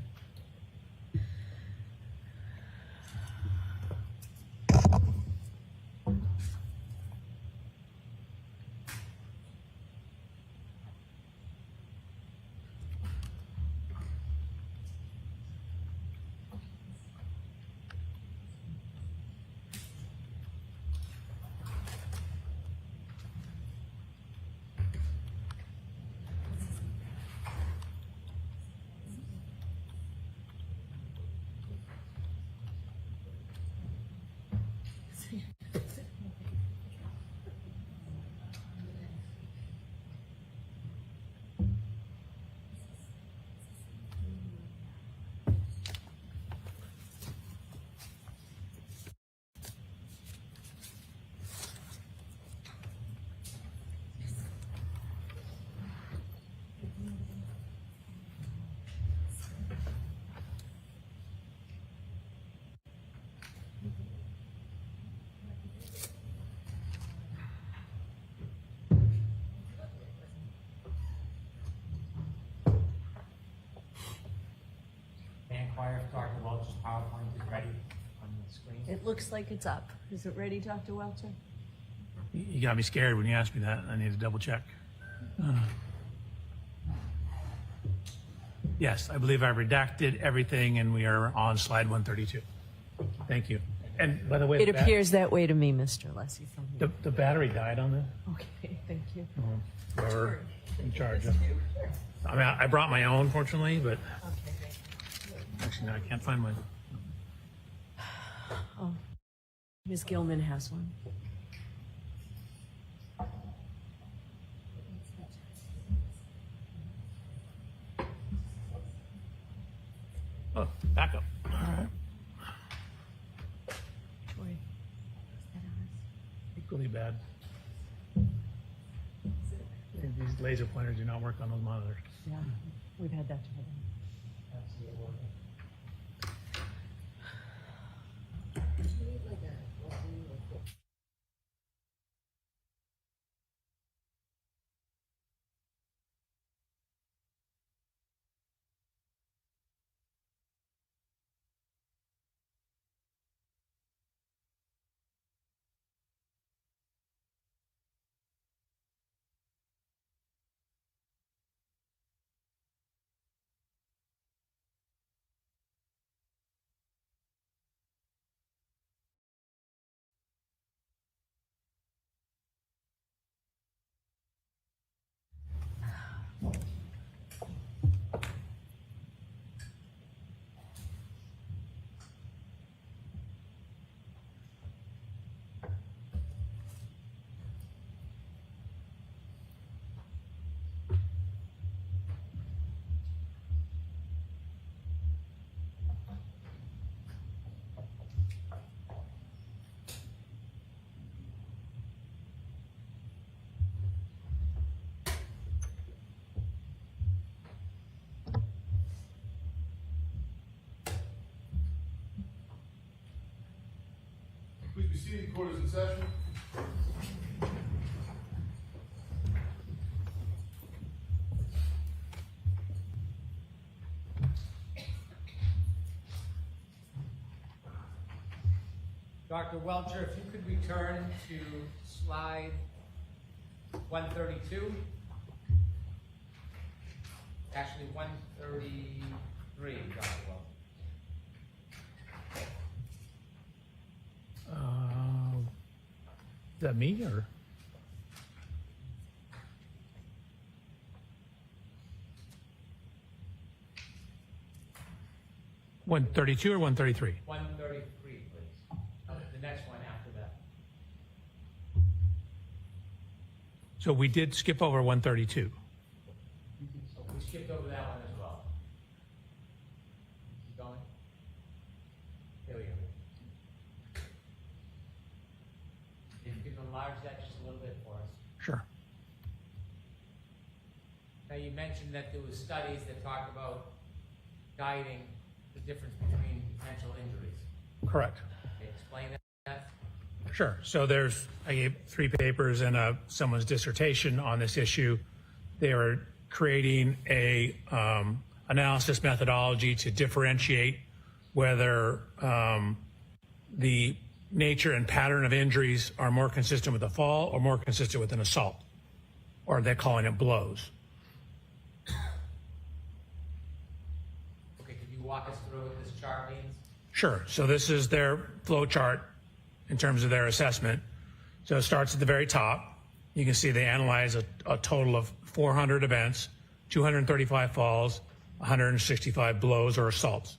May I inquire if Dr. Welch's PowerPoint is ready on the screen? It looks like it's up. Is it ready, Dr. Welcher? You got me scared when you asked me that. I need to double check. Yes, I believe I redacted everything and we are on slide 132. Thank you. And by the way, It appears that way to me, Mr. Lessie, from here. the battery died on this. Okay, thank you. Whoever in charge of. I mean, I brought my own, fortunately, but actually, no, I can't find mine. Oh, Ms. Gilman has one. Oh, backup. All right. Troy. Equally bad. These laser pointers do not work on those monitors. Yeah, we've had that together. proceed. Court is in session. Dr. Welcher, if you could return to slide 132. Actually, 133, Dr. Welcher. Is that me or? $132 or 133? 133, please. The next one after that. So we did skip over 132. We skipped over that one as well. Keep going. There we go. If you could enlarge that just a little bit for us. Sure. Now you mentioned that there was studies that talked about guiding the difference between potential injuries. Correct. Okay, explain that. Sure. So I gave 3 papers and someone's dissertation on this issue. They were creating a analysis methodology to differentiate whether the nature and pattern of injuries are more consistent with a fall or more consistent with an assault, or they're calling it blows. Okay, could you walk us through what this chart means? Sure. So this is their flow chart in terms of their assessment. So it starts at the very top. You can see they analyze a total of 400 events, 235 falls, 165 blows or assaults.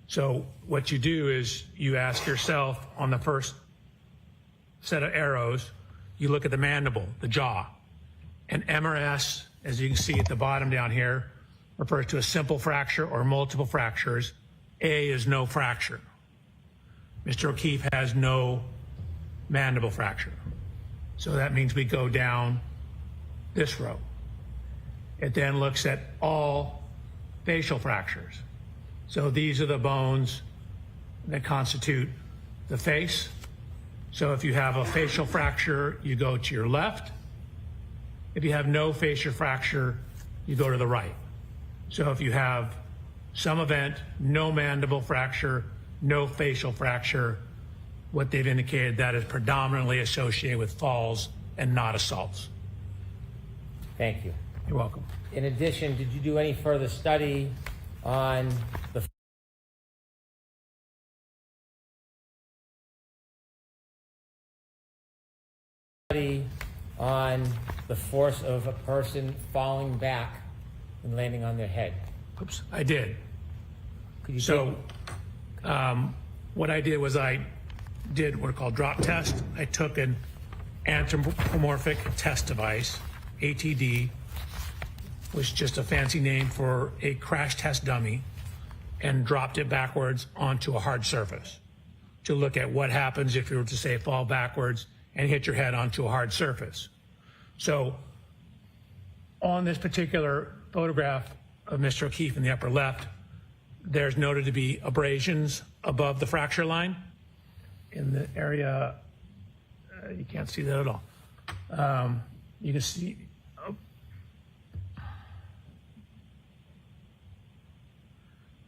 So what you do is you ask yourself on the first set of arrows, you look at the mandible, the jaw. And MRS, as you can see at the bottom down here, refers to a simple fracture or multiple fractures. A is no fracture. Mr. O'Keefe has no mandible fracture. So that means we go down this row. It then looks at all facial fractures. So these are the bones that constitute the face. So if you have a facial fracture, you go to your left. If you have no facial fracture, you go to the right. So if you have some event, no mandible fracture, no facial fracture, what they've indicated that is predominantly associated with falls and not assaults. Thank you. You're welcome. In addition, did you do any further study on the force of a person falling back and landing on their head? Oops, I did. Could you So what I did was I did what are called drop test. I took an anthropomorphic test device, ATD, which is just a fancy name for a crash test dummy, and dropped it backwards onto a hard surface to look at what happens if you were to, say, fall backwards and hit your head onto a hard surface. So on this particular photograph of Mr. O'Keefe in the upper left, there's noted to be abrasions above the fracture line in the area. You can't see that at all. You can see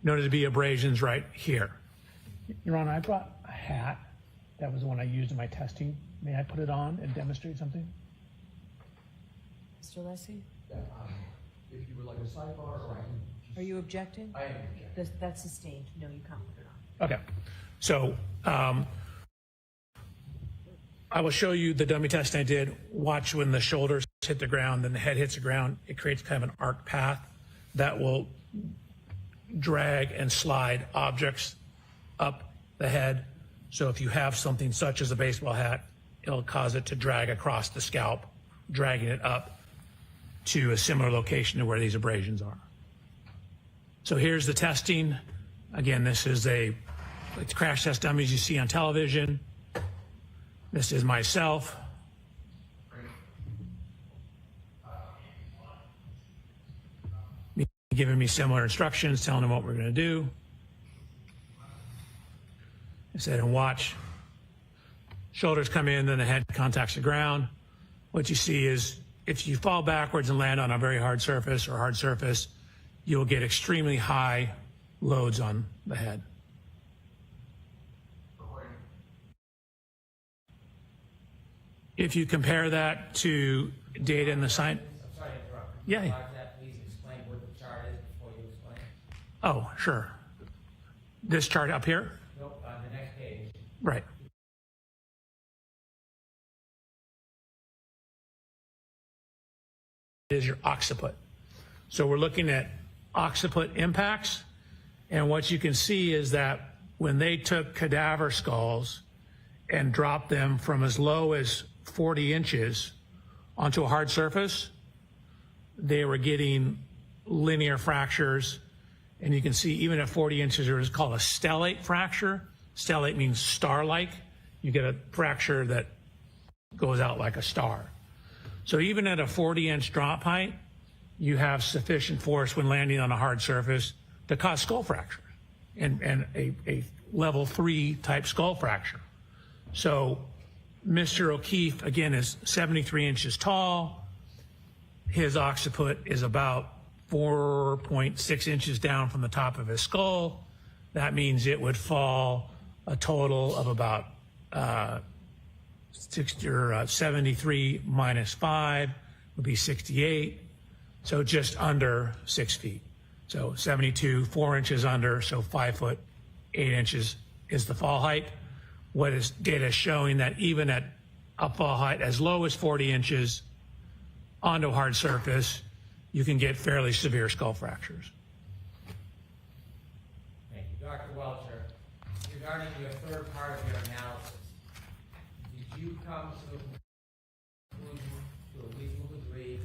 noted to be abrasions right here. Your Honor, I brought a hat. That was the one I used in my testing. May I put it on and demonstrate something? Mr. Lessie, If you would like a sidebar, or I can. are you objecting? I am objecting. That's sustained. No, you can't put it on. Okay. So I will show you the dummy test I did. Watch when the shoulders hit the ground, then the head hits the ground. It creates kind of an arc path that will drag and slide objects up the head. So if you have something such as a baseball hat, it'll cause it to drag across the scalp, dragging it up to a similar location to where these abrasions are. So here's the testing. Again, this is it's crash test dummies you see on television. This is myself. Giving me similar instructions, telling them what we're going to do. I said, and watch Shoulders come in, then the head contacts the ground. What you see is if you fall backwards and land on a very hard surface or hard surface, you'll get extremely high loads on the head. If you compare that to data in the science, I'm sorry to interrupt. Yeah. Prior to that, please explain what the chart is before you explain. oh, sure. This chart up here? Nope, on the next page. Right. Is your occiput. So we're looking at occiput impacts, and what you can see is that when they took cadaver skulls and dropped them from as low as 40 inches onto a hard surface, they were getting linear fractures, and you can see even at 40 inches there is called a stellate fracture. Stellate means star-like. You get a fracture that goes out like a star. So even at a 40-inch drop height, you have sufficient force when landing on a hard surface to cause skull fracture and a level 3 type skull fracture. So Mr. O'Keefe, again, is 73 inches tall. His occiput is about 4.6 inches down from the top of his skull. That means it would fall a total of about 73 minus 5 would be 68, so just under 6 feet. So 72, 4 inches under, so 5 foot, 8 inches is the fall height. What is data showing that even at a fall height as low as 40 inches onto a hard surface, you can get fairly severe skull fractures. Thank you. Dr. Welchure, regarding your third part of your analysis, did you come to a conclusion to a reasonable degree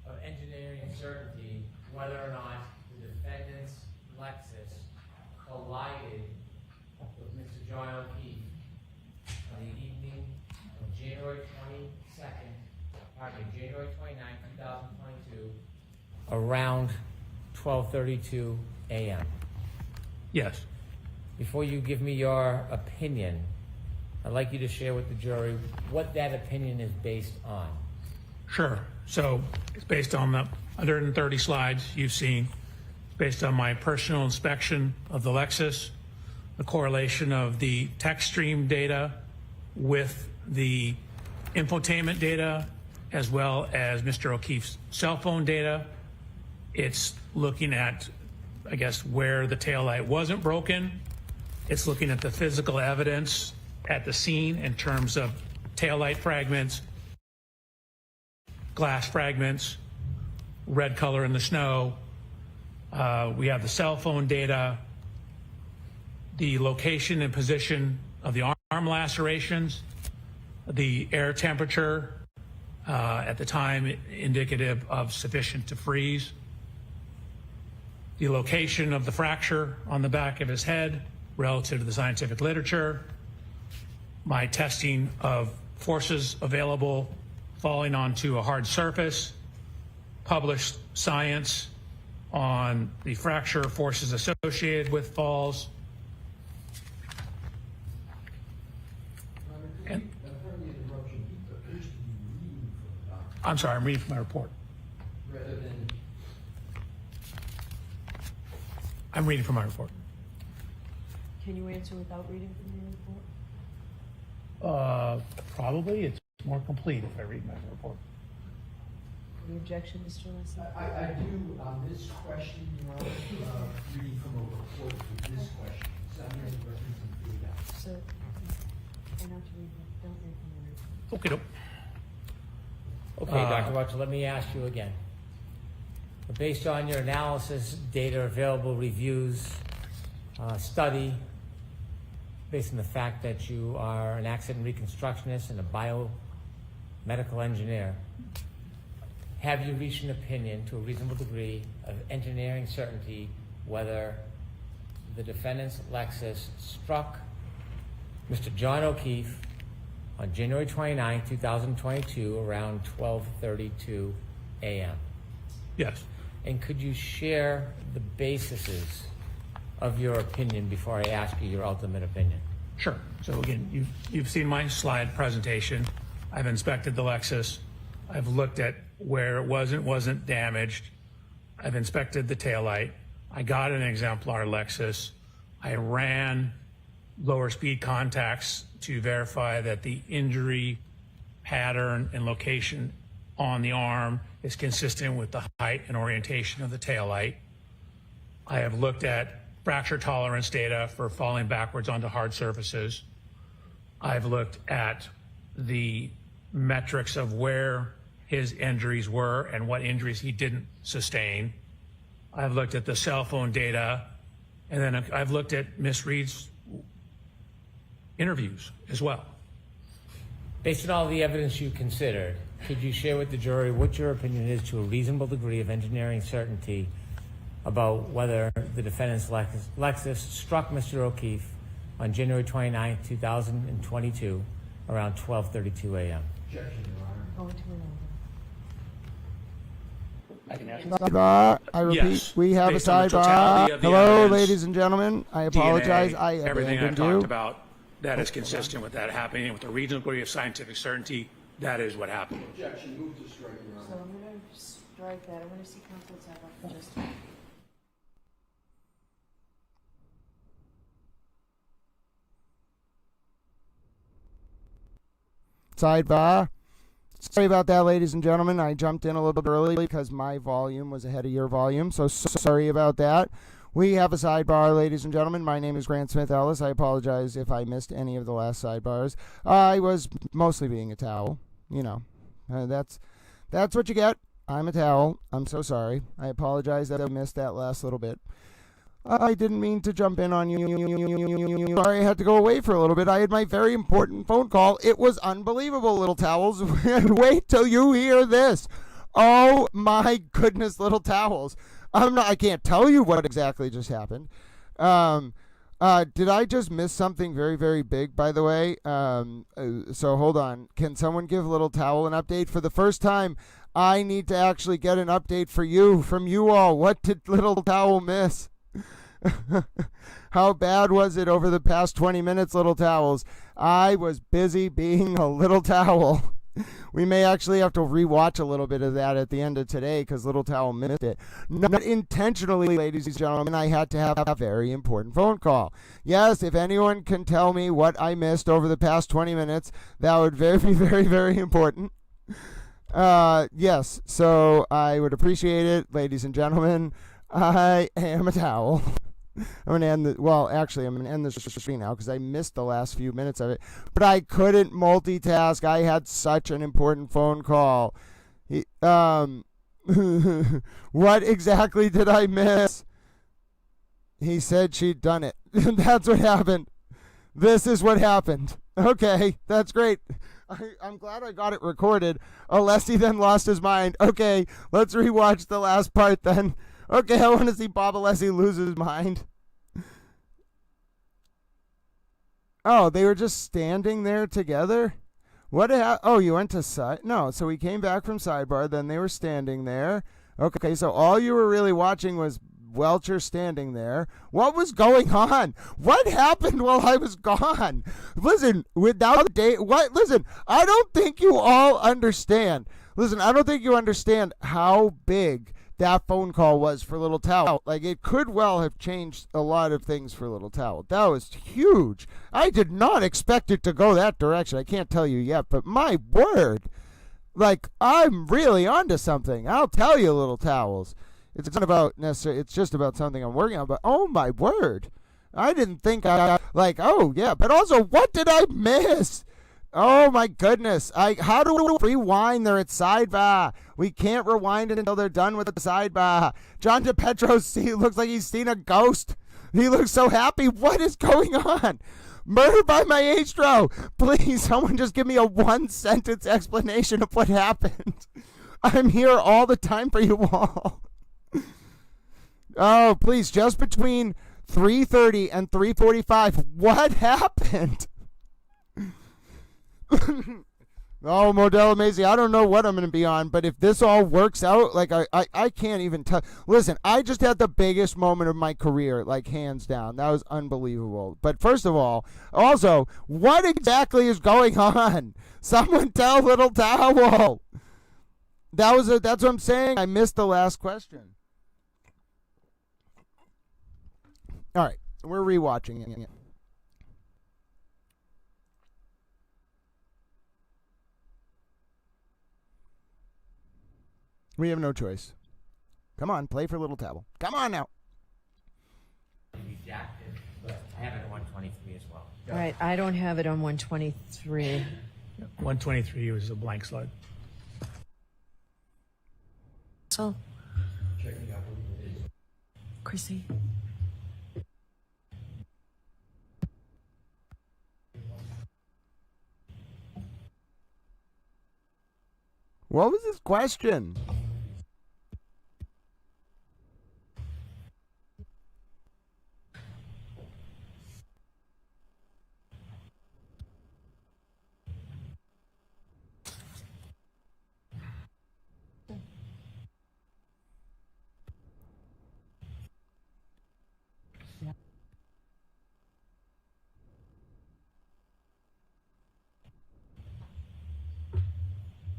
of engineering certainty whether or not the defendant's Lexus collided with Mr. John O'Keefe on the evening of January 29, 2022, around 12:32 a.m.? Yes. Before you give me your opinion, I'd like you to share with the jury what that opinion is based on. Sure. So it's based on the 130 slides you've seen. It's based on my personal inspection of the Lexus, the correlation of the text stream data with the infotainment data, as well as Mr. O'Keefe's cell phone data. It's looking at, I guess, where the taillight wasn't broken. It's looking at the physical evidence at the scene in terms of taillight fragments, glass fragments, red color in the snow. We have the cell phone data, the location and position of the arm lacerations, the air temperature at the time indicative of sufficient to freeze, the location of the fracture on the back of his head relative to the scientific literature, my testing of forces available falling onto a hard surface, published science on the fracture forces associated with falls. And, I'm sorry, I'm reading from my report. I'm reading from my report. Can you answer without reading from your report? Probably. It's more complete if I read my report. Any objection, Mr. Leslie? I do on this question, Your Honor, reading from a report to this question. So I'm going to represent data. So, try not to read, don't read from the report. Okay. Okay, Dr. Welchure, let me ask you again. Based on your analysis, data available, reviews, study, based on the fact that you are an accident reconstructionist and a biomedical engineer, have you reached an opinion to a reasonable degree of engineering certainty whether the defendant's Lexus struck Mr. John O'Keefe on January 29, 2022, around 12:32 a.m.? Yes. And could you share the bases of your opinion before I ask you your ultimate opinion? Sure. So again, you've seen my slide presentation. I've inspected the Lexus. I've looked at where it wasn't damaged. I've inspected the taillight. I got an exemplar Lexus. I ran lower speed contacts to verify that the injury pattern and location on the arm is consistent with the height and orientation of the taillight. I have looked at fracture tolerance data for falling backwards onto hard surfaces. I've looked at the metrics of where his injuries were and what injuries he didn't sustain. I've looked at the cell phone data, and then I've looked at Miss Reed's interviews as well. Based on all the evidence you considered, could you share with the jury what your opinion is to a reasonable degree of engineering certainty about whether the defendant's Lexus struck Mr. O'Keefe on January 29, 2022, around 12:32 a.m.? Sidebar. I repeat, Yes. we have Based a on the sidebar. totality of the Hello, evidence, ladies and gentlemen. I apologize. DNA, I everything I've abandoned talked you. about, that is consistent with that happening with a reasonable degree of scientific certainty. That is what happened. Objection. Move to strike, Your So I'm going to strike that. I'm going to see counsel's out for just. Sidebar. Sorry about that, ladies and gentlemen. I jumped in a little bit early because my volume was ahead of your volume, so sorry about that. We have a sidebar, ladies and gentlemen. My name is Grant Smith Ellis. I apologize if I missed any of the last sidebars. I was mostly being a towel. You know, that's what you get. I'm a towel. I'm so sorry. I apologize that I missed that last little bit. I didn't mean to jump in on you. Sorry, I had to go away for a little bit. I had my very important phone call. It was unbelievable, little towels. Wait till you hear this. Oh my goodness, little towels. I can't tell you what exactly just happened. Did I just miss something very, very big, by the way? So hold on. Can someone give Little Towel an update? For the first time, I need to actually get an update from you all. What did Little Towel miss? How bad was it over the past 20 minutes, Little Towels? I was busy being a little towel. We may actually have to rewatch a little bit of that at the end of today because Little Towel missed it. Not intentionally, ladies and gentlemen. I had to have a very important phone call. Yes, if anyone can tell me what I missed over the past 20 minutes, that would be very, very, very important. Yes, so I would appreciate it, ladies and gentlemen. I am a towel. I'm going to end I'm going to end the screen now because I missed the last few minutes of it. But I couldn't multitask. I had such an important phone call. What exactly did I miss? He said she'd done it. That's what happened. This is what happened. Okay, that's great. I'm glad I got it recorded. Unless he then lost his mind. Okay, let's rewatch the last part then. Okay, I want to see Bob Alessi lose his mind. Oh, they were just standing there together? What? Oh, you went to side? No, so we came back from sidebar, then they were standing there. Okay, so all you were really watching was Welchure standing there. What was going on? What happened while I was gone? Listen, without the date, what? Listen, I don't think you all understand. Listen, I don't think you understand how big that phone call was for Little Towel. Like, it could well have changed a lot of things for Little Towel. That was huge. I did not expect it to go that direction. I can't tell you yet, but my word. Like, I'm really onto something. I'll tell you, Little Towels. It's not about necessarily, it's just about something I'm working on, but oh my word. I didn't think oh yeah, but also, what did I miss? Oh my goodness. How do we rewind? They're at sidebar. We can't rewind it until they're done with the sidebar. John DePetro looks like he's seen a ghost. He looks so happy. What is going on? Murder by maestro. Please, someone just give me a one-sentence explanation of what happened. I'm here all the time for you all. Oh, please, just between 3:30 and 3:45, what happened? Oh, Modelo Maisie, I don't know what I'm going to be on, but if this all works out, like I can't even tell. Listen, I just had the biggest moment of my career, like hands down. That was unbelievable. But first of all, also, what exactly is going on? Someone tell Little Towel. That's what I'm saying. I missed the last question. All right, we're rewatching it. We have no choice. Come on, play for Little Towel. Come on now. Redacted, but I have it at 123 as well. All right, I don't have it on 123. 123 was a blank slide. So, Chrissy. What was his question?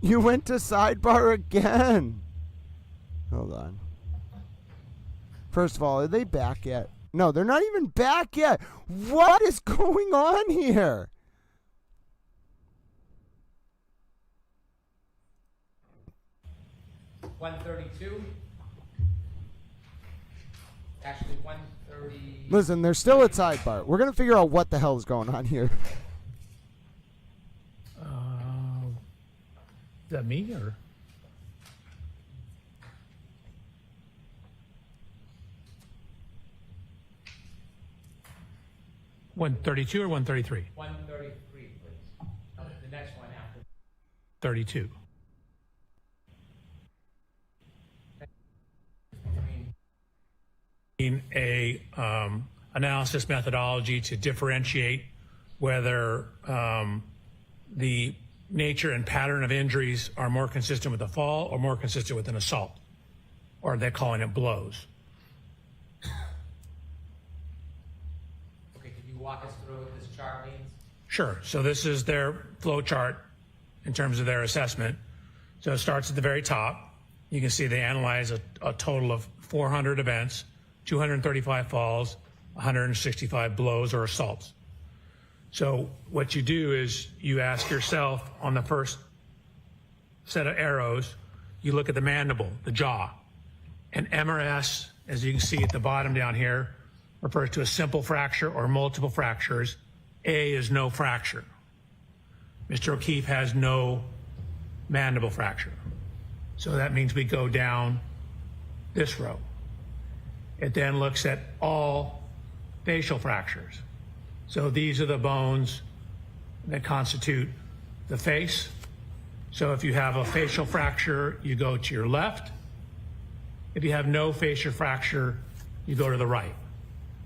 You went to Sidebar again. Hold on. First of all, are they back yet? No, they're not even back yet. What is going on here? $132. Actually, 130. Listen, they're still at Sidebar. We're going to figure out what the hell is going on here. Is that me or? $132 or 133? 133, please. The next one after. 32. In a analysis methodology to differentiate whether the nature and pattern of injuries are more consistent with a fall or more consistent with an assault, or they're calling it blows. Okay, could you walk us through what this chart means? Sure. So this is their flow chart in terms of their assessment. So it starts at the very top. You can see they analyze a total of 400 events, 235 falls, 165 blows or assaults. So what you do is you ask yourself on the first set of arrows, you look at the mandible, the jaw. And MRS, as you can see at the bottom down here, refers to a simple fracture or multiple fractures. A is no fracture. Mr. O'Keefe has no mandible fracture. So that means we go down this row. It then looks at all facial fractures. So these are the bones that constitute the face. So if you have a facial fracture, you go to your left. If you have no facial fracture, you go to the right.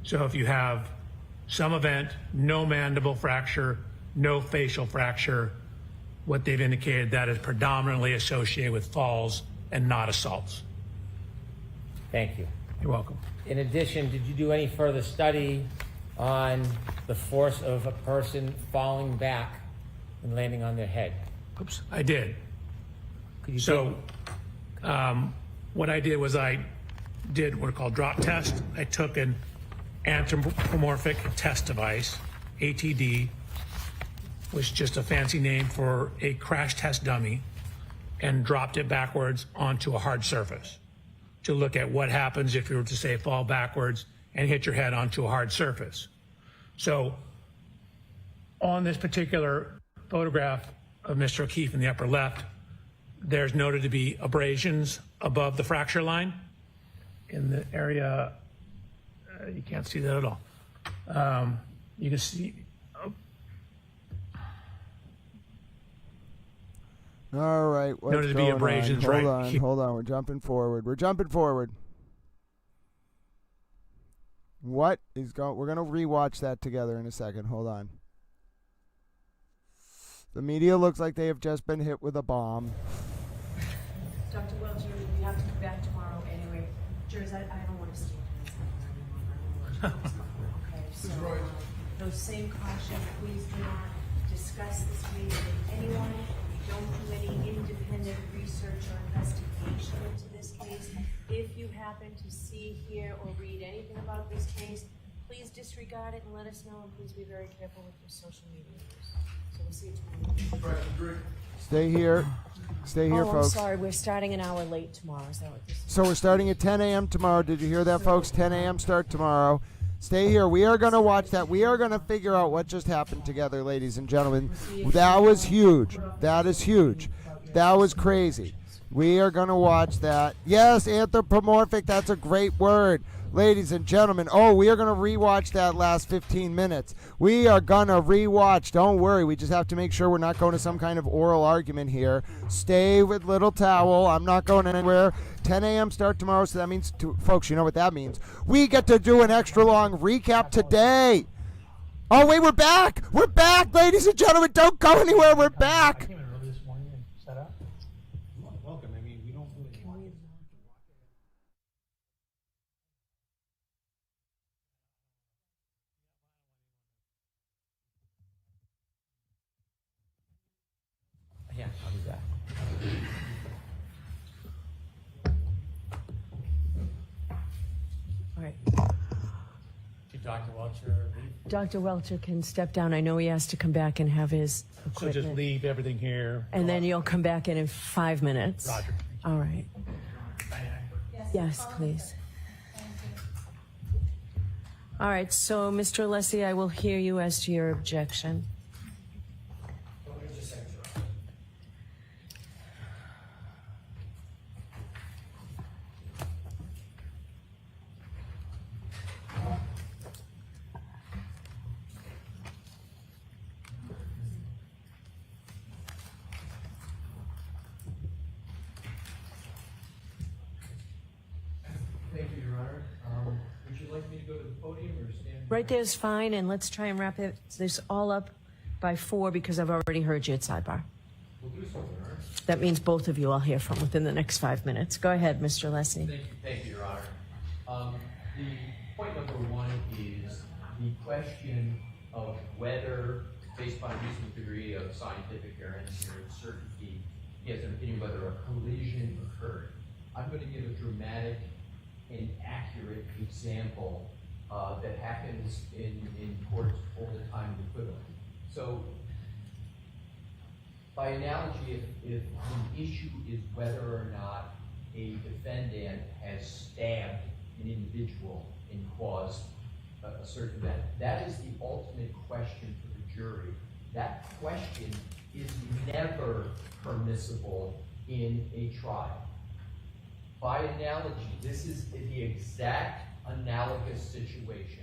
So if you have some event, no mandible fracture, no facial fracture, what they've indicated that is predominantly associated with falls and not assaults. Thank you. You're welcome. In addition, did you do any further study on the force of a person falling back and landing on their head? Oops, I did. Could you So what I did was I did what are called drop test. I took an anthropomorphic test device, ATD, which is just a fancy name for a crash test dummy, and dropped it backwards onto a hard surface to look at what happens if you were to, say, fall backwards and hit your head onto a hard surface. So on this particular photograph of Mr. O'Keefe in the upper left, there's noted to be abrasions above the fracture line in the area. You can't see that at all. You can see. All right. What's Noted to be going abrasions on? right Hold on, here. hold on. We're jumping forward. We're jumping forward. What is going? We're gonna rewatch that together in a second. Hold on. The media looks like they have just been hit with a bomb. Dr. Welchure, we have to come back tomorrow anyway. Jurors, I don't want to stand in this anymore. Okay, so those same caution, please do not discuss this case with anyone. Don't do any independent research or investigation into this case. If you happen to see, hear, or read anything about this case, please disregard it and let us know, and please be very careful with your social media use. So we'll see you tomorrow. Stay here. Stay here, Oh, folks. I'm sorry. We're starting an hour late tomorrow. Is that what this is? So we're starting at 10 a.m. tomorrow. Did you hear that, folks? 10 a.m. start tomorrow. Stay here. We are going to watch that. We are going to figure out what just happened together, ladies and gentlemen. That was huge. That is huge. That was crazy. We are going to watch that. Yes, anthropomorphic. That's a great word. Ladies and gentlemen, we are going to rewatch that last 15 minutes. We are going to rewatch. Don't worry. We just have to make sure we're not going to some kind of oral argument here. Stay with Little Towel. I'm not going anywhere. 10 a.m. start tomorrow, so that means, folks, you know what that means. We get to do an extra long recap today. Oh, wait, we're back. We're back, ladies and gentlemen. Don't go anywhere. We're back. Welcome. I mean, we don't really. Yeah, I'll do that. All right. Did Dr. Welchure leave? Dr. Welchure can step down. I know he has to come back and have his So equipment. just leave everything here. And then you'll come back in 5 minutes. Roger. All right. Yes, please. All right, so Mr. Alessi, I will hear you as to your objection. Thank you, Your Honor. Would you like me to go to the podium or stand? Right there's fine, and let's try and wrap this all up by 4 because I've already heard you at Sidebar. We'll do so, Your Honor. That means both of you I'll hear from within the next 5 minutes. Go ahead, Mr. Alessi. Thank you, Your Honor. The point number 1 is the question of whether, based on a reasonable degree of scientific or engineering certainty, he has an opinion whether a collision occurred. I'm going to give a dramatic and accurate example that happens in courts all the time and equivalent. So, by analogy, if the issue is whether or not a defendant has stabbed an individual and caused a certain event, that is the ultimate question for the jury. That question is never permissible in a trial. By analogy, this is the exact analogous situation.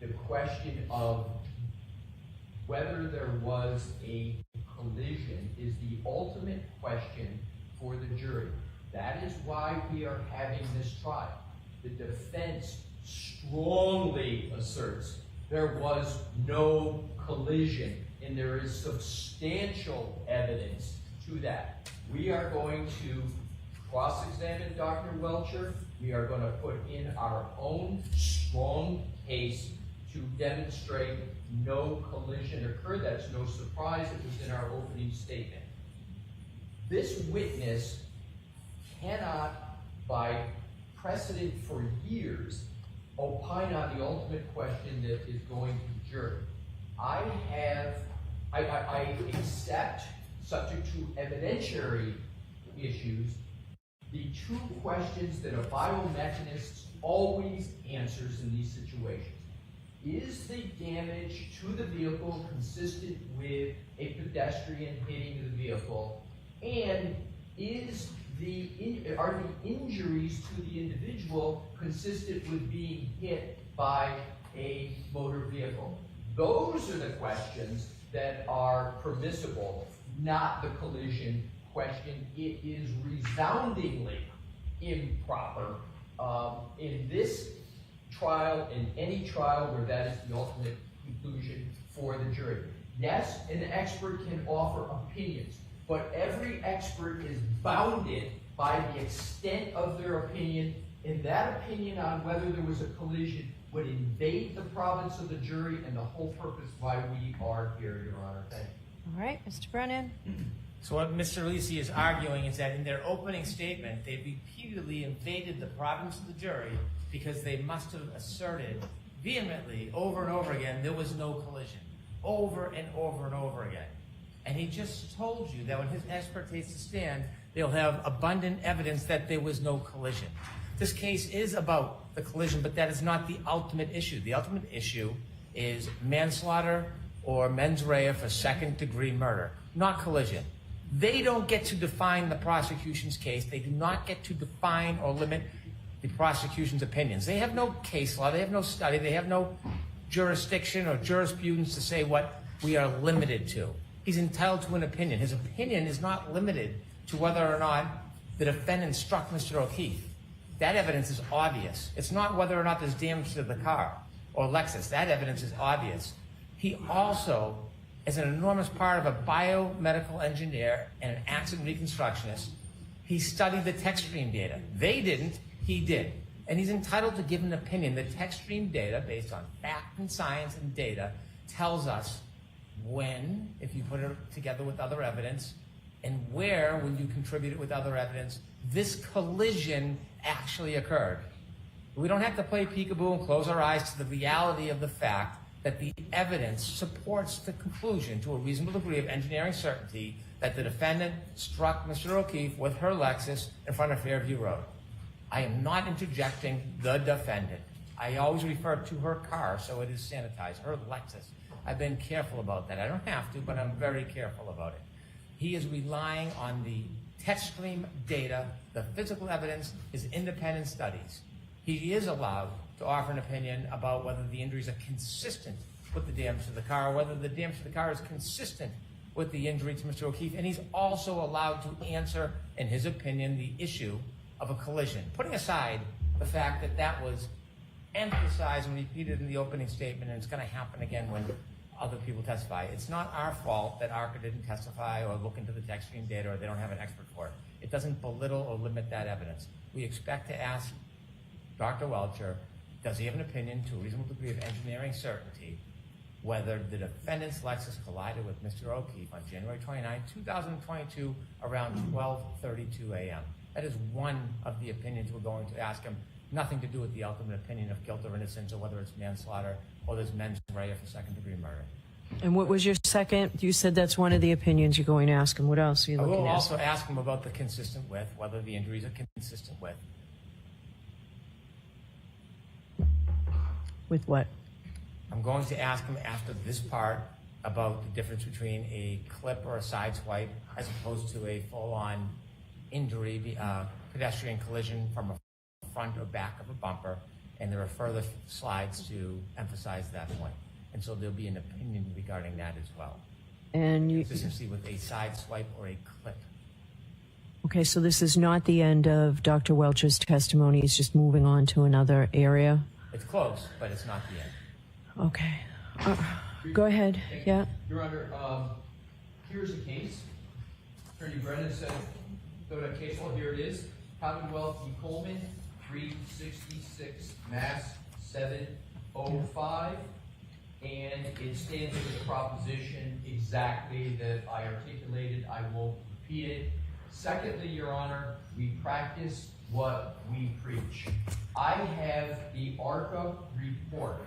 The question of whether there was a collision is the ultimate question for the jury. That is why we are having this trial. The defense strongly asserts there was no collision, and there is substantial evidence to that. We are going to cross-examine Dr. Welchure. We are going to put in our own strong case to demonstrate no collision occurred. That's no surprise. It was in our opening statement. This witness cannot, by precedent for years, opine on the ultimate question that is going to the jury. I accept, subject to evidentiary issues, the two questions that a biomechanist always answers in these situations. Is the damage to the vehicle consistent with a pedestrian hitting the vehicle? And are the injuries to the individual consistent with being hit by a motor vehicle? Those are the questions that are permissible, not the collision question. It is resoundingly improper in this trial, in any trial where that is the ultimate conclusion for the jury. Yes, an expert can offer opinions, but every expert is bounded by the extent of their opinion, and that opinion on whether there was a collision would invade the province of the jury and the whole purpose why we are here, Your Honor. Thank you. All right, Mr. Brennan. So what Mr. Lisi is arguing is that in their opening statement, they repeatedly invaded the province of the jury because they must have asserted vehemently over and over again there was no collision, over and over and over again. And he just told you that when his expert takes the stand, they'll have abundant evidence that there was no collision. This case is about the collision, but that is not the ultimate issue. The ultimate issue is manslaughter or mens rea for second-degree murder, not collision. They don't get to define the prosecution's case. They do not get to define or limit the prosecution's opinions. They have no case law. They have no study. They have no jurisdiction or jurisprudence to say what we are limited to. He's entitled to an opinion. His opinion is not limited to whether or not the defendant struck Mr. O'Keefe. That evidence is obvious. It's not whether or not there's damage to the car or Lexus. That evidence is obvious. He also is an enormous part of a biomedical engineer and an accident reconstructionist. He studied the tech stream data. They didn't. He did. And he's entitled to give an opinion. The tech stream data, based on fact and science and data, tells us when, if you put it together with other evidence, and where, when you contribute it with other evidence, this collision actually occurred. We don't have to play peekaboo and close our eyes to the reality of the fact that the evidence supports the conclusion to a reasonable degree of engineering certainty that the defendant struck Mr. O'Keefe with her Lexus in front of Fairview Road. I am not interjecting the defendant. I always refer to her car, so it is sanitized, her Lexus. I've been careful about that. I don't have to, but I'm very careful about it. He is relying on the tech stream data, the physical evidence, his independent studies. He is allowed to offer an opinion about whether the injuries are consistent with the damage to the car, whether the damage to the car is consistent with the injury to Mr. O'Keefe, and he's also allowed to answer, in his opinion, the issue of a collision. Putting aside the fact that that was emphasized and repeated in the opening statement, and it's going to happen again when other people testify. It's not our fault that ARCA didn't testify or look into the tech stream data or they don't have an expert for it. It doesn't belittle or limit that evidence. We expect to ask Dr. Welchure, does he have an opinion to a reasonable degree of engineering certainty whether the defendant's Lexus collided with Mr. O'Keefe on January 29, 2022 around 12:32 a.m. That is one of the opinions we're going to ask him. Nothing to do with the ultimate opinion of guilt or innocence or whether it's manslaughter or there's mens rea for second-degree murder. And what was your second? You said that's one of the opinions you're going to ask him. What else are you looking at? I will also ask him about the consistent with, whether the injuries are consistent with. With what? I'm going to ask him after this part about the difference between a clip or a side swipe as opposed to a full-on injury, pedestrian collision from a front or back of a bumper, and there are further slides to emphasize that point. And so there'll be an opinion regarding that as well. And you consistency with a side swipe or a clip. Okay, so this is not the end of Dr. Welcher's testimony. He's just moving on to another area. It's close, but it's not the end. Okay. Go ahead. Yeah. Your Honor, here's a case. Attorney Brennan said, go to case law. Here it is. Commonwealth v. Coleman, 366 Mass 705. And it stands as a proposition exactly that I articulated. I won't repeat it. Secondly, Your Honor, we practice what we preach. I have the ARCA report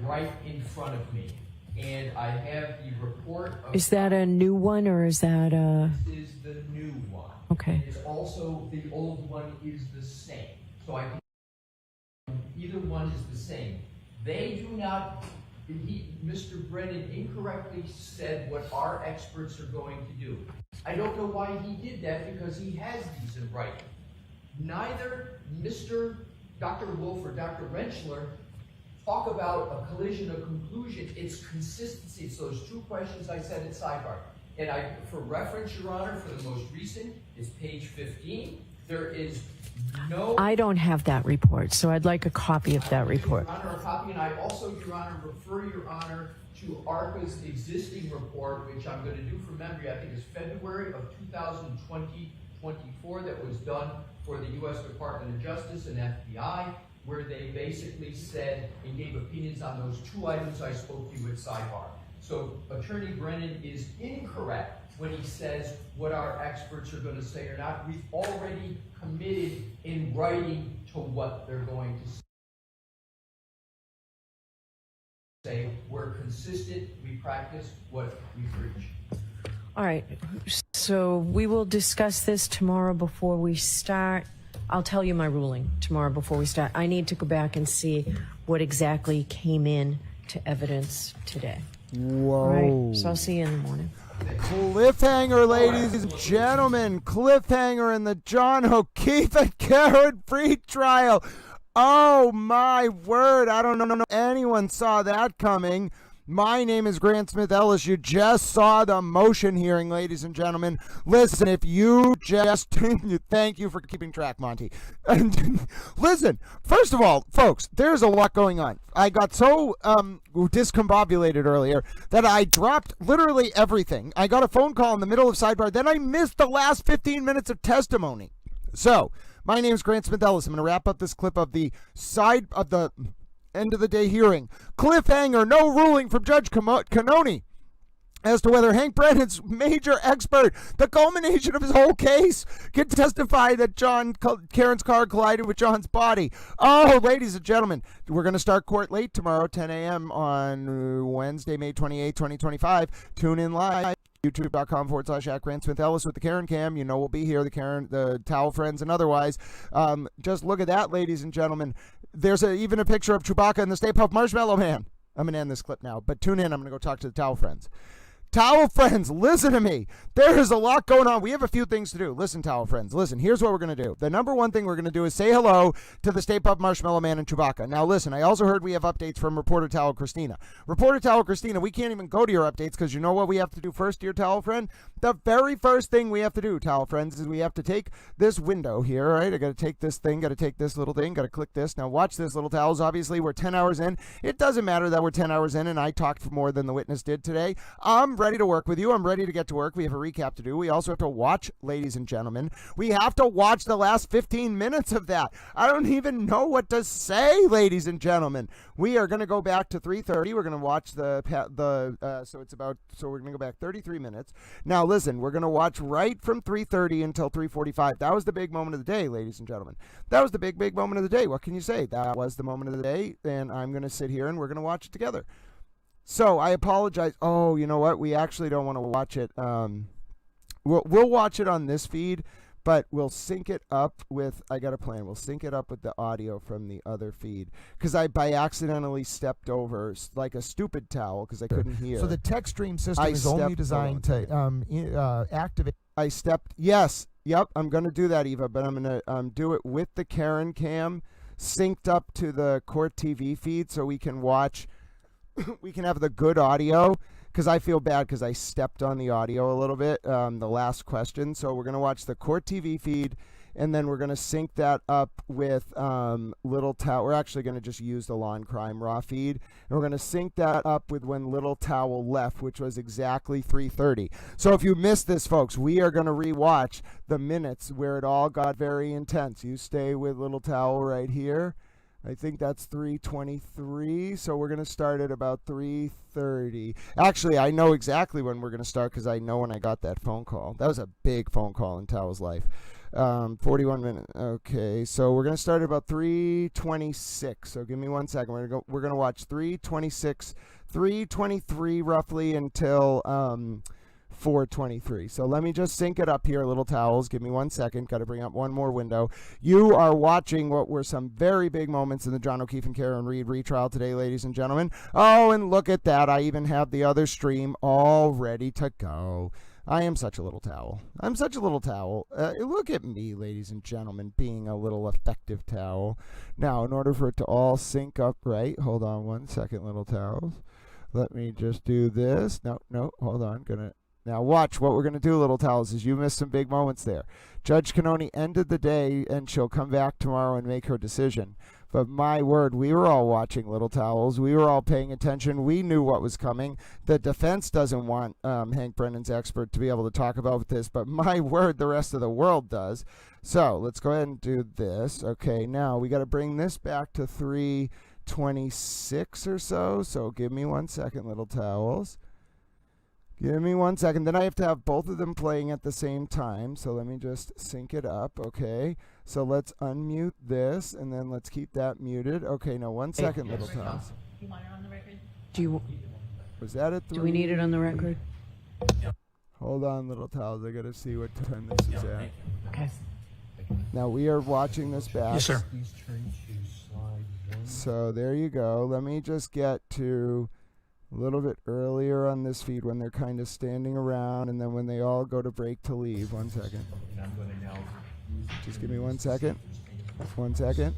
right in front of me, and I have the report of... Is that a new one, or is that a... This is the new one. Okay. It's also, the old one is the same. So I can... Either one is the same. They do not... Mr. Brennan incorrectly said what our experts are going to do. I don't know why he did that, because he has these in writing. Neither Dr. Wolf or Dr. Welchure talk about a collision or conclusion. It's consistency. It's those two questions I said at sidebar. And for reference, Your Honor, for the most recent is page 15. There is no... I don't have that report, so I'd like a copy of that report. Your Honor, a copy, and I also, Your Honor, refer Your Honor to ARCA's existing report, which I'm going to do from memory, I think is February of 2024, that was done for the U.S. Department of Justice and FBI, where they basically said and gave opinions on those two items I spoke to you at Sidebar. So Attorney Brennan is incorrect when he says what our experts are going to say or not. We've already committed in writing to what they're going to say. We're consistent, we practice what we preach. All right, so we will discuss this tomorrow before we start. I'll tell you my ruling tomorrow before we start. I need to go back and see what exactly came in to evidence today. Whoa. All right, so I'll see you in the morning. Cliffhanger, ladies and gentlemen. Cliffhanger in the John O'Keefe and Karen Freed trial. Oh, my word. I don't know anyone saw that coming. My name is Grant Smith Ellis. You just saw the motion hearing, ladies and gentlemen. Listen, if you just... Thank you for keeping track, Monty. Listen, first of all, folks, there's a lot going on. I got so discombobulated earlier that I dropped literally everything. I got a phone call in the middle of Sidebar. Then I missed the last 15 minutes of testimony. So, my name is Grant Smith Ellis. I'm going to wrap up this clip of the end of the day hearing. Cliffhanger, no ruling from Judge Cannoni as to whether Hank Brennan's major expert, the culmination of his whole case, can testify that Karen's car collided with John's body. Oh, ladies and gentlemen, we're going to start court late tomorrow, 10 a.m. on Wednesday, May 28, 2025. Tune in live. YouTube.com/@GrantSmithEllis with the Karen Cam. You know we'll be here, the Towel Friends and otherwise. Just look at that, ladies and gentlemen. There's even a picture of Chewbacca and the Stay Puft Marshmallow Man. I'm going to end this clip now, but tune in. I'm going to go talk to the Towel Friends. Towel Friends, listen to me. There's a lot going on. We have a few things to do. Listen, Towel Friends, listen. Here's what we're going to do. The number one thing we're going to do is say hello to the Stay Puft Marshmallow Man and Chewbacca. Now, listen, I also heard we have updates from Reporter Towel Christina. Reporter Towel Christina, we can't even go to your updates because you know what we have to do first, dear Towel Friend? The very first thing we have to do, Towel Friends, is we have to take this window here, right? I got to take this thing, got to take this little thing, got to click this. Now, watch this, little towels. Obviously, we're 10 hours in. It doesn't matter that we're 10 hours in and I talked for more than the witness did today. I'm ready to work with you. I'm ready to get to work. We have a recap to do. We also have to watch, ladies and gentlemen. We have to watch the last 15 minutes of that. I don't even know what to say, ladies and gentlemen. We are going to go back to 3:30. We're going to watch so we're going to go back 33 minutes. Now, listen, we're going to watch right from 3:30 until 3:45. That was the big moment of the day, ladies and gentlemen. That was the big moment of the day. What can you say? That was the moment of the day, and I'm going to sit here and we're going to watch it together. So I apologize. Oh, you know what? We actually don't want to watch it. We'll watch it on this feed, but we'll sync it up with, I got a plan. We'll sync it up with the audio from the other feed because I accidentally stepped over like a stupid towel because I couldn't hear. So the text stream system is only designed to activate. Yes. Yep. I'm going to do that, Eva, but I'm going to do it with the Karen Cam synced up to the Court TV feed so we can watch. We can have the good audio because I feel bad because I stepped on the audio a little bit, the last question. So we're going to watch the Court TV feed, and then we're going to sync that up with Little Towel. We're actually going to just use the Law and Crime raw feed, and we're going to sync that up with when Little Towel left, which was exactly 3:30. So if you missed this, folks, we are going to rewatch the minutes where it all got very intense. You stay with Little Towel right here. I think that's 3:23, so we're going to start at about 3:30. Actually, I know exactly when we're going to start because I know when I got that phone call. That was a big phone call in Towel's life. 41 minutes. Okay, so we're going to start at about 3:26. So give me 1 second. We're going to watch 3:26, 3:23 roughly until 4:23. So let me just sync it up here, Little Towels. Give me 1 second. Got to bring up one more window. You are watching what were some very big moments in the John O'Keefe and Karen Reed retrial today, ladies and gentlemen. Oh, and look at that. I even have the other stream all ready to go. I am such a little towel. I'm such a little towel. Look at me, ladies and gentlemen, being a little effective towel. Now, in order for it to all sync up right, hold on 1 second, Little Towels. Let me just do this. No, hold on. Now watch what we're going to do, Little Towels, is you missed some big moments there. Judge Cannoni ended the day, and she'll come back tomorrow and make her decision. But my word, we were all watching Little Towels. We were all paying attention. We knew what was coming. The defense doesn't want Hank Brennan's expert to be able to talk about this, but my word, the rest of the world does. So let's go ahead and do this. Okay, now we got to bring this back to 3:26 or so. So give me 1 second, Little Towels. Give me 1 second. Then I have to have both of them playing at the same time. So let me just sync it up. Okay. So let's unmute this, and then let's keep that muted. Okay, now 1 second, Little Towels. You want it on the record? Do you? Was that at 3? Do we need it on the record? Hold on, Little Towels. I got to see what time this is at. Okay. Now we are watching this back. Yes, sir. Please turn to slide 1. So there you go. Let me just get to a little bit earlier on this feed when they're kind of standing around, and then when they all go to break to leave. 1 second. And I'm going to now Just give me 1 second. 1 second.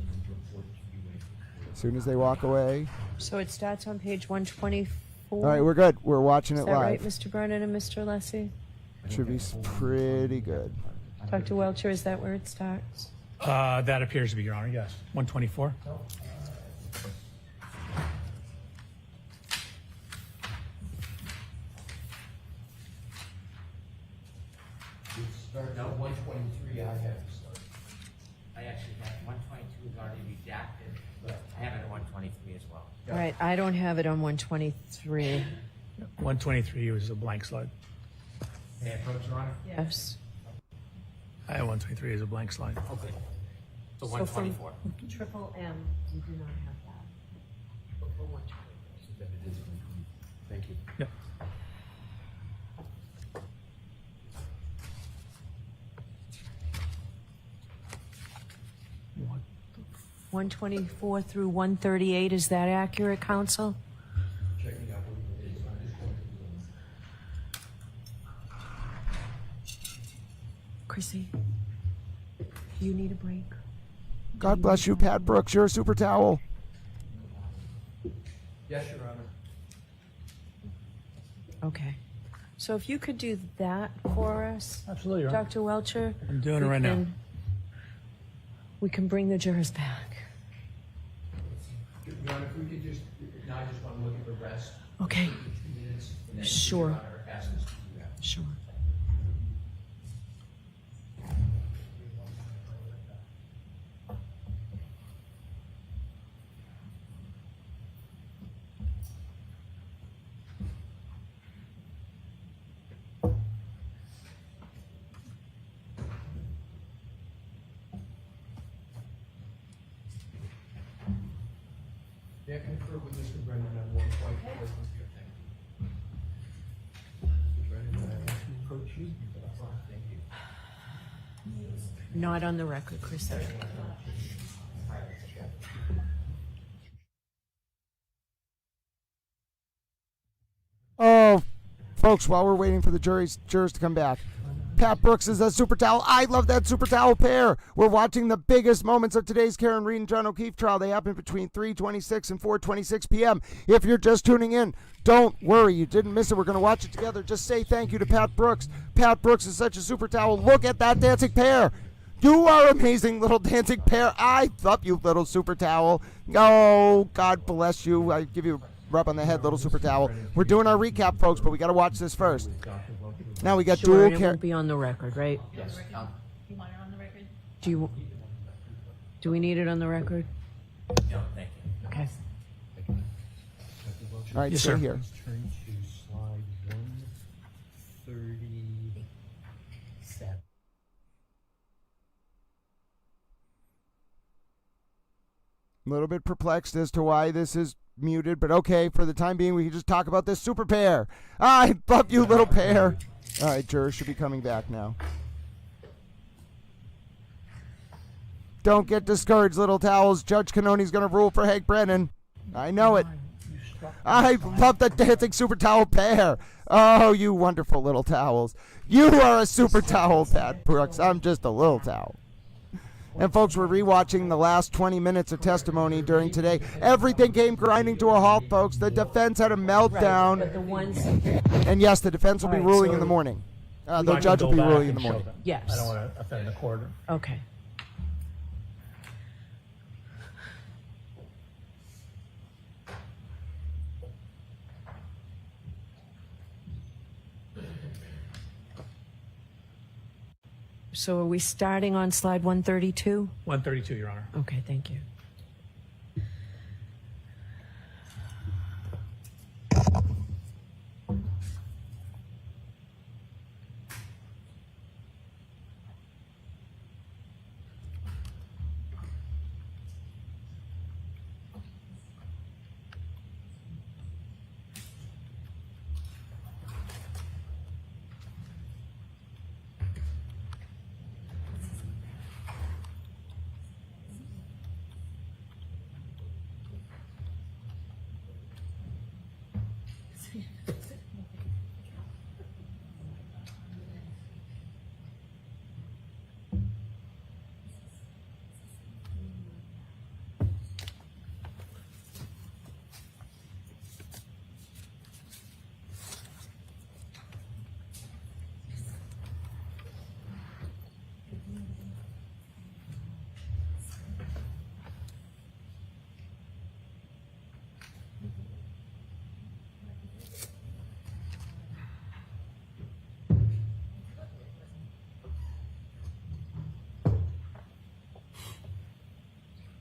As soon as they walk away. So it starts on page 124. All right, we're good. We're watching Is it that right, live. Mr. Brennan and Mr. Lessie? Should be pretty good. Dr. Welcher, is that where it starts? That appears to be, Your Honor, yes. 124. Start now 123, I have to start. I actually have 122 is already redacted, but I have it at 123 as well. All right, I don't have it on 123. 123 was a blank slide. May I approach, Your Honor? Yes. I have 123 as a blank slide. Okay. So So 124. Triple M, you do not have that. For 120. Thank you. Yep. What? 124 through 138, is that accurate, counsel? Checking out what it is. I'm just going to Chrissy, do you need a break? God bless you, Pat Brooks. You're a super towel. Yes, Your Honor. Okay. So if you could do that for us, Absolutely, Your Honor. Dr. Welcher. I'm doing it right now. We can bring the jurors back. Your Honor, if we could just, now I just want to look at the rest. Okay. 2 minutes. And then Sure. Your Honor asks us to do that. Sure. May I confer with Mr. Brennan on 124? Mr. Brennan, may I ask you to approach you? Thank you. Not on the record, Chrissy. Oh, folks, while we're waiting for the jurors to come back, Pat Brooks is a super towel. I love that super towel pair. We're watching the biggest moments of today's Karen Reed and John O'Keefe trial. They happen between 3:26 and 4:26 p.m. If you're just tuning in, don't worry. You didn't miss it. We're going to watch it together. Just say thank you to Pat Brooks. Pat Brooks is such a super towel. Look at that dancing pair. You are amazing, little dancing pair. I love you, little super towel. Oh, God bless you. I give you a rub on the head, little super towel. We're doing our recap, folks, but we got to watch this first. Now we got Sure, dual it won't be on the record, right? Yes. You want it on the record? Do we need it on the record? No, thank you. Okay. All right, Yes, stay sir. here. Please turn to slide 137. A little bit perplexed as to why this is muted, but okay, for the time being, we can just talk about this super pair. I love you, little pair. All right, jurors should be coming back now. Don't get discouraged, little towels. Judge Cannoni's going to rule for Hank Brennan. I know it. I love the dancing super towel pair. Oh, you wonderful little towels. You are a super towel, Pat Brooks. I'm just a little towel. And folks, we're rewatching the last 20 minutes of testimony during today. Everything came grinding to a halt, folks. The defense had a meltdown. But the ones. And yes, the defense will be All right, ruling so in the morning. The I can judge will go be back ruling in and the show morning. them. Yes. I don't want to offend the court. Okay. So are we starting on slide 132? 132, Your Honor. Okay, thank you.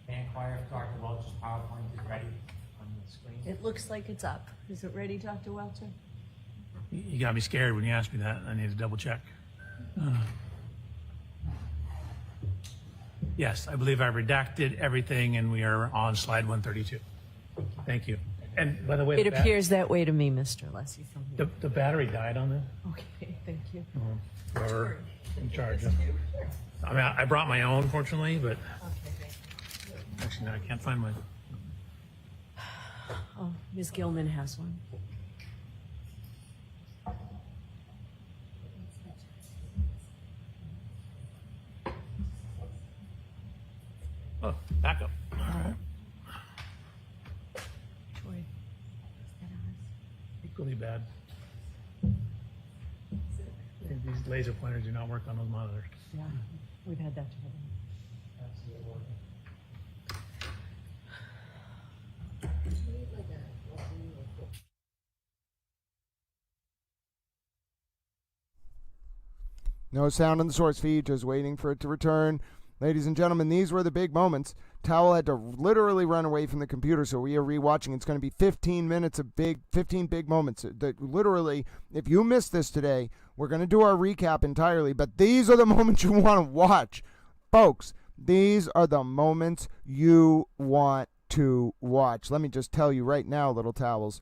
Inquire if Dr. Welch's PowerPoint is ready on the screen. It looks like it's up. Is it ready, Dr. Welcher? You got me scared when you asked me that. I need to double check. Yes, I believe I redacted everything, and we are on slide 132. Thank you. And by the way, It appears that way to me, Mr. Lessie, from here. the battery died on this. Okay, thank you. Whoever in charge of. I mean, I brought my own, fortunately, but actually, no, I can't find mine. Oh, Ms. Gilman has one. Oh, backup. All right. Troy. Equally bad. These laser pointers do not work on those monitors. Yeah, we've had that trouble. No sound on the source feed, just waiting for it to return. Ladies and gentlemen, these were the big moments. Towel had to literally run away from the computer, so we are rewatching. It's going to be 15 big moments. Literally, if you missed this today, we're going to do our recap entirely, but these are the moments you want to watch. Folks, these are the moments you want to watch. Let me just tell you right now, little towels,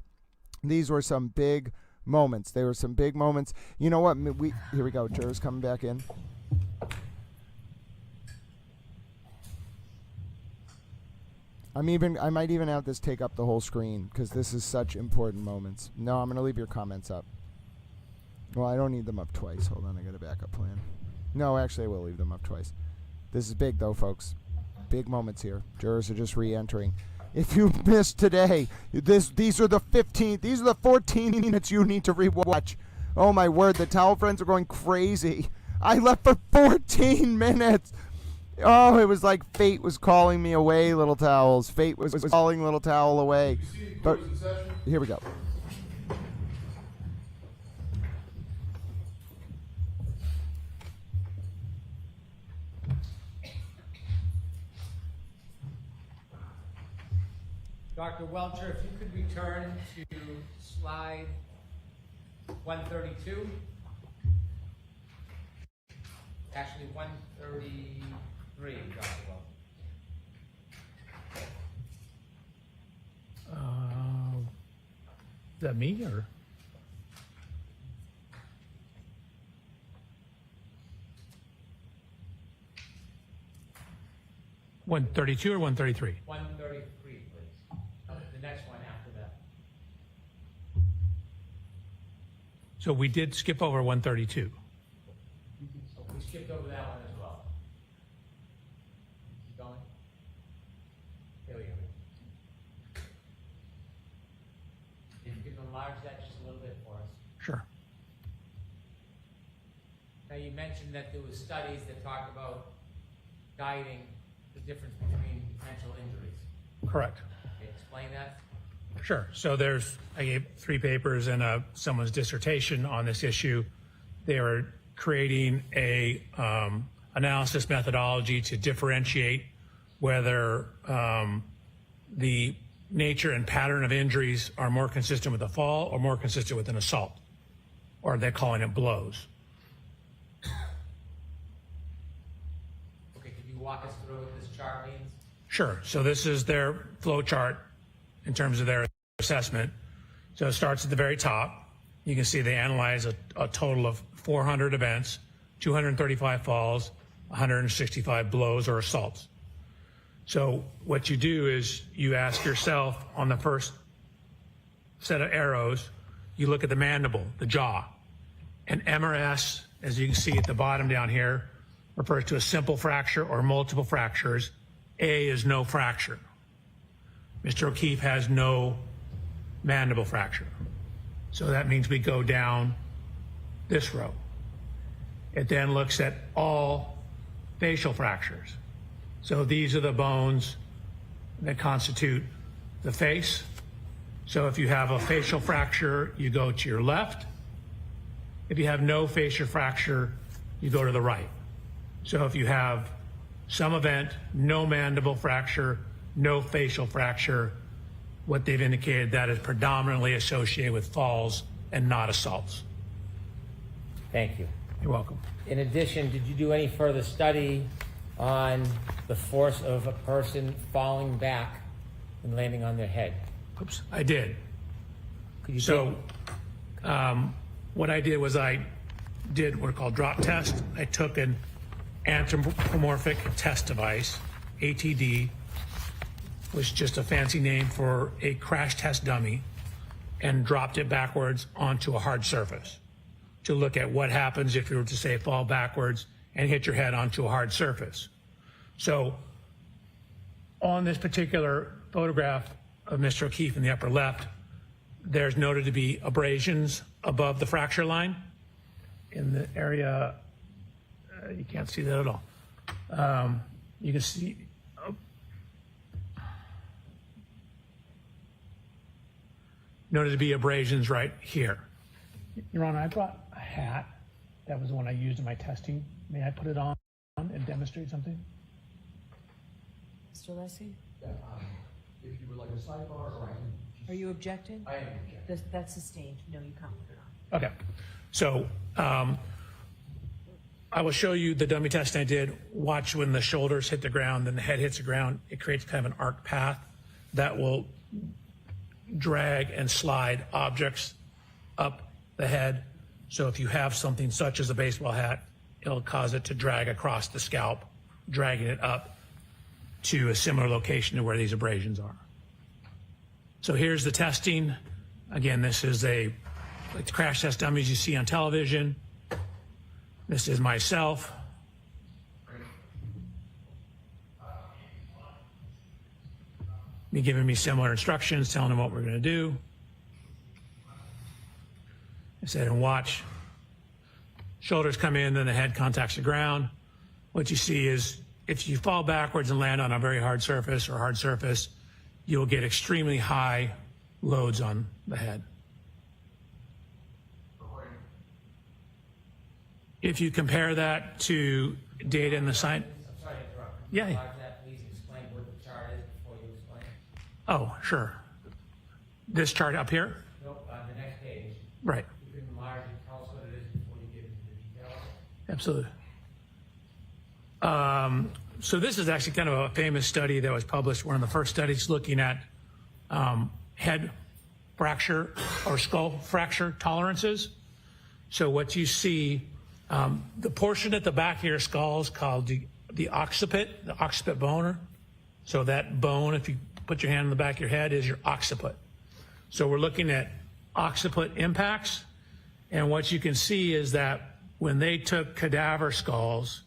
these were some big moments. They were some big moments. You know what? Here we go. Jurors coming back in. I might even have this take up the whole screen because this is such important moments. No, I'm going to leave your comments up. Well, I don't need them up twice. Hold on, I got a backup plan. No, actually, I will leave them up twice. This is big, though, folks. Big moments here. Jurors are just re-entering. If you missed today, these are the 14 minutes you need to rewatch. Oh, my word, the towel friends are going crazy. I left for 14 minutes. Oh, it was like fate was calling me away, little towels. Fate was calling little towel away. But here we go. Dr. Welcher, if you could return to slide 132. Actually, 133, Dr. Welcher. Is that me or? $132 or 133? 133, please. The next one after that. So we did skip over 132. We skipped over that one as well. Keep going. There we go. If you can enlarge that just a little bit for us. Sure. Now, you mentioned that there was studies that talk about guiding the difference between potential injuries. Correct. Okay, explain that. Sure. So I gave 3 papers and someone's dissertation on this issue. They were creating a analysis methodology to differentiate whether the nature and pattern of injuries are more consistent with a fall or more consistent with an assault, or they're calling it blows. Okay, can you walk us through what this chart means? Sure. So this is their flow chart in terms of their assessment. So it starts at the very top. You can see they analyze a total of 400 events, 235 falls, 165 blows or assaults. So what you do is you ask yourself on the first set of arrows, you look at the mandible, the jaw. And MRS, as you can see at the bottom down here, refers to a simple fracture or multiple fractures. A is no fracture. Mr. O'Keefe has no mandible fracture. So that means we go down this row. It then looks at all facial fractures. So these are the bones that constitute the face. So if you have a facial fracture, you go to your left. If you have no facial fracture, you go to the right. So if you have some event, no mandible fracture, no facial fracture, what they've indicated that is predominantly associated with falls and not assaults. Thank you. You're welcome. In addition, did you do any further study on the force of a person falling back and landing on their head? Oops, I did. Could you So what I did was I did what are called drop test. I took an anthropomorphic test device, ATD, was just a fancy name for a crash test dummy, and dropped it backwards onto a hard surface to look at what happens if you were to, say, fall backwards and hit your head onto a hard surface. So on this particular photograph of Mr. O'Keefe in the upper left, there's noted to be abrasions above the fracture line in the area. You can't see that at all. You can see noted to be abrasions right here. Your Honor, I brought a hat. That was the one I used in my testing. May I put it on and demonstrate something? Mr. Lessie? If you would like a sidebar, or I can. Are you objecting? I am objecting. That's sustained. No, you can't put it on. Okay. So I will show you the dummy testing I did. Watch when the shoulders hit the ground, then the head hits the ground. It creates kind of an arc path that will drag and slide objects up the head. So if you have something such as a baseball hat, it'll cause it to drag across the scalp, dragging it up to a similar location to where these abrasions are. So here's the testing. Again, this is like the crash test dummies you see on television. This is myself. Me giving me similar instructions, telling them what we're going to do. I said, and watch. Shoulders come in, then the head contacts the ground. What you see is if you fall backwards and land on a very hard surface or hard surface, you'll get extremely high loads on the head. If you compare that to data in the site. I'm sorry to interrupt. Yeah. Please explain what the chart is before you explain. Oh, sure. This chart up here? Nope, on the next page. Right. You can enlarge and tell us what it is before you get into the details. Absolutely. So this is actually kind of a famous study that was published, one of the first studies looking at head fracture or skull fracture tolerances. So what you see, the portion at the back of your skull is called the occiput, the occiput bone. So that bone, if you put your hand on the back of your head, is your occiput. So we're looking at occiput impacts. And what you can see is that when they took cadaver skulls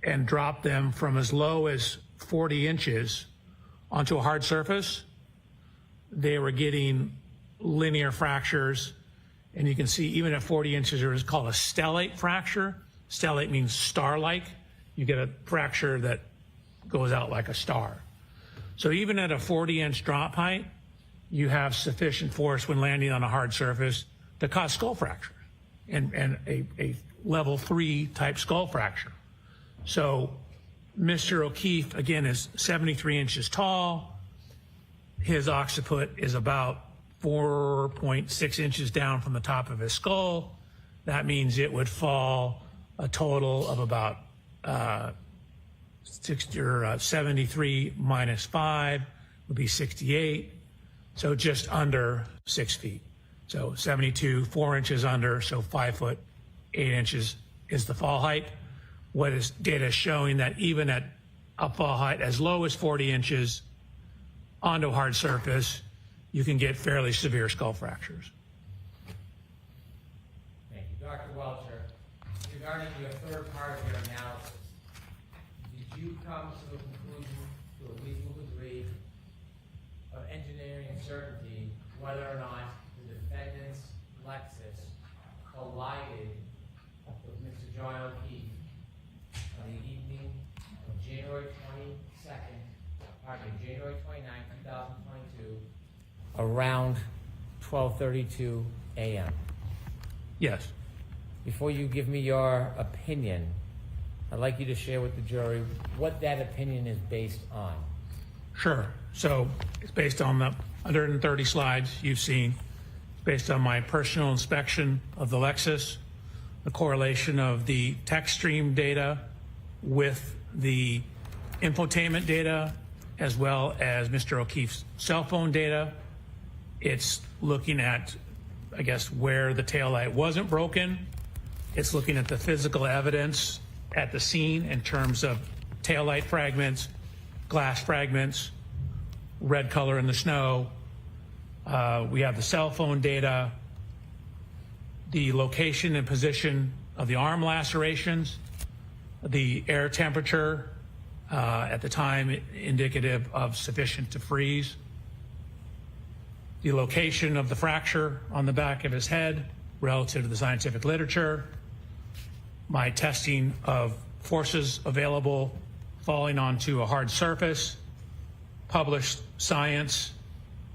and dropped them from as low as 40 inches onto a hard surface, they were getting linear fractures. And you can see even at 40 inches, there is called a stellate fracture. Stellate means star-like. You get a fracture that goes out like a star. So even at a 40-inch drop height, you have sufficient force when landing on a hard surface to cause skull fracture. And a level 3 type skull fracture. So Mr. O'Keefe, again, is 73 inches tall. His occiput is about 4.6 inches down from the top of his skull. That means it would fall a total of about 73 minus 5 would be 68. So just under 6 feet. So 72, 4 inches under, so 5 foot 8 inches is the fall height. What is data showing that even at a fall height as low as 40 inches onto a hard surface, you can get fairly severe skull fractures. Thank you. Dr. Welchure, regarding your third part of your analysis, did you come to the conclusion to a reasonable degree of engineering certainty whether or not the defendant's Lexus collided with Mr. John O'Keefe on the evening of January 29, 2022, around 12:32 a.m.? Yes. Before you give me your opinion, I'd like you to share with the jury what that opinion is based on. Sure. So it's based on the 130 slides you've seen. It's based on my personal inspection of the Lexus, the correlation of the text stream data with the infotainment data, as well as Mr. O'Keefe's cell phone data. It's looking at, I guess, where the taillight wasn't broken. It's looking at the physical evidence at the scene in terms of taillight fragments, glass fragments, red color in the snow. We have the cell phone data, the location and position of the arm lacerations, the air temperature at the time indicative of sufficient to freeze, the location of the fracture on the back of his head relative to the scientific literature, my testing of forces available falling onto a hard surface, published science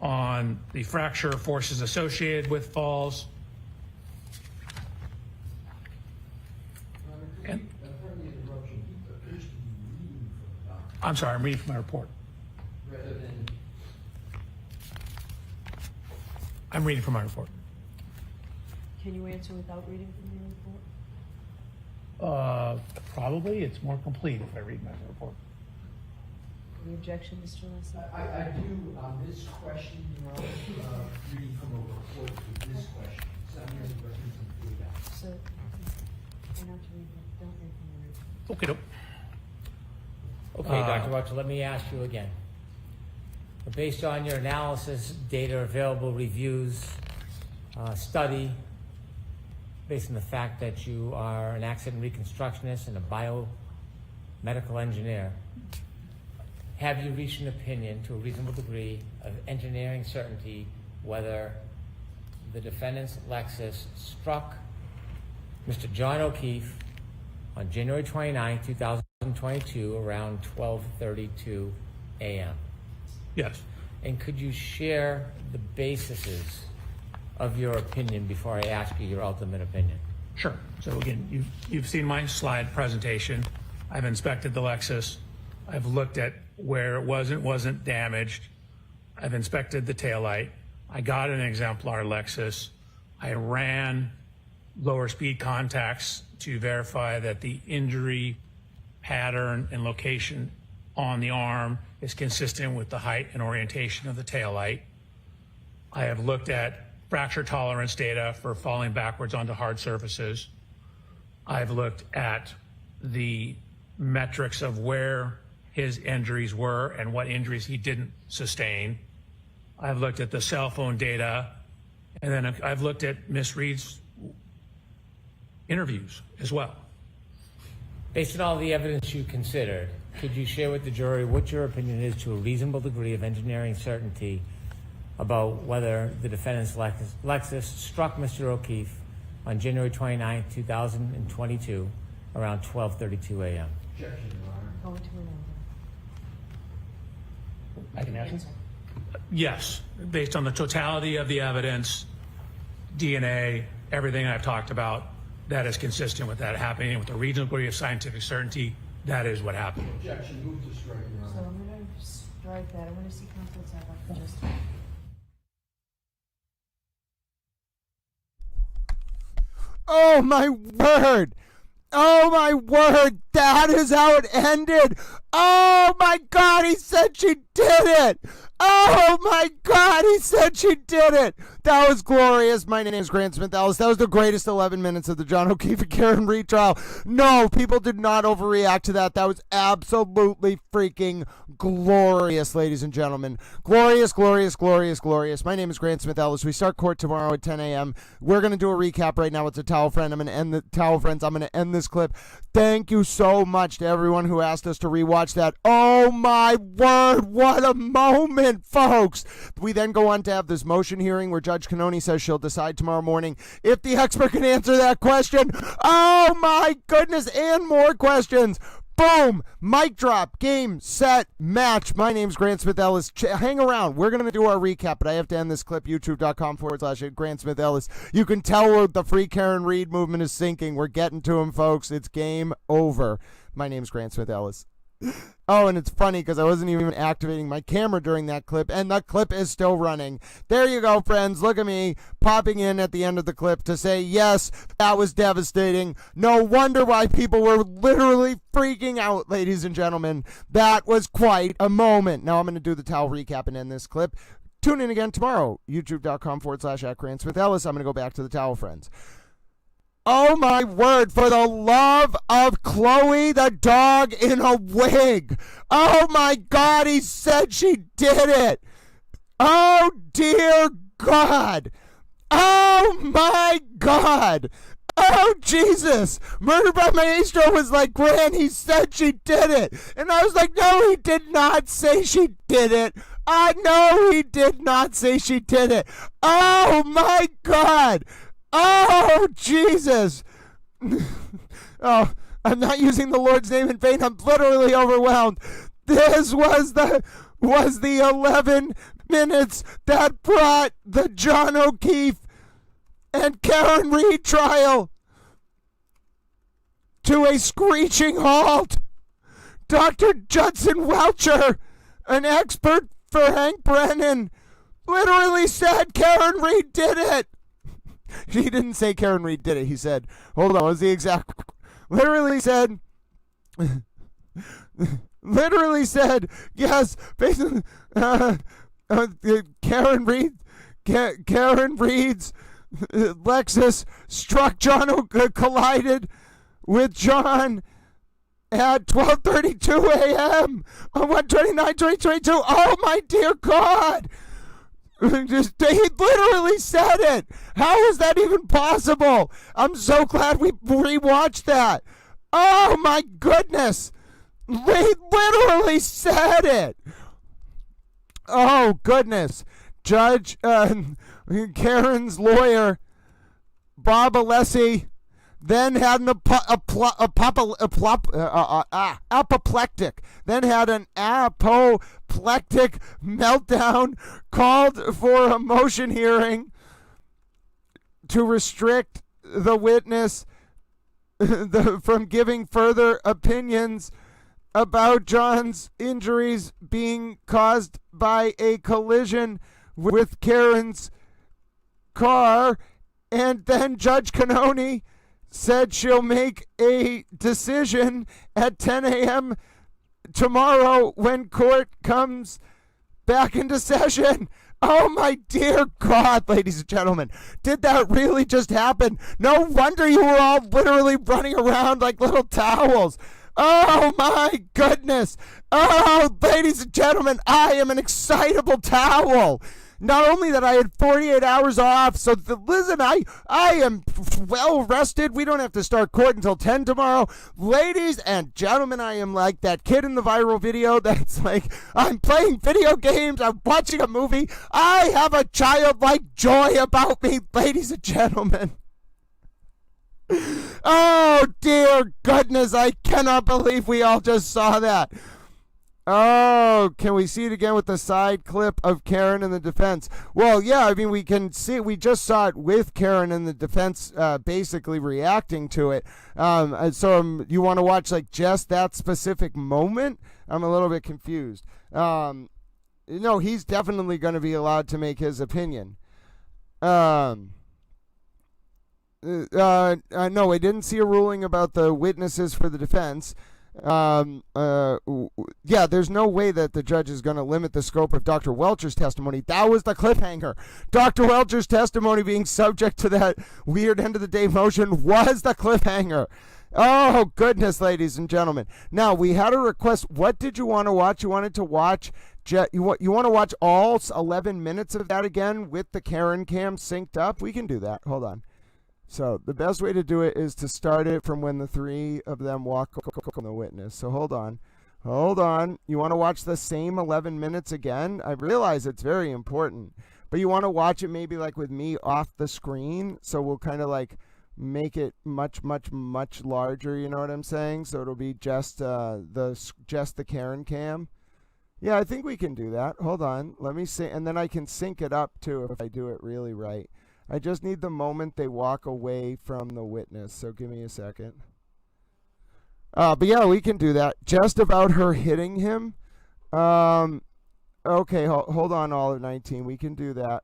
on the fracture forces associated with falls. And, I'm sorry, I'm reading from my report. I'm reading from my report. Can you answer without reading from your report? Probably. It's more complete if I read my report. Any objection, Mr. Leslie? I do on this question, Your Honor, reading from a report to this question. So I'm going to reference some data. So, try not to read, don't read from your report. Okay, Okay, Dr. Welchure, let me ask you again. Based on your analysis, data available, reviews, study, based on the fact that you are an accident reconstructionist and a biomedical engineer, have you reached an opinion to a reasonable degree of engineering certainty whether the defendant's Lexus struck Mr. John O'Keefe on January 29, 2022, around 12:32 a.m.? Yes. And could you share the bases of your opinion before I ask you your ultimate opinion? Sure. So again, you've seen my slide presentation. I've inspected the Lexus. I've looked at where it wasn't damaged. I've inspected the taillight. I got an exemplar Lexus. I ran lower speed contacts to verify that the injury pattern and location on the arm is consistent with the height and orientation of the taillight. I have looked at fracture tolerance data for falling backwards onto hard surfaces. I've looked at the metrics of where his injuries were and what injuries he didn't sustain. I've looked at the cell phone data, and then I've looked at Miss Reed's interviews as well. Based on all the evidence you considered, could you share with the jury what your opinion is to a reasonable degree of engineering certainty about whether the defendant's Lexus struck Mr. O'Keefe on January 29, 2022, around 12:32 a.m.? Objection, Your Honor. Go into an I can answer. Yes, based on the totality of the evidence, DNA, everything I've talked about, that is consistent with that happening with a reasonable degree of scientific certainty. That is what happened. Objection, move to strike, Your So Honor. I'm going to strike that. I want to see Counsel Tabak for just. Oh my word! Oh my word! That is how it ended! Oh my God, he said she did it! Oh my God, he said she did it! That was glorious. My name is Grant Smith Ellis. That was the greatest 11 minutes of the John O'Keefe and Karen Reed trial. No, people did not overreact to that. That was absolutely freaking glorious, ladies and gentlemen. Glorious, glorious, glorious, glorious. My name is Grant Smith Ellis. We start court tomorrow at 10 a.m. We're going to do a recap right now with the Towel Friend. I'm going to end the Towel Friends. I'm going to end this clip. Thank you so much to everyone who asked us to rewatch that. Oh my word, what a moment, folks. We then go on to have this motion hearing where Judge Cannoni says she'll decide tomorrow morning if the expert can answer that question. Oh my goodness, and more questions. Boom! Mic drop. Game, set, match. My name's Grant Smith Ellis. Hang around. We're going to do our recap, but I have to end this clip. YouTube.com/Grant Smith Ellis. You can tell the free Karen Reed movement is sinking. We're getting to him, folks. It's game over. My name's Grant Smith Ellis. Oh, and it's funny because I wasn't even activating my camera during that clip, and the clip is still running. There you go, friends. Look at me popping in at the end of the clip to say, yes, that was devastating. No wonder why people were literally freaking out, ladies and gentlemen. That was quite a moment. Now I'm going to do the towel recap and end this clip. Tune in again tomorrow. YouTube.com/Grant Smith Ellis. I'm going to go back to the Towel Friends. Oh my word, for the love of Chloe the dog in a wig. Oh my God, he said she did it. Oh dear God. Oh my God. Oh Jesus. Murder by Maestro was like, Grant, he said she did it. And I was like, no, he did not say she did it. I know he did not say she did it. Oh my God. Oh, Jesus. Oh, I'm not using the Lord's name in vain. I'm literally overwhelmed. This was the 11 minutes that brought the John O'Keefe and Karen Reed trial to a screeching halt. Dr. Judson Welchure, an expert for Hank Brennan, literally said Karen Reed did it. He didn't say Karen Reed did it. He said, hold on, what was the exact... Literally said, yes, basically, Karen Reed's Lexus struck John, collided with John at 12:32 a.m. on 1/29/2022. Oh, my dear God. He literally said it. How is that even possible? I'm so glad we rewatched that. Oh my goodness. He literally said it. Oh goodness. Judge Karen's lawyer, Bob Alessi, then had an apoplectic. Then had an apoplectic meltdown, called for a motion hearing to restrict the witness from giving further opinions about John's injuries being caused by a collision with Karen's car. And then Judge Cannoni said she'll make a decision at 10 a.m. tomorrow when court comes back into session. Oh my dear God, ladies and gentlemen. Did that really just happen? No wonder you were all literally running around like little towels. Oh my goodness. Oh, ladies and gentlemen, I am an excitable towel. Not only that, I had 48 hours off, so listen, I am well rested. We don't have to start court until 10 tomorrow. Ladies and gentlemen, I am like that kid in the viral video that's like, I'm playing video games, I'm watching a movie. I have a childlike joy about me, ladies and gentlemen. Oh, dear goodness, I cannot believe we all just saw that. Oh, can we see it again with the side clip of Karen in the defense? Well, yeah, I mean, we can see it. We just saw it with Karen in the defense basically reacting to it. So you want to watch like just that specific moment? I'm a little bit confused. No, he's definitely going to be allowed to make his opinion. No, we didn't see a ruling about the witnesses for the defense. Yeah, there's no way that the judge is going to limit the scope of Dr. Welchure's testimony. That was the cliffhanger. Dr. Welchure's testimony being subject to that weird end of the day motion was the cliffhanger. Oh, goodness, ladies and gentlemen. Now, we had a request. What did you want to watch? You wanted to watch, you want to watch all 11 minutes of that again with the Karen cam synced up? We can do that. Hold on. So the best way to do it is to start it from when the three of them walk on the witness. So hold on. You want to watch the same 11 minutes again? I realize it's very important, but you want to watch it maybe like with me off the screen. So we'll kind of like make it much larger. You know what I'm saying? So it'll be just the Karen cam. Yeah, I think we can do that. Hold on. Let me see. And then I can sync it up too if I do it really right. I just need the moment they walk away from the witness, so give me a second. But yeah, we can do that. Just about her hitting him. Okay, hold on, all of 19. We can do that.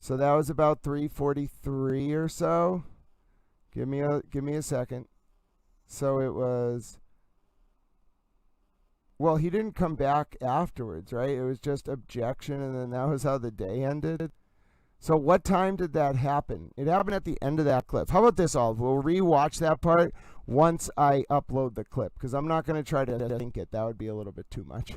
So that was about 3:43 or so. Give me a second. So it was. Well, he didn't come back afterwards, right? It was just objection, and then that was how the day ended. So what time did that happen? It happened at the end of that clip. How about this, Olive? We'll re-watch that part once I upload the clip, because I'm not going to try to think it. That would be a little bit too much.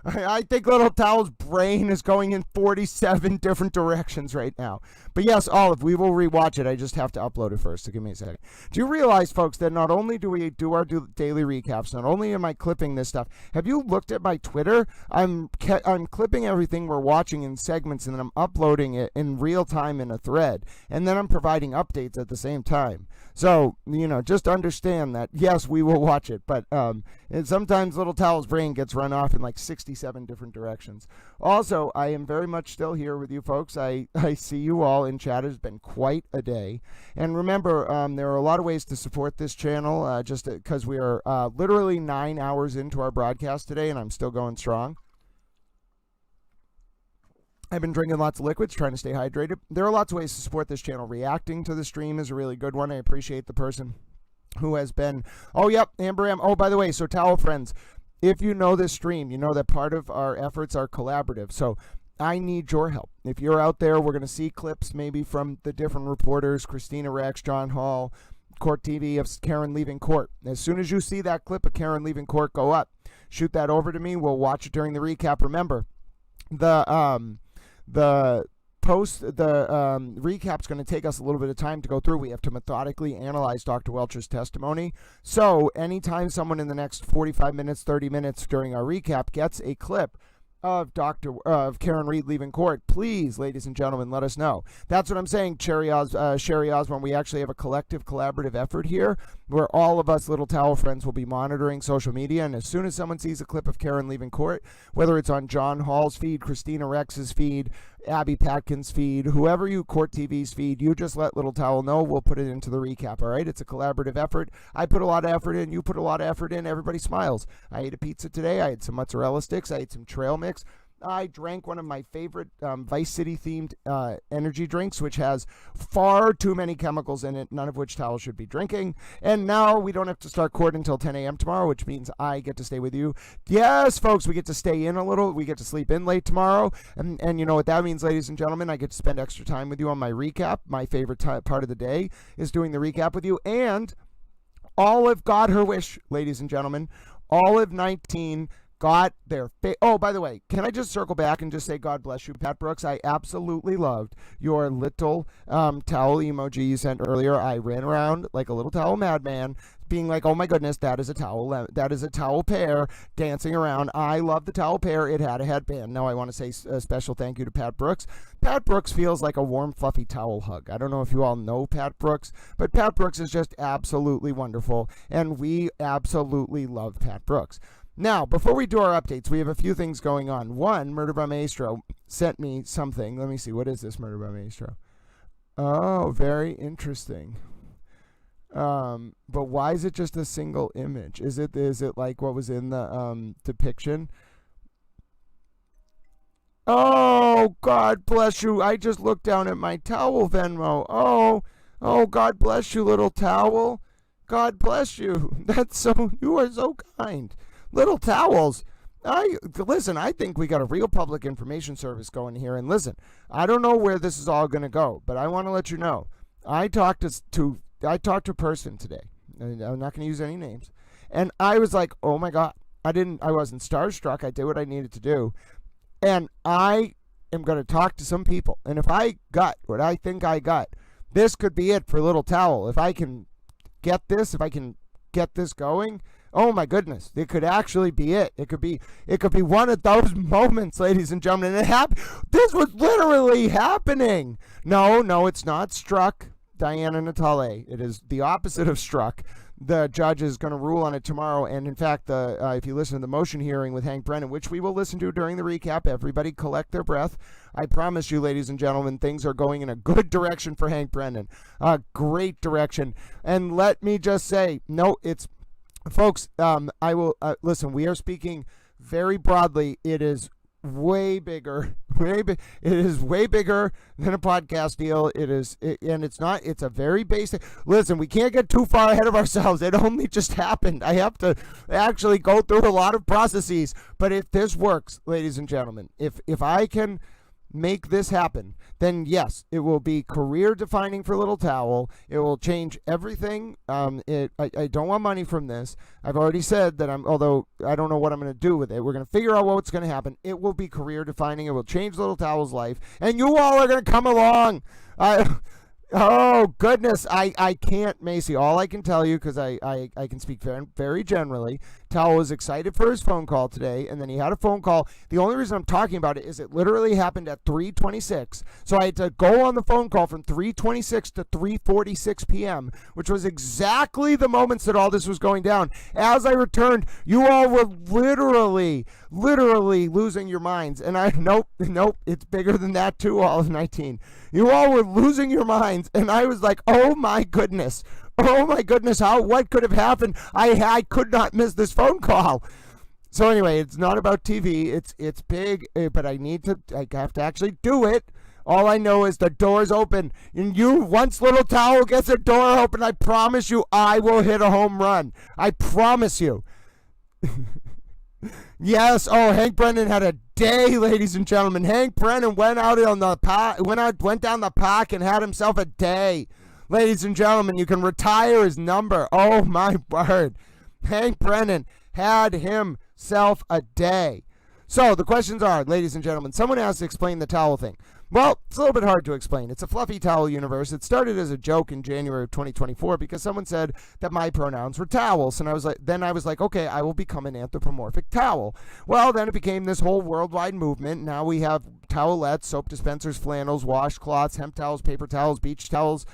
I think Little Towel's brain is going in 47 different directions right now. But yes, Olive, we will re-watch it. I just have to upload it first, so give me a second. Do you realize, folks, that not only do we do our daily recaps, not only am I clipping this stuff, have you looked at my Twitter? I'm clipping everything we're watching in segments, and then I'm uploading it in real time in a thread, and then I'm providing updates at the same time. So, just understand that, yes, we will watch it, but and sometimes Little Towel's brain gets run off in like 67 different directions. Also, I am very much still here with you folks. I see you all in chat. It's been quite a day. And remember, there are a lot of ways to support this channel, just because we are literally 9 hours into our broadcast today, and I'm still going strong. I've been drinking lots of liquids, trying to stay hydrated. There are lots of ways to support this channel. Reacting to the stream is a really good one. I appreciate the person who has been... Oh, yep, Amber M. Oh, by the way, so Towel friends, if you know this stream, you know that part of our efforts are collaborative. So I need your help. If you're out there, we're going to see clips maybe from the different reporters, Christina Rex, John Hall, Court TV of Karen leaving court. As soon as you see that clip of Karen leaving court go up, shoot that over to me. We'll watch it during the recap. Remember, the recap's going to take us a little bit of time to go through. We have to methodically analyze Dr. Welchure's testimony. So anytime someone in the next 45 minutes, 30 minutes during our recap gets a clip of Karen Reed leaving court, please, ladies and gentlemen, let us know. That's what I'm saying, Sherry Osborne. We actually have a collective collaborative effort here where all of us Little Towel friends will be monitoring social media, and as soon as someone sees a clip of Karen leaving court, whether it's on John Hall's feed, Christina Rex's feed, Abby Patkin's feed, whoever you Court TV's feed, you just let Little Towel know. We'll put it into the recap, all right? It's a collaborative effort. I put a lot of effort in. You put a lot of effort in. Everybody smiles. I ate a pizza today. I had some mozzarella sticks. I ate some trail mix. I drank one of my favorite Vice City themed energy drinks, which has far too many chemicals in it, none of which Towel should be drinking. And now we don't have to start court until 10 a.m. tomorrow, which means I get to stay with you. Yes, folks, we get to stay in a little. We get to sleep in late tomorrow. And you know what that means, ladies and gentlemen? I get to spend extra time with you on my recap. My favorite part of the day is doing the recap with you. And Olive got her wish, ladies and gentlemen. Olive 19 got their oh, by the way, can I just circle back and just say God bless you, Pat Brooks? I absolutely loved your little towel emoji you sent earlier. I ran around like a little towel madman, being like, oh my goodness, that is a towel pair dancing around. I love the towel pair. It had a headband. Now I want to say a special thank you to Pat Brooks. Pat Brooks feels like a warm, fluffy towel hug. I don't know if you all know Pat Brooks, but Pat Brooks is just absolutely wonderful, and we absolutely love Pat Brooks. Now, before we do our updates, we have a few things going on. One, Murder by Maestro sent me something. Let me see. What is this, Murder by Maestro? Oh, very interesting. But why is it just a single image? Is it like what was in the depiction? Oh, God bless you. I just looked down at my towel Venmo. Oh, God bless you, little towel. God bless you. You are so kind. Little towels. Listen, I think we got a real public information service going here. And listen, I don't know where this is all going to go, but I want to let you know. I talked to a person today. I'm not going to use any names. And I was like, oh my God. I wasn't starstruck. I did what I needed to do. And I am going to talk to some people. And if I got what I think I got, this could be it for Little Towel. If I can get this going, oh my goodness, it could actually be it. It could be one of those moments, ladies and gentlemen. This was literally happening. No, it's not struck, Diana Natale. It is the opposite of struck. The judge is going to rule on it tomorrow. And in fact, if you listen to the motion hearing with Hank Brennan, which we will listen to during the recap, everybody collect their breath. I promise you, ladies and gentlemen, things are going in a good direction for Hank Brennan. A great direction. And let me just say, folks, I will listen. We are speaking very broadly. It is way bigger. It is way bigger than a podcast deal. It's a very basic. Listen, we can't get too far ahead of ourselves. It only just happened. I have to actually go through a lot of processes. But if this works, ladies and gentlemen, if I can make this happen, then yes, it will be career defining for Little Towel. It will change everything. I don't want money from this. I've already said that although I don't know what I'm going to do with it. We're going to figure out what's going to happen. It will be career defining. It will change Little Towel's life, and you all are going to come along. Oh, goodness. I can't, Macy. All I can tell you, because I can speak very, very generally, Towel was excited for his phone call today, and then he had a phone call. The only reason I'm talking about it is it literally happened at 3:26. So I had to go on the phone call from 3:26 to 3:46 p.m., which was exactly the moments that all this was going down. As I returned, you all were literally losing your minds. And nope, it's bigger than that too, all of 19. You all were losing your minds, and I was like, oh my goodness, what could have happened? I could not miss this phone call. So anyway, it's not about TV. It's big, but I have to actually do it. All I know is the door's open, and once Little Towel gets the door open, I promise you, I will hit a home run. I promise you. Yes. Oh, Hank Brennan had a day, ladies and gentlemen. Hank Brennan went down the park and had himself a day. Ladies and gentlemen, you can retire his number. Oh my word. Hank Brennan had himself a day. So the questions are, ladies and gentlemen, someone has to explain the towel thing. Well, it's a little bit hard to explain. It's a fluffy towel universe. It started as a joke in January of 2024 because someone said that my pronouns were towels. And I was like, okay, I will become an anthropomorphic towel. Well, then it became this whole worldwide movement. Now we have towelettes, soap dispensers, flannels, washcloths, hemp towels, paper towels, beach towels,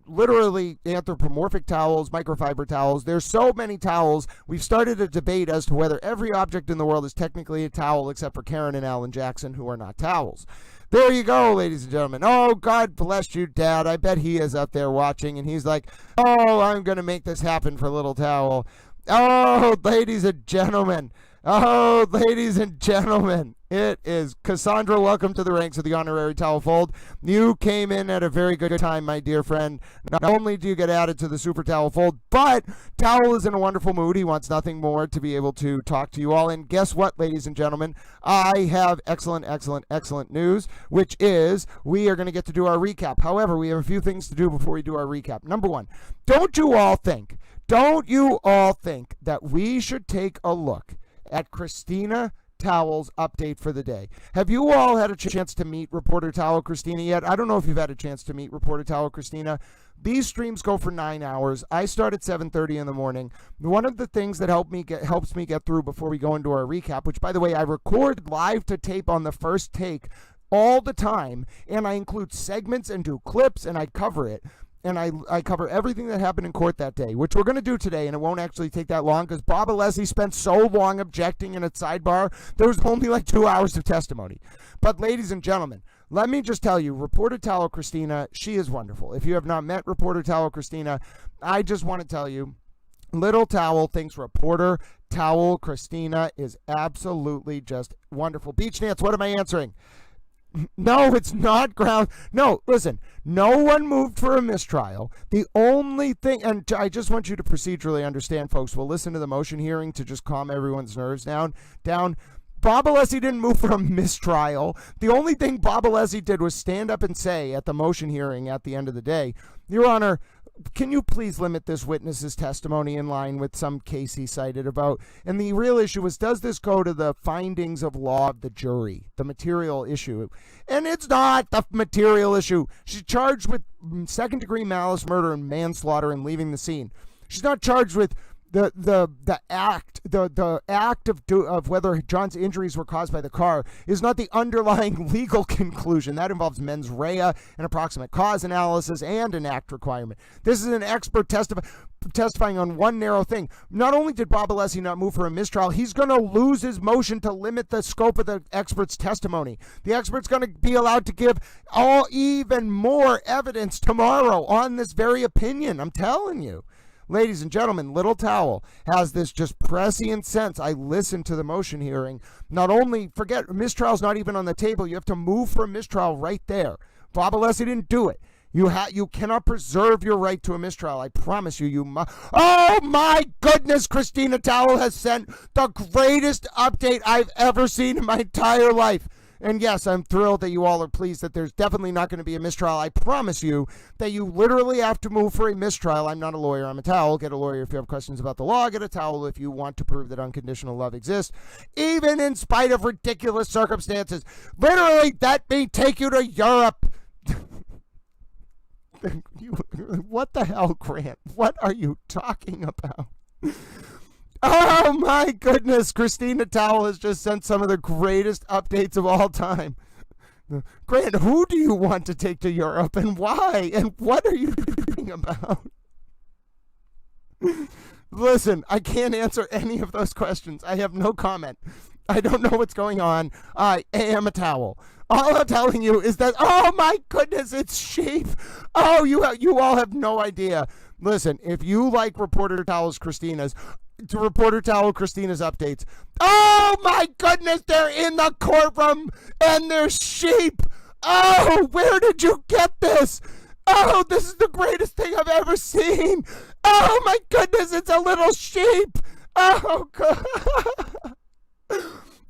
literally anthropomorphic towels, microfiber towels. There's so many towels. We've started a debate as to whether every object in the world is technically a towel except for Karen and Alan Jackson, who are not towels. There you go, ladies and gentlemen. Oh, God bless you, Dad. I bet he is out there watching, and he's like, oh, I'm going to make this happen for Little Towel. Oh, ladies and gentlemen. Oh, ladies and gentlemen, it is Cassandra. Welcome to the ranks of the Honorary Towel Fold. You came in at a very good time, my dear friend. Not only do you get added to the Super Towel Fold, but Towel is in a wonderful mood. He wants nothing more to be able to talk to you all. And guess what, ladies and gentlemen? I have excellent news, which is we are going to get to do our recap. However, we have a few things to do before we do our recap. Number one, don't you all think that we should take a look at Christina Towell's update for the day. Have you all had a chance to meet Reporter Towell Christina yet? I don't know if you've had a chance to meet Reporter Towell Christina. These streams go for 9 hours. I start at 7:30 in the morning. One of the things that helps me get through before we go into our recap, which by the way, I record live to tape on the first take all the time, and I include segments and do clips, and I cover it. And I cover everything that happened in court that day, which we're going to do today, and it won't actually take that long because Bob Alessi spent so long objecting in a sidebar, there was only like 2 hours of testimony. But ladies and gentlemen, let me just tell you, Reporter Towell Christina, she is wonderful. If you have not met Reporter Towell Christina, I just want to tell you, Little Towel thinks Reporter Towell Christina is absolutely just wonderful. Beach Nance, what am I answering? No, it's not ground. No, listen, no one moved for a mistrial. The only thing, and I just want you to procedurally understand, folks, we'll listen to the motion hearing to just calm everyone's nerves down. Bob Alessi didn't move for a mistrial. The only thing Bob Alessi did was stand up and say at the motion hearing at the end of the day, Your Honor, can you please limit this witness's testimony in line with some case he cited about? And the real issue was, does this go to the findings of law of the jury, the material issue? And it's not the material issue. She's charged with second-degree malice, murder, and manslaughter and leaving the scene. She's not charged with the act of whether John's injuries were caused by the car is not the underlying legal conclusion. That involves mens rea, an approximate cause analysis, and an act requirement. This is an expert testifying on one narrow thing. Not only did Bob Alessi not move for a mistrial, he's going to lose his motion to limit the scope of the expert's testimony. The expert's going to be allowed to give even more evidence tomorrow on this very opinion. I'm telling you. Ladies and gentlemen, Little Towel has this just prescient sense. I listened to the motion hearing. Not only, forget, mistrial's not even on the table. You have to move for a mistrial right there. Bob Alessi didn't do it. You cannot preserve your right to a mistrial. I promise you, Oh my goodness, Christina Towell has sent the greatest update I've ever seen in my entire life. And yes, I'm thrilled that you all are pleased that there's definitely not going to be a mistrial. I promise you that you literally have to move for a mistrial. I'm not a lawyer. I'm a towel. Get a lawyer if you have questions about the law. Get a towel if you want to prove that unconditional love exists, even in spite of ridiculous circumstances. Literally, that may take you to Europe. What the hell, Grant? What are you talking about? Oh my goodness, Christina Towell has just sent some of the greatest updates of all time. Grant, who do you want to take to Europe and why? And what are you talking about? Listen, I can't answer any of those questions. I have no comment. I don't know what's going on. I am a towel. All I'm telling you is that, oh my goodness, it's sheep. Oh, you all have no idea. Listen, if you like Reporter Towell Christina's updates. Oh my goodness, they're in the courtroom and they're sheep. Oh, where did you get this? Oh, this is the greatest thing I've ever seen. Oh my goodness, it's a little sheep. Oh God.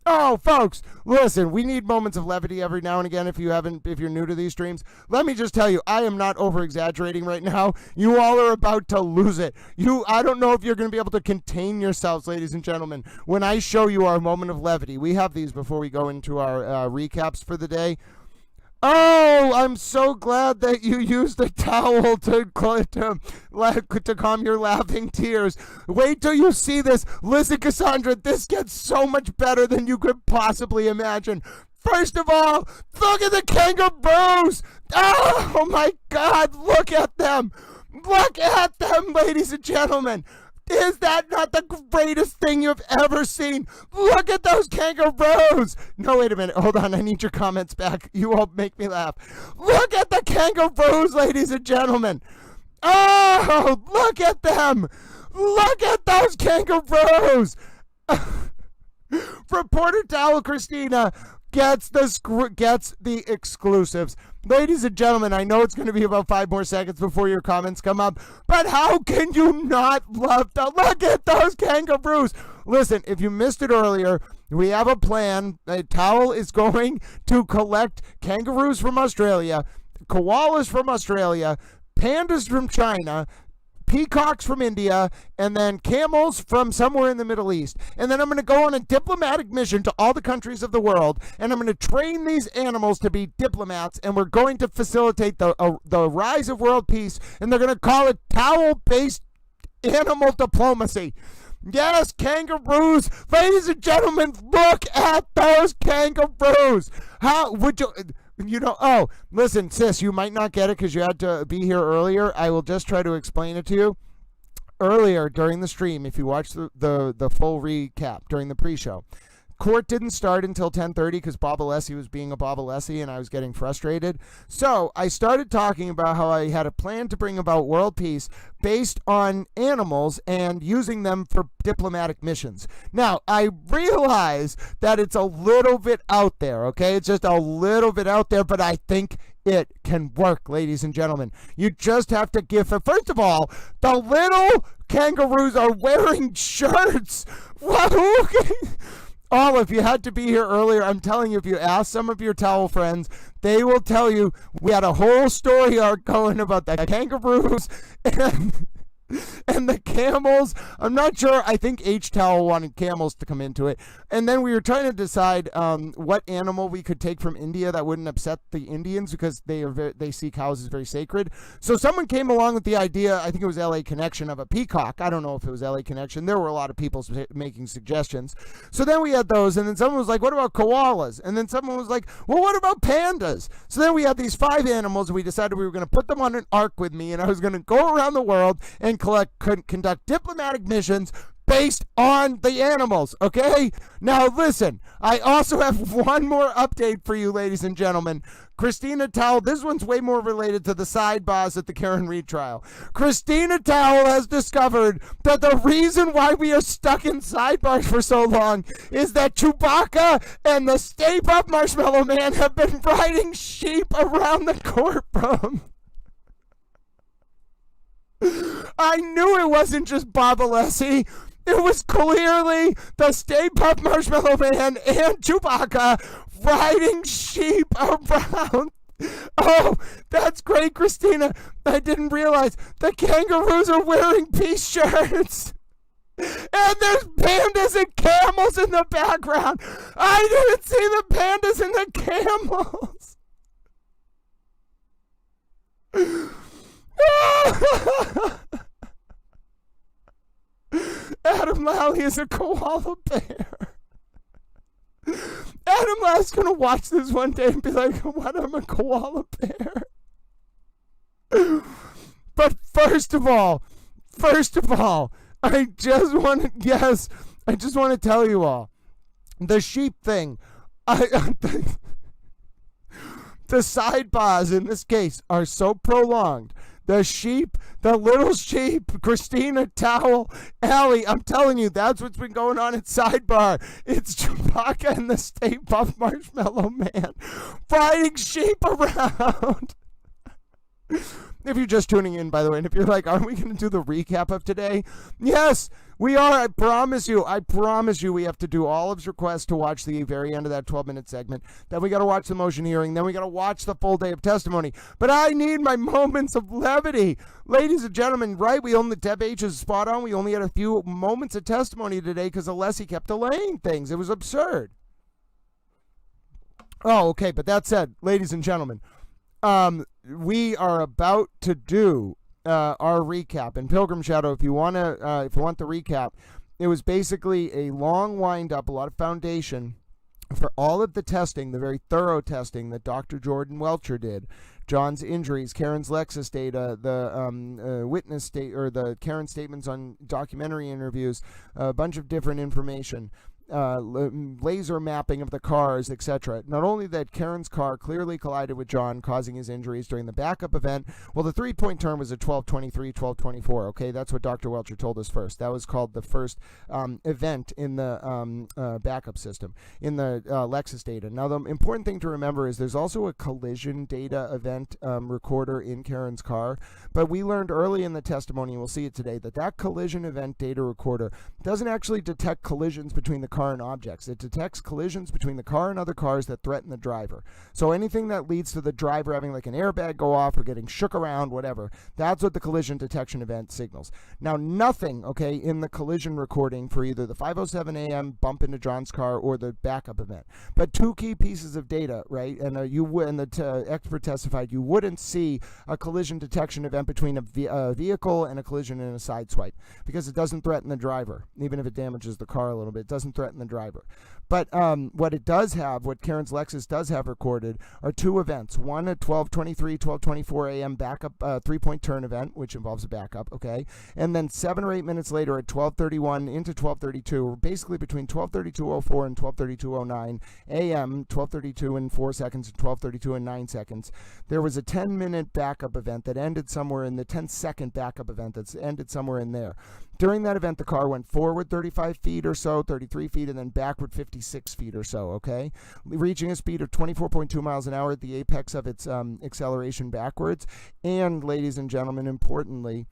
Oh, folks, listen, we need moments of levity every now and again if you're new to these streams. Let me just tell you, I am not over-exaggerating right now. You all are about to lose it. I don't know if you're going to be able to contain yourselves, ladies and gentlemen, when I show you our moment of levity. We have these before we go into our recaps for the day. Oh, I'm so glad that you used a towel to calm your laughing tears. Wait till you see this. Listen, Cassandra, this gets so much better than you could possibly imagine. First of all, look at the kangaroos. Oh, my God, look at them. Look at them, ladies and gentlemen. Is that not the greatest thing you've ever seen? Look at those kangaroos. No, wait a minute. Hold on. I need your comments back. You all make me laugh. Look at the kangaroos, ladies and gentlemen. Oh, look at them. Look at those kangaroos. Reporter Towell Christina gets the exclusives. Ladies and gentlemen, I know it's going to be about 5 more seconds before your comments come up, but how can you not love to look at those kangaroos? Listen, if you missed it earlier, we have a plan. Towel is going to collect kangaroos from Australia, koalas from Australia, pandas from China, peacocks from India, and then camels from somewhere in the Middle East. And then I'm going to go on a diplomatic mission to all the countries of the world, and I'm going to train these animals to be diplomats, and we're going to facilitate the rise of world peace, and they're going to call it towel-based animal diplomacy. Yes, kangaroos. Ladies and gentlemen, look at those kangaroos. How would you know, oh, listen, sis, you might not get it because you had to be here earlier. I will just try to explain it to you. Earlier during the stream, if you watch the full recap during the pre-show, court didn't start until 10:30 because Bob Alessi was being a Bob Alessi and I was getting frustrated. So I started talking about how I had a plan to bring about world peace based on animals and using them for diplomatic missions. Now, I realize that it's a little bit out there, okay? It's just a little bit out there, but I think it can work, ladies and gentlemen. You just have to give it. First of all, the little kangaroos are wearing shirts. If you had to be here earlier, I'm telling you, if you ask some of your towel friends, they will tell you we had a whole story arc going about the kangaroos and the camels. I'm not sure. I think H-Towel wanted camels to come into it. And then we were trying to decide what animal we could take from India that wouldn't upset the Indians because they see cows as very sacred. So someone came along with the idea, I think it was LA Connection, of a peacock. I don't know if it was LA Connection. There were a lot of people making suggestions. So then we had those, and then someone was like, what about koalas? And then someone was like, well, what about pandas? So then we had these 5 animals, and we decided we were going to put them on an ark with me, and I was going to go around the world and conduct diplomatic missions based on the animals, okay? Now listen, I also have one more update for you, ladies and gentlemen. Christina Towell, this one's way more related to the sidebars at the Karen Reed trial. Christina Towell has discovered that the reason why we are stuck in sidebars for so long is that Chewbacca and the Stay Puft Marshmallow Man have been riding sheep around the courtroom. I knew it wasn't just Bob Alessi. It was clearly the Stay Puft Marshmallow Man and Chewbacca riding sheep around. Oh, that's great, Christina. I didn't realize the kangaroos are wearing peace shirts. And there's pandas and camels in the background. I didn't see the pandas and the camels. Adam Lally is a koala bear. Adam Lally's gonna watch this one day and be like, what, I'm a koala bear? But first of all, I just want to tell you all, the sheep thing, the sidebars in this case are so prolonged. The sheep, the little sheep, Christina Towell, Allie, I'm telling you, that's what's been going on at Sidebar. It's Chewbacca and the Stay Puft Marshmallow Man riding sheep around. If you're just tuning in, by the way, and if you're like, aren't we going to do the recap of today? Yes, we are. I promise you, we have to do all of his requests to watch the very end of that 12-minute segment. Then we got to watch the motion hearing. Then we got to watch the full day of testimony. But I need my moments of levity. Ladies and gentlemen, right? Deb H is spot on. We only had a few moments of testimony today because Alessi kept delaying things. It was absurd. Oh, okay. But that said, ladies and gentlemen, we are about to do our recap. And Pilgrim Shadow, if you want the recap, it was basically a long wind up, a lot of foundation for all of the testing, the very thorough testing that Dr. Jordan Welchure did. John's injuries, Karen's Lexus data, the witness state or the Karen statements on documentary interviews, a bunch of different information. Laser mapping of the cars, etc. Not only that Karen's car clearly collided with John, causing his injuries during the backup event. Well, the 3-point term was a 12:23, 12:24. Okay, that's what Dr. Welchure told us first. That was called the first event in the backup system in the Lexus data. Now, the important thing to remember is there's also a collision data event recorder in Karen's car. But we learned early in the testimony, and we'll see it today, that collision event data recorder doesn't actually detect collisions between the car car and objects. It detects collisions between the car and other cars that threaten the driver. So anything that leads to the driver having like an airbag go off or getting shook around, whatever, that's what the collision detection event signals. Now, nothing, okay, in the collision recording for either the 5:07 a.m. bump into John's car or the backup event. But two key pieces of data, right? And the expert testified you wouldn't see a collision detection event between a vehicle and a collision and a side swipe because it doesn't threaten the driver. Even if it damages the car a little bit, it doesn't threaten the driver. But what it does have, what Karen's Lexus does have recorded, are two events. One at 12:23, 12:24 a.m. backup 3-point turn event, which involves a backup, okay? And then 7 or 8 minutes later at 12:31 into 12:32, basically between 12:32:04 and 12:32:09 a.m., 12:32 and 4 seconds and 12:32 and 9 seconds, there was a 10-minute backup event that ended somewhere in the 10-second backup event that's ended somewhere in there. During that event, the car went forward 35 feet or so, 33 feet, and then backward 56 feet or so, okay? Reaching a speed of 24.2 miles an hour at the apex of its acceleration backwards. And, ladies and gentlemen, importantly,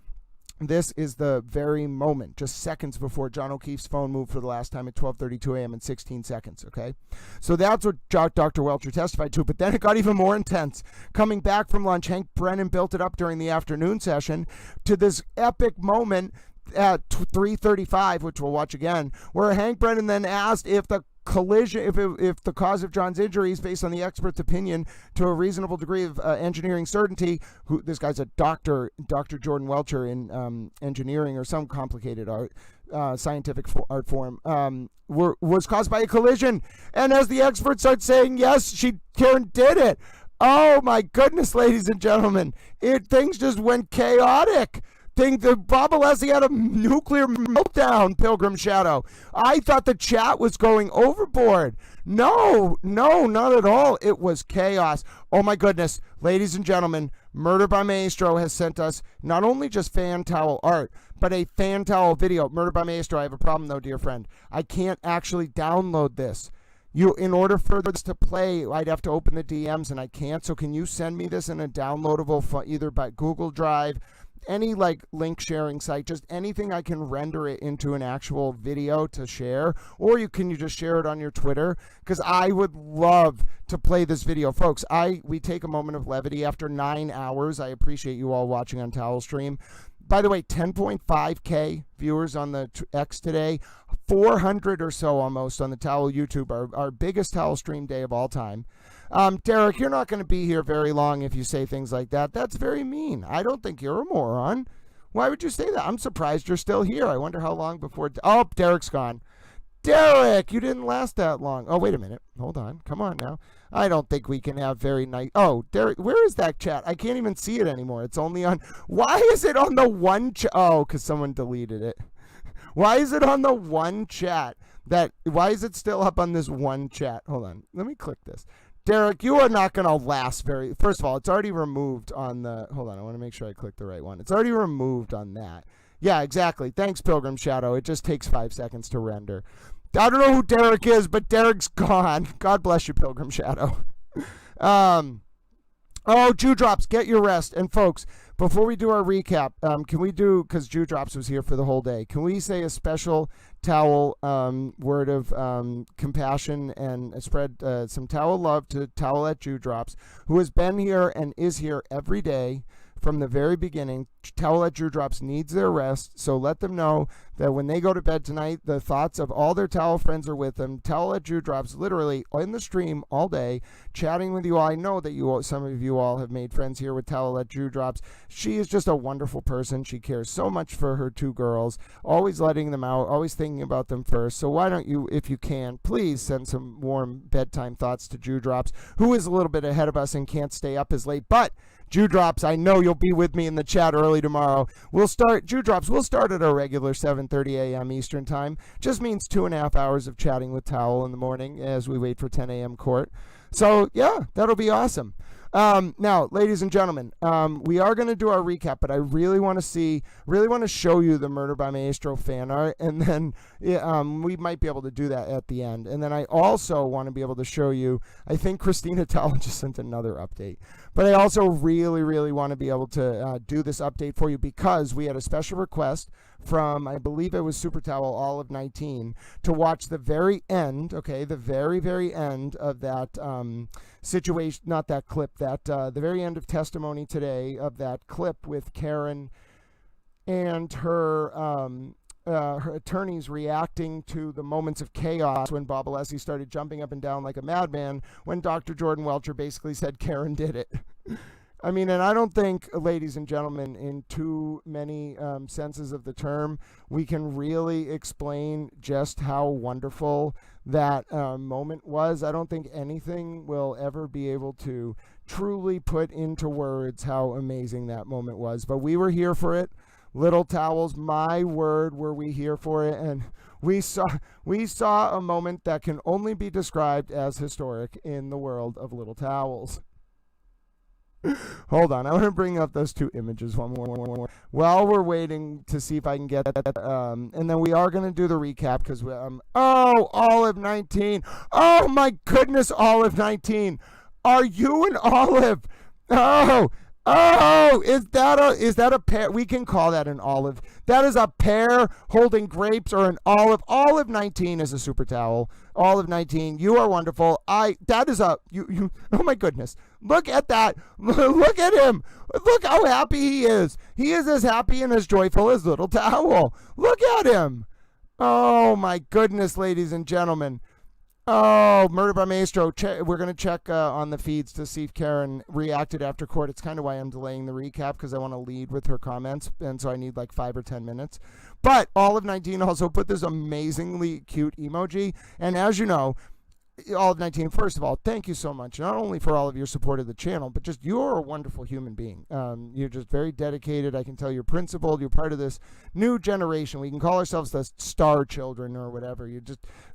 this is the very moment, just seconds before John O'Keefe's phone moved for the last time at 12:32 a.m. in 16 seconds, okay? So that's what Dr. Welchure testified to, but then it got even more intense. Coming back from lunch, Hank Brennan built it up during the afternoon session to this epic moment at 3:35, which we'll watch again, where Hank Brennan then asked if the collision, if the cause of John's injuries, based on the expert's opinion, to a reasonable degree of engineering certainty, this guy's a doctor, Dr. Jordan Welchure in engineering or some complicated art, scientific art form, was caused by a collision. And as the expert starts saying, yes, Karen did it. Oh my goodness, ladies and gentlemen, things just went chaotic. Bob Alessi had a nuclear meltdown, Pilgrim Shadow. I thought the chat was going overboard. No, not at all. It was chaos. Oh my goodness. Ladies and gentlemen, Murder by Maestro has sent us not only just fan towel art, but a fan towel video. Murder by Maestro, I have a problem though, dear friend. I can't actually download this. In order for this to play, I'd have to open the DMs and I can't. So can you send me this in a downloadable, either by Google Drive, any like link sharing site, just anything I can render it into an actual video to share, or you just share it on your Twitter, because I would love to play this video. Folks, we take a moment of levity after 9 hours. I appreciate you all watching on Towel Stream. By the way, 10.5K viewers on the X today, 400 or so almost on the Towel YouTube, our biggest Towel Stream day of all time. Derek, you're not going to be here very long if you say things like that. That's very mean. I don't think you're a moron. Why would you say that? I'm surprised you're still here. I wonder how long before... Oh, Derek's gone. Derek, you didn't last that long. Oh, wait a minute. Hold on. Come on now. I don't think we can have very nice... Oh, Derek, where is that chat? I can't even see it anymore. It's only on... Why is it on the one... Oh, because someone deleted it. Why is it on the one chat? Why is it still up on this one chat? Hold on. Let me click this. Derek, you are not going to last very... First of all, it's already removed on the... Hold on, I want to make sure I click the right one. It's already removed on that. Yeah, exactly. Thanks, Pilgrim Shadow. It just takes 5 seconds to render. I don't know who Derek is, but Derek's gone. God bless you, Pilgrim Shadow. Oh, Dewdrops, get your rest. And folks, before we do our recap, can we do, because Dewdrops was here for the whole day, can we say a special towel word of compassion and spread some towel love to Towelette Dewdrops, who has been here and is here every day from the very beginning. Towelette Dewdrops needs their rest, so let them know that when they go to bed tonight, the thoughts of all their towel friends are with them. Towelette Dewdrops literally in the stream all day, chatting with you all. I know that some of you all have made friends here with Towelette Dewdrops. She is just a wonderful person. She cares so much for her 2 girls, always letting them out, always thinking about them first. So why don't you, if you can, please send some warm bedtime thoughts to Dewdrops, who is a little bit ahead of us and can't stay up as late, but Dewdrops, I know you'll be with me in the chat early tomorrow. Dewdrops, we'll start at our regular 7:30 a.m. Eastern time. Just means 2.5 hours of chatting with Towel in the morning as we wait for 10 a.m. court. So, yeah, that'll be awesome. Now, ladies and gentlemen, we are going to do our recap, but I really want to show you the Murder by Maestro fan art, and then we might be able to do that at the end. And then I also want to be able to show you, I think Christina Towel just sent another update, But I also really, really want to be able to do this update for you because we had a special request from, I believe it was Super Towel Olive 19, to watch the very end, okay, the very, very end of that situation, not that clip, that the very end of testimony today of that clip with Karen and her attorneys reacting to the moments of chaos when Bob Alessi started jumping up and down like a madman when Dr. Jordan Welcher basically said Karen did it. I mean, and I don't think, ladies and gentlemen, in too many senses of the term, we can really explain just how wonderful that moment was. I don't think anything will ever be able to truly put into words how amazing that moment was. But we were here for it. Little Towels, my word, were we here for it, and we saw a moment that can only be described as historic in the world of Little Towels. Hold on, I want to bring up those two images one more. While we're waiting to see if I can get that, and then we are going to do the recap because oh, Olive 19, oh my goodness, Olive 19, are you an Olive? Oh, is that a pear? We can call that an olive. That is a pear holding grapes or an olive. Olive 19 is a Super Towel. Olive 19, you are wonderful. That is you. Oh my goodness. Look at that. Look at him. Look how happy he is. He is as happy and as joyful as Little Towel. Look at him. Oh my goodness, ladies and gentlemen. Oh, Murder by Maestro. We're going to check on the feeds to see if Karen reacted after court. It's kind of why I'm delaying the recap because I want to lead with her comments, and so I need like 5 or 10 minutes. But Olive 19 also put this amazingly cute emoji, and as you know, Olive 19, first of all, thank you so much, not only for all of your support of the channel, but just you're a wonderful human being. You're just very dedicated. I can tell you're principled. You're part of this new generation. We can call ourselves the star children or whatever.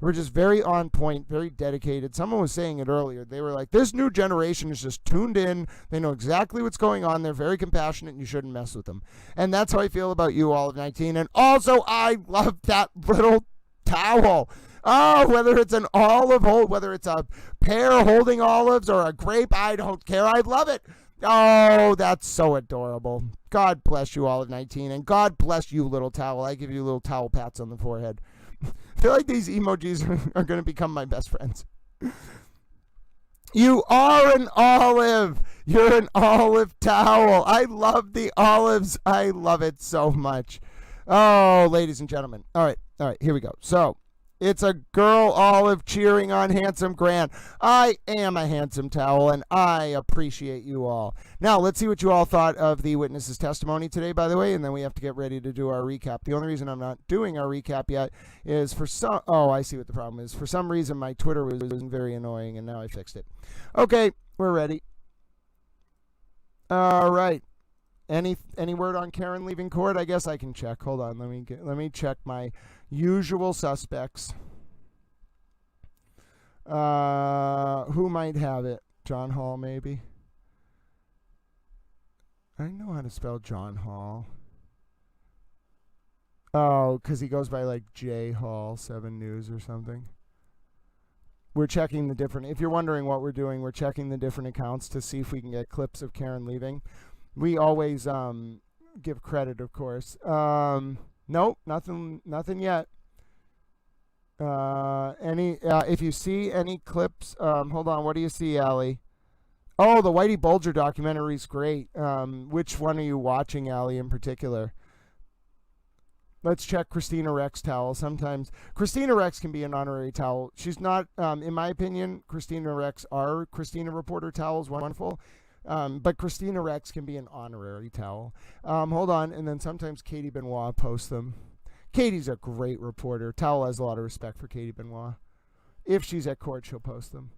We're just very on point, very dedicated. Someone was saying it earlier. They were like, this new generation is just tuned in. They know exactly what's going on. They're very compassionate, and you shouldn't mess with them. And that's how I feel about you, Olive 19. And also, I love that Little Towel. Oh, whether it's an olive, whether it's a pear holding olives or a grape, I don't care. I love it. Oh, that's so adorable. God bless you, Olive 19, and God bless you, Little Towel. I give you little towel pats on the forehead. I feel like these emojis are going to become my best friends. You are an olive. You're an olive towel. I love the olives. I love it so much. Oh, ladies and gentlemen. All right, here we go. So, it's a girl Olive cheering on handsome Grant. I am a handsome towel, and I appreciate you all. Now, let's see what you all thought of the witness's testimony today, by the way, and then we have to get ready to do our recap. The only reason I'm not doing our recap yet is I see what the problem is. For some reason, my Twitter was very annoying, and now I fixed it. Okay, we're ready. All right. Any word on Karen leaving court? I guess I can check. Hold on. Let me check my usual suspects. Who might have it? John Hall, maybe. I know how to spell John Hall. Oh, because he goes by like J Hall 7 News or something. We're checking the different. If you're wondering what we're doing, we're checking the different accounts to see if we can get clips of Karen leaving. We always give credit, of course. Nope, nothing yet. If you see any clips, hold on. What do you see, Allie? Oh, the Whitey Bulger documentary is great. Which one are you watching, Allie, in particular? Let's check Christina Rex towel. Sometimes Christina Rex can be an honorary towel. She's not, in my opinion, Christina Rex, our Christina Reporter towel is wonderful. But Christina Rex can be an honorary towel. Hold on. And then sometimes Katie Benoit posts them. Katie's a great reporter. Towel has a lot of respect for Katie Benoit. If she's at court, she'll post them.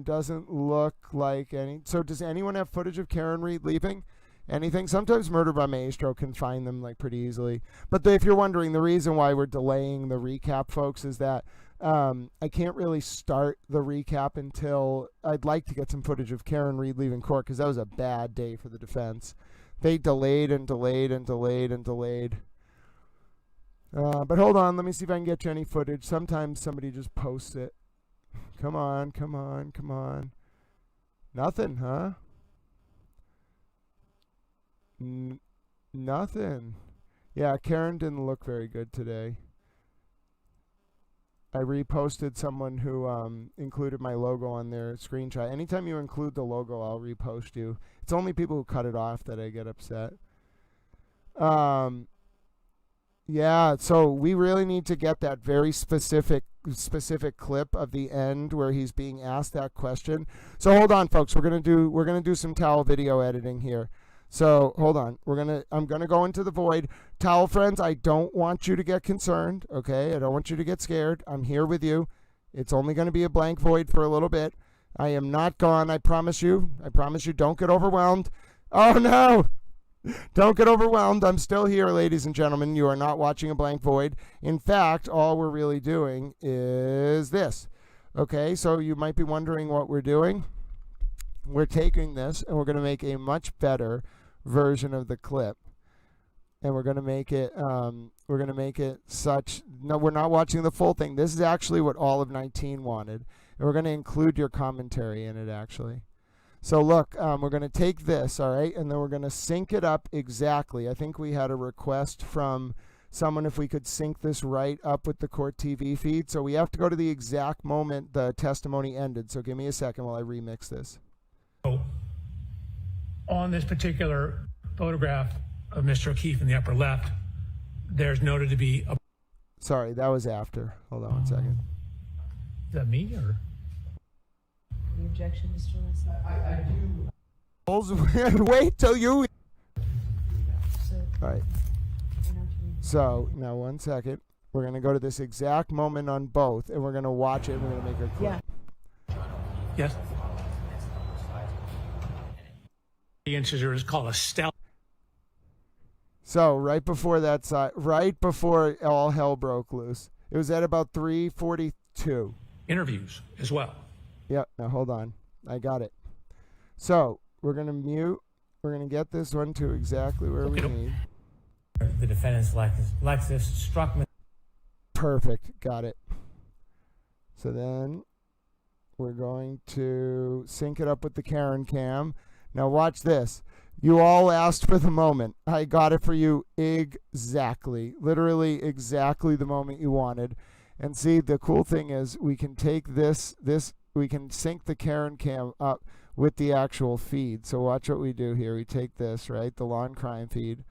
Doesn't look like any. So does anyone have footage of Karen Reed leaving? Anything? Sometimes Murder by Maestro can find them like pretty easily. But if you're wondering, the reason why we're delaying the recap, folks, is that I can't really start the recap until I'd like to get some footage of Karen Reed leaving court because that was a bad day for the defense. They delayed and delayed and delayed and delayed. But hold on, let me see if I can get you any footage. Sometimes somebody just posts it. Come on, come on, come on. Nothing, huh? Nothing. Yeah, Karen didn't look very good today. I reposted someone who included my logo on their screenshot. Anytime you include the logo, I'll repost you. It's only people who cut it off that I get upset. Yeah, so we really need to get that very specific clip of the end where he's being asked that question. So hold on, folks. We're gonna do some towel video editing here. So hold on. I'm gonna go into the void. Towel friends, I don't want you to get concerned. Okay, I don't want you to get scared. I'm here with you. It's only gonna be a blank void for a little bit. I am not gone. I promise you. I promise you. Don't get overwhelmed. Oh no! Don't get overwhelmed. I'm still here, ladies and gentlemen. You are not watching a blank void. In fact, all we're really doing is this. Okay, so you might be wondering what we're doing. We're taking this and we're going to make a much better version of the clip. And we're going to make it such, no, we're not watching the full thing. This is actually what all of 19 wanted. And we're going to include your commentary in it, actually. So look, we're going to take this, all right, and then we're going to sync it up exactly. I think we had a request from someone if we could sync this right up with the court TV feed. So we have to go to the exact moment the testimony ended. So give me a second while I remix this. On this particular photograph of Mr. O'Keefe in the upper left, there's noted to be a... Sorry, that was after. Hold on one second. Is that me or... Any objection, Mr. Leslie? I do. Wait till you... So, All right. So now 1 second. We're going to go to this exact moment on both, and we're going to watch it, and we're going to make a clip. Yeah. Yes. The incident is called a stealth. So right before that side, right before all hell broke loose, it was at about 3:42. Interviews as well. Yep. Now hold on, I got it. So we're gonna mute. We're gonna get this one to exactly where we need. The defendant's Lexus struck me. Perfect. Got it. So then we're going to sync it up with the Karen cam. Now watch this. You all asked for the moment. I got it for you exactly. Literally exactly the moment you wanted. And see, the cool thing is we can take this, we can sync the Karen cam up with the actual feed. So watch what we do here. We take this, right, the law and crime feed.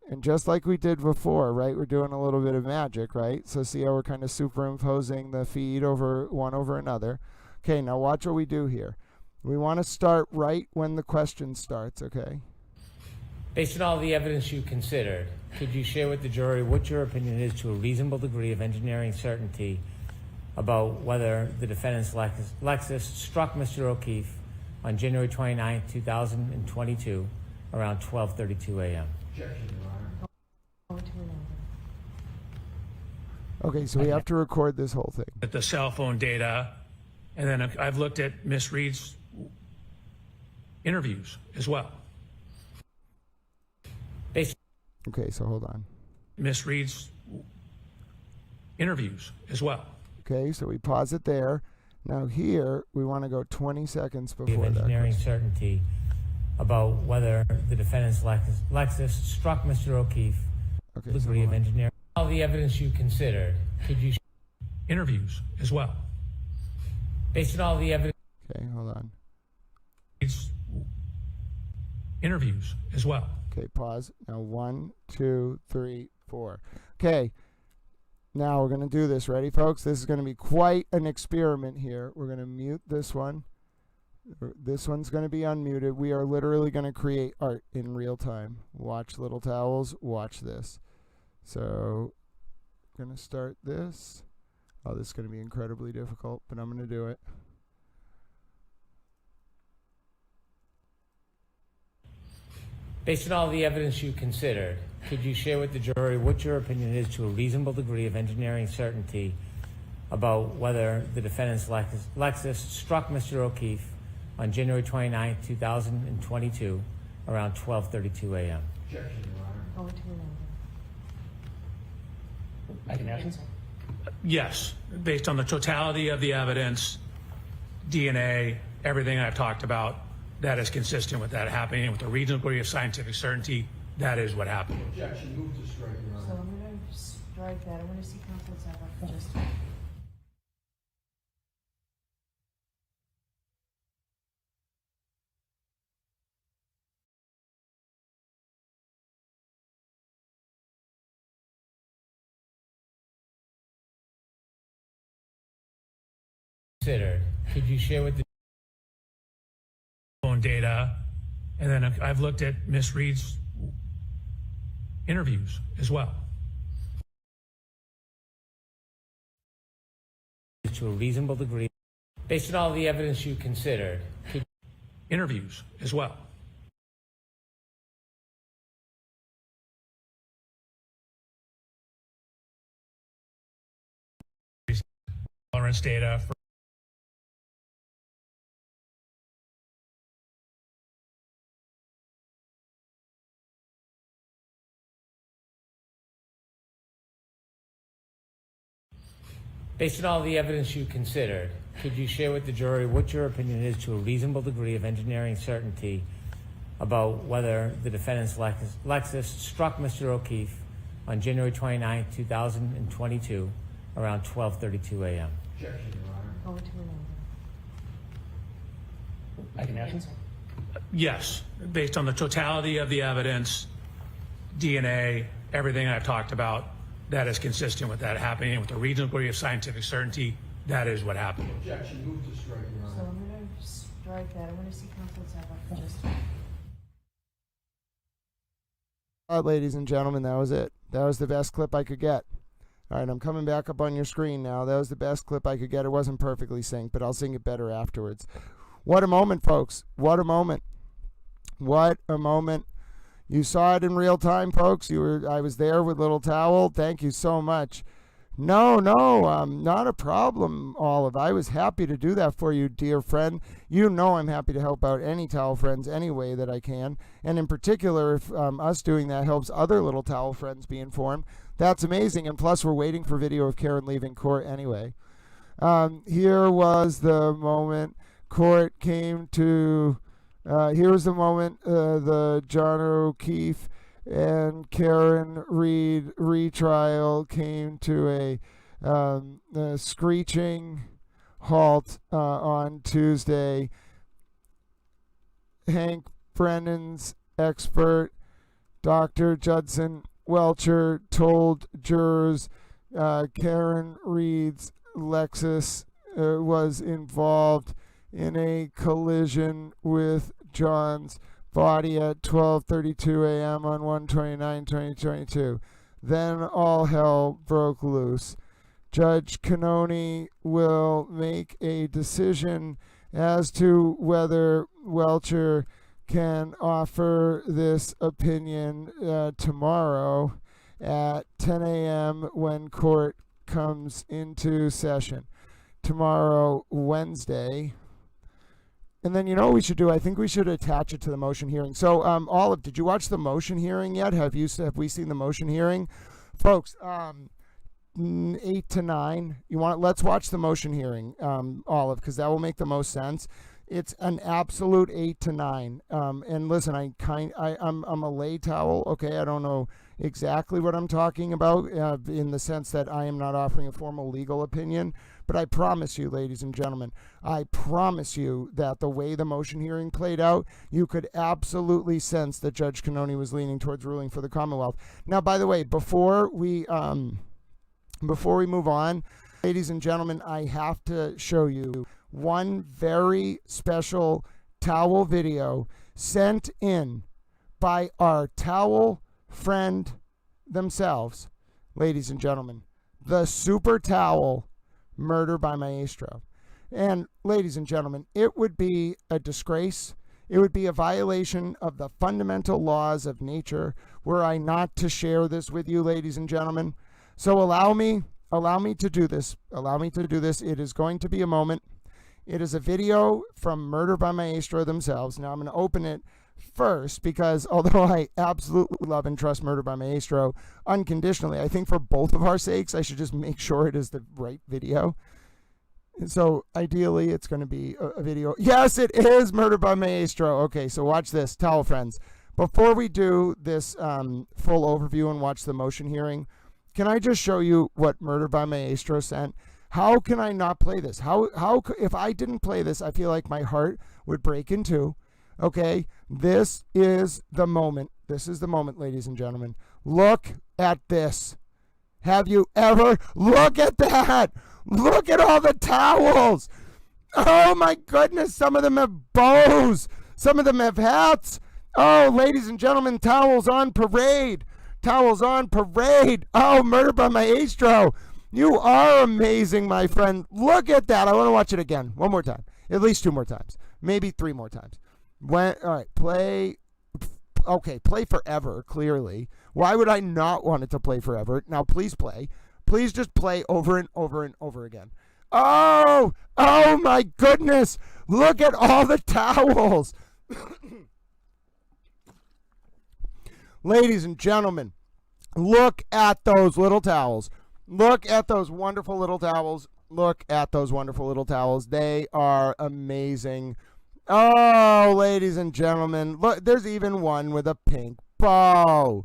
And just like we did before, right, we're doing a little bit of magic, right? So see how we're kind of superimposing the feed over one over another. Okay, now watch what we do here. We want to start right when the question starts, okay? Based on all the evidence you considered, could you share with the jury what your opinion is to a reasonable degree of engineering certainty about whether the defendant's Lexus struck Mr. O'Keefe on January 29, 2022, around 12:32 a.m.? Okay, so we have to record this whole thing. At the cell phone data, and then I've looked at Miss Reed's interviews as well. Okay, so hold on. Miss Reed's interviews as well. Okay, so we pause it there. Now here, we want to go 20 seconds before that. Engineering certainty about whether the defendant's Lexus struck Mr. O'Keefe. Okay, Degree of engineering. All the evidence you considered, could you interviews as well? Based on all the evidence. Okay, hold on. Interviews as well. Okay, pause. Now 1, 2, 3, 4. Okay, now we're going to do this. Ready, folks? This is going to be quite an experiment here. We're going to mute this one. This one's going to be unmuted. We are literally going to create art in real time. Watch Little Towels. Watch this. So, I'm going to start this. Oh, this is going to be incredibly difficult, but I'm going to do it. Based on all the evidence you considered, could you share with the jury what your opinion is to a reasonable degree of engineering certainty about whether the defendant's Lexus struck Mr. O'Keefe on January 29, 2022, around 12:32 a.m.? Go to I can answer. Yes, based on the totality of the evidence, DNA, everything I've talked about, that is consistent with that happening with a reasonable degree of scientific certainty. That is what happened. Objection, move to strike, Your Honor. So I'm going to strike that. I want to see Counsel Zabak just. Considered. Could you share with the Phone data, and then I've looked at Miss Reed's interviews as well. to a reasonable degree, based on all the evidence you considered, interviews as well. Tolerance data for based on all the evidence you considered, could you share with the jury what your opinion is to a reasonable degree of engineering certainty about whether the defendant's Lexus struck Mr. O'Keefe on January 29, 2022, around 12:32 a.m.? Objection, Your Honor. I can answer. Yes, based on the totality of the evidence, DNA, everything I've talked about, that is consistent with that happening with a reasonable degree of scientific certainty. That is what happened. Objection, move to strike, Your Honor. So I'm going to strike that. I want to see Counsel Zabak just. Ladies and gentlemen, that was it. That was the best clip I could get. All right, I'm coming back up on your screen now. That was the best clip I could get. It wasn't perfectly synced, but I'll sing it better afterwards. What a moment, folks. What a moment. What a moment. You saw it in real time, folks. I was there with Little Towel. Thank you so much. No, not a problem, Olive. I was happy to do that for you, dear friend. You know I'm happy to help out any Towel friends any way that I can. And in particular, if us doing that helps other Little Towel friends be informed, that's amazing. And plus, we're waiting for video of Karen leaving court anyway. Here was the moment court came to... here was the moment the John O'Keefe and Karen Reed retrial came to a screeching halt on Tuesday. Hank Brennan's expert, Dr. Judson Welchure, told jurors Karen Reed's Lexus was involved in a collision with John's body at 12:32 a.m. on 1/29/2022. Then all hell broke loose. Judge Cannoni will make a decision as to whether Welchure can offer this opinion tomorrow at 10 a.m. when court comes into session. Tomorrow, Wednesday. And then, you know what we should do? I think we should attach it to the motion hearing. So, Olive, did you watch the motion hearing yet? Have we seen the motion hearing? Folks, 8 to 9. Let's watch the motion hearing, Olive, because that will make the most sense. It's an absolute 8 to 9. And listen, I'm a lay towel, okay? I don't know exactly what I'm talking about in the sense that I am not offering a formal legal opinion. But I promise you, ladies and gentlemen, I promise you that the way the motion hearing played out, you could absolutely sense that Judge Cannoni was leaning towards ruling for the Commonwealth. Now, by the way, before we move on, ladies and gentlemen, I have to show you one very special towel video sent in by our towel friend themselves, ladies and gentlemen, the Super Towel Murder by Maestro. And ladies and gentlemen, it would be a disgrace. It would be a violation of the fundamental laws of nature were I not to share this with you, ladies and gentlemen. So allow me to do this. Allow me to do this. It is going to be a moment. It is a video from Murder by Maestro themselves. Now I'm going to open it first, because although I absolutely love and trust Murder by Maestro unconditionally, I think for both of our sakes, I should just make sure it is the right video. So ideally, it's going to be a video. Yes, it is Murder by Maestro. Okay, so watch this, towel friends. Before we do this full overview and watch the motion hearing, can I just show you what Murder by Maestro sent? How can I not play this? If I didn't play this, I feel like my heart would break in two. Okay, this is the moment. This is the moment, ladies and gentlemen. Look at this. Have you ever? Look at that. Look at all the towels. Oh my goodness. Some of them have bows. Some of them have hats. Oh, ladies and gentlemen, towels on parade. Towels on parade. Oh, Murder by Maestro. You are amazing, my friend. Look at that. I want to watch it again. One more time. At least 2 more times. Maybe 3 more times. All right, play. Okay, play forever, clearly. Why would I not want it to play forever? Now, please play. Please just play over and over and over again. Oh my goodness. Look at all the towels. Ladies and gentlemen, look at those little towels. Look at those wonderful little towels. Look at those wonderful little towels. They are amazing. Oh, ladies and gentlemen, look, there's even one with a pink bow.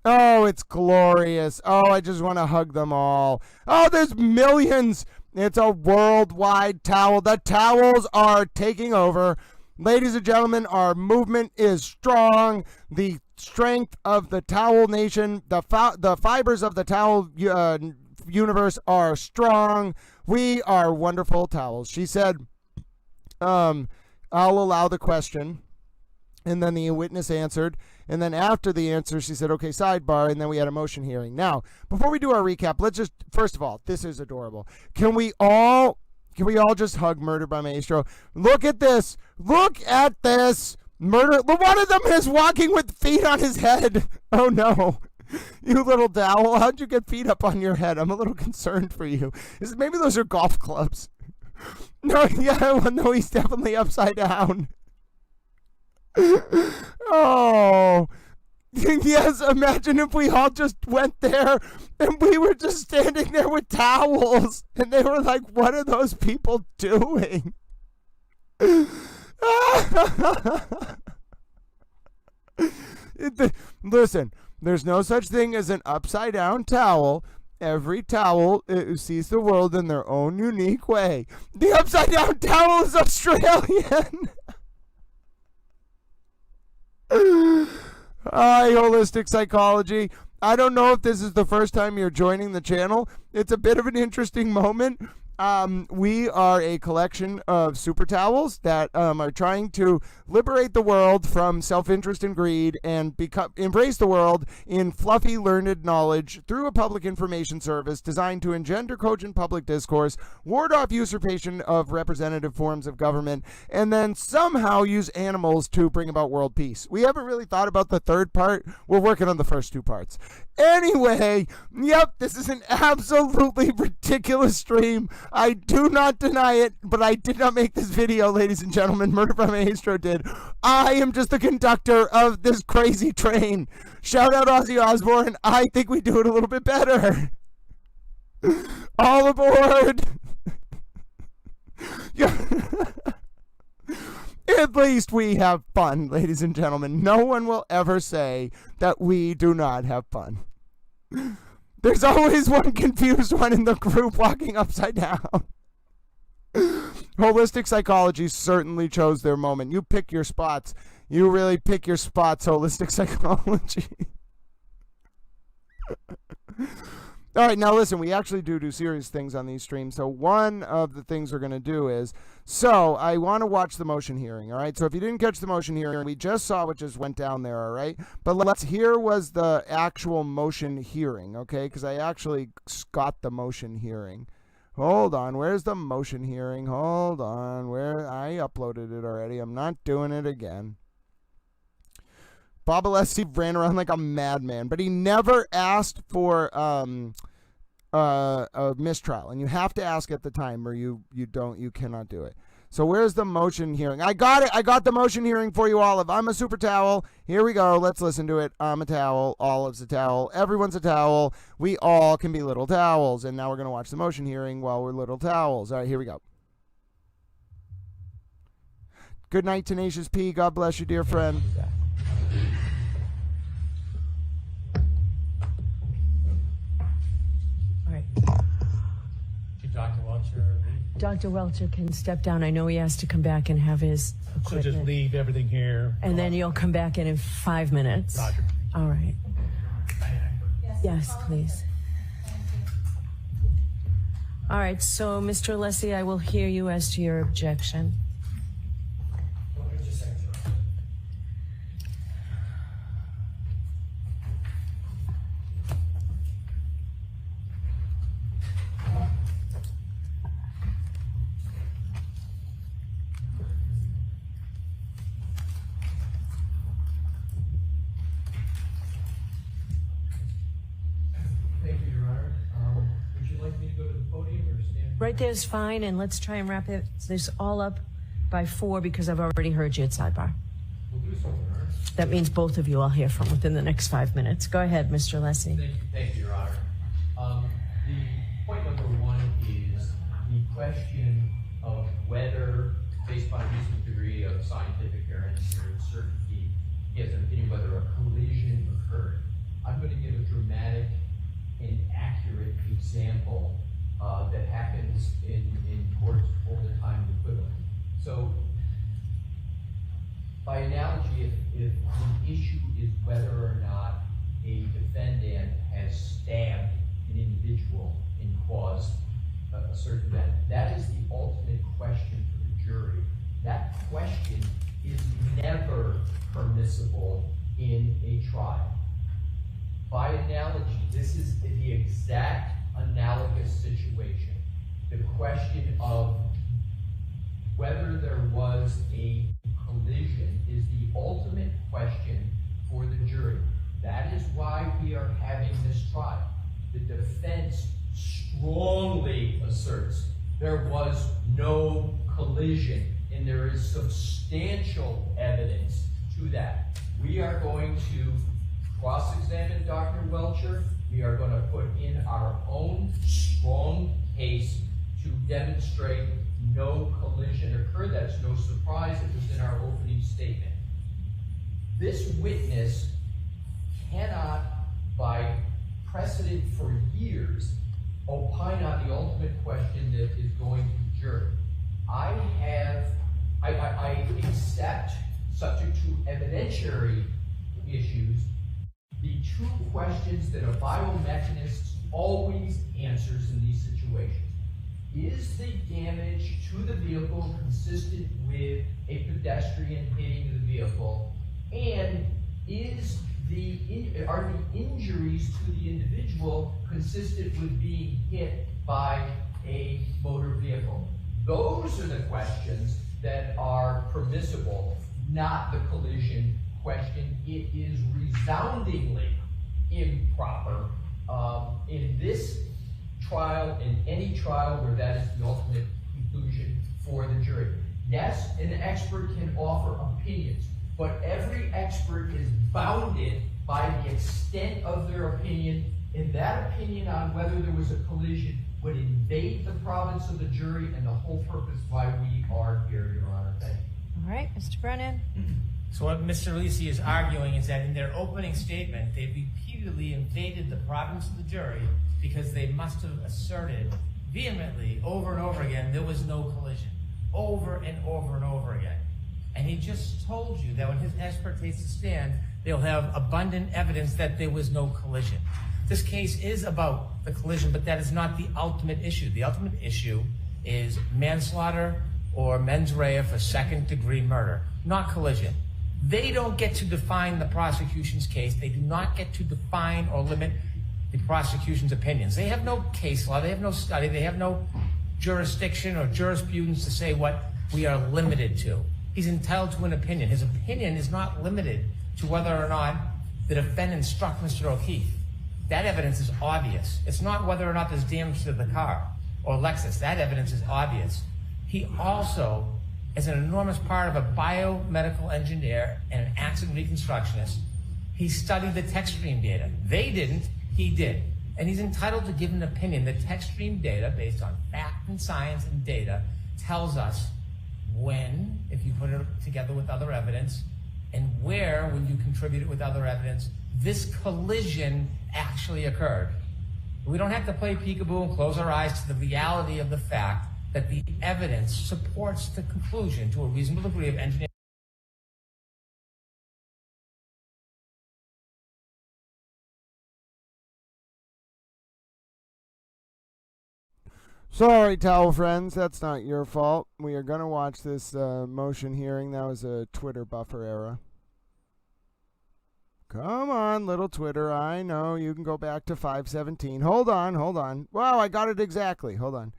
Oh, it's glorious. Oh, I just want to hug them all. Oh, there's millions. It's a worldwide towel. The towels are taking over. Ladies and gentlemen, our movement is strong. The strength of the towel nation, the fibers of the towel universe are strong. We are wonderful towels. She said, I'll allow the question. And then the witness answered. And then after the answer, she said, okay, sidebar. And then we had a motion hearing. Now, before we do our recap, let's just, first of all, this is adorable. Can we all just hug Murder by Maestro? Look at this. Look at this. Murder. One of them is walking with feet on his head. Oh, no. You little dowel. How'd you get feet up on your head? I'm a little concerned for you. Maybe those are golf clubs. No, yeah, well, no, he's definitely upside down. Oh, yes, imagine if we all just went there and we were just standing there with towels and they were like, what are those people doing? Listen, there's no such thing as an upside down towel. Every towel sees the world in their own unique way. The upside down towel is Australian. Hi, Holistic Psychology. I don't know if this is the first time you're joining the channel. It's a bit of an interesting moment. We are a collection of super towels that are trying to liberate the world from self-interest and greed and embrace the world in fluffy, learned knowledge through a public information service designed to engender cogent public discourse, ward off usurpation of representative forms of government, and then somehow use animals to bring about world peace. We haven't really thought about the third part. We're working on the first 2 parts. Anyway, yep, this is an absolutely ridiculous stream. I do not deny it, but I did not make this video, ladies and gentlemen. Murder by Maestro did. I am just the conductor of this crazy train. Shout out Ozzy Osbourne. I think we do it a little bit better. All aboard. At least we have fun, ladies and gentlemen. No one will ever say that we do not have fun. There's always one confused one in the group walking upside down. Holistic Psychology certainly chose their moment. You pick your spots. You really pick your spots, Holistic Psychology. All right, now listen, we actually do serious things on these streams. So one of the things we're going to do is, so I want to watch the motion hearing, all right? So if you didn't catch the motion hearing, we just saw what just went down there, all right? But here was the actual motion hearing, okay? Because I actually got the motion hearing. Hold on, where's the motion hearing? Hold on, I uploaded it already. I'm not doing it again. Bob Alessi ran around like a madman, but he never asked for a mistrial, and you have to ask at the time, or you cannot do it. So where's the motion hearing? I got it. I got the motion hearing for you, Olive. I'm a super towel. Here we go. Let's listen to it. I'm a towel. Olive's a towel. Everyone's a towel. We all can be little towels. And now we're going to watch the motion hearing while we're little towels. All right, here we go. Good night, Tenacious P. God bless you, dear friend. All right. Dr. Welchure. Dr. Welchure can step down. I know he has to come back and have his So equipment. just leave everything here. And then you'll come back in 5 minutes. Roger. All right. Yes, please. All right, so Mr. Alessi, I will hear you as to your objection. Thank you, Your Honor. Would you like me to go to the podium or stand? Right there's fine, and let's try and wrap this all up by 4 because I've already heard you at Sidebar. We'll do so, Your Honor. That means both of you I'll hear from within the next 5 minutes. Go ahead, Mr. Alessi. Thank you, Your Honor. The point number 1 is the question of whether, based upon a reasonable degree of scientific or engineering certainty, he has an opinion whether a collision occurred. I'm going to give a dramatic and accurate example that happens in courts all the time equivalent. So, by analogy, if the issue is whether or not a defendant has stabbed an individual and caused a certain event, that is the ultimate question for the jury. That question is never permissible in a trial. By analogy, this is the exact analogous situation. The question of whether there was a collision is the ultimate question for the jury. That is why we are having this trial. The defense strongly asserts there was no collision, and there is substantial evidence to that. We are going to cross-examine Dr. Welchure. We are going to put in our own strong case to demonstrate no collision occurred. That's no surprise. It was in our opening statement. This witness cannot, by precedent for years, opine on the ultimate question that is going to the jury. I accept, subject to evidentiary issues, the two questions that a biomechanist always answers in these situations. Is the damage to the vehicle consistent with a pedestrian hitting the vehicle? And are the injuries to the individual consistent with being hit by a motor vehicle? Those are the questions that are permissible, not the collision question. It is resoundingly improper in this trial, in any trial where that is the ultimate conclusion for the jury. Yes, an expert can offer opinions, but every expert is bounded by the extent of their opinion, and that opinion on whether there was a collision would invade the province of the jury and the whole purpose why we are here, Your Honor. Thank you. All right, Mr. Brennan. So what Mr. Alessi is arguing is that in their opening statement, they repeatedly invaded the province of the jury because they must have asserted vehemently over and over again there was no collision, over and over and over again. And he just told you that when his expert takes the stand, they'll have abundant evidence that there was no collision. This case is about the collision, but that is not the ultimate issue. The ultimate issue is manslaughter or mens rea for second-degree murder, not collision. They don't get to define the prosecution's case. They do not get to define or limit the prosecution's opinions. They have no case law. They have no study. They have no jurisdiction or jurisprudence to say what we are limited to. He's entitled to an opinion. His opinion is not limited to whether or not the defendant struck Mr. O'Keefe. That evidence is obvious. It's not whether or not there's damage to the car or Lexus. That evidence is obvious. He also as an enormous part of a biomedical engineer and an accident reconstructionist, he studied the tech stream data. They didn't, he did. And he's entitled to give an opinion. The tech stream data, based on fact and science and data, tells us when, if you put it together with other evidence, and where, when you contribute it with other evidence, this collision actually occurred. We don't have to play peekaboo and close our eyes to the reality of the fact that the evidence supports the conclusion to a reasonable degree of engineering. Sorry, towel friends, that's not your fault. We are going to watch this motion hearing. That was a Twitter buffer error. Come on, little Twitter. I know you can go back to 517. Hold on. Wow, I got it exactly. Hold on.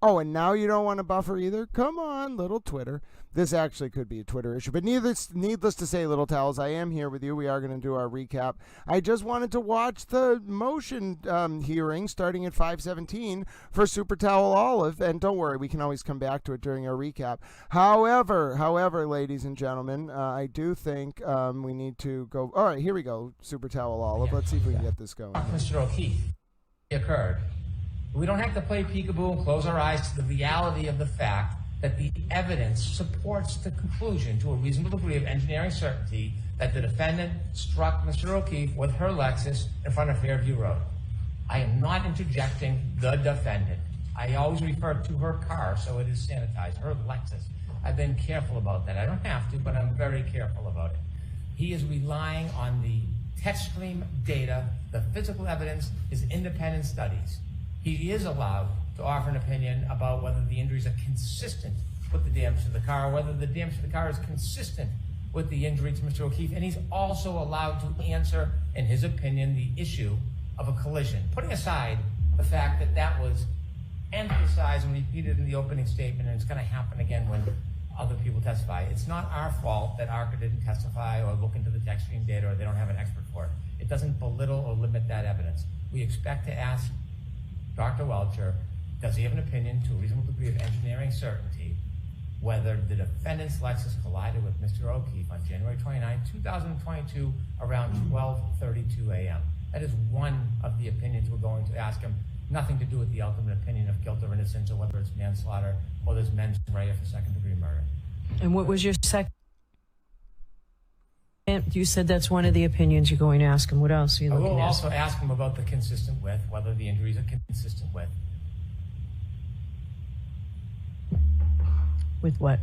Oh, and now you don't want to buffer either? Come on, little Twitter. This actually could be a Twitter issue. But needless to say, little towels, I am here with you. We are going to do our recap. I just wanted to watch the motion hearing starting at 5:17 for Super Towel Olive. And don't worry, we can always come back to it during our recap. However, ladies and gentlemen, I do think we need to go. All right, here we go, Super Towel Olive. Let's see if we can get this going. Mr. O'Keefe, occurred. We don't have to play peekaboo and close our eyes to the reality of the fact that the evidence supports the conclusion to a reasonable degree of engineering certainty that the defendant struck Mr. O'Keefe with her Lexus in front of Fairview Road. I am not interjecting the defendant. I always refer to her car, so it is sanitized, her Lexus. I've been careful about that. I don't have to, but I'm very careful about it. He is relying on the tech stream data, the physical evidence, his independent studies. He is allowed to offer an opinion about whether the injuries are consistent with the damage to the car, whether the damage to the car is consistent with the injury to Mr. O'Keefe, and he's also allowed to answer, in his opinion, the issue of a collision. Putting aside the fact that that was emphasized and repeated in the opening statement, and it's going to happen again when other people testify. It's not our fault that ARCA didn't testify or look into the tech stream data or they don't have an expert for it. It doesn't belittle or limit that evidence. We expect to ask Dr. Welchure, does he have an opinion to a reasonable degree of engineering certainty whether the defendant's Lexus collided with Mr. O'Keefe on January 29, 2022 around 12:32 a.m. That is one of the opinions we're going to ask him, nothing to do with the ultimate opinion of guilt or innocence or whether it's manslaughter or there's mens rea for second-degree murder. And what was your second? You said that's one of the opinions you're going to ask him. What else are you looking at? I will also ask him about the consistent with, whether the injuries are consistent with. With what?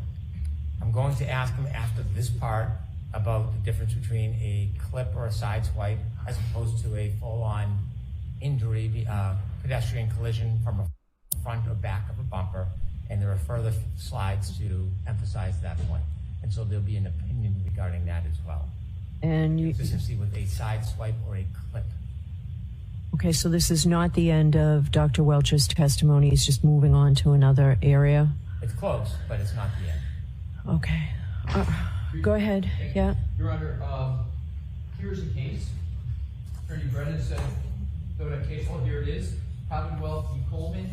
I'm going to ask him after this part about the difference between a clip or a side swipe as opposed to a full-on injury, pedestrian collision from a front or back of a bumper, and there are further slides to emphasize that point. And so there'll be an opinion regarding that as well. And you consistency with a side swipe or a clip. Okay, so this is not the end of Dr. Welch's testimony. He's just moving on to another area. It's close, but it's not the end. Okay. Go ahead. Yeah. Your Honor, here's a case. Attorney Brennan said, go to case law. Here it is. Commonwealth v. Coleman,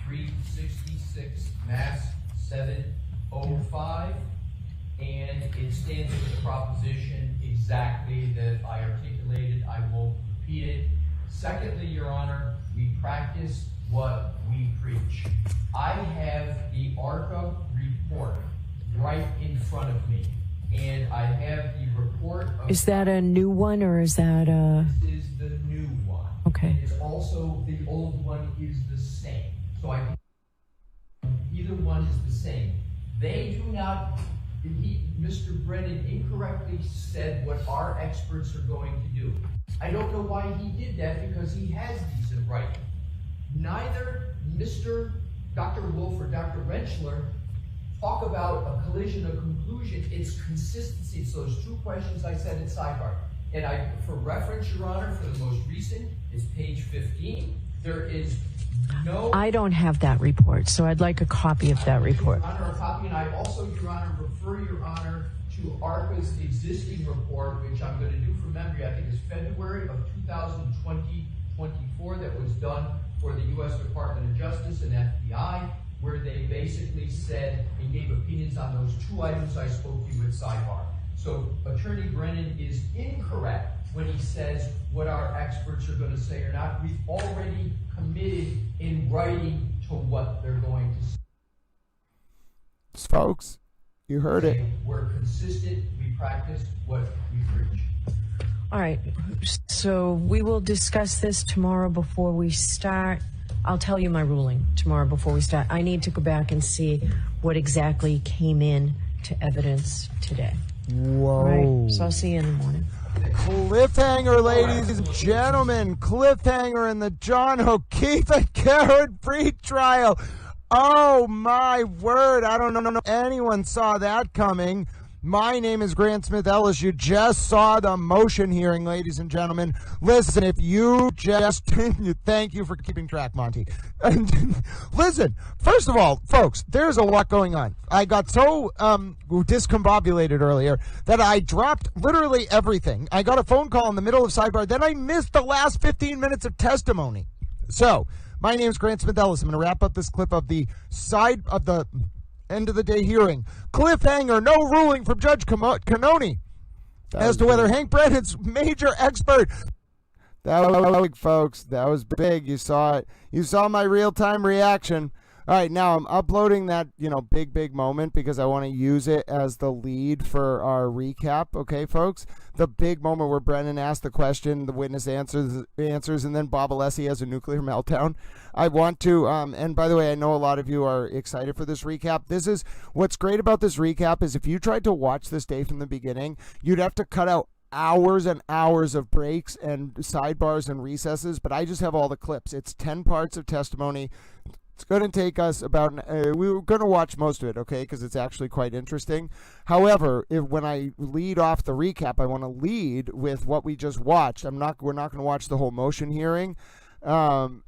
366 Mass 705. And it stands for the proposition exactly that I articulated. I won't repeat it. Secondly, Your Honor, we practice what we preach. I have the ARCA report right in front of me, and I have the report of... Is that a new one, or is that a... This is the new one. Okay. And it's also, the old one is the same. So I think either one is the same. They do not... Mr. Brennan incorrectly said what our experts are going to do. I don't know why he did that, because he has these in writing. Neither Dr. Wolf or Dr. Welchure talk about a collision or conclusion. It's consistency. So there's two questions I said in sidebar. And for reference, Your Honor, for the most recent, it's page 15. There is no... I don't have that report, so I'd like a copy of that report. Your Honor, a copy, and I also, Your Honor, refer Your Honor to ARCA's existing report, which I'm going to do from memory. I think it's February of 2024 that was done for the U.S. Department of Justice and FBI, where they basically said and gave opinions on those 2 items I spoke to you at Sidebar. So Attorney Brennan is incorrect when he says what our experts are going to say or not. We've already committed in writing to what they're going to say. Folks, you heard it. We're consistent. We practice what we preach. All right, so we will discuss this tomorrow before we start. I'll tell you my ruling tomorrow before we start. I need to go back and see what exactly came in to evidence today. Whoa. All right, so I'll see you in the morning. Cliffhanger, ladies and gentlemen. Cliffhanger in the John O'Keefe and Karen Freed trial. Oh, my word. I don't know if anyone saw that coming. My name is Grant Smith Ellis. You just saw the motion hearing, ladies and gentlemen. Listen, if you just... Thank you for keeping track, Monty. Listen, first of all, folks, there's a lot going on. I got so discombobulated earlier that I dropped literally everything. I got a phone call in the middle of Sidebar. Then I missed the last 15 minutes of testimony. So, my name is Grant Smith Ellis. I'm going to wrap up this clip of the end of the day hearing. Cliffhanger, no ruling from Judge Cannoni as to whether Hank Brennan's major expert. That was big, folks. That was big. You saw it. You saw my real-time reaction. All right, now I'm uploading that, big moment because I want to use it as the lead for our recap. Okay, folks? The big moment where Brennan asked the question, the witness answers, and then Bob Alessi has a nuclear meltdown. I want to, and by the way, I know a lot of you are excited for this recap. What's great about this recap is if you tried to watch this day from the beginning, you'd have to cut out hours and hours of breaks and sidebars and recesses, but I just have all the clips. It's 10 parts of testimony. It's going to take us about, we were going to watch most of it, okay, because it's actually quite interesting. However, when I lead off the recap, I want to lead with what we just watched. We're not going to watch the whole motion hearing. And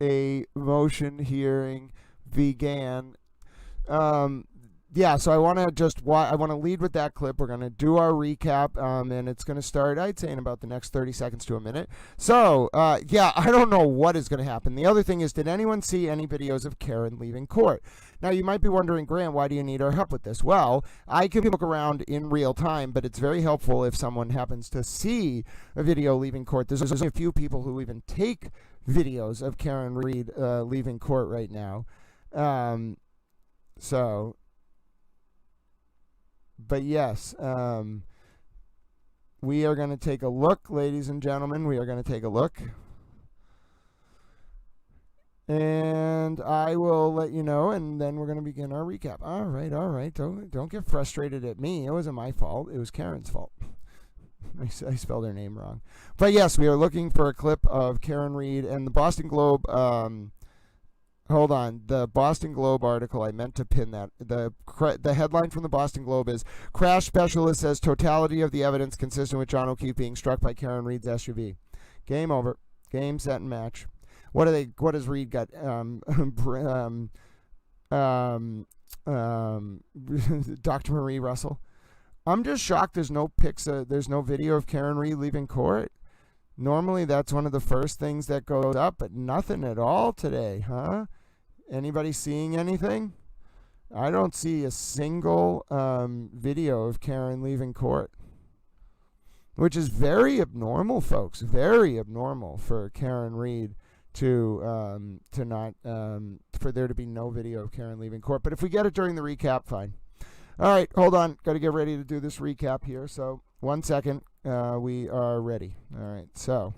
a motion hearing began. So I want to lead with that clip. We're going to do our recap, and it's going to start, I'd say, in about the next 30 seconds to a minute. So, I don't know what is going to happen. The other thing is, did anyone see any videos of Karen leaving court? Now, you might be wondering, Grant, why do you need our help with this? Well, I can look around in real time, but it's very helpful if someone happens to see a video leaving court. There's only a few people who even take videos of Karen Reed leaving court right now. But yes, we are going to take a look, ladies and gentlemen. We are going to take a look. And I will let you know, and then we're going to begin our recap. All right. Don't get frustrated at me. It wasn't my fault. It was Karen's fault. I spelled her name wrong. But yes, we are looking for a clip of Karen Reed and the Boston Globe. Hold on. The Boston Globe article, I meant to pin that. The headline from the Boston Globe is, Crash Specialist says totality of the evidence consistent with John O'Keefe being struck by Karen Reed's SUV. Game over. Game, set, and match. What has Reed got? Dr. Marie Russell. I'm just shocked there's no there's no video of Karen Reed leaving court. Normally that's one of the first things that goes up, but nothing at all today, huh? Anybody seeing anything? I don't see a single video of Karen leaving court, which is very abnormal, folks. Very abnormal for Karen Reed to not for there to be no video of Karen leaving court. But if we get it during the recap, fine. All right, hold on. Got to get ready to do this recap here. So 1 second. We are ready. All right, so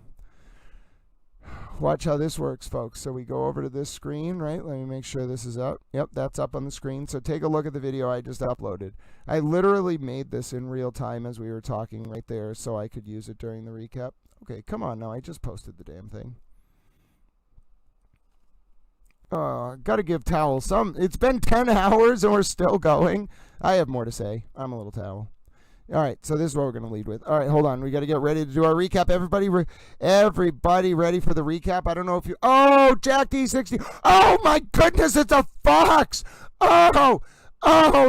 watch how this works, folks. So we go over to this screen, right? Let me make sure this is up. Yep, that's up on the screen. So take a look at the video I just uploaded. I literally made this in real time as we were talking right there so I could use it during the recap. Okay, come on now. I just posted the damn thing. Got to give Towel some. It's been 10 hours and we're still going. I have more to say. I'm a little towel. All right, so this is what we're going to lead with. All right, hold on. We got to get ready to do our recap. Everybody ready for the recap? I don't know if you... Oh, Jack D60. Oh, my goodness, it's a fox. Oh,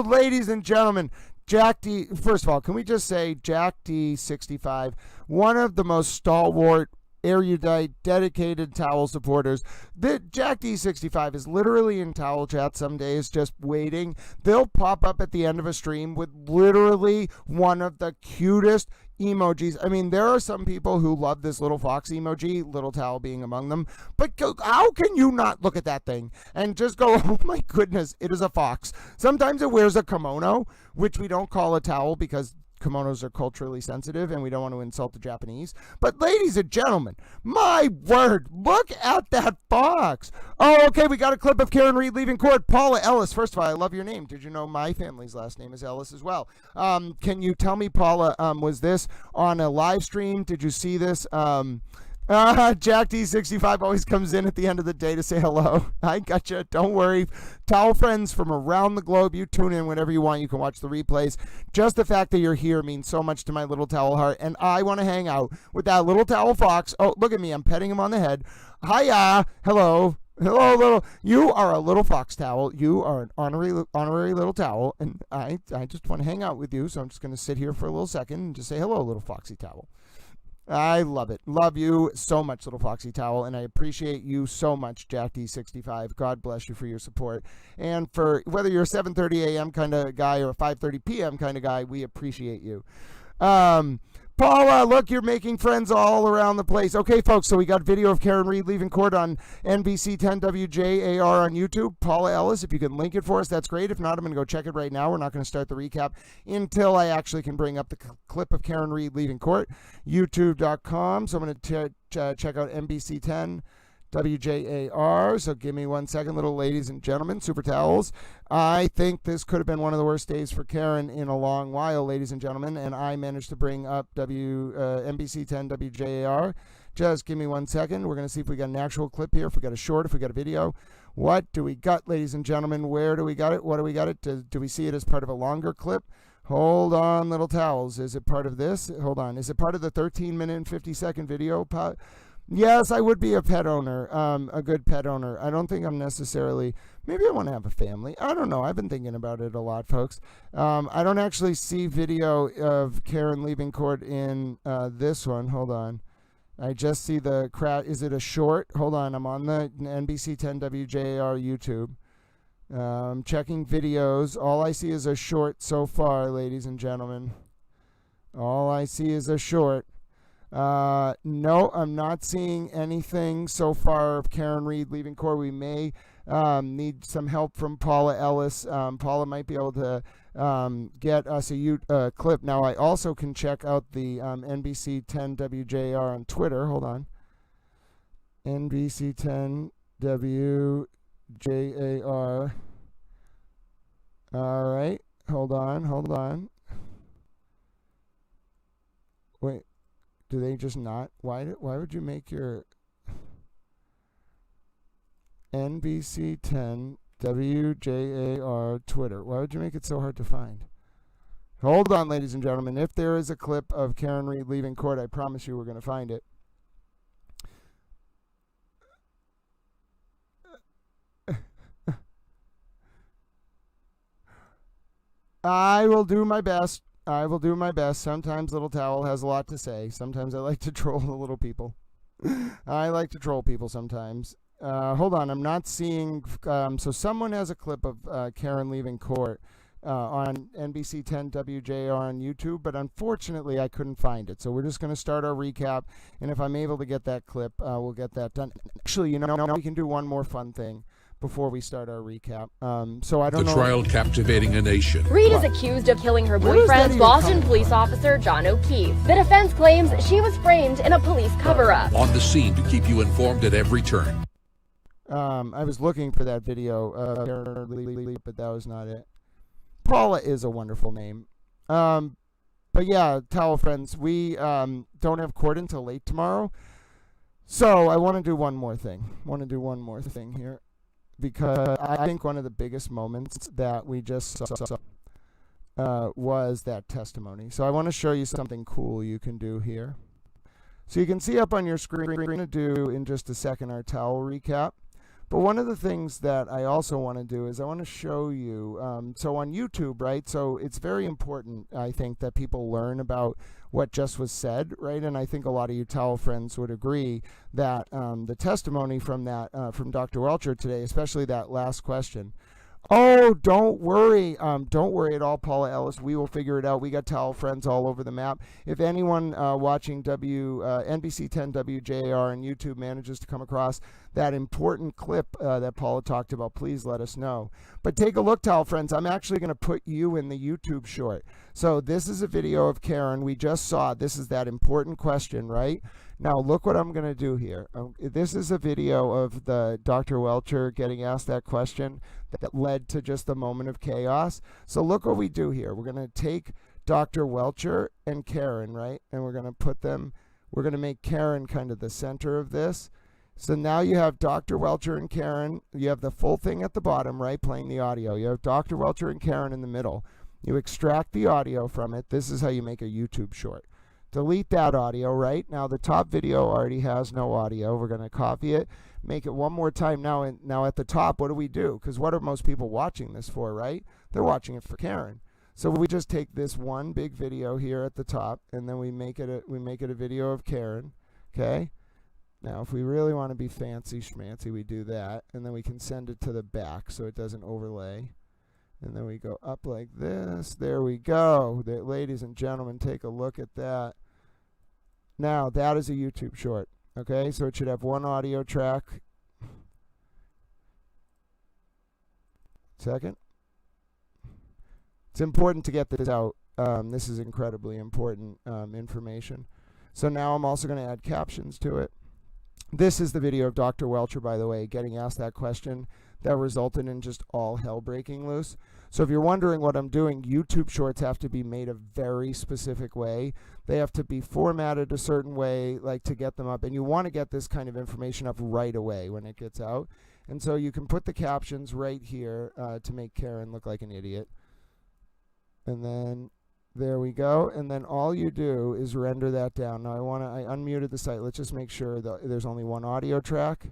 ladies and gentlemen. Jack D... First of all, can we just say Jack D65, one of the most stalwart erudite, dedicated towel supporters. The Jack D65 is literally in towel chat some days just waiting. They'll pop up at the end of a stream with literally one of the cutest emojis. I mean, there are some people who love this little fox emoji, little towel being among them, but how can you not look at that thing and just go, oh my goodness, it is a fox. Sometimes it wears a kimono, which we don't call a towel because kimonos are culturally sensitive and we don't want to insult the Japanese. But ladies and gentlemen, my word, look at that fox. Oh, okay, we got a clip of Karen Reed leaving court. Paula Ellis, first of all, I love your name. Did you know my family's last name is Ellis as well? Can you tell me, Paula, was this on a live stream? Did you see this? Jack D65 always comes in at the end of the day to say hello. I gotcha. Don't worry. Towel friends from around the globe, you tune in whenever you want. You can watch the replays. Just the fact that you're here means so much to my little towel heart, and I want to hang out with that little towel fox. Oh, look at me. I'm petting him on the head. Hiya. Hello. Hello, little. You are a little fox towel. You are an honorary little towel, and I just want to hang out with you, so I'm just going to sit here for a little second and just say hello, little foxy towel. I love it. Love you so much, little foxy towel, and I appreciate you so much, Jack D65. God bless you for your support. And for whether you're a 7:30 a.m. kind of guy or a 5:30 p.m. kind of guy, we appreciate you. Paula, look, you're making friends all around the place. Okay, folks, so we got video of Karen Reed leaving court on NBC 10 WJAR on YouTube. Paula Ellis, if you can link it for us, that's great. If not, I'm going to go check it right now. We're not going to start the recap until I actually can bring up the clip of Karen Reed leaving court. YouTube.com. So I'm going to check out NBC 10 WJAR. So give me 1 second, little ladies and gentlemen, super towels. I think this could have been one of the worst days for Karen in a long while, ladies and gentlemen, and I managed to bring up NBC 10 WJAR. Just give me 1 second. We're going to see if we got an actual clip here, if we got a short, if we got a video. What do we got, ladies and gentlemen? Where do we got it? What do we got it? Do we see it as part of a longer clip? Hold on, little towels. Is it part of this? Hold on. Is it part of the 13-minute and 50-second video? Yes, I would be a pet owner, a good pet owner. I don't think I'm necessarily, maybe I want to have a family. I don't know. I've been thinking about it a lot, folks. I don't actually see video of Karen leaving court in this one. Hold on. I just see the crowd. Is it a short? Hold on. I'm on the NBC 10 WJAR YouTube. Checking videos. All I see is a short so far, ladies and gentlemen. All I see is a short. No, I'm not seeing anything so far of Karen Reed leaving court. We may need some help from Paula Ellis. Paula might be able to get us a clip. Now, I also can check out the NBC 10 WJR on Twitter. Hold on. NBC 10 WJAR. All right. Hold on. Wait. Do they just not? Why would you make your NBC 10 WJAR Twitter? Why would you make it so hard to find? Hold on, ladies and gentlemen. If there is a clip of Karen Reed leaving court, I promise you we're going to find it. I will do my best. Sometimes Little Towel has a lot to say. Sometimes I like to troll the little people. I like to troll people sometimes. Hold on, I'm not seeing... so someone has a clip of Karen leaving court on NBC 10 WJR on YouTube, but unfortunately I couldn't find it. So we're just going to start our recap, and if I'm able to get that clip, we'll get that done. Actually, you know, we can do one more fun thing before we start our recap. So I don't know. The trial captivating a nation. Reed is accused of killing her boyfriend's Boston police officer, John O'Keefe. The defense claims she was framed in a police cover-up. On the scene to keep you informed at every turn. I was looking for that video, but that was not it. Paula is a wonderful name. But yeah, towel friends, we don't have court until late tomorrow. So I want to do one more thing. Here. Because I think one of the biggest moments that we just saw was that testimony. So I want to show you something cool you can do here. So you can see up on your screen, we're going to do in just a second our towel recap. But one of the things that I also want to do is I want to show you, so on YouTube, right? So it's very important, I think, that people learn about what just was said, right? And I think a lot of you towel friends would agree that the testimony from that from Dr. Welchure today, especially that last question. Oh, don't worry at all, Paula Ellis. We will figure it out. We got towel friends all over the map. If anyone watching NBC 10 WJR on YouTube manages to come across that important clip that Paula talked about, please let us know. But take a look, towel friends. I'm actually going to put you in the YouTube short. So this is a video of Karen. We just saw. This is that important question, right? Now look what I'm going to do here. This is a video of the Dr. Welchure getting asked that question that led to just a moment of chaos. So look what we do here. We're going to take Dr. Welchure and Karen, right? And we're going to put them, we're going to make Karen kind of the center of this. So now you have Dr. Welchure and Karen. You have the full thing at the bottom, right, playing the audio. You have Dr. Welchure and Karen in the middle. You extract the audio from it. This is how you make a YouTube short. Delete that audio, right? Now the top video already has no audio. We're going to copy it, make it one more time now. And now at the top, what do we do? Because what are most people watching this for, right? They're watching it for Karen. So we just take this one big video here at the top, and then we make it a video of Karen, okay? Now if we really want to be fancy schmancy, we do that, and then we can send it to the back so it doesn't overlay. And then we go up like this. There we go. Ladies and gentlemen, take a look at that. Now, that is a YouTube short. Okay, so it should have one audio track. Second. It's important to get this out. This is incredibly important information. So now I'm also going to add captions to it. This is the video of Dr. Welchure, by the way, getting asked that question that resulted in just all hell breaking loose. So if you're wondering what I'm doing, YouTube shorts have to be made a very specific way. They have to be formatted a certain way, like to get them up. And you want to get this kind of information up right away when it gets out. And so you can put the captions right here to make Karen look like an idiot. And then there we go. And then all you do is render that down. Now I unmuted the site. Let's just make sure that there's only one audio track.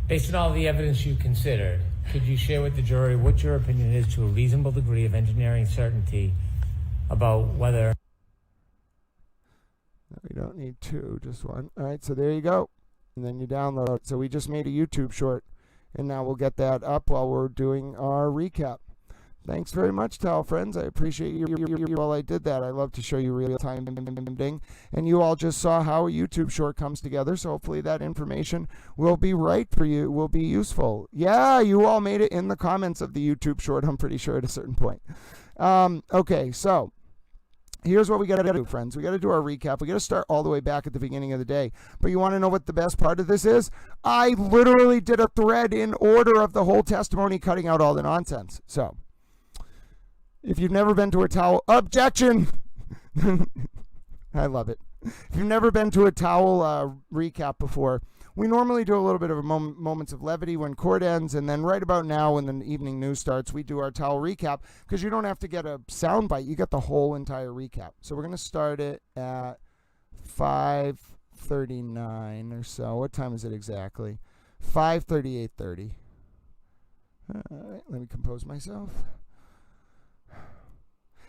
Based on all the evidence you considered, could you share with the jury what your opinion is to a reasonable degree of engineering certainty about whether... We don't need two, just one. All right, so there you go. And then you download it. So we just made a YouTube short, and now we'll get that up while we're doing our recap. Thanks very much, towel friends. I appreciate you while I did that. I love to show you real-time ding. And you all just saw how a YouTube short comes together, so hopefully that information will be right for you, will be useful. Yeah, you all made it in the comments of the YouTube short, I'm pretty sure, at a certain point. Okay, so here's what we got to do, friends. We got to do our recap. We got to start all the way back at the beginning of the day. But you want to know what the best part of this is? I literally did a thread in order of the whole testimony, cutting out all the nonsense. So if you've never been to a towel, objection! I love it. If you've never been to a towel recap before, we normally do a little bit of a moments of levity when court ends, and then right about now when the evening news starts, we do our towel recap, because you don't have to get a sound bite, you get the whole entire recap. So we're going to start it at 5:39 or so. What time is it exactly? 5:38:30. All right, let me compose myself.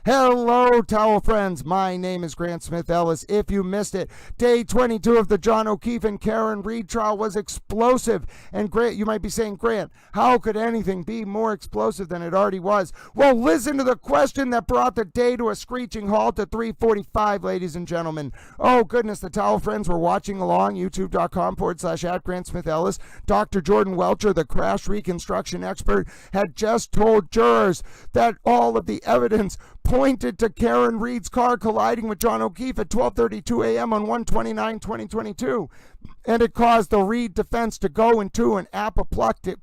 Hello, towel friends. My name is Grant Smith Ellis. If you missed it, day 22 of the John O'Keefe and Karen Reed trial was explosive. And Grant, you might be saying, Grant, how could anything be more explosive than it already was? Well, listen to the question that brought the day to a screeching halt at 3:45, ladies and gentlemen. Oh, goodness, the towel friends were watching along, youtube.com/@GrantSmithEllis. Dr. Jordan Welchure, the crash reconstruction expert, had just told jurors that all of the evidence pointed to Karen Reed's car colliding with John O'Keefe at 12:32 a.m. on 1/29/2022. And it caused the Reed defense to go into an apoplectic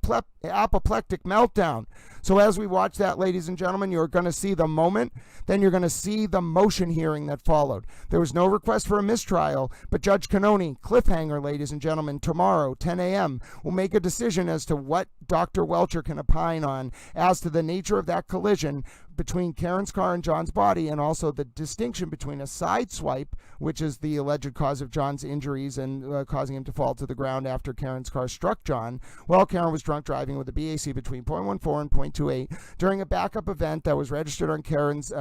meltdown. So as we watch that, ladies and gentlemen, you're going to see the moment, then you're going to see the motion hearing that followed. There was no request for a mistrial, but Judge Cannoni, cliffhanger, ladies and gentlemen, tomorrow, 10 a.m., will make a decision as to what Dr. Welchure can opine on as to the nature of that collision between Karen's car and John's body, and also the distinction between a side swipe, which is the alleged cause of John's injuries and cause causing him to fall to the ground after Karen's car struck John while Karen was drunk driving with a BAC between 0.14 and 0.28 during a backup event that was registered on Karen's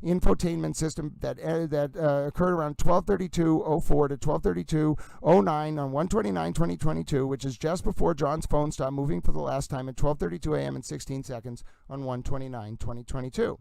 infotainment system that occurred around 12:32:04 to 12:32:09 on 1/29/2022, which is just before John's phone stopped moving for the last time at 12:32 a.m. and 16 seconds on 1/29/2022.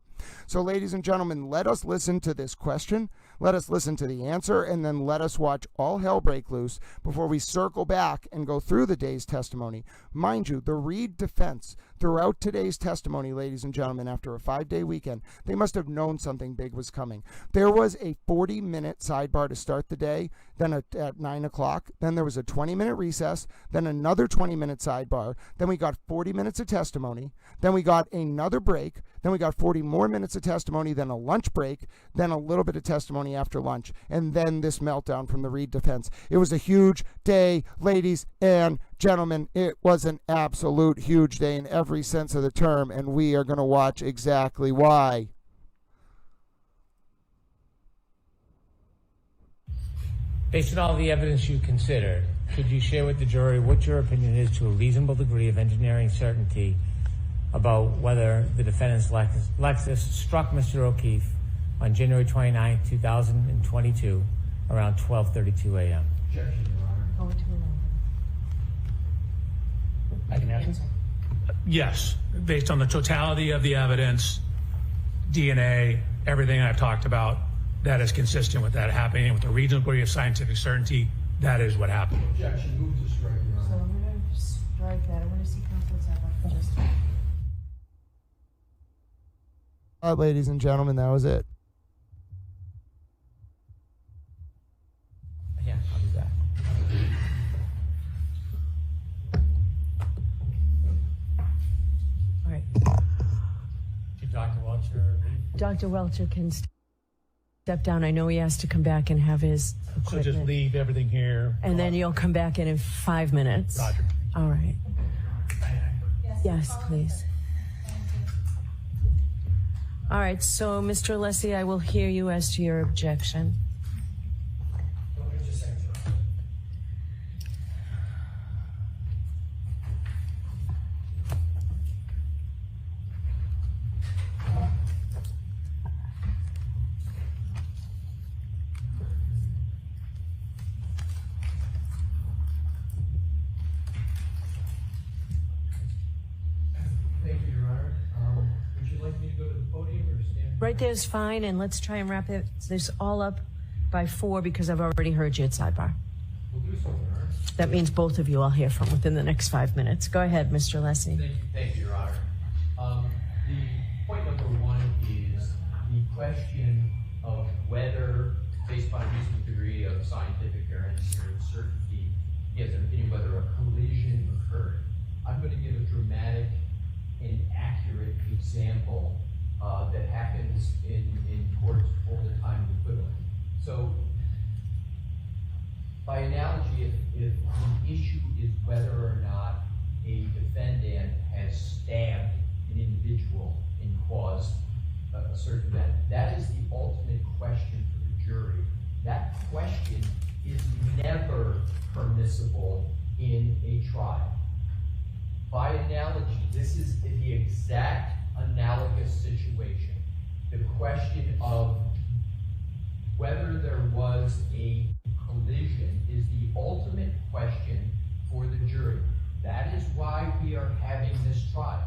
So, ladies and gentlemen, let us listen to this question, let us listen to the answer, and then let us watch all hell break loose before we circle back and go through the day's testimony. Mind you, the Reed defense, throughout today's testimony, ladies and gentlemen, after a 5-day weekend, they must have known something big was coming. There was a 40-minute sidebar to start the day, then at 9 o'clock, then there was a 20-minute recess, then another 20-minute sidebar, then we got 40 minutes of testimony, then we got another break, then we got 40 more minutes of testimony, then a lunch break, then a little bit of testimony after lunch, and then this meltdown from the Reed defense. It was a huge day, ladies and gentlemen. It was an absolute huge day in every sense of the term, and we are going to watch exactly why. Based on all the evidence you considered, could you share with the jury what your opinion is to a reasonable degree of engineering certainty about whether the defendant's Lexus struck Mr. O'Keefe on January 29, 2022, around 12:32 a.m.? Objection, Your Honor. I can answer. Yes, based on the totality of the evidence, DNA, everything I've talked about, that is consistent with that happening, with a reasonable degree of scientific certainty. That is what happened. Objection, move to strike, Your Honor. So I'm going to strike that. I'm going to see counsel Sidebar for just a minute. Ladies and gentlemen, that was it. Yeah, I'll do that. All right. Did Dr. Welchure leave? Dr. Welchure can step down. I know he has to come back and have his equipment. So just leave everything here. And then you'll come back in 5 minutes. Roger. All right. Yes, please. All right, so Mr. Alessi, I will hear you as to your objection. Thank you, Your Honor. Would you like me to go to the podium or stand? Right there's fine, and let's try and wrap this all up by 4 because I've already heard you at Sidebar. We'll do so, Your Honor. That means both of you I'll hear from within the next 5 minutes. Go ahead, Mr. Alessi. Thank you, Your Honor. The point number 1 is the question of whether, based on a reasonable degree of scientific or engineering certainty, he has an opinion whether a collision occurred. I'm going to give a dramatic and accurate example that happens in courts all the time equivalent. So, by analogy, if the issue is whether or not a defendant has stabbed an individual and caused a certain event, that is the ultimate question for the jury. That question is never permissible in a trial. By analogy, this is the exact analogous situation. The question of whether there was a collision is the ultimate question for the jury. That is why we are having this trial.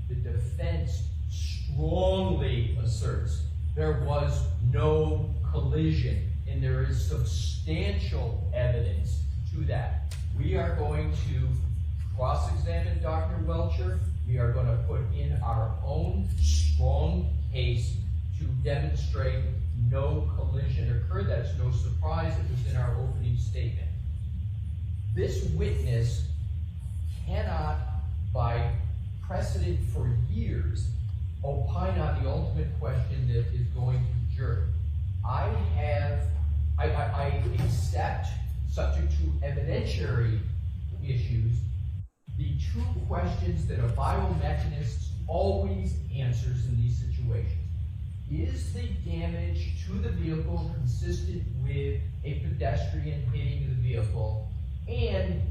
The defense strongly asserts there was no collision, and there is substantial evidence to that. We are going to cross-examine Dr. Welchure. We are going to put in our own strong case to demonstrate no collision occurred. That's no surprise. It was in our opening statement. This witness cannot, by precedent for years, opine on the ultimate question that is going to the jury. I accept, subject to evidentiary issues, the two questions that a biomechanist always answers in these situations. Is the damage to the vehicle consistent with a pedestrian hitting the vehicle, And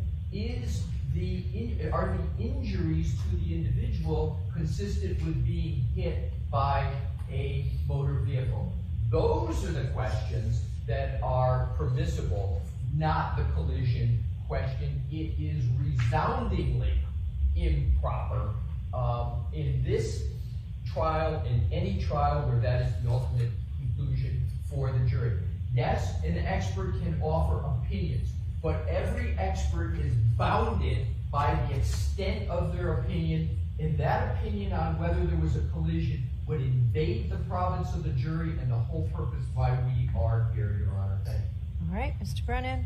are the injuries to the individual consistent with being hit by a motor vehicle? Those are the questions that are permissible, not the collision question. It is resoundingly improper in this trial, in any trial where that is the ultimate conclusion for the jury. Yes, an expert can offer opinions, but every expert is bounded by the extent of their opinion, and that opinion on whether there was a collision would invade the province of the jury and the whole purpose why we are here, Your Honor. Thank you. All right, Mr. Brennan.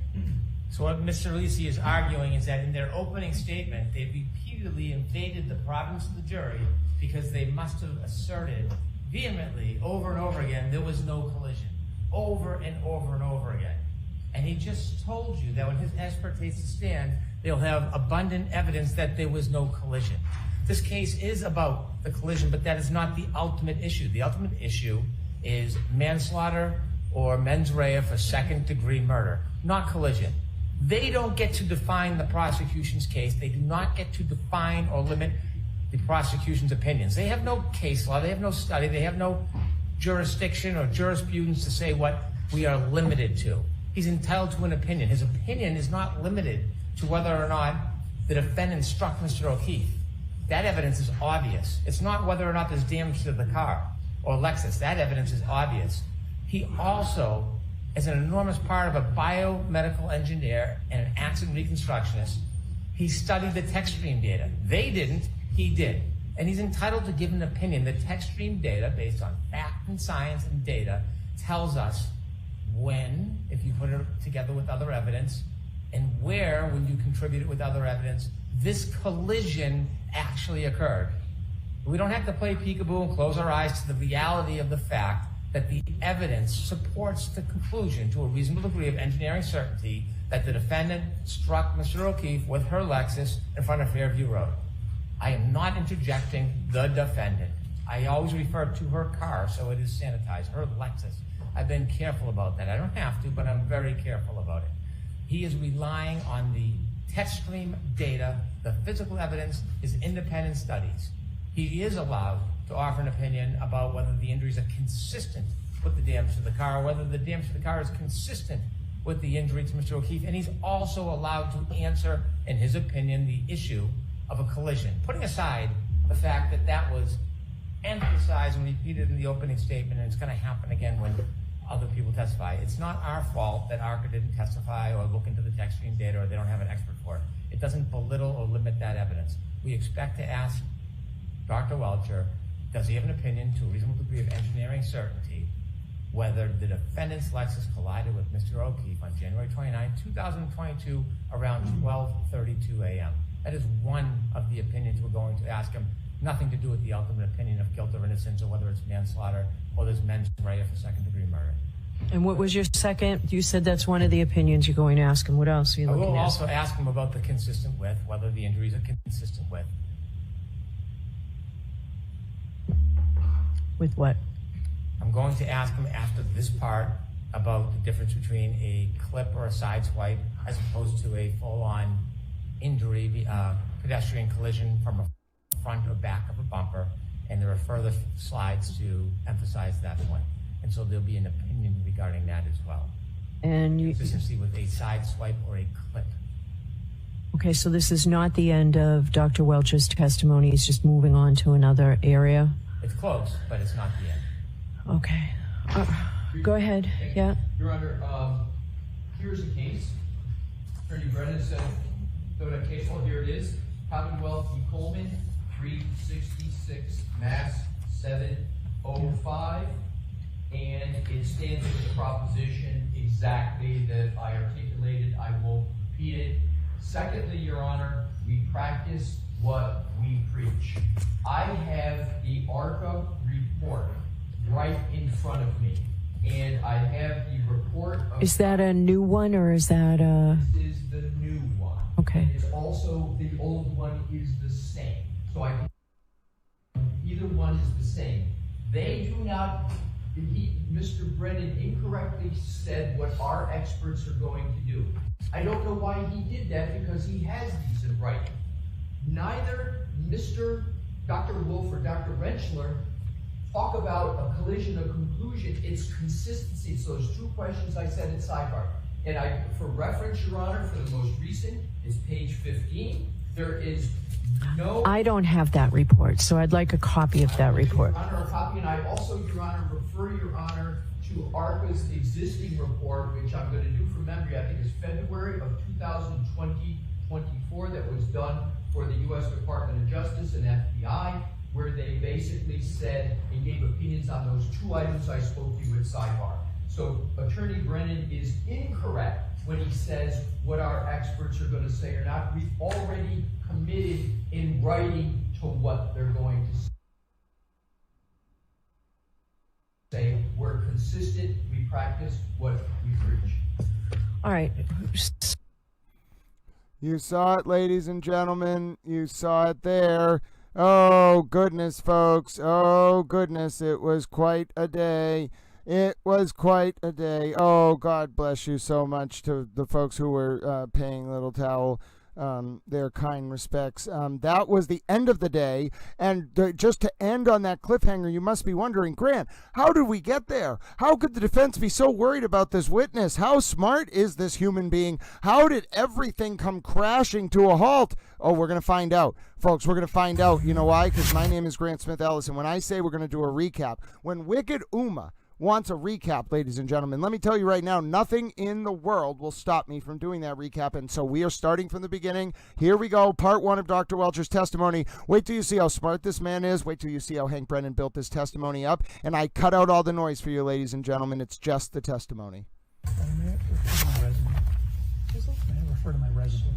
So what Mr. Lisi is arguing is that in their opening statement, they repeatedly invaded the province of the jury because they must have asserted vehemently over and over again there was no collision, over and over and over again. And he just told you that when his expert takes the stand, they'll have abundant evidence that there was no collision. This case is about the collision, but that is not the ultimate issue. The ultimate issue is manslaughter or mens rea for second-degree murder, not collision. They don't get to define the prosecution's case. They do not get to define or limit the prosecution's opinions. They have no case law. They have no study. They have no jurisdiction or jurisprudence to say what we are limited to. He's entitled to an opinion. His opinion is not limited to whether or not the defendant struck Mr. O'Keefe. That evidence is obvious. It's not whether or not there's damage to the car or Lexus. That evidence is obvious. He also is an enormous part of a biomedical engineer and an accident reconstructionist. He studied the tech stream data. They didn't, he did. And he's entitled to give an opinion. The tech stream data, based on fact and science and data, tells us when, if you put it together with other evidence, and where, when you contribute it with other evidence, this collision actually occurred. We don't have to play peekaboo and close our eyes to the reality of the fact that the evidence supports the conclusion to a reasonable degree of engineering certainty that the defendant struck Mr. O'Keefe with her Lexus in front of Fairview Road. I am not interjecting the defendant. I always refer to her car, so it is sanitized, her Lexus. I've been careful about that. I don't have to, but I'm very careful about it. He is relying on the test stream data, the physical evidence, his independent studies. He is allowed to offer an opinion about whether the injuries are consistent with the damage to the car, whether the damage to the car is consistent with the injury to Mr. O'Keefe, and he's also allowed to answer, in his opinion, the issue of a collision. Putting aside the fact that that was emphasized and repeated in the opening statement, and it's going to happen again when other people testify. It's not our fault that ARCA didn't testify or look into the tech stream data or they don't have an expert for it. It doesn't belittle or limit that evidence. We expect to ask Dr. Welchure, does he have an opinion to a reasonable degree of engineering certainty whether the defendant's Lexus collided with Mr. O'Keefe on January 29, 2022 around 12:32 a.m. That is one of the opinions we're going to ask him. Nothing to do with the ultimate opinion of guilt or innocence or whether it's manslaughter or there's mens rea for second-degree murder. And what was your second? You said that's one of the opinions you're going to ask him. What else are you looking at? I will also ask him about the consistent with, whether the injuries are consistent with. With what? I'm going to ask him after this part about the difference between a clip or a side swipe as opposed to a full-on injury, pedestrian collision from a front or back of a bumper, and there are further slides to emphasize that point. And so there'll be an opinion regarding that as well. And you consistency with a side swipe or a clip. Okay, so this is not the end of Dr. Welch's testimony. He's just moving on to another area. It's close, but it's not the end. Okay. Go ahead. Yeah. Your Honor, here's a case. Attorney Brennan said, so that case, well, here it is. Commonwealth v. Coleman, 366 Mass 705. And it stands for the proposition exactly that I articulated. I won't repeat it. Secondly, Your Honor, we practice what we preach. I have the ARCA report right in front of me, and I have the report of... Is that a new one, or is that a... This is the new one. Okay. It's also, the old one is the same. So either one is the same. They do not, Mr. Brennan incorrectly said what our experts are going to do. I don't know why he did that, because he has these in writing. Neither Dr. Wolf or Dr. Welchure talk about a collision or conclusion. It's consistency. So there's two questions I said in sidebar. And for reference, Your Honor, for the most recent is page 15. There is no... I don't have that report, so I'd like a copy of that report. Your Honor, a copy, and I also, Your Honor, refer Your Honor to ARPA's existing report, which I'm going to do from memory. I think it's February of 2024 that was done for the U.S. Department of Justice and FBI, where they basically said and gave opinions on those two items I spoke to you at sidebar. So Attorney Brennan is incorrect when he says what our experts are going to say or not. We've already committed in writing to what they're going to say. We're consistent, we practice what we preach. All right. You saw it, ladies and gentlemen. You saw it there. Oh, goodness, folks. Oh, goodness. It was quite a day. It was quite a day. Oh, God bless you so much to the folks who were paying Little Towel their kind respects. That was the end of the day. And just to end on that cliffhanger, you must be wondering, Grant, how did we get there? How could the defense be so worried about this witness? How smart is this human being? How did everything come crashing to a halt? Oh, we're going to find out. Folks, we're going to find out. You know why? Because my name is Grant Smith Ellis, and when I say we're going to do a recap, when Wicked Uma wants a recap, ladies and gentlemen, let me tell you right now, nothing in the world will stop me from doing that recap. And so we are starting from the beginning. Here we go. Part one of Dr. Welchure's testimony. Wait till you see how smart this man is. Wait till you see how Hank Brennan built this testimony up. And I cut out all the noise for you, ladies and gentlemen. It's just the testimony. May I refer to my resume?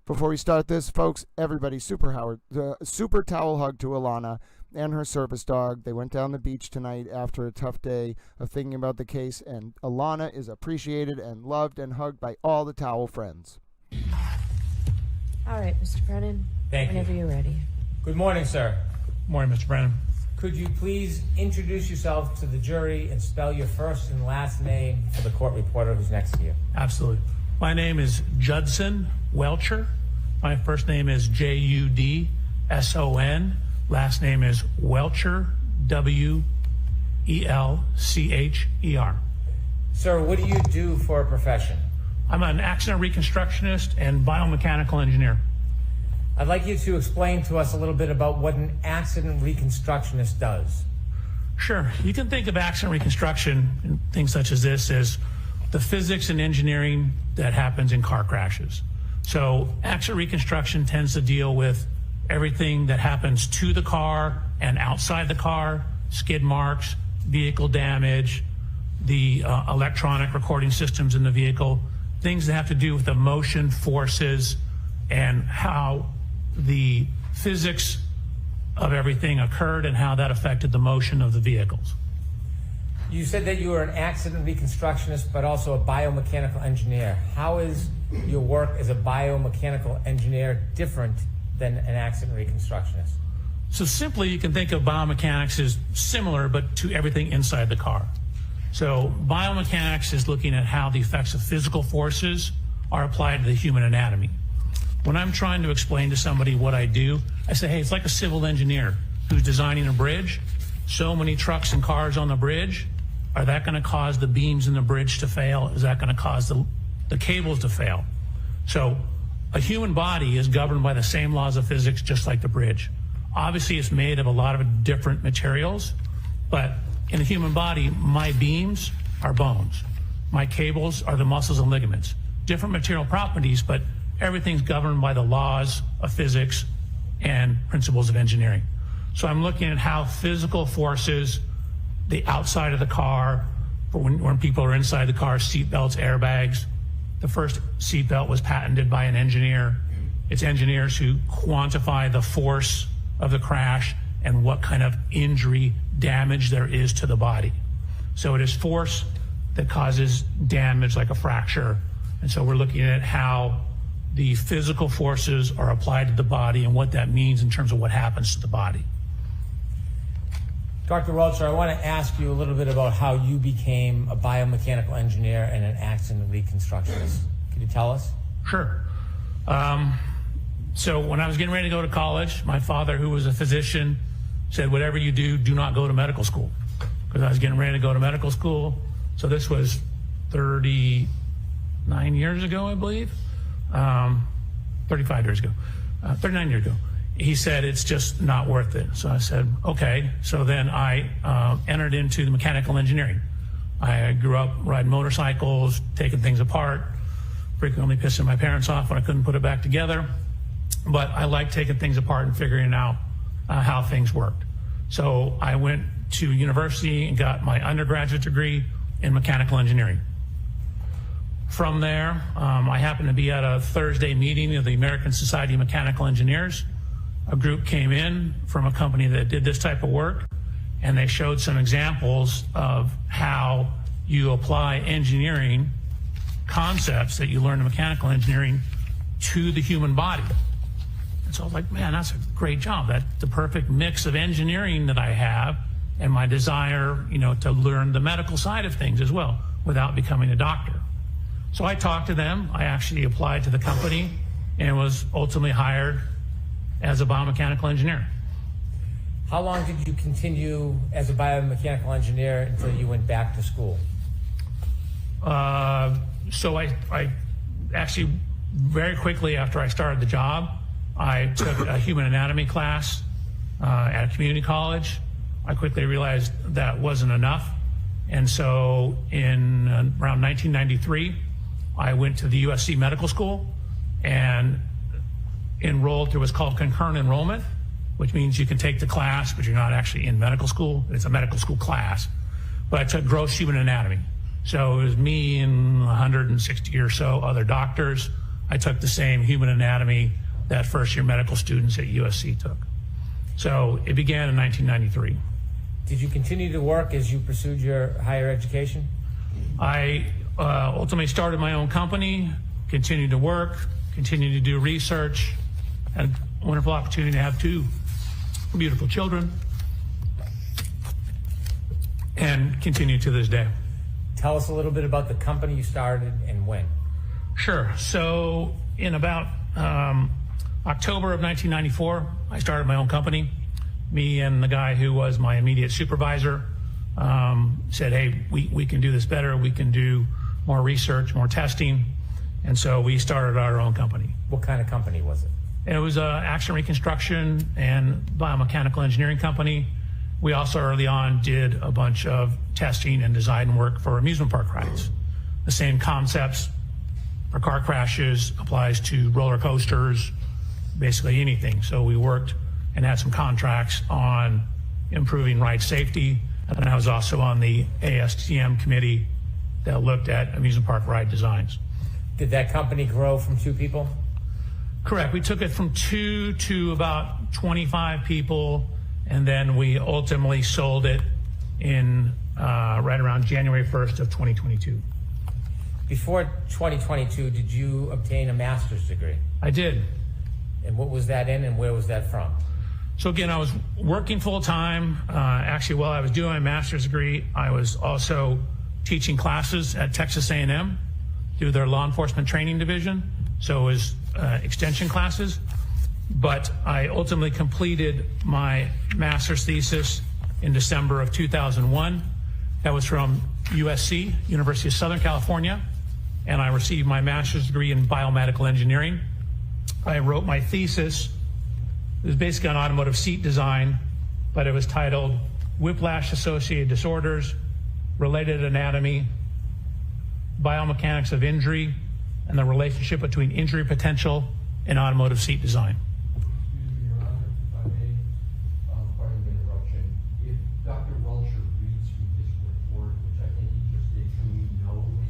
Before we start this, folks, everybody, super towel hug to Alana and her service dog. They went down the beach tonight after a tough day of thinking about the case, and Alana is appreciated and loved and hugged by all the towel friends. All right, Mr. Brennan. Thank you. Whenever you're ready. Good morning, sir. Morning, Mr. Brennan. Could you please introduce yourself to the jury and spell your first and last name for the court reporter who's next to you? Absolutely. My name is Judson Welchure. My first name is Judson. Last name is Welchure, Welcher. Sir, what do you do for a profession? I'm an accident reconstructionist and biomechanical engineer. I'd like you to explain to us a little bit about what an accident reconstructionist does. Sure. You can think of accident reconstruction and things such as this as the physics and engineering that happens in car crashes. So accident reconstruction tends to deal with everything that happens to the car and outside the car, skid marks, vehicle damage, the electronic recording systems in the vehicle, things that have to do with the motion forces and how the physics of everything occurred and how that affected the motion of the vehicles. You said that you were an accident reconstructionist, but also a biomechanical engineer. How is your work as a biomechanical engineer different than an accident reconstructionist? So simply, you can think of biomechanics as similar, but to everything inside the car. So biomechanics is looking at how the effects of physical forces are applied to the human anatomy. When I'm trying to explain to somebody what I do, I say, hey, it's like a civil engineer who's designing a bridge. So many trucks and cars on the bridge. Are that going to cause the beams in the bridge to fail? Is that going to cause the cables to fail? So a human body is governed by the same laws of physics, just like the bridge. Obviously, it's made of a lot of different materials, but in the human body, my beams are bones. My cables are the muscles and ligaments. Different material properties, but everything's governed by the laws of physics and principles of engineering. So I'm looking at how physical forces, the outside of the car, for when people are inside the car, seat belts, airbags. The first seat belt was patented by an engineer. It's engineers who quantify the force of the crash and what kind of injury damage there is to the body. So it is force that causes damage like a fracture. And so we're looking at how the physical forces are applied to the body and what that means in terms of what happens to the body. Dr. Welchure, I want to ask you a little bit about how you became a biomechanical engineer and an accident reconstructionist. Could you tell us? Sure. So when I was getting ready to go to college, my father, who was a physician, said, whatever you do, do not go to medical school. Because I was getting ready to go to medical school. So this was 39 years ago, I believe. 35 years ago. 39 years ago. He said, it's just not worth it. So I said, okay. So then I entered into the mechanical engineering. I grew up riding motorcycles, taking things apart, frequently pissing my parents off when I couldn't put it back together. But I like taking things apart and figuring out how things worked. So I went to university and got my undergraduate degree in mechanical engineering. From there, I happened to be at a Thursday meeting of the American Society of Mechanical Engineers. A group came in from a company that did this type of work, and they showed some examples of how you apply engineering concepts that you learn in mechanical engineering to the human body. And so I was like, man, that's a great job. That's the perfect mix of engineering that I have and my desire, to learn the medical side of things as well without becoming a doctor. So I talked to them. I actually applied to the company and was ultimately hired as a biomechanical engineer. How long did you continue as a biomechanical engineer until you went back to school? So I actually, very quickly after I started the job, I took a human anatomy class at a community college. I quickly realized that wasn't enough. And so in around 1993, I went to the USC Medical School and enrolled through what's called concurrent enrollment, which means you can take the class, but you're not actually in medical school. It's a medical school class. But I took gross human anatomy. So it was me and 160 or so other doctors. I took the same human anatomy that first year medical students at USC took. So it began in 1993. Did you continue to work as you pursued your higher education? I ultimately started my own company, continued to work, continued to do research, had a wonderful opportunity to have 2 beautiful children, and continue to this day. Tell us a little bit about the company you started and when. Sure. So in about October of 1994, I started my own company. Me and the guy who was my immediate supervisor said, hey, we can do this better. We can do more research, more testing. And so we started our own company. What kind of company was it? It was an accident reconstruction and biomechanical engineering company. We also early on did a bunch of testing and design work for amusement park rides. The same concepts for car crashes applies to roller coasters, basically anything. So we worked and had some contracts on improving ride safety. And I was also on the ASTM committee that looked at amusement park ride designs. Did that company grow from 2 people? Correct. We took it from 2 to about 25 people, and then we ultimately sold it in right around January 1st of 2022. Before 2022, did you obtain a master's degree? I did. And what was that in, and where was that from? So again, I was working full time. Actually, while I was doing my master's degree, I was also teaching classes at Texas A&M through their law enforcement training division. So it was extension classes. But I ultimately completed my master's thesis in December of 2001. That was from USC, University of Southern California. And I received my master's degree in biomedical engineering. I wrote my thesis. It was basically on automotive seat design, but it was titled Whiplash-Associated Disorders, Related Anatomy, Biomechanics of Injury, and the Relationship Between Injury Potential and Automotive Seat Design. Excuse me, Your Honor, if I may, pardon the interruption. If Dr. Welchure reads from his report, which I think he just did, can we know when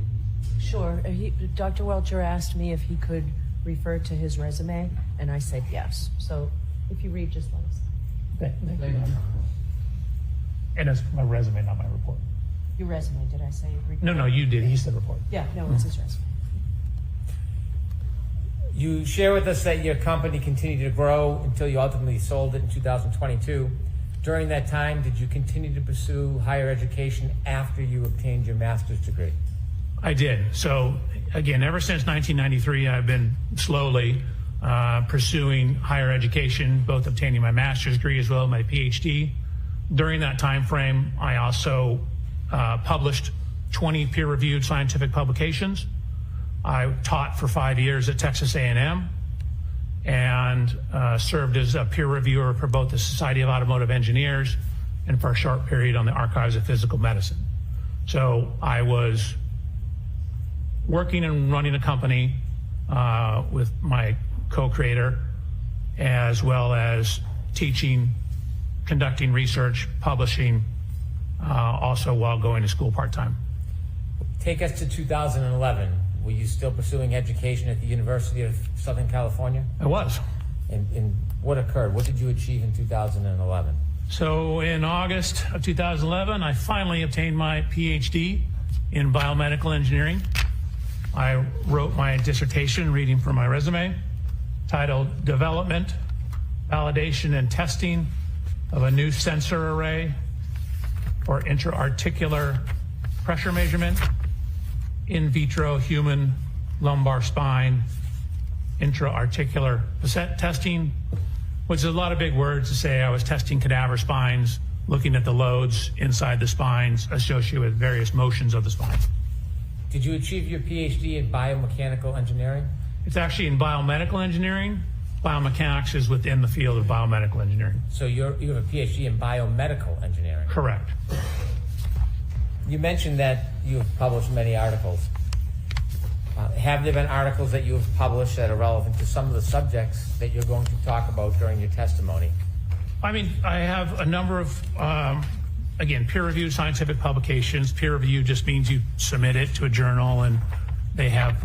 he's doing Sure. Dr. Welchure asked me if he could refer to his resume, and I said yes. So if you read, just let us know. Okay. Thank you. And it's my resume, not my report. Your resume, did I say? No, you did. He said report. Yeah, no, it's his resume. You share with us that your company continued to grow until you ultimately sold it in 2022. During that time, did you continue to pursue higher education after you obtained your master's degree? I did. So again, ever since 1993, I've been slowly pursuing higher education, both obtaining my master's degree as well as my PhD. During that time frame, I also published 20 peer-reviewed scientific publications. I taught for 5 years at Texas A&M and served as a peer reviewer for both the Society of Automotive Engineers and for a short period on the Archives of Physical Medicine. So I was working and running a company with my co-creator, as well as teaching, conducting research, publishing, also while going to school part-time. Take us to 2011. Were you still pursuing education at the University of Southern California? I was. And what occurred? What did you achieve in 2011? So in August of 2011, I finally obtained my PhD in biomedical engineering. I wrote my dissertation, reading from my resume, titled Development, Validation, and Testing of a New Sensor Array for Intra-Articular Pressure Measurement, In Vitro Human Lumbar Spine, Intra-Articular Facet Testing, which is a lot of big words to say. I was testing cadaver spines, looking at the loads inside the spines associated with various motions of the spine. Did you achieve your PhD in biomechanical engineering? It's actually in biomedical engineering. Biomechanics is within the field of biomedical engineering. So you have a PhD in biomedical engineering? Correct. You mentioned that you have published many articles. Have there been articles that you have published that are relevant to some of the subjects that you're going to talk about during your testimony? I mean, I have a number of, again, peer-reviewed scientific publications. Peer review just means you submit it to a journal and they have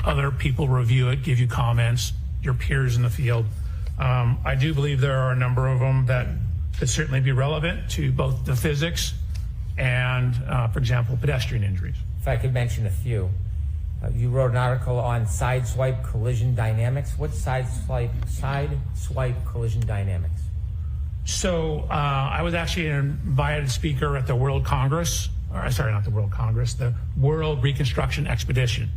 other people review it, give you comments, your peers in the field. I do believe there are a number of them that could certainly be relevant to both the physics and, for example, pedestrian injuries. If I could mention a few. You wrote an article on sideswipe collision dynamics. What's sideswipe collision dynamics? So I was actually an invited speaker at the World Congress, or sorry, not the World Congress, the World Reconstruction Expedition.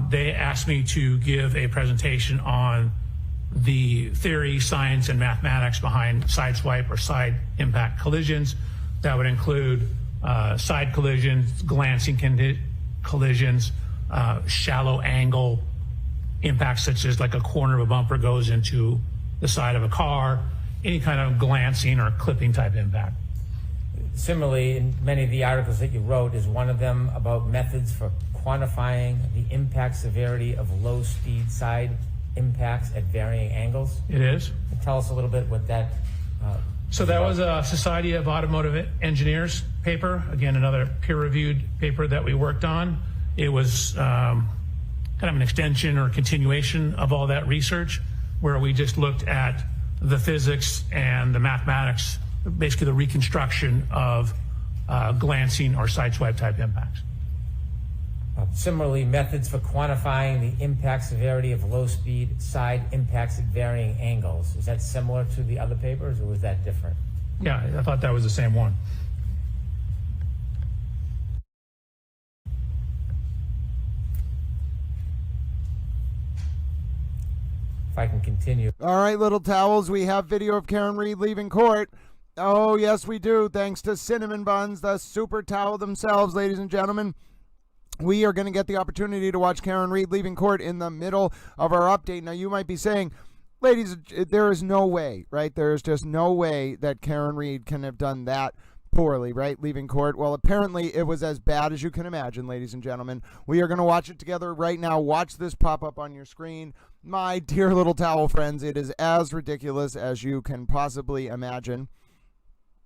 They asked me to give a presentation on the theory, science, and mathematics behind sideswipe or side impact collisions. That would include side collisions, glancing collisions, shallow angle impacts such as like a corner of a bumper goes into the side of a car, any kind of glancing or clipping type impact. Similarly, in many of the articles that you wrote, is one of them about methods for quantifying the impact severity of low-speed side impacts at varying angles? It is. Tell us a little bit what that... So that was a Society of Automotive Engineers paper, again, another peer-reviewed paper that we worked on. It was kind of an extension or continuation of all that research, where we just looked at the physics and the mathematics, basically the reconstruction of glancing or sideswipe type impacts. Similarly, methods for quantifying the impact severity of low-speed side impacts at varying angles. Is that similar to the other papers, or was that different? Yeah, I thought that was the same one. If I can continue. All right, little towels, we have video of Karen Read leaving court. Oh, yes, we do. Thanks to Cinnamon Buns, the super towel themselves, ladies and gentlemen. We are going to get the opportunity to watch Karen Read leaving court in the middle of our update. Now, you might be saying, ladies, there is no way, right? There is just no way that Karen Read can have done that poorly, right? Leaving court. Well, apparently it was as bad as you can imagine, ladies and gentlemen. We are going to watch it together right now. Watch this pop up on your screen. My dear little towel friends, it is as ridiculous as you can possibly imagine.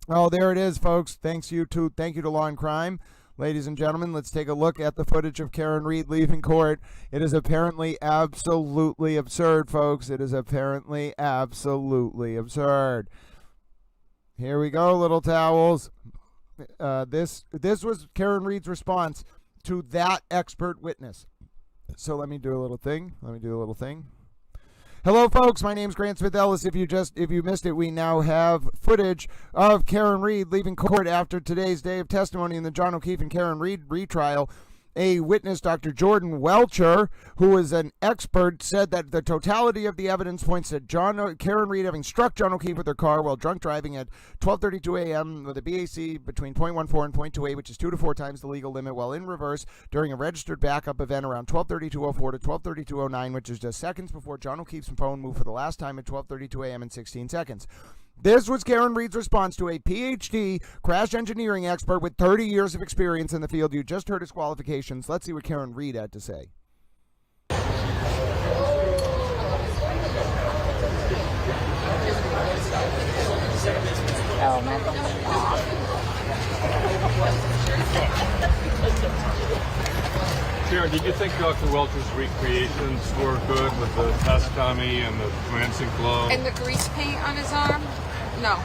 Oh, there it is, folks. Thank you to Law and Crime. Ladies and gentlemen, let's take a look at the footage of Karen Read leaving court. It is apparently absolutely absurd, folks. It is apparently absolutely absurd. Here we go, little towels. This was Karen Read's response to that expert witness. So let me do a little thing. Hello, folks. My name's Grant Smith Ellis. If you missed it, we now have footage of Karen Read leaving court after today's day of testimony in the John O'Keefe and Karen Read retrial. A witness, Dr. Jordan Welchure, who is an expert, said that the totality of the evidence points to Karen Read having struck John O'Keefe with her car while drunk driving at 12:32 a.m. with a BAC between 0.14 and 0.28, which is 2 to 4 times the legal limit, while in reverse during a registered backup event around 12:32:04 to 12:32:09, which is just seconds before John O'Keefe's phone moved for the last time at 12:32 a.m. and 16 seconds. This was Karen Read's response to a PhD crash engineering expert with 30 years of experience in the field. You just heard his qualifications. Let's see what Karen Read had to say. Karen, did you think Dr. Welcher's recreations were good with the test dummy and the glancing glow? And the grease paint on his arm? No.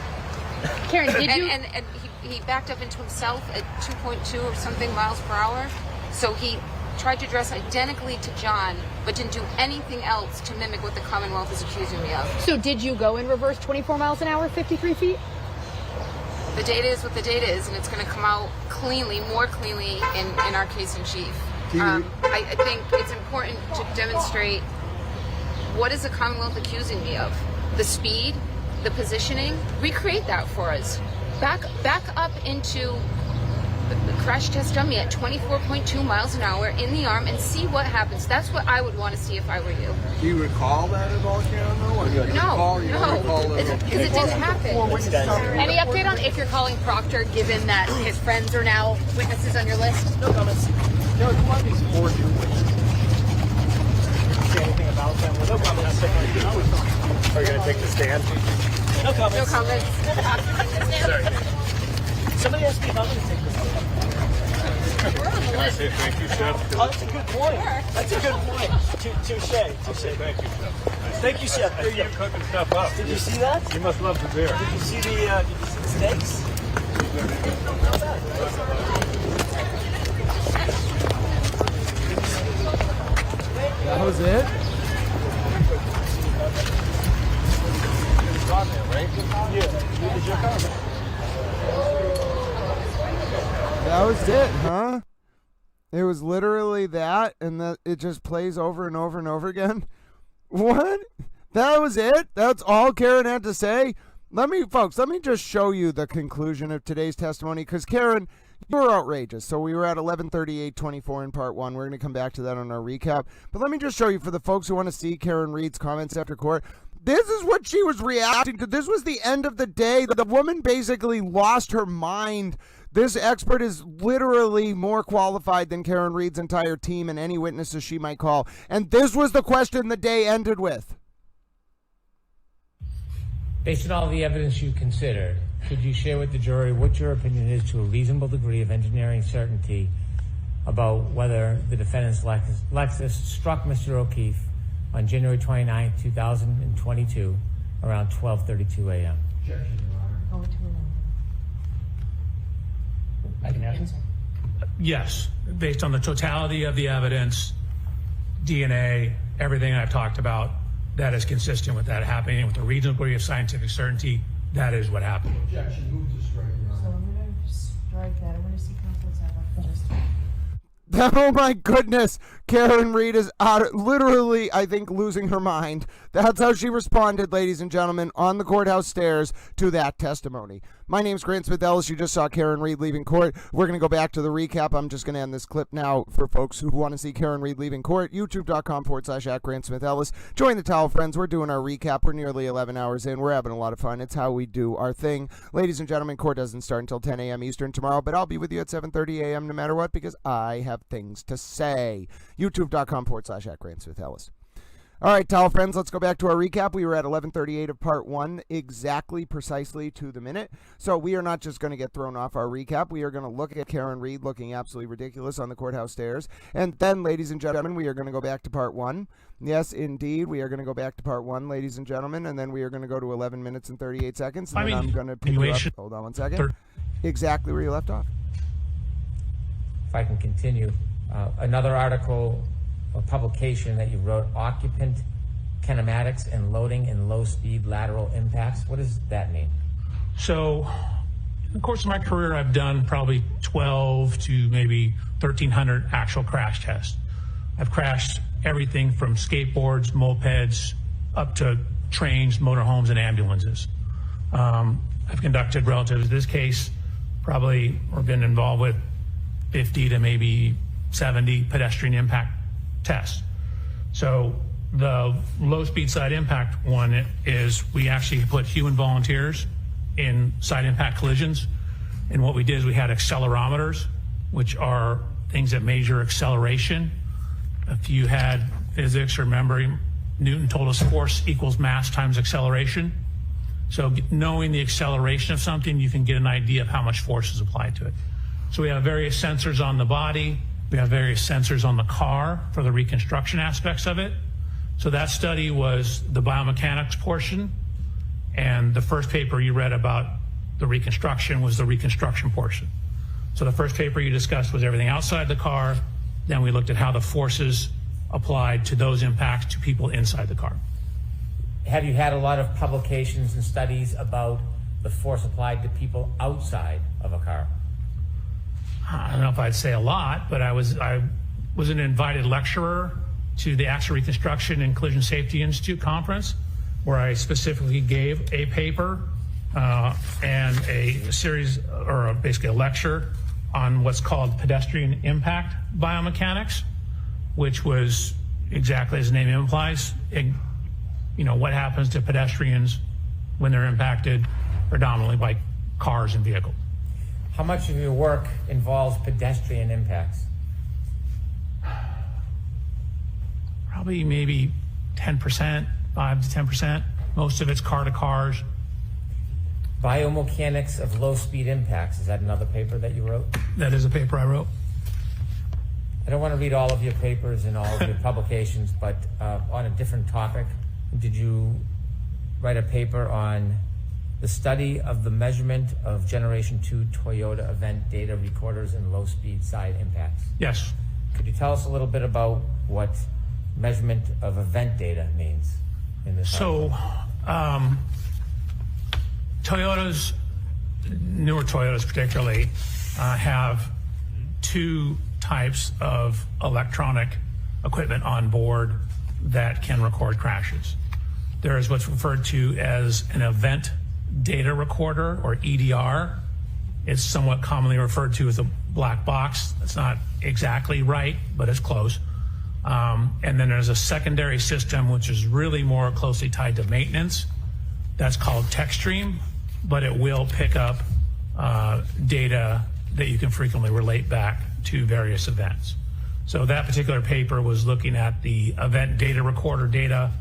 Karen, did you? And he backed up into himself at 2.2 or something miles per hour. So he tried to dress identically to John, but didn't do anything else to mimic what the Commonwealth is accusing me of. So did you go in reverse 24 miles an hour, 53 feet? The data is what the data is, and it's going to come out cleanly, more cleanly in our case in chief. I think it's important to demonstrate what is the Commonwealth accusing me of. The speed, the positioning, recreate that for us. Back up into the crash test dummy at 24.2 miles an hour in the arm and see what happens. That's what I would want to see if I were you. Do you recall that at all, Karen? No, because it didn't happen. Any update on if you're calling Proctor, given that his friends are now witnesses on your list? No comments. No, it's one of these 4 new witnesses. Say anything about them? Well, no comments. Are you going to take the stand? No comments. No comments. Sorry. Somebody asked me if I'm going to take the stand. Can I say thank you, Chef? Oh, that's a good point. That's a good point. Touche. Thank you, Chef. Thank you, Chef. I see you cooking stuff up. Did you see that? You must love the beer. Did you see the steaks? That was it? That was it, huh? It was literally that, and that it just plays over and over and over again. What? That was it? That's all Karen had to say? Folks, let me just show you the conclusion of today's testimony, because Karen, you were outrageous. So we were at 11:38:24 in part 1. We're going to come back to that on our recap. But let me just show you, for the folks who want to see Karen Read's comments after court, this is what she was reacting to. This was the end of the day. The woman basically lost her mind. This expert is literally more qualified than Karen Read's entire team and any witnesses she might call. And this was the question the day ended with. Based on all the evidence you considered, could you share with the jury what your opinion is to a reasonable degree of engineering certainty about whether the defendant's Lexus struck Mr. O'Keefe on January 29, 2022, around 12:32 a.m.? I can answer. Yes, based on the totality of the evidence, DNA, everything I've talked about, that is consistent with that happening, and with a reasonable degree of scientific certainty, that is what happened. Objection, move to strike, Your Honor. So I'm going to strike that. I'm going to see counsel's have just. Oh my goodness, Karen Read is literally, I think, losing her mind. That's how she responded, ladies and gentlemen, on the courthouse stairs to that testimony. My name's Grant Smith Ellis. You just saw Karen Read leaving court. We're going to go back to the recap. I'm just going to end this clip now for folks who want to see Karen Read leaving court. YouTube.com/@GrantSmithEllis. Join the Towel Friends. We're doing our recap. We're nearly 11 hours in. We're having a lot of fun. It's how we do our thing. Ladies and gentlemen, court doesn't start until 10 a.m. Eastern tomorrow, but I'll be with you at 7:30 a.m. no matter what, because I have things to say. YouTube.com/@GrantSmithEllis. All right, Towel Friends, let's go back to our recap. We were at 11:38 of part 1, exactly, precisely to the minute. So we are not just going to get thrown off our recap. We are going to look at Karen Read looking absolutely ridiculous on the courthouse stairs. And then, ladies and gentlemen, we are going to go back to part 1. Yes, indeed, we are going to go back to part 1, ladies and gentlemen. And then we are going to go to 11 minutes and 38 seconds. And then I'm going to pick you up. Hold on one second. Exactly where you left off. If I can continue, another article, a publication that you wrote, Occupant kinematics and loading in low-speed lateral impacts. What does that mean? So in the course of my career, I've done probably 12 to maybe 1,300 actual crash tests. I've crashed everything from skateboards, mopeds, up to trains, motorhomes, and ambulances. I've conducted, relative to this case, probably or been involved with 50 to maybe 70 pedestrian impact tests. So the low-speed side impact one is we actually put human volunteers in side impact collisions. And what we did is we had accelerometers, which are things that measure acceleration. If you had physics or memory, Newton told us force equals mass times acceleration. So knowing the acceleration of something, you can get an idea of how much force is applied to it. So we have various sensors on the body. We have various sensors on the car for the reconstruction aspects of it. So that study was the biomechanics portion, and the first paper you read about the reconstruction was the reconstruction portion. So the first paper you discussed was everything outside the car. Then we looked at how the forces applied to those impacts to people inside the car. Have you had a lot of publications and studies about the force applied to people outside of a car? I don't know if I'd say a lot, but I was an invited lecturer to the Accident Reconstruction and Collision Safety Institute conference, where I specifically gave a paper and a series, or basically a lecture on what's called pedestrian impact biomechanics, which was exactly as the name implies, what happens to pedestrians when they're impacted predominantly by cars and vehicles. How much of your work involves pedestrian impacts? Probably maybe 10%, 5 to 10%. Most of it's car to cars. Biomechanics of low-speed impacts. Is that another paper that you wrote? That is a paper I wrote. I don't want to read all of your papers and all of your publications, but on a different topic, did you write a paper on the study of the measurement of Generation 2 Toyota event data recorders and low-speed side impacts? Yes. Could you tell us a little bit about what measurement of event data means in this? So, Toyotas, newer Toyotas particularly, have two types of electronic equipment on board that can record crashes. There is what's referred to as an event data recorder, or EDR. It's somewhat commonly referred to as a black box. That's not exactly right, but it's close. And then there's a secondary system, which is really more closely tied to maintenance. That's called TechStream, but it will pick up data that you can frequently relate back to various events. So that particular paper was looking at the event data recorder data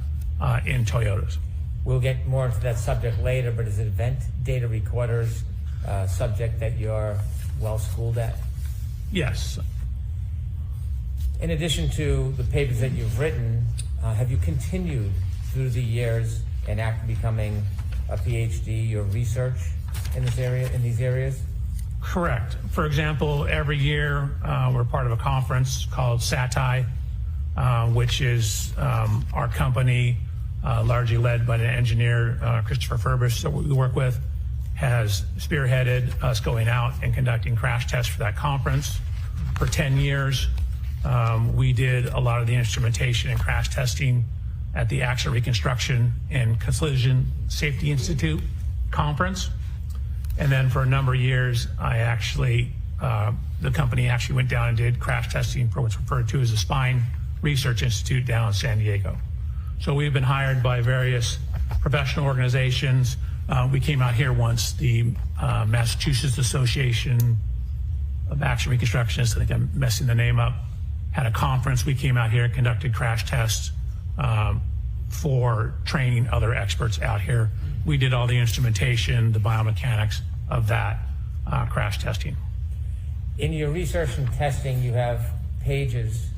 in Toyotas. We'll get more into that subject later, but is event data recorders a subject that you're well schooled at? Yes. In addition to the papers that you've written, have you continued through the years and after becoming a PhD, your research in this area, in these areas? Correct. For example, every year we're part of a conference called SATI, which is our company, largely led by an engineer, Christopher Furbus, that we work with, has spearheaded us going out and conducting crash tests for that conference. For 10 years, we did a lot of the instrumentation and crash testing at the Accident Reconstruction and Collision Safety Institute conference. And then for a number of years, I actually, the company actually went down and did crash testing for what's referred to as the Spine Research Institute down in San Diego. So we've been hired by various professional organizations. We came out here once, the Massachusetts Association of Accident Reconstructionists, I think I'm messing the name up, had a conference. We came out here and conducted crash tests for training other experts out here. We did all the instrumentation, the biomechanics of that crash testing. In your research and testing, you have pages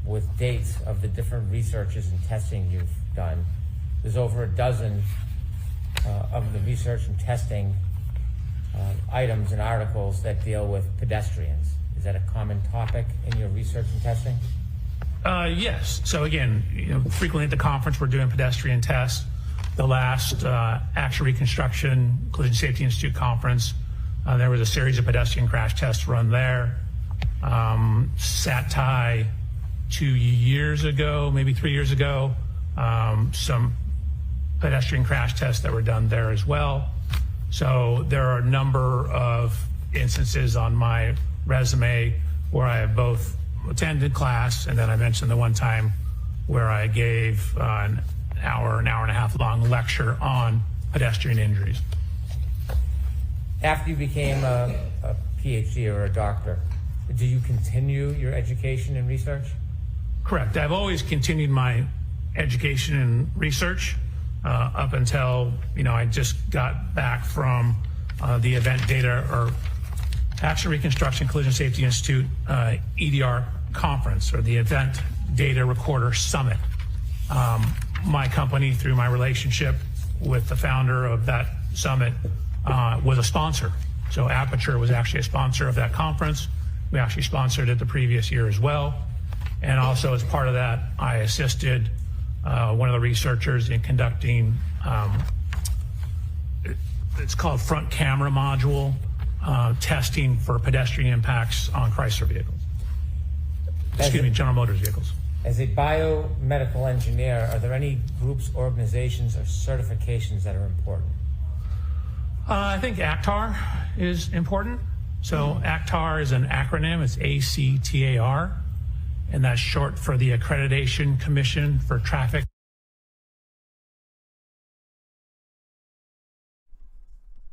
with dates of the different researches and testing you've done. There's over a dozen of the research and testing items and articles that deal with pedestrians. Is that a common topic in your research and testing? Yes. So again, frequently at the conference we're doing pedestrian tests. The last Action Reconstruction Collision Safety Institute conference, there was a series of pedestrian crash tests run there. SATI 2 years ago, maybe 3 years ago, some pedestrian crash tests that were done there as well. So there are a number of instances on my resume where I have both attended class, and then I mentioned the one time where I gave an hour and a half long lecture on pedestrian injuries. After you became a PhD or a doctor, do you continue your education and research? Correct. I've always continued my education and research up until, I just got back from the Event Data or Action Reconstruction Collision Safety Institute EDR conference, or the Event Data Recorder Summit. My company, through my relationship with the founder of that summit, was a sponsor. So Aperture was actually a sponsor of that conference. We actually sponsored it the previous year as well. And also as part of that, I assisted one of the researchers in conducting, it's called front camera module testing for pedestrian impacts on Chrysler vehicles. General Motors vehicles. As a biomedical engineer, are there any groups, organizations, or certifications that are important? I think ACTAR is important. So ACTAR is an acronym. It's ACTAR, and that's short for the Accreditation Commission for Traffic.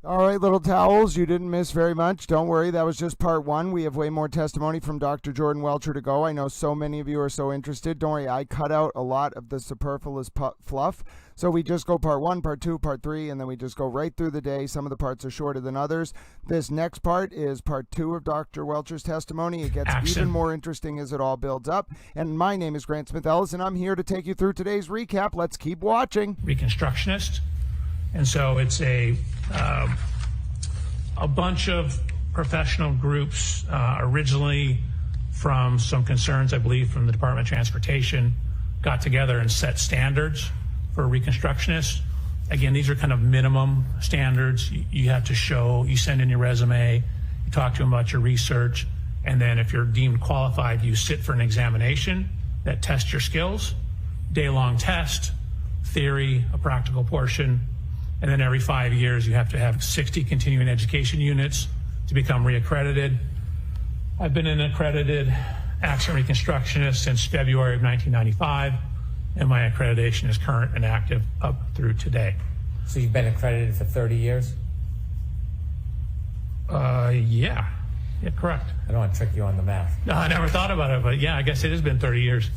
All right, little towels, you didn't miss very much. Don't worry, that was just part one. We have way more testimony from Dr. Jordan Welchure to go. I know so many of you are so interested. Don't worry, I cut out a lot of the superfluous fluff. So we just go part one, part two, part three, and then we just go right through the day. Some of the parts are shorter than others. This next part is part two of Dr. Welchure's testimony. It gets even more interesting as it all builds up. And my name is Grant Smith-Ellis, and I'm here to take you through today's recap. Let's keep watching. Reconstructionist. And so it's a bunch of professional groups, originally from some concerns, I believe, from the Department of Transportation, got together and set standards for reconstructionists. Again, these are kind of minimum standards. You have to show, you send in your resume, you talk to them about your research, and then if you're deemed qualified, you sit for an examination that tests your skills, day-long test, theory, a practical portion, and then every 5 years you have to have 60 continuing education units to become reaccredited. I've been an accredited accident reconstructionist since February of 1995, and my accreditation is current and active up through today. So you've been accredited for 30 years? Yeah, correct. I don't want to trick you on the math. No, I never thought about it, but yeah, I guess it has been 30 years.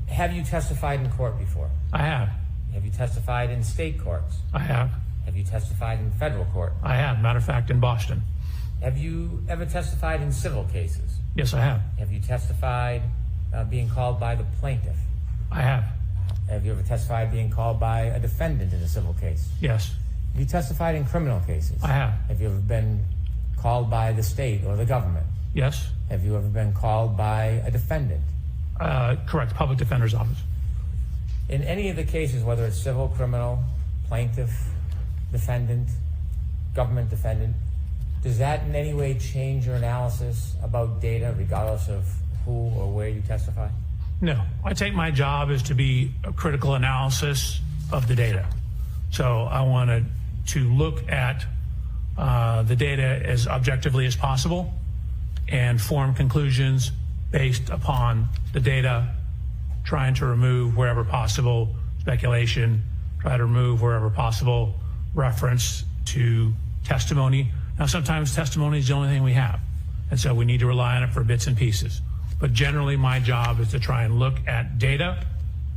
Have you testified in court before? I have. Have you testified in state courts? I have. Have you testified in federal court? I have. Matter of fact, in Boston. Have you ever testified in civil cases? Yes, I have. Have you testified being called by the plaintiff? I have. Have you ever testified being called by a defendant in a civil case? Yes. Have you testified in criminal cases? I have. Have you ever been called by the state or the government? Yes. Have you ever been called by a defendant? Correct. Public Defender's Office. In any of the cases, whether it's civil, criminal, plaintiff, defendant, government defendant, does that in any way change your analysis about data, regardless of who or where you testify? No. I take my job as to be a critical analysis of the data. So I wanted to look at the data as objectively as possible and form conclusions based upon the data, trying to remove wherever possible speculation, try to remove wherever possible reference to testimony. Now, sometimes testimony is the only thing we have, and so we need to rely on it for bits and pieces. But generally, my job is to try and look at data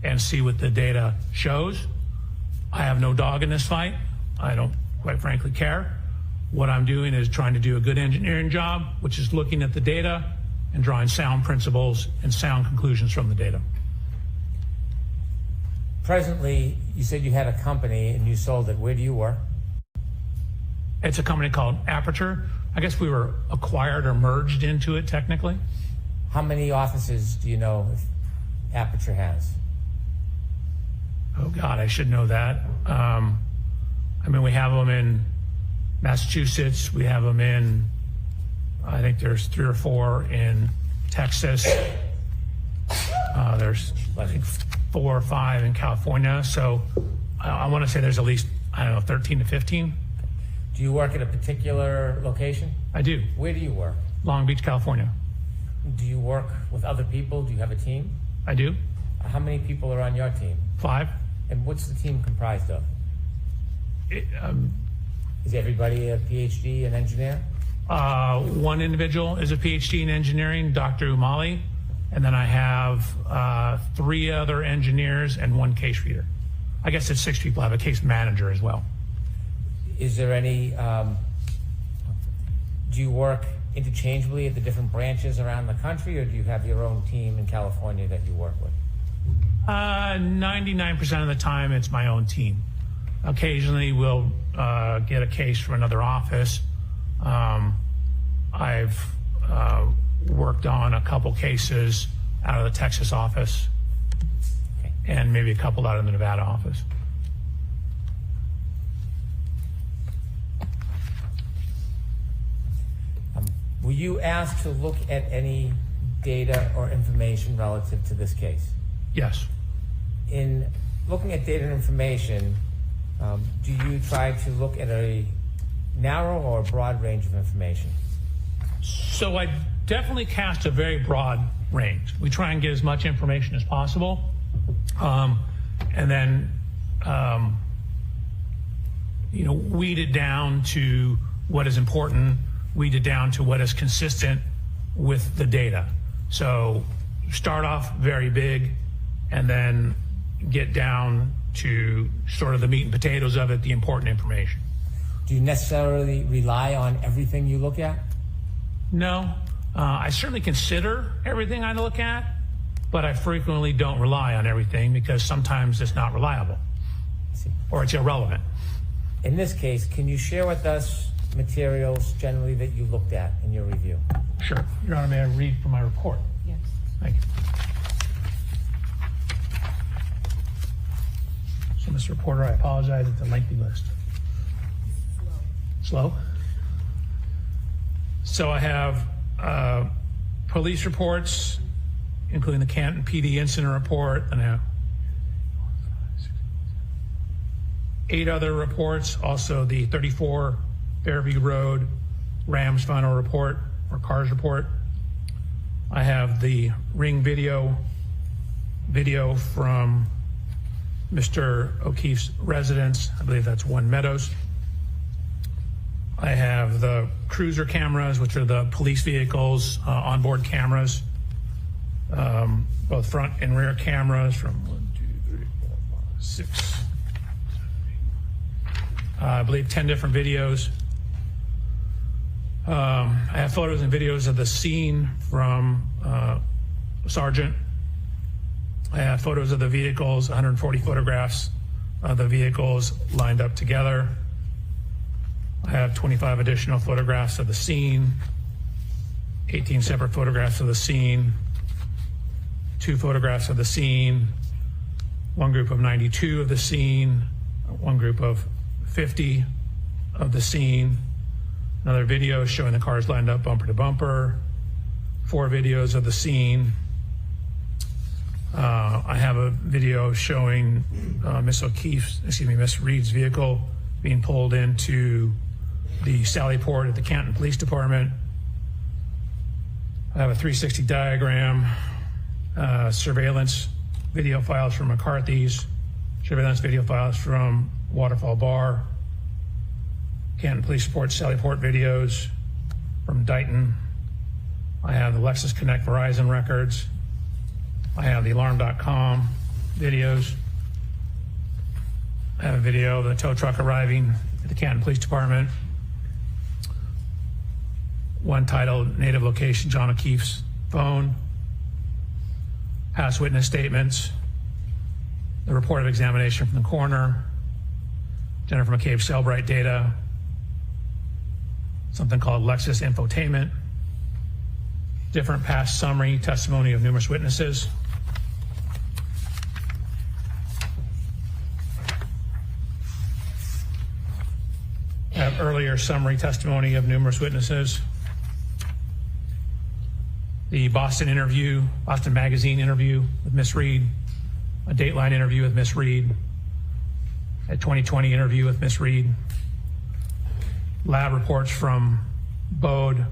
and see what the data shows. I have no dog in this fight. I don't, quite frankly, care. What I'm doing is trying to do a good engineering job, which is looking at the data and drawing sound principles and sound conclusions from the data. Presently, you said you had a company and you sold it. Where do you work? It's a company called Aperture. I guess we were acquired or merged into it technically. How many offices do you know if Aperture has? Oh God, I should know that. I mean, we have them in Massachusetts. We have them in, I think there's 3 or 4 in Texas. There's, I think, 4 or 5 in California. So I want to say there's at least, I don't know, 13 to 15. Do you work at a particular location? I do. Where do you work? Long Beach, California. Do you work with other people? Do you have a team? I do. How many people are on your team? 5. And what's the team comprised of? Is everybody a PhD and engineer? One individual is a PhD in engineering, Dr. Umali, and then I have 3 other engineers and 1 case reader. I guess it's 6 people. I have a case manager as well. Is there any, do you work interchangeably at the different branches around the country, or do you have your own team in California that you work with? 99% of the time, it's my own team. Occasionally, we'll get a case from another office. I've worked on a couple cases out of the Texas office, and maybe a couple out of the Nevada office. Were you asked to look at any data or information relative to this case? Yes. In looking at data and information, do you try to look at a narrow or a broad range of information? So I definitely cast a very broad range. We try and get as much information as possible. And then, weed it down to what is important, weed it down to what is consistent with the data. So start off very big and then get down to sort of the meat and potatoes of it, the important information. Do you necessarily rely on everything you look at? No. I certainly consider everything I look at, but I frequently don't rely on everything because sometimes it's not reliable or it's irrelevant. In this case, can you share with us materials generally that you looked at in your review? Sure. Your Honor, may I read from my report? Yes. Thank you. So, Mr. Reporter, I apologize. It's a lengthy list. Slow? So I have police reports, including the Canton PD incident report, and I have 8 other reports, also the 34 Fairview Road Rams final report, or CARS report. I have the ring video from Mr. O'Keefe's residence. I believe that's One Meadows. I have the cruiser cameras, which are the police vehicles, onboard cameras, both front and rear cameras from 1, 2, 3, 4, 5, 6, I believe 10 different videos. I have photos and videos of the scene from Sergeant. I have photos of the vehicles, 140 photographs of the vehicles lined up together. I have 25 additional photographs of the scene, 18 separate photographs of the scene, 2 photographs of the scene, 1 group of 92 of the scene, 1 group of 50 of the scene, another video showing the cars lined up bumper to bumper, 4 videos of the scene. I have a video showing Miss Reed's vehicle being pulled into the Sally Port at the Canton Police Department. I have a 360 diagram, surveillance video files from McCarthy's, surveillance video files from Waterfall Bar, Canton Police Report, Sally Port videos from Dighton. I have the Lexus Connect Verizon records. I have the alarm.com videos. I have a video of the tow truck arriving at the Canton Police Department. One titled Native Location, John O'Keefe's phone. Past witness statements. The report of examination from the coroner. Jennifer McCabe's Cellbrite data. Something called Lexus Infotainment. different past summary testimony of numerous witnesses. Have earlier summary testimony of numerous witnesses. The Boston Magazine interview with Miss Reed, a Dateline interview with Miss Reed, a 2020 interview with Miss Reed, lab reports from BODE,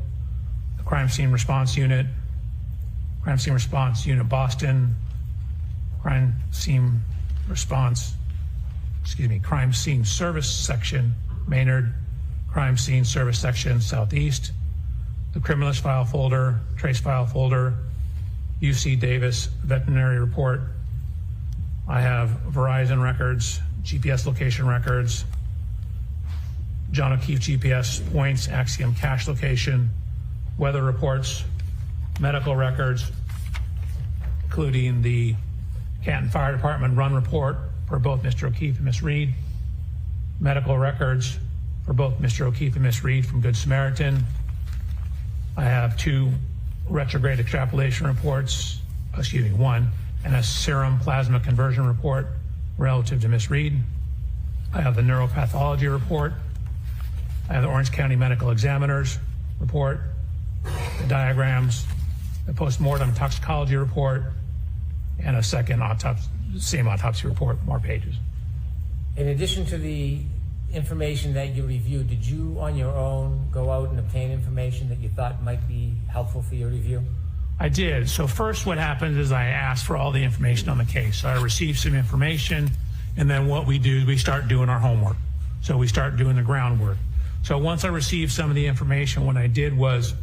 the Crime Scene Response Unit Boston, Crime Scene Service Section Maynard, Crime Scene Service Section Southeast, the Criminalist File Folder, Trace File Folder, UC Davis Veterinary Report. I have Verizon records, GPS location records, John O'Keefe GPS points, Axiom cache location, weather reports, medical records, including the Canton Fire Department run report for both Mr. O'Keefe and Miss Reed, medical records for both Mr. O'Keefe and Miss Reed from Good Samaritan. I have 2 retrograde extrapolation reports, one, and a serum plasma conversion report relative to Miss Reed. I have the neuropathology report. I have the Orange County Medical Examiner's report, the diagrams, the postmortem toxicology report, and a second same autopsy report, more pages. In addition to the information that you reviewed, did you on your own go out and obtain information that you thought might be helpful for your review? I did. So first what happens is I asked for all the information on the case. So I received some information, and then what we do is we start doing our homework. So we start doing the groundwork. So once I received some of the information, what I did was,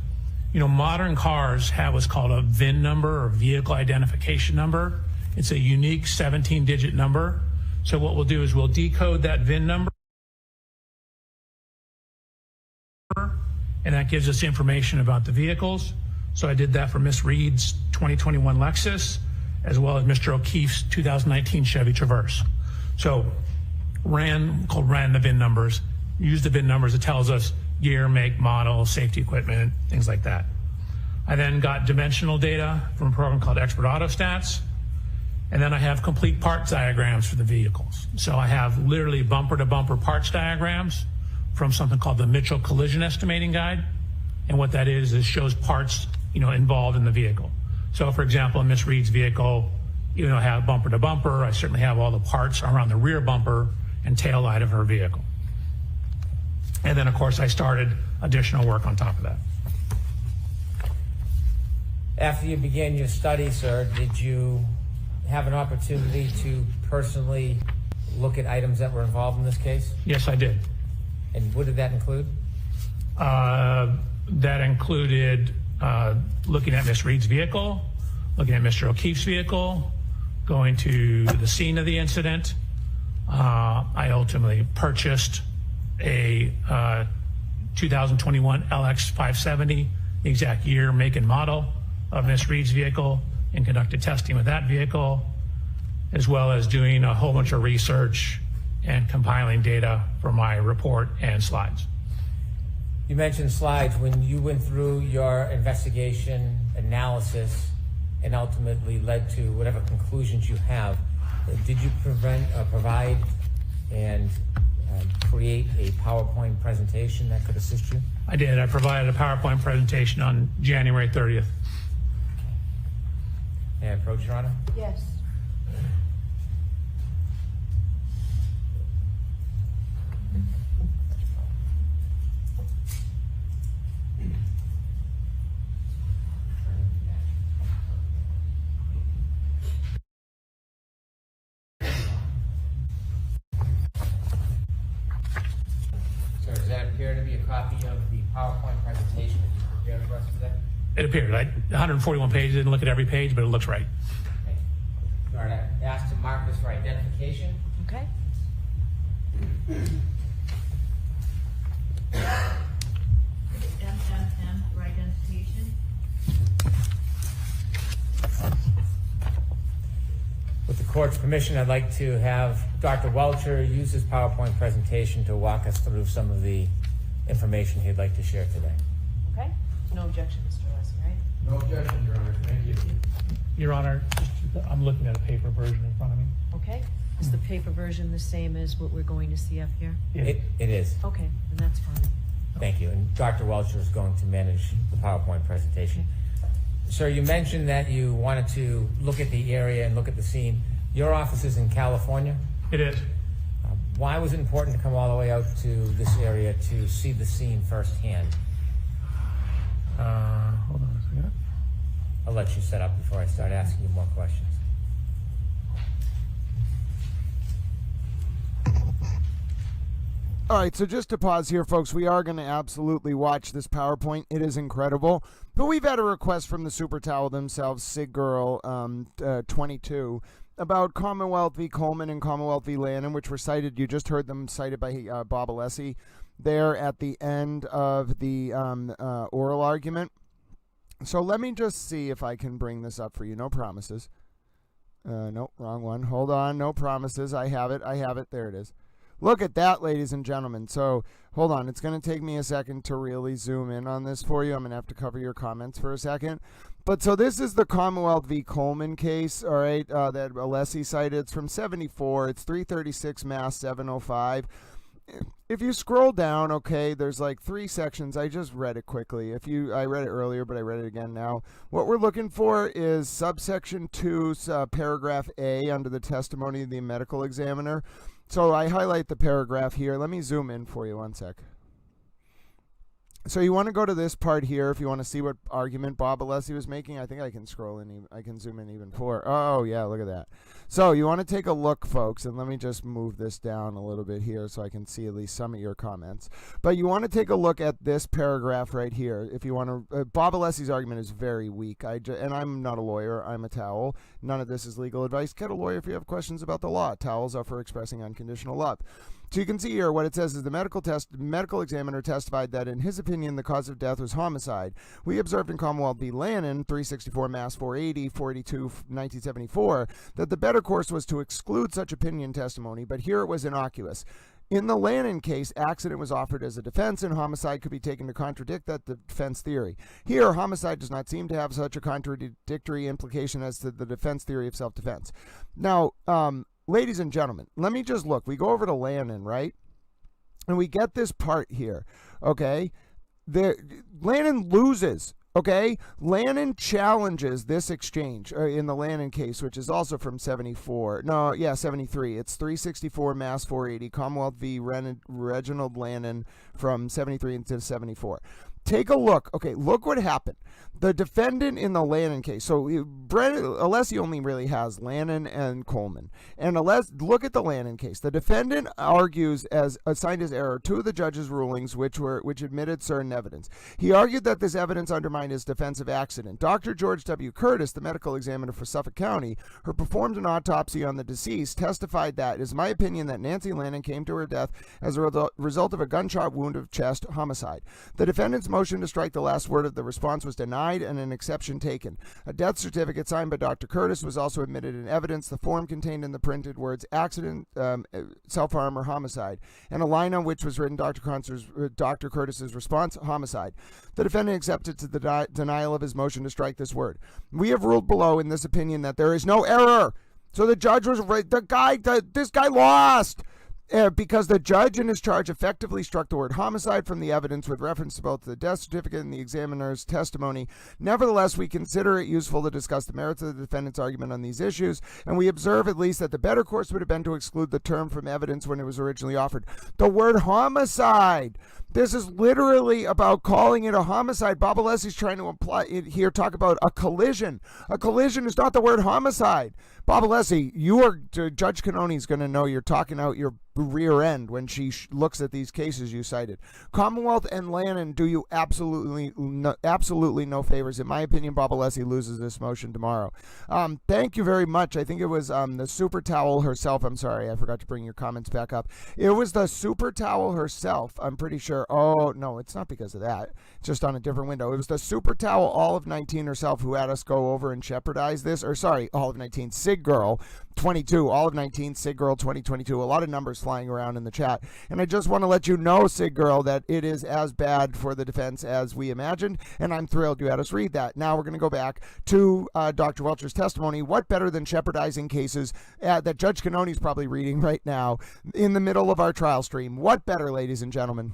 modern cars have what's called a VIN number or vehicle identification number. It's a unique 17-digit number. So what we'll do is we'll decode that VIN number, and that gives us information about the vehicles. So I did that for Miss Reed's 2021 Lexus, as well as Mr. O'Keefe's 2019 Chevy Traverse. So ran the VIN numbers, use the VIN numbers. It tells us year, make, model, safety equipment, things like that. I then got dimensional data from a program called Expert Autostats. And then I have complete parts diagrams for the vehicles. So I have literally bumper-to-bumper parts diagrams from something called the Mitchell Collision Estimating Guide. And what that is shows parts, involved in the vehicle. So for example, in Miss Reed's vehicle, I have bumper-to-bumper. I certainly have all the parts around the rear bumper and tail light of her vehicle. And then, of course, I started additional work on top of that. After you began your study, sir, did you have an opportunity to personally look at items that were involved in this case? Yes, I did. And what did that include? That included looking at Miss Reed's vehicle, looking at Mr. O'Keefe's vehicle, going to the scene of the incident. I ultimately purchased a 2021 LX 570, the exact year, make, and model of Miss Reed's vehicle, and conducted testing with that vehicle, as well as doing a whole bunch of research and compiling data for my report and slides. You mentioned slides. When you went through your investigation, analysis, and ultimately led to whatever conclusions you have, did you provide and create a PowerPoint presentation that could assist you? I did. I provided a PowerPoint presentation on January 30th. May I approach, Your Honor? Yes. So does that appear to be a copy of the PowerPoint presentation that you prepared for us today? It appeared. 141 pages. Didn't look at every page, but it looks right. Okay. All right, I asked to mark this for identification. Okay. MMM for identification. With the court's permission, I'd like to have Dr. Welchure use his PowerPoint presentation to walk us through some of the information he'd like to share today. Okay. No objection, Mr. Alessi, right? No objection, Your Honor. Thank you. Your Honor, I'm looking at a paper version in front of me. Okay. Is the paper version the same as what we're going to see up here? It is. Okay, then that's fine. Thank you. And Dr. Welcher is going to manage the PowerPoint presentation. Sir, you mentioned that you wanted to look at the area and look at the scene. Your office is in California? It is. Why was it important to come all the way out to this area to see the scene firsthand? Hold on a second. I'll let you set up before I start asking you more questions. All right, so just to pause here, folks, we are going to absolutely watch this PowerPoint. It is incredible. But we've had a request from the Super Towel themselves, Sig Girl 22, about Commonwealth v. Coleman and Commonwealth v. Lannon, which were cited. You just heard them cited by Bob Alessi there at the end of the oral argument. So let me just see if I can bring this up for you. No promises. Nope, wrong one. Hold on. No promises. I have it. There it is. Look at that, ladies and gentlemen. So, hold on. It's going to take me a second to really zoom in on this for you. I'm going to have to cover your comments for a second. But so this is the Commonwealth v. Coleman case, all right, that Alessi cited. It's from 74. It's 336 Mass 705. If you scroll down, okay, there's like 3 sections. I just read it quickly. I read it earlier, but I read it again now. What we're looking for is subsection 2, paragraph A, under the testimony of the medical examiner. So I highlight the paragraph here. Let me zoom in for you 1 sec. So you want to go to this part here if you want to see what argument Bob Alessi was making. I think I can scroll in. I can zoom in even for. Oh, yeah, look at that. So you want to take a look, folks, and let me just move this down a little bit here so I can see at least some of your comments. But you want to take a look at this paragraph right here. If you want to, Bob Alessi's argument is very weak. And I'm not a lawyer. I'm a towel. None of this is legal advice. Get a lawyer if you have questions about the law. Towels are for expressing unconditional love. So you can see here what it says is the medical examiner testified that in his opinion the cause of death was homicide. We observed in Commonwealth v. Lannon, 364 Mass 480, 42, 1974, that the better course was to exclude such opinion testimony, but here it was innocuous. In the Lannon case, accident was offered as a defense and homicide could be taken to contradict that defense theory. Here, homicide does not seem to have such a contradictory implication as to the defense theory of self-defense. Now, ladies and gentlemen, let me just look. We go over to Lannon, right? And we get this part here, okay? Lannon loses, okay? Lannon challenges this exchange in the Lannon case, which is also from 74. No, yeah, 73. It's 364 Mass 480, Commonwealth v. Reginald Lannon from 73 into 74. Take a look. Okay, look what happened. The defendant in the Lannon case. So Alessi only really has Lannon and Coleman. And look at the Lannon case. The defendant argues as assigned as error 2 of the judge's rulings, which admitted certain evidence. He argued that this evidence undermined his defense of accident. Dr. George W. Curtis, the medical examiner for Suffolk County, who performed an autopsy on the deceased, testified that it is my opinion that Nancy Lannon came to her death as a result of a gunshot wound of chest homicide. The defendant's motion to strike the last word of the response was denied and an exception taken. A death certificate signed by Dr. Curtis was also admitted in evidence. The form contained in the printed words accident, self-harm, or homicide, and a line on which was written Dr. Curtis's response, homicide. The defendant accepted to the denial of his motion to strike this word. We have ruled below in this opinion that there is no error. So the judge was right. This guy lost. Because the judge in his charge effectively struck the word homicide from the evidence with reference to both the death certificate and the examiner's testimony. Nevertheless, we consider it useful to discuss the merits of the defendant's argument on these issues, and we observe at least that the better course would have been to exclude the term from evidence when it was originally offered. The word homicide. This is literally about calling it a homicide. Bob Alessi's trying to imply here, talk about a collision. A collision is not the word homicide. Bob Alessi, Judge Cannoni's going to know you're talking out your rear end when she looks at these cases you cited. Commonwealth and Lannon do you absolutely no favors. In my opinion, Bob Alessi loses this motion tomorrow. Thank you very much. I think it was the Super Towel herself. I'm sorry, I forgot to bring your comments back up. It was the Super Towel herself, I'm pretty sure, here. Oh, no, it's not because of that. Just on a different window. It was the Super Towel All of 19 herself who had us go over and jeopardize this. Or sorry, All of 19, Sig Girl 22, All of 19, Sig Girl 2022. A lot of numbers flying around in the chat. And I just want to let you know, Sig Girl, that it is as bad for the defense as we imagined. And I'm thrilled you had us read that. Now we're going to go back to Dr. Welcher's testimony. What better than jeopardizing cases that Judge Cannoni's probably reading right now in the middle of our trial stream? What better, ladies and gentlemen?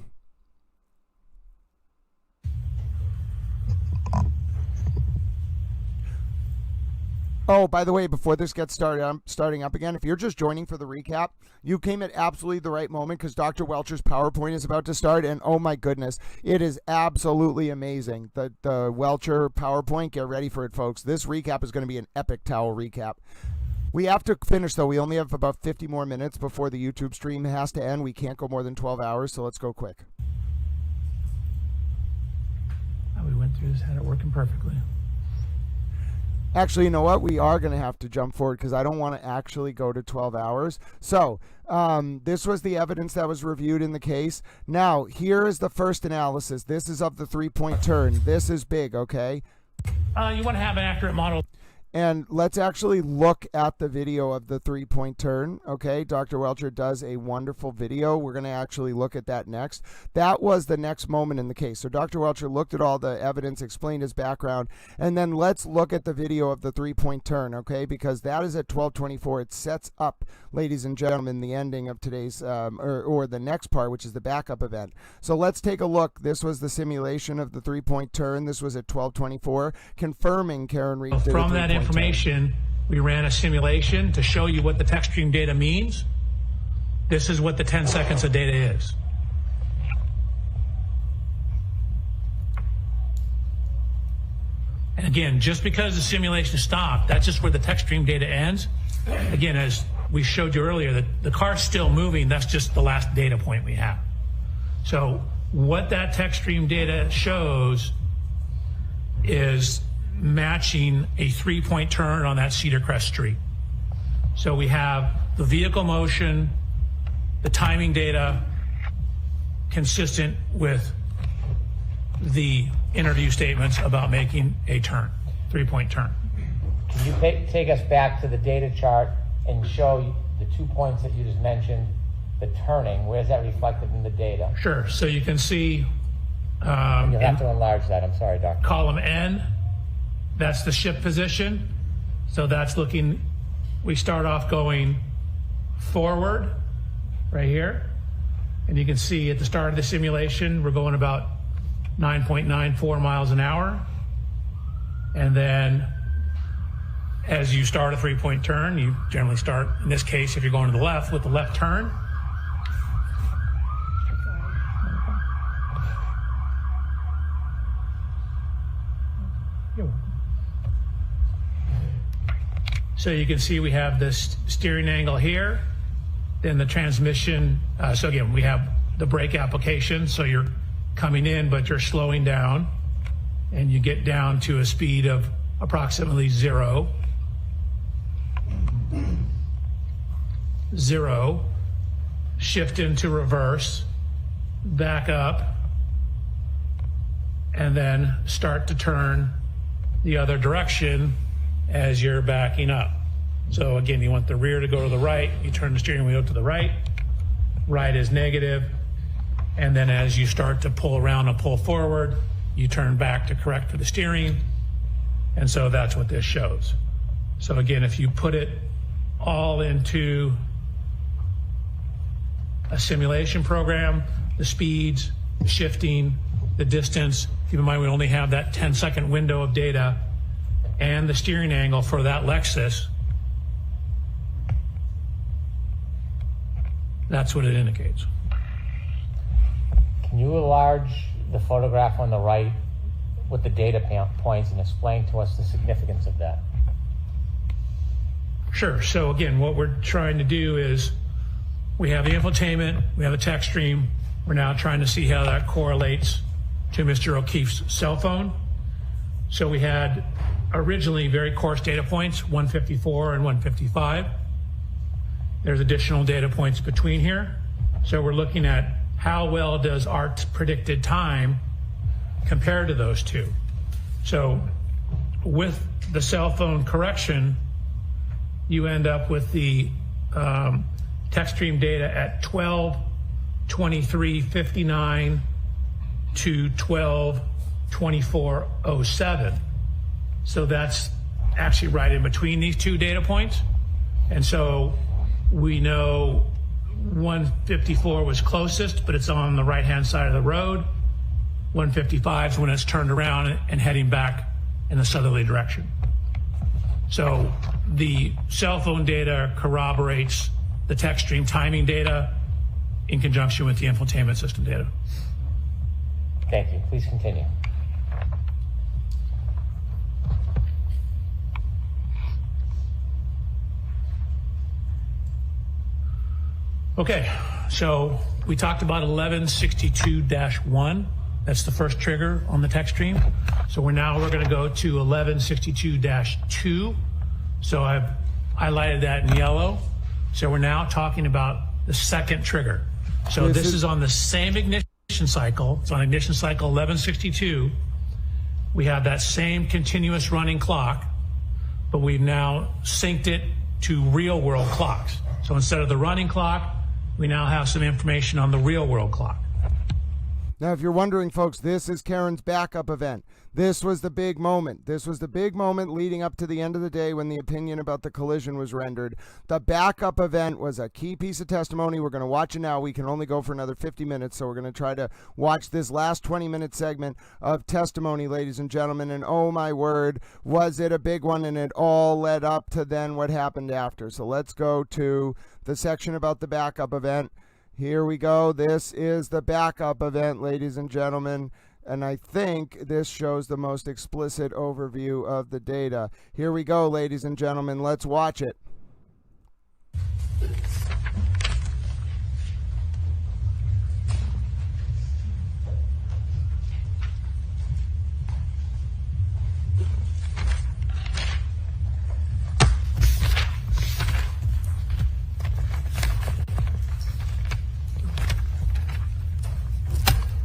Oh, by the way, before this gets started, I'm starting up again. If you're just joining for the recap, you came at absolutely the right moment because Dr. Welcher's PowerPoint is about to start, and oh my goodness, it is absolutely amazing. The Welcher PowerPoint, get ready for it, folks. This recap is going to be an epic towel recap. We have to finish, though. We only have about 50 more minutes before the YouTube stream has to end. We can't go more than 12 hours, so let's go quick. We went through this, had it working perfectly. Actually, you know what? We are going to have to jump forward because I don't want to actually go to 12 hours. So this was the evidence that was reviewed in the case. Now, here is the first analysis. This is of the three-point turn. This is big, okay? You want to have an accurate model. And let's actually look at the video of the three-point turn, okay? Dr. Welcher does a wonderful video. We're going to actually look at that next. That was the next moment in the case. So Dr. Welcher looked at all the evidence, explained his background, and then let's look at the video of the three-point turn, okay? Because that is at 12:24. It sets up, ladies and gentlemen, the ending of today's, or the next part, which is the backup event. So let's take a look. This was the simulation of the three-point turn. This was at 12:24, confirming Karen Reed did from that information, we ran a simulation to show you what the text stream data means. This is what the 10 seconds of data is. And again, just because the simulation stopped, that's just where the text stream data ends. Again, as we showed you earlier, the car's still moving. That's just the last data point we have. So what that text stream data shows is matching a three-point turn on that Cedar Crest Street. So we have the vehicle motion, the timing data consistent with the interview statements about making a turn, three-point turn. Can you take us back to the data chart and show the 2 points that you just mentioned, the turning? Where is that reflected in the data? Sure. So you can see you'll have to enlarge that. I'm sorry, Doctor. Column N, that's the ship position. So that's looking, we start off going forward right here. And you can see at the start of the simulation, we're going about 9.94 miles an hour. And then as you start a three-point turn, you generally start, in this case, if you're going to the left, with the left turn. So you can see we have this steering angle here, then the transmission. So again, we have the brake application. So you're coming in, but you're slowing down, and you get down to a speed of approximately 0. Shift into reverse, back up, and then start to turn the other direction as you're backing up. So again, you want the rear to go to the right, you turn the steering wheel to the right, right is negative, and then as you start to pull around and pull forward, you turn back to correct for the steering, and so that's what this shows. So again, if you put it all into a simulation program, the speeds, the shifting, the distance, keep in mind we only have that 10-second window of data, and the steering angle for that Lexus, that's what it indicates. Can you enlarge the photograph on the right with the data points and explain to us the significance of that? Sure. So again, what we're trying to do is we have the infotainment, we have a text stream. We're now trying to see how that correlates to Mr. O'Keefe's cell phone. So we had originally very coarse data points, 154 and 155. There's additional data points between here. So we're looking at how well does our predicted time compare to those two? So with the cell phone correction, you end up with the text stream data at 12:23:59 to 12:24:07. So that's actually right in between these two data points. And so we know 154 was closest, but it's on the right-hand side of the road. 155 is when it's turned around and heading back in the southerly direction. So the cell phone data corroborates the text stream timing data in conjunction with the infotainment system data. Thank you. Please continue. Okay, so we talked about 1162-1. That's the first trigger on the text stream. So we're going to go to 1162-2. So I've highlighted that in yellow. So we're now talking about the second trigger. So this is on the same ignition cycle. It's on ignition cycle 1162. We have that same continuous running clock, but we've now synced it to real world clocks. So instead of the running clock, we now have some information on the real world clock. Now, if you're wondering, folks, this is Karen's backup event. This was the big moment. This was the big moment leading up to the end of the day when the opinion about the collision was rendered. The backup event was a key piece of testimony. We're going to watch it now. We can only go for another 50 minutes, so we're going to try to watch this last 20-minute segment of testimony, ladies and gentlemen. And oh my word, was it a big one, and it all led up to then what happened after. So let's go to the section about the backup event. Here we go. This is the backup event, ladies and gentlemen. And I think this shows the most explicit overview of the data. Here we go, ladies and gentlemen. Let's watch it.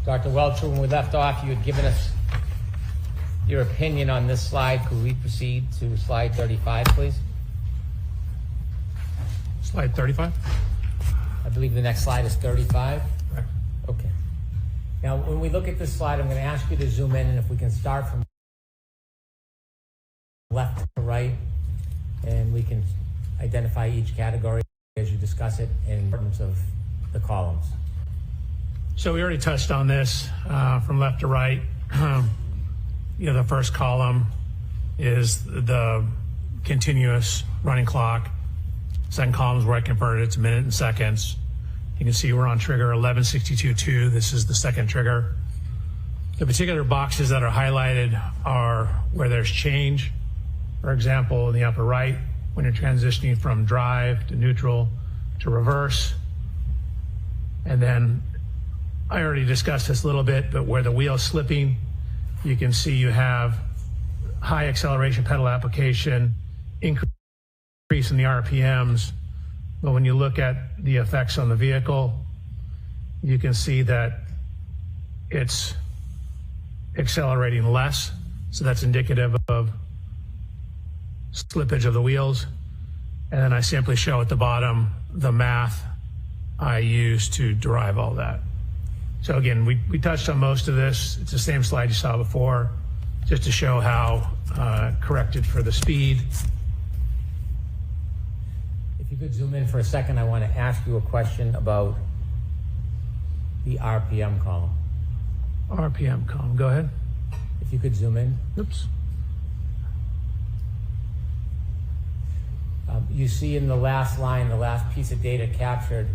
Dr. Welchure, when we left off, you had given us your opinion on this slide. Could we proceed to slide 35, please? Slide 35? I believe the next slide is 35. Correct. Okay. Now, when we look at this slide, I'm going to ask you to zoom in, and if we can start from left to right, and we can identify each category as you discuss it in terms of the columns. So we already touched on this from left to right. The first column is the continuous running clock. Second column is where I converted it to minutes and seconds. You can see we're on trigger 1162.2. This is the second trigger. The particular boxes that are highlighted are where there's change. For example, in the upper right, when you're transitioning from drive to neutral to reverse. And then I already discussed this a little bit, but where the wheel's slipping, you can see you have high acceleration pedal application, increase in the RPMs. But when you look at the effects on the vehicle, you can see that it's accelerating less. So that's indicative of slippage of the wheels. And then I simply show at the bottom the math I use to derive all that. So again, we touched on most of this. It's the same slide you saw before, just to show how corrected for the speed. If you could zoom in for a second, I want to ask you a question about the RPM column. RPM column, go ahead. If you could zoom in. Oops. You see in the last line, the last piece of data captured,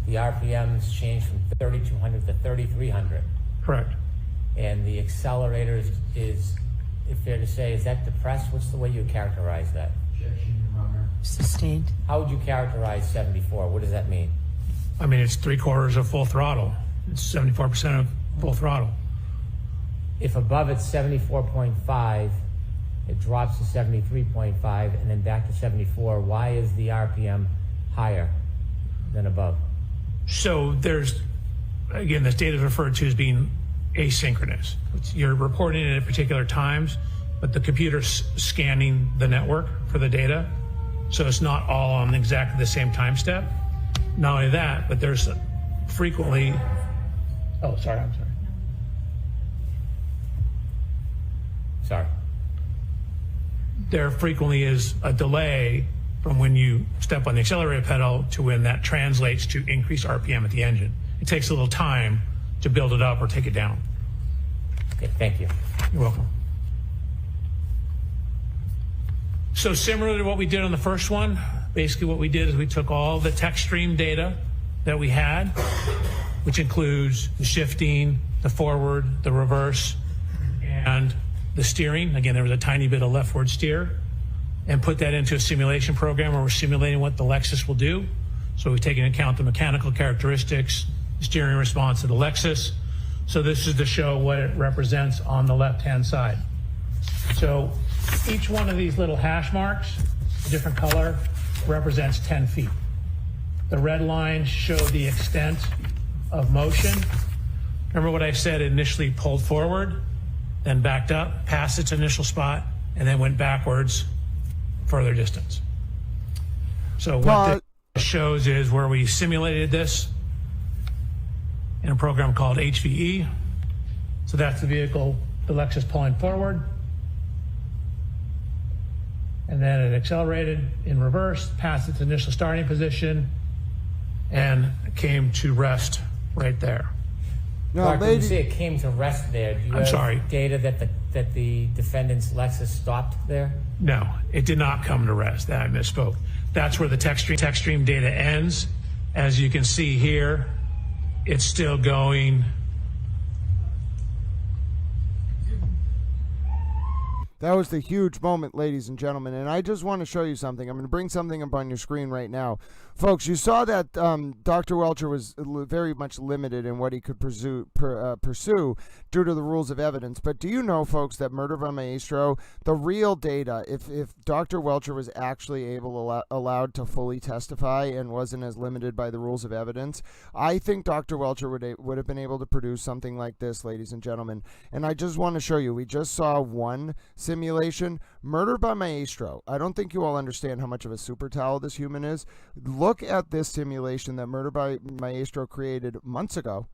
the RPMs changed from 3,200 to 3,300. Correct. And the accelerators is it fair to say, is that depressed? What's the way you characterize that? Objection, Your Honor. Sustained. How would you characterize 74? What does that mean? I mean, it's 3/4 of full throttle. It's 74% of full throttle. If above it's 74.5, it drops to 73.5 and then back to 74. Why is the RPM higher than above? So there's again, this data is referred to as being asynchronous. You're reporting it at particular times, but the computer's scanning the network for the data. So it's not all on exactly the same time step. Not only that, but there's frequently, I'm sorry. There frequently is a delay from when you step on the accelerator pedal to when that translates to increased RPM at the engine. It takes a little time to build it up or take it down. Okay, thank you. You're welcome. So similar to what we did on the first one, basically what we did is we took all the text stream data that we had, which includes the shifting, the forward, the reverse, and the steering. Again, there was a tiny bit of leftward steer, and put that into a simulation program where we're simulating what the Lexus will do. So we've taken into account the mechanical characteristics, the steering response to the Lexus. So this is to show what it represents on the left-hand side. So each one of these little hash marks, a different color, represents 10 feet. The red lines show the extent of motion. Remember what I said, it initially pulled forward, then backed up past its initial spot, and then went backwards further distance. So what this shows is where we simulated this in a program called HVE. So that's the vehicle, the Lexus pulling forward. And then it accelerated in reverse, past its initial starting position, and came to rest right there. No, Mark, when you say it came to rest there, do you have sorry. data that the defendant's Lexus stopped there? No, it did not come to rest. I misspoke. That's where the text stream data ends. As you can see here, it's still going. That was the huge moment, ladies and gentlemen, and I just want to show you something. I'm going to bring something up on your screen right now. Folks, you saw that Dr. Welchure was very much limited in what he could pursue due to the rules of evidence. But do you know, folks, that Murder by Maestro, the real data, if Dr. Welchure was actually allowed to fully testify and wasn't as limited by the rules of evidence, I think Dr. Welchure would have been able to produce something like this, ladies and gentlemen. And I just want to show you, we just saw one simulation. Murder by Maestro. I don't think you all understand how much of a super towel this human is. Look at this simulation that Murder by Maestro created months ago,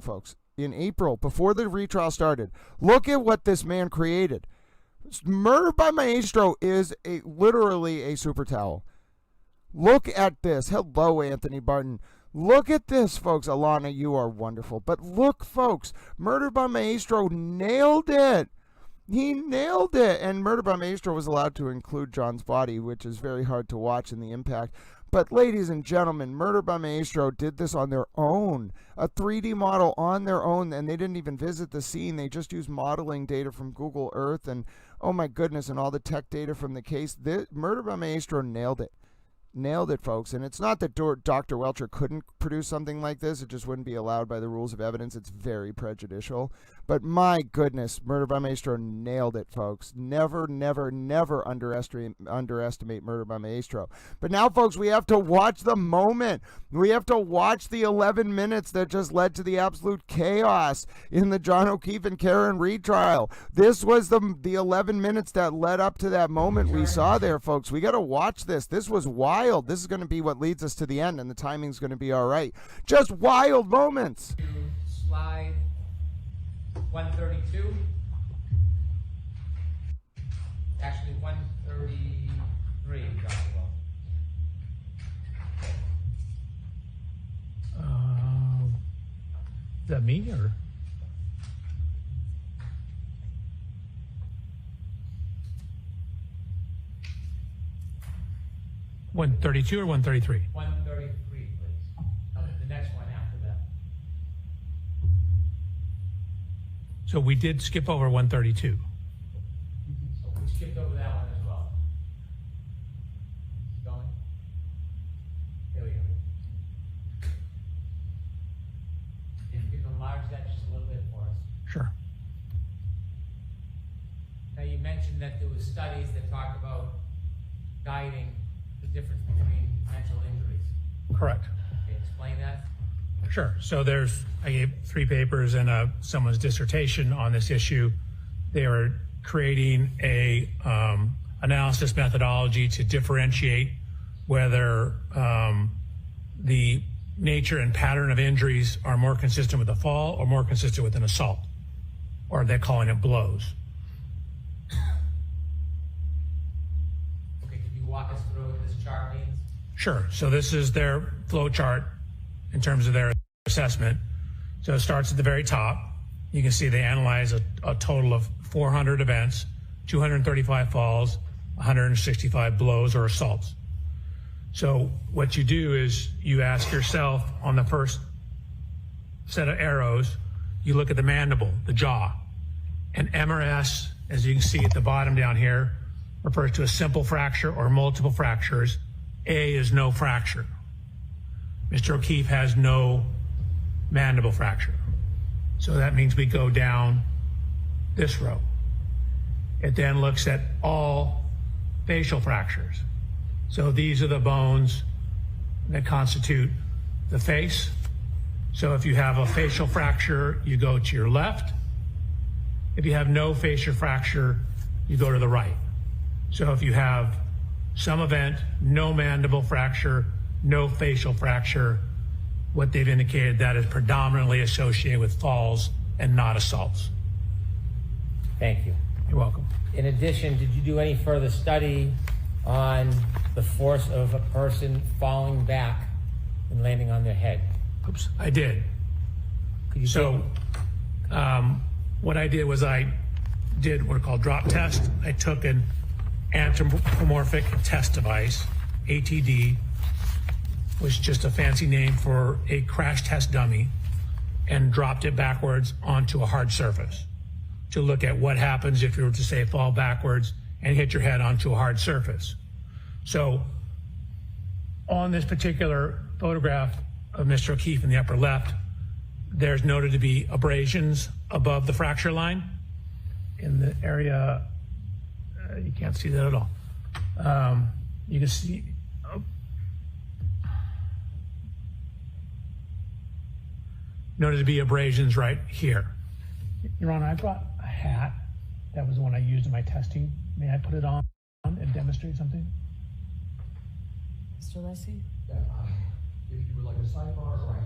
folks, in April, before the retrial started. Look at what this man created. Murder by Maestro is literally a super towel. Look at this. Hello, Anthony Barton. Look at this, folks. Alana, you are wonderful. But look, folks, Murder by Maestro nailed it. He nailed it. And Murder by Maestro was allowed to include John's body, which is very hard to watch in the impact. But ladies and gentlemen, Murder by Maestro did this on their own, a 3D model on their own, and they didn't even visit the scene. They just used modeling data from Google Earth and, oh my goodness, and all the tech data from the case. Murder by Maestro nailed it. Nailed it, folks. And it's not that Dr. Welchure couldn't produce something like this. It just wouldn't be allowed by the rules of evidence. It's very prejudicial. But my goodness, Murder by Maestro nailed it, folks. Never, never, never underestimate Murder by Maestro. But now, folks, we have to watch the moment. We have to watch the 11 minutes that just led to the absolute chaos in the John O'Keefe and Karen retrial. This was the 11 minutes that led up to that moment we saw there, folks. We got to watch this. This was wild. This is going to be what leads us to the end, and the timing's going to be all right. Just wild moments. Slide 132. Actually, 133. Is that me or? $132 or 133? 133, please. The next one after that. So we did skip over 132. So we skipped over that one as well. Going. There we go. If you can enlarge that just a little bit for us. Sure. Now you mentioned that there was studies that talk about guiding the difference between potential injuries. Correct. Okay, explain that. Sure. So I gave 3 papers and someone's dissertation on this issue. They are creating a analysis methodology to differentiate whether the nature and pattern of injuries are more consistent with a fall or more consistent with an assault, or they're calling it blows. Okay, can you walk us through what this chart means? Sure. So this is their flow chart in terms of their assessment. So it starts at the very top. You can see they analyze a total of 400 events, 235 falls, 165 blows or assaults. So what you do is you ask yourself on the first set of arrows, you look at the mandible, the jaw. And M or S, as you can see at the bottom down here, refers to a simple fracture or multiple fractures. A is no fracture. Mr. O'Keefe has no mandible fracture. So that means we go down this row. It then looks at all facial fractures. So these are the bones that constitute the face. So if you have a facial fracture, you go to your left. If you have no facial fracture, you go to the right. So if you have some event, no mandible fracture, no facial fracture, what they've indicated that is predominantly associated with falls and not assaults. Thank you. You're welcome. In addition, did you do any further study on the force of a person falling back and landing on their head? Oops, I did. So what I did was I did what are called drop test. I took an anthropomorphic test device, ATD, which is just a fancy name for a crash test dummy, and dropped it backwards onto a hard surface to look at what happens if you were to, say, fall backwards and hit your head onto a hard surface. So on this particular photograph of Mr. O'Keefe in the upper left, there's noted to be abrasions above the fracture line in the area. You can't see that at all. You can see noted to be abrasions right here. Your Honor, I brought a hat. That was the one I used in my testing. May I put it on and demonstrate something? Mr. Lessie? If you would like a sidebar, or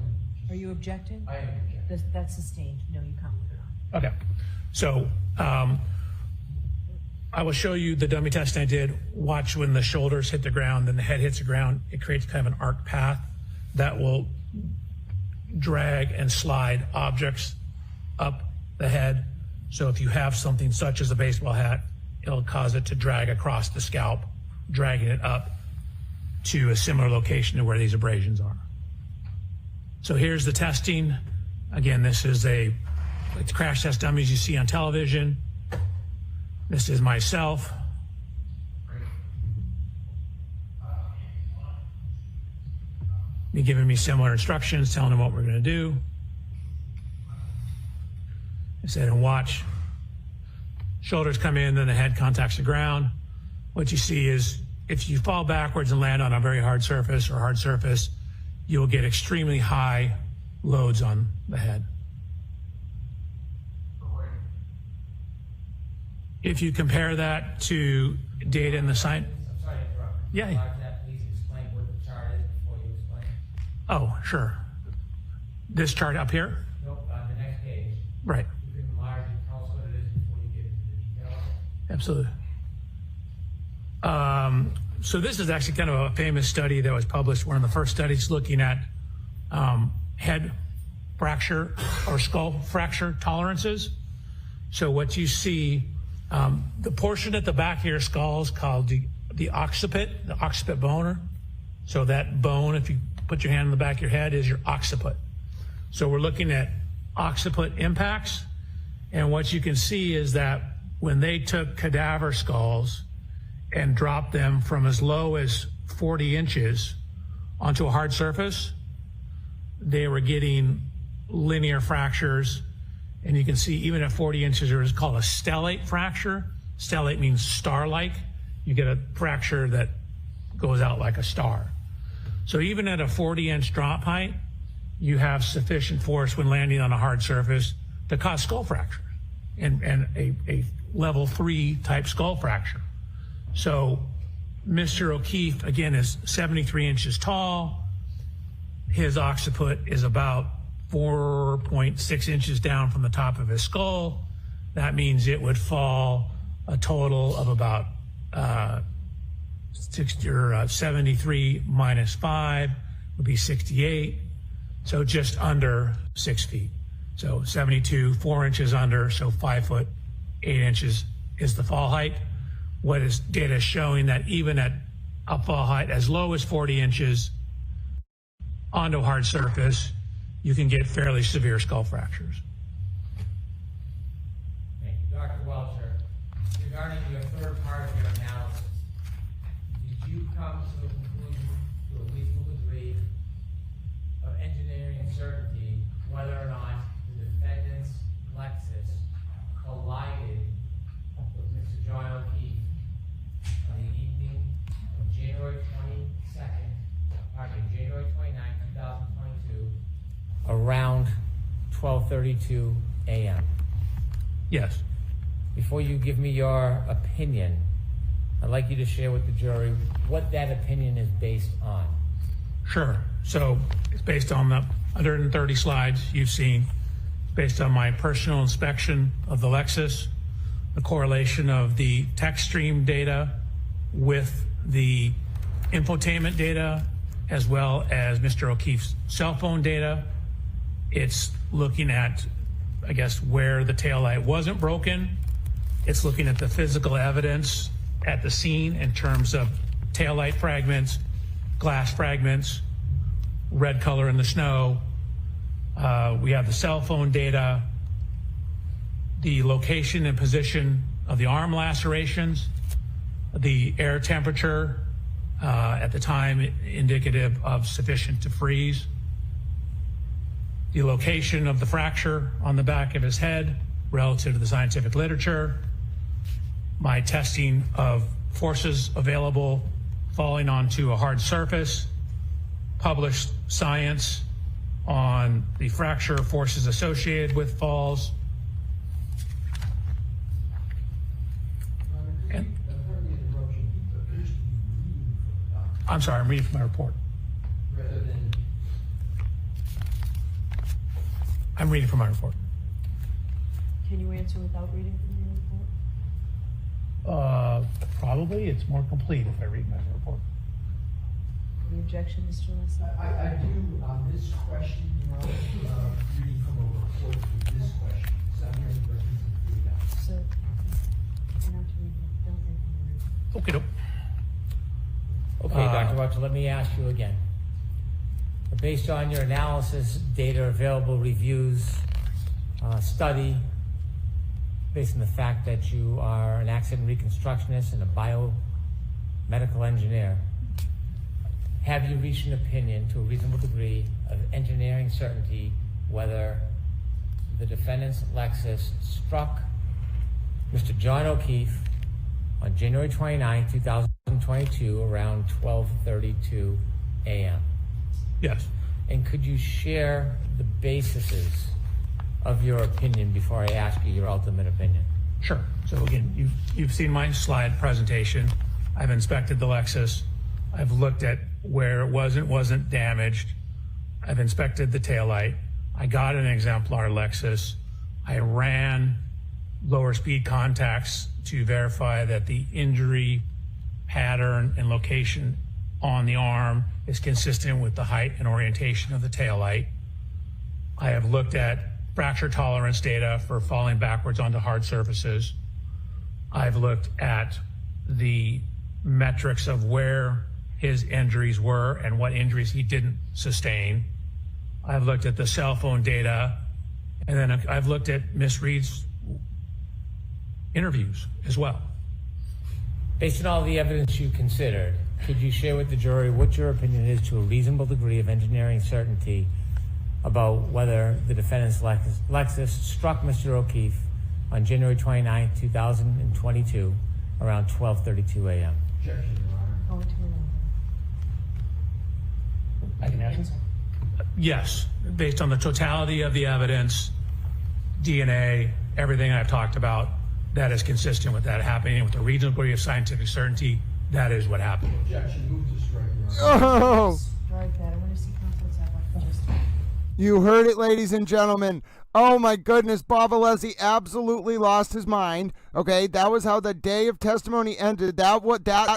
Are you objecting? I am objecting. That's sustained. No, you can't put it on. Okay. So I will show you the dummy test I did. Watch when the shoulders hit the ground, then the head hits the ground. It creates kind of an arc path that will drag and slide objects up the head. So if you have something such as a baseball hat, it'll cause it to drag across the scalp, dragging it up to a similar location to where these abrasions are. So here's the testing. Again, this is it's crash test dummies you see on television. This is myself. You're giving me similar instructions, telling them what we're going to do. I said, and watch. Shoulders come in, then the head contacts the ground. What you see is if you fall backwards and land on a very hard surface or hard surface, you'll get extremely high loads on the head. If you compare that to data in the science. I'm sorry to interrupt. Yeah. Please explain what the chart is before you explain. Oh, sure. This chart up here? Nope, on the next page. Right. You can enlarge and tell us what it is before you get into the details. Absolutely. So this is actually kind of a famous study that was published, one of the first studies looking at head fracture or skull fracture tolerances. So what you see, the portion at the back of your skull is called the occiput, the occiput bone. So that bone, if you put your hand on the back of your head, is your occiput. So we're looking at occiput impacts. And what you can see is that when they took cadaver skulls and dropped them from as low as 40 inches onto a hard surface, they were getting linear fractures. And you can see even at 40 inches, there is called a stellate fracture. Stellate means star-like. You get a fracture that goes out like a star. So even at a 40-inch drop height, you have sufficient force when landing on a hard surface to cause skull fracture and a level 3 type skull fracture. So Mr. O'Keefe, again, is 73 inches tall. His occiput is about 4.6 inches down from the top of his skull. That means it would fall a total of about 73 minus 5 would be 68. So just under 6 feet. So 72, 4 inches under, so 5 foot, 8 inches is the fall height. What is data showing that even at a fall height as low as 40 inches onto a hard surface, you can get fairly severe skull fractures. Thank you. Dr. Welchure, regarding your third part of your analysis, did you come to a conclusion to a reasonable degree of engineering certainty whether or not the defendant's Lexus collided with Mr. John O'Keefe on the evening of January 29, 2022, around 12:32 a.m.? Yes. Before you give me your opinion, I'd like you to share with the jury what that opinion is based on. Sure. So it's based on the 130 slides you've seen, based on my personal inspection of the Lexus, the correlation of the text stream data with the infotainment data, as well as Mr. O'Keefe's cell phone data. It's looking at, I guess, where the taillight wasn't broken. It's looking at the physical evidence at the scene in terms of taillight fragments, glass fragments, red color in the snow. We have the cell phone data, the location and position of the arm lacerations, the air temperature at the time indicative of sufficient to freeze, the location of the fracture on the back of his head relative to the scientific literature, my testing of forces available falling onto a hard surface, published science on the fracture forces associated with falls. And, I'm sorry, I'm reading from my report. I'm reading from my report. Can you answer without reading from your report? Probably. It's more complete if I read my report. Any objection, Mr. Leslie? I do on this question, reading from a report to this question. So I'm hearing the questions in freedom. So, I don't read from the report. Okay, Dr. Welchure, let me ask you again. Based on your analysis, data, available reviews, study, based on the fact that you are an accident reconstructionist and a biomedical engineer, have you reached an opinion to a reasonable degree of engineering certainty whether the defendant's Lexus struck Mr. John O'Keefe on January 29, 2022, around 12:32 a.m.? Yes. And could you share the bases of your opinion before I ask you your ultimate opinion? Sure. So again, you've seen my slide presentation. I've inspected the Lexus. I've looked at where it wasn't damaged. I've inspected the taillight. I got an exemplar Lexus. I ran lower speed contacts to verify that the injury pattern and location on the arm is consistent with the height and orientation of the taillight. I have looked at fracture tolerance data for falling backwards onto hard surfaces. I've looked at the metrics of where his injuries were and what injuries he didn't sustain. I've looked at the cell phone data, and then I've looked at Miss Reed's interviews as well. Based on all the evidence you considered, could you share with the jury what your opinion is to a reasonable degree of engineering certainty about whether the defendant's Lexus struck Mr. O'Keefe on January 29, 2022, around 12:32 a.m.? I can answer. Yes, based on the totality of the evidence, DNA, everything I've talked about, that is consistent with that happening with a reasonable degree of scientific certainty. That is what happened. Objection, move to strike, Your Honor. Oh, Strike that. I want to see counsel's just. you heard it, ladies and gentlemen. Oh my goodness, Bob Alessi absolutely lost his mind. Okay, that was how the day of testimony ended. That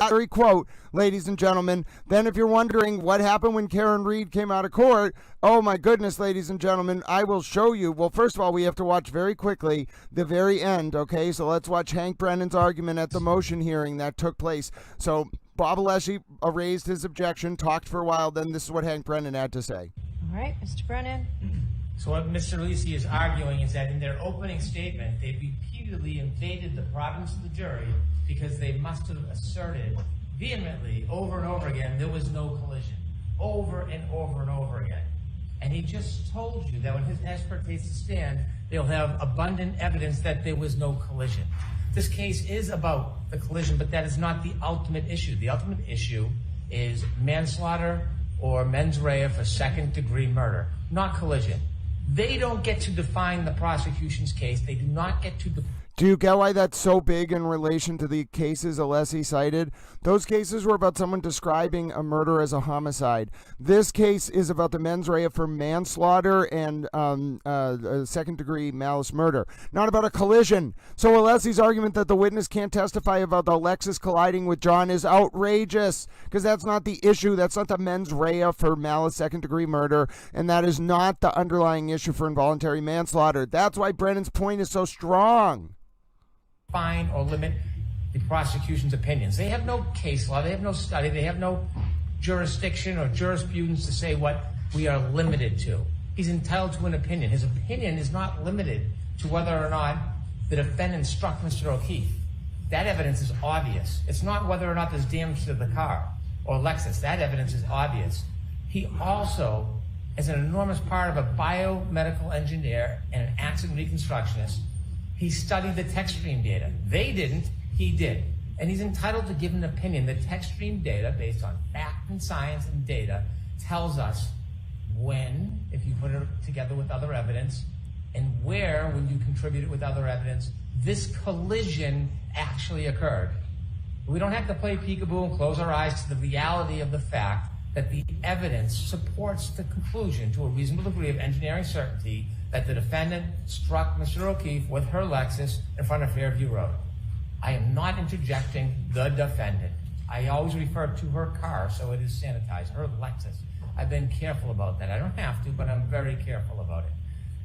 very quote, ladies and gentlemen. Then if you're wondering what happened when Karen Reed came out of court, oh my goodness, ladies and gentlemen, I will show you. Well, first of all, we have to watch very quickly the very end, okay? So let's watch Hank Brennan's argument at the motion hearing that took place. So Bob Alessi raised his objection, talked for a while, then this is what Hank Brennan had to say. All right, Mr. Brennan. So what Mr. Lisi is arguing is that in their opening statement, they repeatedly invaded the province of the jury because they must have asserted vehemently over and over again there was no collision, over and over and over again. And he just told you that when his expert takes the stand, they'll have abundant evidence that there was no collision. This case is about the collision, but that is not the ultimate issue. The ultimate issue is manslaughter or mens rea for second-degree murder, not collision. They don't get to define the prosecution's case. They do not get to Do you get why that's so big in relation to the cases Alessi cited? Those cases were about someone describing a murder as a homicide. This case is about the mens rea for manslaughter and second-degree malice murder, not about a collision. So Alessi's argument that the witness can't testify about the Lexus colliding with John is outrageous, because that's not the issue. That's not the mens rea for malice second-degree murder, and that is not the underlying issue for involuntary manslaughter. That's why Brennan's point is so strong. Define or limit the prosecution's opinions. They have no case law, they have no study, they have no jurisdiction or jurisprudence to say what we are limited to. He's entitled to an opinion. His opinion is not limited to whether or not the defendant struck Mr. O'Keefe. That evidence is obvious. It's not whether or not there's damage to the car or Lexus. That evidence is obvious. He also, as an enormous part of a biomedical engineer and an accident reconstructionist, he studied the tech stream data. They didn't, he did. And he's entitled to give an opinion. The tech stream data, based on fact and science and data, tells us when, if you put it together with other evidence, and where, when you contribute it with other evidence, this collision actually occurred. We don't have to play peekaboo and close our eyes to the reality of the fact that the evidence supports the conclusion to a reasonable degree of engineering certainty that the defendant struck Mr. O'Keefe with her Lexus in front of Fairview Road. I am not interjecting the defendant. I always refer to her car, so it is sanitized, her Lexus. I've been careful about that. I don't have to, but I'm very careful about it.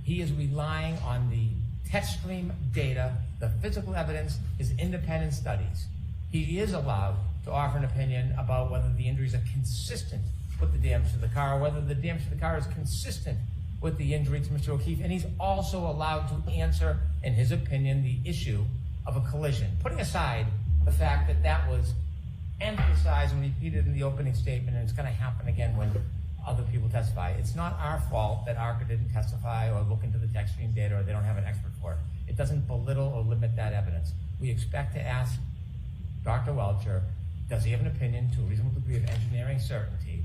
He is relying on the tech stream data, the physical evidence, his independent studies. He is allowed to offer an opinion about whether the injuries are consistent with the damage to the car, whether the damage to the car is consistent with the injury to Mr. O'Keefe, and he's also allowed to answer, in his opinion, the issue of a collision. Putting aside the fact that that was emphasized and repeated in the opening statement, and it's going to happen again when other people testify. It's not our fault that ARCA didn't testify or look into the tech stream data or they don't have an expert for it. It doesn't belittle or limit that evidence. We expect to ask Dr. Welchure, does he have an opinion to a reasonable degree of engineering certainty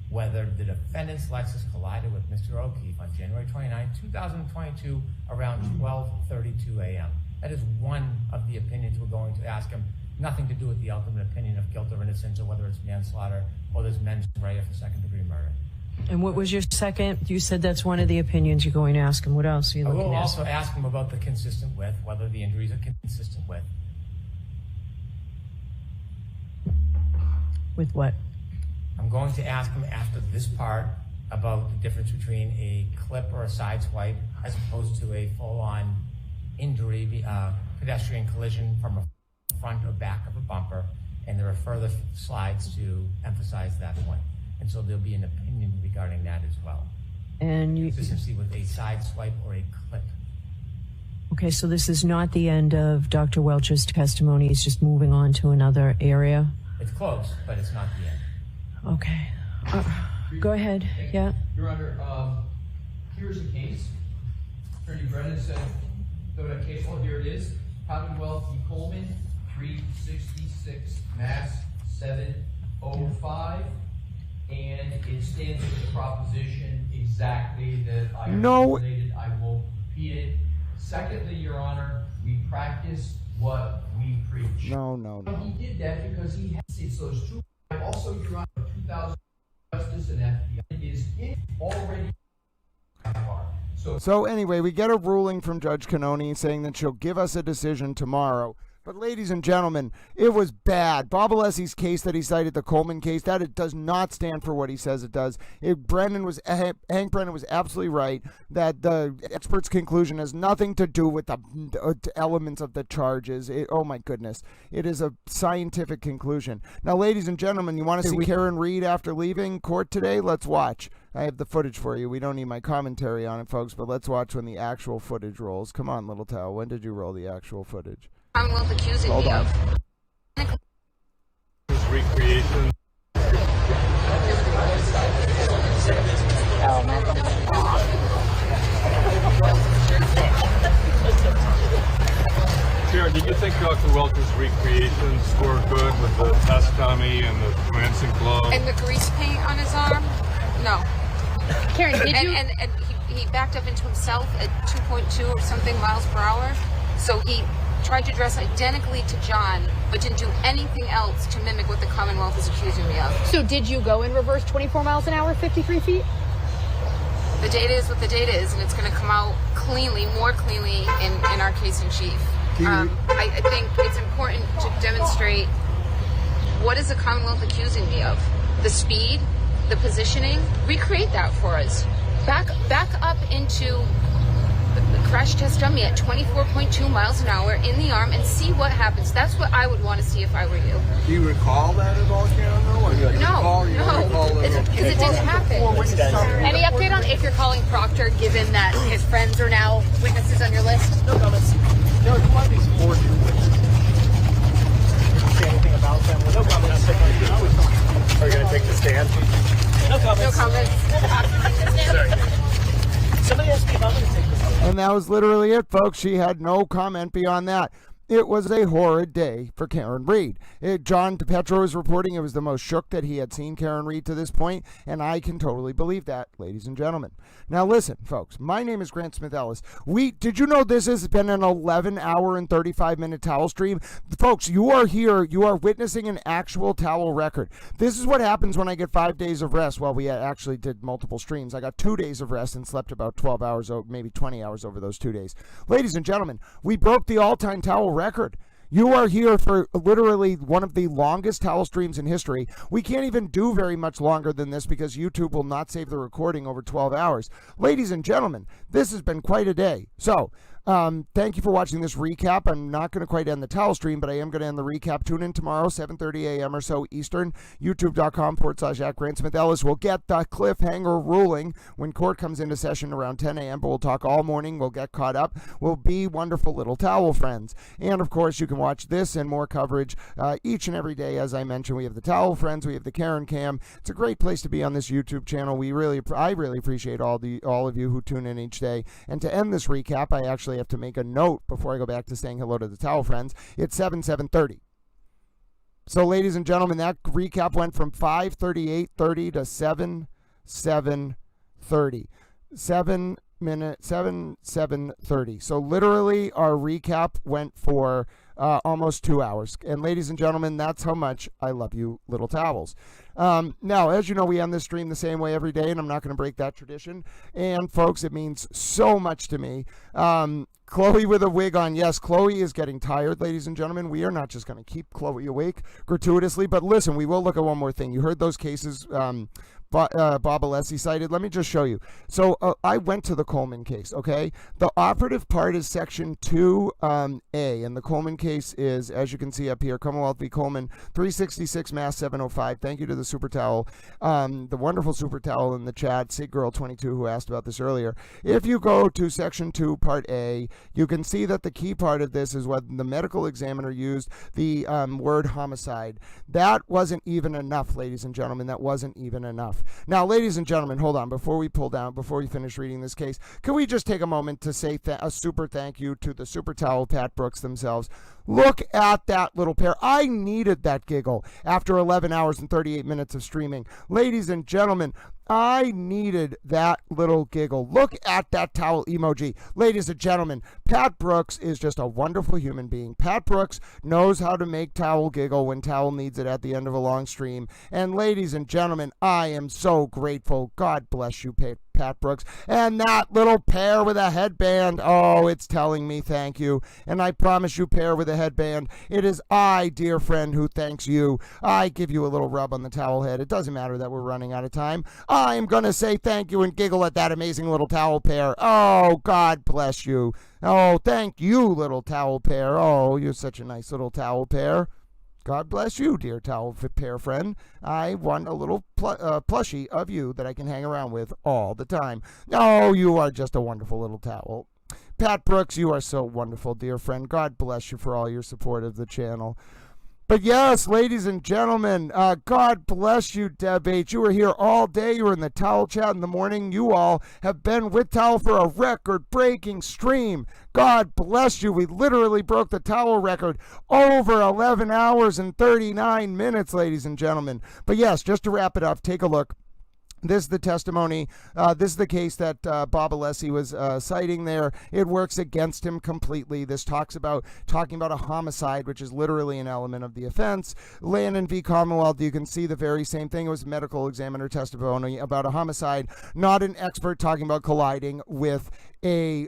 whether the defendant's Lexus collided with Mr. O'Keefe on January 29, 2022 around 12:32 a.m. That is one of the opinions we're going to ask him, nothing to do with the ultimate opinion of guilt or innocence or whether it's manslaughter or there's mens rea for second-degree murder. And what was your second? You said that's one of the opinions you're going to ask him. What else are you looking at? I will also ask him about the consistent with, whether the injuries are consistent with. With what? I'm going to ask him after this part about the difference between a clip or a side swipe as opposed to a full-on injury, pedestrian collision from a front or back of a bumper, and there are further slides to emphasize that point. And so there'll be an opinion regarding that as well. And you consistency with a side swipe or a clip. Okay, so this is not the end of Dr. Welch's testimony. He's just moving on to another area. It's close, but it's not the end. Okay. Go ahead. Yeah. Your Honor, here's the case. Attorney Brennan said, go to case law. Here it is. Commonwealth v. Coleman, 366 Mass 705. and it stands for the proposition exactly that I No. articulated. I won't repeat it. Secondly, Your Honor, we practice what we preach. No. He did that because he has it. So it's true. Also, Your Honor, 2000 Justice and FBI is already. So anyway, we get a ruling from Judge Cannoni saying that she'll give us a decision tomorrow. But ladies and gentlemen, it was bad. Bob Alessi's case that he cited, the Coleman case, that it does not stand for what he says it does. Hank Brennan was absolutely right that the expert's conclusion has nothing to do with the elements of the charges. Oh my goodness. It is a scientific conclusion. Now, ladies and gentlemen, you want to see Karen Reed after leaving court today? Let's watch. I have the footage for you. We don't need my commentary on it, folks, but let's watch when the actual footage rolls. Come on, Little Towel. When did you roll the actual footage? Commonwealth accusing me of. Recreation. Karen, did you think Dr. Welcher's recreations were good with the test dummy and the glancing glove? And the grease paint on his arm? No. Karen, did you? And he backed up into himself at 2.2 or something miles per hour. So he tried to dress identically to John, but didn't do anything else to mimic what the Commonwealth is accusing me of. So did you go in reverse 24 miles an hour, 53 feet? The data is what the data is, and it's going to come out cleanly, more cleanly in our case in chief. I think it's important to demonstrate what is the Commonwealth accusing me of. The speed, the positioning, recreate that for us. Back up into the crash test dummy at 24.2 miles an hour in the arm and see what happens. That's what I would want to see if I were you. Do you recall that at all, Karen? No, because it didn't happen. Any update on if you're calling Proctor, given that his friends are now witnesses on your list? No comments. No, who might be four new witnesses? Did you say anything about them? No comments. Are you going to take the stand? No comments. No comments. Sorry. Somebody asked me if I'm going to take the stand. And that was literally it, folks. She had no comment beyond that. It was a horrid day for Karen Reed. John DePetro is reporting it was the most shook that he had seen Karen Reed to this point, and I can totally believe that, ladies and gentlemen. Now listen, folks, my name is Grant Smith Ellis. Did you know this has been an 11-hour and 35-minute towel stream? Folks, you are here. You are witnessing an actual towel record. This is what happens when I get 5 days of rest. Well, we actually did multiple streams. I got 2 days of rest and slept about 12 hours, maybe 20 hours over those 2 days. Ladies and gentlemen, we broke the all-time towel record. You are here for literally one of the longest towel streams in history. We can't even do very much longer than this because YouTube will not save the recording over 12 hours. Ladies and gentlemen, this has been quite a day. So, thank you for watching this recap. I'm not going to quite end the towel stream, but I am going to end the recap. Tune in tomorrow, 7:30 a.m. or so Eastern, youtube.com/@GrantSmithEllis. We'll get the cliffhanger ruling when court comes into session around 10 a.m., but we'll talk all morning. We'll get caught up. We'll be wonderful little towel friends. And, of course, you can watch this and more coverage each and every day. As I mentioned, we have the Towel Friends. We have the Karen Cam. It's a great place to be on this YouTube channel. I really appreciate all of you who tune in each day. And to end this recap, I actually have to make a note before I go back to saying hello to the Towel Friends. It's 7:30. So, ladies and gentlemen, that recap went from 5:38:30 to 7:30. 7:30. So literally our recap went for almost 2 hours. And ladies and gentlemen, that's how much I love you, little towels. Now, as you know, we end this stream the same way every day, and I'm not going to break that tradition. And folks, it means so much to me. Chloe with a wig on. Yes, Chloe is getting tired, ladies and gentlemen. We are not just going to keep Chloe awake gratuitously. But listen, we will look at one more thing. You heard those cases Bob Alessi cited. Let me just show you. So I went to the Coleman case, okay? The operative part is Section 2A, and the Coleman case is, as you can see up here, Commonwealth v. Coleman, 366 Mass 705. Thank you to the Super Towel, the wonderful Super Towel in the chat, SigGirl22, who asked about this earlier. If you go to Section 2, Part A, you can see that the key part of this is when the medical examiner used the word homicide. That wasn't even enough, ladies and gentlemen. That wasn't even enough. Now, ladies and gentlemen, hold on. Before we finish reading this case, can we just take a moment to say a super thank you to the Super Towel Pat Brooks themselves? Look at that little pair. I needed that giggle after 11 hours and 38 minutes of streaming. Ladies and gentlemen, I needed that little giggle. Look at that towel emoji. Ladies and gentlemen, Pat Brooks is just a wonderful human being. Pat Brooks knows how to make Towel giggle when Towel needs it at the end of a long stream. And ladies and gentlemen, I am so grateful. God bless you, Pat Brooks. And that little pair with a headband, oh, it's telling me thank you. And I promise you, pair with a headband, it is I, dear friend, who thanks you. I give you a little rub on the towel head. It doesn't matter that we're running out of time. I'm going to say thank you and giggle at that amazing little towel pair. Oh, God bless you. Oh, thank you, little towel pair. Oh, you're such a nice little towel pair. God bless you, dear towel pair friend. I want a little plushie of you that I can hang around with all the time. Oh, you are just a wonderful little towel. Pat Brooks, you are so wonderful, dear friend. God bless you for all your support of the channel. But yes, ladies and gentlemen, God bless you, Deb H. You were here all day. You were in the Towel Chat in the morning. You all have been with Towel for a record-breaking stream. God bless you. We literally broke the Towel record over 11 hours and 39 minutes, ladies and gentlemen. But yes, just to wrap it up, take a look. This is the testimony. This is the case that Bob Alessi was citing there. It works against him completely. This talking about a homicide, which is literally an element of the offense. Landon v. Commonwealth, you can see the very same thing. It was a medical examiner testimony about a homicide, not an expert talking about colliding with a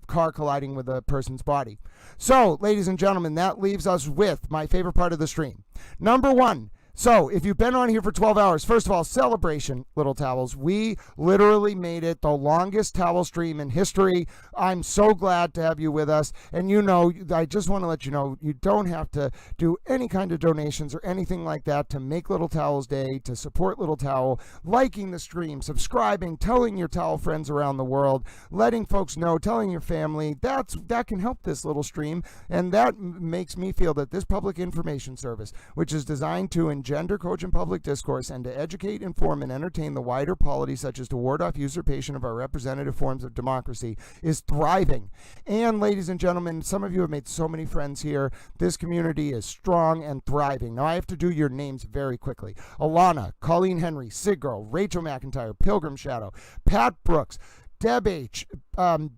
car colliding with a person's body. So, ladies and gentlemen, that leaves us with my favorite part of the stream. Number one. So, if you've been on here for 12 hours, first of all, celebration, Little Towels. We literally made it the longest towel stream in history. I'm so glad to have you with us. And you know, I just want to let you know, you don't have to do any kind of donations or anything like that to make Little Towels Day, to support Little Towel, liking the stream, subscribing, telling your towel friends around the world, letting folks know, telling your family. That can help this little stream. And that makes me feel that this public information service, which is designed to engender cogent public discourse and to educate, inform, and entertain the wider polity, such as to ward off usurpation of our representative forms of democracy, is thriving. And ladies and gentlemen, some of you have made so many friends here. This community is strong and thriving. Now I have to do your names very quickly. Alana, Colleen Henry, Sig Girl, Rachel McIntyre, Pilgrim Shadow, Pat Brooks, Deb H.,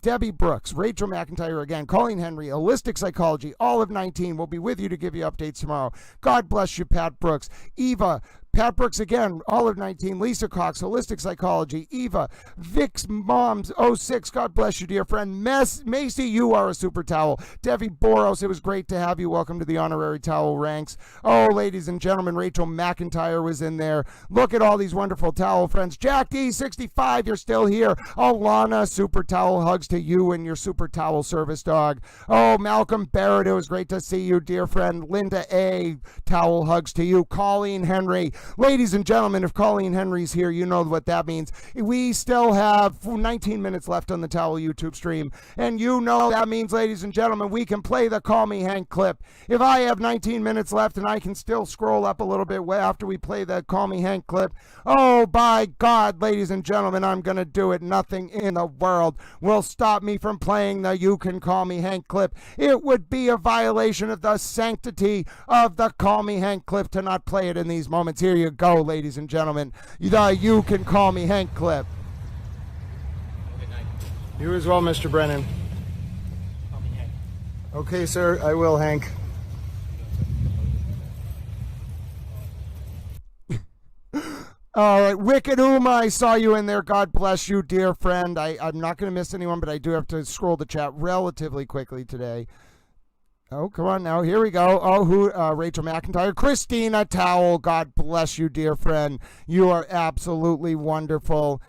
Debbie Brooks, Rachel McIntyre again, Colleen Henry, Holistic Psychology, all of 19. We'll be with you to give you updates tomorrow. God bless you, Pat Brooks. Eva, Pat Brooks again, all of 19. Lisa Cox, Holistic Psychology. Eva, Vic's Moms 06. God bless you, dear friend. Macy, you are a super towel. Debbie Boros, it was great to have you. Welcome to the honorary towel ranks. Oh, ladies and gentlemen, Rachel McIntyre was in there. Look at all these wonderful towel friends. Jack D65, you're still here. Alana, super towel hugs to you and your super towel service dog. Oh, Malcolm Barrett, it was great to see you, dear friend. Linda A, towel hugs to you. Colleen Henry. Ladies and gentlemen, if Colleen Henry's here, you know what that means. We still have 19 minutes left on the Towel YouTube stream. And you know that means, ladies and gentlemen, we can play the Call Me Hank clip. If I have 19 minutes left and I can still scroll up a little bit after we play the Call Me Hank clip, oh, by God, ladies and gentlemen, I'm going to do it. Nothing in the world will stop me from playing the You Can Call Me Hank clip. It would be a violation of the sanctity of the Call Me Hank clip to not play it in these moments. Here you go, ladies and gentlemen. The You Can Call Me Hank clip. You as well, Mr. Brennan. Okay, sir, I will, Hank. All right, Wicked Uma, I saw you in there. God bless you, dear friend. I'm not going to miss anyone, but I do have to scroll the chat relatively quickly today. Oh, come on now. Here we go. Oh, Rachel McIntyre. Christina Towel. God bless you, dear friend. You are absolutely wonderful.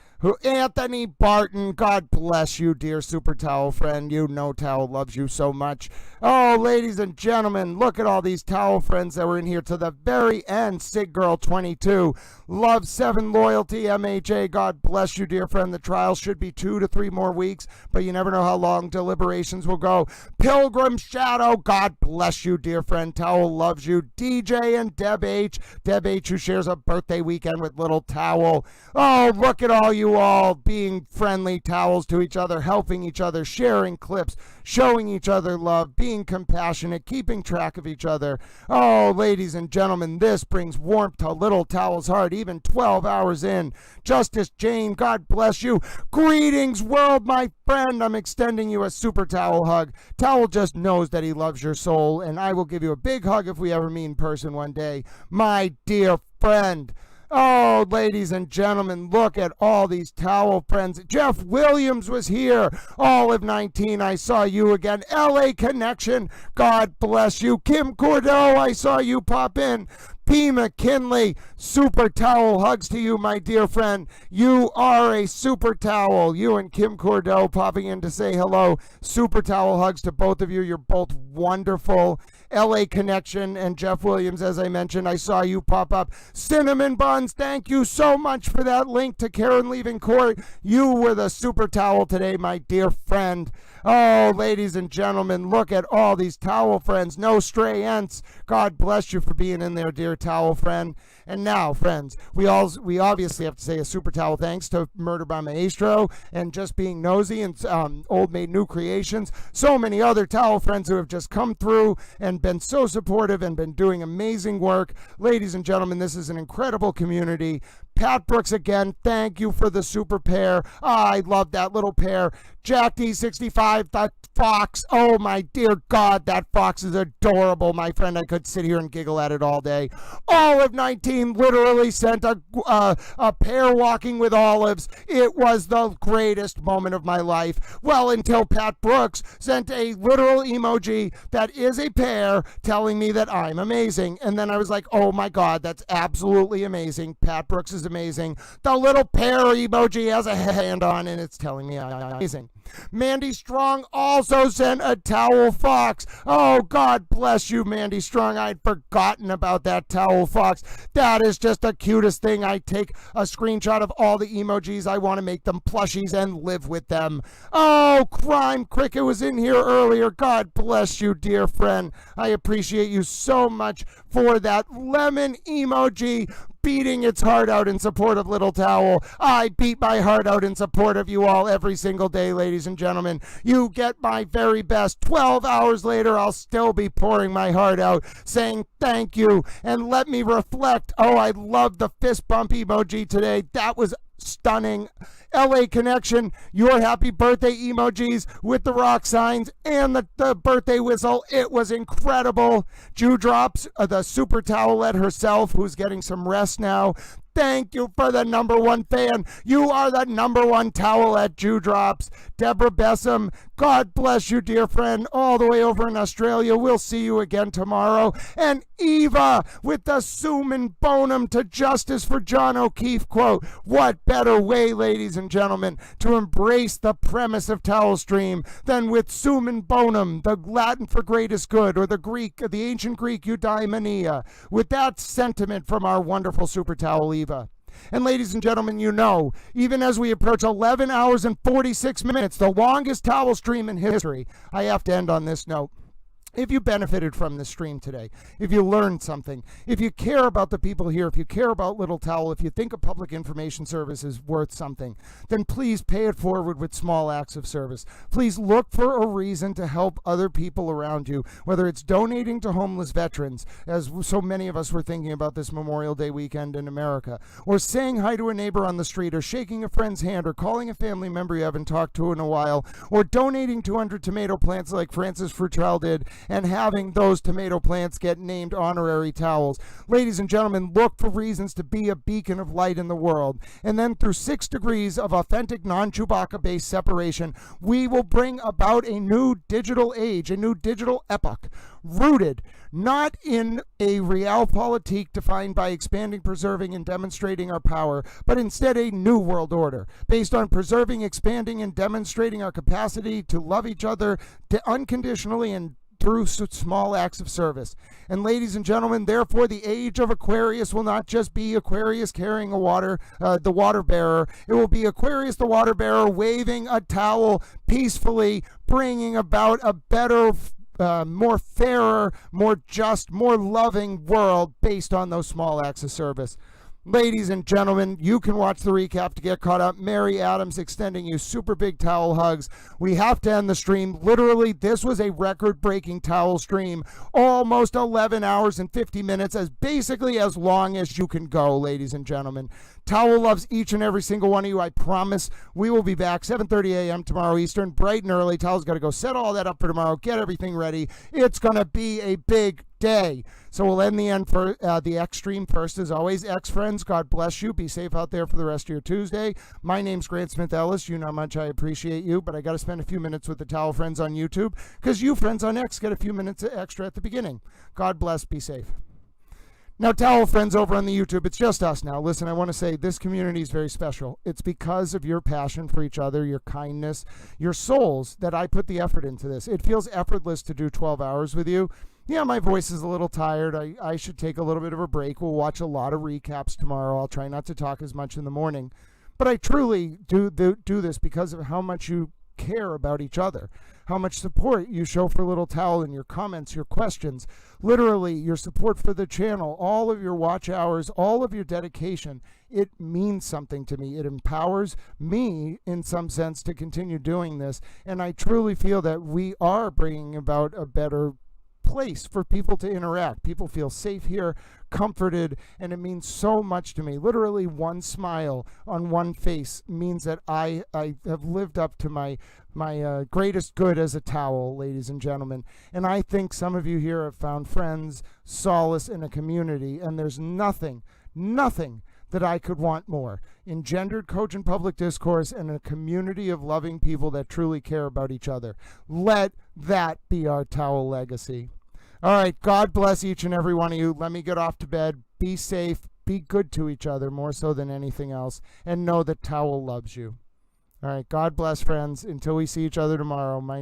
Anthony Barton. God bless you, dear super towel friend. You know Towel loves you so much. Oh, ladies and gentlemen, look at all these towel friends that were in here to the very end. Sig Girl 22. Love 7 Loyalty MHA. God bless you, dear friend. The trial should be 2 to 3 more weeks, but you never know how long deliberations will go. Pilgrim Shadow. God bless you, dear friend. Towel loves you. DJ and Deb H. Deb H, who shares a birthday weekend with Little Towel. Oh, look at all you you all being friendly towels to each other, helping each other, sharing clips, showing each other love, being compassionate, keeping track of each other. Oh, ladies and gentlemen, this brings warmth to Little Towel's heart, even 12 hours in. Justice Jane, God bless you. Greetings, world, my friend. I'm extending you a super towel hug. Towel just knows that he loves your soul, and I will give you a big hug if we ever meet in person one day. My dear friend. Oh, ladies and gentlemen, look at all these towel friends. Jeff Williams was here. Olive 19, I saw you again. LA Connection, God bless you. Kim Cordeau, I saw you pop in. P. McKinley, super towel hugs to you, my dear friend. You are a super towel. You and Kim Cordeau popping in to say hello. Super towel hugs to both of you. You're both wonderful. LA Connection and Jeff Williams, as I mentioned, I saw you pop up. Cinnamon Buns, thank you so much for that link to Karen leaving court. You were the super towel today, my dear friend. Oh, ladies and gentlemen, look at all these towel friends. No stray ants. God bless you for being in there, dear towel friend. And now, friends, we obviously have to say a super towel thanks to Murder by Maestro and Just Being Nosy and Old Maid New Creations. So many other towel friends who have just come through and been so supportive and been doing amazing work. Ladies and gentlemen, this is an incredible community. Pat Brooks again, thank you for the super pair. I love that little pair. Jack D65, that fox. Oh my dear God, that fox is adorable, my friend. I could sit here and giggle at it all day. Olive 19 literally sent a pair walking with olives. It was the greatest moment of my life. Well, until Pat Brooks sent a literal emoji that is a pear telling me that I'm amazing. And then I was like, oh my God, that's absolutely amazing. Pat Brooks is amazing. The little pear emoji has a hand on and it's telling me I'm amazing. Mandy Strong also sent a towel fox. Oh, God bless you, Mandy Strong. I'd forgotten about that towel fox. That is just the cutest thing. I take a screenshot of all the emojis. I want to make them plushies and live with them. Oh, Crime Cricket was in here earlier. God bless you, dear friend. I appreciate you so much for that lemon emoji beating its heart out in support of Little Towel. I beat my heart out in support of you all every single day, ladies and gentlemen. You get my very best. 12 hours later, I'll still be pouring my heart out, saying thank you, and let me reflect. Oh, I love the fist bump emoji today. That was stunning. LA Connection, your happy birthday emojis with the rock signs and the birthday whistle. It was incredible. Jew Drops, the super towelette herself, who's getting some rest now. Thank you for the #1 fan. You are the #1 towelette, Jew Drops. Deborah Bessam, God bless you, dear friend, all the way over in Australia. We'll see you again tomorrow. And Eva with the Suman Bonum to Justice for John O'Keefe quote. What better way, ladies and gentlemen, to embrace the premise of Towel Stream than with Suman Bonum, the Latin for greatest good, or the ancient Greek eudaimonia, with that sentiment from our wonderful super towel Eva. And ladies and gentlemen, you know, even as we approach 11 hours and 46 minutes, the longest towel stream in history, I have to end on this note. If you benefited from this stream today, if you learned something, if you care about the people here, if you care about Little Towel, if you think a public information service is worth something, then please pay it forward with small acts of service. Please look for a reason to help other people around you, whether it's donating to homeless veterans, as so many of us were thinking about this Memorial Day weekend in America, or saying hi to a neighbor on the street, or shaking a friend's hand, or calling a family member you haven't talked to in a while, or donating 200 tomato plants like Francis Fruchel did, and having those tomato plants get named honorary towels. Ladies and gentlemen, look for reasons to be a beacon of light in the world. And then through 6 degrees of authentic non-Chewbacca-based separation, we will bring about a new digital age, a new digital epoch, rooted not in a realpolitik defined by expanding, preserving, and demonstrating our power, but instead a new world order based on preserving, expanding, and demonstrating our capacity to love each other unconditionally and through small acts of service. And ladies and gentlemen, therefore the age of Aquarius will not just be Aquarius carrying the water bearer. It will be Aquarius the water bearer waving a towel peacefully, bringing about a better, more fairer, more just, more loving world based on those small acts of service. Ladies and gentlemen, you can watch the recap to get caught up. Mary Adams extending you super big towel hugs. We have to end the stream. Literally, this was a record-breaking towel stream. Almost 11 hours and 50 minutes, basically as long as you can go, ladies and gentlemen. Towel loves each and every single one of you. I promise we will be back 7:30 a.m. tomorrow Eastern, bright and early. Towel's got to go set all that up for tomorrow, get everything ready. It's going to be a big day. So we'll end the X stream first, as always. X friends, God bless you. Be safe out there for the rest of your Tuesday. My name's Grant Smith Ellis. You know how much I appreciate you, but I got to spend a few minutes with the Towel friends on YouTube because you friends on X get a few minutes extra at the beginning. God bless. Be safe. Now, Towel friends over on the YouTube, it's just us now. Listen, I want to say this community is very special. It's because of your passion for each other, your kindness, your souls that I put the effort into this. It feels effortless to do 12 hours with you. Yeah, my voice is a little tired. I should take a little bit of a break. We'll watch a lot of recaps tomorrow. I'll try not to talk as much in the morning. But I truly do this because of how much you care about each other, how much support you show for Little Towel in your comments, your questions, literally your support for the channel, all of your watch hours, all of your dedication. It means something to me. It empowers me in some sense to continue doing this. And I truly feel that we are bringing about a better place for people to interact. People feel safe here, comforted, and it means so much to me. Literally one smile on one face means that I have lived up to my greatest good as a towel, ladies and gentlemen. And I think some of you here have found friends, solace in a community, and there's nothing that I could want more. Engendered, cogent public discourse and a community of loving people that truly care about each other. Let that be our towel legacy. All right, God bless each and every one of you. Let me get off to bed. Be safe. Be good to each other more so than anything else. And know that Towel loves you. All right, God bless, friends. Until we see each other tomorrow, my name